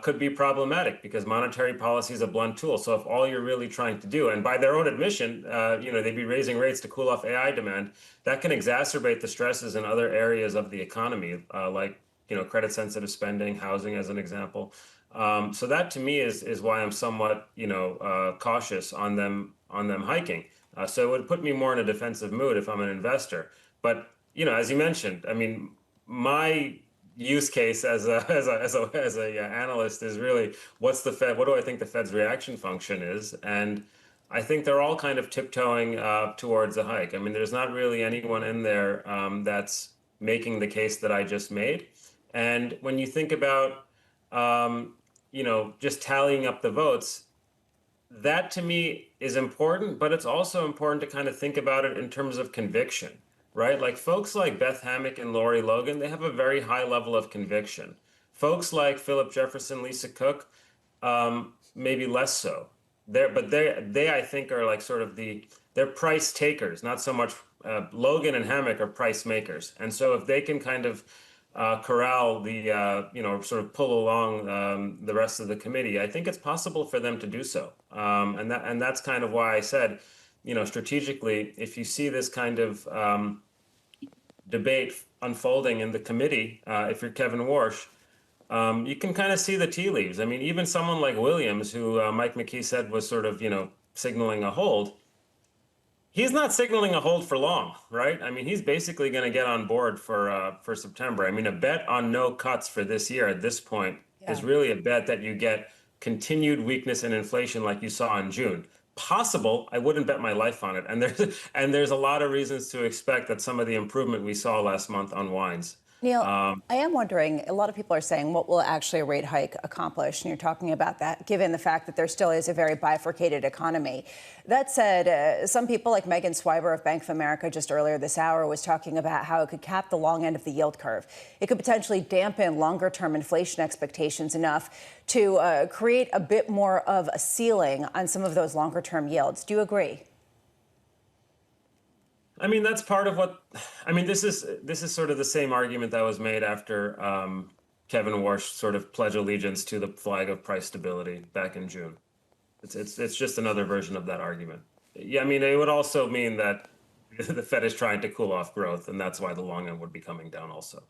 could be problematic because monetary policy is a blunt tool. So if all you're really trying to do, and by their own admission, they'd be raising rates to cool off AI demand, that can exacerbate the stresses in other areas of the economy, like credit sensitive spending, housing as an example. So that to me is why I'm somewhat cautious on them hiking. So it would put me more in a defensive mood if I'm an investor. But as you mentioned, my use case as a analyst is really what do I think the Fed's reaction function is? And I think they're all kind of tiptoeing towards a hike. There's not really anyone in there that's making the case that I just made. And when you think about just tallying up the votes, that to me is important, but it's also important to kind of think about it in terms of conviction. Right? Like folks like Beth Hammack and Lori Logan, they have a very high level of conviction. Folks like Philip Jefferson, Lisa Cook, maybe less so. But they I think are like sort of they're price takers, not so much. Logan and Hammack are price makers. And so if they can kind of corral the, sort of pull along the rest of the committee, I think it's possible for them to do so. And that's kind of why I said, strategically, if you see this kind of debate unfolding in the committee, if you're Kevin Warsh, you can kind of see the tea leaves. Even someone like Williams, who Mike McKee said was sort of, signaling a hold, he's not signaling a hold for long, right? He's basically going to get on board for September. A bet on no cuts for this year at this point is really a bet that you get continued weakness in inflation like you saw in June. Possible, I wouldn't bet my life on it. And there's a lot of reasons to expect that some of the improvement we saw last month unwinds. Neil, I am wondering, a lot of people are saying, what will actually a rate hike accomplish? And you're talking about that, given the fact that there still is a very bifurcated economy. That said, some people like Megan Swiber of Bank of America just earlier this hour was talking about how it could cap the long end of the yield curve. It could potentially dampen longer-term inflation expectations enough to create a bit more of a ceiling on some of those longer-term yields. Do you agree? That's part of what, this is sort of the same argument that was made after Kevin Warsh sort of pledged allegiance to the flag of price stability back in June. It's just another version of that argument. Yeah, it would also mean that the Fed is trying to cool off growth, and that's why the long end would be coming down also.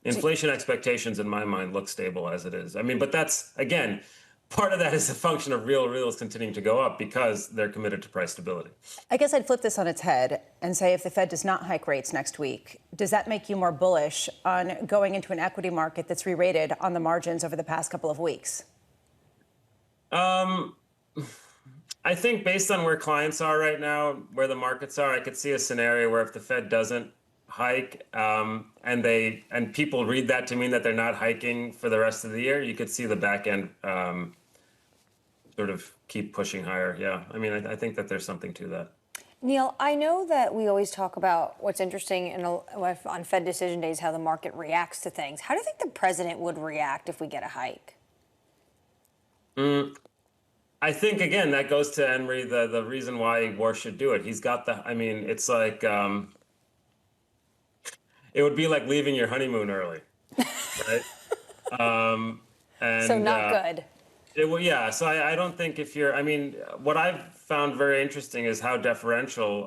Inflation expectations, in my mind, look stable as it is. But that's, again, part of that is a function of reals continuing to go up because they're committed to price stability. I guess I'd flip this on its head and say if the Fed does not hike rates next week, does that make you more bullish on going into an equity market that's re-rated on the margins over the past couple of weeks? I think based on where clients are right now, where the markets are, I could see a scenario where if the Fed doesn't hike and people read that to mean that they're not hiking for the rest of the year, you could see the back end sort of keep pushing higher. Yeah, I mean, I think that there's something to that. Neil, I know that we always talk about what's interesting on Fed decision days, how the market reacts to things. How do you think the president would react if we get a hike? I think, again, that goes to Henry, the reason why War should do it. He's got I mean, it's like, it would be like leaving your honeymoon early, right? So not good. Yeah, so I don't think if you're, I mean, what I've found very interesting is how deferential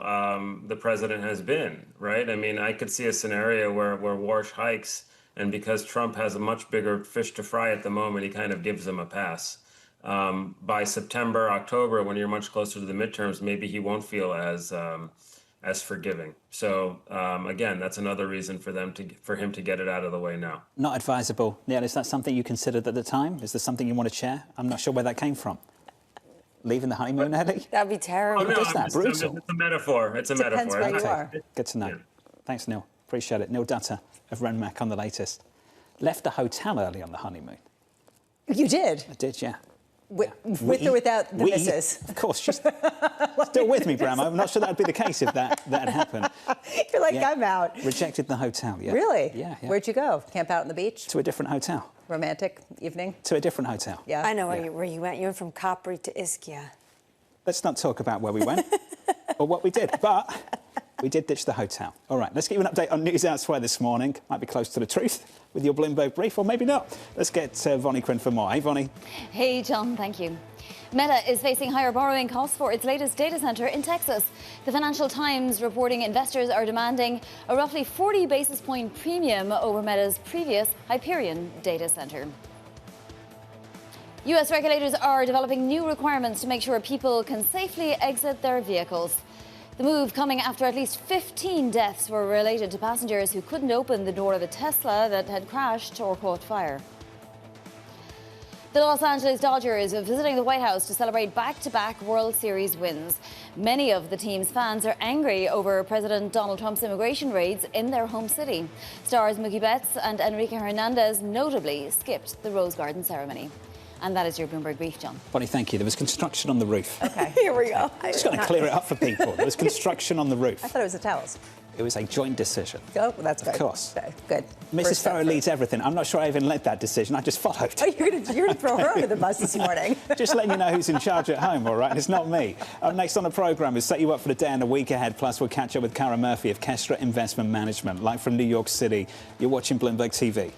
the president has been, right? I mean, I could see a scenario where Warsh hikes, and because Trump has a much bigger fish to fry at the moment, he kind of gives them a pass. By September, October, when you're much closer to the midterms, maybe he won't feel as forgiving. So again, that's another reason for him to get it out of the way now. Not advisable. Neil, is that something you considered at the time? Is there something you want to share? I'm not sure where that came from. Leaving the honeymoon early? That'd be terrible. Oh, no, Brutal. It's a metaphor. It's a metaphor. Depends where you are. Good to know. Thanks, Neil. Appreciate it. Neil Dutter of Renmac on the latest. Left the hotel early on the honeymoon. You did? I did, yeah. With or without the missus? Of course, she's still with me, Bram. I'm not sure that'd be the case if that had happened. You're like, I'm out. Rejected the hotel, yeah. Really? Yeah. Where'd you go? Camp out on the beach? To a different hotel. Romantic evening? To a different hotel. Yeah. I know where you went. You went from Capri to Ischia. Let's not talk about where we went or what we did, but we did ditch the hotel. All right, let's give you an update on news elsewhere this morning. Might be close to the truth with your Bloomberg brief, or maybe not. Let's get Vonnie Quinn for more. Hey, Vonnie. Hey, John, thank you. Meta is facing higher borrowing costs for its latest data center in Texas. The Financial Times reporting investors are demanding a roughly 40 basis point premium over Meta's previous Hyperion data center. U.S. regulators are developing new requirements to make sure people can safely exit their vehicles. The move coming after at least 15 deaths were related to passengers who couldn't open the door of a Tesla that had crashed or caught fire. The Los Angeles Dodgers are visiting the White House to celebrate back-to-back World Series wins. Many of the team's fans are angry over President Donald Trump's immigration raids in their home city. Stars Mookie Betts and Enrique Hernandez notably skipped the Rose Garden ceremony. And that is your Bloomberg brief, John. Bonnie, thank you. There was construction on the roof. Okay, here we go. Just got to clear it up for people. There was construction on the roof. I thought it was the towels. It was a joint decision. Oh, well, that's good. Of course. Okay, good. Mrs. Farrow leads everything. I'm not sure I even led that decision. I just followed. Oh, you're going to throw her under the bus this morning. Just letting you know who's in charge at home, all right? It's not me. Up next on the programme is set you up for the day and the week ahead. Plus, we'll catch up with Cara Murphy of Kestra Investment Management, live from New York City. You're watching Bloomberg TV.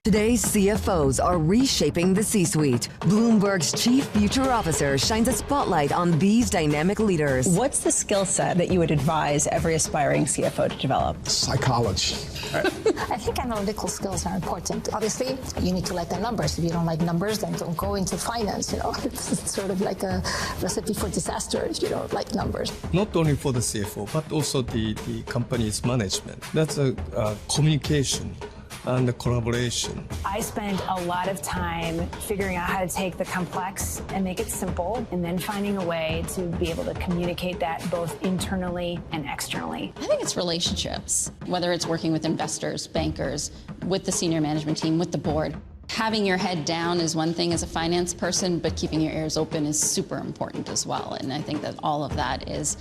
Today's CFOs are reshaping the C-suite. Bloomberg's chief future officer shines a spotlight on these dynamic leaders. What's the skill set that you would advise every aspiring CFO to develop? Psychology. I think analytical skills are important. Obviously, you need to like the numbers. If you don't like numbers, then don't go into finance. It's sort of like a recipe for disaster if you don't like numbers. Not only for the CFO, but also the company's management. That's a communication and collaboration. I spend a lot of time figuring out how to take the complex and make it simple, and then finding a way to be able to communicate that both internally and externally. I think it's relationships, whether it's working with investors, bankers, with the senior management team, with the board. Having your head down is one thing as a finance person, but keeping your ears open is super important as well. And I think that all of that is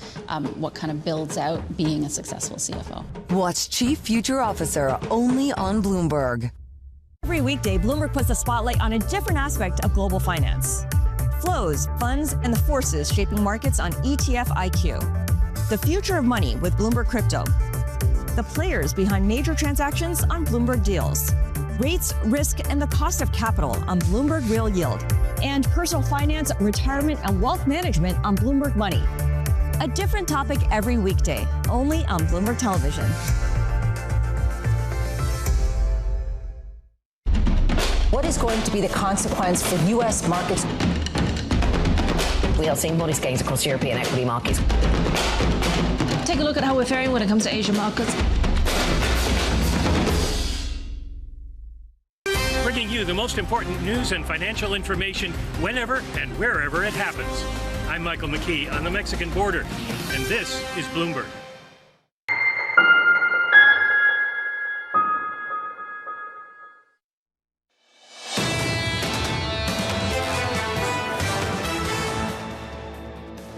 what kind of builds out being a successful CFO. Watch Chief Future Officer only on Bloomberg. Every weekday, Bloomberg puts the spotlight on a different aspect of global finance. Flows, funds, and the forces shaping markets on ETF IQ. The future of money with Bloomberg Crypto. The players behind major transactions on Bloomberg Deals. Rates, risk, and the cost of capital on Bloomberg Real Yield. And personal finance, retirement, and wealth management on Bloomberg Money. A different topic every weekday, only on Bloomberg Television. What is going to be the consequence for U.S. markets? We are seeing modest gains across European equity markets. Take a look at how we're faring when it comes to Asian markets. Bringing you the most important news and financial information whenever and wherever it happens. I'm Michael McKee on the Mexican border, and this is Bloomberg.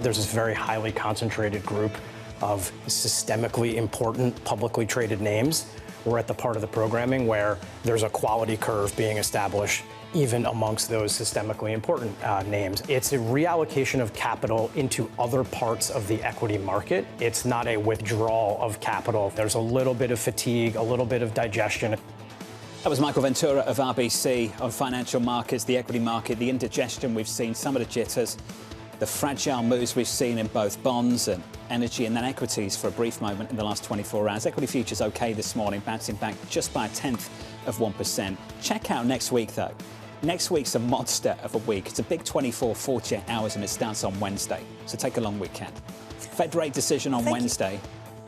There's this very highly concentrated group of systemically important publicly traded names. We're at the part of the programming where there's a quality curve being established even amongst those systemically important names. It's a reallocation of capital into other parts of the equity market. It's not a withdrawal of capital. There's a little bit of fatigue, a little bit of digestion. That was Michael Ventura of RBC on financial markets, the equity market, the indigestion we've seen, some of the jitters, the fragile moves we've seen in both bonds and energy and then equities for a brief moment in the last 24 hours. Equity futures okay this morning, bouncing back just by 0.1%. Check out next week, though. Next week's a monster of a week. It's a big 24, 48 hours, and it starts on Wednesday. So take a long weekend. Fed rate decision on Wednesday.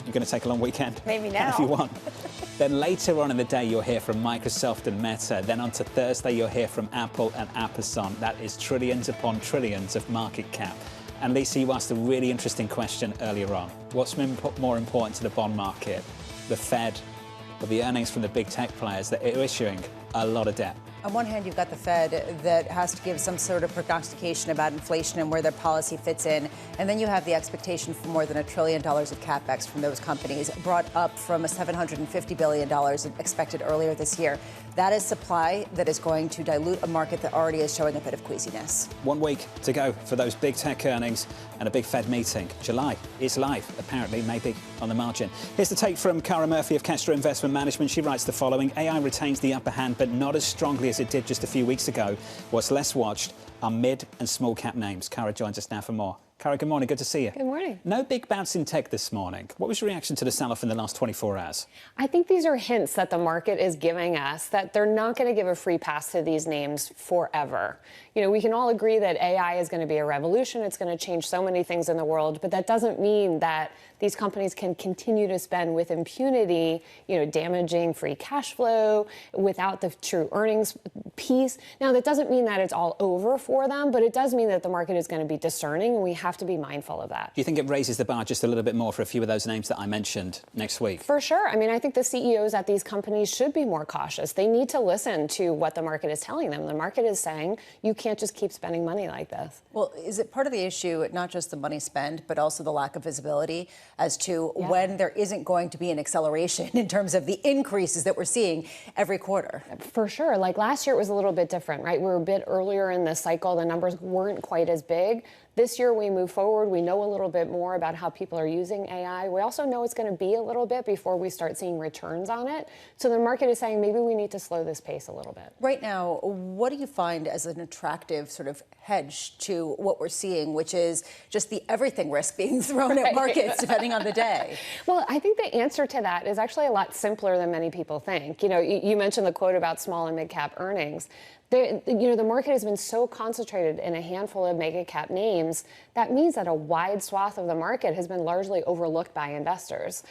You're going to take a long weekend? Maybe now. If you want. Then later on in the day, you'll hear from Microsoft and Meta. Then on to Thursday, you'll hear from Apple and Amazon. That is trillions upon trillions of market cap. And Lisa, you asked a really interesting question earlier on. What's more important to the bond market, the Fed or the earnings from the big tech players that are issuing a lot of debt? On one hand, you've got the Fed that has to give some sort of prognostication about inflation and where their policy fits in. And then you have the expectation for more than $1 trillion of capex from those companies, brought up from a $750 billion expected earlier this year. That is supply that is going to dilute a market that already is showing a bit of queasiness. 1 week to go for those big tech earnings and a big Fed meeting. July is live, apparently, maybe on the margin. Here's the take from Cara Murphy of Kestra Investment Management. She writes the following: AI retains the upper hand, but not as strongly as it did just a few weeks ago. What's less watched are mid and small cap names. Cara joins us now for more. Cara, good morning. Good to see you. Good morning. No big bounce in tech this morning. What was your reaction to the sell-off in the last 24 hours? I think these are hints that the market is giving us that they're not going to give a free pass to these names forever. You know, we can all agree that AI is going to be a revolution. It's going to change so many things in the world, but that doesn't mean that these companies can continue to spend with impunity, you know, damaging free cash flow without the true earnings piece. Now, that doesn't mean that it's all over for them, but it does mean that the market is going to be discerning, and we have to be mindful of that. Do you think it raises the bar just a little bit more for a few of those names that I mentioned next week? For sure. I mean, I think the CEOs at these companies should be more cautious. They need to listen to what the market is telling them. The market is saying you can't just keep spending money like this. Well, is it part of the issue, not just the money spent, but also the lack of visibility as to when there isn't going to be an acceleration in terms of the increases that we're seeing every quarter? For sure. Like last year, it was a little bit different, right? We were a bit earlier in the cycle. The numbers weren't quite as big. This year, we move forward. We know a little bit more about how people are using AI. We also know it's going to be a little bit before we start seeing returns on it. So the market is saying maybe we need to slow this pace a little bit. Right now, what do you find as an attractive sort of hedge to what we're seeing, which is just the everything risk being thrown at markets depending on the day? Well, I think the answer to that is actually a lot simpler than many people think. You know, you mentioned the quote about small and mid-cap earnings. The market has been so concentrated in a handful of mega cap names. That means that a wide swath of the market has been largely overlooked by investors.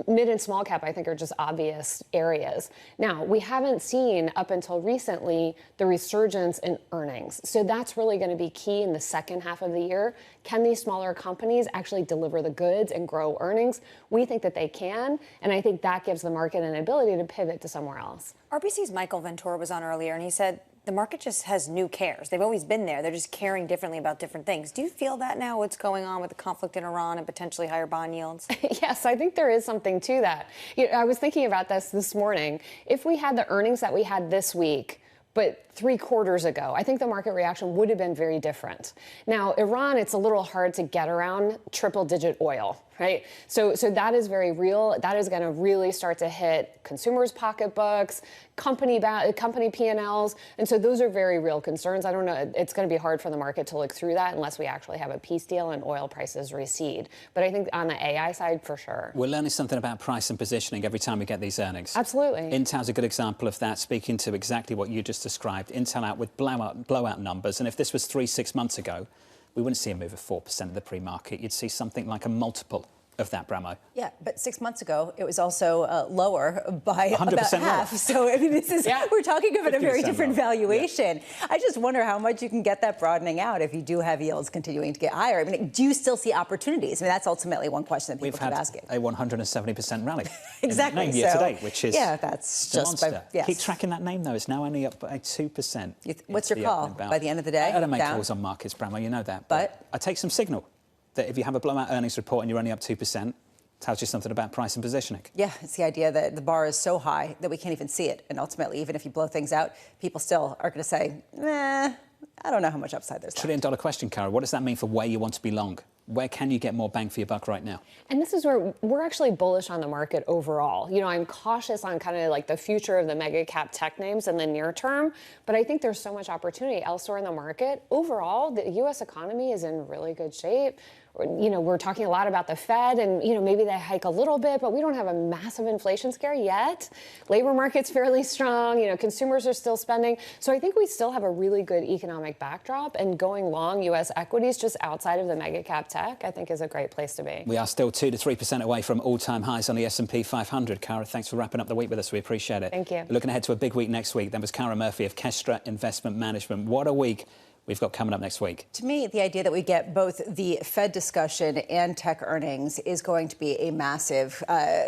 Mid and small cap, I think, are just obvious areas. Now, we haven't seen up until recently the resurgence in earnings. So that's really going to be key in the second half of the year. Can these smaller companies actually deliver the goods and grow earnings? We think that they can, and I think that gives the market an ability to pivot to somewhere else. RBC's Michael Ventura was on earlier, and he said the market just has new cares. They've always been there. They're just caring differently about different things. Do you feel that now, what's going on with the conflict in Iran and potentially higher bond yields? Yes, I think there is something to that. I was thinking about this morning. If we had the earnings that we had this week, but 3 quarters ago, I think the market reaction would have been very different. Now, Iran, it's a little hard to get around triple-digit oil, right? So that is very real. That is going to really start to hit consumers' pocketbooks, company P&Ls, and so those are very real concerns. I don't know. It's going to be hard for the market to look through that unless we actually have a peace deal and oil prices recede. But I think on the AI side, for sure. We're learning something about price and positioning every time we get these earnings. Absolutely. Intel's a good example of that, speaking to exactly what you just described. Intel out with blowout numbers, and if this was 3-6 months ago, we wouldn't see a move of 4% of the pre-market. You'd see something like a multiple of that, Bramo. Yeah, but 6 months ago, it was also lower by about half. Lower. So I mean, this is we're talking about a very different valuation. Yeah. I just wonder how much you can get that broadening out if you do have yields continuing to get higher. I mean, do you still see opportunities? I mean, that's ultimately one question that people keep asking. We've had a 170% rally. Exactly. In year to date, which is that's just monster. Yes. Keep tracking that name though. It's now only up by 2%. What's your call? By the end of the day, I don't make down? calls on markets, Bramo. You know that. But I take some signal that if you have a blowout earnings report and you're only up 2%. Tells you something about price and positioning. Yeah, it's the idea that the bar is so high that we can't even see it. And ultimately, even if you blow things out, people still are going to say, I don't know how much upside there's. $1 trillion question, Cara. What does that mean for where you want to be long? Where can you get more bang for your buck right now? And this is where we're actually bullish on the market overall. I'm cautious on kind of like the future of the mega cap tech names in the near term, but I think there's so much opportunity elsewhere in the market. Overall, the U.S. economy is in really good shape. We're talking a lot about the Fed and, maybe they hike a little bit, but we don't have a massive inflation scare yet. Labor market's fairly strong. Consumers are still spending. So I think we still have a really good economic backdrop, and going long U.S. equities just outside of the mega cap tech, I think is a great place to be. We are still 2 to 3% away from all-time highs on the S&P 500. Cara, thanks for wrapping up the week with us. We appreciate it. Thank you. We're looking ahead to a big week next week. That was Cara Murphy of Kestra Investment Management. What a week we've got coming up next week. To me, the idea that we get both the Fed discussion and tech earnings is going to be a massive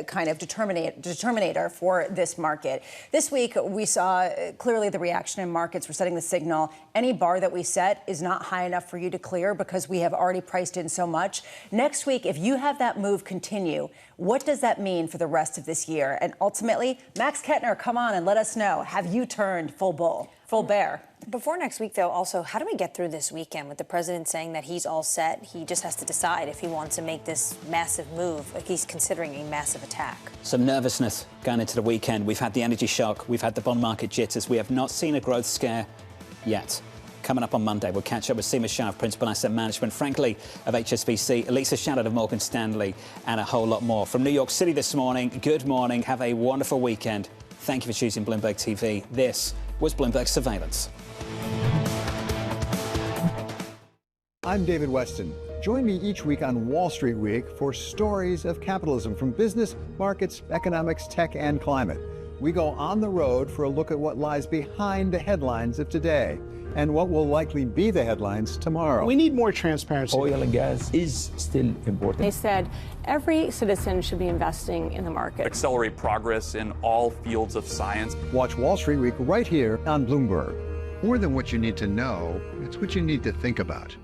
kind of determinator for this market. This week, we saw clearly the reaction in markets. We're setting the signal. Any bar that we set is not high enough for you to clear because we have already priced in so much. Next week, if you have that move continue, what does that mean for the rest of this year? And ultimately, Max Kettner, come on and let us know. Have you turned full bull, full bear? Before next week, though, also, how do we get through this weekend with the president saying that he's all set? He just has to decide if he wants to make this massive move, like he's considering a massive attack. Some nervousness going into the weekend. We've had the energy shock. We've had the bond market jitters. We have not seen a growth scare yet. Coming up on Monday, we'll catch up with Seema Shah of Principal Asset Management, Frank Lee of HSBC, Elisa Shallard of Morgan Stanley, and a whole lot more. From New York City this morning, good morning. Have a wonderful weekend. Thank you for choosing Bloomberg TV. This was Bloomberg Surveillance. I'm David Weston. Join me each week on Wall Street Week for stories of capitalism from business, markets, economics, tech, and climate. We go on the road for a look at what lies behind the headlines of today and what will likely be the headlines tomorrow. We need more transparency. Oil and gas is still important. They said every citizen should be investing in the market. Accelerate progress in all fields of science. Watch Wall Street Week right here on Bloomberg. More than what you need to know, it's what you need to think about.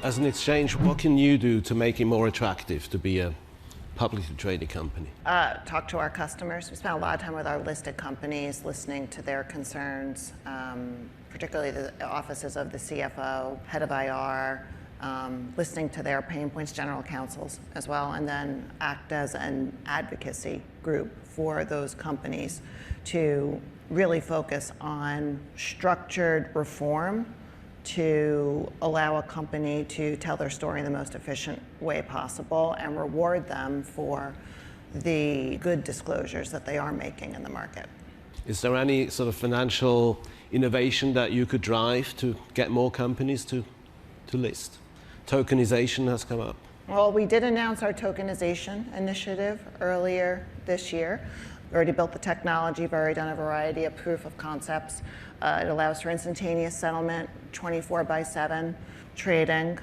As an exchange, what can you do to make it more attractive to be a publicly traded company? Talk to our customers. We spend a lot of time with our listed companies, listening to their concerns, particularly the offices of the CFO, head of IR, listening to their pain points, general counsels as well, and then act as an advocacy group for those companies to really focus on structured reform to allow a company to tell their story in the most efficient way possible and reward them for the good disclosures that they are making in the market. Is there any sort of financial innovation that you could drive to get more companies to list? Tokenization has come up. Well, we did announce our tokenization initiative earlier this year. We already built the technology, we've already done a variety of proof of concepts. It allows for instantaneous settlement, 24/7 trading.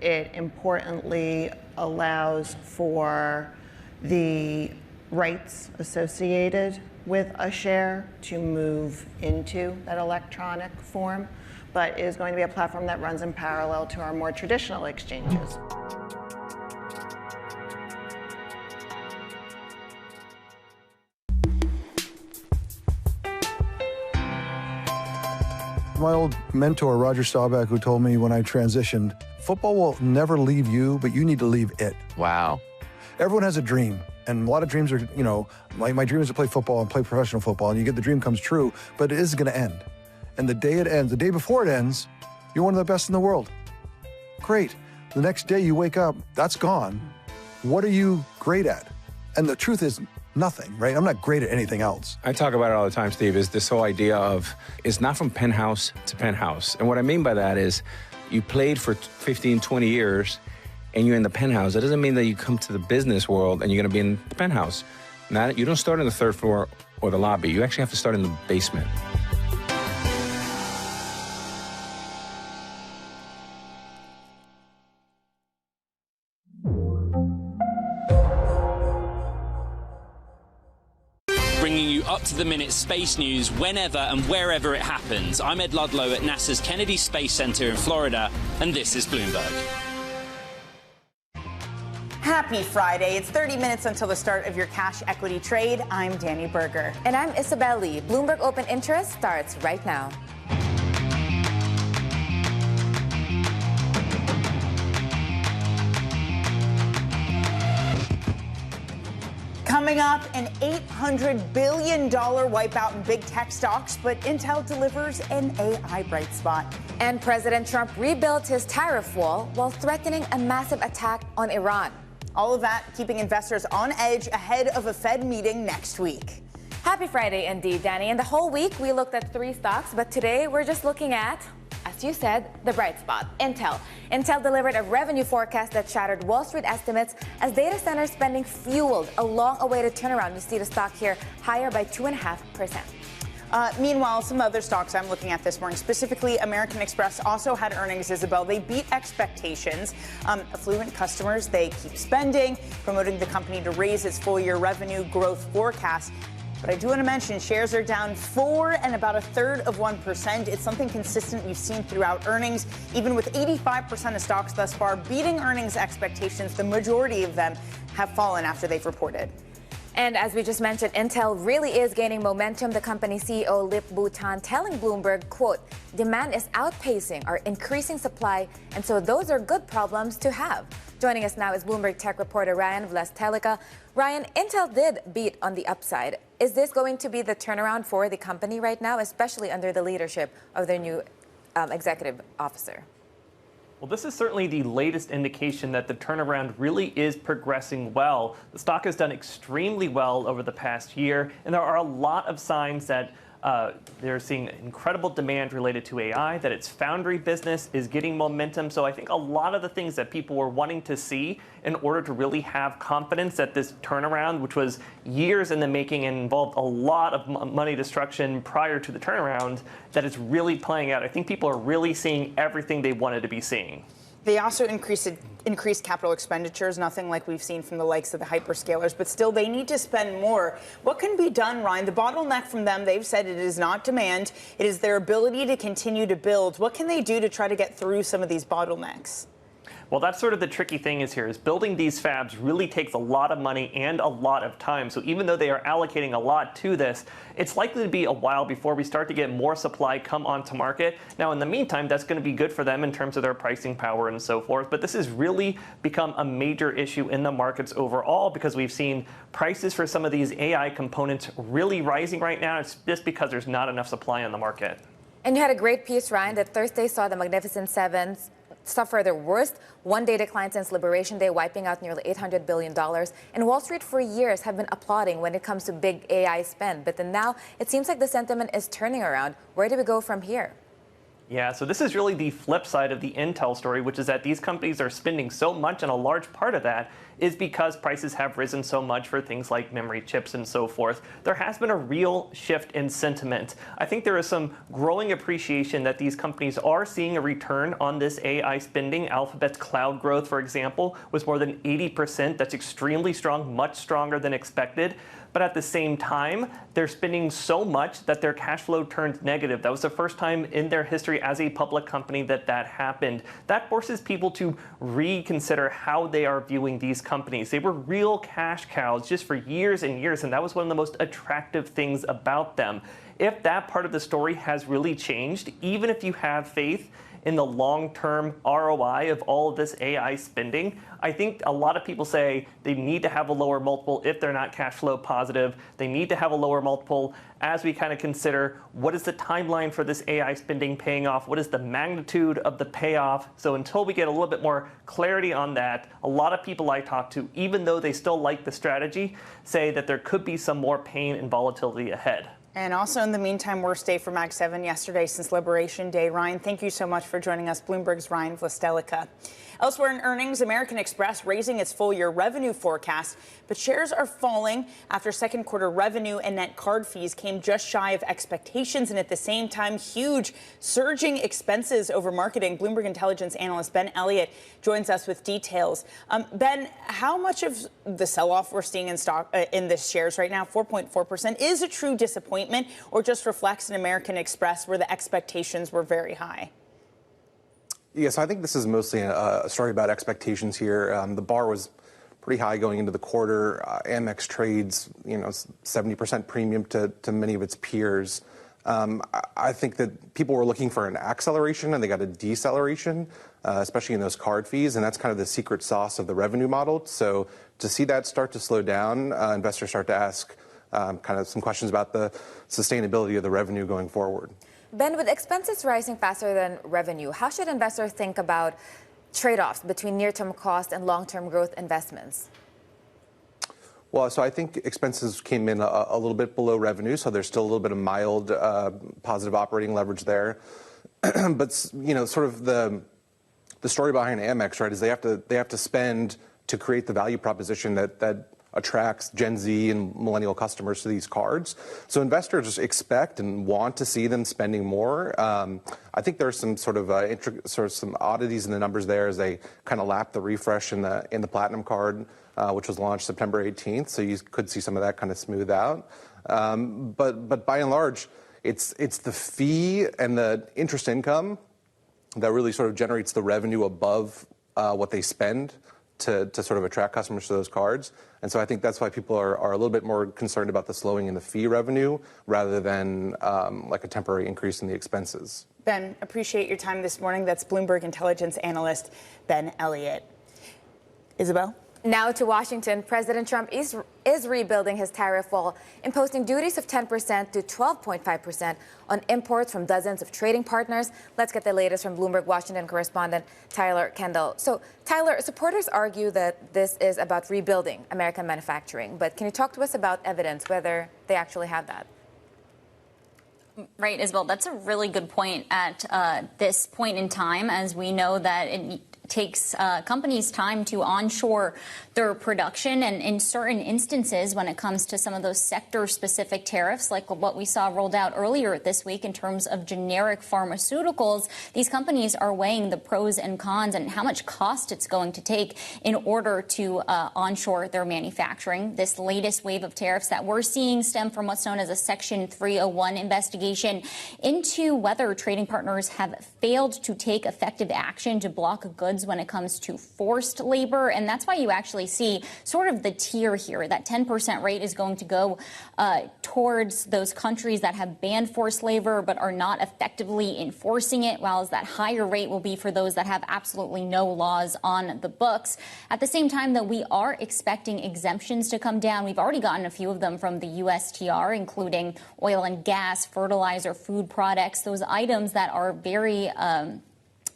It importantly allows for the rights associated with a share to move into that electronic form, but is going to be a platform that runs in parallel to our more traditional exchanges. My old mentor, Roger Staubach, who told me when I transitioned, football will never leave you, but you need to leave it. Wow. Everyone has a dream. And a lot of dreams are, you know, my dream is to play football and play professional football, and you get the dream comes true, but it is going to end. And the day it ends, the day before it ends, you're one of the best in the world. Great. The next day you wake up, that's gone. What are you great at? And the truth is nothing, right? I'm not great at anything else. I talk about it all the time, Steve, is this whole idea of it's not from penthouse to penthouse. And what I mean by that is you played for 15, 20 years, and you're in the penthouse. That doesn't mean that you come to the business world and you're going to be in the penthouse. You don't start on the third floor or the lobby. You actually have to start in the basement. Bringing you up-to-the-minute space news whenever and wherever it happens. I'm Ed Ludlow at NASA's Kennedy Space Center in Florida, and this is Bloomberg. Happy Friday. It's 30 minutes until the start of your cash equity trade. I'm Danny Berger. And I'm Isabel Lee. Bloomberg Open Interest starts right now. Coming up, an $800 billion wipeout in big tech stocks, but Intel delivers an AI bright spot. And President Trump rebuilt his tariff wall while threatening a massive attack on Iran. All of that keeping investors on edge ahead of a Fed meeting next week. Happy Friday indeed, Danny. And the whole week we looked at 3 stocks, but today we're just looking at, as you said, the bright spot, Intel. Intel delivered a revenue forecast that shattered Wall Street estimates as data center spending fueled a long-awaited turnaround. You see the stock here higher by 2.5%. Meanwhile, some other stocks I'm looking at this morning, specifically American Express, also had earnings, Isabel. They beat expectations. Affluent customers, they keep spending, promoting the company to raise its full-year revenue growth forecast. But I do want to mention shares are down 4 and about 1/3%. It's something consistent we've seen throughout earnings. Even with 85% of stocks thus far beating earnings expectations, the majority of them have fallen after they've reported. And as we just mentioned, Intel really is gaining momentum. The company CEO Lip Bhutan telling Bloomberg, quote, demand is outpacing our increasing supply, and so those are good problems to have. Joining us now is Bloomberg tech reporter Ryan Vlastelica. Ryan, Intel did beat on the upside. Is this going to be the turnaround for the company right now, especially under the leadership of their new executive officer? Well, this is certainly the latest indication that the turnaround really is progressing well. The stock has done extremely well over the past year, and there are a lot of signs that they're seeing incredible demand related to AI, that its foundry business is getting momentum. So I think a lot of the things that people were wanting to see in order to really have confidence that this turnaround, which was years in the making and involved a lot of money destruction prior to the turnaround, that it's really playing out. I think people are really seeing everything they wanted to be seeing. They also increased capital expenditures, nothing like we've seen from the likes of the hyperscalers, but still they need to spend more. What can be done, Ryan? The bottleneck from them, they've said it is not demand, it is their ability to continue to build. What can they do to try to get through some of these bottlenecks? Well, that's sort of the tricky thing is building these fabs really takes a lot of money and a lot of time. So even though they are allocating a lot to this, it's likely to be a while before we start to get more supply come onto market. Now, in the meantime, that's going to be good for them in terms of their pricing power and so forth. But this has really become a major issue in the markets overall because we've seen prices for some of these AI components really rising right now. It's just because there's not enough supply on the market. And you had a great piece, Ryan, that Thursday saw the Magnificent Seven suffer their worst one-day decline since Liberation Day, wiping out nearly $800 billion. And Wall Street for years have been applauding when it comes to big AI spend. But then now it seems like the sentiment is turning around. Where do we go from here? Yeah, so this is really the flip side of the Intel story, which is that these companies are spending so much, and a large part of that is because prices have risen so much for things like memory chips and so forth. There has been a real shift in sentiment. I think there is some growing appreciation that these companies are seeing a return on this AI spending. Alphabet's cloud growth, for example, was more than 80%. That's extremely strong, much stronger than expected. But at the same time, they're spending so much that their cash flow turned negative. That was the first time in their history as a public company that that happened. That forces people to reconsider how they are viewing these companies. They were real cash cows just for years and years, and that was one of the most attractive things about them. If that part of the story has really changed, even if you have faith in the long-term ROI of all of this AI spending, I think a lot of people say they need to have a lower multiple if they're not cash flow positive. They need to have a lower multiple as we kind of consider what is the timeline for this AI spending paying off, what is the magnitude of the payoff. So until we get a little bit more clarity on that, a lot of people I talk to, even though they still like the strategy, say that there could be some more pain and volatility ahead. And also, in the meantime, worst day for Mag 7 yesterday since Liberation Day. Ryan, thank you so much for joining us. Bloomberg's Ryan Vlastelica. Elsewhere in earnings, American Express raising its full-year revenue forecast, but shares are falling after second quarter revenue and net card fees came just shy of expectations, and at the same time, huge surging expenses over marketing. Bloomberg Intelligence analyst Ben Elliott joins us with details. Ben, how much of the sell-off we're seeing in stock in the shares right now, 4.4%, is a true disappointment or just reflects an American Express where the expectations were very high? Yes, I think this is mostly a story about expectations here. The bar was pretty high going into the quarter. Amex trades, 70% premium to many of its peers. I think that people were looking for an acceleration and they got a deceleration, especially in those card fees, and that's kind of the secret sauce of the revenue model. So to see that start to slow down, investors start to ask kind of some questions about the sustainability of the revenue going forward. Ben, with expenses rising faster than revenue, how should investors think about trade-offs between near-term cost and long-term growth investments? Well, so I think expenses came in a little bit below revenue, so there's still a little bit of mild positive operating leverage there. But sort of the story behind Amex, right, is they have to spend to create the value proposition that attracts Gen Z and millennial customers to these cards. So investors expect and want to see them spending more. I think there's some sort of some oddities in the numbers there as they kind of lap the refresh in the Platinum card, which was launched September 18th. So you could see some of that kind of smooth out. But by and large, it's the fee and the interest income that really sort of generates the revenue above what they spend to sort of attract customers to those cards. And so I think that's why people are a little bit more concerned about the slowing in the fee revenue rather than like a temporary increase in the expenses. Ben, appreciate your time this morning. That's Bloomberg Intelligence analyst Ben Elliott. Isabel? Now to Washington, President Trump is rebuilding his tariff wall, imposing duties of 10% to 12.5% on imports from dozens of trading partners. Let's get the latest from Bloomberg Washington correspondent Tyler Kendall. So, Tyler, supporters argue that this is about rebuilding American manufacturing, but can you talk to us about evidence, whether they actually have that? Right, Isabel, that's a really good point at this point in time, as we know that it takes companies time to onshore their production, and in certain instances when it comes to some of those sector-specific tariffs like what we saw rolled out earlier this week in terms of generic pharmaceuticals, these companies are weighing the pros and cons and how much cost it's going to take in order to onshore their manufacturing. This latest wave of tariffs that we're seeing stem from what's known as a Section 301 investigation into whether trading partners have failed to take effective action to block goods goods when it comes to forced labor. And that's why you actually see sort of the tier here. That 10% rate is going to go towards those countries that have banned forced labor but are not effectively enforcing it, while that higher rate will be for those that have absolutely no laws on the books. At the same time, though, we are expecting exemptions to come down. We've already gotten a few of them from the USTR, including oil and gas, fertilizer, food products, those items that are very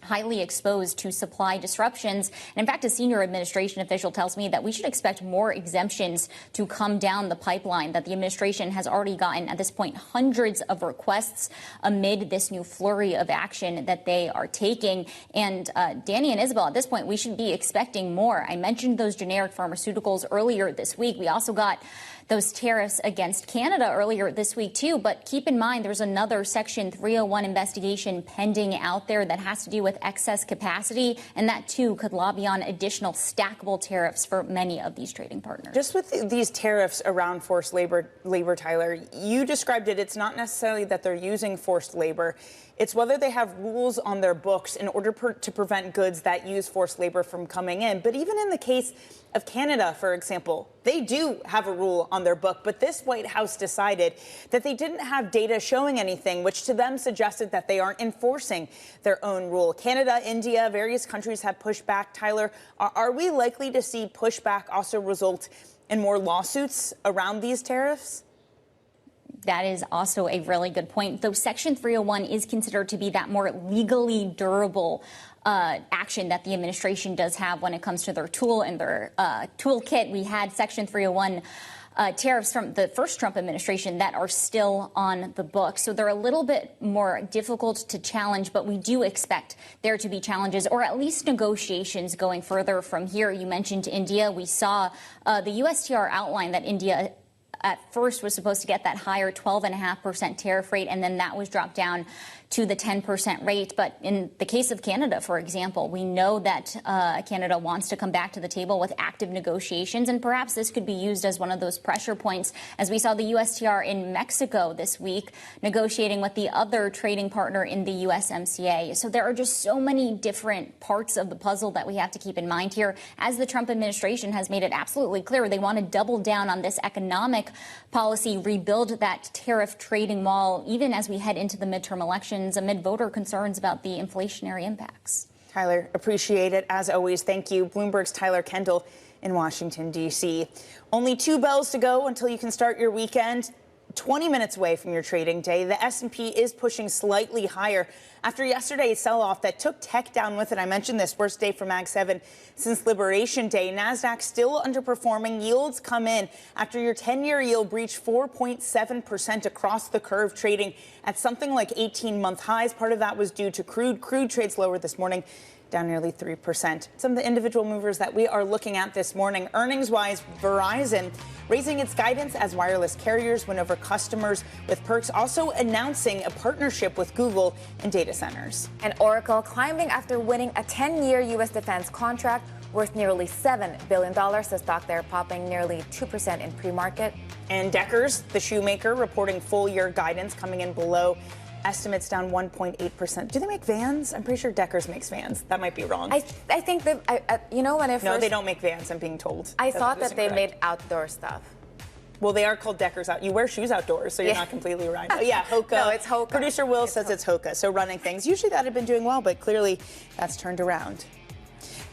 highly exposed to supply disruptions. And in fact, a senior administration official tells me that we should expect more exemptions to come down the pipeline, that the administration has already gotten, at this point, hundreds of requests amid this new flurry of action that they are taking. And Danny and Isabel, at this point, we should be expecting more. I mentioned those generic pharmaceuticals earlier this week. We also got those tariffs against Canada earlier this week, too. But keep in mind, there's another Section 301 investigation pending out there that has to do with excess capacity. And that, too, could lobby on additional stackable tariffs for many of these trading partners. Just with these tariffs around forced labor, Tyler, you described it. It's not necessarily that they're using forced labor. It's whether they have rules on their books in order to prevent goods that use forced labor from coming in. But even in the case of Canada, for example, they do have a rule on their book. But this White House decided that they didn't have data showing anything, which to them suggested that they aren't enforcing their own rule. Canada, India, various countries have pushed back. Tyler, are we likely to see pushback also result in more lawsuits around these tariffs? That is also a really good point. Though Section 301 is considered to be that more legally durable action that the administration does have when it comes to their tool and their toolkit. We had Section 301 tariffs from the first Trump administration that are still on the books. So they're a little bit more difficult to challenge, but we do expect there to be challenges or at least negotiations going further from here. You mentioned India. We saw the USTR outline that India at first was supposed to get that higher 12.5% tariff rate, and then that was dropped down to the 10% rate. But in the case of Canada, for example, we know that Canada wants to come back to the table with active negotiations, and perhaps this could be used as one of those pressure points, as we saw the USTR in Mexico this week negotiating with the other trading partner in the USMCA. So there are just so many different parts of the puzzle that we have to keep in mind here, as the Trump administration has made it absolutely clear they want to double down on this economic policy, rebuild that tariff trading wall, even as we head into the midterm elections amid voter concerns about the inflationary impacts. Tyler, appreciate it. As always, thank you. Bloomberg's Tyler Kendall in Washington, D.C. Only 2 bells to go until you can start your weekend. 20 minutes away from your trading day. The S&P is pushing slightly higher after yesterday's sell-off that took tech down with it. I mentioned this, worst day for Mag 7 since Liberation Day. NASDAQ still underperforming. Yields come in after your 10-year yield breached 4.7% across the curve, trading at something like 18-month highs. Part of that was due to crude. Crude trades lower this morning, down nearly 3%. Some of the individual movers that we are looking at this morning. Earnings-wise, Verizon raising its guidance as wireless carriers win over customers with perks, also announcing a partnership with Google and data centers. And Oracle climbing after winning a 10-year U.S. defense contract worth nearly $7 billion. The stock there popping nearly 2% in pre-market. And Deckers, the shoemaker, reporting full-year guidance coming in below estimates, down 1.8%. Do they make Vans? I'm pretty sure Deckers makes Vans. That might be wrong. I think that, you know, when I first... No, they don't make Vans, I'm being told. I thought that they made outdoor stuff. Well, they are called Deckers out. You wear shoes outdoors, so you're not completely right. Oh, yeah, Hoka. No, it's Hoka. Producer Will says it's Hoka, so running things. Usually that had been doing well, but clearly that's turned around.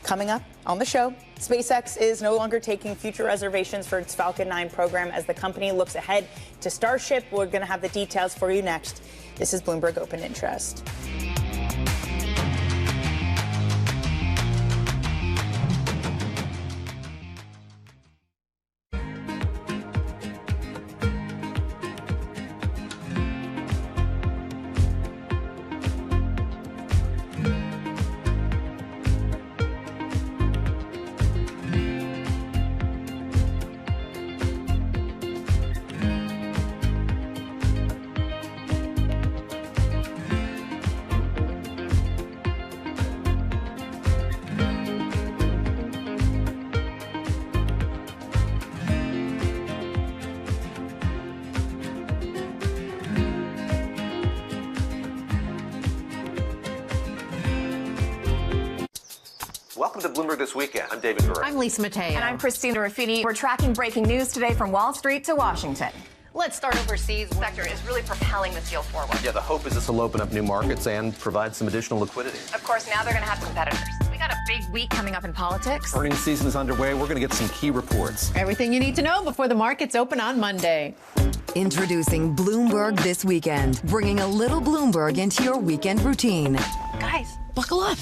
Coming up on the show, SpaceX is no longer taking future reservations for its Falcon 9 program as the company looks ahead to Starship. We're going to have the details for you next. This is Bloomberg Open Interest. Welcome to Bloomberg This Weekend. I'm David Gurr. I'm Lisa Mateo. And I'm Christina Ruffini. We're tracking breaking news today from Wall Street to Washington. Let's start overseas. The sector is really propelling this deal forward. Yeah, the hope is this will open up new markets and provide some additional liquidity. Of course, now they're going to have competitors. We got a big week coming up in politics. Earnings season is underway. We're going to get some key reports. Everything you need to know before the markets open on Monday. Introducing Bloomberg This Weekend, bringing a little Bloomberg into your weekend routine. Guys, buckle up.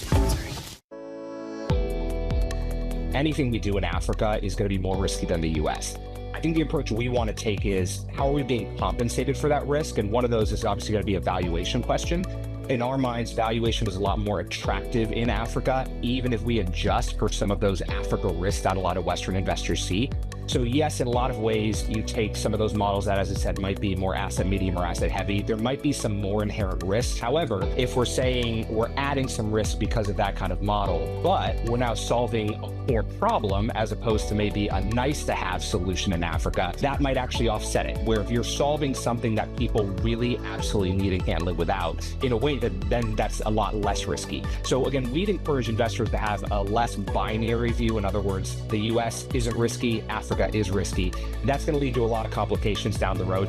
Anything we do in Africa is going to be more risky than the U.S. I think the approach we want to take is how are we being compensated for that risk? And one of those is obviously going to be a valuation question. In our minds, valuation is a lot more attractive in Africa, even if we adjust for some of those Africa risks that a lot of Western investors see. So yes, in a lot of ways, you take some of those models that, as I said, might be more asset medium or asset heavy. There might be some more inherent risks. However, if we're saying we're adding some risk because of that kind of model, but we're now solving a core problem as opposed to maybe a nice to have solution in Africa, that might actually offset it. Where if you're solving something that people really absolutely need and can't live without, in a way that then that's a lot less risky. So again, we'd encourage investors to have a less binary view. In other words, the US isn't risky, Africa is risky. That's going to lead to a lot of complications down the road.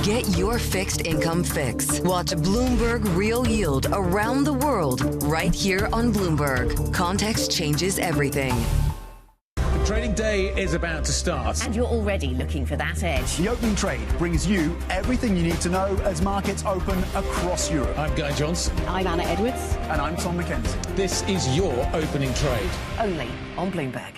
Get your fixed income fix. Watch Bloomberg Real Yield around the world right here on Bloomberg. Context changes everything. The trading day is about to start. And you're already looking for that edge. The opening trade brings you everything you need to know as markets open across Europe. I'm Guy Johnson. I'm Anna Edwards. And I'm Tom McKenzie. This is your opening trade. Only on Bloomberg.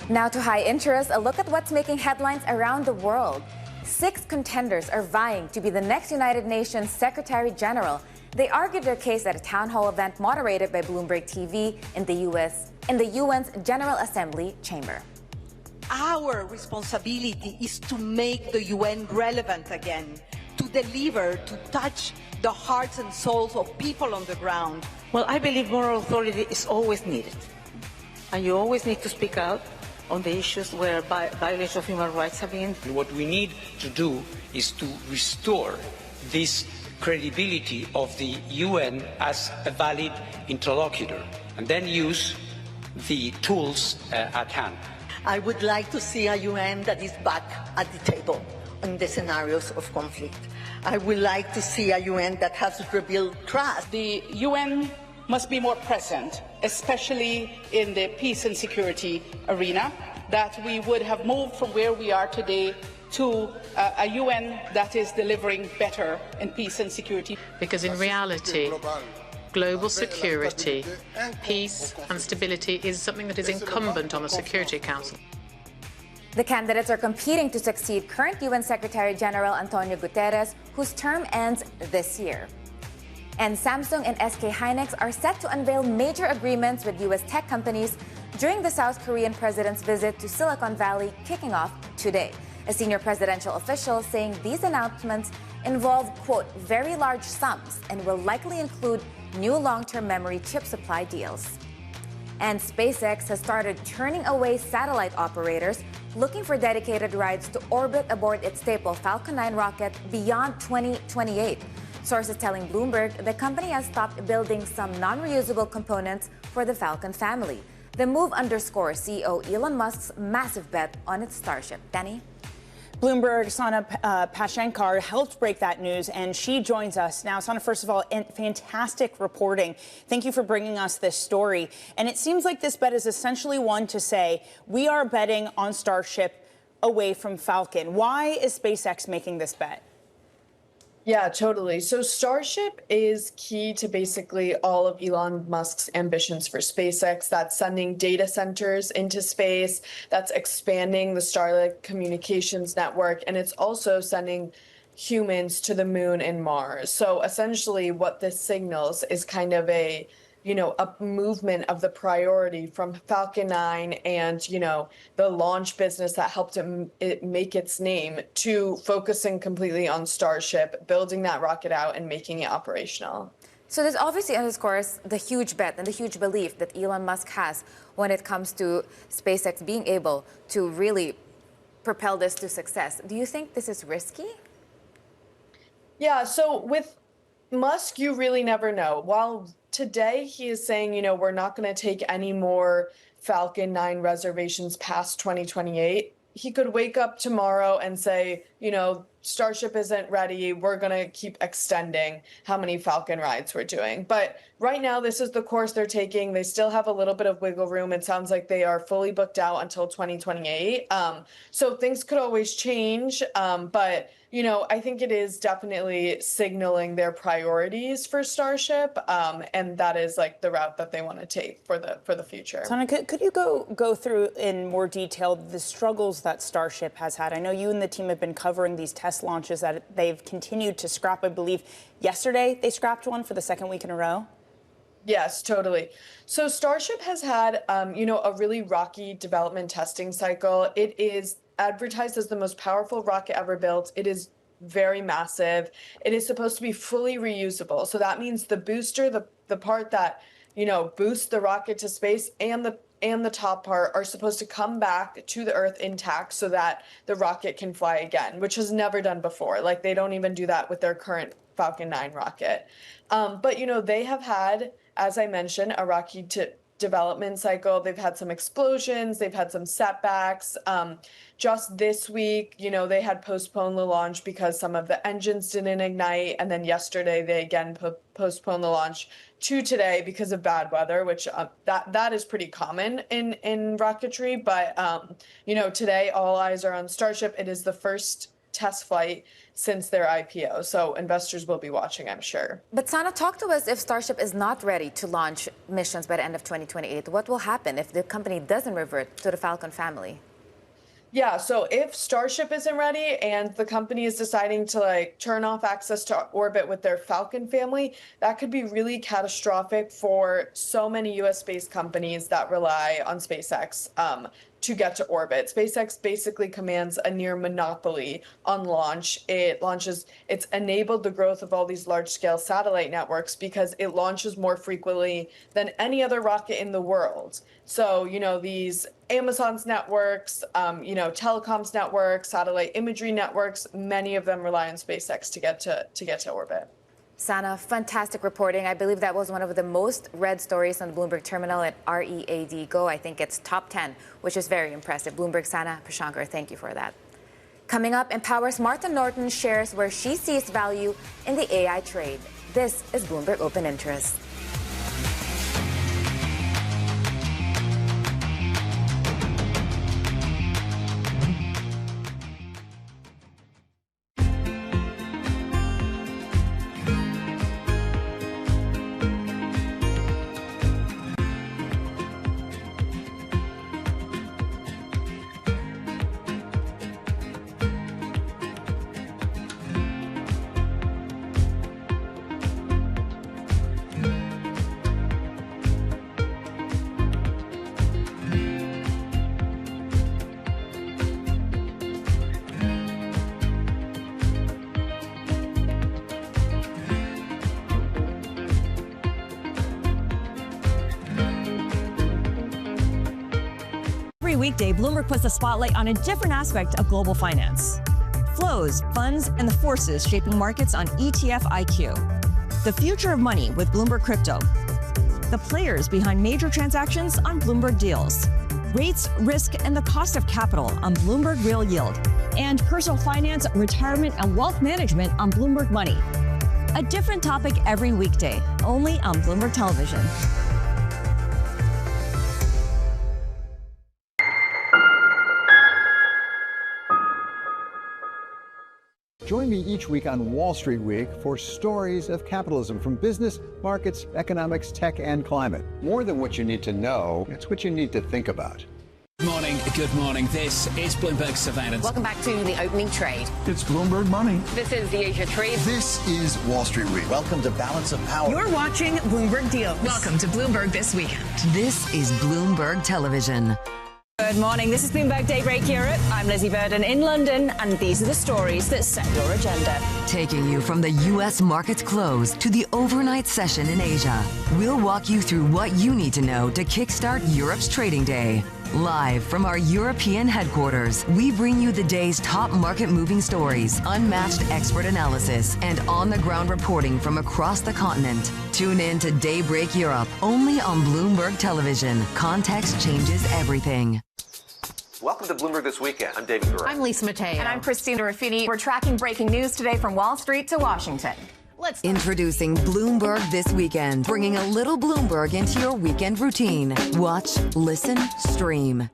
Now to high interest, a look at what's making headlines around the world. 6 contenders are vying to be the next United Nations Secretary General. They argued their case at a town hall event moderated by Bloomberg TV in the UN's General Assembly chamber. Our responsibility is to make the UN relevant again, to deliver, to touch the hearts and souls of people on the ground. Well, I believe moral authority is always needed. And you always need to speak out on the issues where violations of human rights have been. And what we need to do is to restore this credibility of the UN as a valid interlocutor, and then use the tools at hand. I would like to see a UN that is back at the table in the scenarios of conflict. I would like to see a UN that has rebuilt trust. The UN must be more present, especially in the peace and security arena, that we would have moved from where we are today to a UN that is delivering better in peace and security. Because in reality, global security, peace and stability is something that is incumbent on the Security Council. The candidates are competing to succeed current UN Secretary General Antonio Guterres, whose term ends this year. And Samsung and SK Hynix are set to unveil major agreements with U.S. tech companies during the South Korean president's visit to Silicon Valley, kicking off today. A senior presidential official saying these announcements involve, quote, very large sums and will likely include new long-term memory chip supply deals. And SpaceX has started turning away satellite operators looking for dedicated rides to orbit aboard its staple Falcon 9 rocket beyond 2028. Sources telling Bloomberg the company has stopped building some non-reusable components for the Falcon family. The move underscores CEO Elon Musk's massive bet on its Starship. Danny? Bloomberg's Sana Pashankar helped break that news, and she joins us now. Sana, first of all, fantastic reporting. Thank you for bringing us this story. And it seems like this bet is essentially one to say, we are betting on Starship away from Falcon. Why is SpaceX making this bet? Yeah, totally. So Starship is key to basically all of Elon Musk's ambitions for SpaceX. That's sending data centers into space, that's expanding the Starlink communications network, and it's also sending humans to the moon and Mars. So essentially what this signals is kind of a movement of the priority from Falcon 9 and, the launch business that helped it make its name to focusing completely on Starship, building that rocket out and making it operational. So this obviously underscores the huge bet and the huge belief that Elon Musk has when it comes to SpaceX being able to really propel this to success. Do you think this is risky? Yeah, so with Musk, you really never know. While today he is saying, you know, we're not going to take any more Falcon 9 reservations past 2028, he could wake up tomorrow and say, you know, Starship isn't ready. We're going to keep extending how many Falcon rides we're doing. But right now, this is the course they're taking. They still have a little bit of wiggle room. It sounds like they are fully booked out until 2028. So things could always change. But, you know, I think it is definitely signaling their priorities for Starship. And that is like the route that they want to take for the future. Sana, could you go through in more detail the struggles that Starship has had? I know you and the team have been covering these test launches that they've continued to scrap. I believe yesterday they scrapped one for the second week in a row. Yes, totally. So Starship has had, you know, a really rocky development testing cycle. It is advertised as the most powerful rocket ever built. It is very massive. It is supposed to be fully reusable. So that means the booster, the part that, you know, boosts the rocket to space, and the top part are supposed to come back to the Earth intact so that the rocket can fly again, which was never done before. Like, they don't even do that with their current Falcon 9 rocket. But, you know, they have had, as I mentioned, a rocky development cycle. They've had some explosions. They've had some setbacks. Just this week, you know, they had postponed the launch because some of the engines didn't ignite. And then yesterday, they again postponed the launch to today because of bad weather, which that is pretty common in rocketry. But, you know, today, all eyes are on Starship. It is the first test flight since their IPO. So investors will be watching, I'm sure. But Sana, talk to us if Starship is not ready to launch missions by the end of 2028. What will happen if the company doesn't revert to the Falcon family? Yeah, so if Starship isn't ready and the company is deciding to like turn off access to orbit with their Falcon family, that could be really catastrophic for so many US-based companies that rely on SpaceX to get to orbit. SpaceX basically commands a near monopoly on launch. It's enabled the growth of all these large-scale satellite networks because it launches more frequently than any other rocket in the world. So, you know, these Amazon's networks, you know, telecoms networks, satellite imagery networks, many of them rely on SpaceX to get to orbit. Sana, fantastic reporting. I believe that was one of the most read stories on the Bloomberg terminal at READ Go. I think it's top 10, which is very impressive. Bloomberg Sana Prashankar, thank you for that. Coming up, Empower's Martha Norton shares where she sees value in the AI trade. This is Bloomberg Open Interest. Every weekday, Bloomberg puts the spotlight on a different aspect of global finance. Flows, funds, and the forces shaping markets on ETF IQ. The future of money with Bloomberg Crypto. The players behind major transactions on Bloomberg Deals. Rates, risk, and the cost of capital on Bloomberg Real Yield. And personal finance, retirement, and wealth management on Bloomberg Money. A different topic every weekday, only on Bloomberg Television. Join me each week on Wall Street Week for stories of capitalism from business, markets, economics, tech, and climate. More than what you need to know, it's what you need to think about. Good morning. This is Bloomberg Surveillance. Welcome back to the opening trade. It's Bloomberg Money. This is the Asia Trade. This is Wall Street Week. Welcome to Balance of Power. You're watching Bloomberg Deals. Welcome to Bloomberg This Weekend. This is Bloomberg Television. Good morning. This is Bloomberg Daybreak Europe. I'm Lizzie Burden in London, and these are the stories that set your agenda. Taking you from the U.S. market's close to the overnight session in Asia, we'll walk you through what you need to know to kickstart Europe's trading day. Live from our European headquarters, we bring you the day's top market-moving stories, unmatched expert analysis, and on-the-ground reporting from across the continent. Tune in to Daybreak Europe, only on Bloomberg Television. Context changes everything. Welcome to Bloomberg This Weekend. I'm David Gura. I'm Lisa Mateo. And I'm Christina Ruffini. We're tracking breaking news today from Wall Street to Washington. Introducing Bloomberg This Weekend, bringing a little Bloomberg into your weekend routine. Watch, listen, stream.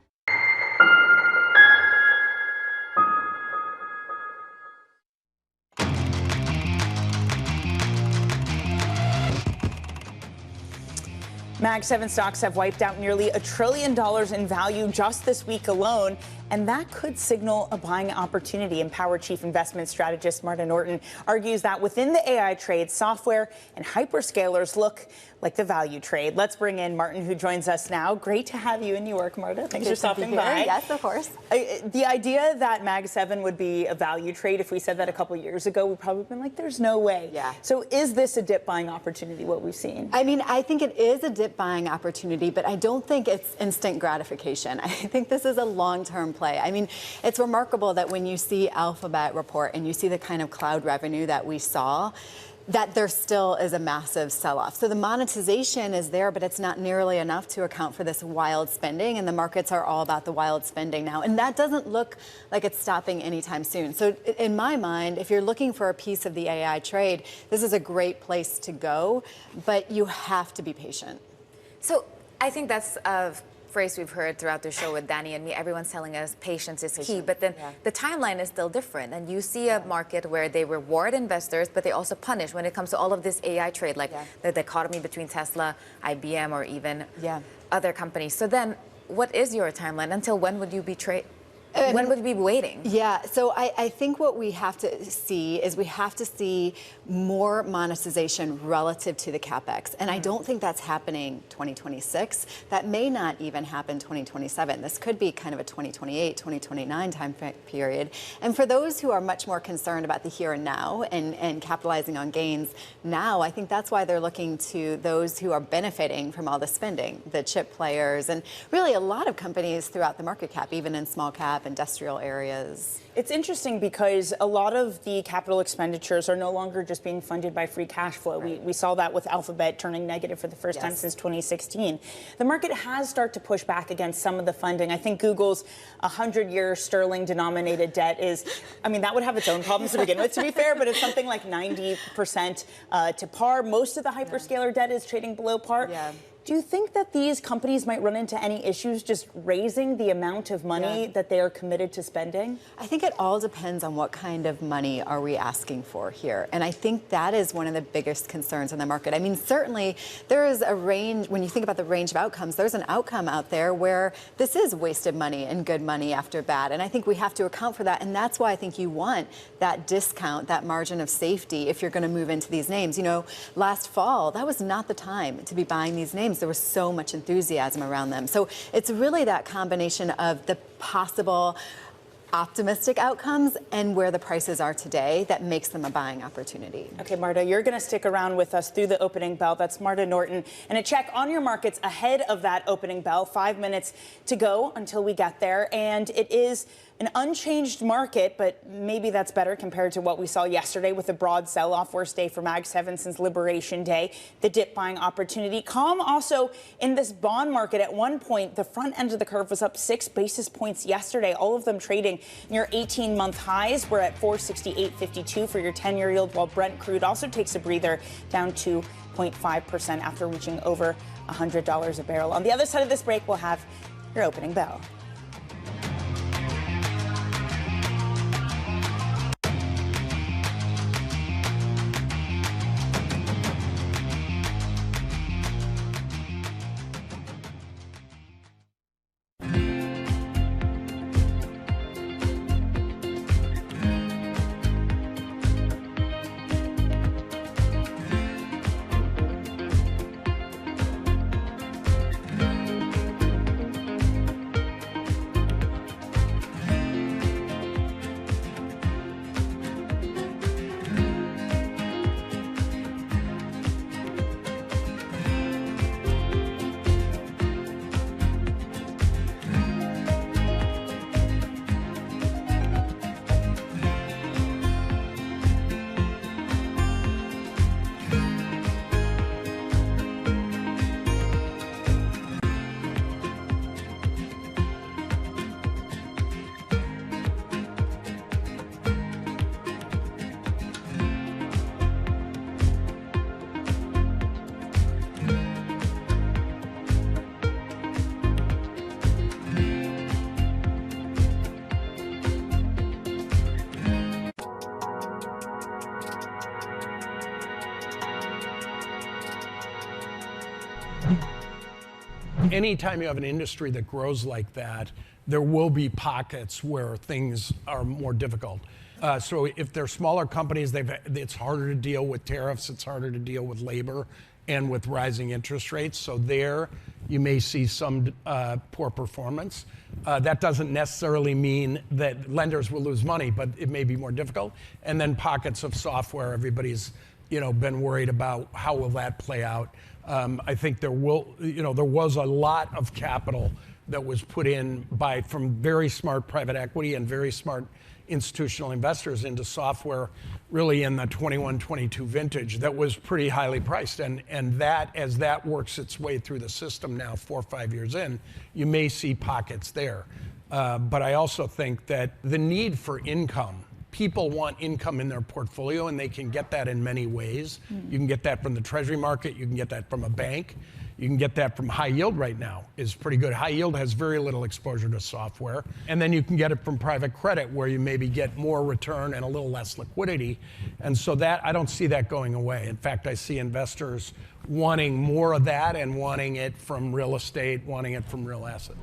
Mag 7 stocks have wiped out nearly $1 trillion in value just this week alone, and that could signal a buying opportunity. Empower Chief Investment Strategist Marta Norton argues that within the AI trade, software and hyperscalers look like the value trade. Let's bring in Martin, who joins us now. Great to have you in New York, Marta. Thanks for stopping by. Yes, of course. The idea that Mag 7 would be a value trade, if we said that a couple years ago, we'd probably been like, there's no way. Yeah. So is this a dip buying opportunity, what we've seen? I mean, I think it is a dip buying opportunity, but I don't think it's instant gratification. I think this is a long-term play. I mean, it's remarkable that when you see Alphabet report and you see the kind of cloud revenue that we saw, that there still is a massive sell-off. So the monetization is there, but it's not nearly enough to account for this wild spending, and the markets are all about the wild spending now. And that doesn't look like it's stopping anytime soon. So in my mind, if you're looking for a piece of the AI trade, this is a great place to go, but you have to be patient. So I think that's a phrase we've heard throughout the show with Danny and me. Everyone's telling us patience is key, but then the timeline is still different. And you see a market where they reward investors, but they also punish when it comes to all of this AI trade, like the dichotomy between Tesla, IBM, or even other companies. So then what is your timeline? Until when would you be when would we be waiting? Yeah, so I think what we have to see is we have to see more monetization relative to the CapEx. And I don't think that's happening 2026. That may not even happen 2027. This could be kind of a 2028, 2029 time period. And for those who are much more concerned about the here and now and capitalizing on gains now, I think that's why they're looking to those who are benefiting from all the spending, the chip players, and really a lot of companies throughout the market cap, even in small cap, industrial areas. It's interesting because a lot of the capital expenditures are no longer just being funded by free cash flow. We saw that with Alphabet turning negative for the first time since 2016. The market has started to push back against some of the funding. I think Google's 100-year sterling denominated debt is, I mean, that would have its own problems to begin with, to be fair, but it's something like 90% to par. Most of the hyperscaler debt is trading below par. Do you think that these companies might run into any issues just raising the amount of money that they are committed to spending? I think it all depends on what kind of money are we asking for here. And I think that is one of the biggest concerns in the market. I mean, certainly there is a range, when you think about the range of outcomes, there's an outcome out there where this is wasted money and good money after bad. And I think we have to account for that. And that's why I think you want that discount, that margin of safety if you're going to move into these names. You know, last fall, that was not the time to be buying these names. There was so much enthusiasm around them. So it's really that combination of the possible optimistic outcomes and where the prices are today that makes them a buying opportunity. Okay, Marta, you're going to stick around with us through the opening bell. That's Marta Norton. And a check on your markets ahead of that opening bell. 5 minutes to go until we get there. And it is an unchanged market, but maybe that's better compared to what we saw yesterday with a broad sell-off. Worst day for Mag 7 since Liberation Day. The dip buying opportunity. Calm also in this bond market. At one point, the front end of the curve was up 6 basis points yesterday, all of them trading near 18-month highs. We're at 468.52 for your 10-year yield, while Brent crude also takes a breather, down 2.5% after reaching over $100 a barrel. On the other side of this break, we'll have your opening bell. anytime you have an industry that grows like that, there will be pockets where things are more difficult. So if they're smaller companies, it's harder to deal with tariffs, it's harder to deal with labor and with rising interest rates. So there you may see some poor performance. That doesn't necessarily mean that lenders will lose money, but it may be more difficult. And then pockets of software, everybody's been worried about how will that play out. I think there was a lot of capital that was put in from very smart private equity and very smart institutional investors into software really in the 21-22 vintage that was pretty highly priced. And that, as that works its way through the system now 4 or 5 years in, you may see pockets there. But I also think that the need for income, people want income in their portfolio, and they can get that in many ways. You can get that from the treasury market, you can get that from a bank, you can get that from high yield right now is pretty good. High yield has very little exposure to software. And then you can get it from private credit where you maybe get more return and a little less liquidity. And so that, I don't see that going away. In fact, I see investors wanting more of that and wanting it from real estate, wanting it from real assets.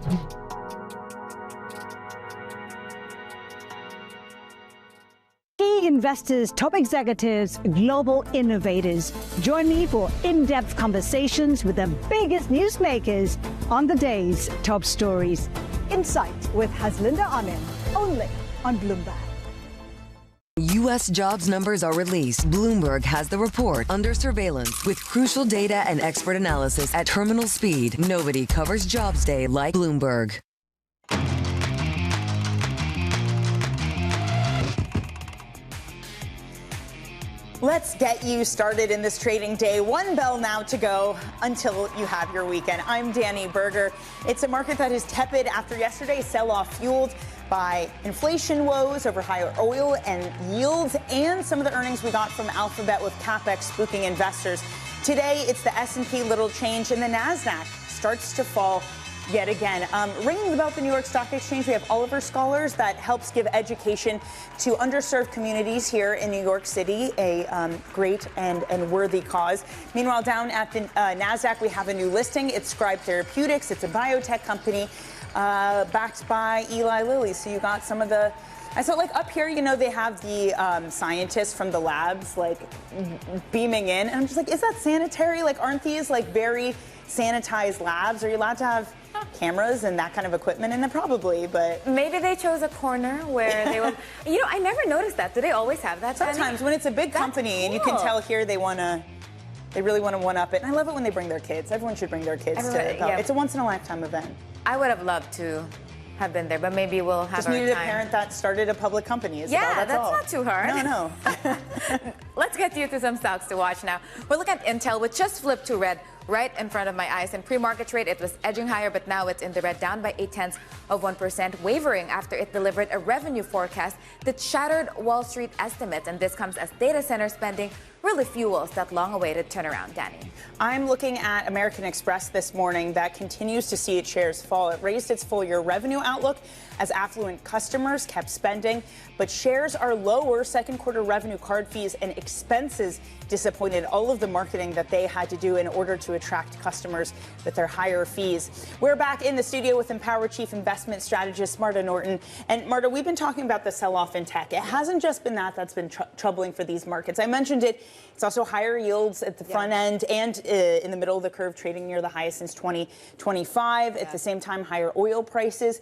Key investors, top executives, global innovators. Join me for in-depth conversations with the biggest newsmakers on the day's top stories. Insight with Haslinda Amin, only on Bloomberg. U.S. jobs numbers are released. Bloomberg has the report under surveillance with crucial data and expert analysis at terminal speed. Nobody covers Jobs Day like Bloomberg. Let's get you started in this trading day. One bell now to go until you have your weekend. I'm Danny Berger. It's a market that is tepid after yesterday's sell-off fueled by inflation woes over higher oil and yields and some of the earnings we got from Alphabet with CapEx spooking investors. Today, it's the S&P little change and the NASDAQ starts to fall yet again. Ringing the bell at the New York Stock Exchange, we have Oliver Scholars that helps give education to underserved communities here in New York City, a great and worthy cause. Meanwhile, down at the NASDAQ, we have a new listing. It's Scribe Therapeutics. It's a biotech company backed by Eli Lilly. So you got some of the... I saw up here, they have the scientists from the labs beaming in. And I'm just is that sanitary? Aren't these very sanitized labs? Are you allowed to have cameras and that kind of equipment in them? Probably, but maybe they chose a corner where they will. I never noticed that. Do they always have that? Sometimes when it's a big company and you can tell here they really want to one up it. And I love it when they bring their kids. Everyone should bring their kids to. It's a once in a lifetime event. I would have loved to have been there, but maybe we'll have just our needed time. A parent that started a public company. That's not too hard. No. Let's get you to some stocks to watch now. We're looking at Intel, which just flipped to red right in front of my eyes. In pre-market trade, it was edging higher, but now it's in the red, down by 0.8%, wavering after it delivered a revenue forecast that shattered Wall Street estimates. And this comes as data center spending really fuels that long-awaited turnaround. Danny. I'm looking at American Express this morning that continues to see its shares fall. It raised its full-year revenue outlook as affluent customers kept spending, but shares are lower. Second quarter revenue, card fees, and expenses disappointed. All of the marketing that they had to do in order to attract customers with their higher fees. We're back in the studio with Empower Chief Investment Strategist Marta Norton. And Marta, we've been talking about the sell-off in tech. It hasn't just been that's been troubling for these markets. I mentioned it. It's also higher yields at the front end and in the middle of the curve, trading near the highest since 2025. At the same time, higher oil prices.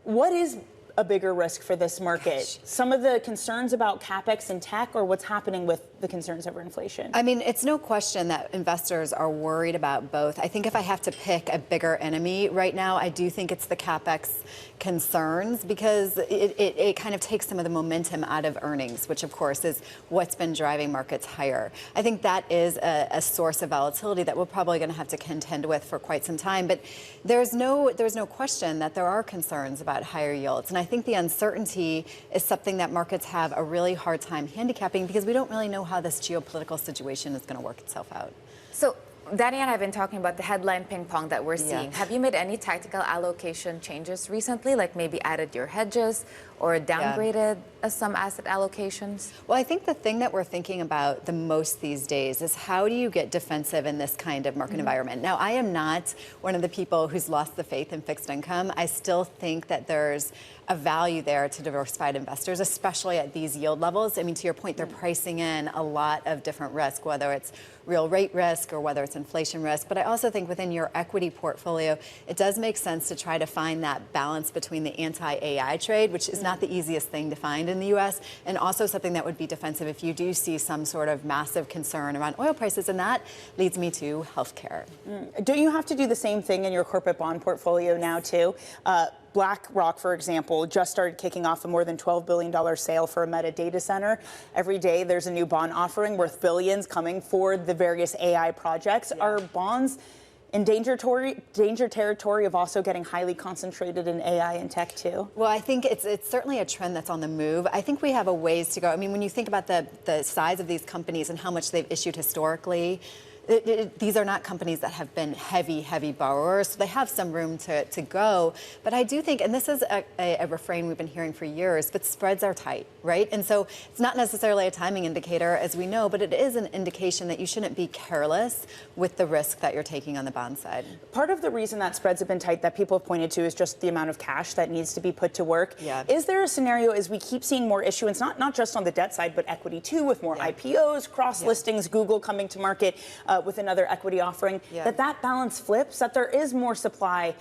What is a bigger risk for this market? Some of the concerns about CapEx and tech, or what's happening with the concerns over inflation? I mean, it's no question that investors are worried about both. I think if I have to pick a bigger enemy right now, I do think it's the CapEx concerns, because it kind of takes some of the momentum out of earnings, which of course is what's been driving markets higher. I think that is a source of volatility that we're probably going to have to contend with for quite some time. But there's no question that there are concerns about higher yields. And I think the uncertainty is something that markets have a really hard time handicapping, because we don't really know how this geopolitical situation is going to work itself out. So Danny and I have been talking about the headline ping pong that we're seeing. Have you made any tactical allocation changes recently, like maybe added your hedges or downgraded? as some asset allocations? Well, I think the thing that we're thinking about the most these days is how do you get defensive in this kind of market environment? Now, I am not one of the people who's lost the faith in fixed income. I still think that there's a value there to diversified investors, especially at these yield levels. I mean, to your point, they're pricing in a lot of different risk, whether it's real rate risk or whether it's inflation risk. But I also think within your equity portfolio, it does make sense to try to find that balance between the anti-AI trade, which is not the easiest thing to find in the U.S., and also something that would be defensive if you do see some sort of massive concern around oil prices. And that leads me to healthcare. Don't you have to do the same thing in your corporate bond portfolio now, too? BlackRock, for example, just started kicking off a more than $12 billion sale for a Meta data center. Every day there's a new bond offering worth billions coming for the various AI projects. Are bonds in danger territory of also getting highly concentrated in AI and tech, too? Well, I think it's certainly a trend that's on the move. I think we have a ways to go. I mean, when you think about the size of these companies and how much they've issued historically, these are not companies that have been heavy borrowers, so they have some room to go. But I do think, and this is a refrain we've been hearing for years, but spreads are tight, right? And so it's not necessarily a timing indicator, as we know, but it is an indication that you shouldn't be careless with the risk that you're taking on the bond side. Part of the reason that spreads have been tight that people have pointed to is just the amount of cash that needs to be put to work. Yeah. Is there a scenario as we keep seeing more issuance, not just on the debt side, but equity too, with more IPOs, cross listings, Google coming to market with another equity offering, that balance flips, that there is more supply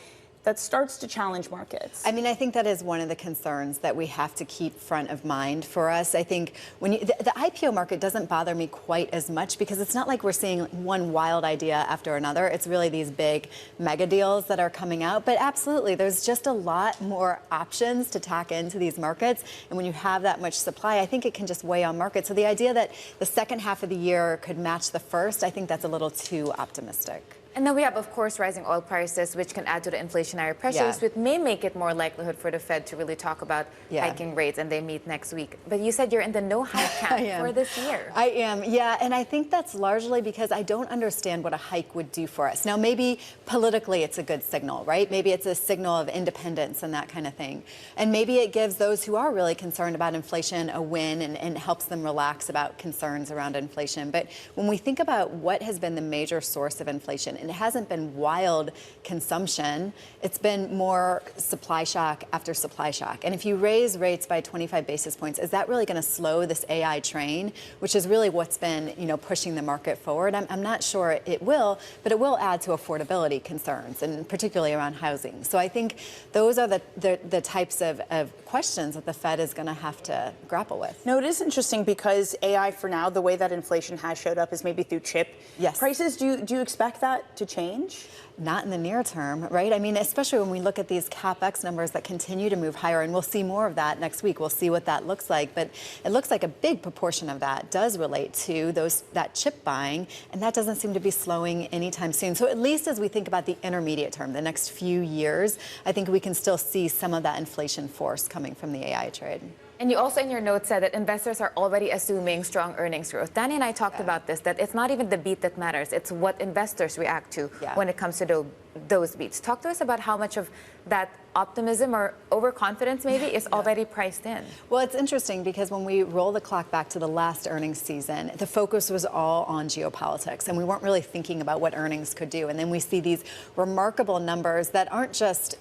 that starts to challenge markets? I mean, I think that is one of the concerns that we have to keep front of mind for us. I think when the IPO market doesn't bother me quite as much because it's not like we're seeing one wild idea after another. It's really these big mega deals that are coming out. But absolutely, there's just a lot more options to tack into these markets. And when you have that much supply, I think it can just weigh on markets. So the idea that the second half of the year could match the first, I think that's a little too optimistic. And then we have, of course, rising oil prices, which can add to the inflationary pressures, which may make it more likelihood for the Fed to really talk about hiking rates, and they meet next week. But you said you're in the no hike camp for this year. I am, yeah, and I think that's largely because I don't understand what a hike would do for us. Now, maybe politically it's a good signal, right? Maybe it's a signal of independence and that kind of thing. And maybe it gives those who are really concerned about inflation a win and helps them relax about concerns around inflation. But when we think about what has been the major source of inflation, and it hasn't been wild consumption. It's been more supply shock after supply shock. And if you raise rates by 25 basis points, is that really going to slow this AI train, which is really what's been, pushing the market forward? I'm not sure it will, but it will add to affordability concerns, and particularly around housing. So I think those are the types of questions that the Fed is going to have to grapple with. No, it is interesting because AI, for now, the way that inflation has showed up is maybe through chip prices. Do you expect that to change? Not in the near term, right? I mean, especially when we look at these CapEx numbers that continue to move higher, and we'll see more of that next week. We'll see what that looks like, but it looks like a big proportion of that does relate to that chip buying, and that doesn't seem to be slowing anytime soon. So at least as we think about the intermediate term, the next few years, I think we can still see some of that inflation force coming from the AI trade. And you also in your notes said that investors are already assuming strong earnings growth. Danny and I talked about this, that it's not even the beat that matters. It's what investors react to when it comes to those beats. Talk to us about how much of that optimism or overconfidence maybe is already priced in. Well, it's interesting because when we roll the clock back to the last earnings season, the focus was all on geopolitics, and we weren't really thinking about what earnings could do. And then we see these remarkable numbers that aren't just,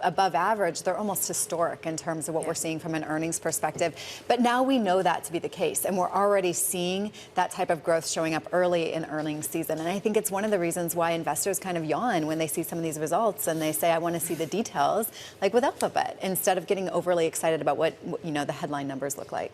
above average, they're almost historic in terms of what we're seeing from an earnings perspective. But now we know that to be the case, and we're already seeing that type of growth showing up early in earnings season. And I think it's one of the reasons why investors kind of yawn when they see some of these results and they say, I want to see the details, like with Alphabet, instead of getting overly excited about what the headline numbers look like.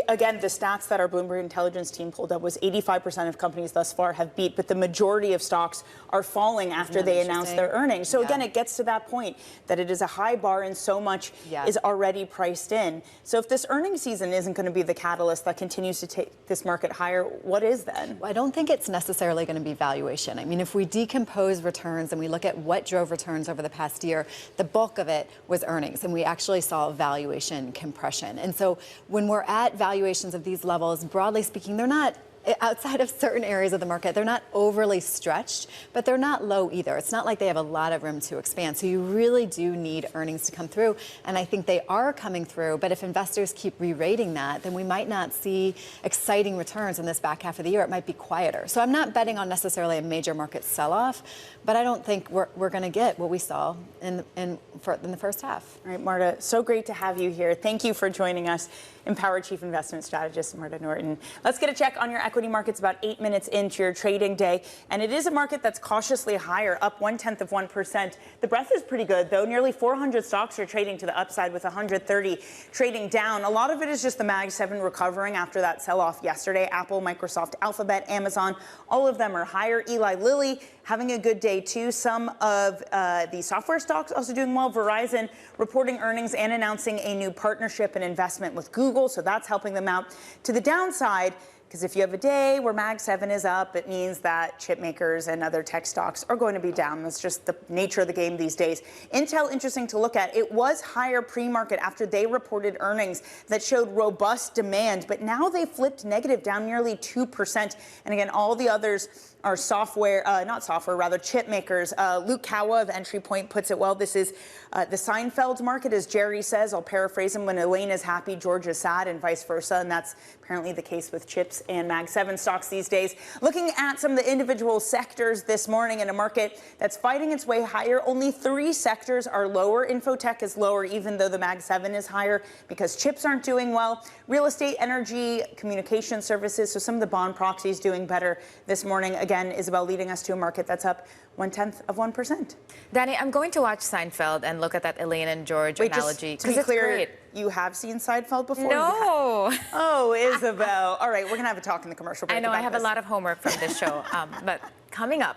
Again, the stats that our Bloomberg intelligence team pulled up was 85% of companies thus far have beat, but the majority of stocks are falling after they announce their earnings. So again, it gets to that point that it is a high bar and so much is already priced in. So if this earnings season isn't going to be the catalyst that continues to take this market higher, what is then? Well, I don't think it's necessarily going to be valuation. I mean, if we decompose returns and we look at what drove returns over the past year, the bulk of it was earnings, and we actually saw valuation compression. And so when we're at valuations of these levels, broadly speaking, they're not outside of certain areas of the market, they're not overly stretched, but they're not low either. It's not like they have a lot of room to expand. So you really do need earnings to come through. And I think they are coming through. But if investors keep re-rating that, then we might not see exciting returns in this back half of the year. It might be quieter. So I'm not betting on necessarily a major market sell-off, but I don't think we're going to get what we saw in the first half. All right, Marta, so great to have you here. Thank you for joining us, Empower Chief Investment Strategist Marta Norton. Let's get a check on your equity markets about 8 minutes into your trading day. And it is a market that's cautiously higher, up 0.1%. The breadth is pretty good, though. Nearly 400 stocks are trading to the upside with 130 trading down. A lot of it is just the Mag 7 recovering after that sell-off yesterday. Apple, Microsoft, Alphabet, Amazon, all of them are higher. Eli Lilly having a good day, too. Some of the software stocks also doing well. Verizon reporting earnings and announcing a new partnership and investment with Google, so that's helping them out. To the downside, because if you have a day where Mag 7 is up, it means that chip makers and other tech stocks are going to be down. That's just the nature of the game these days. Intel, interesting to look at. It was higher pre-market after they reported earnings that showed robust demand, but now they flipped negative, down nearly 2%. And again, all the others are chip makers. Luke Kawa of Entry Point puts it well. This is the Seinfeld market, as Jerry says. I'll paraphrase him: when Elaine is happy, George is sad, and vice versa. And that's apparently the case with chips and Mag 7 stocks these days. Looking at some of the individual sectors this morning in a market that's fighting its way higher, only 3 sectors are lower. Infotech is lower, even though the Mag 7 is higher, because chips aren't doing well. Real estate, energy, communication services. So some of the bond proxies doing better this morning. Again, Isabel leading us to a market that's up 0.1%. Danny, I'm going to watch Seinfeld and look at that Elaine and George analogy. Just to be clear, you have seen Seinfeld before? No. Oh, Isabel. All right, we're going to have a talk in the commercial break. I know I have a lot of homework from this show. But coming up,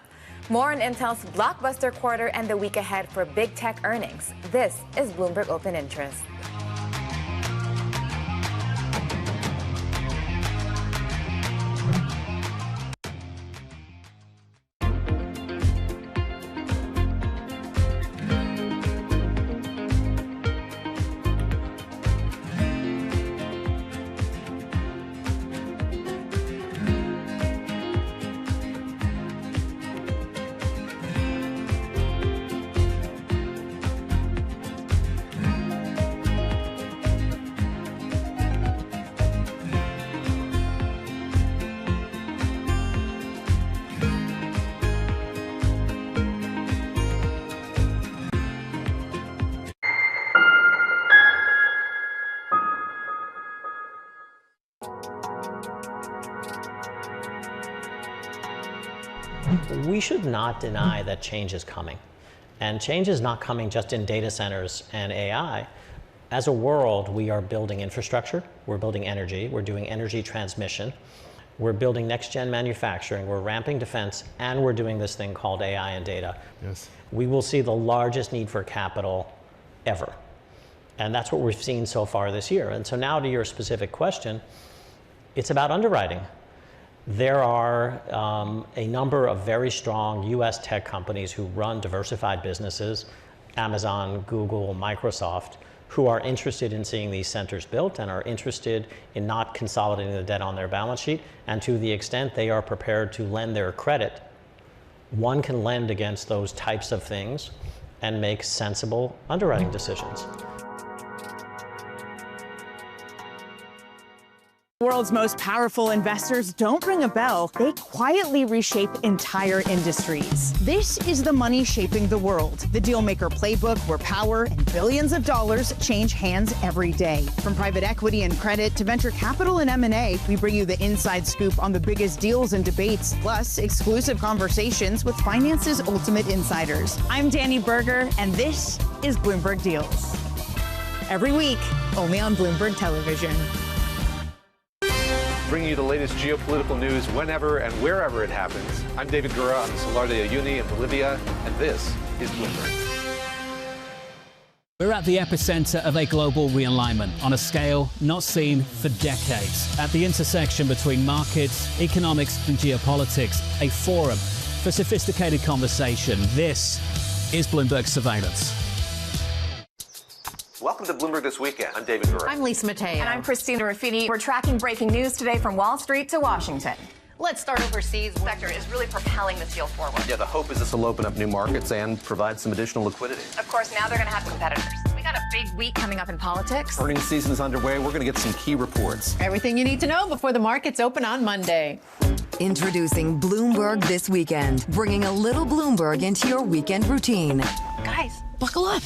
more on Intel's blockbuster quarter and the week ahead for big tech earnings. This is Bloomberg Open Interest. We should not deny that change is coming. And change is not coming just in data centers and AI. As a world, we are building infrastructure, we're building energy, we're doing energy transmission, we're building next-gen manufacturing, we're ramping defense, and we're doing this thing called AI and data. Yes. We will see the largest need for capital ever. And that's what we've seen so far this year. And so now to your specific question, it's about underwriting. There are a number of very strong US tech companies who run diversified businesses, Amazon, Google, Microsoft, who are interested in seeing these centers built and are interested in not consolidating the debt on their balance sheet. And to the extent they are prepared to lend their credit, one can lend against those types of things and make sensible underwriting decisions. The world's most powerful investors don't ring a bell. They quietly reshape entire industries. This is the money shaping the world, the Dealmaker playbook where power and billions of dollars change hands every day. From private equity and credit to venture capital and M&A, we bring you the inside scoop on the biggest deals and debates, plus exclusive conversations with finance's ultimate insiders. I'm Danny Berger, and this is Bloomberg Deals. Every week, only on Bloomberg Television. Bringing you the latest geopolitical news whenever and wherever it happens. I'm David Gura on the Salar de Uyuni in Bolivia, and this is Bloomberg. We're at the epicenter of a global realignment on a scale not seen for decades. At the intersection between markets, economics, and geopolitics, a forum for sophisticated conversation. This is Bloomberg Surveillance. Welcome to Bloomberg This Weekend. I'm David Gura. I'm Lisa Mateo. And I'm Christina Ruffini. We're tracking breaking news today from Wall Street to Washington. Let's start overseas. The sector is really propelling this deal forward. Yeah, the hope is this will open up new markets and provide some additional liquidity. Of course, now they're going to have competitors. We got a big week coming up in politics. Earnings season is underway. We're going to get some key reports. Everything you need to know before the markets open on Monday. Introducing Bloomberg This Weekend, bringing a little Bloomberg into your weekend routine. Guys, buckle up.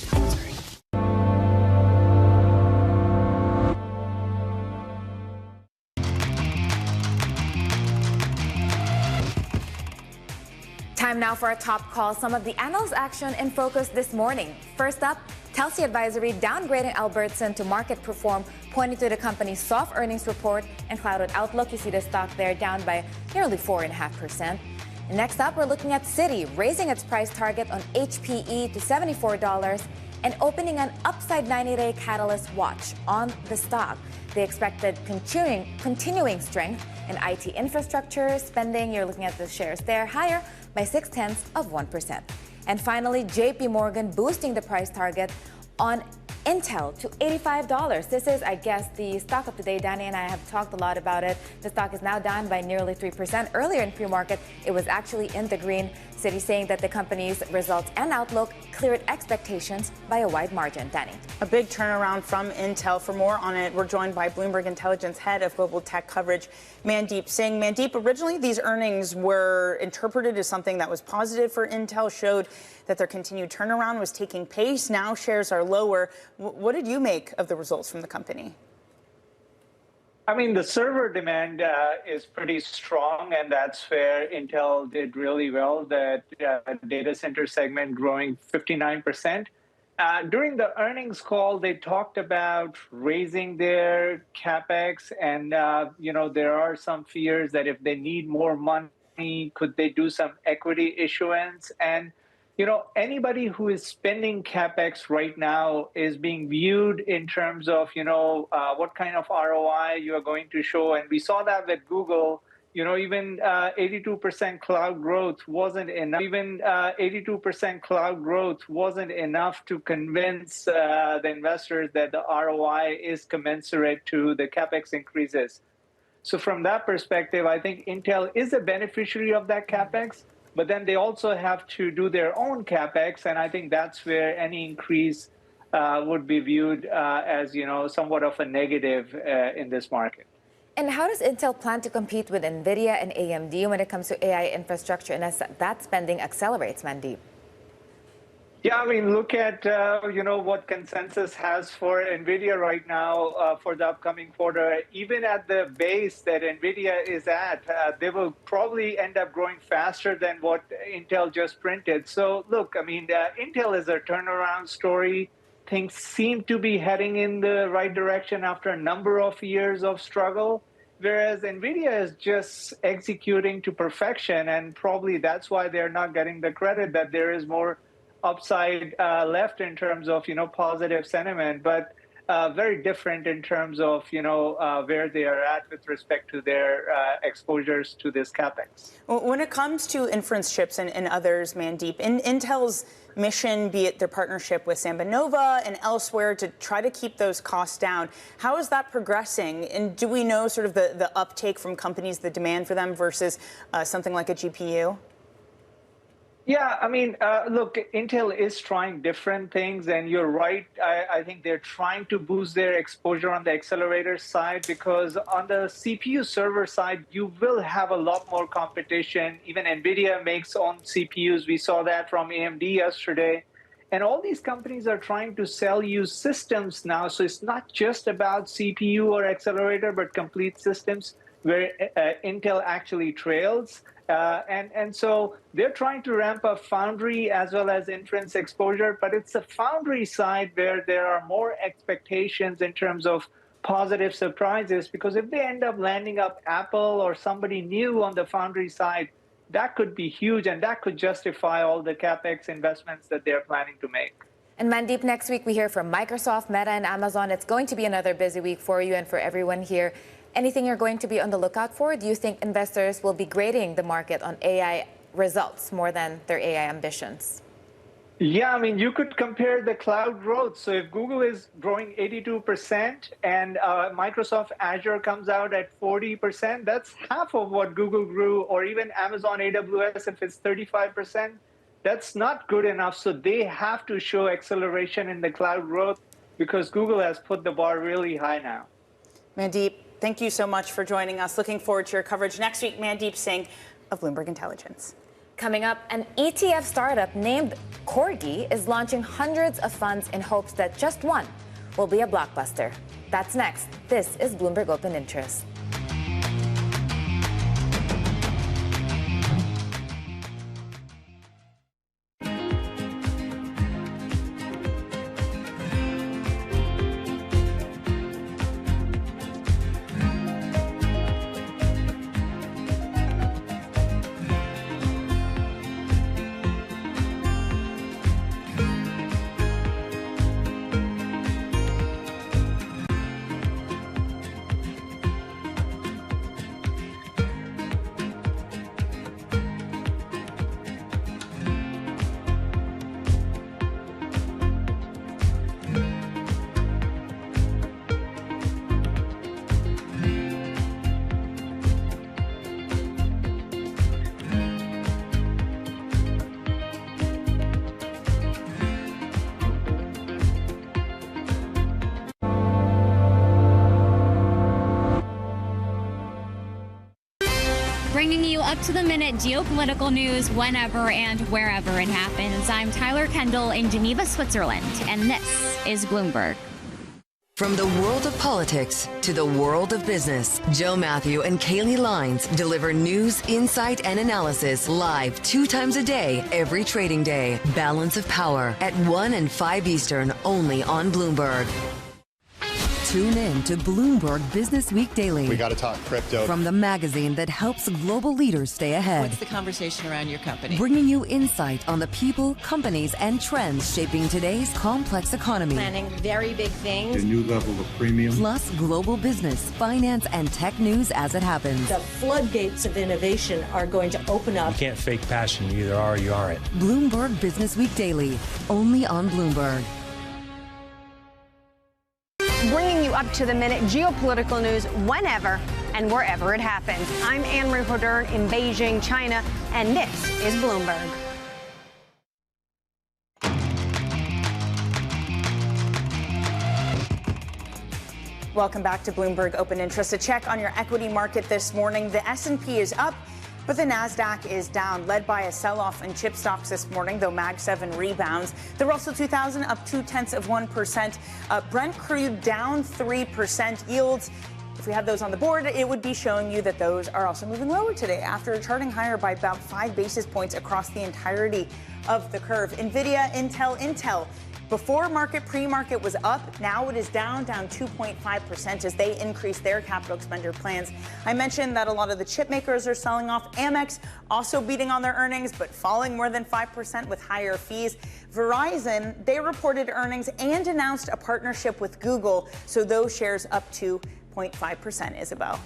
Time now for our top call. Some of the analyst action in focus this morning. First up, Telsey Advisory downgrading Albertson to market perform, pointing to the company's soft earnings report and clouded outlook. You see the stock there down by nearly 4.5%. And next up, we're looking at Citi raising its price target on HPE to $74 and opening an upside 90-day catalyst watch on the stock. They expected continuing strength in IT infrastructure spending. You're looking at the shares there higher by 0.6%. And finally, JP Morgan boosting the price target on Intel to $85. This is, I guess, the stock of the day. Danny and I have talked a lot about it. The stock is now down by nearly 3%. Earlier in pre-market, it was actually in the green. Citi saying that the company's results and outlook cleared expectations by a wide margin. Danny. A big turnaround from Intel. For more on it, we're joined by Bloomberg Intelligence Head of Global Tech Coverage, Mandeep Singh. Mandeep, originally these earnings were interpreted as something that was positive for Intel, showed that their continued turnaround was taking pace. Now shares are lower. What did you make of the results from the company? I mean, the server demand is pretty strong, and that's where Intel did really well. The data center segment growing 59%. During the earnings call, they talked about raising their capex, and there are some fears that if they need more money, could they do some equity issuance? And anybody who is spending capex right now is being viewed in terms of, what kind of ROI you are going to show. And we saw that with Google, even 82% cloud growth wasn't enough. Even 82% cloud growth wasn't enough to convince the investors that the ROI is commensurate to the capex increases. So from that perspective, I think Intel is a beneficiary of that capex. But then they also have to do their own capex, and I think that's where any increase would be viewed as, somewhat of a negative in this market. And how does Intel plan to compete with NVIDIA and AMD when it comes to AI infrastructure and as that spending accelerates, Mandeep? Yeah, I mean, look at, what consensus has for NVIDIA right now for the upcoming quarter. Even at the base that NVIDIA is at, they will probably end up growing faster than what Intel just printed. So, look, I mean, Intel is a turnaround story. Things seem to be heading in the right direction after a number of years of struggle, whereas NVIDIA is just executing to perfection, and probably that's why they're not getting the credit that there is more upside left in terms of, positive sentiment, but very different in terms of, where they are at with respect to their exposures to this capex. When it comes to inference chips and others, Mandeep, Intel's mission, be it their partnership with SambaNova and elsewhere to try to keep those costs down, how is that progressing? And do we know sort of the uptake from companies, the demand for them versus something like a GPU? Yeah, I mean, look, Intel is trying different things, and you're right. I think they're trying to boost their exposure on the accelerator side because on the CPU server side, you will have a lot more competition. Even NVIDIA makes own CPUs. We saw that from AMD yesterday. And all these companies are trying to sell you systems now. So it's not just about CPU or accelerator, but complete systems where Intel actually trails. And so they're trying to ramp up foundry as well as inference exposure, but it's the foundry side where there are more expectations in terms of positive surprises, because if they end up landing up Apple or somebody new on the foundry side, that could be huge, and that could justify all the capex investments that they're planning to make. And Mandeep, next week we hear from Microsoft, Meta, and Amazon. It's going to be another busy week for you and for everyone here. Anything you're going to be on the lookout for? Do you think investors will be grading the market on AI results more than their AI ambitions? Yeah, I mean, you could compare the cloud growth. So if Google is growing 82% and Microsoft Azure comes out at 40%, that's half of what Google grew, or even Amazon AWS, if it's 35%, that's not good enough. So they have to show acceleration in the cloud growth because Google has put the bar really high now. Mandeep, thank you so much for joining us. Looking forward to your coverage next week. Mandeep Singh of Bloomberg Intelligence. Coming up, an ETF startup named Corgi is launching hundreds of funds in hopes that just one will be a blockbuster. That's next. This is Bloomberg Open Interest. Bringing you up-to-the-minute geopolitical news whenever and wherever it happens. I'm Tyler Kendall in Geneva, Switzerland, and this is Bloomberg. From the world of politics to the world of business, Joe Matthew and Kaylee Lines deliver news, insight, and analysis live 2 times a day, every trading day. Balance of Power at 1 and 5 Eastern, only on Bloomberg. Tune in to Bloomberg Business Week Daily. We got to talk crypto. From the magazine that helps global leaders stay ahead. What's the conversation around your company? Bringing you insight on the people, companies, and trends shaping today's complex economy. Planning very big things. A new level of premium. Plus global business, finance, and tech news as it happens. The floodgates of innovation are going to open up. You can't fake passion. You either are or you aren't. Bloomberg Business Week Daily, only on Bloomberg. Bringing you up-to-the-minute geopolitical news whenever and wherever it happens. I'm Anne-Marie Hodern in Beijing, China, and this is Bloomberg. Welcome back to Bloomberg Open Interest. A check on your equity market this morning. The S&P is up, but the NASDAQ is down, led by a sell-off in chip stocks this morning, though Mag 7 rebounds. The Russell 2000 up 0.2%. Brent crude down 3%. Yields, if we had those on the board, it would be showing you that those are also moving lower today after charting higher by about 5 basis points across the entirety of the curve. NVIDIA, Intel. Before market, pre-market was up. Now it is down 2.5% as they increase their capital expenditure plans. I mentioned that a lot of the chip makers are selling off. Amex also beating on their earnings, but falling more than 5% with higher fees. Verizon, they reported earnings and announced a partnership with Google. So those shares up 2.5%, Isabel.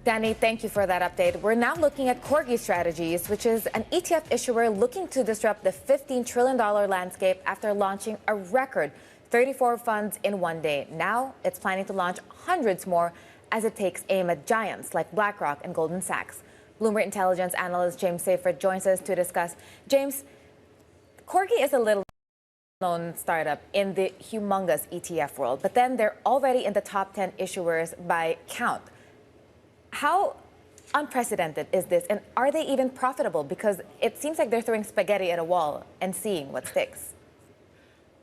Danny, thank you for that update. We're now looking at Corgi Strategies, which is an ETF issuer looking to disrupt the $15 trillion landscape after launching a record 34 funds in one day. Now it's planning to launch hundreds more as it takes aim at giants like BlackRock and Goldman Sachs. Bloomberg Intelligence analyst James Seyfert joins us to discuss. James, Corgi is a little known startup in the humongous ETF world, but then they're already in the top 10 issuers by count. How unprecedented is this, and are they even profitable? Because it seems like they're throwing spaghetti at a wall and seeing what sticks.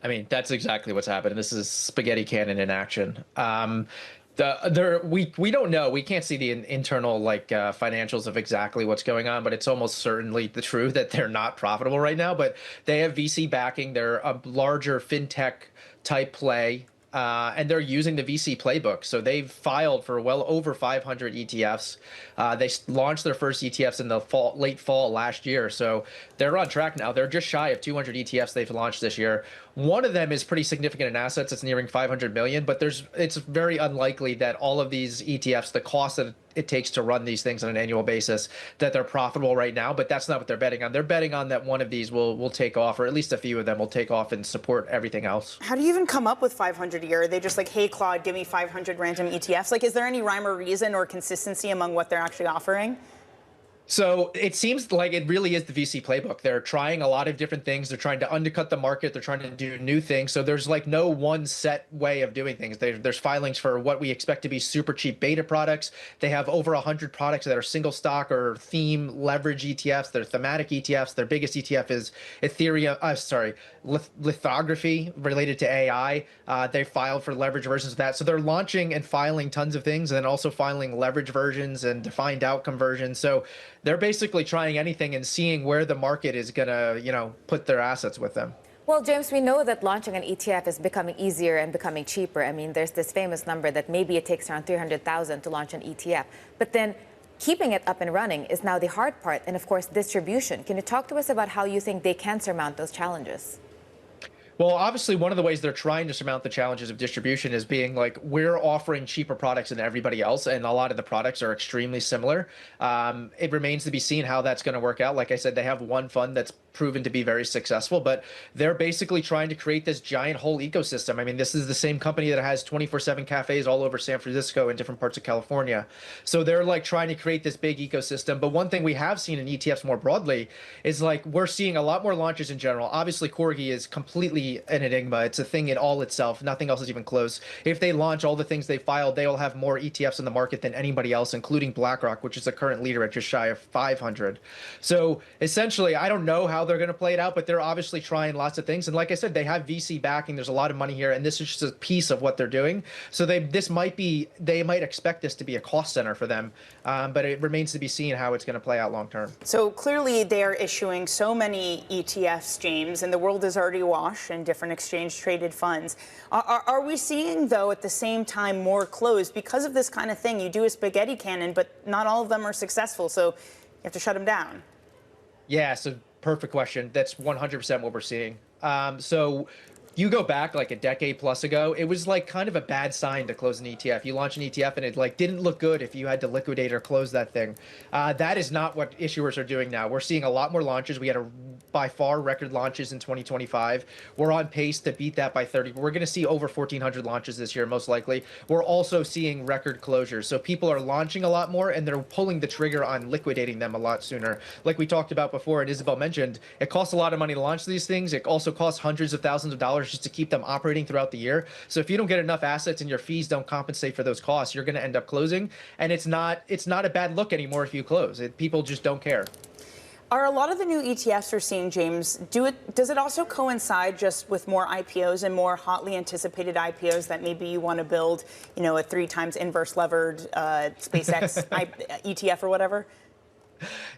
I mean, that's exactly what's happening. This is spaghetti cannon in action. We don't know. We can't see the internal financials of exactly what's going on, but it's almost certainly the truth that they're not profitable right now. But they have VC backing. They're a larger fintech type play. And they're using the VC playbook. So they've filed for well over 500 ETFs. They launched their first ETFs in the late fall last year. So they're on track now. They're just shy of 200 ETFs they've launched this year. One of them is pretty significant in assets. It's nearing 500 million, but it's very unlikely that all of these ETFs, the cost of it takes to run these things on an annual basis, that they're profitable right now. But that's not what they're betting on. They're betting on that one of these will take off, or at least a few of them will take off and support everything else. How do you even come up with 500 a year? Are they just like, hey, Claude, give me 500 random ETFs? Like, is there any rhyme or reason or consistency among what they're actually offering? So it seems like it really is the VC playbook. They're trying a lot of different things. They're trying to undercut the market. They're trying to do new things. So there's like no one set way of doing things. There's filings for what we expect to be super cheap beta products. They have over 100 products that are single stock or theme leverage ETFs. They're thematic ETFs. Their biggest ETF is Ethereum, lithography related to AI. They filed for leverage versions of that. So they're launching and filing tons of things, and then also filing leverage versions and defined outcome versions. So they're basically trying anything and seeing where the market is going to, put their assets with them. Well, James, we know that launching an ETF is becoming easier and becoming cheaper. I mean, there's this famous number that maybe it takes around $300,000 to launch an ETF. But then keeping it up and running is now the hard part. And of course, distribution. Can you talk to us about how you think they can surmount those challenges? Well, obviously, one of the ways they're trying to surmount the challenges of distribution is being like, we're offering cheaper products than everybody else, and a lot of the products are extremely similar. It remains to be seen how that's going to work out. Like I said, they have one fund that's proven to be very successful, but they're basically trying to create this giant whole ecosystem. I mean, this is the same company that has 24/7 cafes all over San Francisco and different parts of California. So they're like trying to create this big ecosystem. But one thing we have seen in ETFs more broadly is like we're seeing a lot more launches in general. Obviously, Corgi is completely an enigma. It's a thing in all itself. Nothing else is even close. If they launch all the things they filed, they will have more ETFs in the market than anybody else, including BlackRock, which is the current leader at just shy of 500. So essentially, I don't know how they're going to play it out, but they're obviously trying lots of things. And like I said, they have VC backing. There's a lot of money here, and this is just a piece of what they're doing. So they might expect this to be a cost center for them, but it remains to be seen how it's going to play out long term. So clearly they are issuing so many ETFs, James, and the world is already awash in different exchange traded funds. Are we seeing, though, at the same time more closed because of this kind of thing? You do a spaghetti cannon, but not all of them are successful, so you have to shut them down. Yeah, so perfect question. That's 100% what we're seeing. So you go back like a decade plus ago, it was like kind of a bad sign to close an ETF. You launch an ETF and it like didn't look good if you had to liquidate or close that thing. That is not what issuers are doing now. We're seeing a lot more launches. We had by far record launches in 2025. We're on pace to beat that by 30. We're going to see over 1,400 launches this year, most likely. We're also seeing record closures. So people are launching a lot more and they're pulling the trigger on liquidating them a lot sooner. Like we talked about before and Isabel mentioned, it costs a lot of money to launch these things. It also costs hundreds of thousands of dollars just to keep them operating throughout the year. So if you don't get enough assets and your fees don't compensate for those costs, you're going to end up closing. And it's not a bad look anymore if you close. People just don't care. Are a lot of the new ETFs we're seeing, James, does it also coincide just with more IPOs and more hotly anticipated IPOs that maybe you want to build, a 3 times inverse levered SpaceX ETF or whatever?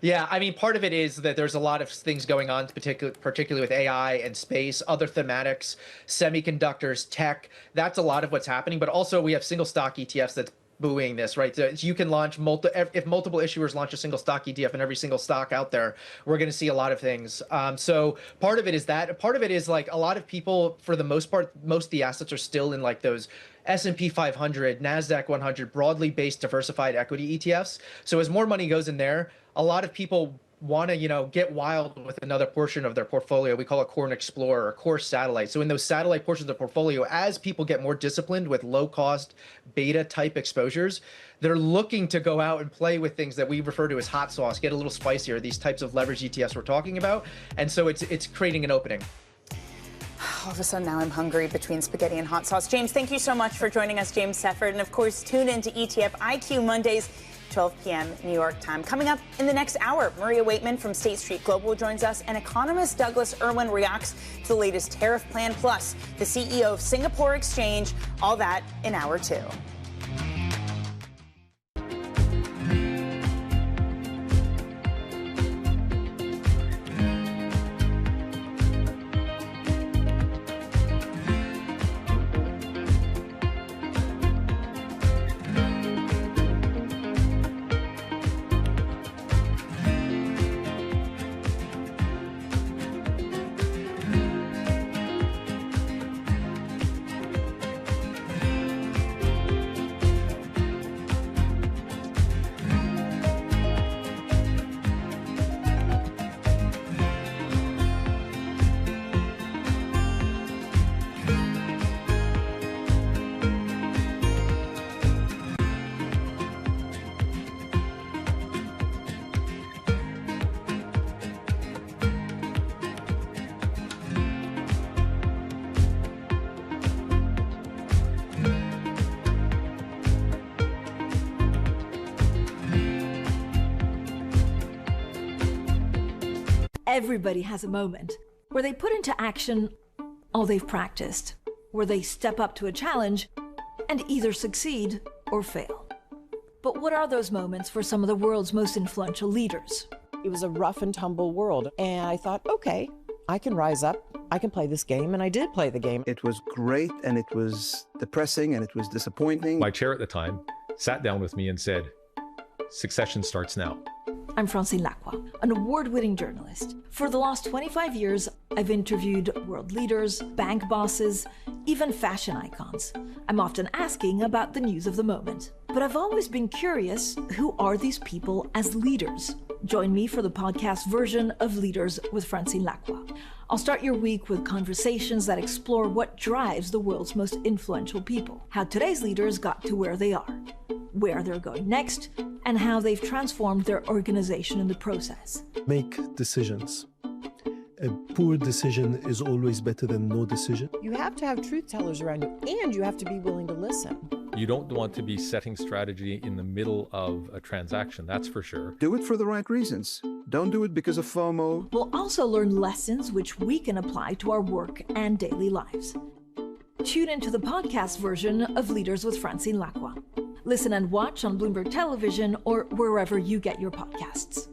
Yeah, I mean, part of it is that there's a lot of things going on, particularly with AI and space, other thematics, semiconductors, tech. That's a lot of what's happening. But also we have single stock ETFs that's buoying this, right? So you can launch if multiple issuers launch a single stock ETF in every single stock out there, we're going to see a lot of things. So part of it is that. Part of it is like a lot of people, for the most part, most of the assets are still in like those S&P 500, NASDAQ 100, broadly based diversified equity ETFs. So as more money goes in there, a lot of people want to, get wild with another portion of their portfolio. We call it core and explorer or core satellite. So in those satellite portions of the portfolio, as people get more disciplined with low cost beta type exposures, they're looking to go out and play with things that we refer to as hot sauce, get a little spicier, these types of leverage ETFs we're talking about. And so it's creating an opening. All of a sudden now I'm hungry between spaghetti and hot sauce. James, thank you so much for joining us, James Sefford. And of course, tune in to ETF IQ Mondays, 12 p.m. New York time. Coming up in the next hour, Maria Waitman from State Street Global joins us, and economist Douglas Irwin reacts to the latest tariff plan, plus the CEO of Singapore Exchange. All that in hour 2. Everybody has a moment where they put into action all they've practiced, where they step up to a challenge and either succeed or fail. But what are those moments for some of the world's most influential leaders? It was a rough and tumble world, and I thought, okay, I can rise up, I can play this game, and I did play the game. It was great, and it was depressing, and it was disappointing. My chair at the time sat down with me and said, "Succession starts now." I'm Francine Lacroix, an award-winning journalist. For the last 25 years, I've interviewed world leaders, bank bosses, even fashion icons. I'm often asking about the news of the moment. But I've always been curious, who are these people as leaders? Join me for the podcast version of Leaders with Francine Lacroix. I'll start your week with conversations that explore what drives the world's most influential people, how today's leaders got to where they are, where they're going next, and how they've transformed their organization in the process. Make decisions. A poor decision is always better than no decision. You have to have truth tellers around you, and you have to be willing to listen. You don't want to be setting strategy in the middle of a transaction, that's for sure. Do it for the right reasons. Don't do it because of FOMO. We'll also learn lessons which we can apply to our work and daily lives. Tune into the podcast version of Leaders with Francine Lacroix. Listen and watch on Bloomberg Television or wherever you get your podcasts.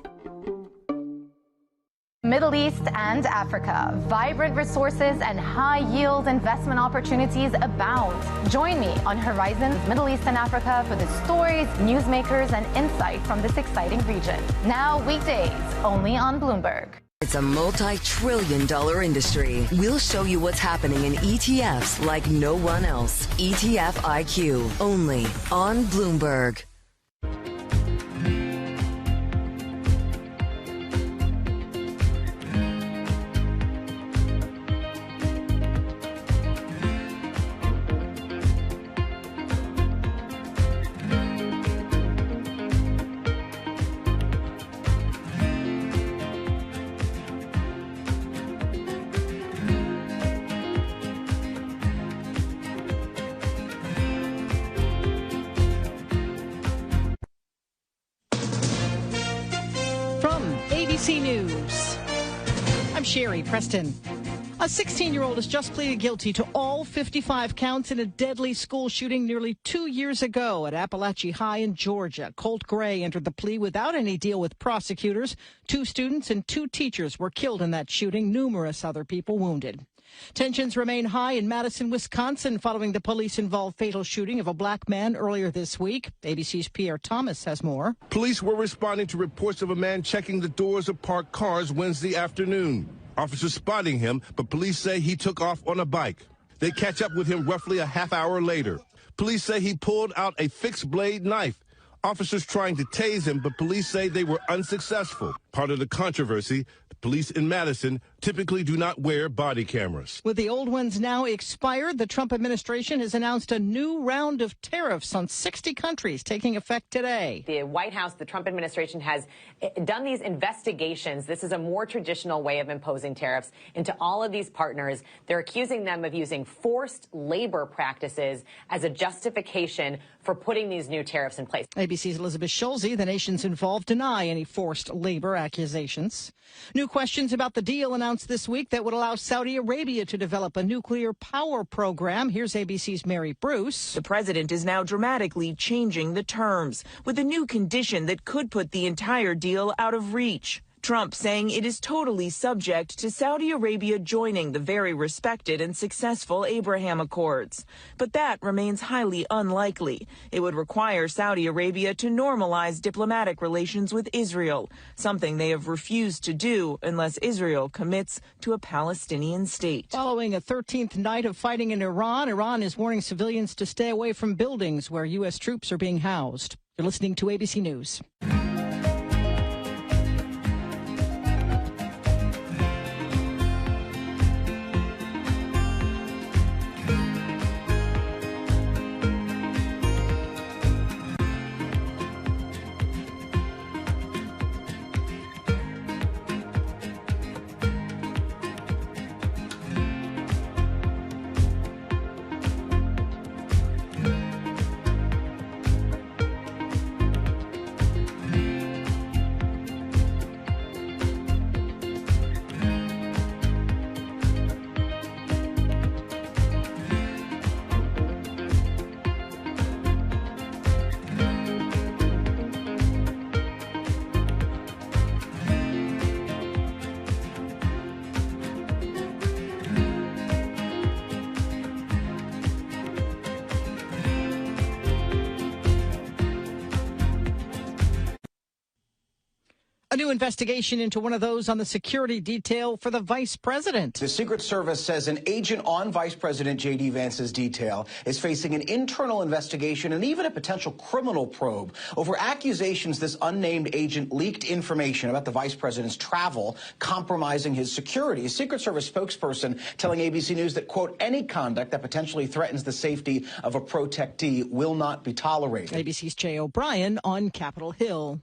Middle East and Africa. Vibrant resources and high-yield investment opportunities abound. Join me on Horizons Middle East and Africa for the stories, newsmakers, and insight from this exciting region. Now weekdays, only on Bloomberg. It's a multi-trillion-dollar industry. We'll show you what's happening in ETFs like no one else. ETF IQ, only on Bloomberg. ABC News. I'm Sherry Preston. A 16-year-old has just pleaded guilty to all 55 counts in a deadly school shooting nearly 2 years ago at Appalachia High in Georgia. Colt Gray entered the plea without any deal with prosecutors. 2 students and 2 teachers were killed in that shooting, numerous other people wounded. Tensions remain high in Madison, Wisconsin, following the police-involved fatal shooting of a black man earlier this week. ABC's Pierre Thomas has more. Police were responding to reports of a man checking the doors of parked cars Wednesday afternoon. Officers spotting him, but police say he took off on a bike. They catch up with him roughly a half hour later. Police say he pulled out a fixed-blade knife. Officers trying to tase him, but police say they were unsuccessful. Part of the controversy, the police in Madison typically do not wear body cameras. With the old ones now expired, the Trump administration has announced a new round of tariffs on 60 countries taking effect today. The White House, the Trump administration has done these investigations. This is a more traditional way of imposing tariffs into all of these partners. They're accusing them of using forced labor practices as a justification for putting these new tariffs in place. ABC's Elizabeth Schulze, the nations involved, deny any forced labor accusations. New questions about the deal announced this week that would allow Saudi Arabia to develop a nuclear power program. Here's ABC's Mary Bruce. The president is now dramatically changing the terms with a new condition that could put the entire deal out of reach. Trump saying it is totally subject to Saudi Arabia joining the very respected and successful Abraham Accords. But that remains highly unlikely. It would require Saudi Arabia to normalize diplomatic relations with Israel, something they have refused to do unless Israel commits to a Palestinian state. Following a 13th night of fighting in Iran, Iran is warning civilians to stay away from buildings where U.S. troops are being housed. You're listening to ABC News. A new investigation into one of those on the security detail for the vice president. The Secret Service says an agent on Vice President J.D. Vance's detail is facing an internal investigation and even a potential criminal probe over accusations this unnamed agent leaked information about the vice president's travel, compromising his security. A Secret Service spokesperson telling ABC News that, quote, any conduct that potentially threatens the safety of a protectee will not be tolerated. ABC's Jay O'Brien on Capitol Hill.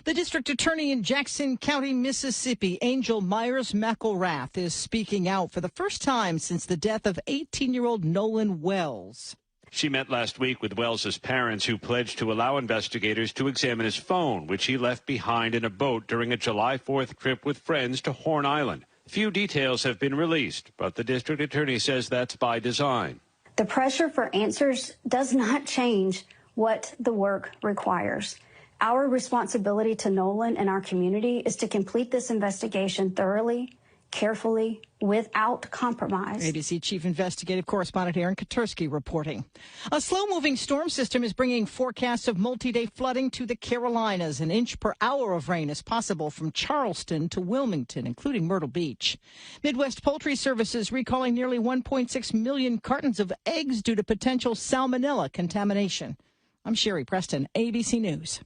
The district attorney in Jackson County, Mississippi, Angel Myers McElrath, is speaking out for the first time since the death of 18-year-old Nolan Wells. She met last week with Wells's parents, who pledged to allow investigators to examine his phone, which he left behind in a boat during a July 4th trip with friends to Horn Island. Few details have been released, but the district attorney says that's by design. The pressure for answers does not change what the work requires. Our responsibility to Nolan and our community is to complete this investigation thoroughly, carefully, without compromise. ABC Chief Investigative Correspondent Aaron Katursky reporting. A slow-moving storm system is bringing forecasts of multi-day flooding to the Carolinas. An inch per hour of rain is possible from Charleston to Wilmington, including Myrtle Beach. Midwest Poultry Services recalling nearly 1.6 million cartons of eggs due to potential salmonella contamination. I'm Sherry Preston, ABC News.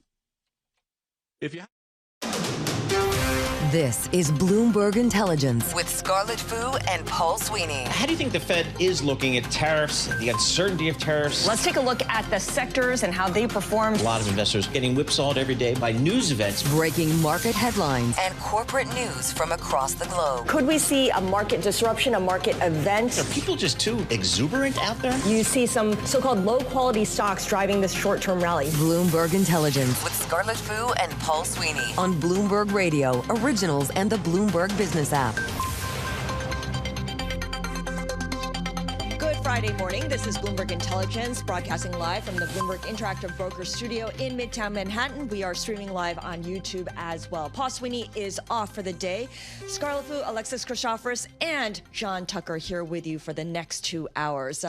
This is Bloomberg Intelligence with Scarlett Fu and Paul Sweeney. How do you think the Fed is looking at tariffs, the uncertainty of tariffs? Let's take a look at the sectors and how they performed. A lot of investors getting whipsawed every day by news events. Breaking market headlines and corporate news from across the globe. Could we see a market disruption, a market event? Are people just too exuberant out there? You see some so-called low-quality stocks driving this short-term rally. Bloomberg Intelligence with Scarlett Fu and Paul Sweeney on Bloomberg Radio, originals and the Bloomberg Business app. Good Friday morning. This is Bloomberg Intelligence, broadcasting live from the Bloomberg Interactive Broker Studio in Midtown Manhattan. We are streaming live on YouTube as well. Paul Sweeney is off for the day. Scarlett Fu, Alexis Christoforous, and John Tucker here with you for the next 2 hours.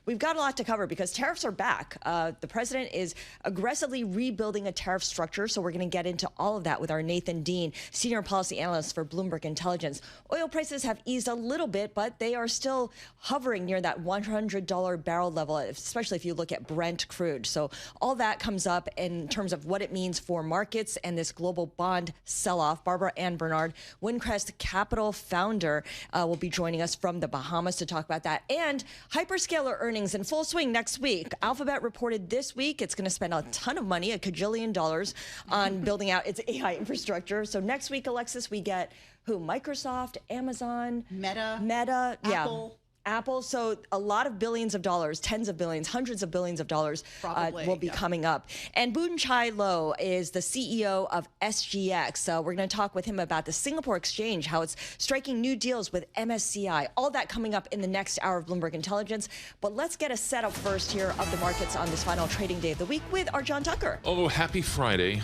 We've got a lot to cover because tariffs are back. The president is aggressively rebuilding a tariff structure, so we're going to get into all of that with our Nathan Dean, senior policy analyst for Bloomberg Intelligence. Oil prices have eased a little bit, but they are still hovering near that $100 barrel level, especially if you look at Brent crude. So all that comes up in terms of what it means for markets and this global bond sell-off. Barbara Ann Bernard, Windcrest Capital founder, will be joining us from the Bahamas to talk about that. And hyperscaler earnings in full swing next week. Alphabet reported this week it's going to spend a ton of money, $1 kajillion, on building out its AI infrastructure. So next week, Alexis, we get who? Microsoft, Amazon, Meta, Apple. Apple. So a lot of billions of dollars, tens of billions, hundreds of billions of dollars will be coming up. And Boon Chai Lo is the CEO of SGX. We're going to talk with him about the Singapore Exchange, how it's striking new deals with MSCI. All that coming up in the next hour of Bloomberg Intelligence. But let's get a setup first here of the markets on this final trading day of the week with our John Tucker. Oh, happy Friday.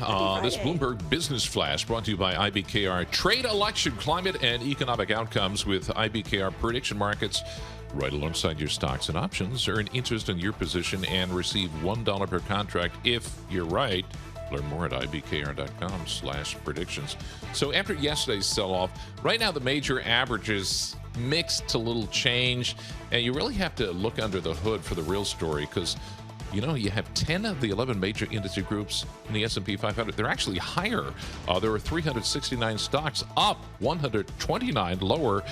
This Bloomberg Business Flash brought to you by IBKR. Trade, election, climate, and economic outcomes with IBKR prediction markets. Right alongside your stocks and options. Earn interest in your position and receive $1 per contract if you're right. Learn more at ibkr.com/predictions. So after yesterday's sell-off, right now the major averages mixed to little change, and you really have to look under the hood for the real story because you know, you have 10 of the 11 major industry groups in the S&P 500. They're actually higher. There are 369 stocks, up 129 lower.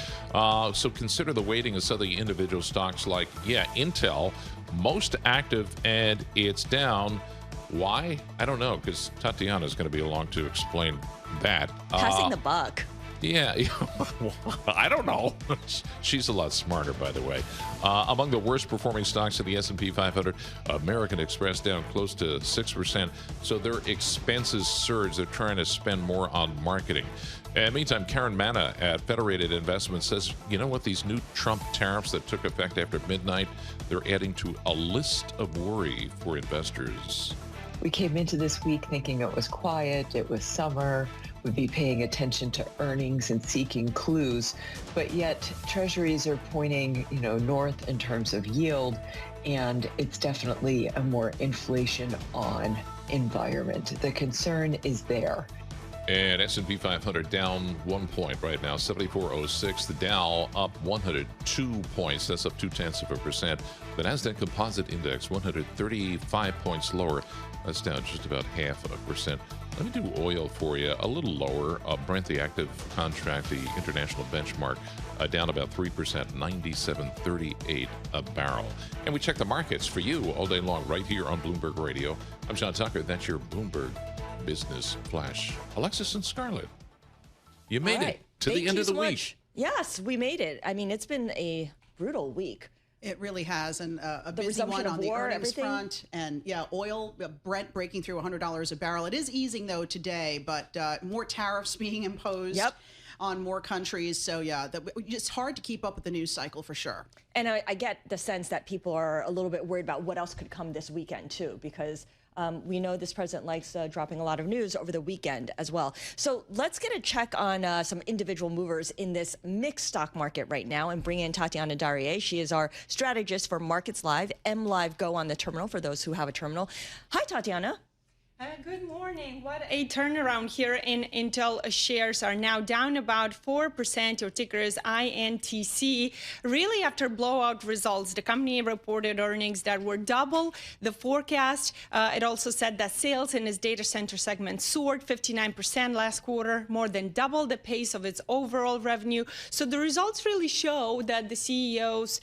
So consider the weighting of some of the individual stocks like, Intel, most active, and it's down. Why? I don't know, because Tatiana is going to be along to explain that. Passing the buck. Yeah, I don't know. She's a lot smarter, by the way. Among the worst performing stocks in the S&P 500, American Express down close to 6%. So their expenses surge. They're trying to spend more on marketing. And meantime, Karen Manna at Federated Investments says, you know what, these new Trump tariffs that took effect after midnight, they're adding to a list of worry for investors. We came into this week thinking it was quiet, it was summer, we'd be paying attention to earnings and seeking clues, but yet treasuries are pointing, north in terms of yield, and it's definitely a more inflation on environment. The concern is there. And S&P 500 down 1 point right now, 74.06. The Dow up 102 points. That's up 0.2%. The Nasdaq Composite Index 135 points lower. That's down just about 0.5%. Let me do oil for you. A little lower. Brent, the active contract, the international benchmark, down about 3%, 97.38 a barrel. And we check the markets for you all day long right here on Bloomberg Radio. I'm John Tucker. That's your Bloomberg Business Flash. Alexis and Scarlett, you made it to the end of the week. Yes, we made it. I mean, it's been a brutal week. It really has, and a busy one on the earnings front. And yeah, oil, Brent breaking through $100 a barrel. It is easing though today, but more tariffs being imposed on more countries. So yeah, it's hard to keep up with the news cycle for sure. And I get the sense that people are a little bit worried about what else could come this weekend too, because we know this president likes dropping a lot of news over the weekend as well. So let's get a check on some individual movers in this mixed stock market right now and bring in Tatiana Darie. She is our strategist for Markets Live, MLive Go on the terminal for those who have a terminal. Hi, Tatiana. Good morning. What a turnaround here in Intel shares are now down about 4%. Your ticker is INTC. Really, after blowout results, the company reported earnings that were double the forecast. It also said that sales in its data center segment soared 59% last quarter, more than double the pace of its overall revenue. So the results really show that the CEO's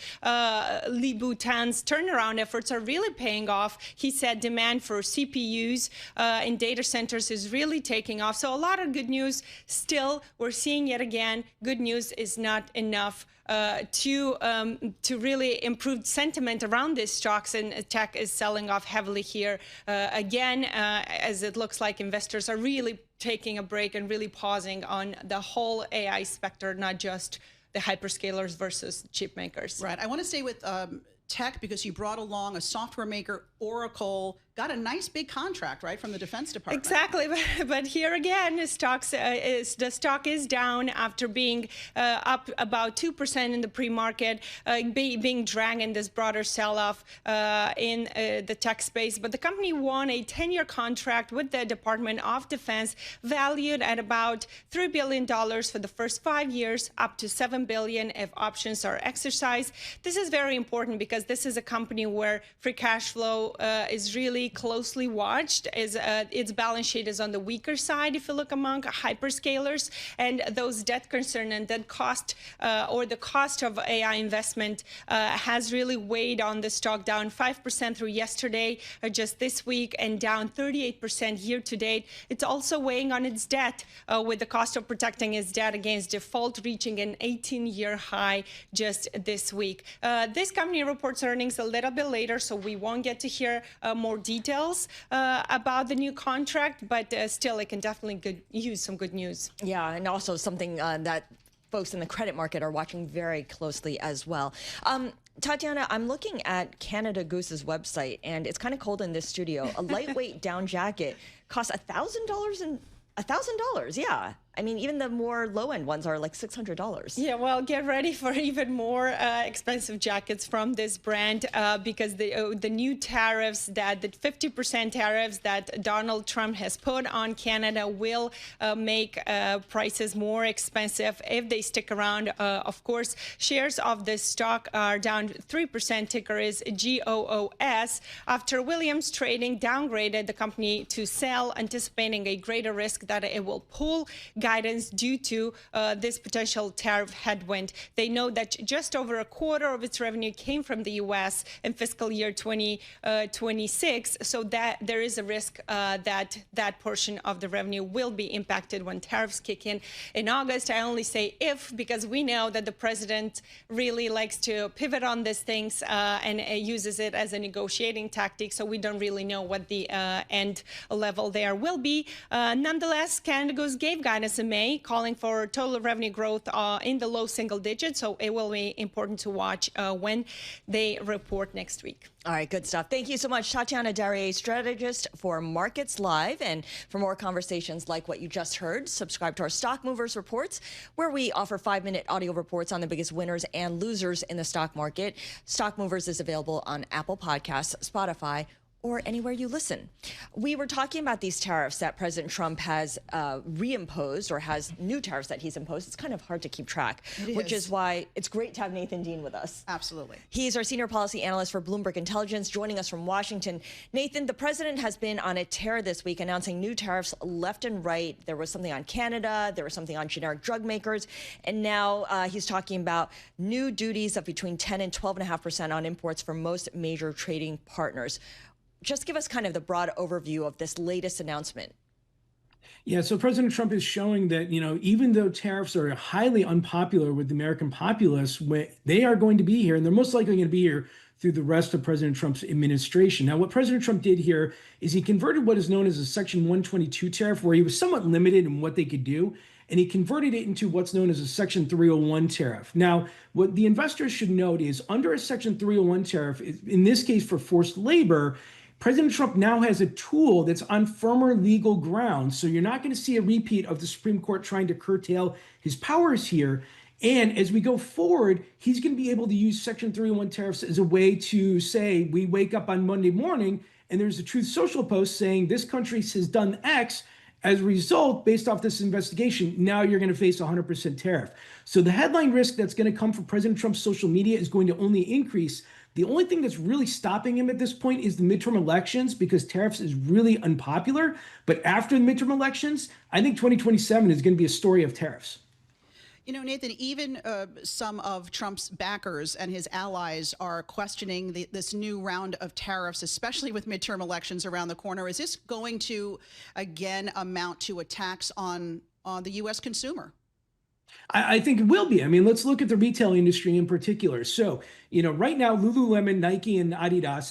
Lee Bhutan's turnaround efforts are really paying off. He said demand for CPUs in data centers is really taking off. So a lot of good news. Still, we're seeing yet again, good news is not enough to really improve sentiment around these stocks, and tech is selling off heavily here again, as it looks like investors are really taking a break and really pausing on the whole AI specter, not just the hyperscalers versus chip makers. Right. I want to stay with tech because you brought along a software maker, Oracle, got a nice big contract, right, from the Defense Department. Exactly, but here again, the stock is down after being up about 2% in the pre-market, being dragged in this broader sell-off in the tech space. But the company won a 10-year contract with the Department of Defense, valued at about $3 billion for the first 5 years, up to $7 billion if options are exercised. This is very important because this is a company where free cash flow is really closely watched. Its balance sheet is on the weaker side if you look among hyperscalers, and those debt concern and debt cost or the cost of AI investment has really weighed on the stock, down 5% through yesterday, just this week, and down 38% year to date. It's also weighing on its debt, with the cost of protecting its debt against default reaching an 18-year high just this week. This company reports earnings a little bit later, so we won't get to hear more details about the new contract, but still it can definitely use some good news. Yeah, and also something that folks in the credit market are watching very closely as well. Tatiana, I'm looking at Canada Goose's website, and it's kind of cold in this studio. A lightweight down jacket costs $1,000 $1,000, yeah. I mean, even the more low-end ones are like $600. Yeah, well, get ready for even more expensive jackets from this brand because the new tariffs, the 50% tariffs that Donald Trump has put on Canada will make prices more expensive if they stick around. Of course, shares of this stock are down 3%. Ticker is GOOS. After Williams Trading downgraded the company to sell, anticipating a greater risk that it will pull guidance due to this potential tariff headwind. They know that just over a quarter of its revenue came from the U.S. in fiscal year 2026, so that there is a risk that that portion of the revenue will be impacted when tariffs kick in August. I only say if, because we know that the president really likes to pivot on these things and uses it as a negotiating tactic, so we don't really know what the end level there will be. Nonetheless, Canada Goose gave guidance in May, calling for total revenue growth in the low single digits. So it will be important to watch when they report next week. All right, good stuff. Thank you so much, Tatiana Darie, strategist for Markets Live. And for more conversations like what you just heard, subscribe to our Stock Movers Reports, where we offer 5-minute audio reports on the biggest winners and losers in the stock market. Stock Movers is available on Apple Podcasts, Spotify, or anywhere you listen. We were talking about these tariffs that President Trump has reimposed, or has new tariffs that he's imposed. It's kind of hard to keep track, which is why it's great to have Nathan Dean with us. Absolutely. He's our senior policy analyst for Bloomberg Intelligence, joining us from Washington. Nathan, the president has been on a tear this week, announcing new tariffs left and right. There was something on Canada, there was something on generic drug makers, and now he's talking about new duties of between 10 and 12.5% on imports for most major trading partners. Just give us kind of the broad overview of this latest announcement. Yeah, so President Trump is showing that, even though tariffs are highly unpopular with the American populace, they are going to be here, and they're most likely going to be here through the rest of President Trump's administration. Now, what President Trump did here is he converted what is known as a Section 122 tariff, where he was somewhat limited in what they could do, and he converted it into what's known as a Section 301 tariff. Now, what the investors should note is under a Section 301 tariff, in this case for forced labor, President Trump now has a tool that's on firmer legal ground. So you're not going to see a repeat of the Supreme Court trying to curtail his powers here. And as we go forward, he's going to be able to use Section 301 tariffs as a way to say, we wake up on Monday morning and there's a Truth Social post saying this country has done X. As a result, based off this investigation, now you're going to face a 100% tariff. So the headline risk that's going to come from President Trump's social media is going to only increase. The only thing that's really stopping him at this point is the midterm elections, because tariffs is really unpopular. But after the midterm elections, I think 2027 is going to be a story of tariffs. Nathan, even some of Trump's backers and his allies are questioning this new round of tariffs, especially with midterm elections around the corner. Is this going to, again, amount to a tax on the U.S. consumer? I think it will be. I mean, let's look at the retail industry in particular. So, right now, Lululemon, Nike, and Adidas,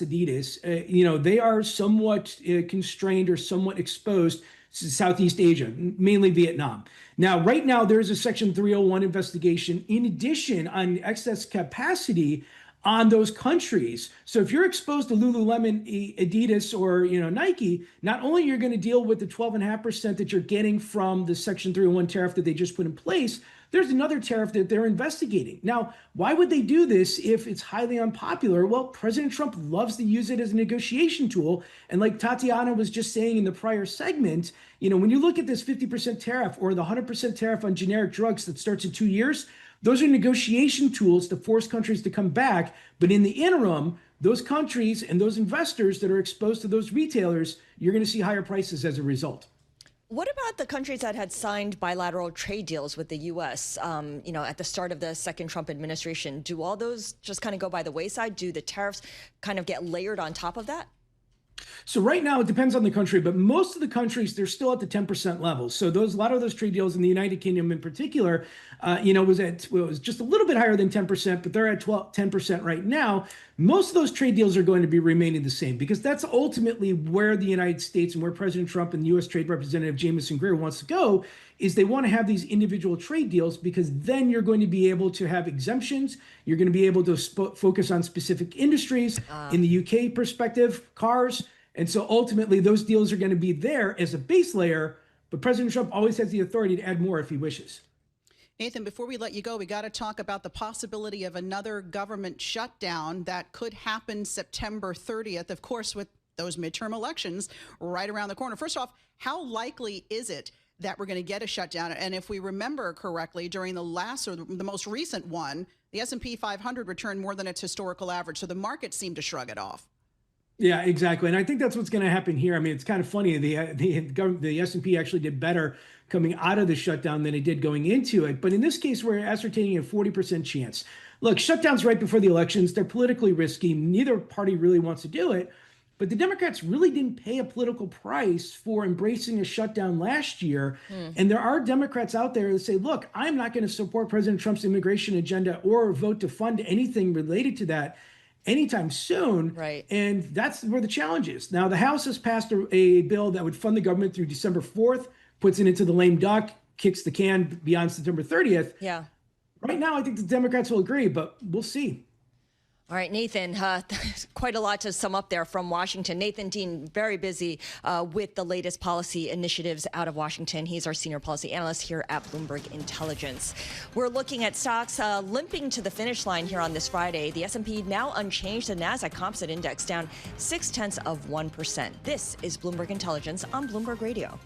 they are somewhat constrained or somewhat exposed to Southeast Asia, mainly Vietnam. Now, right now, there's a Section 301 investigation in addition on excess capacity on those countries. So if you're exposed to Lululemon, Adidas, or Nike, not only you're going to deal with the 12.5% that you're getting from the Section 301 tariff that they just put in place, there's another tariff that they're investigating. Now, why would they do this if it's highly unpopular? Well, President Trump loves to use it as a negotiation tool. And like Tatiana was just saying in the prior segment, when you look at this 50% tariff or the 100% tariff on generic drugs that starts in 2 years, those are negotiation tools to force countries to come back. But in the interim, those countries and those investors that are exposed to those retailers, you're going to see higher prices as a result. What about the countries that had signed bilateral trade deals with the U.S., at the start of the second Trump administration? Do all those just kind of go by the wayside? Do the tariffs kind of get layered on top of that? So right now, it depends on the country, but most of the countries, they're still at the 10% level. So a lot of those trade deals in the United Kingdom in particular, was just a little bit higher than 10%, but they're at 10% right now. Most of those trade deals are going to be remaining the same, because that's ultimately where the United States and where President Trump and U.S. Trade Representative Jamieson Greer wants to go, is they want to have these individual trade deals, because then you're going to be able to have exemptions. You're going to be able to focus on specific industries. In the UK perspective, cars. And so ultimately, those deals are going to be there as a base layer, but President Trump always has the authority to add more if he wishes. Nathan, before we let you go, we got to talk about the possibility of another government shutdown that could happen September 30th, of course, with those midterm elections right around the corner. First off, how likely is it that we're going to get a shutdown? And if we remember correctly, during the last or the most recent one, the S&P 500 returned more than its historical average. So the market seemed to shrug it off. Yeah, exactly. And I think that's what's going to happen here. I mean, it's kind of funny. The S&P actually did better coming out of the shutdown than it did going into it. But in this case, we're ascertaining a 40% chance. Look, shutdowns right before the elections, they're politically risky. Neither party really wants to do it. But the Democrats really didn't pay a political price for embracing a shutdown last year. And there are Democrats out there that say, look, I'm not going to support President Trump's immigration agenda or vote to fund anything related to that anytime soon. Right. And that's where the challenge is. Now, the House has passed a bill that would fund the government through December 4th, puts it into the lame duck, kicks the can beyond September 30th. Yeah. Right now, I think the Democrats will agree, but we'll see. All right, Nathan, quite a lot to sum up there from Washington. Nathan Dean, very busy with the latest policy initiatives out of Washington. He's our senior policy analyst here at Bloomberg Intelligence. We're looking at stocks limping to the finish line here on this Friday. The S&P now unchanged. The Nasdaq Composite Index down 0.6%. This is Bloomberg Intelligence on Bloomberg Radio.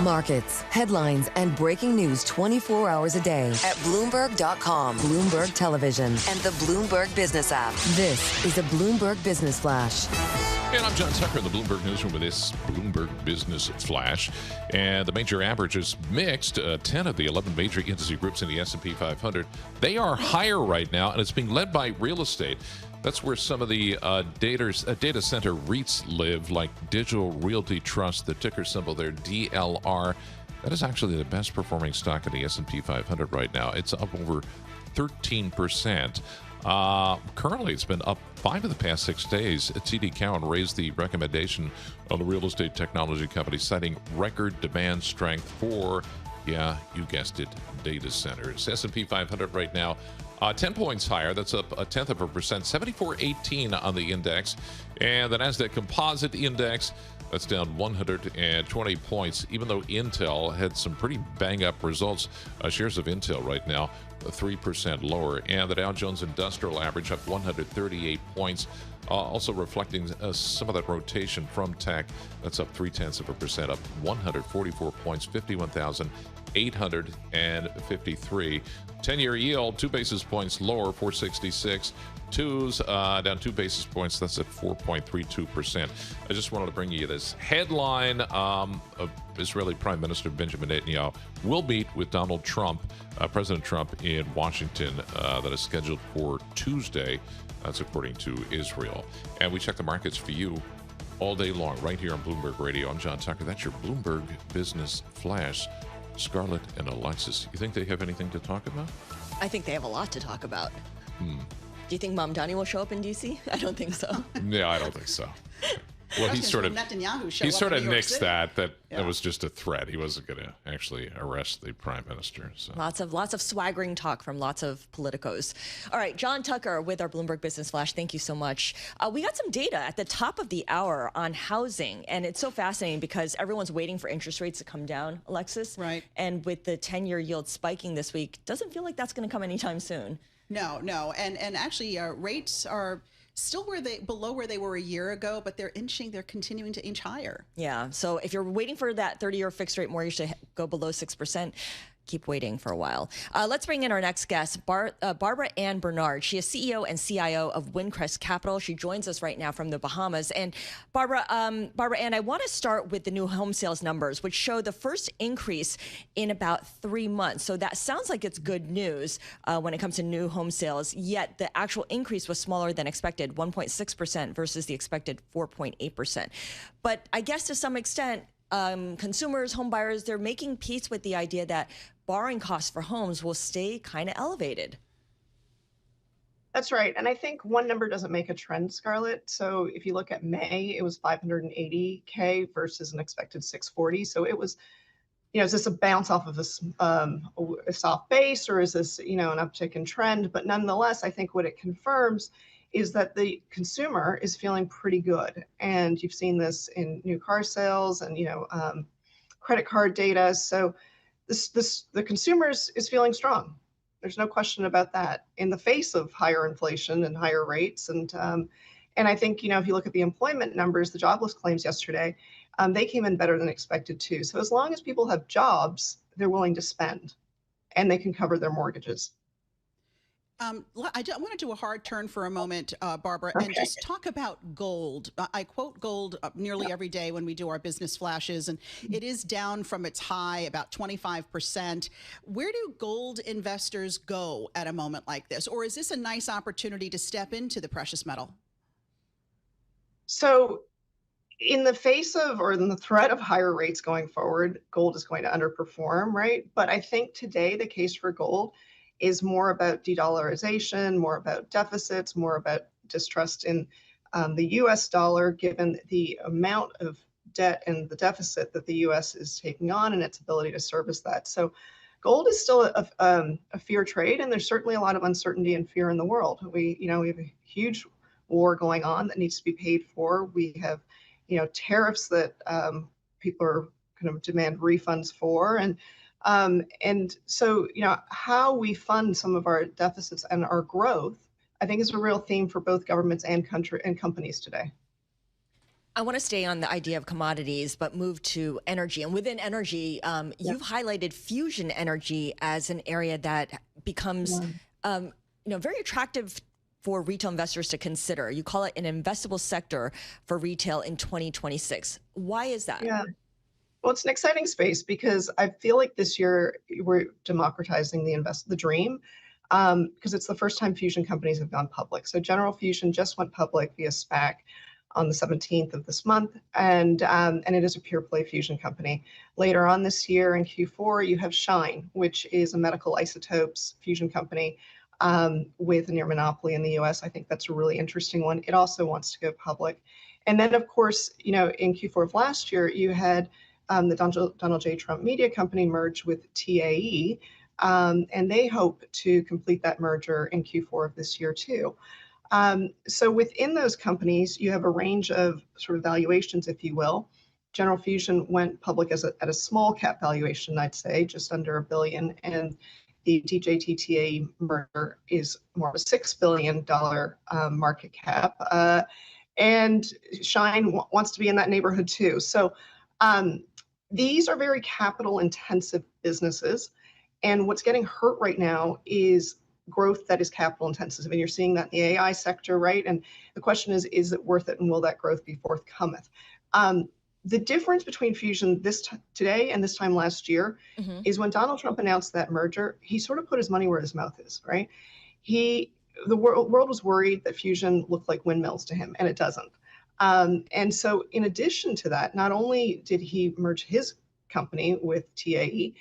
Markets, headlines, and breaking news 24 hours a day at Bloomberg.com, Bloomberg Television, and the Bloomberg Business app. This is a Bloomberg Business Flash. And I'm John Tucker in the Bloomberg Newsroom with this Bloomberg Business Flash. And the major averages mixed. 10 of the 11 major industry groups in the S&P 500, they are higher right now, and it's being led by real estate. That's where some of the data center REITs live, like Digital Realty Trust, the ticker symbol there, DLR. That is actually the best performing stock in the S&P 500 right now. It's up over 13%. Currently, it's been up 5 of the past 6 days. TD Cowen raised the recommendation on the real estate technology company, citing record demand strength for, yeah, you guessed it, data centers. S&P 500 right now 10 points higher. That's up 0.1%, 74.18 on the index. And the NASDAQ Composite Index, that's down 120 points, even though Intel had some pretty bang-up results. Shares of Intel right now 3% lower. And the Dow Jones Industrial Average up 138 points, also reflecting some of that rotation from tech. That's up 0.3%, up 144 points, 51,853. 10-year yield, 2 basis points lower, 466. Twos down 2 basis points. That's at 4.32%. I just wanted to bring you this headline of Israeli Prime Minister Benjamin Netanyahu will meet with Donald Trump, President Trump, in Washington. That is scheduled for Tuesday. That's according to Israel. And we check the markets for you all day long right here on Bloomberg Radio. I'm John Tucker. That's your Bloomberg Business Flash. Scarlett and Alexis, you think they have anything to talk about? I think they have a lot to talk about. Do you think Mamdani will show up in D.C.? I don't think so. Yeah, I don't think so. Well, he sort of nixed that was just a threat. He wasn't going to actually arrest the prime minister. So. Lots of swaggering talk from lots of politicos. All right, John Tucker with our Bloomberg Business Flash. Thank you so much. We got some data at the top of the hour on housing, and it's so fascinating because everyone's waiting for interest rates to come down, Alexis. Right. And with the 10-year yield spiking this week, doesn't feel like that's going to come anytime soon. No, and actually rates are still below where they were a year ago, but they're continuing to inch higher. Yeah, so if you're waiting for that 30-year fixed rate mortgage to go below 6%, keep waiting for a while. Let's bring in our next guest, Barbara Ann Bernard. She is CEO and CIO of Windcrest Capital. She joins us right now from the Bahamas. And Barbara Ann, I want to start with the new home sales numbers, which show the first increase in about 3 months. So that sounds like it's good news when it comes to new home sales, yet the actual increase was smaller than expected, 1.6% versus the expected 4.8%. But I guess to some extent, consumers, home buyers, they're making peace with the idea that borrowing costs for homes will stay kind of elevated. That's right. And I think one number doesn't make a trend, Scarlett. So if you look at May, it was 580K versus an expected 640. So it was, is this a bounce off of this a soft base, or is this, an uptick in trend? But nonetheless, I think what it confirms is that the consumer is feeling pretty good. And you've seen this in new car sales and, credit card data. So the consumer is feeling strong. There's no question about that in the face of higher inflation and higher rates. And I think, if you look at the employment numbers, the jobless claims yesterday, they came in better than expected too. So as long as people have jobs, they're willing to spend and they can cover their mortgages. I want to do a hard turn for a moment, Barbara, and just talk about gold. I quote gold nearly every day when we do our business flashes, and it is down from its high about 25%. Where do gold investors go at a moment like this? Or is this a nice opportunity to step into the precious metal? So in the face of, or in the threat of higher rates going forward, gold is going to underperform, right? But I think today the case for gold is more about de-dollarization, more about deficits, more about distrust in the U.S. dollar, given the amount of debt and the deficit that the U.S. is taking on and its ability to service that. So gold is still a fear trade, and there's certainly a lot of uncertainty and fear in the world. We have a huge war going on that needs to be paid for. We have, tariffs that people are going to demand refunds for. And so, how we fund some of our deficits and our growth, I think, is a real theme for both governments and companies today. I want to stay on the idea of commodities, but move to energy. And within energy, you've highlighted fusion energy as an area that becomes, very attractive for retail investors to consider. You call it an investable sector for retail in 2026. Why is that? Yeah. Well, it's an exciting space because I feel like this year we're democratizing the dream because it's the first time fusion companies have gone public. So General Fusion just went public via SPAC on the 17th of this month, and it is a pure play fusion company. Later on this year in Q4, you have Shine, which is a medical isotopes fusion company with a near monopoly in the US. I think that's a really interesting one. It also wants to go public. And then, of course, in Q4 of last year, you had the Donald J. Trump Media Company merged with TAE, And they hope to complete that merger in Q4 of this year too. So within those companies, you have a range of sort of valuations, if you will. General Fusion went public at a small cap valuation, I'd say, just under $1 billion, and the DJTTA merger is more of a $6 billion market cap. And Shine wants to be in that neighborhood too. So these are very capital intensive businesses. And what's getting hurt right now is growth that is capital intensive. And you're seeing that in the AI sector, right? And the question is it worth it, and will that growth be forthcometh? The difference between Fusion today and this time last year is when Donald Trump announced that merger, he sort of put his money where his mouth is, right? The world was worried that Fusion looked like windmills to him, and it doesn't. And so in addition to that, not only did he merge his company with TAE,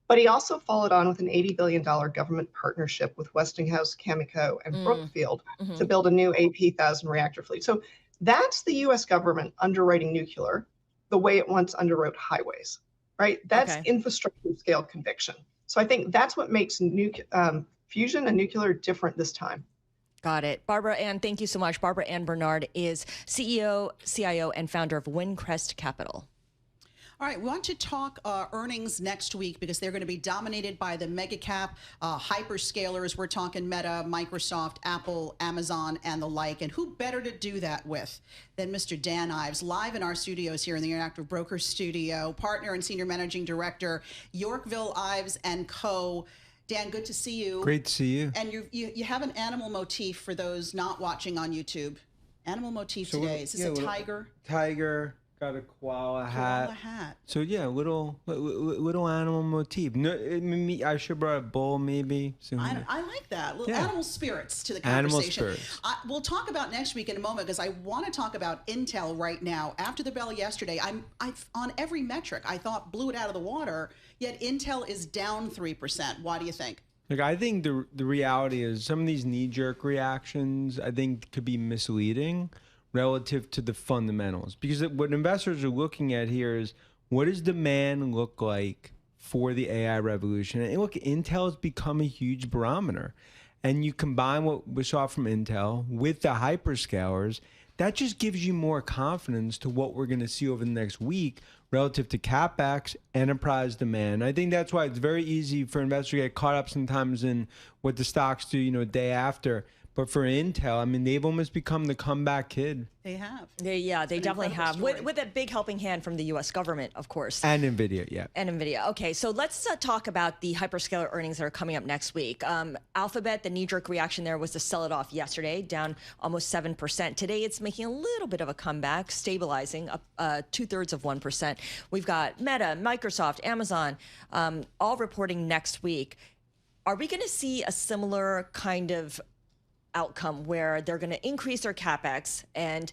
but he also followed on with an $80 billion government partnership with Westinghouse, Cameco, and Brookfield to build a new AP1000 reactor fleet. So that's the US government underwriting nuclear the way it once underwrote highways, right? That's infrastructure scale conviction. So I think that's what makes fusion and nuclear different this time. Got it. Barbara Ann, thank you so much. Barbara Ann Bernard is CEO, CIO, and founder of Windcrest Capital. All right, we want to talk earnings next week because they're going to be dominated by the mega cap hyperscalers. We're talking Meta, Microsoft, Apple, Amazon, and the like. And who better to do that with than Mr. Dan Ives, live in our studios here in the Interactive Broker Studio, partner and senior managing director, Yorkville Ives & Co. Dan, good to see you. Great to see you. And you have an animal motif for those not watching on YouTube. Animal motif today. Is this a tiger? Tiger. Got a koala hat. So yeah, little animal motif. No, I should have brought a bull maybe. I like that. Little animal spirits to the conversation. Animal spirits. We'll talk about next week in a moment because I want to talk about Intel right now. After the bell yesterday, I on every metric I thought blew it out of the water. Yet Intel is down 3%. Why do you think? Look, I think the reality is some of these knee-jerk reactions I think could be misleading relative to the fundamentals, because what investors are looking at here is what does demand look like for the AI revolution? And look, Intel has become a huge barometer, and you combine what we saw from Intel with the hyperscalers, that just gives you more confidence to what we're going to see over the next week relative to CapEx, enterprise demand. I think that's why it's very easy for investors to get caught up sometimes in what the stocks do, day after. But for Intel, I mean, they've almost become the comeback kid. They have. They definitely have. With a big helping hand from the U.S. government, of course. And NVIDIA, yeah. And NVIDIA. Okay, so let's talk about the hyperscaler earnings that are coming up next week. Alphabet, the knee-jerk reaction there was to sell it off yesterday, down almost 7%. Today, it's making a little bit of a comeback, stabilizing up 2/3 of 1%. We've got Meta, Microsoft, Amazon, all reporting next week. Are we going to see a similar kind of outcome where they're going to increase their CapEx and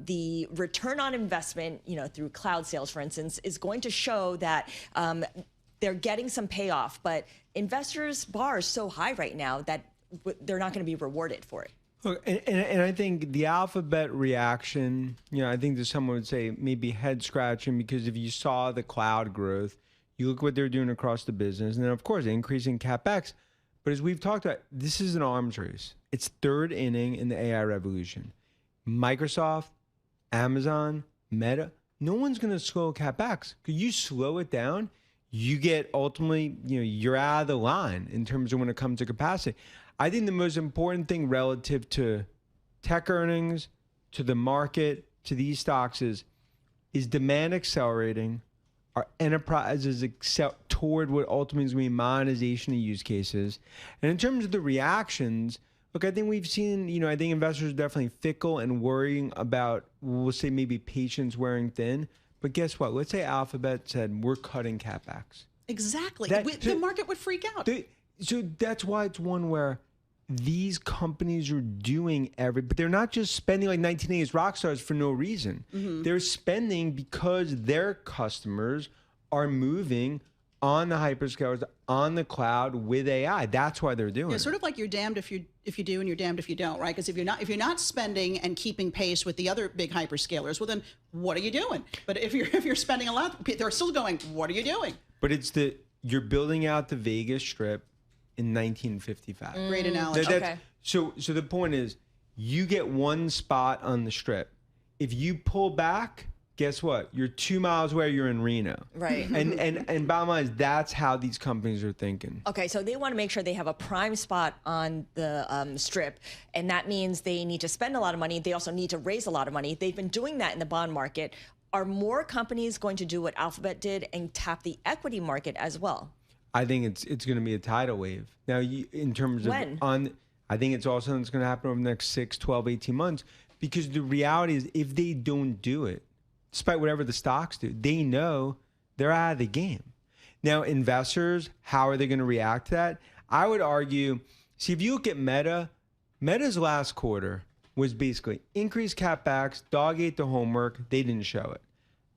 the return on investment, through cloud sales, for instance, is going to show that they're getting some payoff, but investors' bar is so high right now that they're not going to be rewarded for it. Look, and I think the Alphabet reaction, I think that someone would say maybe head scratching, because if you saw the cloud growth, you look what they're doing across the business, and then of course increasing CapEx. But as we've talked about, this is an arms race. It's third inning in the AI revolution. Microsoft, Amazon, Meta, no one's going to slow CapEx. Because you slow it down, you get ultimately, you're out of the line in terms of when it comes to capacity. I think the most important thing relative to tech earnings, to the market, to these stocks is demand accelerating. Our enterprises toward what ultimately is going to be monetization of use cases. And in terms of the reactions, look, I think we've seen, I think investors are definitely fickle and worrying about, we'll say maybe patience wearing thin. But guess what? Let's say Alphabet said, we're cutting CapEx. Exactly. The market would freak out. So that's why it's one where these companies are doing but they're not just spending like 1980s rock stars for no reason. Mm-hmm. They're spending because their customers are moving on the hyperscalers, on the cloud with AI. That's why they're doing it. Sort of like you're damned if you do and you're damned if you don't, right? Because if you're not spending and keeping pace with the other big hyperscalers, well then what are you doing? But if you're spending a lot, they're still going, what are you doing? But it's you're building out the Vegas Strip in 1955. Great analogy. Okay. So the point is, you get one spot on the Strip. If you pull back, guess what? You're 2 miles away. You're in Reno. Right. And bottom line is, that's how these companies are thinking. Okay, so they want to make sure they have a prime spot on the Strip, and that means they need to spend a lot of money. They also need to raise a lot of money. They've been doing that in the bond market. Are more companies going to do what Alphabet did and tap the equity market as well? I think it's going to be a tidal wave. Now, in terms of I think it's also something that's going to happen over the next 6, 12, 18 months, because the reality is, if they don't do it, despite whatever the stocks do, they know they're out of the game. Now, investors, how are they going to react to that? I would argue, see, if you look at Meta's last quarter was basically increased CapEx, dog ate the homework, they didn't show it.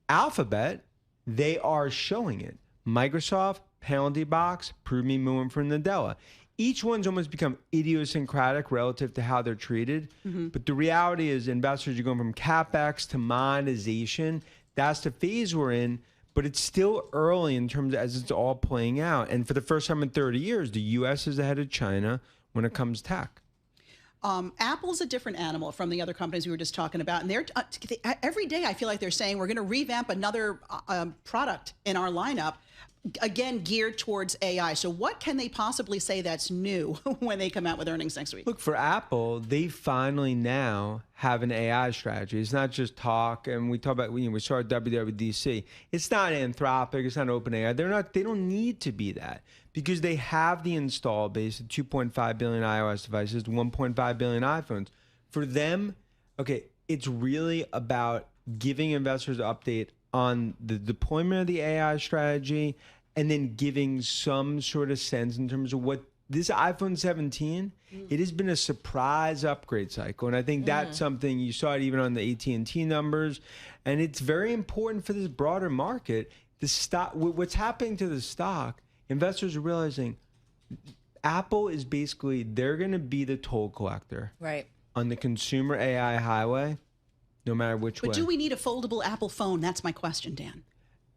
Alphabet, they are showing it. Microsoft, penalty box, prove me moving from Nadella. Each one's almost become idiosyncratic relative to how they're treated. But the reality is, investors are going from CapEx to monetization. That's the phase we're in, but it's still early in terms of as it's all playing out. And for the first time in 30 years, the U.S. is ahead of China when it comes to tech. Apple's a different animal from the other companies we were just talking about. And they're every day I feel like they're saying we're going to revamp another product in our lineup, again, geared towards AI. So what can they possibly say that's new when they come out with earnings next week? Look, for Apple, they finally now have an AI strategy. It's not just talk. And we talk about, we saw at WWDC. It's not Anthropic. It's not OpenAI. They don't need to be that, because they have the install base of 2.5 billion iOS devices, 1.5 billion iPhones. For them, okay, it's really about giving investors an update on the deployment of the AI strategy, and then giving some sort of sense in terms of what this iPhone 17, it has been a surprise upgrade cycle. And I think that's something you saw it even on the AT&T numbers. And it's very important for this broader market. The stock, what's happening to the stock, investors are realizing Apple is basically, they're going to be the toll collector on the consumer AI highway, no matter which way. But do we need a foldable Apple phone? That's my question, Dan.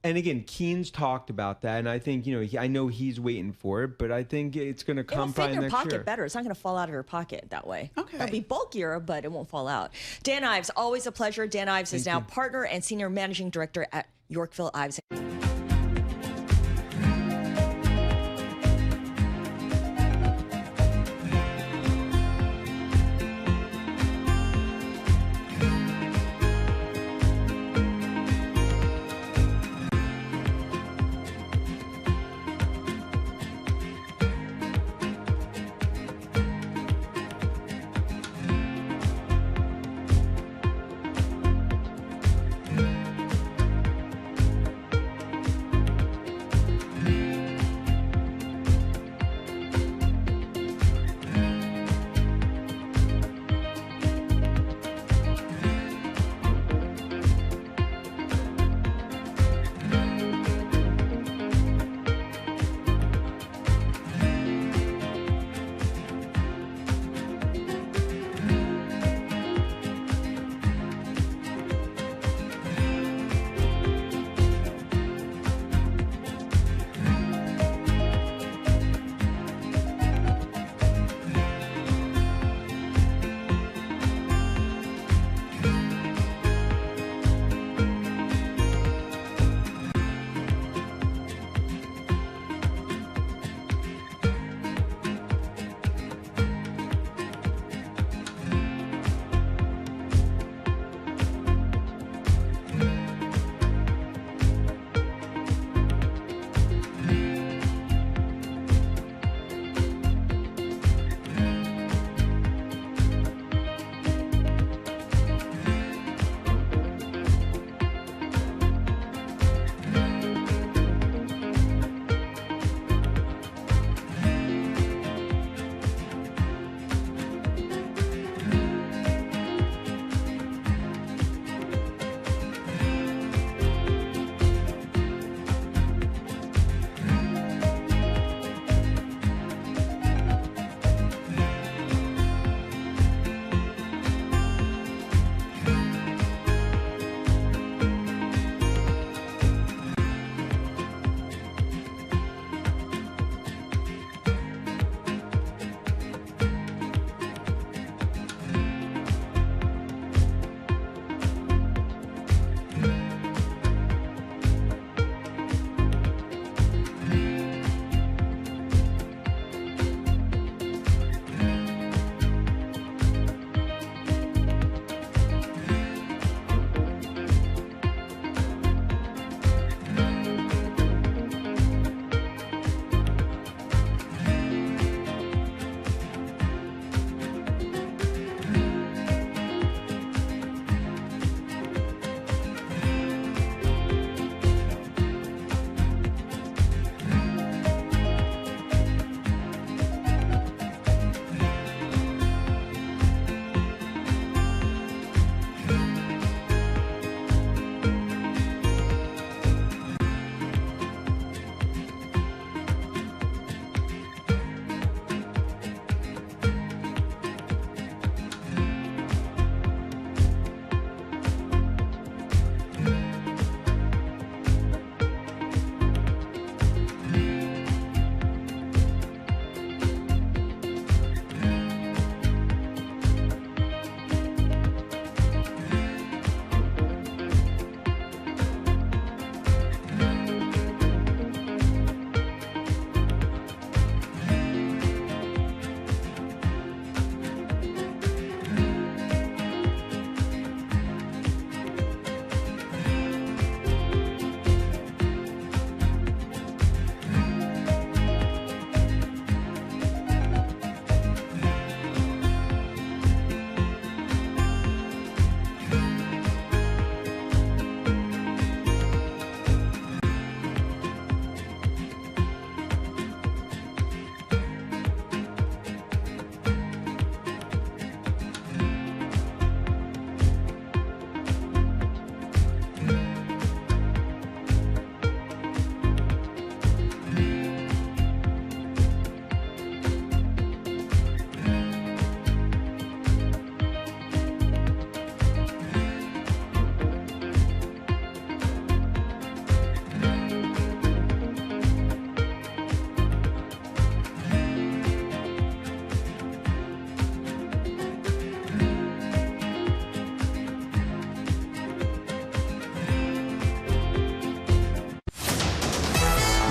And again, Keen's talked about that, and I think, I know he's waiting for it, but I think it's going to come probably next year. It'll fit in your pocket better. It's not going to fall out of your pocket that way. Okay. It'll be bulkier, but it won't fall out. Dan Ives, always a pleasure. Dan Ives is now partner and senior managing director at Yorkville Ives.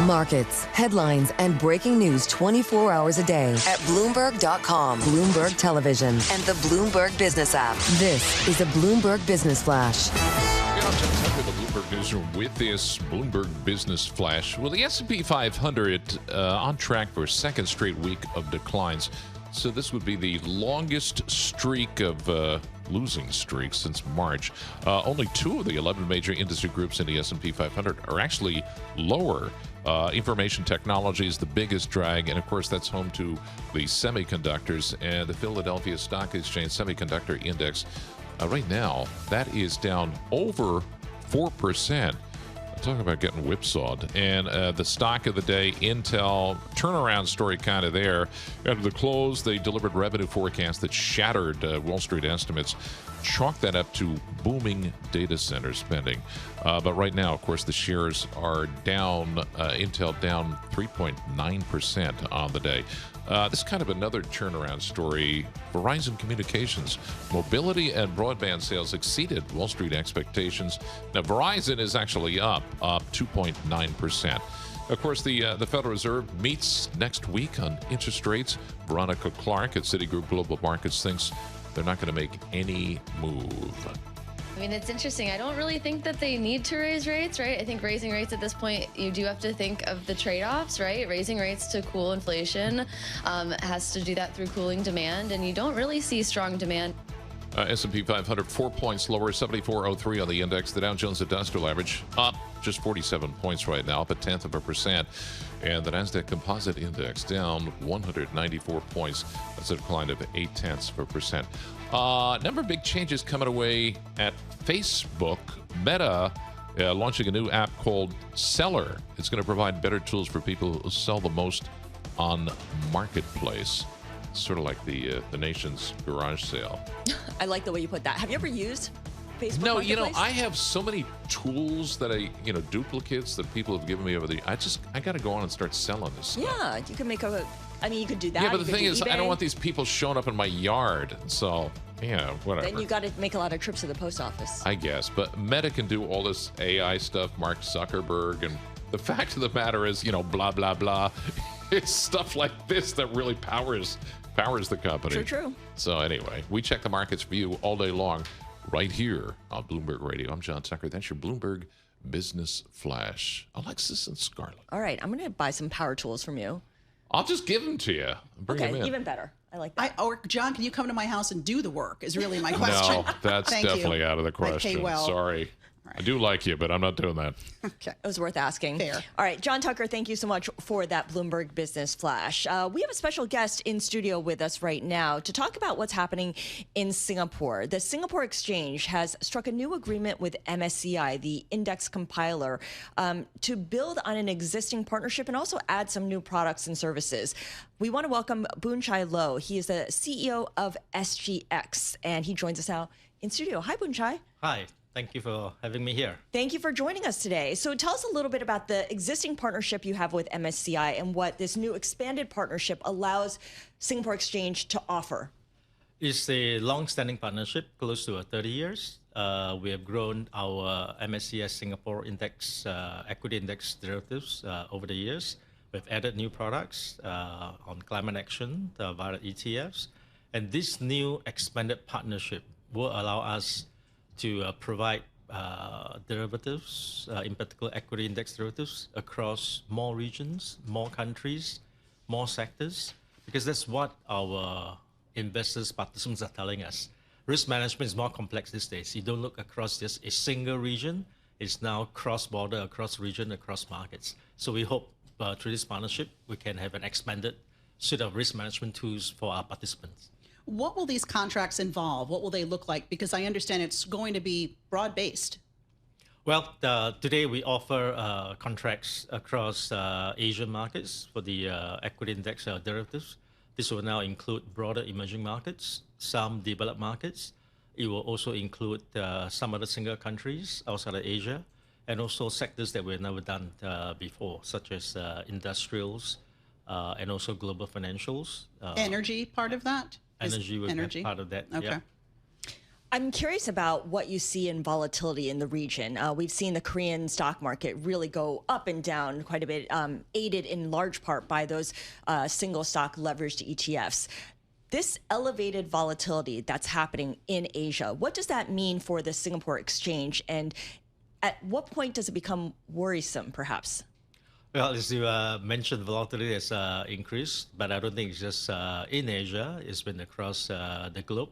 Markets, headlines, and breaking news 24 hours a day at Bloomberg.com, Bloomberg Television, and the Bloomberg Business app. This is a Bloomberg Business Flash. The Bloomberg Newsroom with this Bloomberg Business Flash. Well, the S&P 500 on track for a second straight week of declines. So this would be the longest streak of losing streak since March. Only 2 of the 11 major industry groups in the S&P 500 are actually lower. Information technology is the biggest drag, and of course that's home to the semiconductors. And the Philadelphia Stock Exchange Semiconductor Index right now, that is down over 4%. Talk about getting whipsawed. And the stock of the day, Intel, turnaround story kind of there. After the close, they delivered revenue forecasts that shattered Wall Street estimates. Chalk that up to booming data center spending. But right now, of course, the shares are down, Intel down 3.9% on the day. This is kind of another turnaround story. Verizon Communications, mobility and broadband sales exceeded Wall Street expectations. Now, Verizon is actually up 2.9%. Of course, the Federal Reserve meets next week on interest rates. Veronica Clark at Citigroup Global Markets thinks they're not going to make any move. I mean, it's interesting. I don't really think that they need to raise rates, right? I think raising rates at this point, you do have to think of the trade-offs, right? Raising rates to cool inflation has to do that through cooling demand, and you don't really see strong demand. S&P 500, 4 points lower, 74.03 on the index. The Dow Jones Industrial Average up just 47 points right now, up 0.1%. And the NASDAQ Composite Index down 194 points. That's a decline of 0.8%. Number of big changes coming away at Facebook. Meta launching a new app called Seller. It's going to provide better tools for people who sell the most on Marketplace. Sort of like the nation's garage sale. I like the way you put that. Have you ever used Facebook No, Marketplace? I have so many tools that duplicates that people have given me over the. I got to go on and start selling this stuff. Yeah, you can make you could do that. Yeah, but You the could thing do is, eBay. I don't want these people showing up in my yard. So, whatever. Then you got to make a lot of trips to the post office. I guess, but Meta can do all this AI stuff. Mark Zuckerberg, and the fact of the matter is, blah blah blah. It's stuff like this that really powers the company. True. So anyway, we check the markets for you all day long right here on Bloomberg Radio. I'm John Tucker. That's your Bloomberg Business Flash. Alexis and Scarlett. All right, I'm going to buy some power tools from you. I'll just give them to you. Bring them in. Even better. I like that. Or John, can you come to my house and do the work is really my question. No, that's definitely out of the question. I pay well. Sorry. I do like you, but I'm not doing that. Okay. It was worth asking. Fair. All right, John Tucker, thank you so much for that Bloomberg Business Flash. We have a special guest in studio with us right now to talk about what's happening in Singapore. The Singapore Exchange has struck a new agreement with MSCI, the index compiler, to build on an existing partnership and also add some new products and services. We want to welcome Boon Chai Loh. He is the CEO of SGX, and he joins us now in studio. Hi, Boon Chai. Hi. Thank you for having me here. Thank you for joining us today. So tell us a little bit about the existing partnership you have with MSCI and what this new expanded partnership allows Singapore Exchange to offer. It's a long-standing partnership, close to 30 years. We have grown our MSCI Singapore Index, equity index derivatives over the years. We've added new products on climate action via ETFs. And this new expanded partnership will allow us to provide derivatives, in particular equity index derivatives, across more regions, more countries, more sectors, because that's what our investors, participants are telling us. Risk management is more complex these days. You don't look across just a single region. It's now cross-border, across region, across markets. So we hope through this partnership, we can have an expanded suite of risk management tools for our participants. What will these contracts involve? What will they look like? Because I understand it's going to be broad-based. Well, today we offer contracts across Asian markets for the equity index derivatives. This will now include broader emerging markets, some developed markets. It will also include some other single countries outside of Asia, and also sectors that we've never done before, such as industrials and also global financials. Energy part of that? Energy will be part of that. Okay. Yeah. I'm curious about what you see in volatility in the region. We've seen the Korean stock market really go up and down quite a bit, aided in large part by those single stock leveraged ETFs. This elevated volatility that's happening in Asia, what does that mean for the Singapore exchange? And at what point does it become worrisome, perhaps? Well, as you mentioned, volatility has increased, but I don't think it's just in Asia. It's been across the globe.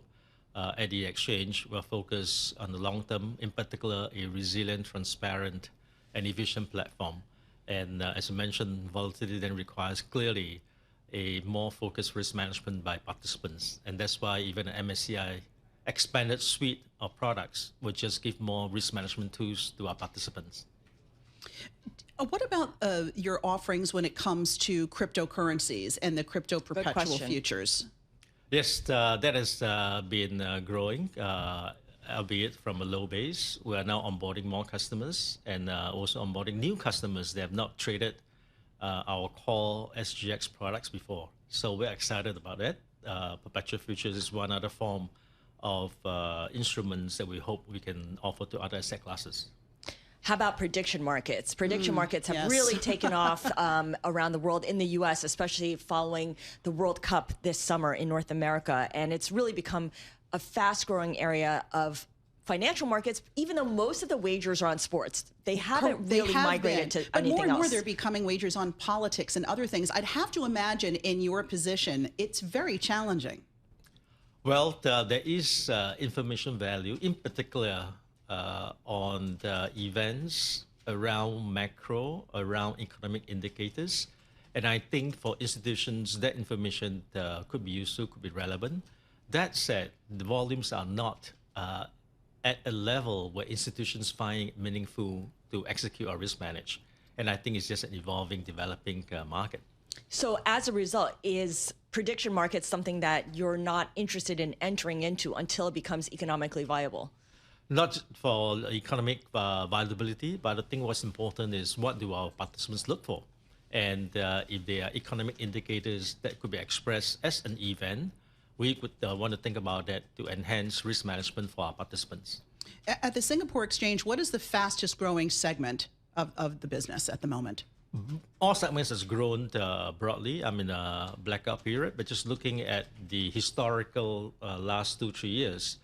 At the exchange, we're focused on the long term, in particular, a resilient, transparent, and efficient platform. And as you mentioned, volatility then requires clearly a more focused risk management by participants. And that's why even an MSCI expanded suite of products will just give more risk management tools to our participants. What about your offerings when it comes to cryptocurrencies and the crypto perpetual futures? Yes, that has been growing, albeit from a low base. We are now onboarding more customers and also onboarding new customers that have not traded our core SGX products before. So we're excited about that. Perpetual futures is one other form of instruments that we hope we can offer to other asset classes. How about prediction markets? Prediction markets have really taken off around the world, in the U.S., especially following the World Cup this summer in North America. And it's really become a fast-growing area of financial markets, even though most of the wagers are on sports. They haven't really migrated to anything else. But more and more they're becoming wagers on politics and other things. I'd have to imagine in your position, it's very challenging. Well, there is information value, in particular, on the events around macro, around economic indicators. And I think for institutions, that information could be useful, could be relevant. That said, the volumes are not at a level where institutions find it meaningful to execute or risk manage. And I think it's just an evolving, developing market. So as a result, is prediction markets something that you're not interested in entering into until it becomes economically viable? Not for economic viability, but I think what's important is what do our participants look for? And if there are economic indicators that could be expressed as an event, we would want to think about that to enhance risk management for our participants. At the Singapore Exchange, what is the fastest growing segment of the business at the moment? All segments has grown broadly. I'm in a blackout period, but just looking at the historical last 2-3 years,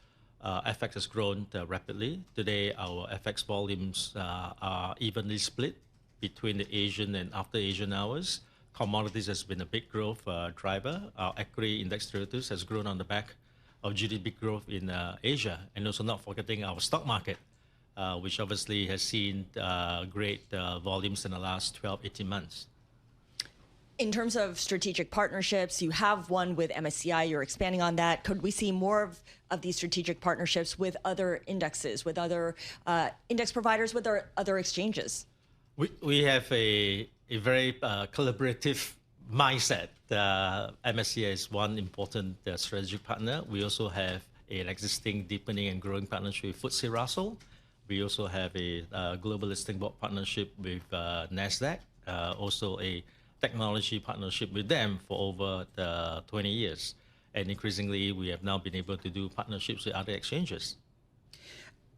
FX has grown rapidly. Today, our FX volumes are evenly split between the Asian and after Asian hours. Commodities has been a big growth driver. Our equity index derivatives has grown on the back of GDP growth in Asia, and also not forgetting our stock market, which obviously has seen great volumes in the last 12-18 months. In terms of strategic partnerships, you have one with MSCI, you're expanding on that. Could we see more of these strategic partnerships with other indexes, with other index providers, with other exchanges? We have a very collaborative mindset. MSCI is one important strategic partner. We also have an existing deepening and growing partnership with FTSE Russell. We also have a global listing board partnership with NASDAQ, also a technology partnership with them for over 20 years. And increasingly, we have now been able to do partnerships with other exchanges.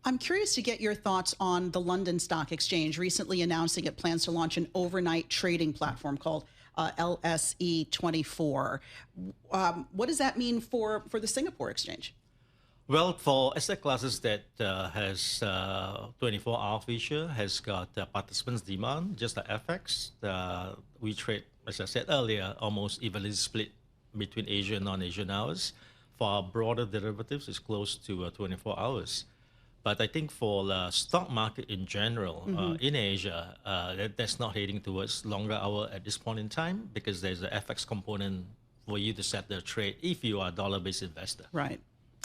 I'm curious to get your thoughts on the London Stock Exchange recently announcing it plans to launch an overnight trading platform called LSE24. What does that mean for the Singapore Exchange? Well, for asset classes that has 24-hour feature, has got participants' demand, just like FX, we trade, as I said earlier, almost evenly split between Asian and non-Asian hours. For our broader derivatives, it's close to 24 hours. But I think for the stock market in general, in Asia, that's not heading towards longer hour at this point in time, because there's an FX component for you to set the trade if you are a dollar-based investor. Right.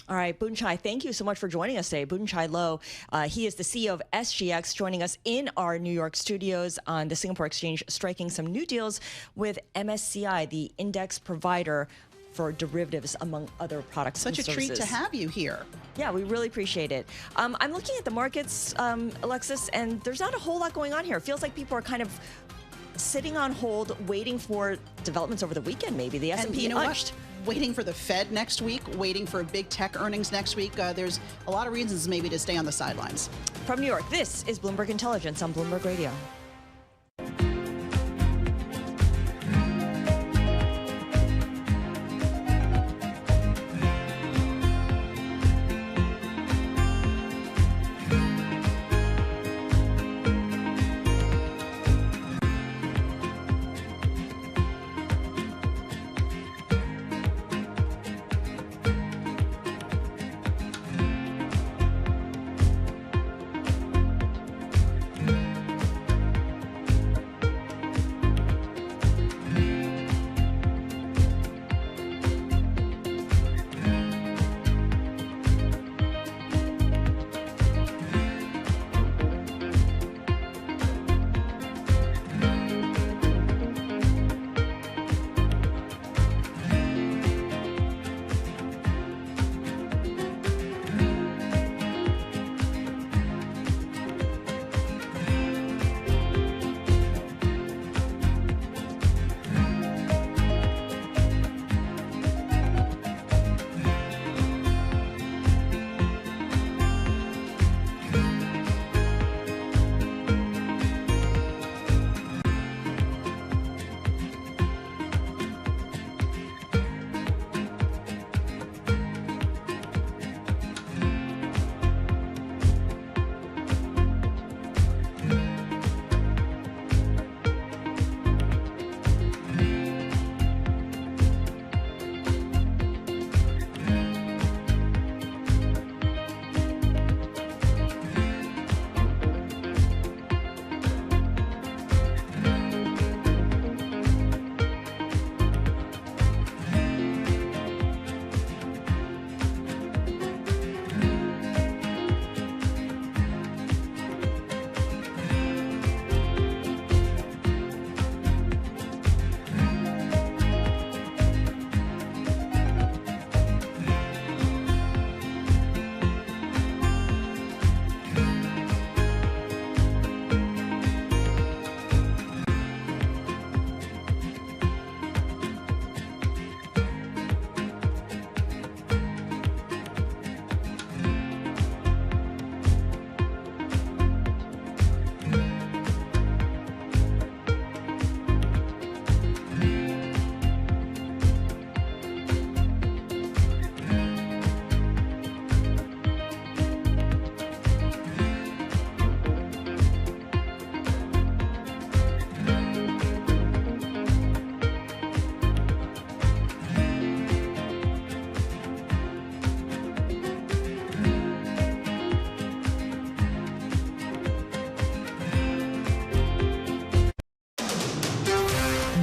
All right, Boon Chye, thank you so much for joining us today. Boon Chye Loh, he is the CEO of SGX, joining us in our New York studios on the Singapore Exchange, striking some new deals with MSCI, the index provider for derivatives, among other products and services. Such a treat to have you here. Yeah, we really appreciate it. I'm looking at the markets, Alexis, and there's not a whole lot going on here. It feels like people are kind of sitting on hold, waiting for developments over the weekend. Maybe the S&P unched. Waiting for the Fed next week, waiting for big tech earnings next week. There's a lot of reasons maybe to stay on the sidelines. From New York, this is Bloomberg Intelligence on Bloomberg Radio.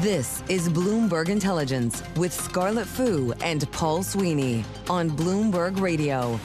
This is Bloomberg Intelligence with Scarlett Fu and Paul Sweeney on Bloomberg Radio.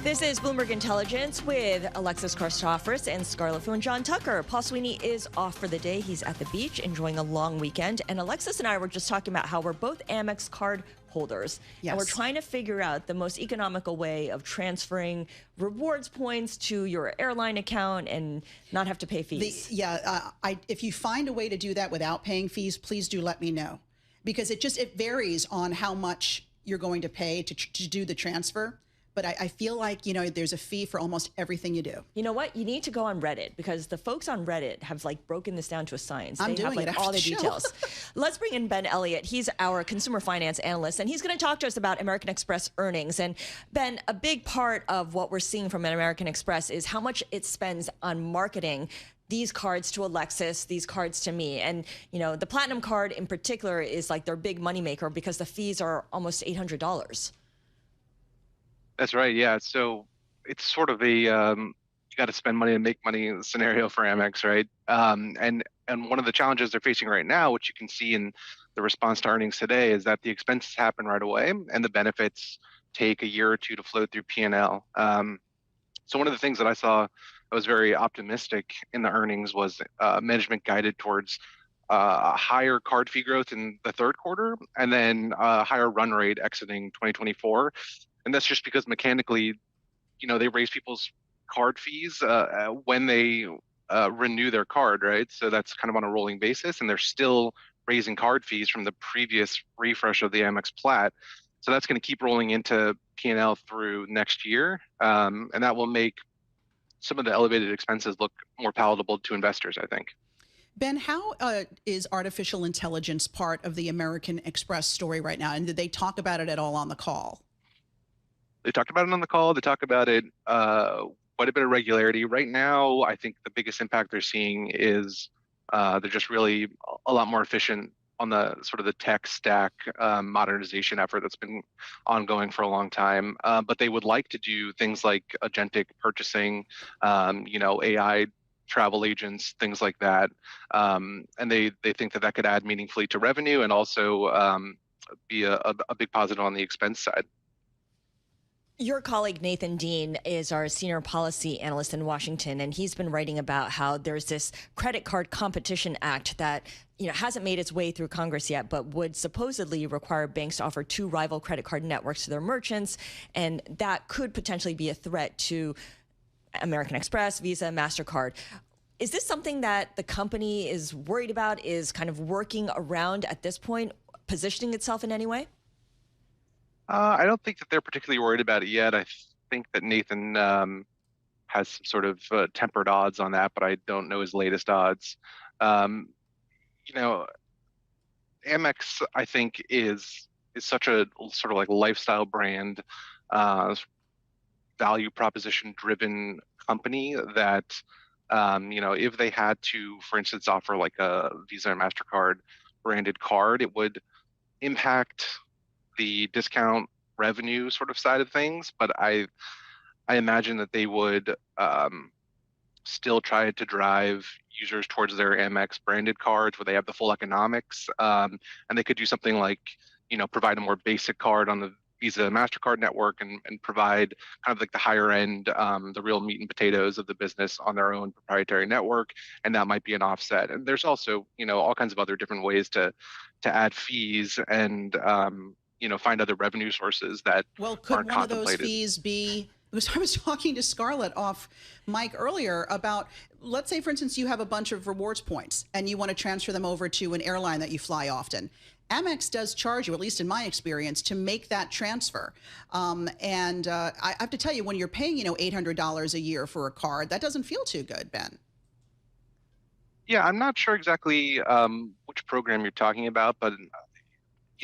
This is Bloomberg Intelligence with Alexis Christophorus and Scarlett Fu and John Tucker. Paul Sweeney is off for the day. He's at the beach enjoying a long weekend. And Alexis and I were just talking about how we're both Amex card holders. Yes. And we're trying to figure out the most economical way of transferring rewards points to your airline account and not have to pay fees. If you find a way to do that without paying fees, please do let me know. Because it varies on how much you're going to pay to do the transfer. But I feel like, there's a fee for almost everything you do. You know what? You need to go on Reddit because the folks on Reddit have broken this down to a science. I'm they doing have it all the after the details. Let's bring in Ben Elliott. He's our consumer finance analyst, and he's going to talk to us about American Express earnings. And Ben, a big part of what we're seeing from American Express is how much it spends on marketing these cards to Alexis, these cards to me. And, the Platinum card in particular is their big moneymaker because the fees are almost $800. That's right. Yeah. So it's sort of a you got to spend money to make money scenario for Amex, right? And one of the challenges they're facing right now, which you can see in the response to earnings today, is that the expenses happen right away and the benefits take a year or two to flow through P&L. So one of the things that I saw I was very optimistic in the earnings was management guided towards higher card fee growth in the third quarter and then a higher run rate exiting 2024. And that's just because mechanically, they raise people's card fees when they renew their card, right? So that's kind of on a rolling basis, and they're still raising card fees from the previous refresh of the Amex Plat. So that's going to keep rolling into P&L through next year, and that will make some of the elevated expenses look more palatable to investors, I think. Ben, how is artificial intelligence part of the American Express story right now? And did they talk about it at all on the call? They talked about it on the call. They talk about it quite a bit of regularity. Right now, I think the biggest impact they're seeing is they're just really a lot more efficient on the sort of the tech stack modernization effort that's been ongoing for a long time. But they would like to do things like agentic purchasing, AI travel agents, things like that. And they think that could add meaningfully to revenue and also be a big positive on the expense side. Your colleague Nathan Dean is our senior policy analyst in Washington, and he's been writing about how there's this credit card competition act that hasn't made its way through Congress yet, but would supposedly require banks to offer 2 rival credit card networks to their merchants, and that could potentially be a threat to American Express, Visa, MasterCard. Is this something that the company is worried about, is kind of working around at this point, positioning itself in any way? I don't think that they're particularly worried about it yet. I think that Nathan has some sort of tempered odds on that, but I don't know his latest odds. Amex, I think, is such a sort of like lifestyle brand, value proposition driven company that, if they had to, for instance, offer like a Visa or MasterCard branded card, it would impact the discount revenue sort of side of things, but I imagine that they would still try to drive users towards their Amex branded cards where they have the full economics, and they could do something like provide a more basic card on the Visa MasterCard network and provide kind of like the higher end, the real meat and potatoes of the business on their own proprietary network, and that might be an offset. And there's also all kinds of other different ways to add fees and find other revenue sources that could one of those fees be? I was talking to Scarlett off mic earlier about, let's say, for instance, you have a bunch of rewards points and you want to transfer them over to an airline that you fly often. Amex does charge you, at least in my experience, to make that transfer. And I have to tell you, when you're paying, $800 a year for a card, that doesn't feel too good, Ben. Yeah, I'm not sure exactly which program you're talking about, but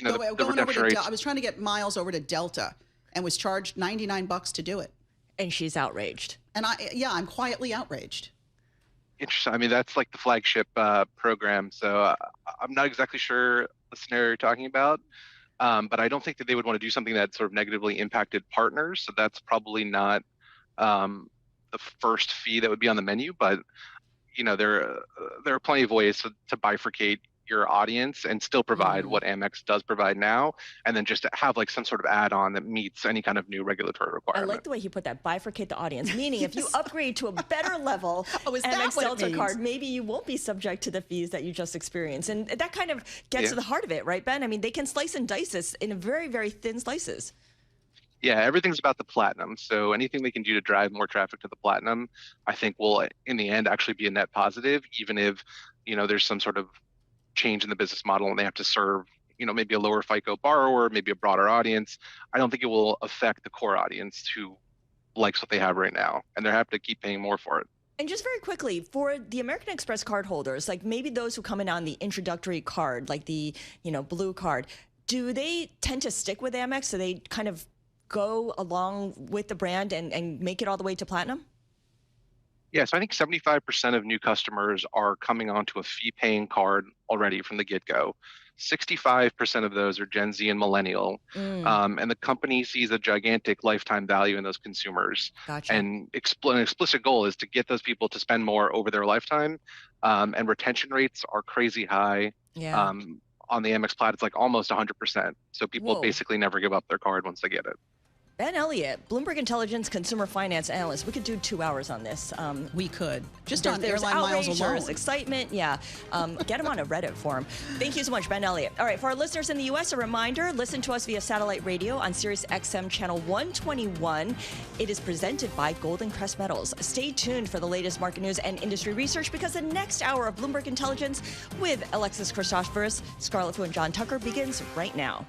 the redemption rates. I was trying to get miles over to Delta and was charged $99 to do it. And she's outraged. And I'm quietly outraged. Interesting. I mean, that's like the flagship program. So I'm not exactly sure the scenario you're talking about, but I don't think that they would want to do something that sort of negatively impacted partners. So that's probably not the first fee that would be on the menu. But there are plenty of ways to bifurcate your audience and still provide what Amex does provide now, and then just have like some sort of add-on that meets any kind of new regulatory requirement. I like the way he put that, bifurcate the audience, meaning if you upgrade to a better level Amex Delta card, maybe you won't be subject to the fees that you just experienced. And that kind of gets to the heart of it, right, Ben? I mean, they can slice and dice this in very, very thin slices. Yeah, everything's about the platinum. So anything they can do to drive more traffic to the platinum, I think will, in the end, actually be a net positive, even if, there's some sort of change in the business model and they have to serve maybe a lower FICO borrower, maybe a broader audience. I don't think it will affect the core audience who likes what they have right now, and they have to keep paying more for it. And just very quickly, for the American Express card holders, like maybe those who come in on the introductory card, like the blue card, do they tend to stick with Amex? So they kind of go along with the brand and make it all the way to platinum? Yes, I think 75% of new customers are coming onto a fee-paying card already from the get-go. 65% of those are Gen Z and millennial, and the company sees a gigantic lifetime value in those consumers. Gotcha. And an explicit goal is to get those people to spend more over their lifetime, and retention rates are crazy high. Yeah. On the Amex Plat, it's like almost 100%. So people basically never give up their card once they get it. Ben Elliott, Bloomberg Intelligence consumer finance analyst. We could do 2 hours on this. We could. Just there's on airline miles alone. There's excitement. Yeah. Get him on a Reddit forum. Thank you so much, Ben Elliott. All right. For our listeners in the U.S., a reminder, listen to us via satellite radio on Sirius XM channel 121. It is presented by Golden Crest Metals. Stay tuned for the latest market news and industry research because the next hour of Bloomberg Intelligence with Alexis Christoforous, Scarlett Fu, and John Tucker begins right now.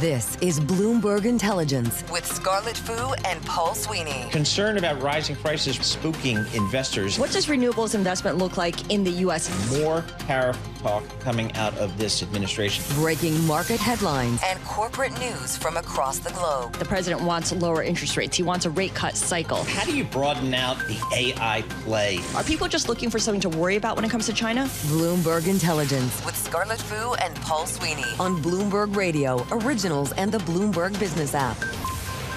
This is Bloomberg Intelligence with Scarlett Fu and Paul Sweeney. Concern about rising prices spooking investors. What does renewables investment look like in the U.S.? More tariff talk coming out of this administration. Breaking market headlines and corporate news from across the globe. The president wants lower interest rates. He wants a rate cut cycle. How do you broaden out the AI play? Are people just looking for something to worry about when it comes to China? Bloomberg Intelligence with Scarlett Fu and Paul Sweeney on Bloomberg Radio, originals and the Bloomberg Business app.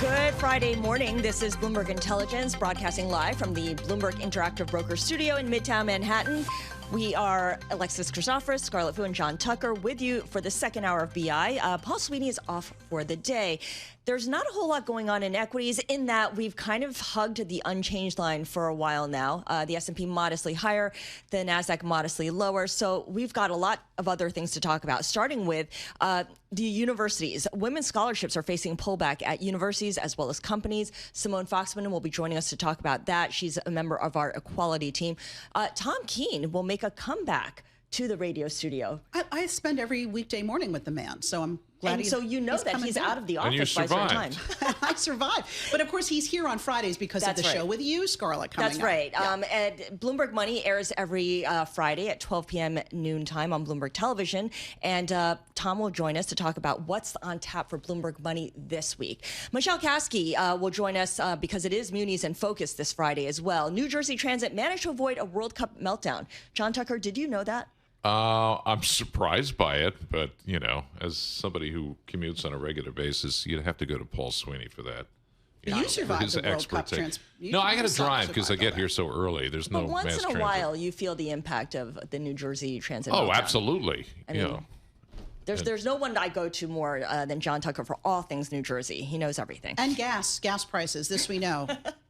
Good Friday morning. This is Bloomberg Intelligence, broadcasting live from the Bloomberg Interactive Broker Studio in Midtown Manhattan. We are Alexis Christoforous, Scarlett Fu, and John Tucker with you for the second hour of BI. Paul Sweeney is off for the day. There's not a whole lot going on in equities in that we've kind of hugged the unchanged line for a while now. The S&P modestly higher, the NASDAQ modestly lower. So we've got a lot of other things to talk about, starting with the universities. Women's scholarships are facing pullback at universities as well as companies. Simone Foxman will be joining us to talk about that. She's a member of our equality team. Tom Keene will make a comeback to the radio studio. I spend every weekday morning with the man, so I'm glad and so you know that he's out of the office by some time. I survived. But of course, he's here on Fridays because of the show with you, Scarlett, coming up. That's right. Yeah. And Bloomberg Money airs every Friday at 12 p.m. noon time on Bloomberg Television. And Tom will join us to talk about what's on tap for Bloomberg Money this week. Michelle Kasky will join us because it is Munis in Focus this Friday as well. New Jersey Transit managed to avoid a World Cup meltdown. John Tucker, did you know that? I'm surprised by it, but, you know, as somebody who commutes on a regular basis, you'd have to go to Paul Sweeney for that. You survived the World Cup No, I got to drive because I get here so early. There's no mass transit. But once in a while, you feel the impact of the New Jersey Transit meltdown. Absolutely. I mean, there's no one I go to more than John Tucker for all things New Jersey. He knows everything. And gas prices. This we know.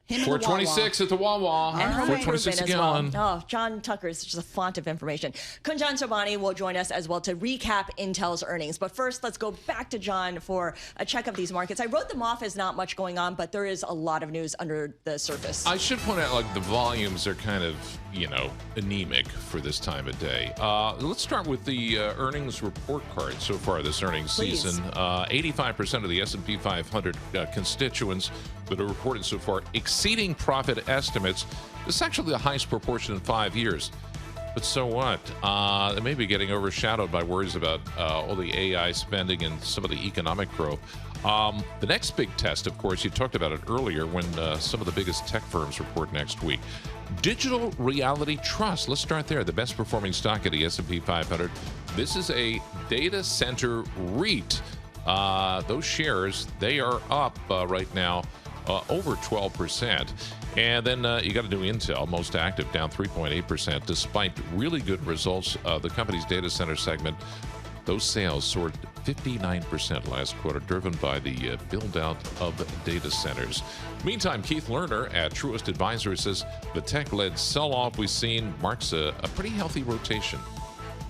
$4.26 at the Wawa. And $4.26 a gallon. Well. Oh, John Tucker is just a font of information. Kunjan Sobhani will join us as well to recap Intel's earnings. But first, let's go back to John for a check of these markets. I wrote them off as not much going on, but there is a lot of news under the surface. I should point out, like, the volumes are kind of, you know, anemic for this time of day. Let's start with the earnings report card so far this earnings season. 85% of the S&P 500 constituents that are reported so far exceeding profit estimates. This is actually the highest proportion in 5 years. But so what? They may be getting overshadowed by worries about all the AI spending and some of the economic growth. The next big test, of course, you talked about it earlier when some of the biggest tech firms report next week. Digital Reality Trust. Let's start there. The best performing stock of the S&P 500. This is a data center REIT. Those shares, they are up right now over 12%. And then you got to do Intel, most active, down 3.8%, despite really good results. The company's data center segment, those sales soared 59% last quarter, driven by the build-out of data centers. Meantime, Keith Lerner at Truist Advisors says the tech-led sell-off we've seen marks a pretty healthy rotation.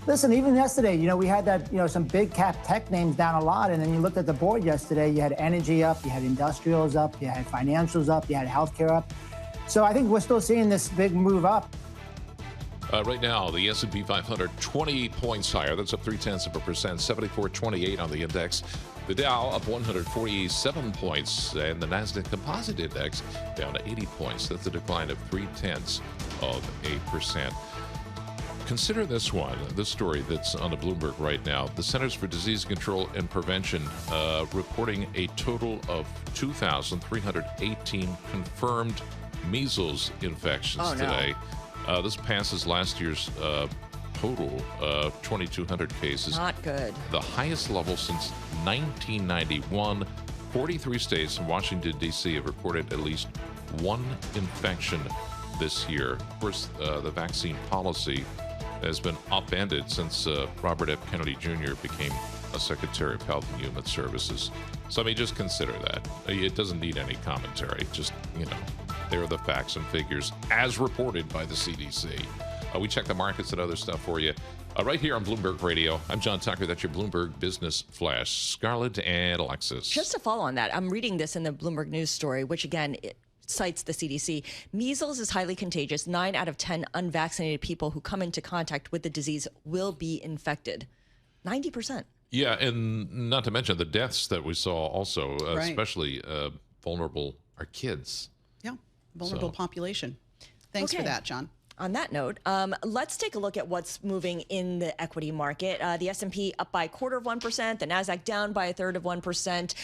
Listen, even yesterday, you know, we had that, you know, some big cap tech names down a lot. And then you looked at the board yesterday, you had energy up, you had industrials up, you had financials up, you had healthcare up. So I think we're still seeing this big move up. Right now, the S&P 500, 20 points higher. That's up 0.3%, 74.28 on the index. The Dow up 147 points, and the Nasdaq Composite Index down to 80 points. That's a decline of 0.3%. Consider this one, this story that's on the Bloomberg right now. The Centers for Disease Control and Prevention reporting a total of 2,318 confirmed measles infections today. This passes last year's total 2,200 cases. Not good. The highest level since 1991. 43 states and Washington, D.C. have reported at least one infection this year. Of course, the vaccine policy has been upended since Robert F. Kennedy Jr. became a Secretary of Health and Human Services. So, I mean, just consider that. It doesn't need any commentary. Just, there are the facts and figures as reported by the CDC. We check the markets and other stuff for you right here on Bloomberg Radio. I'm John Tucker. That's your Bloomberg Business Flash. Scarlett and Alexis. Just to follow on that, I'm reading this in the Bloomberg News story, which again, it cites the CDC. Measles is highly contagious. 9 out of 10 unvaccinated people who come into contact with the disease will be infected. 90%. Yeah, and not to mention the deaths that we saw also, Right. especially vulnerable are kids. Yeah, vulnerable population. Thanks for that, John. On that note, let's take a look at what's moving in the equity market. The S&P up by 0.25%, the Nasdaq down by 1/3%.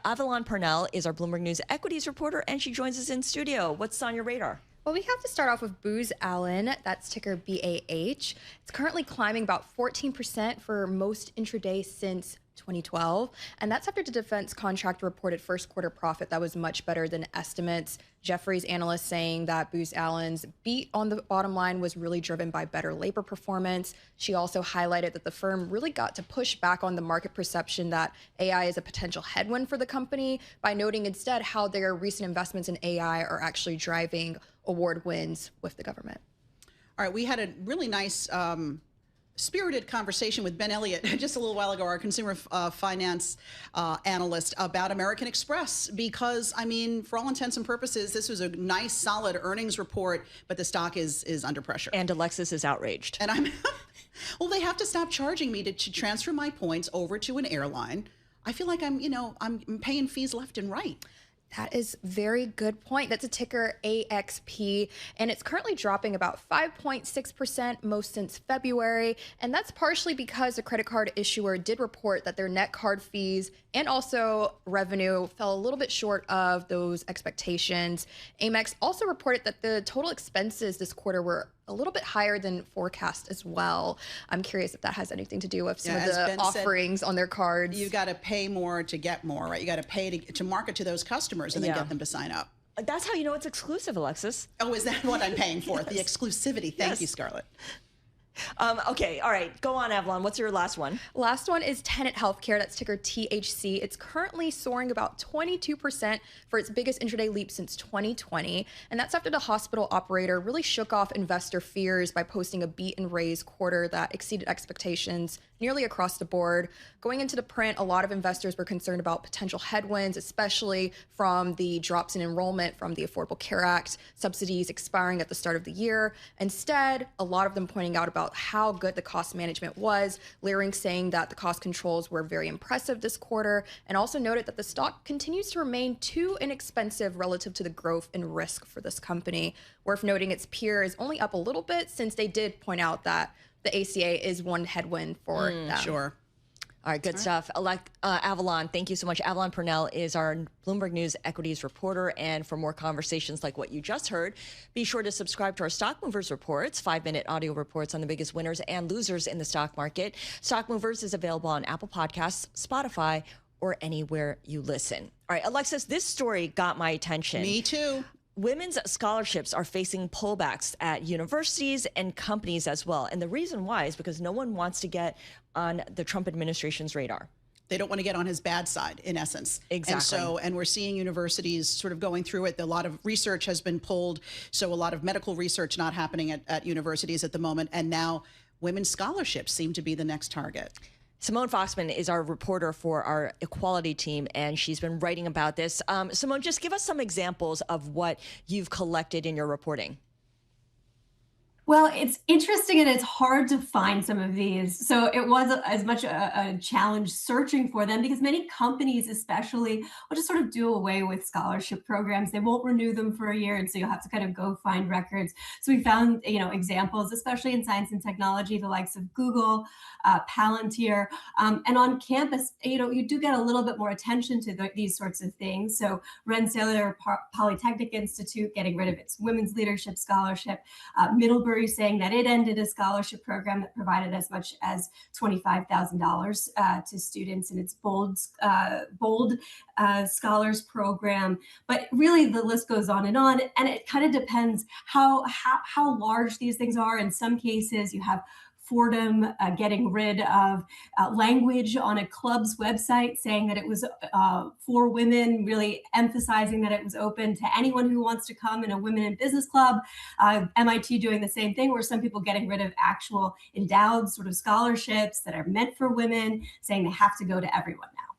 Avalon Purnell is our Bloomberg News equities reporter, and she joins us in studio. What's on your radar? Well, we have to start off with Booz Allen. That's ticker BAH. It's currently climbing about 14% for most intraday since 2012. And that's after the defense contractor reported first quarter profit that was much better than estimates. Jefferies analysts saying that Booz Allen's beat on the bottom line was really driven by better labor performance. She also highlighted that the firm really got to push back on the market perception that AI is a potential headwind for the company by noting instead how their recent investments in AI are actually driving award wins with the government. All right, we had a really nice spirited conversation with Ben Elliott just a little while ago, our consumer finance analyst, about American Express, because, I mean, for all intents and purposes, this was a nice, solid earnings report, but the stock is under pressure. And Alexis is outraged. And I'm, well, they have to stop charging me to transfer my points over to an airline. I feel like I'm paying fees left and right. That is very good point. That's a ticker AXP, and it's currently dropping about 5.6% most since February. And that's partially because the credit card issuer did report that their net card fees and also revenue fell a little bit short of those expectations. Amex also reported that the total expenses this quarter were a little bit higher than forecast as well. I'm curious if that has anything to do with some of the offerings on their cards. You got to pay more to get more, right? You got to pay to market to those customers and then get them to sign up. That's how you know it's exclusive, Alexis. Oh, is that what I'm paying for? The exclusivity. Thank you, Scarlett. Okay, all right. Go on, Avalon. What's your last one? Last one is Tenet Healthcare. That's ticker THC. It's currently soaring about 22% for its biggest intraday leap since 2020. And that's after the hospital operator really shook off investor fears by posting a beat and raise quarter that exceeded expectations nearly across the board. Going into the print, a lot of investors were concerned about potential headwinds, especially from the drops in enrollment from the Affordable Care Act, subsidies expiring at the start of the year. Instead, a lot of them pointing out about how good the cost management was, Leerink saying that the cost controls were very impressive this quarter, and also noted that the stock continues to remain too inexpensive relative to the growth and risk for this company. Worth noting its peer is only up a little bit since they did point out that the ACA is one headwind for them. Sure. All right, good stuff. Avalon, thank you so much. Avalon Purnell is our Bloomberg News equities reporter. And for more conversations like what you just heard, be sure to subscribe to our Stock Movers reports, 5-minute audio reports on the biggest winners and losers in the stock market. Stock Movers is available on Apple Podcasts, Spotify, or anywhere you listen. All right, Alexis, this story got my attention. Me too. Women's scholarships are facing pullbacks at universities and companies as well. And the reason why is because no one wants to get on the Trump administration's radar. They don't want to get on his bad side, in essence. Exactly. And we're seeing universities sort of going through it. A lot of research has been pulled. So a lot of medical research not happening at universities at the moment. And now women's scholarships seem to be the next target. Simone Foxman is our reporter for our equality team, and she's been writing about this. Simone, just give us some examples of what you've collected in your reporting. Well, it's interesting and it's hard to find some of these. So it was as much a challenge searching for them because many companies especially will just sort of do away with scholarship programs. They won't renew them for a year. And so you'll have to kind of go find records. So we found, examples, especially in science and technology, the likes of Google, Palantir, and on campus, you do get a little bit more attention to these sorts of things. So Rensselaer Polytechnic Institute getting rid of its Women's Leadership Scholarship, Middlebury Library saying that it ended a scholarship program that provided as much as $25,000 to students in its Bold Scholars program. But really, the list goes on, and it kind of depends how large these things are. In some cases, you have Fordham getting rid of language on a club's website saying that it was for women, really emphasizing that it was open to anyone who wants to come in a women in business club. MIT doing the same thing, where some people getting rid of actual endowed sort of scholarships that are meant for women, saying they have to go to everyone now.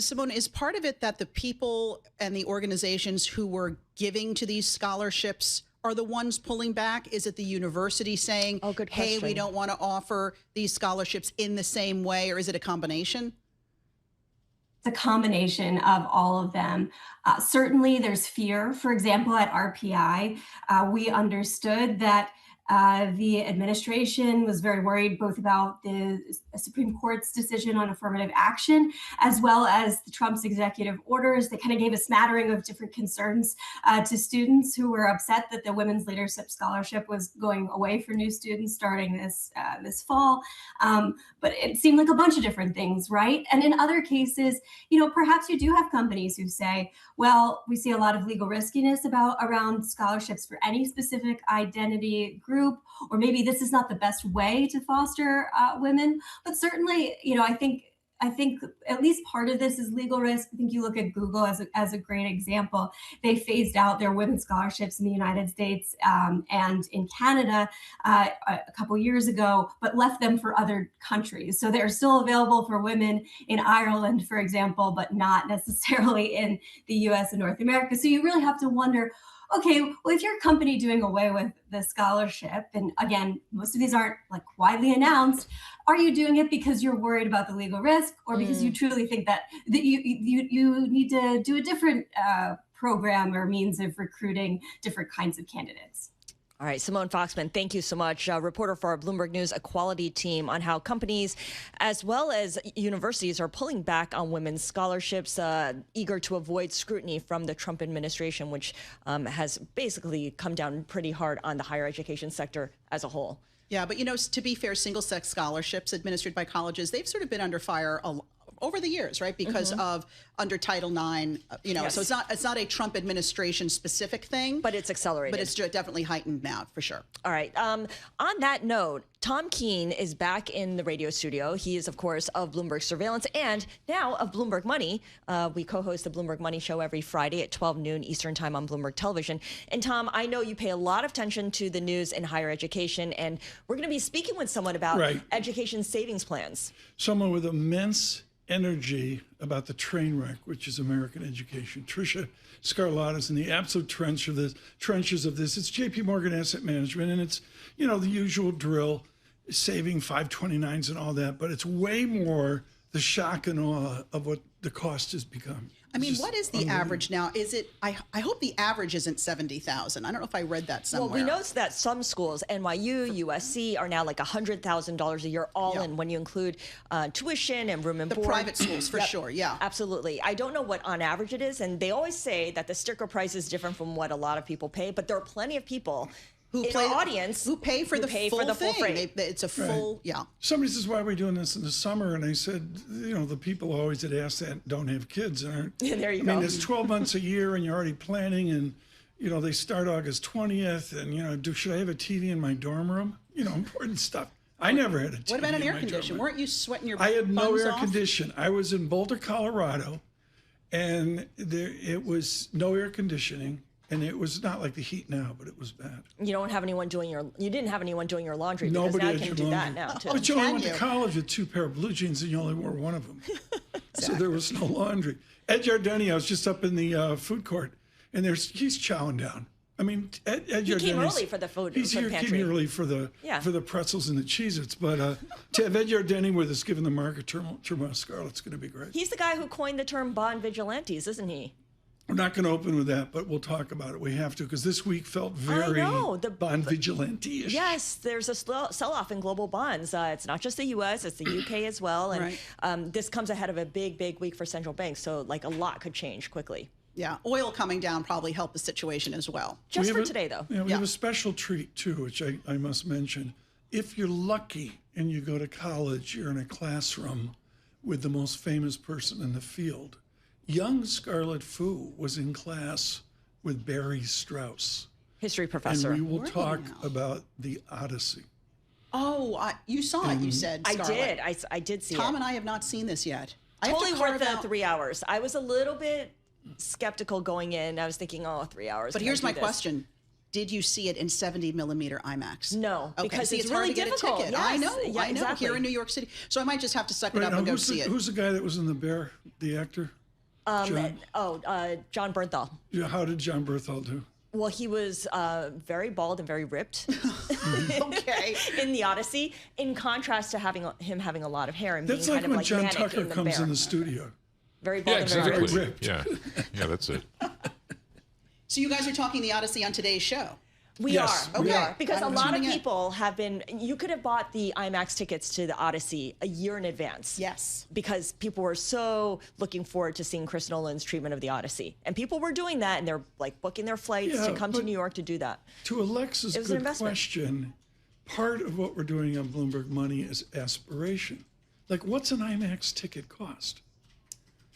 Simone, is part of it that the people and the organizations who were giving to these scholarships are the ones pulling back? Is it the university saying, hey, we don't want to offer these scholarships in the same way, or is it a combination? It's a combination of all of them. Certainly there's fear. For example, at RPI, we understood that the administration was very worried both about the Supreme Court's decision on affirmative action, as well as the Trump's executive orders. They kind of gave a smattering of different concerns to students who were upset that the Women's Leadership Scholarship was going away for new students starting this fall. But it seemed like a bunch of different things, right? And in other cases, perhaps you do have companies who say, well, we see a lot of legal riskiness around scholarships for any specific identity group, or maybe this is not the best way to foster women. But certainly, I think at least part of this is legal risk. I think you look at Google as a great example. They phased out their women's scholarships in the United States and in Canada a couple years ago, but left them for other countries. So they're still available for women in Ireland, for example, but not necessarily in the US and North America. So you really have to wonder, okay, well, if you're a company doing away with the scholarship, and again, most of these aren't like widely announced, are you doing it because you're worried about the legal risk, or because you truly think that you need to do a different program or means of recruiting different kinds of candidates? All right, Simone Foxman, thank you so much. Reporter for our Bloomberg News Equality team, on how companies as well as universities are pulling back on women's scholarships, eager to avoid scrutiny from the Trump administration, which has basically come down pretty hard on the higher education sector as a whole. Yeah, but to be fair, single-sex scholarships administered by colleges, they've sort of been under fire over the years, right? Because of under Title IX, Yes. So it's not a Trump administration specific thing, but it's accelerated. But it's definitely heightened now, for sure. All right. On that note, Tom Keene is back in the radio studio. He is, of course, of Bloomberg Surveillance and now of Bloomberg Money. We co-host the Bloomberg Money Show every Friday at 12 noon Eastern Time on Bloomberg Television. And Tom, I know you pay a lot of attention to the news in higher education, and we're going to be speaking with someone about education savings plans. Someone with immense energy about the train wreck, which is American education. Tricia Scarlatta's in the absolute trenches of this. It's JP Morgan Asset Management, and it's, the usual drill, saving 529s and all that, but it's way more the shock and awe of what the cost has become. I mean, what is the average now? Is it, I hope the average isn't 70,000. I don't know if I read that somewhere. Well, we know that some schools, NYU, USC, are now like $100,000 a year all in when you include tuition and room and board. The private schools, for sure, yeah. Absolutely. I don't know what on average it is, and they always say that the sticker price is different from what a lot of people pay, but there are plenty of people who in our audience who pay for the full thing. It's a full, Somebody says, why are we doing this in the summer? And I said, the people always that ask that don't have kids. Aren't. There you go. I mean, it's 12 months a year and you're already planning, and, they start August 20th, and, should I have a TV in my dorm room? Important stuff. I never had a TV. What about an air condition? Weren't you sweating your I had no air off? condition. I was in Boulder, Colorado, and it was no air conditioning. And it was not like the heat now, but it was bad. You didn't have anyone doing your laundry. Nobody because now had you can your do laundry. that now too. But you only went to college with 2 pair of blue jeans and you only wore one of them. So there was no laundry. Ed Jardini, I was just up in the food court, and he's chowing down. I mean, Ed Jardini. He came early for the food. He's here pantry. came early for the pretzels and the Cheez-Its. But to have Ed Jardini with us, given the market turmoil, Scarlett's going to be great. He's the guy who coined the term bond vigilantes, isn't he? We're not going to open with that, but we'll talk about it. We have to, because this week felt very bond vigilante-ish. Yes, there's a sell-off in global bonds. It's not just the U.S., it's the U.K. as well. And this comes ahead of a big, big week for central banks. So, a lot could change quickly. Yeah, oil coming down probably helped the situation as well. Just for today, though. Yeah, we have a special treat, too, which I must mention. If you're lucky and you go to college, you're in a classroom with the most famous person in the field. Young Scarlet Fu was in class with Barry Strauss. History professor. And we will talk about the Odyssey. Oh, you saw it, you said, Scarlett. I did see it. Tom and I have not seen this yet. Totally worth the 3 hours. I was a little bit skeptical going in. I was thinking, 3 hours. But here's my question. Did you see it in 70 millimeter IMAX? No, okay, because it's really hard to get difficult. a ticket. Yes. I know, Yeah, exactly. Here in New York City. So I might just have to suck it up and go see it. Who's the guy that was in The Bear, the actor? John Bernthal. Yeah, how did John Bernthal do? Well, he was very bald and very ripped. Okay. In the Odyssey, in contrast to him having a lot of hair and That's being like kind of when John manic Tucker in the comes Bear. in the studio. Very bald and very exactly. ripped. Yeah, that's it. So you guys are talking the Odyssey on today's show? We are. Because I'm a lot of tuning in. people have been, you could have bought the IMAX tickets to the Odyssey a year in advance. Yes. Because people were so looking forward to seeing Chris Nolan's treatment of the Odyssey. And people were doing that, and they're like booking their flights to come to New York to do that. To Alexa's good question, part of what we're doing on Bloomberg Money is aspiration. Like, what's an IMAX ticket cost?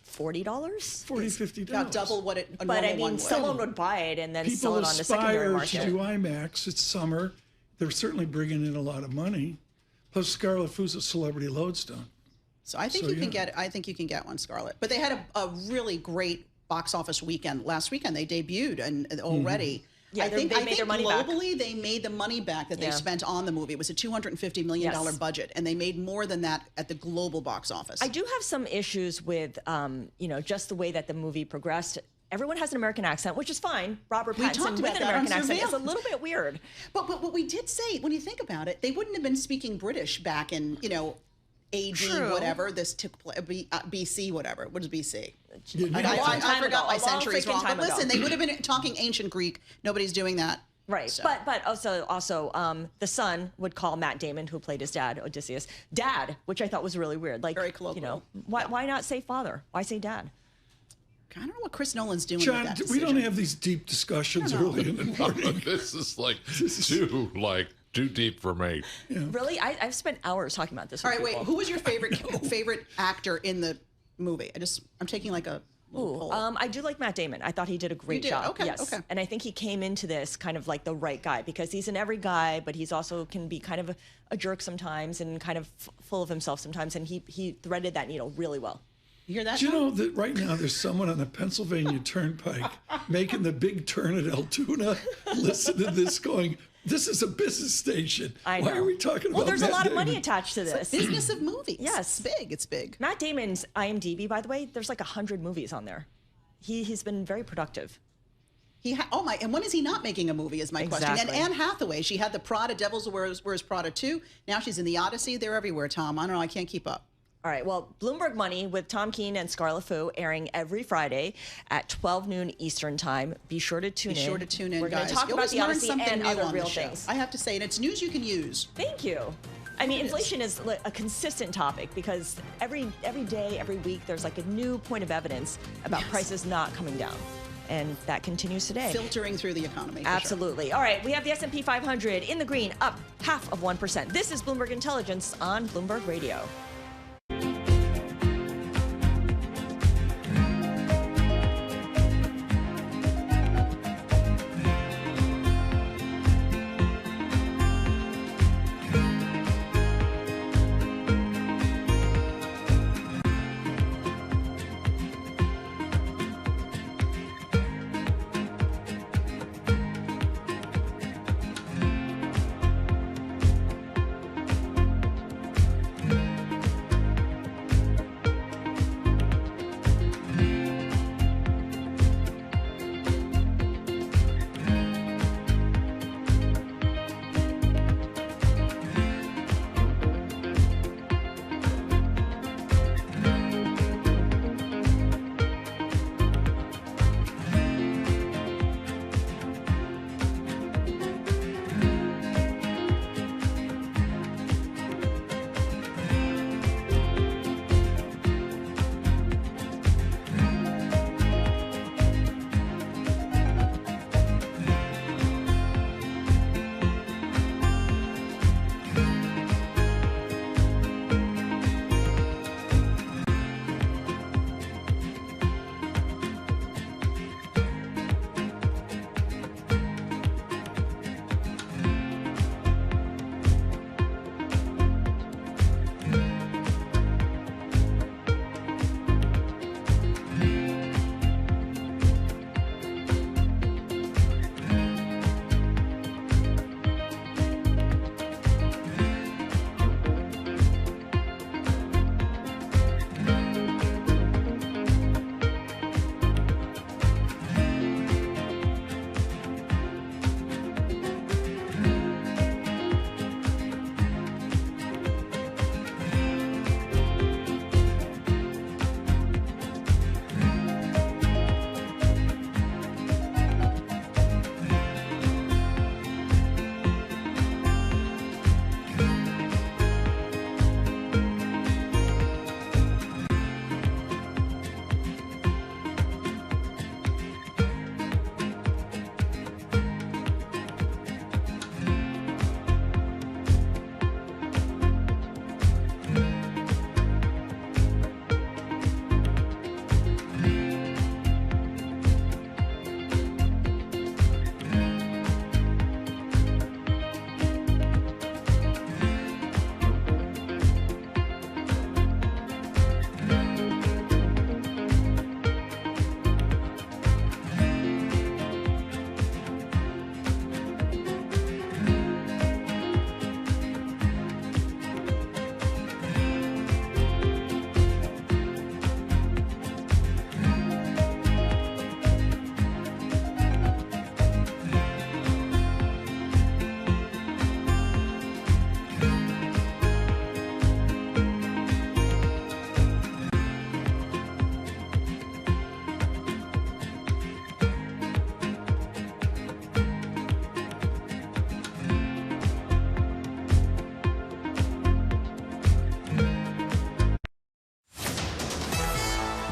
$40? $40, $50. About double what a But normal I mean, one would. someone would buy it and then sell People it on the secondary aspire market. to do IMAX. It's summer. They're certainly bringing in a lot of money. Plus, Scarlet Fu's a celebrity lodestone. So I think you can get. I think you can get one, Scarlett. But they had a really great box office weekend last weekend. They debuted and already. Yeah, I think they made their money back. globally they made the money back that they spent on the movie. It was a $250 million budget, and they made more than that at the global box office. I do have some issues with, just the way that the movie progressed. Everyone has an American accent, which is fine. Robert Pattinson with an American accent is a little bit weird. But what we did say, when you think about it, they wouldn't have been speaking British back in, AD whatever. This took place, BC whatever. What is BC? I forgot my centuries wrong. But listen, they would have been talking ancient Greek. Nobody's doing that. Right, so. but also the son would call Matt Damon, who played his dad, Odysseus, Dad, which I thought was really weird. Like, very colloquial. Why not say father? Why say Dad? I don't know what Chris Nolan's doing John, with that we decision. don't have these deep discussions early in the morning. This is too deep for me. Yeah. Really? I've spent hours talking about this. All right, wait. Who was your favorite actor in the movie? I'm taking like a poll. I do like Matt Damon. I thought he did a great job. Okay, yes. okay. And I think he came into this kind of like the right guy because he's an every guy, but he's also can be kind of a jerk sometimes and kind of full of himself sometimes. And he threaded that needle really well. You hear that? Do you know that right now there's someone on the Pennsylvania Turnpike making the big turn at Altoona? Listen to this going, this is a business station. I know. Why are we talking about Well, there's Matt a lot Damon? of money attached to this. It's a business of movies. Yes. It's big. Matt Damon's IMDb, by the way, there's like 100 movies on there. He's been very productive. And when is he not making a movie is my question. And Anne Hathaway, she had the Prada, Devils Wears Prada 2. Now she's in the Odyssey. They're everywhere, Tom. I don't know. I can't keep up. All right, well, Bloomberg Money with Tom Keene and Scarlet Fu airing every Friday at 12 noon Eastern time. Be sure to tune in. Be sure to tune in, We're guys. going to talk You about the always Odyssey learn something and new other on real the show. things. I have to say, and it's news you can use. Thank you. I mean, inflation is a consistent topic because every day, every week, there's like a new point of evidence about prices not coming down. And that continues today. Filtering through the economy. Absolutely. All right, we have the S&P 500 in the green, up 0.5%. This is Bloomberg Intelligence on Bloomberg Radio.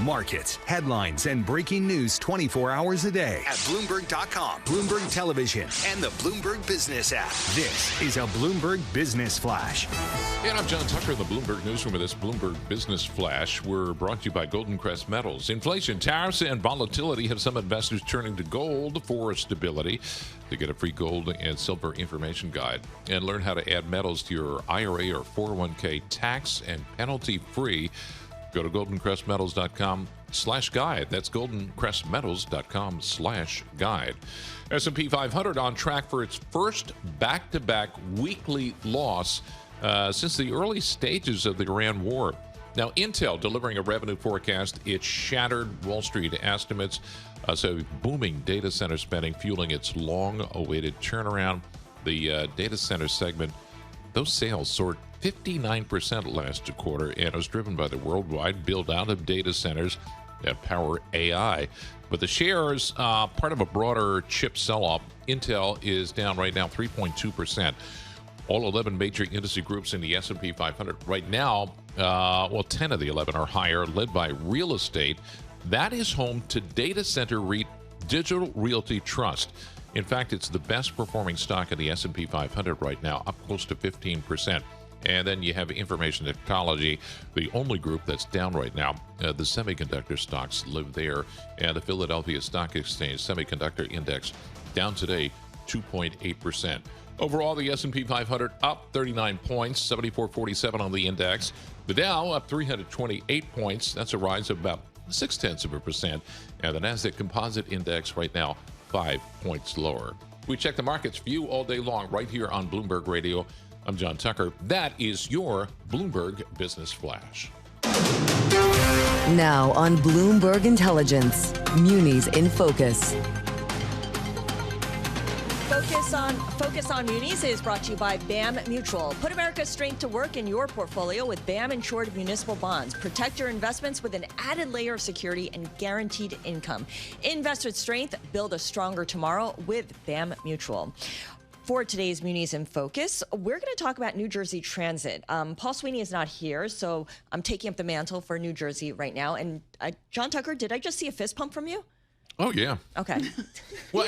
markets, headlines, and breaking news 24 hours a day at Bloomberg.com, Bloomberg Television, and the Bloomberg Business app. This is a Bloomberg Business Flash. And I'm John Tucker in the Bloomberg Newsroom with this Bloomberg Business Flash. We're brought to you by Golden Crest Metals. Inflation, tariffs, and volatility have some investors turning to gold for stability. To get a free gold and silver information guide and learn how to add metals to your IRA or 401k tax and penalty free, go to goldencrestmetals.com/guide. That's goldencrestmetals.com/guide. S&P 500 on track for its first back-to-back weekly loss since the early stages of the Iran war. Now, Intel delivering a revenue forecast. It shattered Wall Street estimates. So booming data center spending fueling its long-awaited turnaround. The data center segment, those sales soared 59% last quarter and was driven by the worldwide build-out of data centers that power AI. But the shares, part of a broader chip sell-off, Intel is down right now 3.2%. All 11 major industry groups in the S&P 500 right now, 10 of the 11 are higher, led by real estate. That is home to data center REIT Digital Realty Trust. In fact, it's the best performing stock in the S&P 500 right now, up close to 15%. And then you have information technology, the only group that's down right now. The semiconductor stocks live there. And the Philadelphia Stock Exchange Semiconductor Index down today 2.8%. Overall, the S&P 500 up 39 points, 74.47 on the index. The Dow up 328 points. That's a rise of about 0.6%. And the NASDAQ Composite Index right now 5 points lower. We check the markets for you all day long right here on Bloomberg Radio. I'm John Tucker. That is your Bloomberg Business Flash. Now on Bloomberg Intelligence, Munis in Focus. Focus on Munis is brought to you by BAM Mutual. Put America's strength to work in your portfolio with BAM insured municipal bonds. Protect your investments with an added layer of security and guaranteed income. Invest with strength, build a stronger tomorrow with BAM Mutual. For today's Munis in Focus, we're going to talk about New Jersey Transit. Paul Sweeney is not here, so I'm taking up the mantle for New Jersey right now. And John Tucker, did I just see a fist pump from you? Oh, yeah. Okay. Well,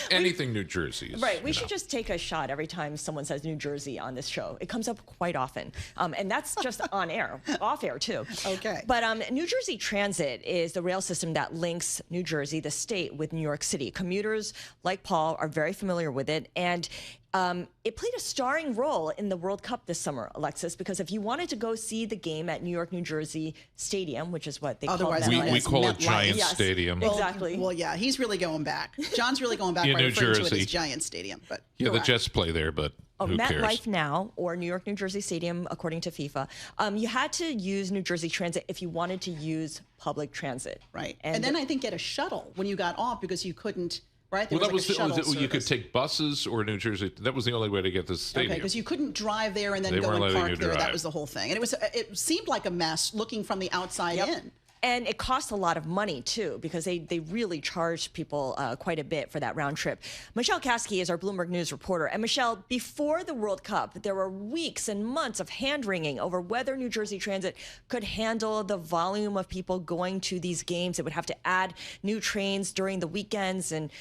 anything New Jersey is, right. We should just take a shot every time someone says New Jersey on this show. It comes up quite often. And that's just on air, off air too. Okay. But New Jersey Transit is the rail system that links New Jersey, the state, with New York City. Commuters like Paul are very familiar with it. And it played a starring role in the World Cup this summer, Alexis, because if you wanted to go see the game at New York, New Jersey Stadium, which is what they call it. We call it Giant Stadium. Well, exactly. Well, yeah, he's really going back. John's really going back by referring to it as Giant Stadium. But yeah, the Jets play there, but who cares? MetLife Now, or New York, New Jersey Stadium, according to FIFA. You had to use New Jersey Transit if you wanted to use public transit. Right. And then I think get a shuttle when you got off because you couldn't. Right? There well, was that like was you could take buses or New Jersey. That was the only way to get to the stadium. Okay, because you couldn't drive there and then go and park there. That was the whole thing. And it seemed like a mess looking from the outside in. And it cost a lot of money, too, because they really charged people quite a bit for that round trip. Michelle Kasky is our Bloomberg News reporter. And Michelle, before the World Cup, there were weeks and months of hand-wringing over whether New Jersey Transit could handle the volume of people going to these games. It would have to add new trains during the weekends and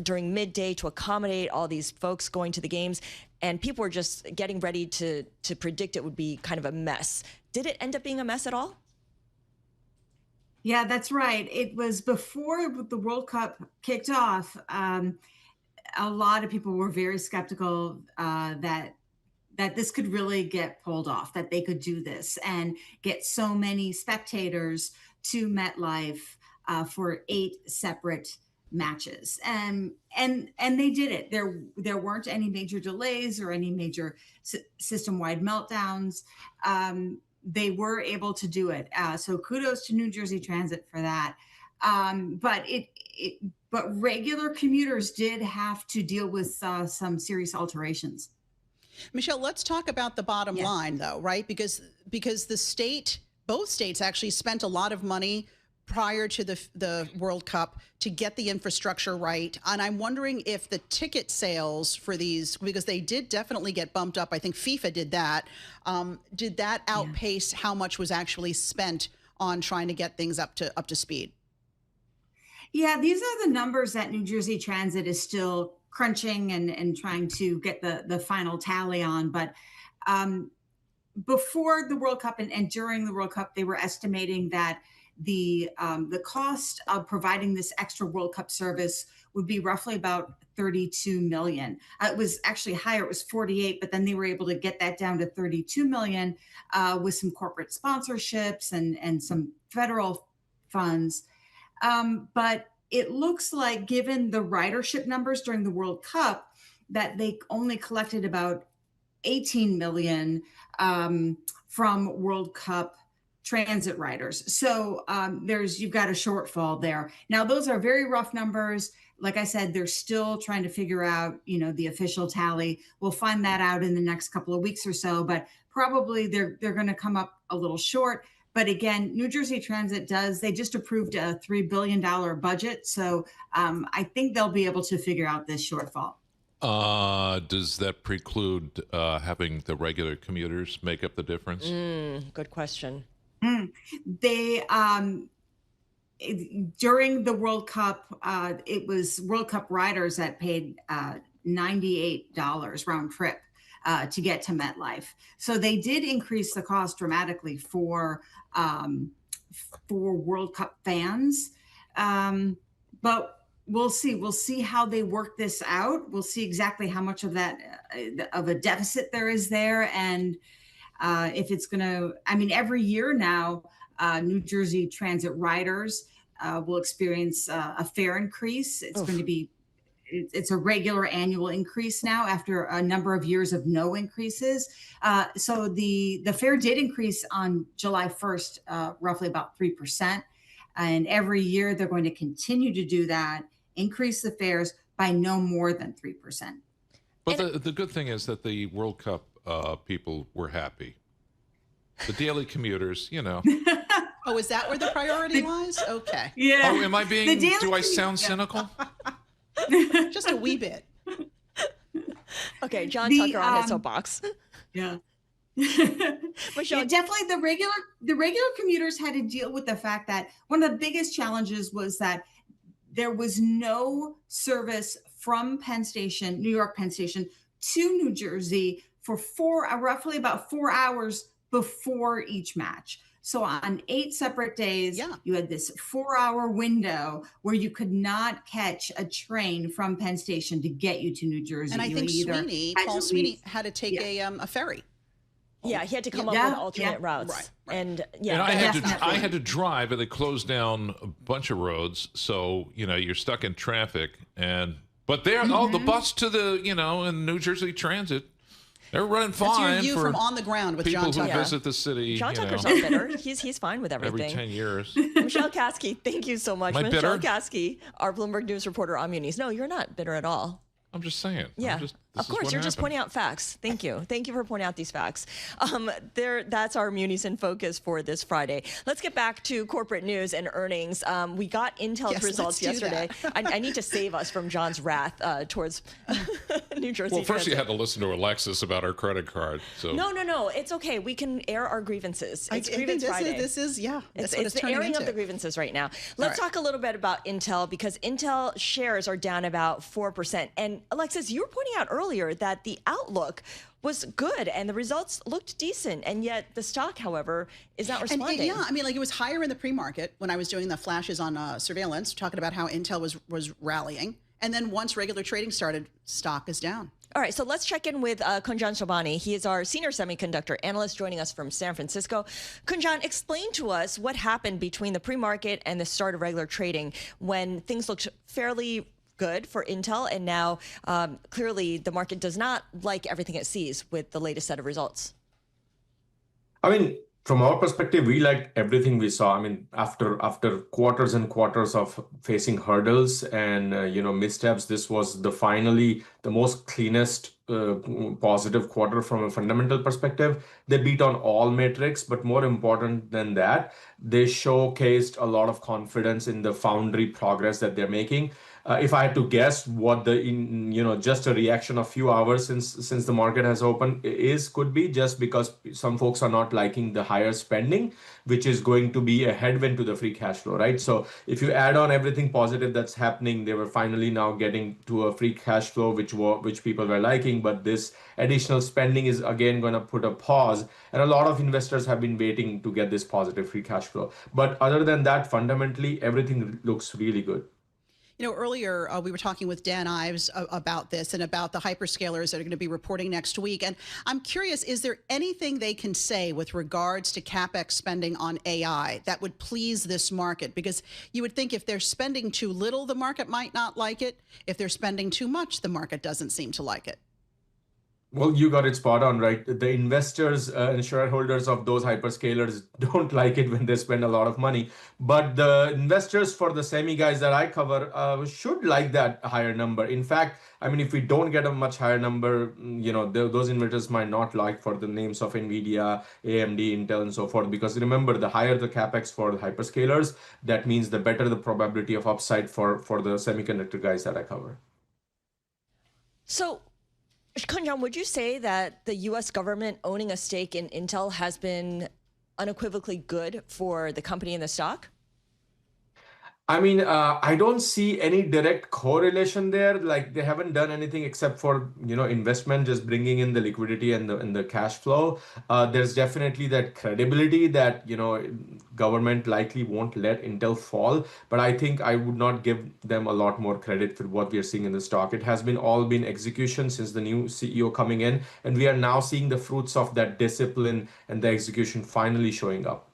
during midday to accommodate all these folks going to the games. And people were just getting ready to predict it would be kind of a mess. Did it end up being a mess at all? Yeah, that's right. It was before the World Cup kicked off. A lot of people were very skeptical that this could really get pulled off, that they could do this and get so many spectators to MetLife for 8 separate matches. And they did it. There weren't any major delays or any major system-wide meltdowns. They were able to do it. So kudos to New Jersey Transit for that. But regular commuters did have to deal with some serious alterations. Michelle, let's talk about the bottom line, though, right? Because both states actually spent a lot of money prior to the World Cup to get the infrastructure right. And I'm wondering if the ticket sales for these, because they did definitely get bumped up. I think FIFA did that. Did that outpace how much was actually spent on trying to get things up to speed. Yeah, these are the numbers that New Jersey Transit is still crunching and trying to get the final tally on. But before the World Cup and during the World Cup, they were estimating that the cost of providing this extra World Cup service would be roughly about 32 million. It was actually higher, it was 48, but then they were able to get that down to 32 million with some corporate sponsorships and some federal funds. But it looks like, given the ridership numbers during the World Cup, that they only collected about 18 million from World Cup transit riders. So you've got a shortfall there. Now, those are very rough numbers. Like I said, they're still trying to figure out, the official tally. We'll find that out in the next couple of weeks or so, but probably they're going to come up a little short. But again, New Jersey Transit they just approved a $3 billion budget. So I think they'll be able to figure out this shortfall. Does that preclude having the regular commuters make up the difference? Good question. They during the World Cup, it was World Cup riders that paid $98 round trip to get to MetLife. So they did increase the cost dramatically for World Cup fans. But we'll see. We'll see how they work this out. We'll see exactly how much of that of a deficit there is there, and if it's going to. I mean, every year now, New Jersey Transit riders will experience a fare increase. It's going to be. It's a regular annual increase now after a number of years of no increases. So the fare did increase on July 1st, roughly about 3%. And every year they're going to continue to do that, increase the fares by no more than 3%. But the good thing is that the World Cup people were happy. The daily commuters, Oh, is that where the priority lies? Okay. Yeah. Oh, am I being, do I sound cynical? Just a wee bit. Okay, John Tucker on his soapbox. Yeah. Michelle, yeah, definitely the regular commuters had to deal with the fact that one of the biggest challenges was that there was no service from New York Penn Station to New Jersey for roughly about 4 hours before each match. So on 8 separate days, you had this 4-hour window where you could not catch a train from Penn Station to get you to New Jersey. And I think Paul Sweeney had to take a ferry. Yeah, he had to come up with alternate routes. Right. And I had to drive, and they closed down a bunch of roads, so you're stuck in traffic. But there, the bus to the in New Jersey Transit. They're running fine. That's your view from on the ground with John Tucker. People who visit the city. John Tucker's not bitter. He's fine with everything. Every 10 years. Michelle Kasky, thank you so much. Am I Michelle bitter? Kasky, our Bloomberg News reporter on Munis. No, you're not bitter at all. I'm just saying. Yeah, of course. You're just pointing out facts. Thank you. Thank you for pointing out these facts. That's our Munis in Focus for this Friday. Let's get back to corporate news and earnings. We got Intel's results yesterday. I need to save us from John's wrath towards New Jersey. Well, first you had to listen to Alexis about our credit card. So No. It's okay. We can air our grievances. It's Grievance Friday. This is It's the airing of the grievances right now. Let's talk a little bit about Intel, because Intel shares are down about 4%. And Alexis, you were pointing out earlier that the outlook was good and the results looked decent, and yet the stock, however, is not responding. It was higher in the pre-market when I was doing the flashes on surveillance, talking about how Intel was rallying, and then once regular trading started, stock is down. All right, so let's check in with Kunjan Shobani. He is our senior semiconductor analyst joining us from San Francisco. Kunjan, explain to us what happened between the pre-market and the start of regular trading when things looked fairly good for Intel, and now clearly the market does not like everything it sees with the latest set of results. From our perspective, we liked everything we saw. After quarters and quarters of facing hurdles and missteps, this was finally the most cleanest positive quarter from a fundamental perspective. They beat on all metrics, but more important than that, they showcased a lot of confidence in the foundry progress that they're making. If I had to guess what just a reaction of few hours since the market has opened could be just because some folks are not liking the higher spending, which is going to be a headwind to the free cash flow, right? So if you add on everything positive that's happening, they were finally now getting to a free cash flow, which people were liking, but this additional spending is again going to put a pause, and a lot of investors have been waiting to get this positive free cash flow. But other than that, fundamentally, everything looks really good. You know, earlier we were talking with Dan Ives about this and about the hyperscalers that are going to be reporting next week. And I'm curious, is there anything they can say with regards to CapEx spending on AI that would please this market? Because you would think if they're spending too little, the market might not like it. If they're spending too much, the market doesn't seem to like it. Well, you got it spot on, right? The investors and shareholders of those hyperscalers don't like it when they spend a lot of money. But the investors for the semi guys that I cover should like that higher number. In fact, I mean, if we don't get a much higher number, those investors might not like for the names of NVIDIA, AMD, Intel, and so forth. Because remember, the higher the CapEx for the hyperscalers, that means the better the probability of upside for the semiconductor guys that I cover. So, Kunjan, would you say that the U.S. government owning a stake in Intel has been unequivocally good for the company and the stock? I mean, I don't see any direct correlation there. Like, they haven't done anything except for, investment, just bringing in the liquidity and the cash flow. There's definitely that credibility that, government likely won't let Intel fall. But I think I would not give them a lot more credit for what we are seeing in the stock. It has been all been execution since the new CEO coming in. And we are now seeing the fruits of that discipline and the execution finally showing up.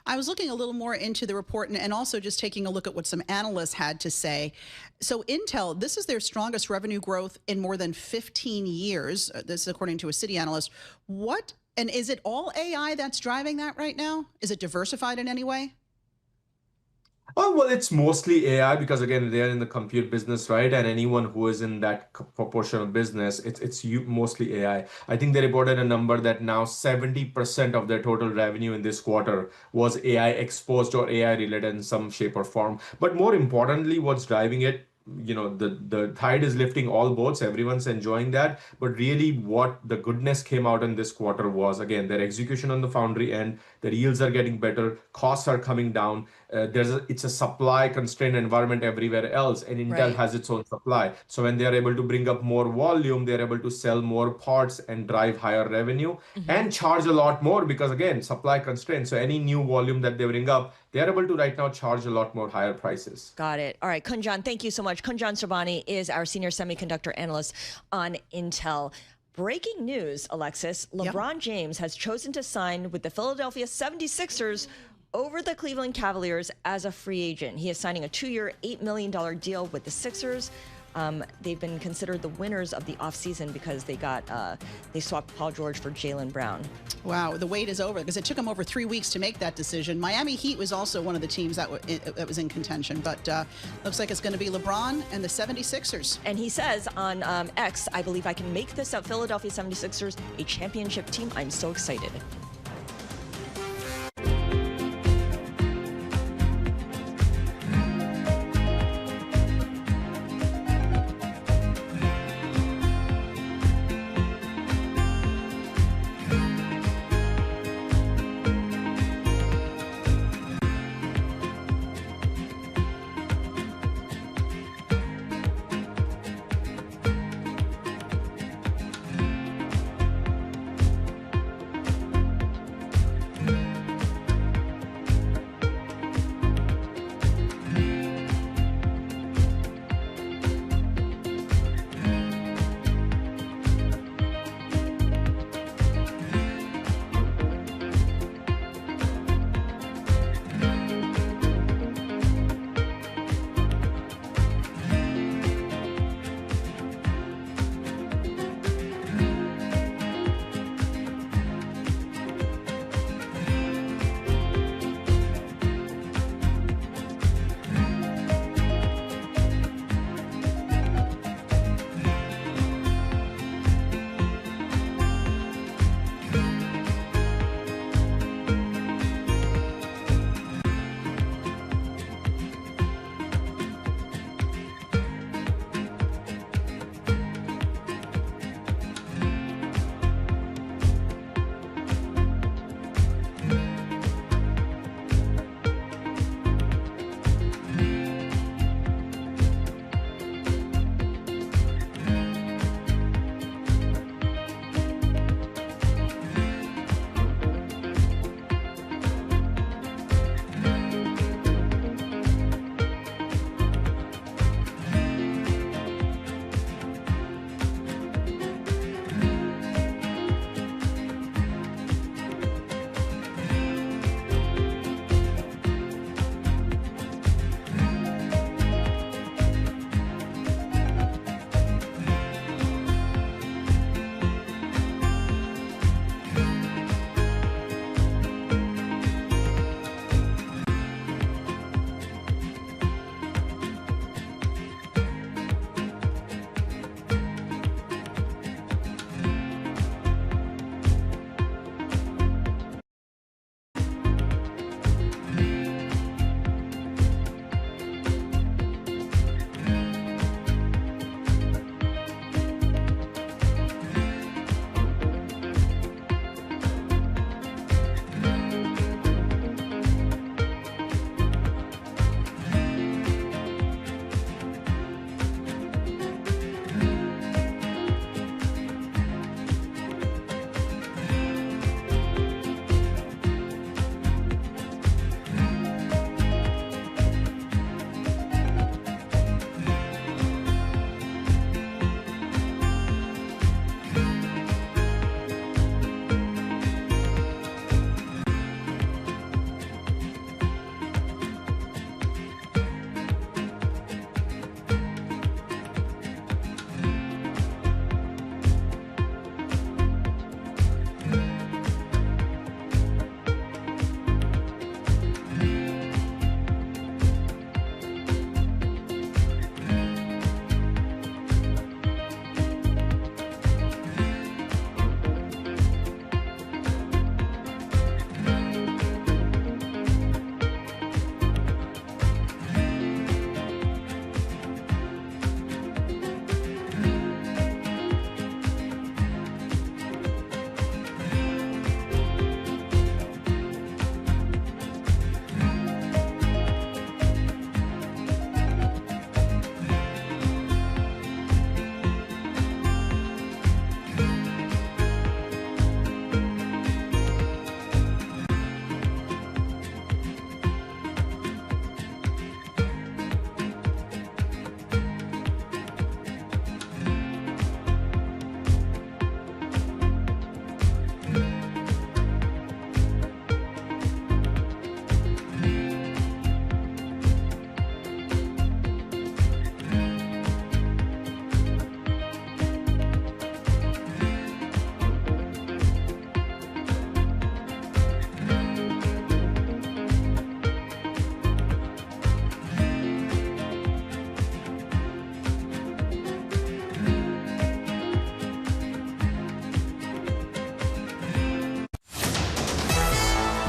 I was looking a little more into the report and also just taking a look at what some analysts had to say. So Intel, this is their strongest revenue growth in more than 15 years. This is according to a Citi analyst. And is it all AI that's driving that right now? Is it diversified in any way? Oh, well, it's mostly AI because, again, they're in the compute business, right? And anyone who is in that proportion of business, it's mostly AI. I think they reported a number that now 70% of their total revenue in this quarter was AI exposed or AI related in some shape or form. But more importantly, what's driving it, the tide is lifting all boats. Everyone's enjoying that. But really what the goodness came out in this quarter was, again, their execution on the foundry end, their yields are getting better, costs are coming down. It's a supply constrained environment everywhere else, and Intel has its own supply. So when they're able to bring up more volume, they're able to sell more parts and drive higher revenue and charge a lot more because, again, supply constrained. So any new volume that they bring up, they're able to right now charge a lot more higher prices. Got it. All right, Kunjan, thank you so much. Kunjan Sobhani is our senior semiconductor analyst on Intel. Breaking news, Alexis. LeBron James has chosen to sign with the Philadelphia 76ers over the Cleveland Cavaliers as a free agent. He is signing a 2-year, $8 million deal with the Sixers. They've been considered the winners of the offseason because they swapped Paul George for Jaylen Brown. Wow, the wait is over because it took them over 3 weeks to make that decision. Miami Heat was also one of the teams that was in contention, but looks like it's going to be LeBron and the 76ers. And he says on X, I believe I can make this Philadelphia 76ers a championship team. I'm so excited.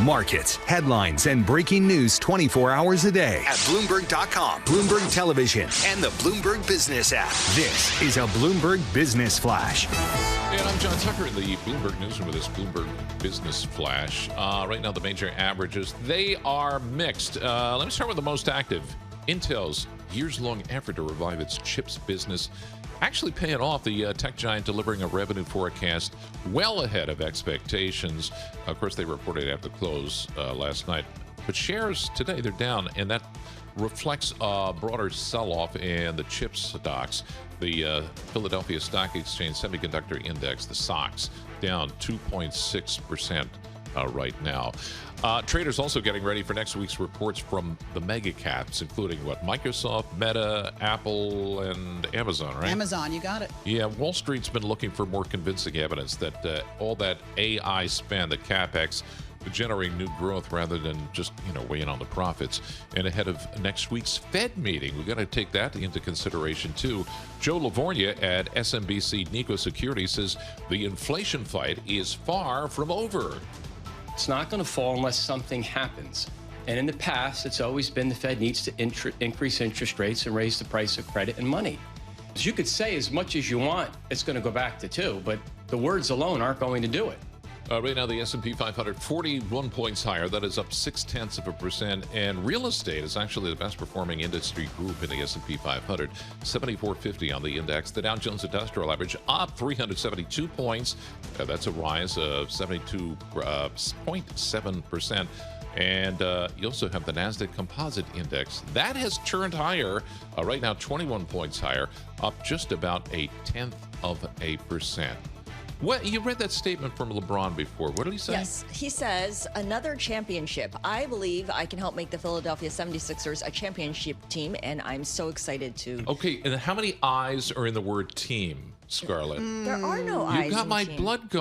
Markets, headlines, and breaking news 24 hours a day at Bloomberg.com, Bloomberg Television, and the Bloomberg Business app. This is a Bloomberg Business Flash. And I'm John Tucker in the Bloomberg Newsroom with this Bloomberg Business Flash. Right now, the major averages, they are mixed. Let me start with the most active. Intel's years-long effort to revive its chips business actually paying off. The tech giant delivering a revenue forecast well ahead of expectations. Of course, they reported after close last night. But shares today, they're down, and that reflects a broader sell-off in the chip stocks. The Philadelphia Stock Exchange Semiconductor Index, the SOX, down 2.6% right now. Traders also getting ready for next week's reports from the mega caps, including Microsoft, Meta, Apple, and Amazon, right? Amazon, you got it. Yeah, Wall Street's been looking for more convincing evidence that all that AI spend, the CapEx, generating new growth rather than just, weighing on the profits. And ahead of next week's Fed meeting, we've got to take that into consideration too. Joe Lavorgna at SMBC Nikko Securities says the inflation fight is far from over. It's not going to fall unless something happens. And in the past, it's always been the Fed needs to increase interest rates and raise the price of credit and money. As you could say as much as you want, it's going to go back to 2, but the words alone aren't going to do it. Right now, the S&P 500, 41 points higher. That is up 0.6%. And real estate is actually the best performing industry group in the S&P 500, 7450 on the index. The Dow Jones Industrial Average up 372 points. That's a rise of 72.7%. And you also have the NASDAQ Composite Index. That has turned higher. Right now, 21 points higher, up just about 0.1%. What, you read that statement from LeBron before. What did he say? Yes, he says, another championship. I believe I can help make the Philadelphia 76ers a championship team, and I'm so excited to. Okay, and how many I's are in the word team, Scarlett? There are no I's. You got my team. blood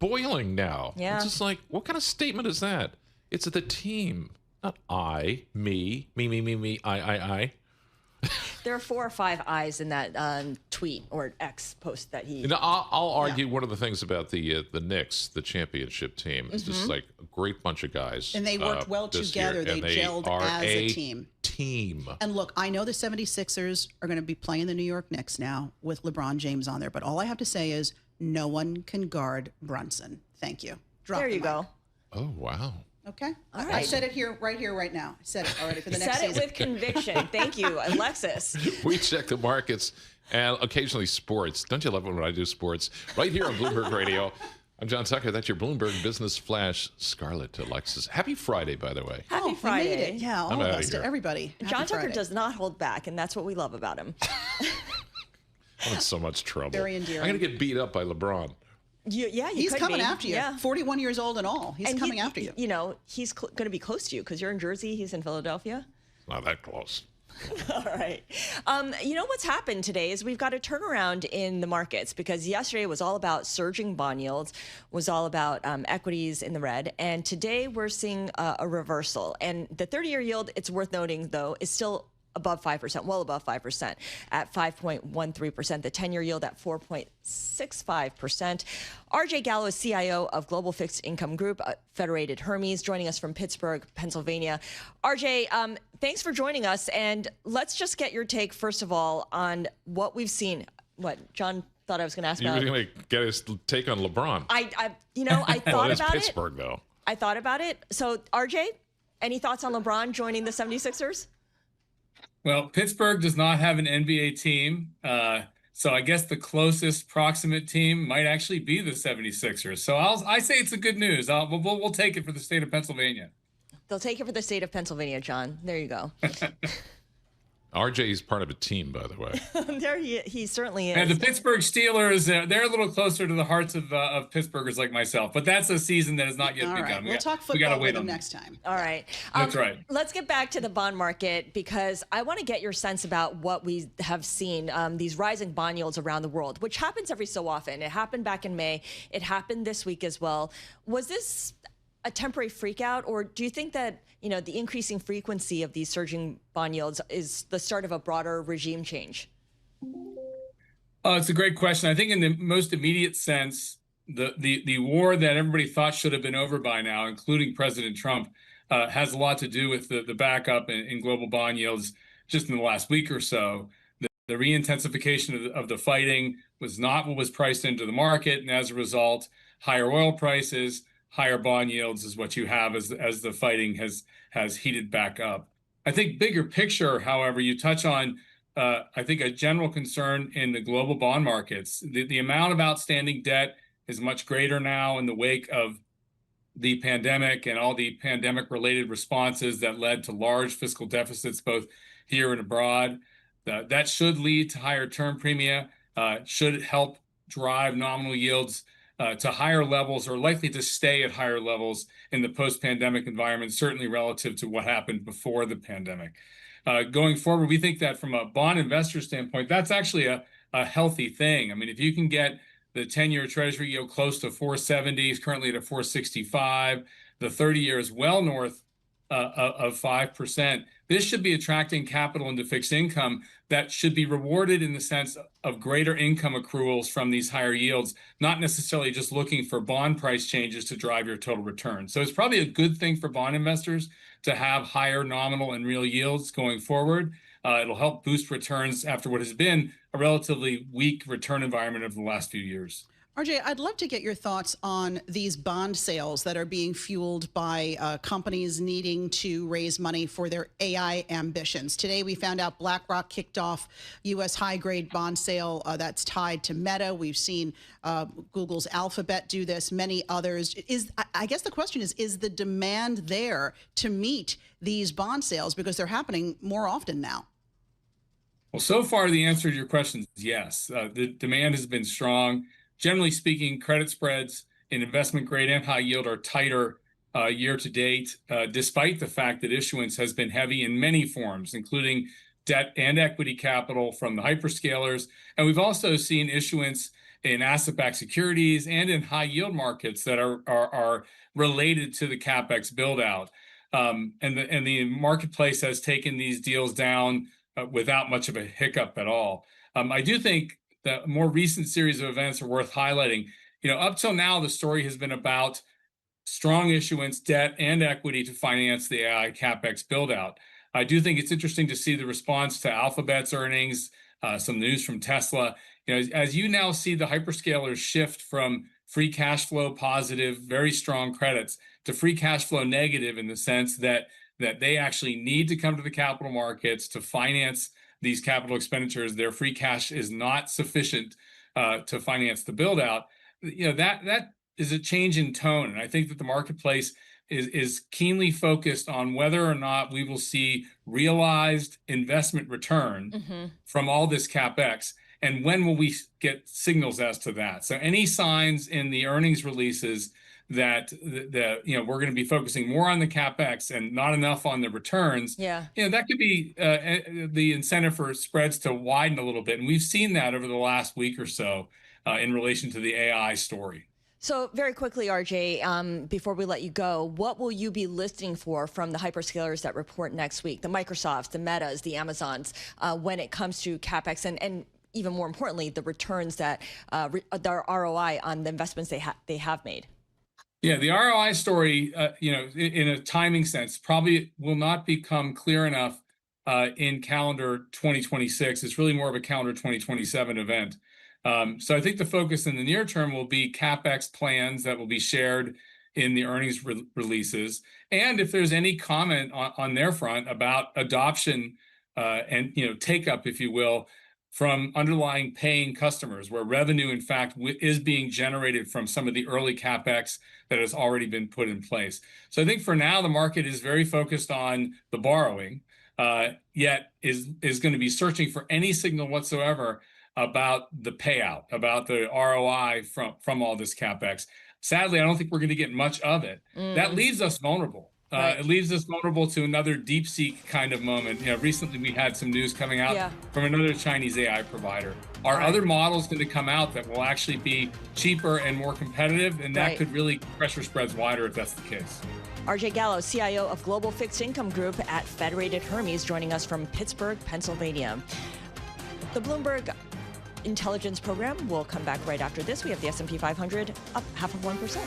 boiling now. Yeah. It's just like, what kind of statement is that? It's the team, not I, me, I. There are 4 or 5 I's in that tweet or X post that he. I'll argue one of the things about the Knicks, the championship team, is just like a great bunch of guys. And they worked well together. They gelled as a team. And look, I know the 76ers are going to be playing the New York Knicks now with LeBron James on there, but all I have to say is no one can guard Brunson. Thank you. There you go. Oh, wow. Okay. All right. I said it here, right now. I said it already for the next season. Said it with conviction. Thank you, Alexis. We check the markets and occasionally sports. Don't you love it when I do sports? Right here on Bloomberg Radio. I'm John Tucker. That's your Bloomberg Business Flash. Scarlett to Alexis. Happy Friday, by the way. Happy Friday. We made it. Yeah, all of us, to everybody. John Tucker does not hold back, and that's what we love about him. I'm in so much trouble. Very endearing. I'm going to get beat up by LeBron. He's coming after you. Yeah. 41 years old and all. He's coming after you. He's going to be close to you because you're in Jersey. He's in Philadelphia. Not that close. All right. What's happened today is we've got a turnaround in the markets because yesterday was all about surging bond yields, was all about equities in the red. And today we're seeing a reversal. And the 30-year yield, it's worth noting, though, is still above 5%, well above 5% at 5.13%. The 10-year yield at 4.65%. RJ Gallo is CIO of Global Fixed Income Group, Federated Hermes, joining us from Pittsburgh, Pennsylvania. RJ, thanks for joining us. And let's just get your take, first of all, on what we've seen. What, John thought I was going to ask about? You were going to get his take on LeBron. I thought about it. Pittsburgh, though. I thought about it. So, RJ, any thoughts on LeBron joining the 76ers? Well, Pittsburgh does not have an NBA team, so I guess the closest proximate team might actually be the 76ers. So I say it's a good news. We'll take it for the state of Pennsylvania. They'll take it for the state of Pennsylvania, John. There you go. RJ is part of a team, by the way. There he certainly is. And the Pittsburgh Steelers, they're a little closer to the hearts of Pittsburghers like myself. But that's a season that has not yet begun. Right. We'll talk football with them next time. All right. That's right. Let's get back to the bond market because I want to get your sense about what we have seen, these rising bond yields around the world, which happens every so often. It happened back in May. It happened this week as well. Was this a temporary freakout, or do you think that the increasing frequency of these surging bond yields is the start of a broader regime change? It's a great question. I think in the most immediate sense, the war that everybody thought should have been over by now, including President Trump, has a lot to do with the backup in global bond yields just in the last week or so. The re-intensification of the fighting was not what was priced into the market, and as a result, higher oil prices, higher bond yields is what you have as the fighting has heated back up. I think bigger picture, however, you touch on, I think, a general concern in the global bond markets. The amount of outstanding debt is much greater now in the wake of the pandemic and all the pandemic-related responses that led to large fiscal deficits both here and abroad. That should lead to higher term premia, should help drive nominal yields to higher levels, or likely to stay at higher levels in the post-pandemic environment, certainly relative to what happened before the pandemic. Going forward, we think that from a bond investor standpoint, that's actually a healthy thing. I mean, if you can get the 10-year Treasury yield close to 470, is currently at 465, the 30-year is well north of 5%. This should be attracting capital into fixed income that should be rewarded in the sense of greater income accruals from these higher yields, not necessarily just looking for bond price changes to drive your total return. So it's probably a good thing for bond investors to have higher nominal and real yields going forward. It'll help boost returns after what has been a relatively weak return environment over the last few years. RJ, I'd love to get your thoughts on these bond sales that are being fueled by companies needing to raise money for their AI ambitions. Today, we found out BlackRock kicked off U.S. high-grade bond sale that's tied to Meta. We've seen Google's Alphabet do this, many others. I guess the question is the demand there to meet these bond sales, because they're happening more often now? Well, so far, the answer to your question is yes. The demand has been strong. Generally speaking, credit spreads in investment grade and high yield are tighter year to date, despite the fact that issuance has been heavy in many forms, including debt and equity capital from the hyperscalers. And we've also seen issuance in asset-backed securities and in high yield markets that are related to the CapEx build-out. And the marketplace has taken these deals down without much of a hiccup at all. I do think the more recent series of events are worth highlighting. You know, up till now, the story has been about strong issuance, debt, and equity to finance the AI CapEx build-out. I do think it's interesting to see the response to Alphabet's earnings, some news from Tesla. You know, as you now see the hyperscalers shift from free cash flow positive, very strong credits, to free cash flow negative, in the sense that they actually need to come to the capital markets to finance these capital expenditures. Their free cash is not sufficient to finance the build out. You know, that is a change in tone. And I think that the marketplace is keenly focused on whether or not we will see realized investment return from all this CapEx. And when will we get signals as to that? So any signs in the earnings releases that we're going to be focusing more on the CapEx and not enough on the returns, that could be the incentive for spreads to widen a little bit. And we've seen that over the last week or so in relation to the AI story. So very quickly, RJ, before we let you go, what will you be listening for from the hyperscalers that report next week, the Microsofts, the Metas, the Amazons, when it comes to CapEx and even more importantly, the returns that their ROI on the investments they have made? Yeah, the ROI story, in a timing sense, probably will not become clear enough in calendar 2026. It's really more of a calendar 2027 event. So I think the focus in the near term will be CapEx plans that will be shared in the earnings releases. And if there's any comment on their front about adoption and take up, if you will, from underlying paying customers, where revenue, in fact, is being generated from some of the early CapEx that has already been put in place. So I think for now, the market is very focused on the borrowing, yet is going to be searching for any signal whatsoever about the payout, about the ROI from all this CapEx. Sadly, I don't think we're going to get much of it. That leaves us vulnerable. Right. It leaves us vulnerable to another DeepSeek kind of moment. Recently we had some news coming out from another Chinese AI provider. Are other models going to come out that will actually be cheaper and more competitive? And that could really pressure spreads wider if that's the case. RJ Gallo, CIO of Global Fixed Income Group at Federated Hermes, joining us from Pittsburgh, Pennsylvania. The Bloomberg Intelligence program. We'll come back right after this. We have the S&P 500 up 0.5%.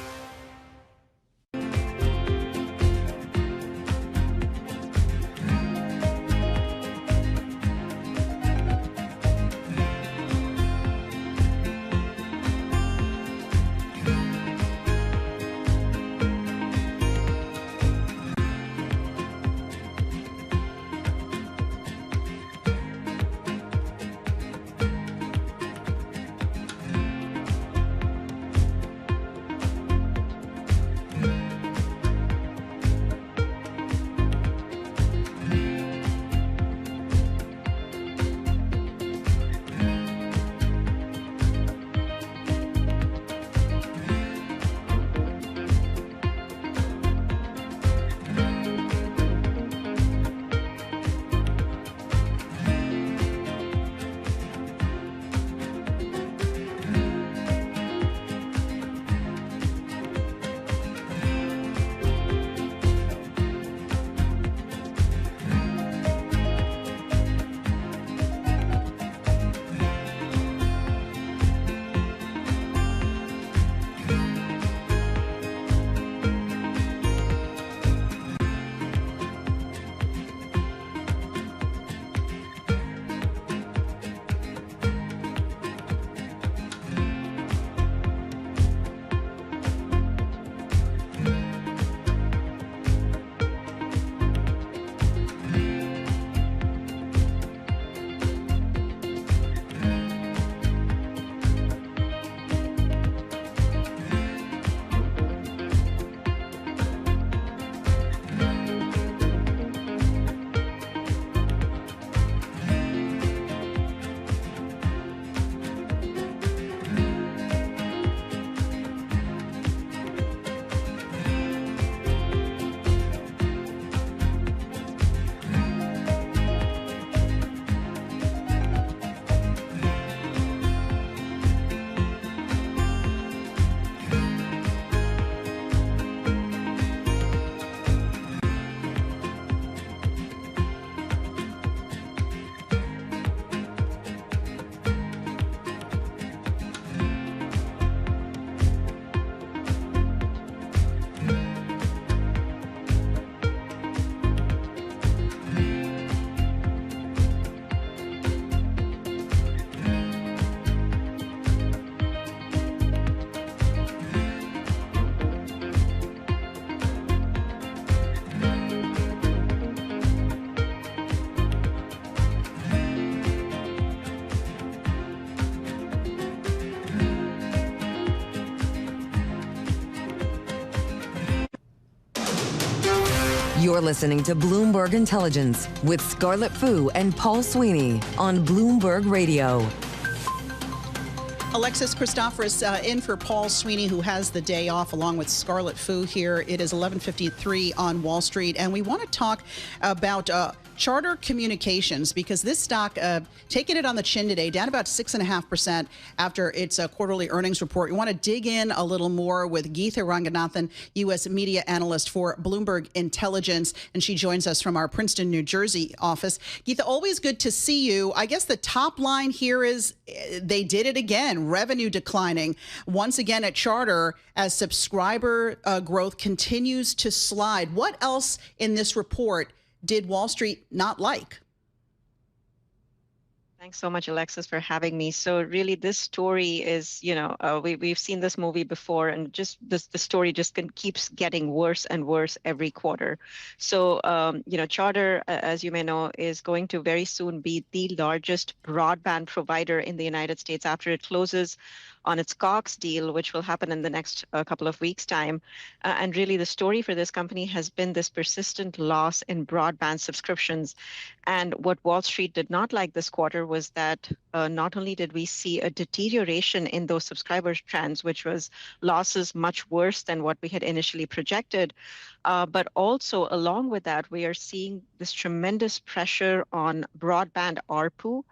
You're listening to Bloomberg Intelligence with Scarlett Fu and Paul Sweeney on Bloomberg Radio. Alexis Christoforous in for Paul Sweeney, who has the day off, along with Scarlett Fu here. It is 11:53 on Wall Street, and we want to talk about Charter Communications, because this stock taking it on the chin today, down about 6.5% after its quarterly earnings report. We want to dig in a little more with Geetha Ranganathan, U.S. media analyst for Bloomberg Intelligence, and she joins us from our Princeton, New Jersey office. Geetha, always good to see you. I guess the top line here is they did it again, revenue declining once again at Charter as subscriber growth continues to slide. What else in this report did Wall Street not like? Thanks so much, Alexis, for having me. So really, this story is, we've seen this movie before, and just the story just keeps getting worse and worse every quarter. So, Charter, as you may know, is going to very soon be the largest broadband provider in the United States after it closes on its Cox deal, which will happen in the next couple of weeks' time. And really, the story for this company has been this persistent loss in broadband subscriptions. And what Wall Street did not like this quarter was that not only did we see a deterioration in those subscriber trends, which was losses much worse than what we had initially projected, but also along with that, we are seeing this tremendous pressure on broadband ARPU,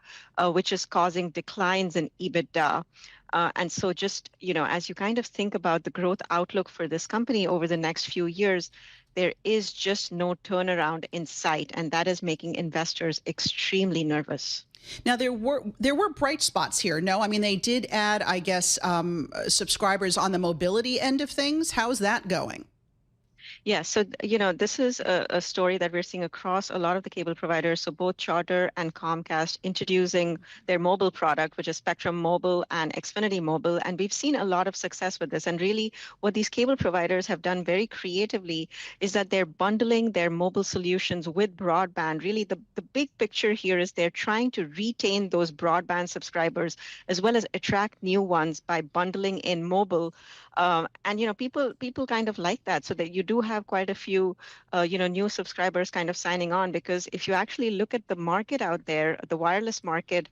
which is causing declines in EBITDA. And so just, as you kind of think about the growth outlook for this company over the next few years, there is just no turnaround in sight, and that is making investors extremely nervous. Now, there were bright spots here. No, I mean, they did add, I guess, subscribers on the mobility end of things. How's that going? Yeah, so, this is a story that we're seeing across a lot of the cable providers. So both Charter and Comcast introducing their mobile product, which is Spectrum Mobile and Xfinity Mobile. And we've seen a lot of success with this. And really what these cable providers have done very creatively is that they're bundling their mobile solutions with broadband. Really, the big picture here is they're trying to retain those broadband subscribers as well as attract new ones by bundling in mobile. And people kind of like that, so that you do have quite a few new subscribers kind of signing on, because if you actually look at the market out there, the wireless market,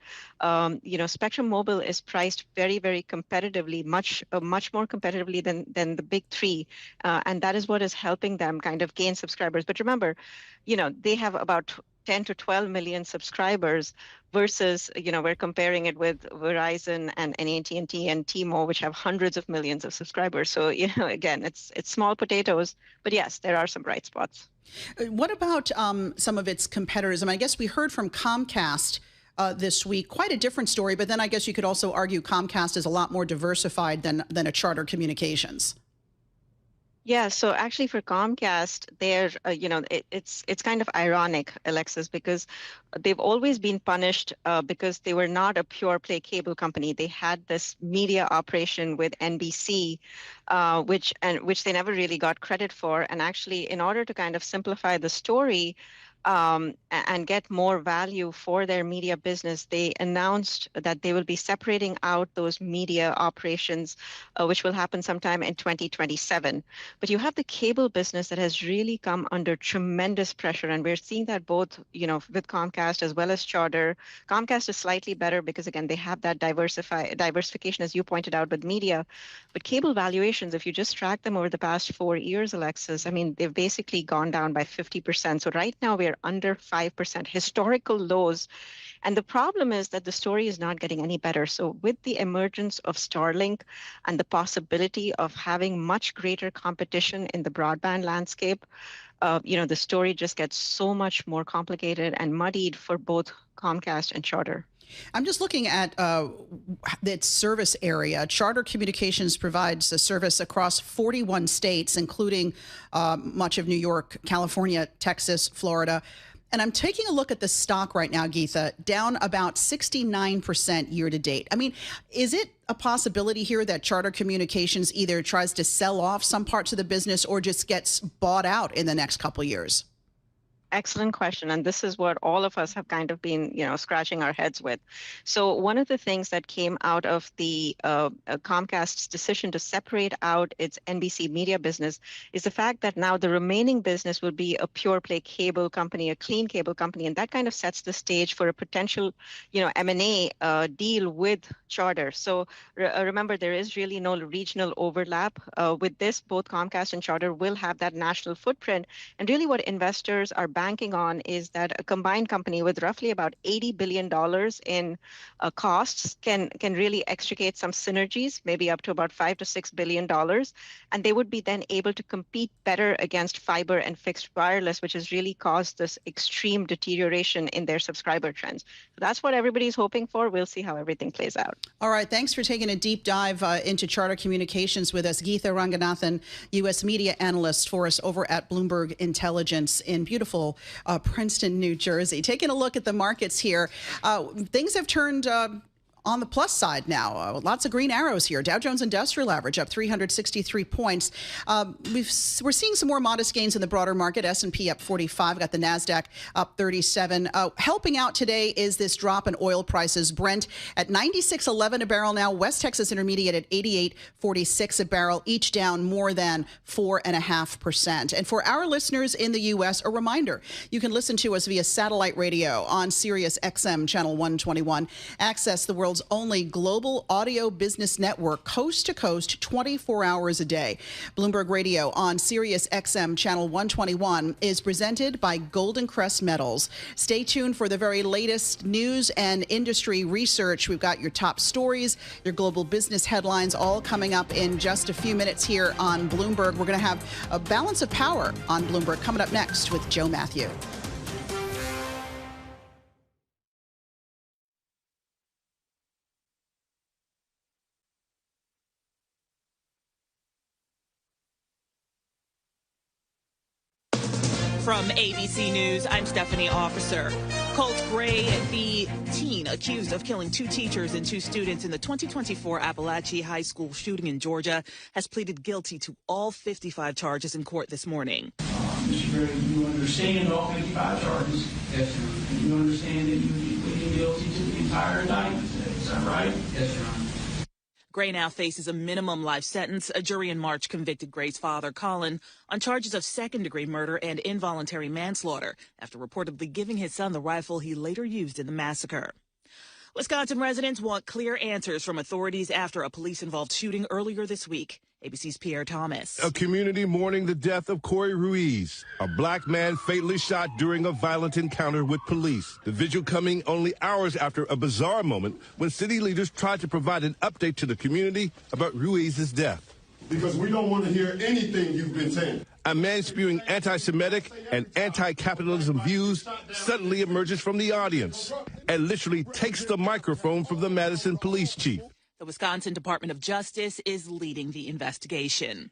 Spectrum Mobile is priced very, very competitively, much more competitively than the big three, and that is what is helping them kind of gain subscribers. But remember, they have about 10 to 12 million subscribers versus, we're comparing it with Verizon and AT&T and T-Mo, which have hundreds of millions of subscribers. So, again, it's small potatoes, but yes, there are some bright spots. What about some of its competitors? I mean, I guess we heard from Comcast this week, quite a different story, but then I guess you could also argue Comcast is a lot more diversified than a Charter Communications. Yeah, so actually for Comcast, they're, it's kind of ironic, Alexis, because they've always been punished because they were not a pure play cable company. They had this media operation with NBC, which they never really got credit for. And actually, in order to kind of simplify the story, and get more value for their media business, they announced that they will be separating out those media operations, which will happen sometime in 2027. But you have the cable business that has really come under tremendous pressure, and we're seeing that both, with Comcast as well as Charter. Comcast is slightly better because, again, they have that diversification, as you pointed out, with media. But cable valuations, if you just track them over the past 4 years, Alexis, I mean, they've basically gone down by 50%. So right now we're under 5%, historical lows. And the problem is that the story is not getting any better. So with the emergence of Starlink and the possibility of having much greater competition in the broadband landscape, the story just gets so much more complicated and muddied for both Comcast and Charter. I'm just looking at its service area. Charter Communications provides a service across 41 states, including much of New York, California, Texas, Florida. And I'm taking a look at the stock right now, Geetha, down about 69% year to date. I mean, is it a possibility here that Charter Communications either tries to sell off some parts of the business or just gets bought out in the next couple of years? Excellent question. And this is what all of us have kind of been, scratching our heads with. So one of the things that came out of the Comcast's decision to separate out its NBC media business is the fact that now the remaining business will be a pure play cable company, a clean cable company. And that kind of sets the stage for a potential, M&A deal with Charter. So remember, there is really no regional overlap. With this, both Comcast and Charter will have that national footprint. And really what investors are banking on is that a combined company with roughly about $80 billion in costs can really extricate some synergies, maybe up to about $5 to $6 billion. And they would be then able to compete better against fiber and fixed wireless, which has really caused this extreme deterioration in their subscriber trends. So that's what everybody's hoping for. We'll see how everything plays out. All right. Thanks for taking a deep dive into Charter Communications with us. Geetha Ranganathan, U.S. media analyst for us over at Bloomberg Intelligence in beautiful Princeton, New Jersey. Taking a look at the markets here, things have turned on the plus side now. Lots of green arrows here. Dow Jones Industrial Average up 363 points. We're seeing some more modest gains in the broader market. S&P up 45. Got the NASDAQ up 37. Helping out today is this drop in oil prices. Brent at 96.11 a barrel now. West Texas Intermediate at 88.46 a barrel, each down more than 4.5%. And for our listeners in the U.S., a reminder, you can listen to us via satellite radio on Sirius XM channel 121. Access the world's world's only global audio business network, coast to coast, 24 hours a day. Bloomberg Radio on Sirius XM Channel 121 is presented by Golden Crest Metals. Stay tuned for the very latest news and industry research. We've got your top stories, your global business headlines, all coming up in just a few minutes here on Bloomberg. We're going to have a balance of power on Bloomberg coming up next with Joe Matthew. From ABC News, I'm Stephanie Officer. Colt Gray, the teen accused of killing 2 teachers and 2 students in the 2024 Appalachia High School shooting in Georgia, has pleaded guilty to all 55 charges in court this morning. Mr. Gray, you understand all 55 charges? Yes, sir. And you understand that you would be pleading guilty to the entire indictment? Is that right? Yes, Your Honor. Gray now faces a minimum life sentence. A jury in March convicted Gray's father, Colin, on charges of second-degree murder and involuntary manslaughter after reportedly giving his son the rifle he later used in the massacre. Wisconsin residents want clear answers from authorities after a police-involved shooting earlier this week. ABC's Pierre Thomas. A community mourning the death of Corey Ruiz, a black man fatally shot during a violent encounter with police. The vigil coming only hours after a bizarre moment when city leaders tried to provide an update to the community about Ruiz's death. Because we don't want to hear anything you've been saying. A man spewing anti-Semitic and anti-capitalism views suddenly emerges from the audience and literally takes the microphone from the Madison police chief. The Wisconsin Department of Justice is leading the investigation.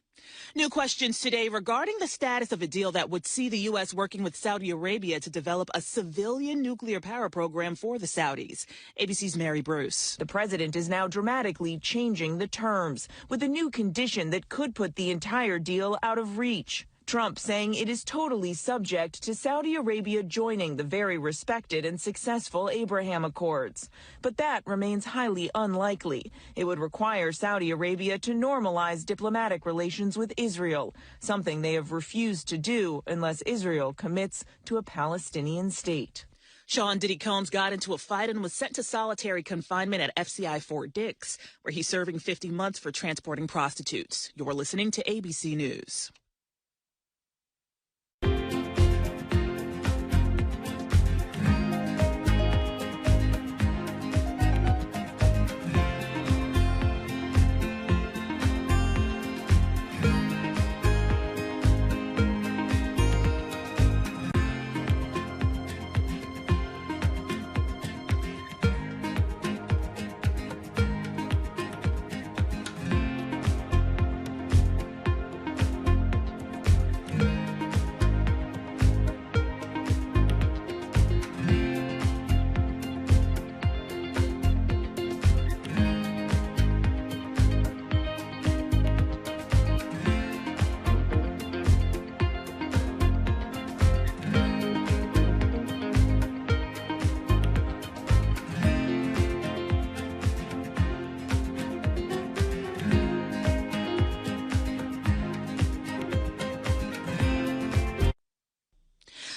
New questions today regarding the status of a deal that would see the U.S. working with Saudi Arabia to develop a civilian nuclear power program for the Saudis. ABC's Mary Bruce. The president is now dramatically changing the terms with a new condition that could put the entire deal out of reach. Trump saying it is totally subject to Saudi Arabia joining the very respected and successful Abraham Accords. But that remains highly unlikely. It would require Saudi Arabia to normalize diplomatic relations with Israel, something they have refused to do unless Israel commits to a Palestinian state. Sean Diddy Combs got into a fight and was sent to solitary confinement at FCI Fort Dix, where he's serving 50 months for transporting prostitutes. You're listening to ABC News.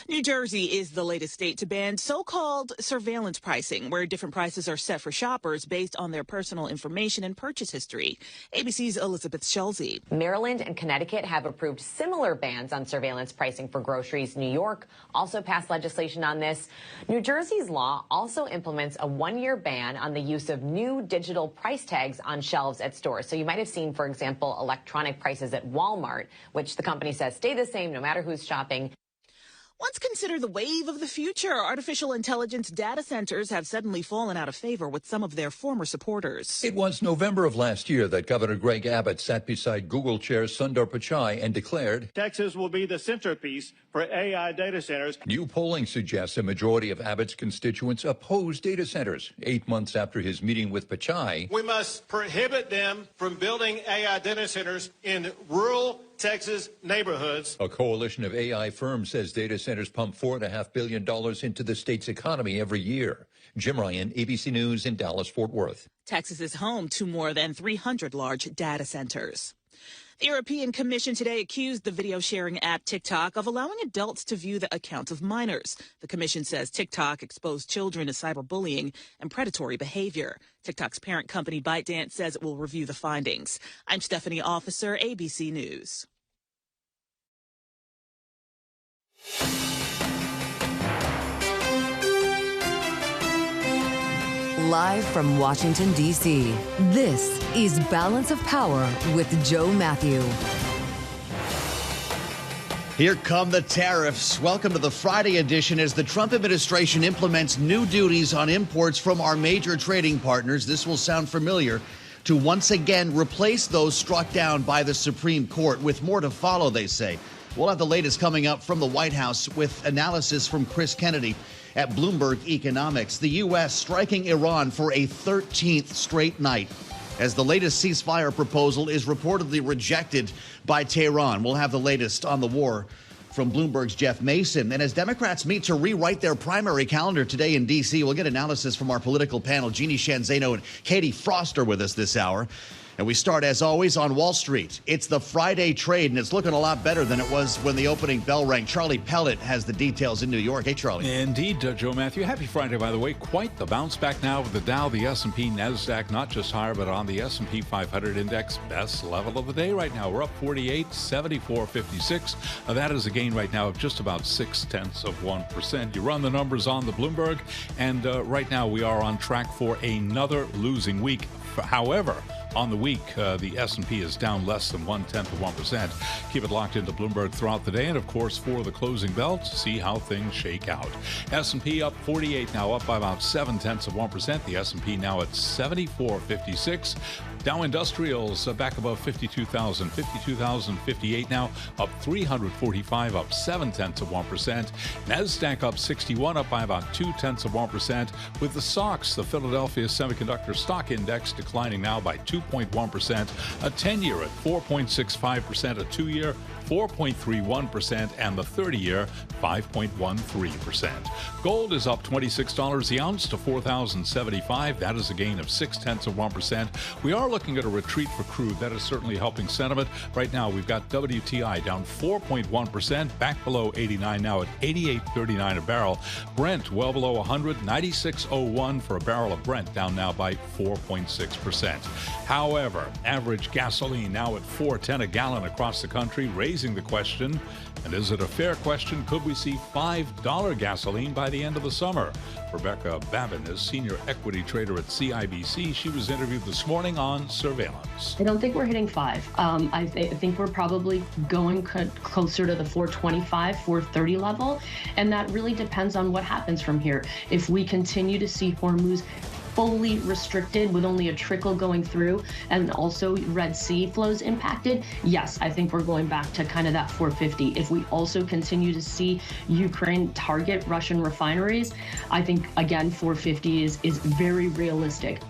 New Jersey is the latest state to ban so-called surveillance pricing, where different prices are set for shoppers based on their personal information and purchase history. ABC's Elizabeth Schulze. Maryland and Connecticut have approved similar bans on surveillance pricing for groceries. New York also passed legislation on this. New Jersey's law also implements a one-year ban on the use of new digital price tags on shelves at stores. So you might have seen, for example, electronic prices at Walmart, which the company says stay the same no matter who's shopping. Let's consider the wave of the future. Artificial intelligence data centers have suddenly fallen out of favor with some of their former supporters. It was November of last year that Governor Greg Abbott sat beside Google Chair Sundar Pichai and declared, Texas will be the centerpiece for AI data centers. New polling suggests a majority of Abbott's constituents oppose data centers. 8 months after his meeting with Pichai, we must prohibit them from building AI data centers in rural Texas neighborhoods. A coalition of AI firms says data centers pump $4.5 billion into the state's economy every year. Jim Ryan, ABC News in Dallas, Fort Worth. Texas is home to more than 300 large data centers. The European Commission today accused the video sharing app TikTok of allowing adults to view the accounts of minors. The Commission says TikTok exposed children to cyberbullying and predatory behavior. TikTok's parent company ByteDance says it will review the findings. I'm Stephanie Officer, ABC News. Live from Washington, D.C., this is Balance of Power with Joe Matthew. Here come the tariffs. Welcome to the Friday edition as the Trump administration implements new duties on imports from our major trading partners. This will sound familiar. To once again replace those struck down by the Supreme Court, with more to follow, they say. We'll have the latest coming up from the White House with analysis from Chris Kennedy at Bloomberg Economics. The U.S. striking Iran for a 13th straight night as the latest ceasefire proposal is reportedly rejected by Tehran. We'll have the latest on the war from Bloomberg's Jeff Mason. And as Democrats meet to rewrite their primary calendar today in D.C., we'll get analysis from our political panel. Jeannie Shanzano and Katie Frost are with us this hour. And we start, as always, on Wall Street. It's the Friday trade, and it's looking a lot better than it was when the opening bell rang. Charlie Pellet has the details in New York. Hey, Charlie. Indeed, Joe Matthew. Happy Friday, by the way. Quite the bounce back now with the Dow, the S&P, NASDAQ, not just higher, but on the S&P 500 index. Best level of the day right now. We're up 48, 74.56. That is a gain right now of just about 0.6%. You run the numbers on the Bloomberg, and right now we are on track for another losing week. However, on the week, the S&P is down less than 0.1%. Keep it locked into Bloomberg throughout the day, and of course, for the closing bell, to see how things shake out. S&P up 48 now, up by about 0.7%. The S&P now at 74.56. Dow Industrials back above 52,000, 52,058 now, up 345, up 0.7%. NASDAQ up 61, up by about 0.2%. With the SOX, the Philadelphia Semiconductor Stock Index, declining now by 2.1%. A 10-year at 4.65%, a 2-year 4.31%, and the 30-year 5.13%. Gold is up $26 the ounce to $4,075. That is a gain of 0.6%. We are looking at a retreat for crude. That is certainly helping sentiment. Right now, we've got WTI down 4.1%, back below 89 now at 88.39 a barrel. Brent well below 100, 96.01 for a barrel of Brent, down now by 4.6%. However, average gasoline now at $4.10 a gallon across the country, raising the question, and is it a fair question, could we see $5 gasoline by the end of the summer? Rebecca Babin is senior equity trader at CIBC. She was interviewed this morning on surveillance. I don't think we're hitting 5. I think we're probably going closer to the 425, 430 level, and that really depends on what happens from here. If we continue to see Hormuz fully restricted with only a trickle going through and also Red Sea flows impacted, yes, I think we're going back to kind of that 450. If we also continue to see Ukraine target Russian refineries, I think, again, 450 is very realistic.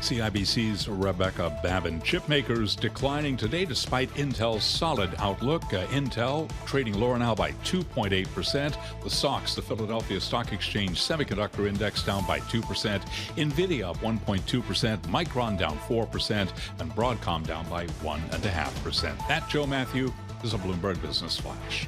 CIBC's Rebecca Babin. Chip makers declining today despite Intel's solid outlook. Intel trading lower now by 2.8%. The SOX, the Philadelphia Stock Exchange Semiconductor Index, down by 2%. NVIDIA up 1.2%. Micron down 4%. And Broadcom down by 1.5%. That, Joe Matthew, is a Bloomberg Business Flash.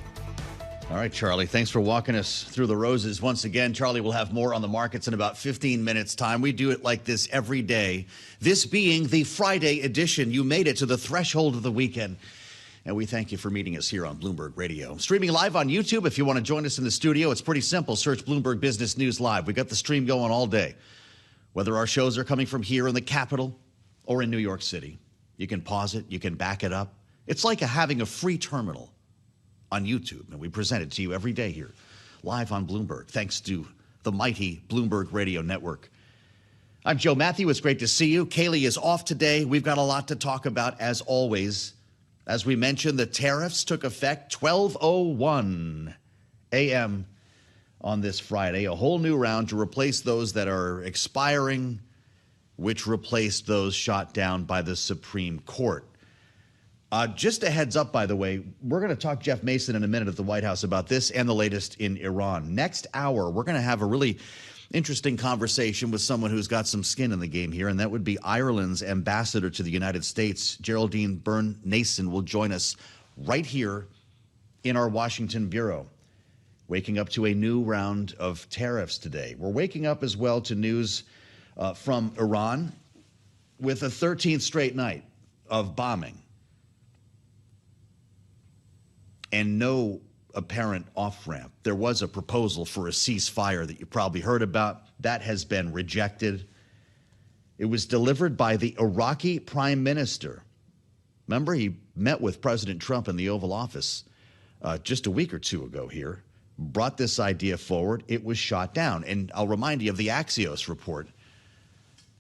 All right, Charlie, thanks for walking us through the roses once again. Charlie will have more on the markets in about 15 minutes' time. We do it like this every day. This being the Friday edition. You made it to the threshold of the weekend. And we thank you for meeting us here on Bloomberg Radio. Streaming live on YouTube. If you want to join us in the studio, it's pretty simple. Search Bloomberg Business News Live. We got the stream going all day. Whether our shows are coming from here in the capital or in New York City, you can pause it. You can back it up. It's like having a free terminal on YouTube, and we present it to you every day here, live on Bloomberg, thanks to the mighty Bloomberg Radio Network. I'm Joe Matthew. It's great to see you. Kaylee is off today. We've got a lot to talk about, as always. As we mentioned, the tariffs took effect 12:01 a.m. on this Friday, a whole new round to replace those that are expiring, which replaced those shot down by the Supreme Court. Just a heads up, by the way, we're going to talk Jeff Mason in a minute at the White House about this and the latest in Iran. Next hour, we're going to have a really interesting conversation with someone who's got some skin in the game here, and that would be Ireland's ambassador to the United States. Geraldine Byrne-Nason will join us right here in our Washington bureau. Waking up to a new round of tariffs today. We're waking up as well to news from Iran with a 13th straight night of bombing and no apparent off-ramp. There was a proposal for a ceasefire that you probably heard about. That has been rejected. It was delivered by the Iraqi prime minister. Remember, he met with President Trump in the Oval Office just a week or two ago here, brought this idea forward. It was shot down. And I'll remind you of the Axios report,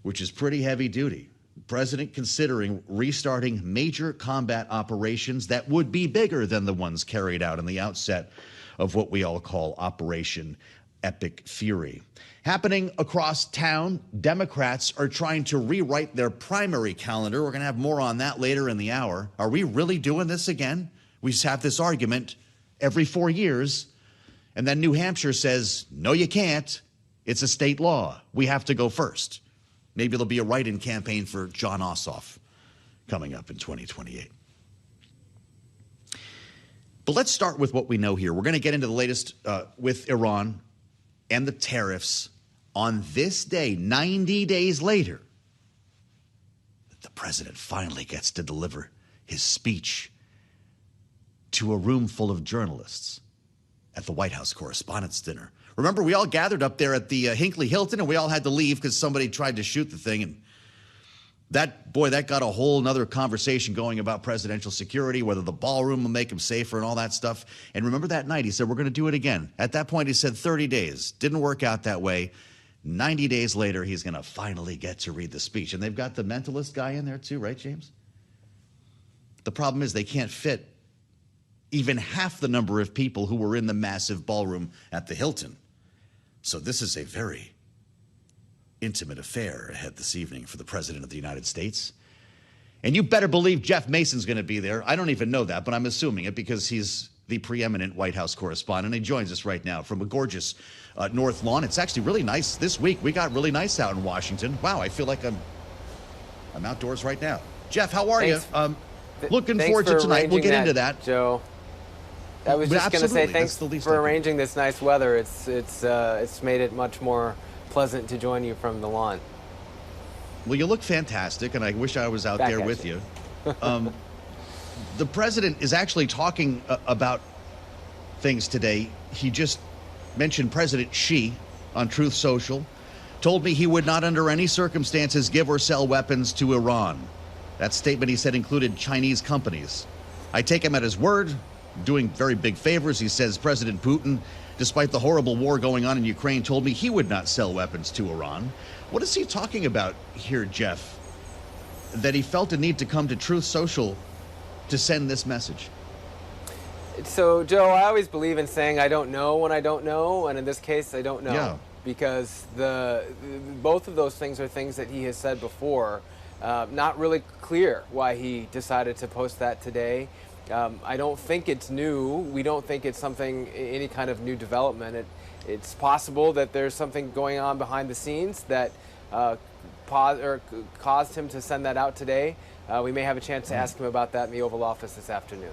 which is pretty heavy duty. The president considering restarting major combat operations that would be bigger than the ones carried out in the outset of what we all call Operation Epic Fury. Happening across town, Democrats are trying to rewrite their primary calendar. We're going to have more on that later in the hour. Are we really doing this again? We just have this argument every 4 years, and then New Hampshire says, no, you can't. It's a state law. We have to go first. Maybe there'll be a write-in campaign for John Ossoff coming up in 2028. But let's start with what we know here. We're going to get into the latest with Iran and the tariffs on this day, 90 days later. The president finally gets to deliver his speech to a room full of journalists at the White House Correspondents' Dinner. Remember, we all gathered up there at the Hinckley Hilton, and we all had to leave because somebody tried to shoot the thing. And that got a whole nother conversation going about presidential security, whether the ballroom will make him safer and all that stuff. And remember that night, he said, we're going to do it again. At that point, he said 30 days. Didn't work out that way. 90 days later, he's going to finally get to read the speech. And they've got the mentalist guy in there too, right, James? The problem is they can't fit even half the number of people who were in the massive ballroom at the Hilton. So this is a very intimate affair ahead this evening for the President of the United States. And you better believe Jeff Mason's going to be there. I don't even know that, but I'm assuming it because he's the preeminent White House correspondent. He joins us right now from a gorgeous North Lawn. It's actually really nice this week. We got really nice out in Washington. Wow, I feel like I'm outdoors right now. Jeff, how are you? Looking forward to tonight. We'll get into that, Joe. I was just going to say thanks for arranging this nice weather. It's made it much more pleasant to join you from the lawn. Well, you look fantastic, and I wish I was out there with you. The president is actually talking about things today. He just mentioned President Xi on Truth Social, told me he would not under any circumstances give or sell weapons to Iran. That statement, he said, included Chinese companies. I take him at his word. Doing very big favors. He says President Putin, despite the horrible war going on in Ukraine, told me he would not sell weapons to Iran. What is he talking about here, Jeff, that he felt a need to come to Truth Social to send this message? So, Joe, I always believe in saying I don't know when I don't know, and in this case, I don't know. Yeah. Because both of those things are things that he has said before. Not really clear why he decided to post that today. I don't think it's new. We don't think it's any kind of new development. It's possible that there's something going on behind the scenes that caused him to send that out today. We may have a chance to ask him about that in the Oval Office this afternoon.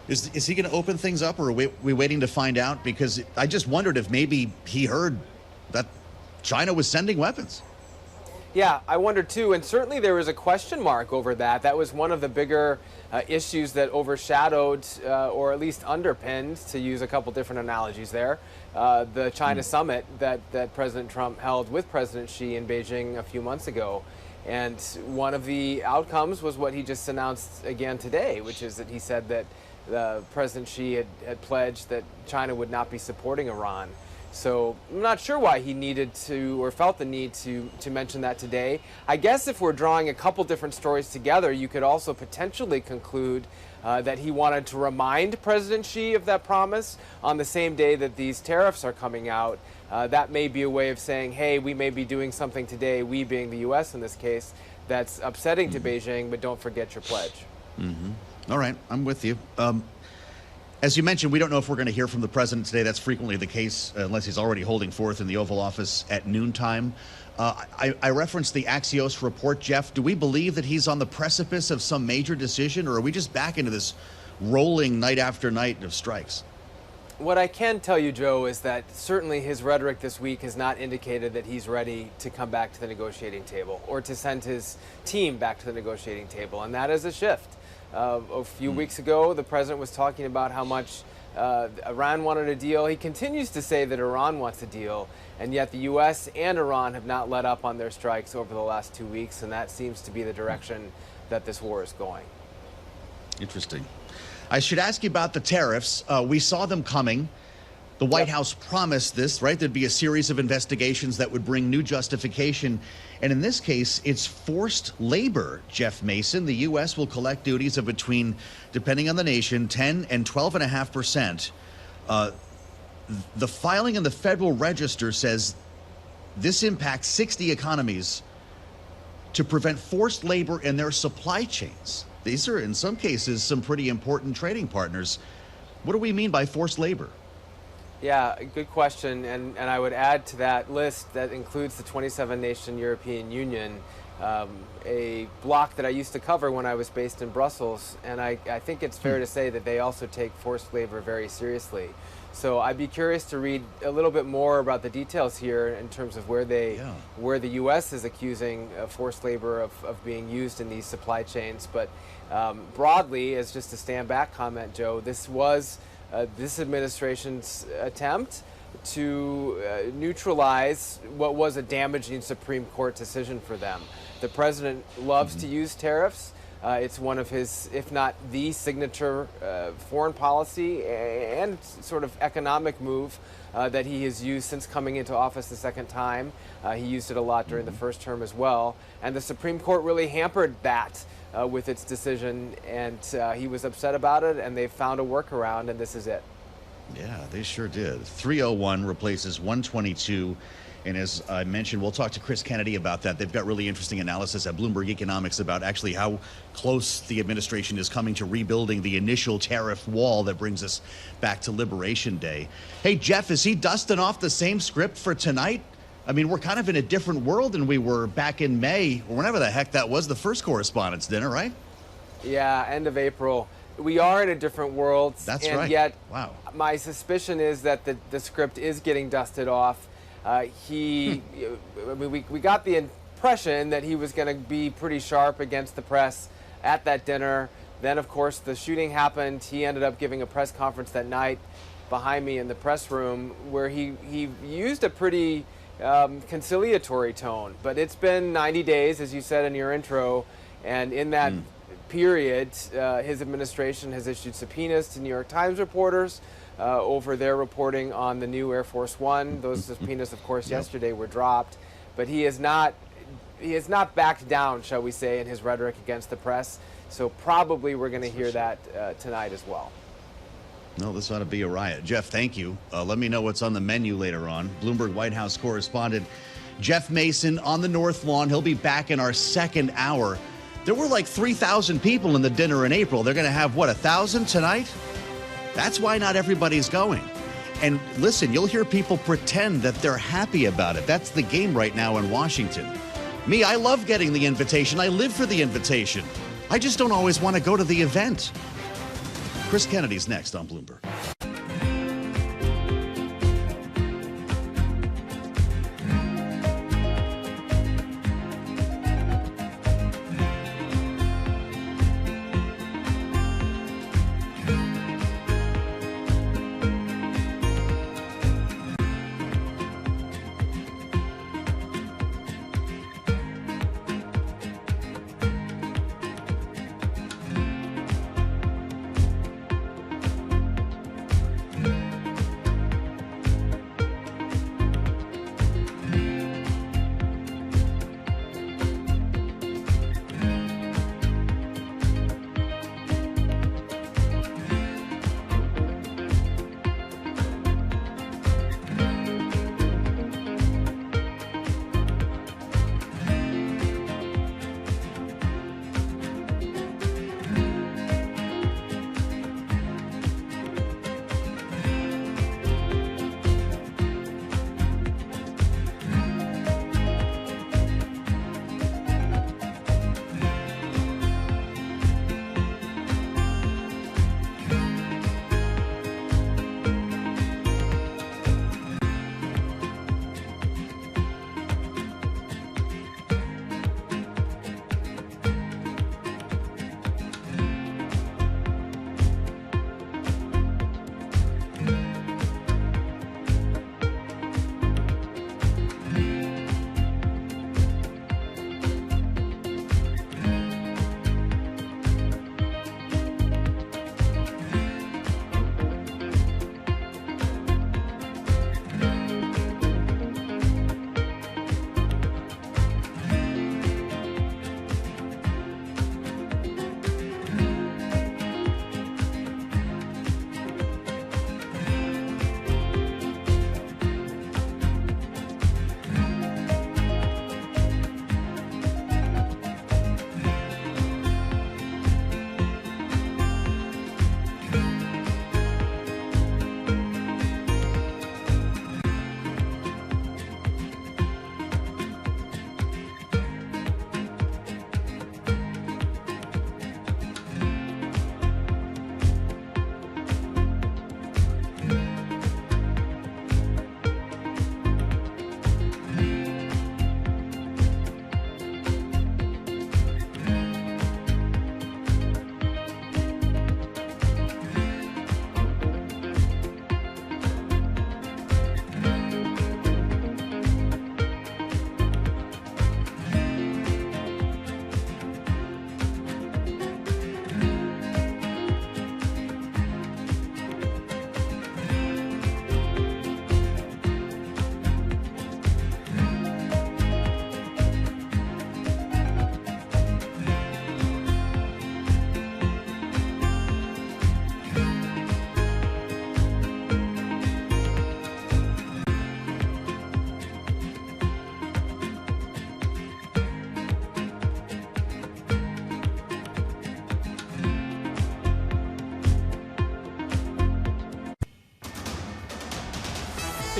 Is he going to open things up, or are we waiting to find out? Because I just wondered if maybe he heard that China was sending weapons. Yeah, I wonder too, and certainly there was a question mark over that. That was one of the bigger issues that overshadowed, or at least underpinned, to use a couple different analogies there, the China summit that President Trump held with President Xi in Beijing a few months ago. And one of the outcomes was what he just announced again today, which is that he said that President Xi had pledged that China would not be supporting Iran. So I'm not sure why he needed to, or felt the need to mention that today. I guess if we're drawing a couple different stories together, you could also potentially conclude that he wanted to remind President Xi of that promise on the same day that these tariffs are coming out. That may be a way of saying, hey, we may be doing something today, we being the U.S. in this case, that's upsetting to Beijing, but don't forget your pledge. Mm-hmm. All right, I'm with you. As you mentioned, we don't know if we're going to hear from the president today. That's frequently the case, unless he's already holding forth in the Oval Office at noontime. I referenced the Axios report, Jeff. Do we believe that he's on the precipice of some major decision, or are we just back into this rolling night after night of strikes? What I can tell you, Joe, is that certainly his rhetoric this week has not indicated that he's ready to come back to the negotiating table or to send his team back to the negotiating table, and that is a shift. A few weeks ago, the president was talking about how much Iran wanted a deal. He continues to say that Iran wants a deal, and yet the U.S. and Iran have not let up on their strikes over the last 2 weeks, and that seems to be the direction that this war is going. Interesting. I should ask you about the tariffs. We saw them coming. The White House promised this, right? There'd be a series of investigations that would bring new justification. And in this case, it's forced labor, Jeff Mason. The U.S. will collect duties of between, depending on the nation, 10 and 12.5%. The filing in the Federal Register says this impacts 60 economies to prevent forced labor in their supply chains. These are, in some cases, some pretty important trading partners. What do we mean by forced labor? Yeah, good question. And I would add to that list that includes the 27-nation European Union, a bloc that I used to cover when I was based in Brussels. And I think it's fair to say that they also take forced labor very seriously. So I'd be curious to read a little bit more about the details here in terms of where where the U.S. is accusing forced labor of being used in these supply chains. But broadly, as just a stand back comment, Joe, this was this administration's attempt to neutralize what was a damaging Supreme Court decision for them. The president loves to use tariffs. It's one of his, if not the signature foreign policy and sort of economic move that he has used since coming into office the second time. He used it a lot during the first term as well. And the Supreme Court really hampered that with its decision, and he was upset about it, and they found a workaround, and this is it. Yeah, they sure did. 301 replaces 122. And as I mentioned, we'll talk to Chris Kennedy about that. They've got really interesting analysis at Bloomberg Economics about actually how close the administration is coming to rebuilding the initial tariff wall that brings us back to Liberation Day. Hey, Jeff, is he dusting off the same script for tonight? I mean, we're kind of in a different world than we were back in May, or whenever the heck that was, the first Correspondents' Dinner, right? Yeah, end of April. We are in a different world. That's right. And yet, wow. My suspicion is that the script is getting dusted off. We got the impression that he was going to be pretty sharp against the press at that dinner. Then, of course, the shooting happened. He ended up giving a press conference that night behind me in the press room where he used a pretty conciliatory tone. But it's been 90 days, as you said in your intro, and in that period, his administration has issued subpoenas to New York Times reporters over their reporting on the new Air Force One. Those subpoenas, of course, yesterday were dropped. But he has not backed down, shall we say, in his rhetoric against the press. So probably we're going to hear that tonight as well. No, this ought to be a riot. Jeff, thank you. Let me know what's on the menu later on. Bloomberg White House correspondent Jeff Mason on the North Lawn. He'll be back in our second hour. There were like 3,000 people in the dinner in April. They're going to have, what, 1,000 tonight? That's why not everybody's going. And listen, you'll hear people pretend that they're happy about it. That's the game right now in Washington. Me, I love getting the invitation. I live for the invitation. I just don't always want to go to the event. Chris Kennedy's next on Bloomberg.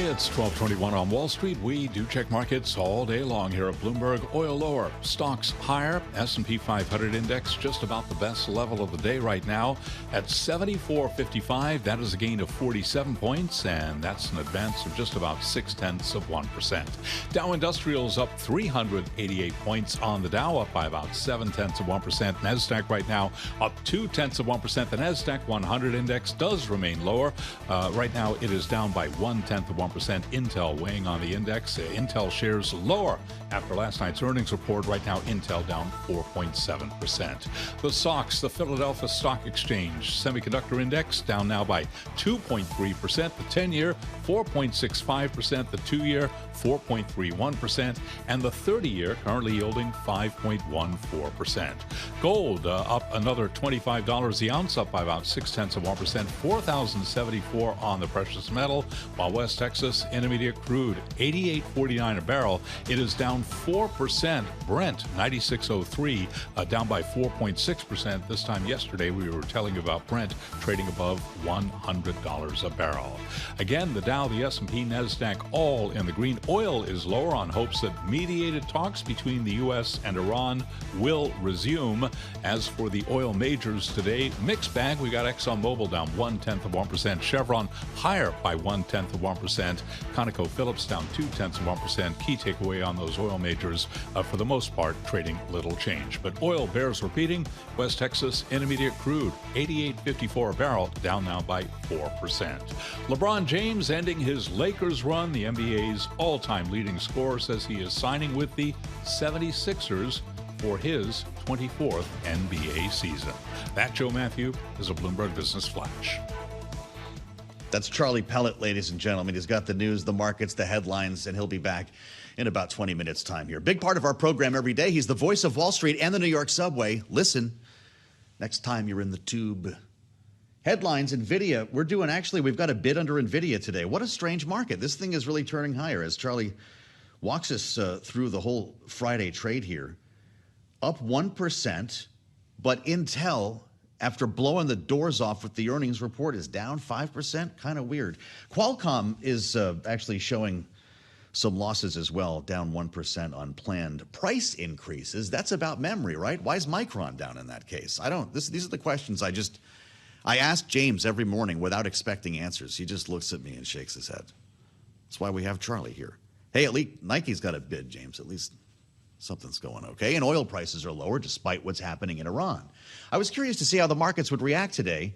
It's 12:21 on Wall Street. We do check markets all day long here at Bloomberg. Oil lower, stocks higher. S&P 500 index just about the best level of the day right now at 74.55. That is a gain of 47 points, and that's an advance of just about 0.6%. Dow Industrials up 388 points on the Dow, up by about 0.7%. Nasdaq right now up 0.2%. The Nasdaq 100 index does remain lower. Right now it is down by 0.1%. Intel weighing on the index. Intel shares lower after last night's earnings report. Right now, Intel down 4.7%. The SOX, the Philadelphia Stock Exchange Semiconductor Index, down now by 2.3%. The 10-year, 4.65%. The 2-year, 4.31%. And the 30-year currently yielding 5.14%. Gold up another $25 the ounce, up by about 0.6%. $4,074 on the precious metal, while West Texas Intermediate Crude, $88.49 a barrel. It is down 4%. Brent, $96.03, down by 4.6%. This time yesterday, we were telling you about Brent trading above $100 a barrel. Again, the Dow, the S&P, NASDAQ, all in the green. Oil is lower on hopes that mediated talks between the U.S. and Iran will resume. As for the oil majors today, mixed bag. We got ExxonMobil down 0.1%. Chevron higher by 0.1%. ConocoPhillips down 0.2%. Key takeaway on those oil majors, for the most part, trading little change. But oil bears repeating. West Texas Intermediate Crude, $88.54 a barrel, down now by 4%. LeBron James ending his Lakers run. The NBA's all-time leading scorer says he is signing with the 76ers for his 24th NBA season. That, Joe Matthew, is a Bloomberg Business Flash. That's Charlie Pellet, ladies and gentlemen. He's got the news, the markets, the headlines, and he'll be back in about 20 minutes' time here. Big part of our program every day. He's the voice of Wall Street and the New York subway. Listen next time you're in the tube. Headlines, NVIDIA. We've got a bid under NVIDIA today. What a strange market. This thing is really turning higher as Charlie walks us through the whole Friday trade here. Up 1%, but Intel, after blowing the doors off with the earnings report, is down 5%. Kind of weird. Qualcomm is actually showing some losses as well, down 1% on planned price increases. That's about memory, right? Why is Micron down in that case? These are the questions I ask James every morning without expecting answers. He just looks at me and shakes his head. That's why we have Charlie here. Hey, at least Nike's got a bid, James. At least something's going okay. And oil prices are lower despite what's happening in Iran. I was curious to see how the markets would react today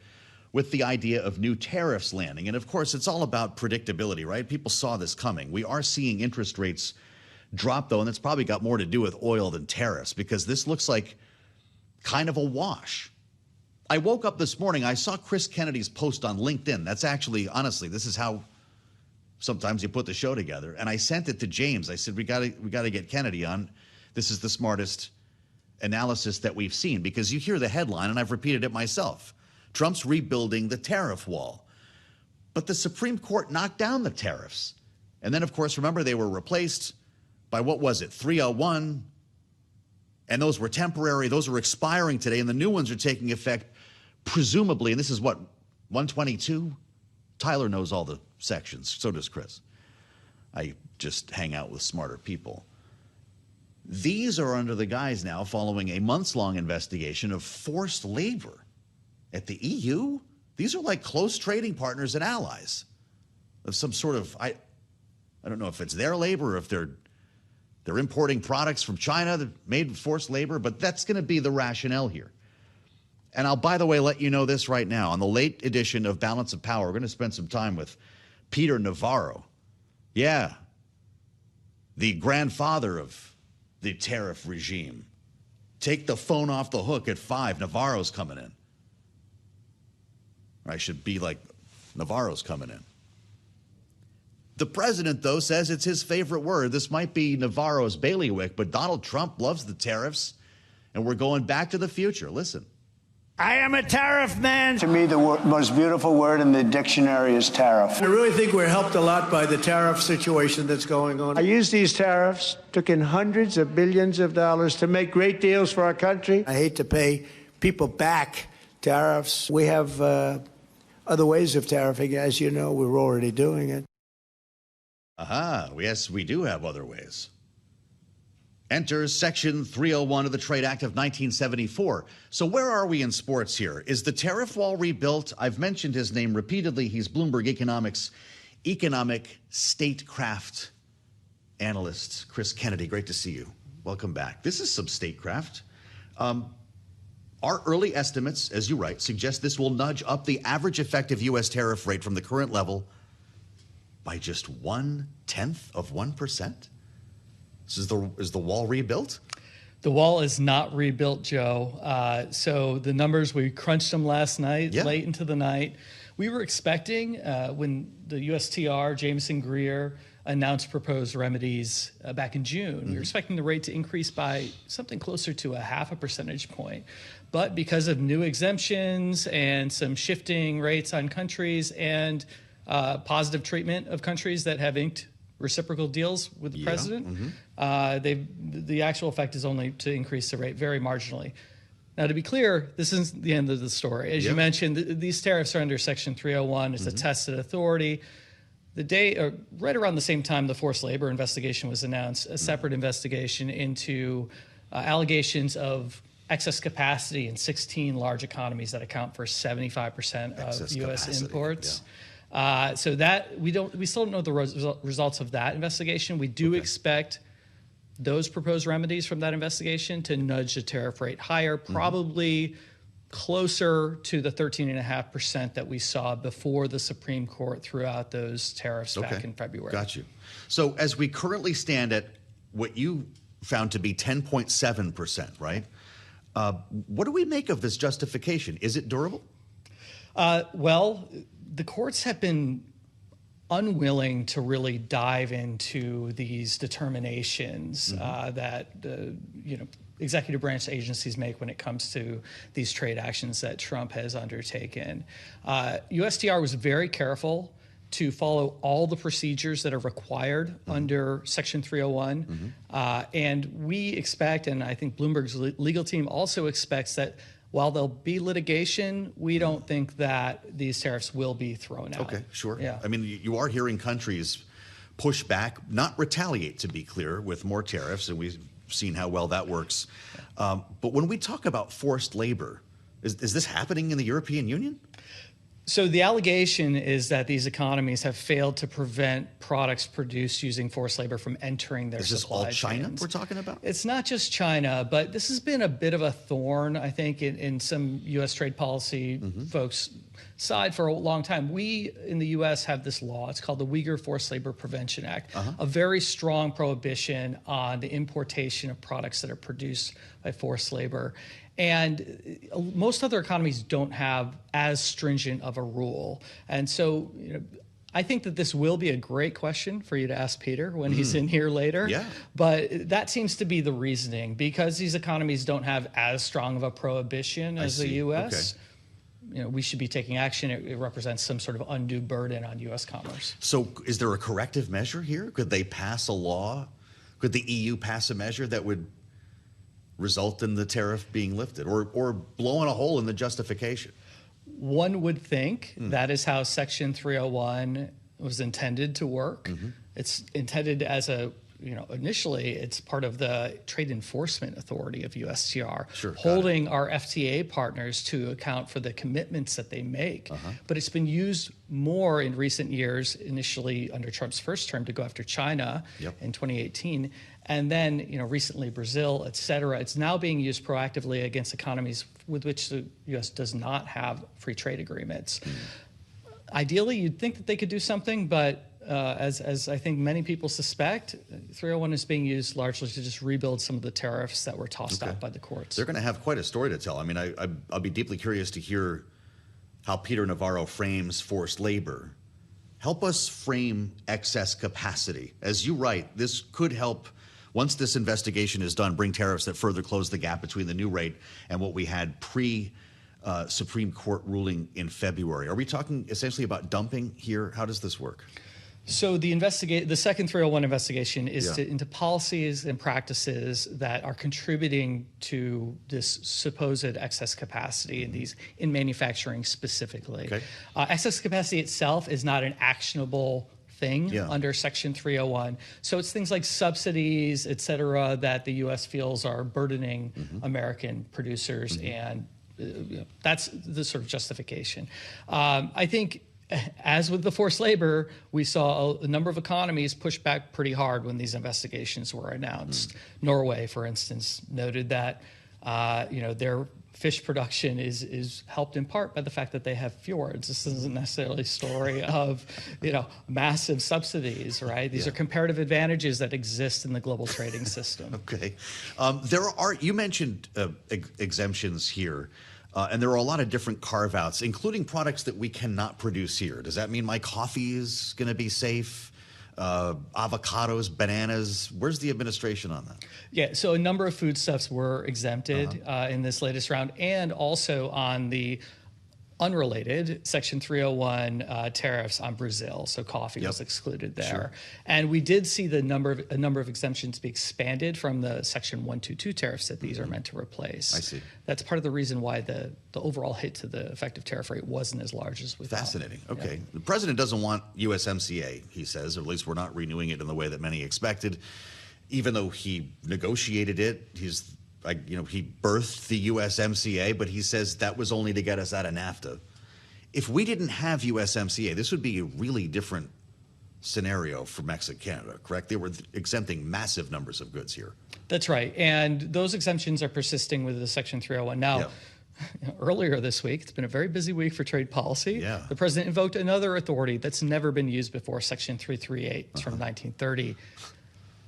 with the idea of new tariffs landing. And of course, it's all about predictability, right? People saw this coming. We are seeing interest rates drop, though, and it's probably got more to do with oil than tariffs, because this looks like kind of a wash. I woke up this morning, I saw Chris Kennedy's post on LinkedIn. That's actually, honestly, this is how sometimes you put the show together. And I sent it to James. I said, we got to get Kennedy on. This is the smartest analysis that we've seen, because you hear the headline, and I've repeated it myself. Trump's rebuilding the tariff wall. But the Supreme Court knocked down the tariffs. And then, of course, remember, they were replaced by, what was it, 301. And those were temporary. Those are expiring today. And the new ones are taking effect, presumably, and this is what, 122? Tyler knows all the sections. So does Chris. I just hang out with smarter people. These are under the guise now following a months-long investigation of forced labor at the EU. These are like close trading partners and allies of some sort of, I don't know if it's their labor or if they're importing products from China that made forced labor, but that's going to be the rationale here. And I'll, by the way, let you know this right now. On the late edition of Balance of Power, we're going to spend some time with Peter Navarro. Yeah, the grandfather of the tariff regime. Take the phone off the hook at 5. Navarro's coming in. Or I should be like, Navarro's coming in. The president, though, says it's his favorite word. This might be Navarro's bailiwick, but Donald Trump loves the tariffs, and we're going back to the future. Listen. I am a tariff man. To me, the most beautiful word in the dictionary is tariff. I really think we're helped a lot by the tariff situation that's going on. I used these tariffs, took in hundreds of billions of dollars to make great deals for our country. I hate to pay people back tariffs. We have other ways of tariffing. As you know, we're already doing it. Aha, yes, we do have other ways. Enter Section 301 of the Trade Act of 1974. So where are we in sports here? Is the tariff wall rebuilt? I've mentioned his name repeatedly. He's Bloomberg Economics economic statecraft analyst, Chris Kennedy. Great to see you. Welcome back. This is some statecraft. Our early estimates, as you write, suggest this will nudge up the average effective U.S. tariff rate from the current level by just 0.1%. Is the wall rebuilt? The wall is not rebuilt, Joe. So the numbers, we crunched them last night, late into the night. We were expecting when the USTR, Jameson Greer, announced proposed remedies back in June, we were expecting the rate to increase by something closer to 0.5 percentage point. But because of new exemptions and some shifting rates on countries and positive treatment of countries that have inked reciprocal deals with the president, the actual effect is only to increase the rate very marginally. Now, to be clear, this isn't the end of the story. As you mentioned, these tariffs are under Section 301. It's a tested authority. The day, right around the same time the forced labor investigation was announced, a separate investigation into allegations of excess capacity in 16 large economies that account for 75% of U.S. imports. So that we still don't know the results of that investigation. We do expect those proposed remedies from that investigation to nudge the tariff rate higher, probably closer to the 13.5% that we saw before the Supreme Court threw out those tariffs back in February. Got you. So as we currently stand at what you found to be 10.7%, right? What do we make of this justification? Is it durable? Well, the courts have been unwilling to really dive into these determinations that executive branch agencies make when it comes to these trade actions that Trump has undertaken. USTR was very careful to follow all the procedures that are required under Section 301. And we expect, and I think Bloomberg's legal team also expects, that while there'll be litigation, we don't think that these tariffs will be thrown out. Okay, sure. Yeah. I mean, you are hearing countries push back, not retaliate, to be clear, with more tariffs, and we've seen how well that works. But when we talk about forced labor, is this happening in the European Union? So the allegation is that these economies have failed to prevent products produced using forced labor from entering their supply chains. Is this all China we're talking about? It's not just China, but this has been a bit of a thorn, I think, in some U.S. trade policy folks' side for a long time. We in the U.S. have this law. It's called the Uyghur Forced Labor Prevention Act, a very strong prohibition on the importation of products that are produced by forced labor. And most other economies don't have as stringent of a rule. And so, I think that this will be a great question for you to ask Peter when he's in here later. Yeah. But that seems to be the reasoning, because these economies don't have as strong of a prohibition as the U.S. Okay. We should be taking action. It represents some sort of undue burden on U.S. commerce. So is there a corrective measure here? Could they pass a law? Could the EU pass a measure that would result in the tariff being lifted, or blowing a hole in the justification? One would think that is how Section 301 was intended to work. It's intended as initially it's part of the Trade Enforcement Authority of USTR, holding our FTA partners to account for the commitments that they make. But it's been used more in recent years, initially under Trump's first term to go after China in 2018. And then, recently Brazil, et cetera. It's now being used proactively against economies with which the U.S. does not have free trade agreements. Ideally, you'd think that they could do something, but as I think many people suspect, 301 is being used largely to just rebuild some of the tariffs that were tossed out by the courts. They're going to have quite a story to tell. I mean, I'll be deeply curious to hear how Peter Navarro frames forced labor. Help us frame excess capacity. As you write, this could help, once this investigation is done, bring tariffs that further close the gap between the new rate and what we had pre-Supreme Court ruling in February. Are we talking essentially about dumping here? How does this work? So the second 301 investigation is into policies and practices that are contributing to this supposed excess capacity in manufacturing specifically. Excess capacity itself is not an actionable thing under Section 301. So it's things like subsidies, et cetera, that the U.S. feels are burdening American producers, and that's the sort of justification. I think, as with the forced labor, we saw a number of economies push back pretty hard when these investigations were announced. Norway, for instance, noted that their fish production is helped in part by the fact that they have fjords. This isn't necessarily a story of massive subsidies, right? These are comparative advantages that exist in the global trading system. Okay, you mentioned exemptions here. And there are a lot of different carve-outs, including products that we cannot produce here. Does that mean my coffee is going to be safe? Avocados, bananas? Where's the administration on that? Yeah, so a number of foodstuffs were exempted in this latest round, and also on the unrelated Section 301 tariffs on Brazil. So coffee was excluded there. Sure. And we did see a number of exemptions be expanded from the Section 122 tariffs that these are meant to replace. I see. That's part of the reason why the overall hit to the effective tariff rate wasn't as large as we thought. Fascinating. Okay. Yeah. The president doesn't want USMCA, he says, or at least we're not renewing it in the way that many expected. Even though he negotiated it, he birthed the USMCA, but he says that was only to get us out of NAFTA. If we didn't have USMCA, this would be a really different scenario for Mexico and Canada, correct? They were exempting massive numbers of goods here. That's right. And those exemptions are persisting with the Section 301. Now, earlier this week, it's been a very busy week for trade policy. Yeah. The president invoked another authority that's never been used before, Section 338. It's from 1930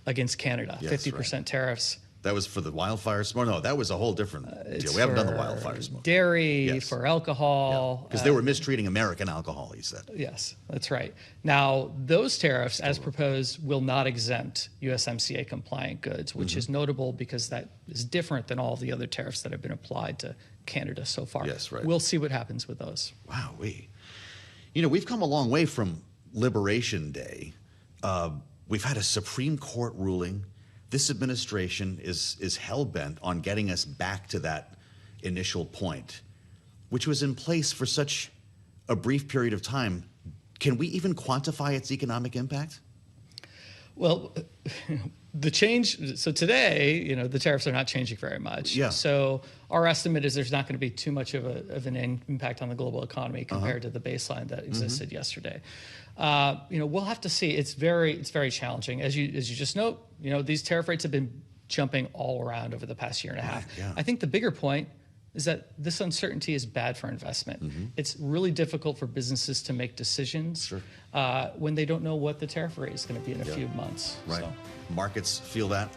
against Canada, 50% tariffs. That was for the wildfires? No, that was a whole different deal. We haven't done the wildfires. Dairy, for alcohol. Because they were mistreating American alcohol, he said. Yes, that's right. Now, those tariffs, as proposed, will not exempt USMCA compliant goods, which is notable because that is different than all the other tariffs that have been applied to Canada so far. Yes, right. We'll see what happens with those. Wow, we've come a long way from Liberation Day. We've had a Supreme Court ruling. This administration is hell-bent on getting us back to that initial point, which was in place for such a brief period of time. Can we even quantify its economic impact? Well, the change, so today, the tariffs are not changing very much. Yeah. So our estimate is there's not going to be too much of an impact on the global economy compared to the baseline that existed yesterday. We'll have to see. It's very challenging. As you just note, these tariff rates have been jumping all around over the past year and a half. Yeah. I think the bigger point is that this uncertainty is bad for investment. It's really difficult for businesses to make decisions when they don't know what the tariff rate is going to be in a few months. Right. So. Markets feel that.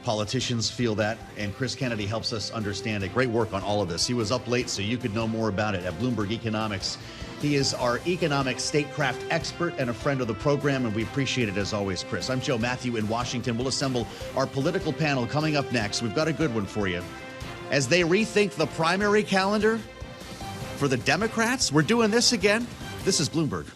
Politicians feel that. And Chris Kennedy helps us understand it. Great work on all of this. He was up late so you could know more about it at Bloomberg Economics. He is our economic statecraft expert and a friend of the program, and we appreciate it as always, Chris. I'm Joe Matthew in Washington. We'll assemble our political panel coming up next. We've got a good one for you. As they rethink the primary calendar for the Democrats, we're doing this again. This is Bloomberg.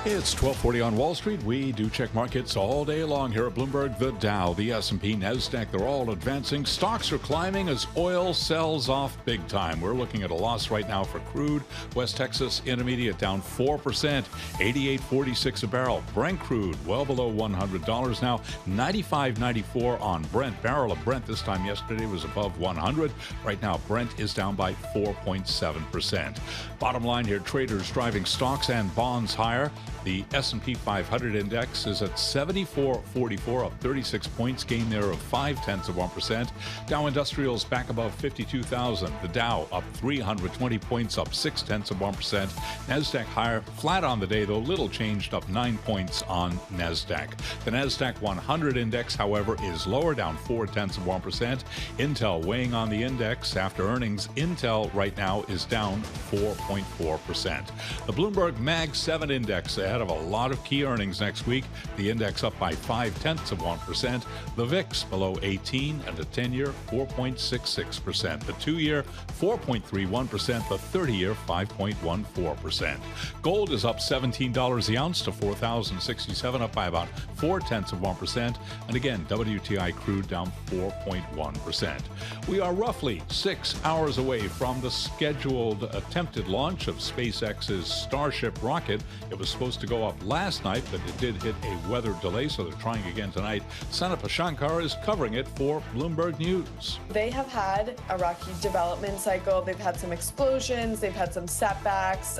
It's 12:40 on Wall Street. We do check markets all day long here at Bloomberg. The Dow, the S&P, NASDAQ, they're all advancing. Stocks are climbing as oil sells off big time. We're looking at a loss right now for crude. West Texas Intermediate down 4%, 88.46 a barrel. Brent crude well below $100 now, 95.94 on Brent. Barrel of Brent this time yesterday was above 100. Right now, Brent is down by 4.7%. Bottom line here, traders driving stocks and bonds higher. The S&P 500 index is at 74.44, up 36 points, gain there of 0.5%. Dow Industrials back above 52,000. The Dow up 320 points, up 0.6%. NASDAQ higher, flat on the day, though little changed, up 9 points on NASDAQ. The NASDAQ 100 index, however, is lower, down 0.4%. Intel weighing on the index after earnings. Intel right now is down 4.4%. The Bloomberg Mag 7 index ahead of a lot of key earnings next week. The index up by 0.5%. The VIX below 18, and the 10-year 4.66%. The 2-year 4.31%. The 30-year 5.14%. Gold is up $17 the ounce to $4,067, up by about 0.4%. And again, WTI crude down 4.1%. We are roughly 6 hours away from the scheduled attempted launch of SpaceX's Starship rocket. It was supposed to go up last night, but it did hit a weather delay, so they're trying again tonight. Sanapa Shankar is covering it for Bloomberg News. They have had a rocky development cycle. They've had some explosions. They've had some setbacks.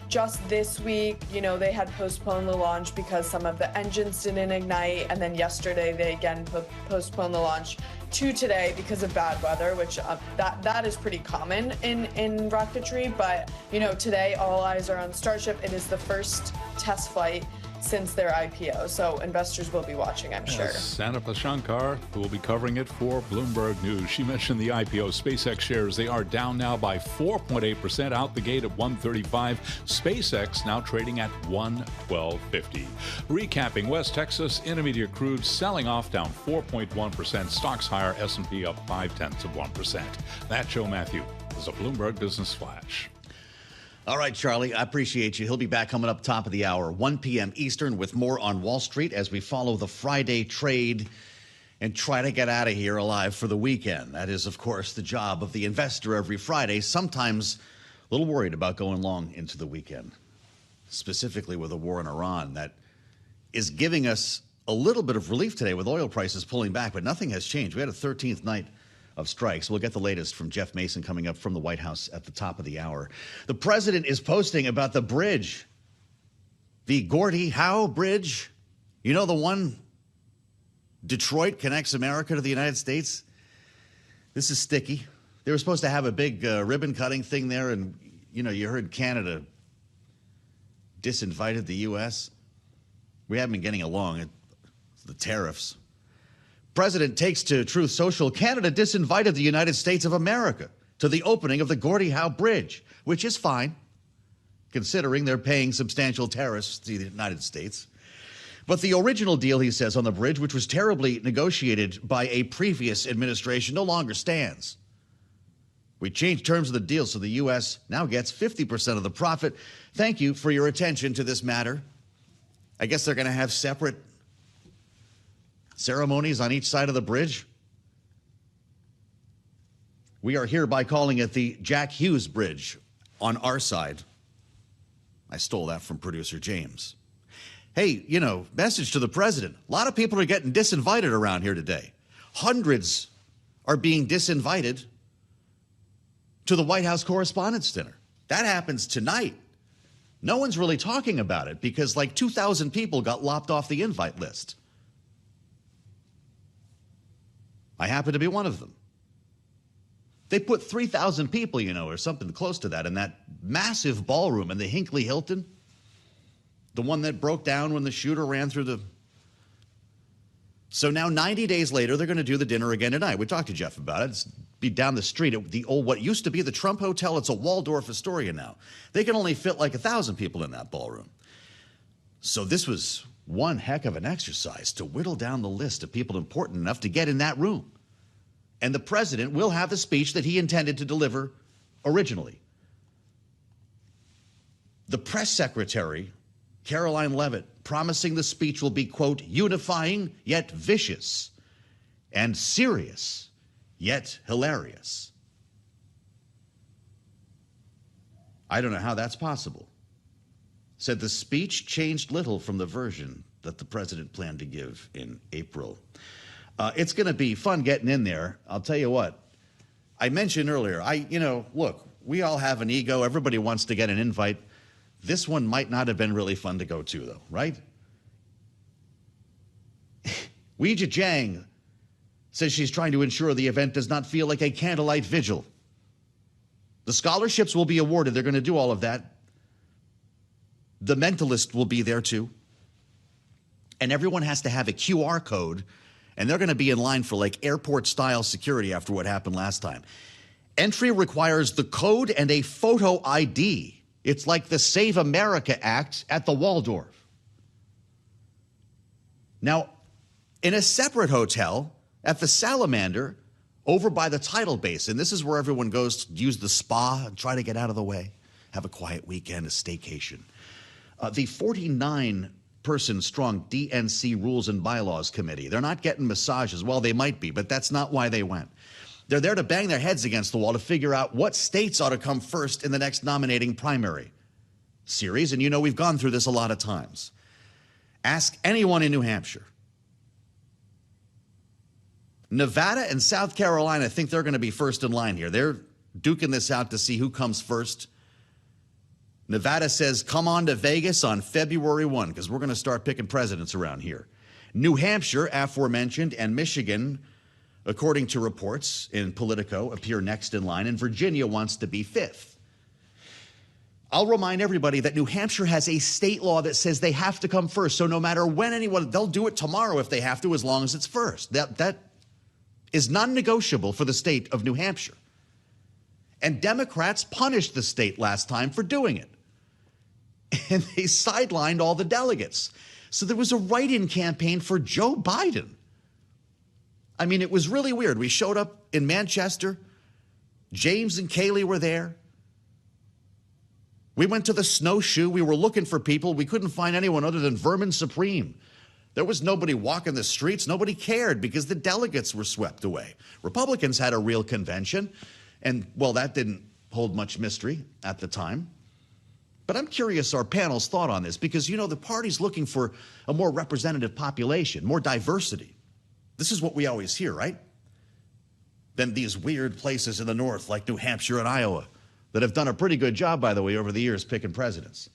Just this week, they had postponed the launch because some of the engines didn't ignite. And then yesterday, they again postponed the launch to today because of bad weather, which that is pretty common in rocketry. But, today all eyes are on Starship. It is the first test flight since their IPO. So investors will be watching, I'm sure. Sanapa Shankar, who will be covering it for Bloomberg News. She mentioned the IPO. SpaceX shares, they are down now by 4.8%, out the gate at 135. SpaceX now trading at 112.50. Recapping, West Texas Intermediate crude selling off, down 4.1%. Stocks higher, S&P up 0.5%. That's Joe Matthew. This is a Bloomberg Business Flash. All right, Charlie, I appreciate you. He'll be back coming up top of the hour, 1 p.m. Eastern, with more on Wall Street as we follow the Friday trade and try to get out of here alive for the weekend. That is, of course, the job of the investor every Friday, sometimes a little worried about going long into the weekend, specifically with the war in Iran that is giving us a little bit of relief today with oil prices pulling back, but nothing has changed. We had a 13th night of strikes. We'll get the latest from Jeff Mason coming up from the White House at the top of the hour. The president is posting about the bridge, the Gordie Howe Bridge. You know, the one Detroit connects America to the United States. This is sticky. They were supposed to have a big ribbon cutting thing there, and you heard Canada disinvited the U.S. We haven't been getting along. The tariffs. President takes to Truth Social. Canada disinvited the United States of America to the opening of the Gordie Howe Bridge, which is fine, considering they're paying substantial tariffs to the United States. But the original deal, he says, on the bridge, which was terribly negotiated by a previous administration, no longer stands. We changed terms of the deal, so the U.S. now gets 50% of the profit. Thank you for your attention to this matter. I guess they're going to have separate ceremonies on each side of the bridge. We are hereby calling it the Jack Hughes Bridge on our side. I stole that from producer James. Hey, message to the president. A lot of people are getting disinvited around here today. Hundreds are being disinvited to the White House Correspondents' Dinner. That happens tonight. No one's really talking about it because like 2,000 people got lopped off the invite list. I happen to be one of them. They put 3,000 people, or something close to that in that massive ballroom in the Hinckley Hilton. The one that broke down when the shooter ran through the... So now 90 days later, they're going to do the dinner again tonight. We talked to Jeff about it. It's be down the street at the old, what used to be the Trump Hotel. It's a Waldorf Astoria now. They can only fit like 1,000 people in that ballroom. So this was one heck of an exercise to whittle down the list of people important enough to get in that room. And the president will have the speech that he intended to deliver originally. The press secretary Caroline Leavitt, promising the speech will be, quote, unifying yet vicious, and serious yet hilarious. I don't know how that's possible. Said the speech changed little from the version that the president planned to give in April. It's going to be fun getting in there. I'll tell you what. I mentioned earlier, look, we all have an ego. Everybody wants to get an invite. This one might not have been really fun to go to, though, right? Weijia Jiang says she's trying to ensure the event does not feel like a candlelight vigil. The scholarships will be awarded. They're going to do all of that. The mentalist will be there, too. And everyone has to have a QR code, and they're going to be in line for like airport-style security after what happened last time. Entry requires the code and a photo ID. It's like the Save America Act at the Waldorf. Now, in a separate hotel at the Salamander over by the tidal basin, this is where everyone goes to use the spa and try to get out of the way, have a quiet weekend, a staycation. The 49-person strong DNC Rules and Bylaws Committee, they're not getting massages. Well, they might be, but that's not why they went. They're there to bang their heads against the wall to figure out what states ought to come first in the next nominating primary series. And you know, we've gone through this a lot of times. Ask anyone in New Hampshire. Nevada and South Carolina think they're going to be first in line here. They're duking this out to see who comes first. Nevada says, come on to Vegas on February 1, because we're going to start picking presidents around here. New Hampshire, aforementioned, and Michigan, according to reports in Politico, appear next in line, and Virginia wants to be fifth. I'll remind everybody that New Hampshire has a state law that says they have to come first. So no matter when anyone, they'll do it tomorrow if they have to, as long as it's first. That is non-negotiable for the state of New Hampshire. And Democrats punished the state last time for doing it. And they sidelined all the delegates. So there was a write-in campaign for Joe Biden. I mean, it was really weird. We showed up in Manchester. James and Kaylee were there. We went to the snowshoe. We were looking for people. We couldn't find anyone other than Vermin Supreme. There was nobody walking the streets. Nobody cared because the delegates were swept away. Republicans had a real convention. And, well, that didn't hold much mystery at the time. But I'm curious our panel's thought on this because, you know, the party's looking for a more representative population, more diversity. This is what we always hear, right? Then these weird places in the north like New Hampshire and Iowa that have done a pretty good job, by the way, over the years picking presidents.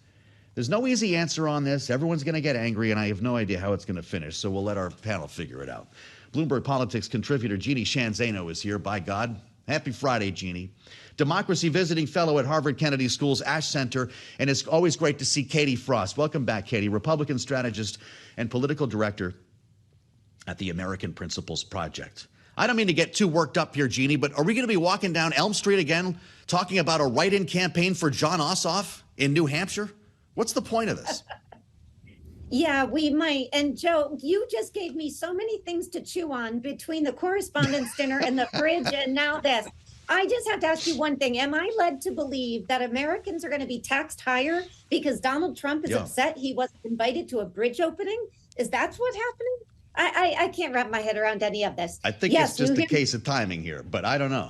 There's no easy answer on this. Everyone's going to get angry, and I have no idea how it's going to finish, so we'll let our panel figure it out. Bloomberg Politics contributor Jeannie Shanzano is here, by God. Happy Friday, Jeannie. Democracy visiting fellow at Harvard Kennedy School's Ash Center, and it's always great to see Katie Frost. Welcome back, Katie, Republican strategist and political director at the American Principles Project. I don't mean to get too worked up here, Jeannie, but are we going to be walking down Elm Street again talking about a write-in campaign for John Ossoff in New Hampshire? What's the point of this? Yeah, we might. And Joe, you just gave me so many things to chew on between the correspondence dinner and the bridge and now this. I just have to ask you one thing. Am I led to believe that Americans are going to be taxed higher because Donald Trump is upset he wasn't invited to a bridge opening? Is that what's happening? I can't wrap my head around any of this. I think it's just a case of timing here, but I don't know.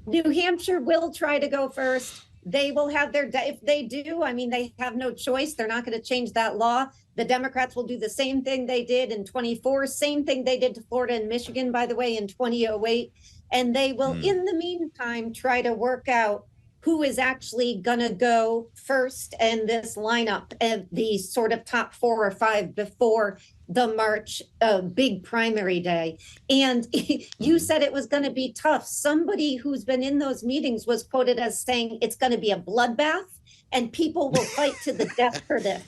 New Hampshire will try to go first. They will have their, if they do, I mean, they have no choice. They're not going to change that law. The Democrats will do the same thing they did in 24, same thing they did to Florida and Michigan, by the way, in 2008. And they will, in the meantime, try to work out who is actually going to go first in this lineup and the sort of top 4 or 5 before the March big primary day. And you said it was going to be tough. Somebody who's been in those meetings was quoted as saying it's going to be a bloodbath and people will fight to the death for this.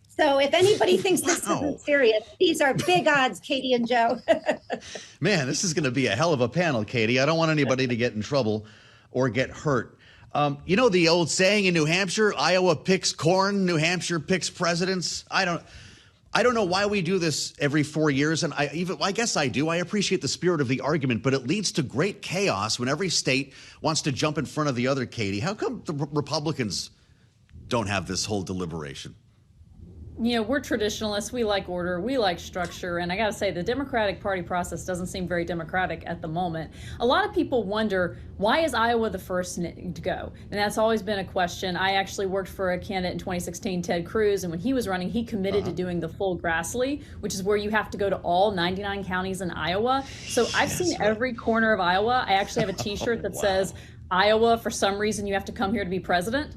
So if anybody thinks this isn't serious, these are big odds, Katie and Joe. Man, this is going to be a hell of a panel, Katie. I don't want anybody to get in trouble or get hurt. You know the old saying in New Hampshire, Iowa picks corn, New Hampshire picks presidents. I don't know why we do this every 4 years, and I guess I do. I appreciate the spirit of the argument, but it leads to great chaos when every state wants to jump in front of the other, Katie. How come the Republicans don't have this whole deliberation? You know, we're traditionalists. We like order. We like structure. And I got to say, the Democratic Party process doesn't seem very democratic at the moment. A lot of people wonder, why is Iowa the first to go? And that's always been a question. I actually worked for a candidate in 2016, Ted Cruz, and when he was running, he committed to doing the full Grassley, which is where you have to go to all 99 counties in Iowa. So I've seen every corner of Iowa. I actually have a T-shirt that says, Iowa, for some reason, you have to come here to be president.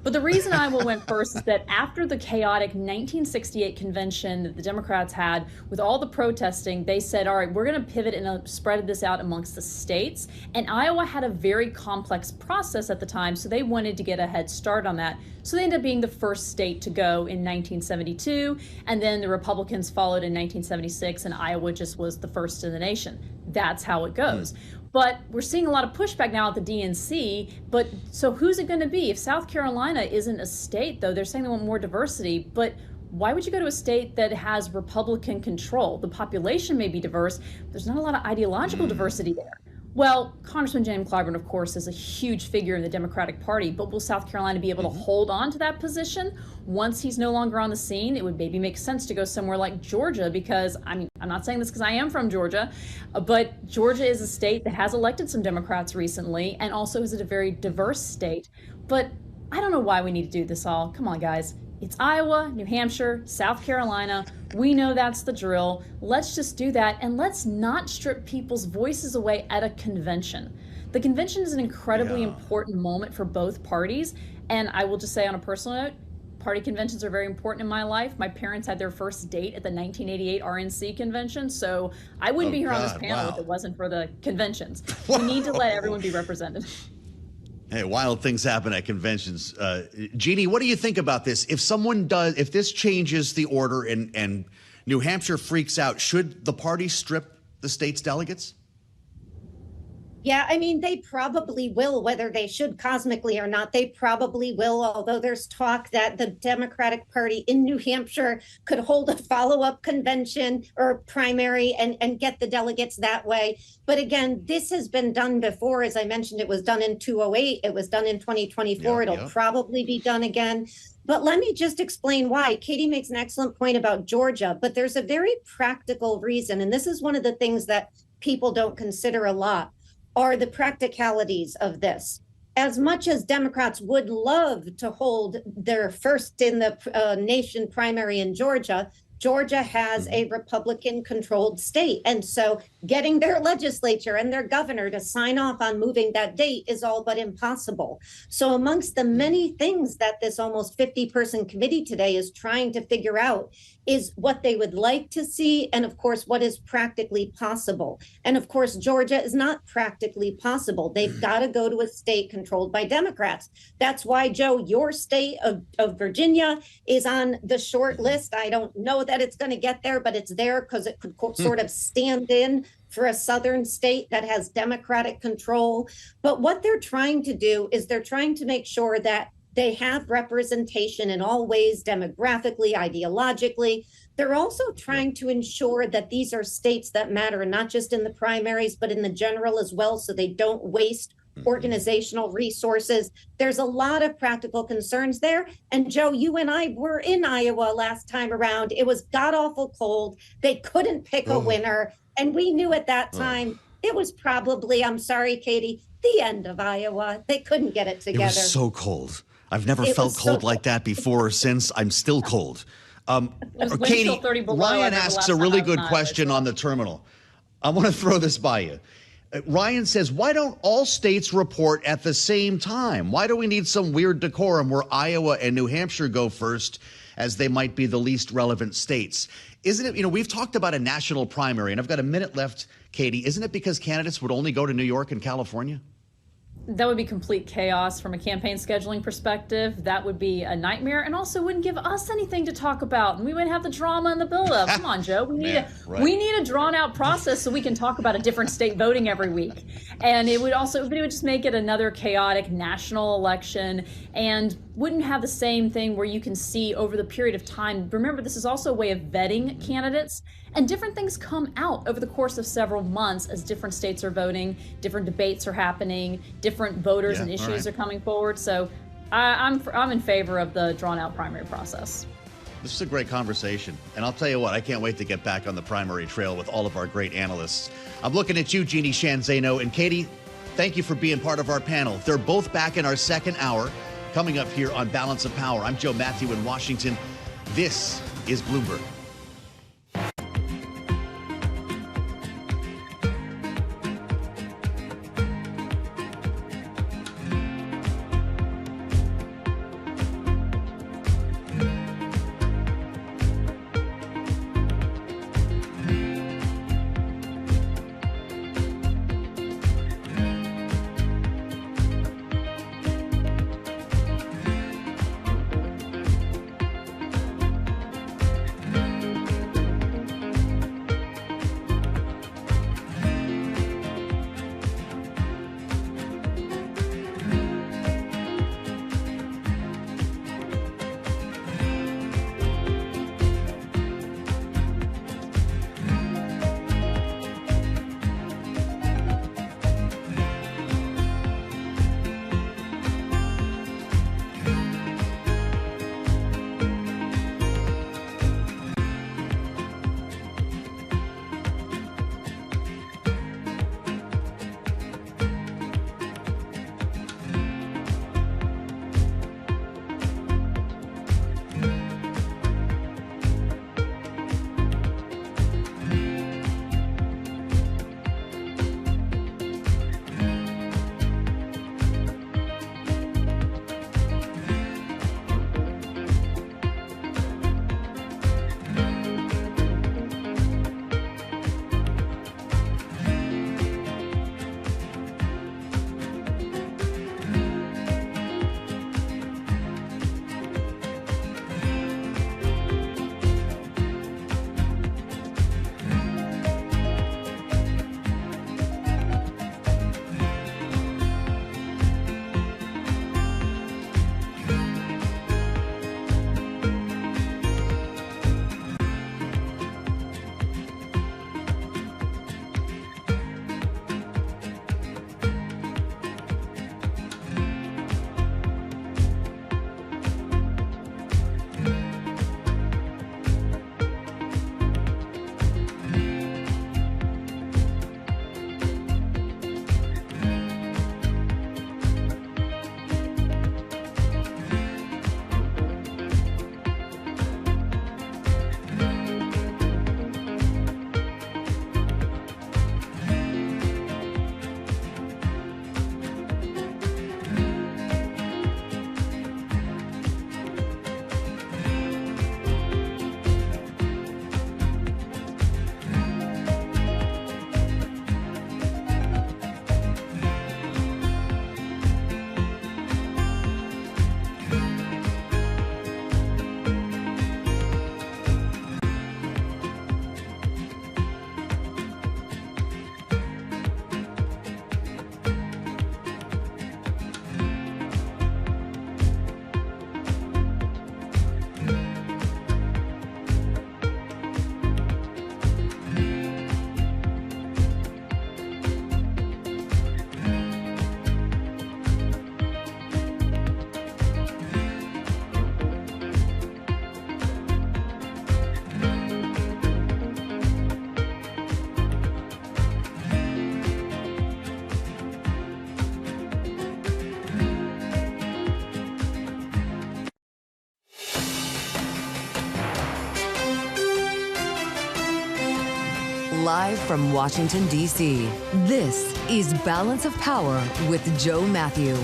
But the reason Iowa went first is that after the chaotic 1968 convention that the Democrats had with all the protesting, they said, all right, we're going to pivot and spread this out amongst the states. And Iowa had a very complex process at the time, so they wanted to get a head start on that. So they ended up being the first state to go in 1972, and then the Republicans followed in 1976, and Iowa just was the first in the nation. That's how it goes. But we're seeing a lot of pushback now at the DNC. But so who's it going to be? If South Carolina isn't a state, though, they're saying they want more diversity. But why would you go to a state that has Republican control? The population may be diverse. But there's not a lot of ideological diversity there. Well, Congressman James Clyburn, of course, is a huge figure in the Democratic Party, but will South Carolina be able to hold on to that position once he's no longer on the scene? It would maybe make sense to go somewhere like Georgia, because, I mean, I'm not saying this because I am from Georgia, but Georgia is a state that has elected some Democrats recently and also is a very diverse state. But I don't know why we need to do this all. Come on, guys. It's Iowa, New Hampshire, South Carolina. We know that's the drill. Let's just do that, and let's not strip people's voices away at a convention. The convention is an incredibly important moment for both parties, and I will just say on a personal note, party conventions are very important in my life. My parents had their first date at the 1988 RNC convention, so I wouldn't be here on this panel if it wasn't for the conventions. We need to let everyone be represented. Hey, wild things happen at conventions. Jeannie, what do you think about this? If this changes the order and New Hampshire freaks out, should the party strip the state's delegates? Yeah, I mean, they probably will, whether they should cosmically or not. They probably will, although there's talk that the Democratic Party in New Hampshire could hold a follow-up convention or primary and get the delegates that way. But again, this has been done before. As I mentioned, it was done in 2008. It was done in 2024. It'll probably be done again. But let me just explain why. Katie makes an excellent point about Georgia, but there's a very practical reason. And this is one of the things that people don't consider a lot, are the practicalities of this. As much as Democrats would love to hold their first in the nation primary in Georgia, Georgia has a Republican-controlled state. And so getting their legislature and their governor to sign off on moving that date is all but impossible. So amongst the many things that this almost 50-person committee today is trying to figure out is what they would like to see, and of course, what is practically possible. And of course, Georgia is not practically possible. They've got to go to a state controlled by Democrats. That's why, Joe, your state of Virginia is on the short list. I don't know that it's going to get there, but it's there because it could sort of stand in for a southern state that has Democratic control. But what they're trying to do is they're trying to make sure that they have representation in all ways, demographically, ideologically. They're also trying to ensure that these are states that matter, not just in the primaries, but in the general as well, so they don't waste organizational resources. There's a lot of practical concerns there. And Joe, you and I were in Iowa last time around. It was god-awful cold. They couldn't pick a winner. And we knew at that time it was probably, I'm sorry, Katie, the end of Iowa. They couldn't get it together. It was so cold. I've never felt cold like that before or since. I'm still cold. Katie, Ryan asks a really good question on the terminal. I want to throw this by you. Ryan says, why don't all states report at the same time? Why do we need some weird decorum where Iowa and New Hampshire go first, as they might be the least relevant states? Isn't it, we've talked about a national primary, and I've got a minute left, Katie. Isn't it because candidates would only go to New York and California? That would be complete chaos from a campaign scheduling perspective. That would be a nightmare, and also wouldn't give us anything to talk about. And we wouldn't have the drama and the buildup. Come on, Joe. We need a drawn out process so we can talk about a different state voting every week. And it would just make it another chaotic national election, and wouldn't have the same thing where you can see over the period of time. Remember, this is also a way of vetting candidates, and different things come out over the course of several months as different states are voting, different debates are happening, different voters and issues are coming forward. So I'm in favor of the drawn-out primary process. This is a great conversation. And I'll tell you what, I can't wait to get back on the primary trail with all of our great analysts. I'm looking at you, Jeannie Shanzano and Katie. Thank you for being part of our panel. They're both back in our second hour coming up here on Balance of Power. I'm Joe Matthew in Washington. This is Bloomberg. Live from Washington, D.C., this is Balance of Power with Joe Matthew.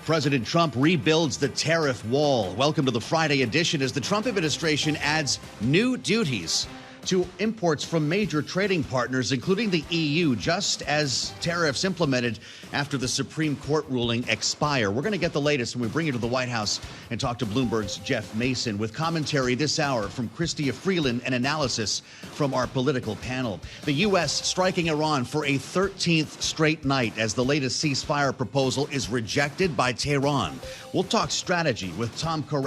President Trump rebuilds the tariff wall. Welcome to the Friday edition as the Trump administration adds new duties to imports from major trading partners, including the EU, just as tariffs implemented after the Supreme Court ruling expire. We're going to get the latest when we bring you to the White House and talk to Bloomberg's Jeff Mason with commentary this hour from Chrystia Freeland and analysis from our political panel. The U.S. striking Iran for a 13th straight night as the latest ceasefire proposal is rejected by Tehran. We'll talk strategy with Tom Corral.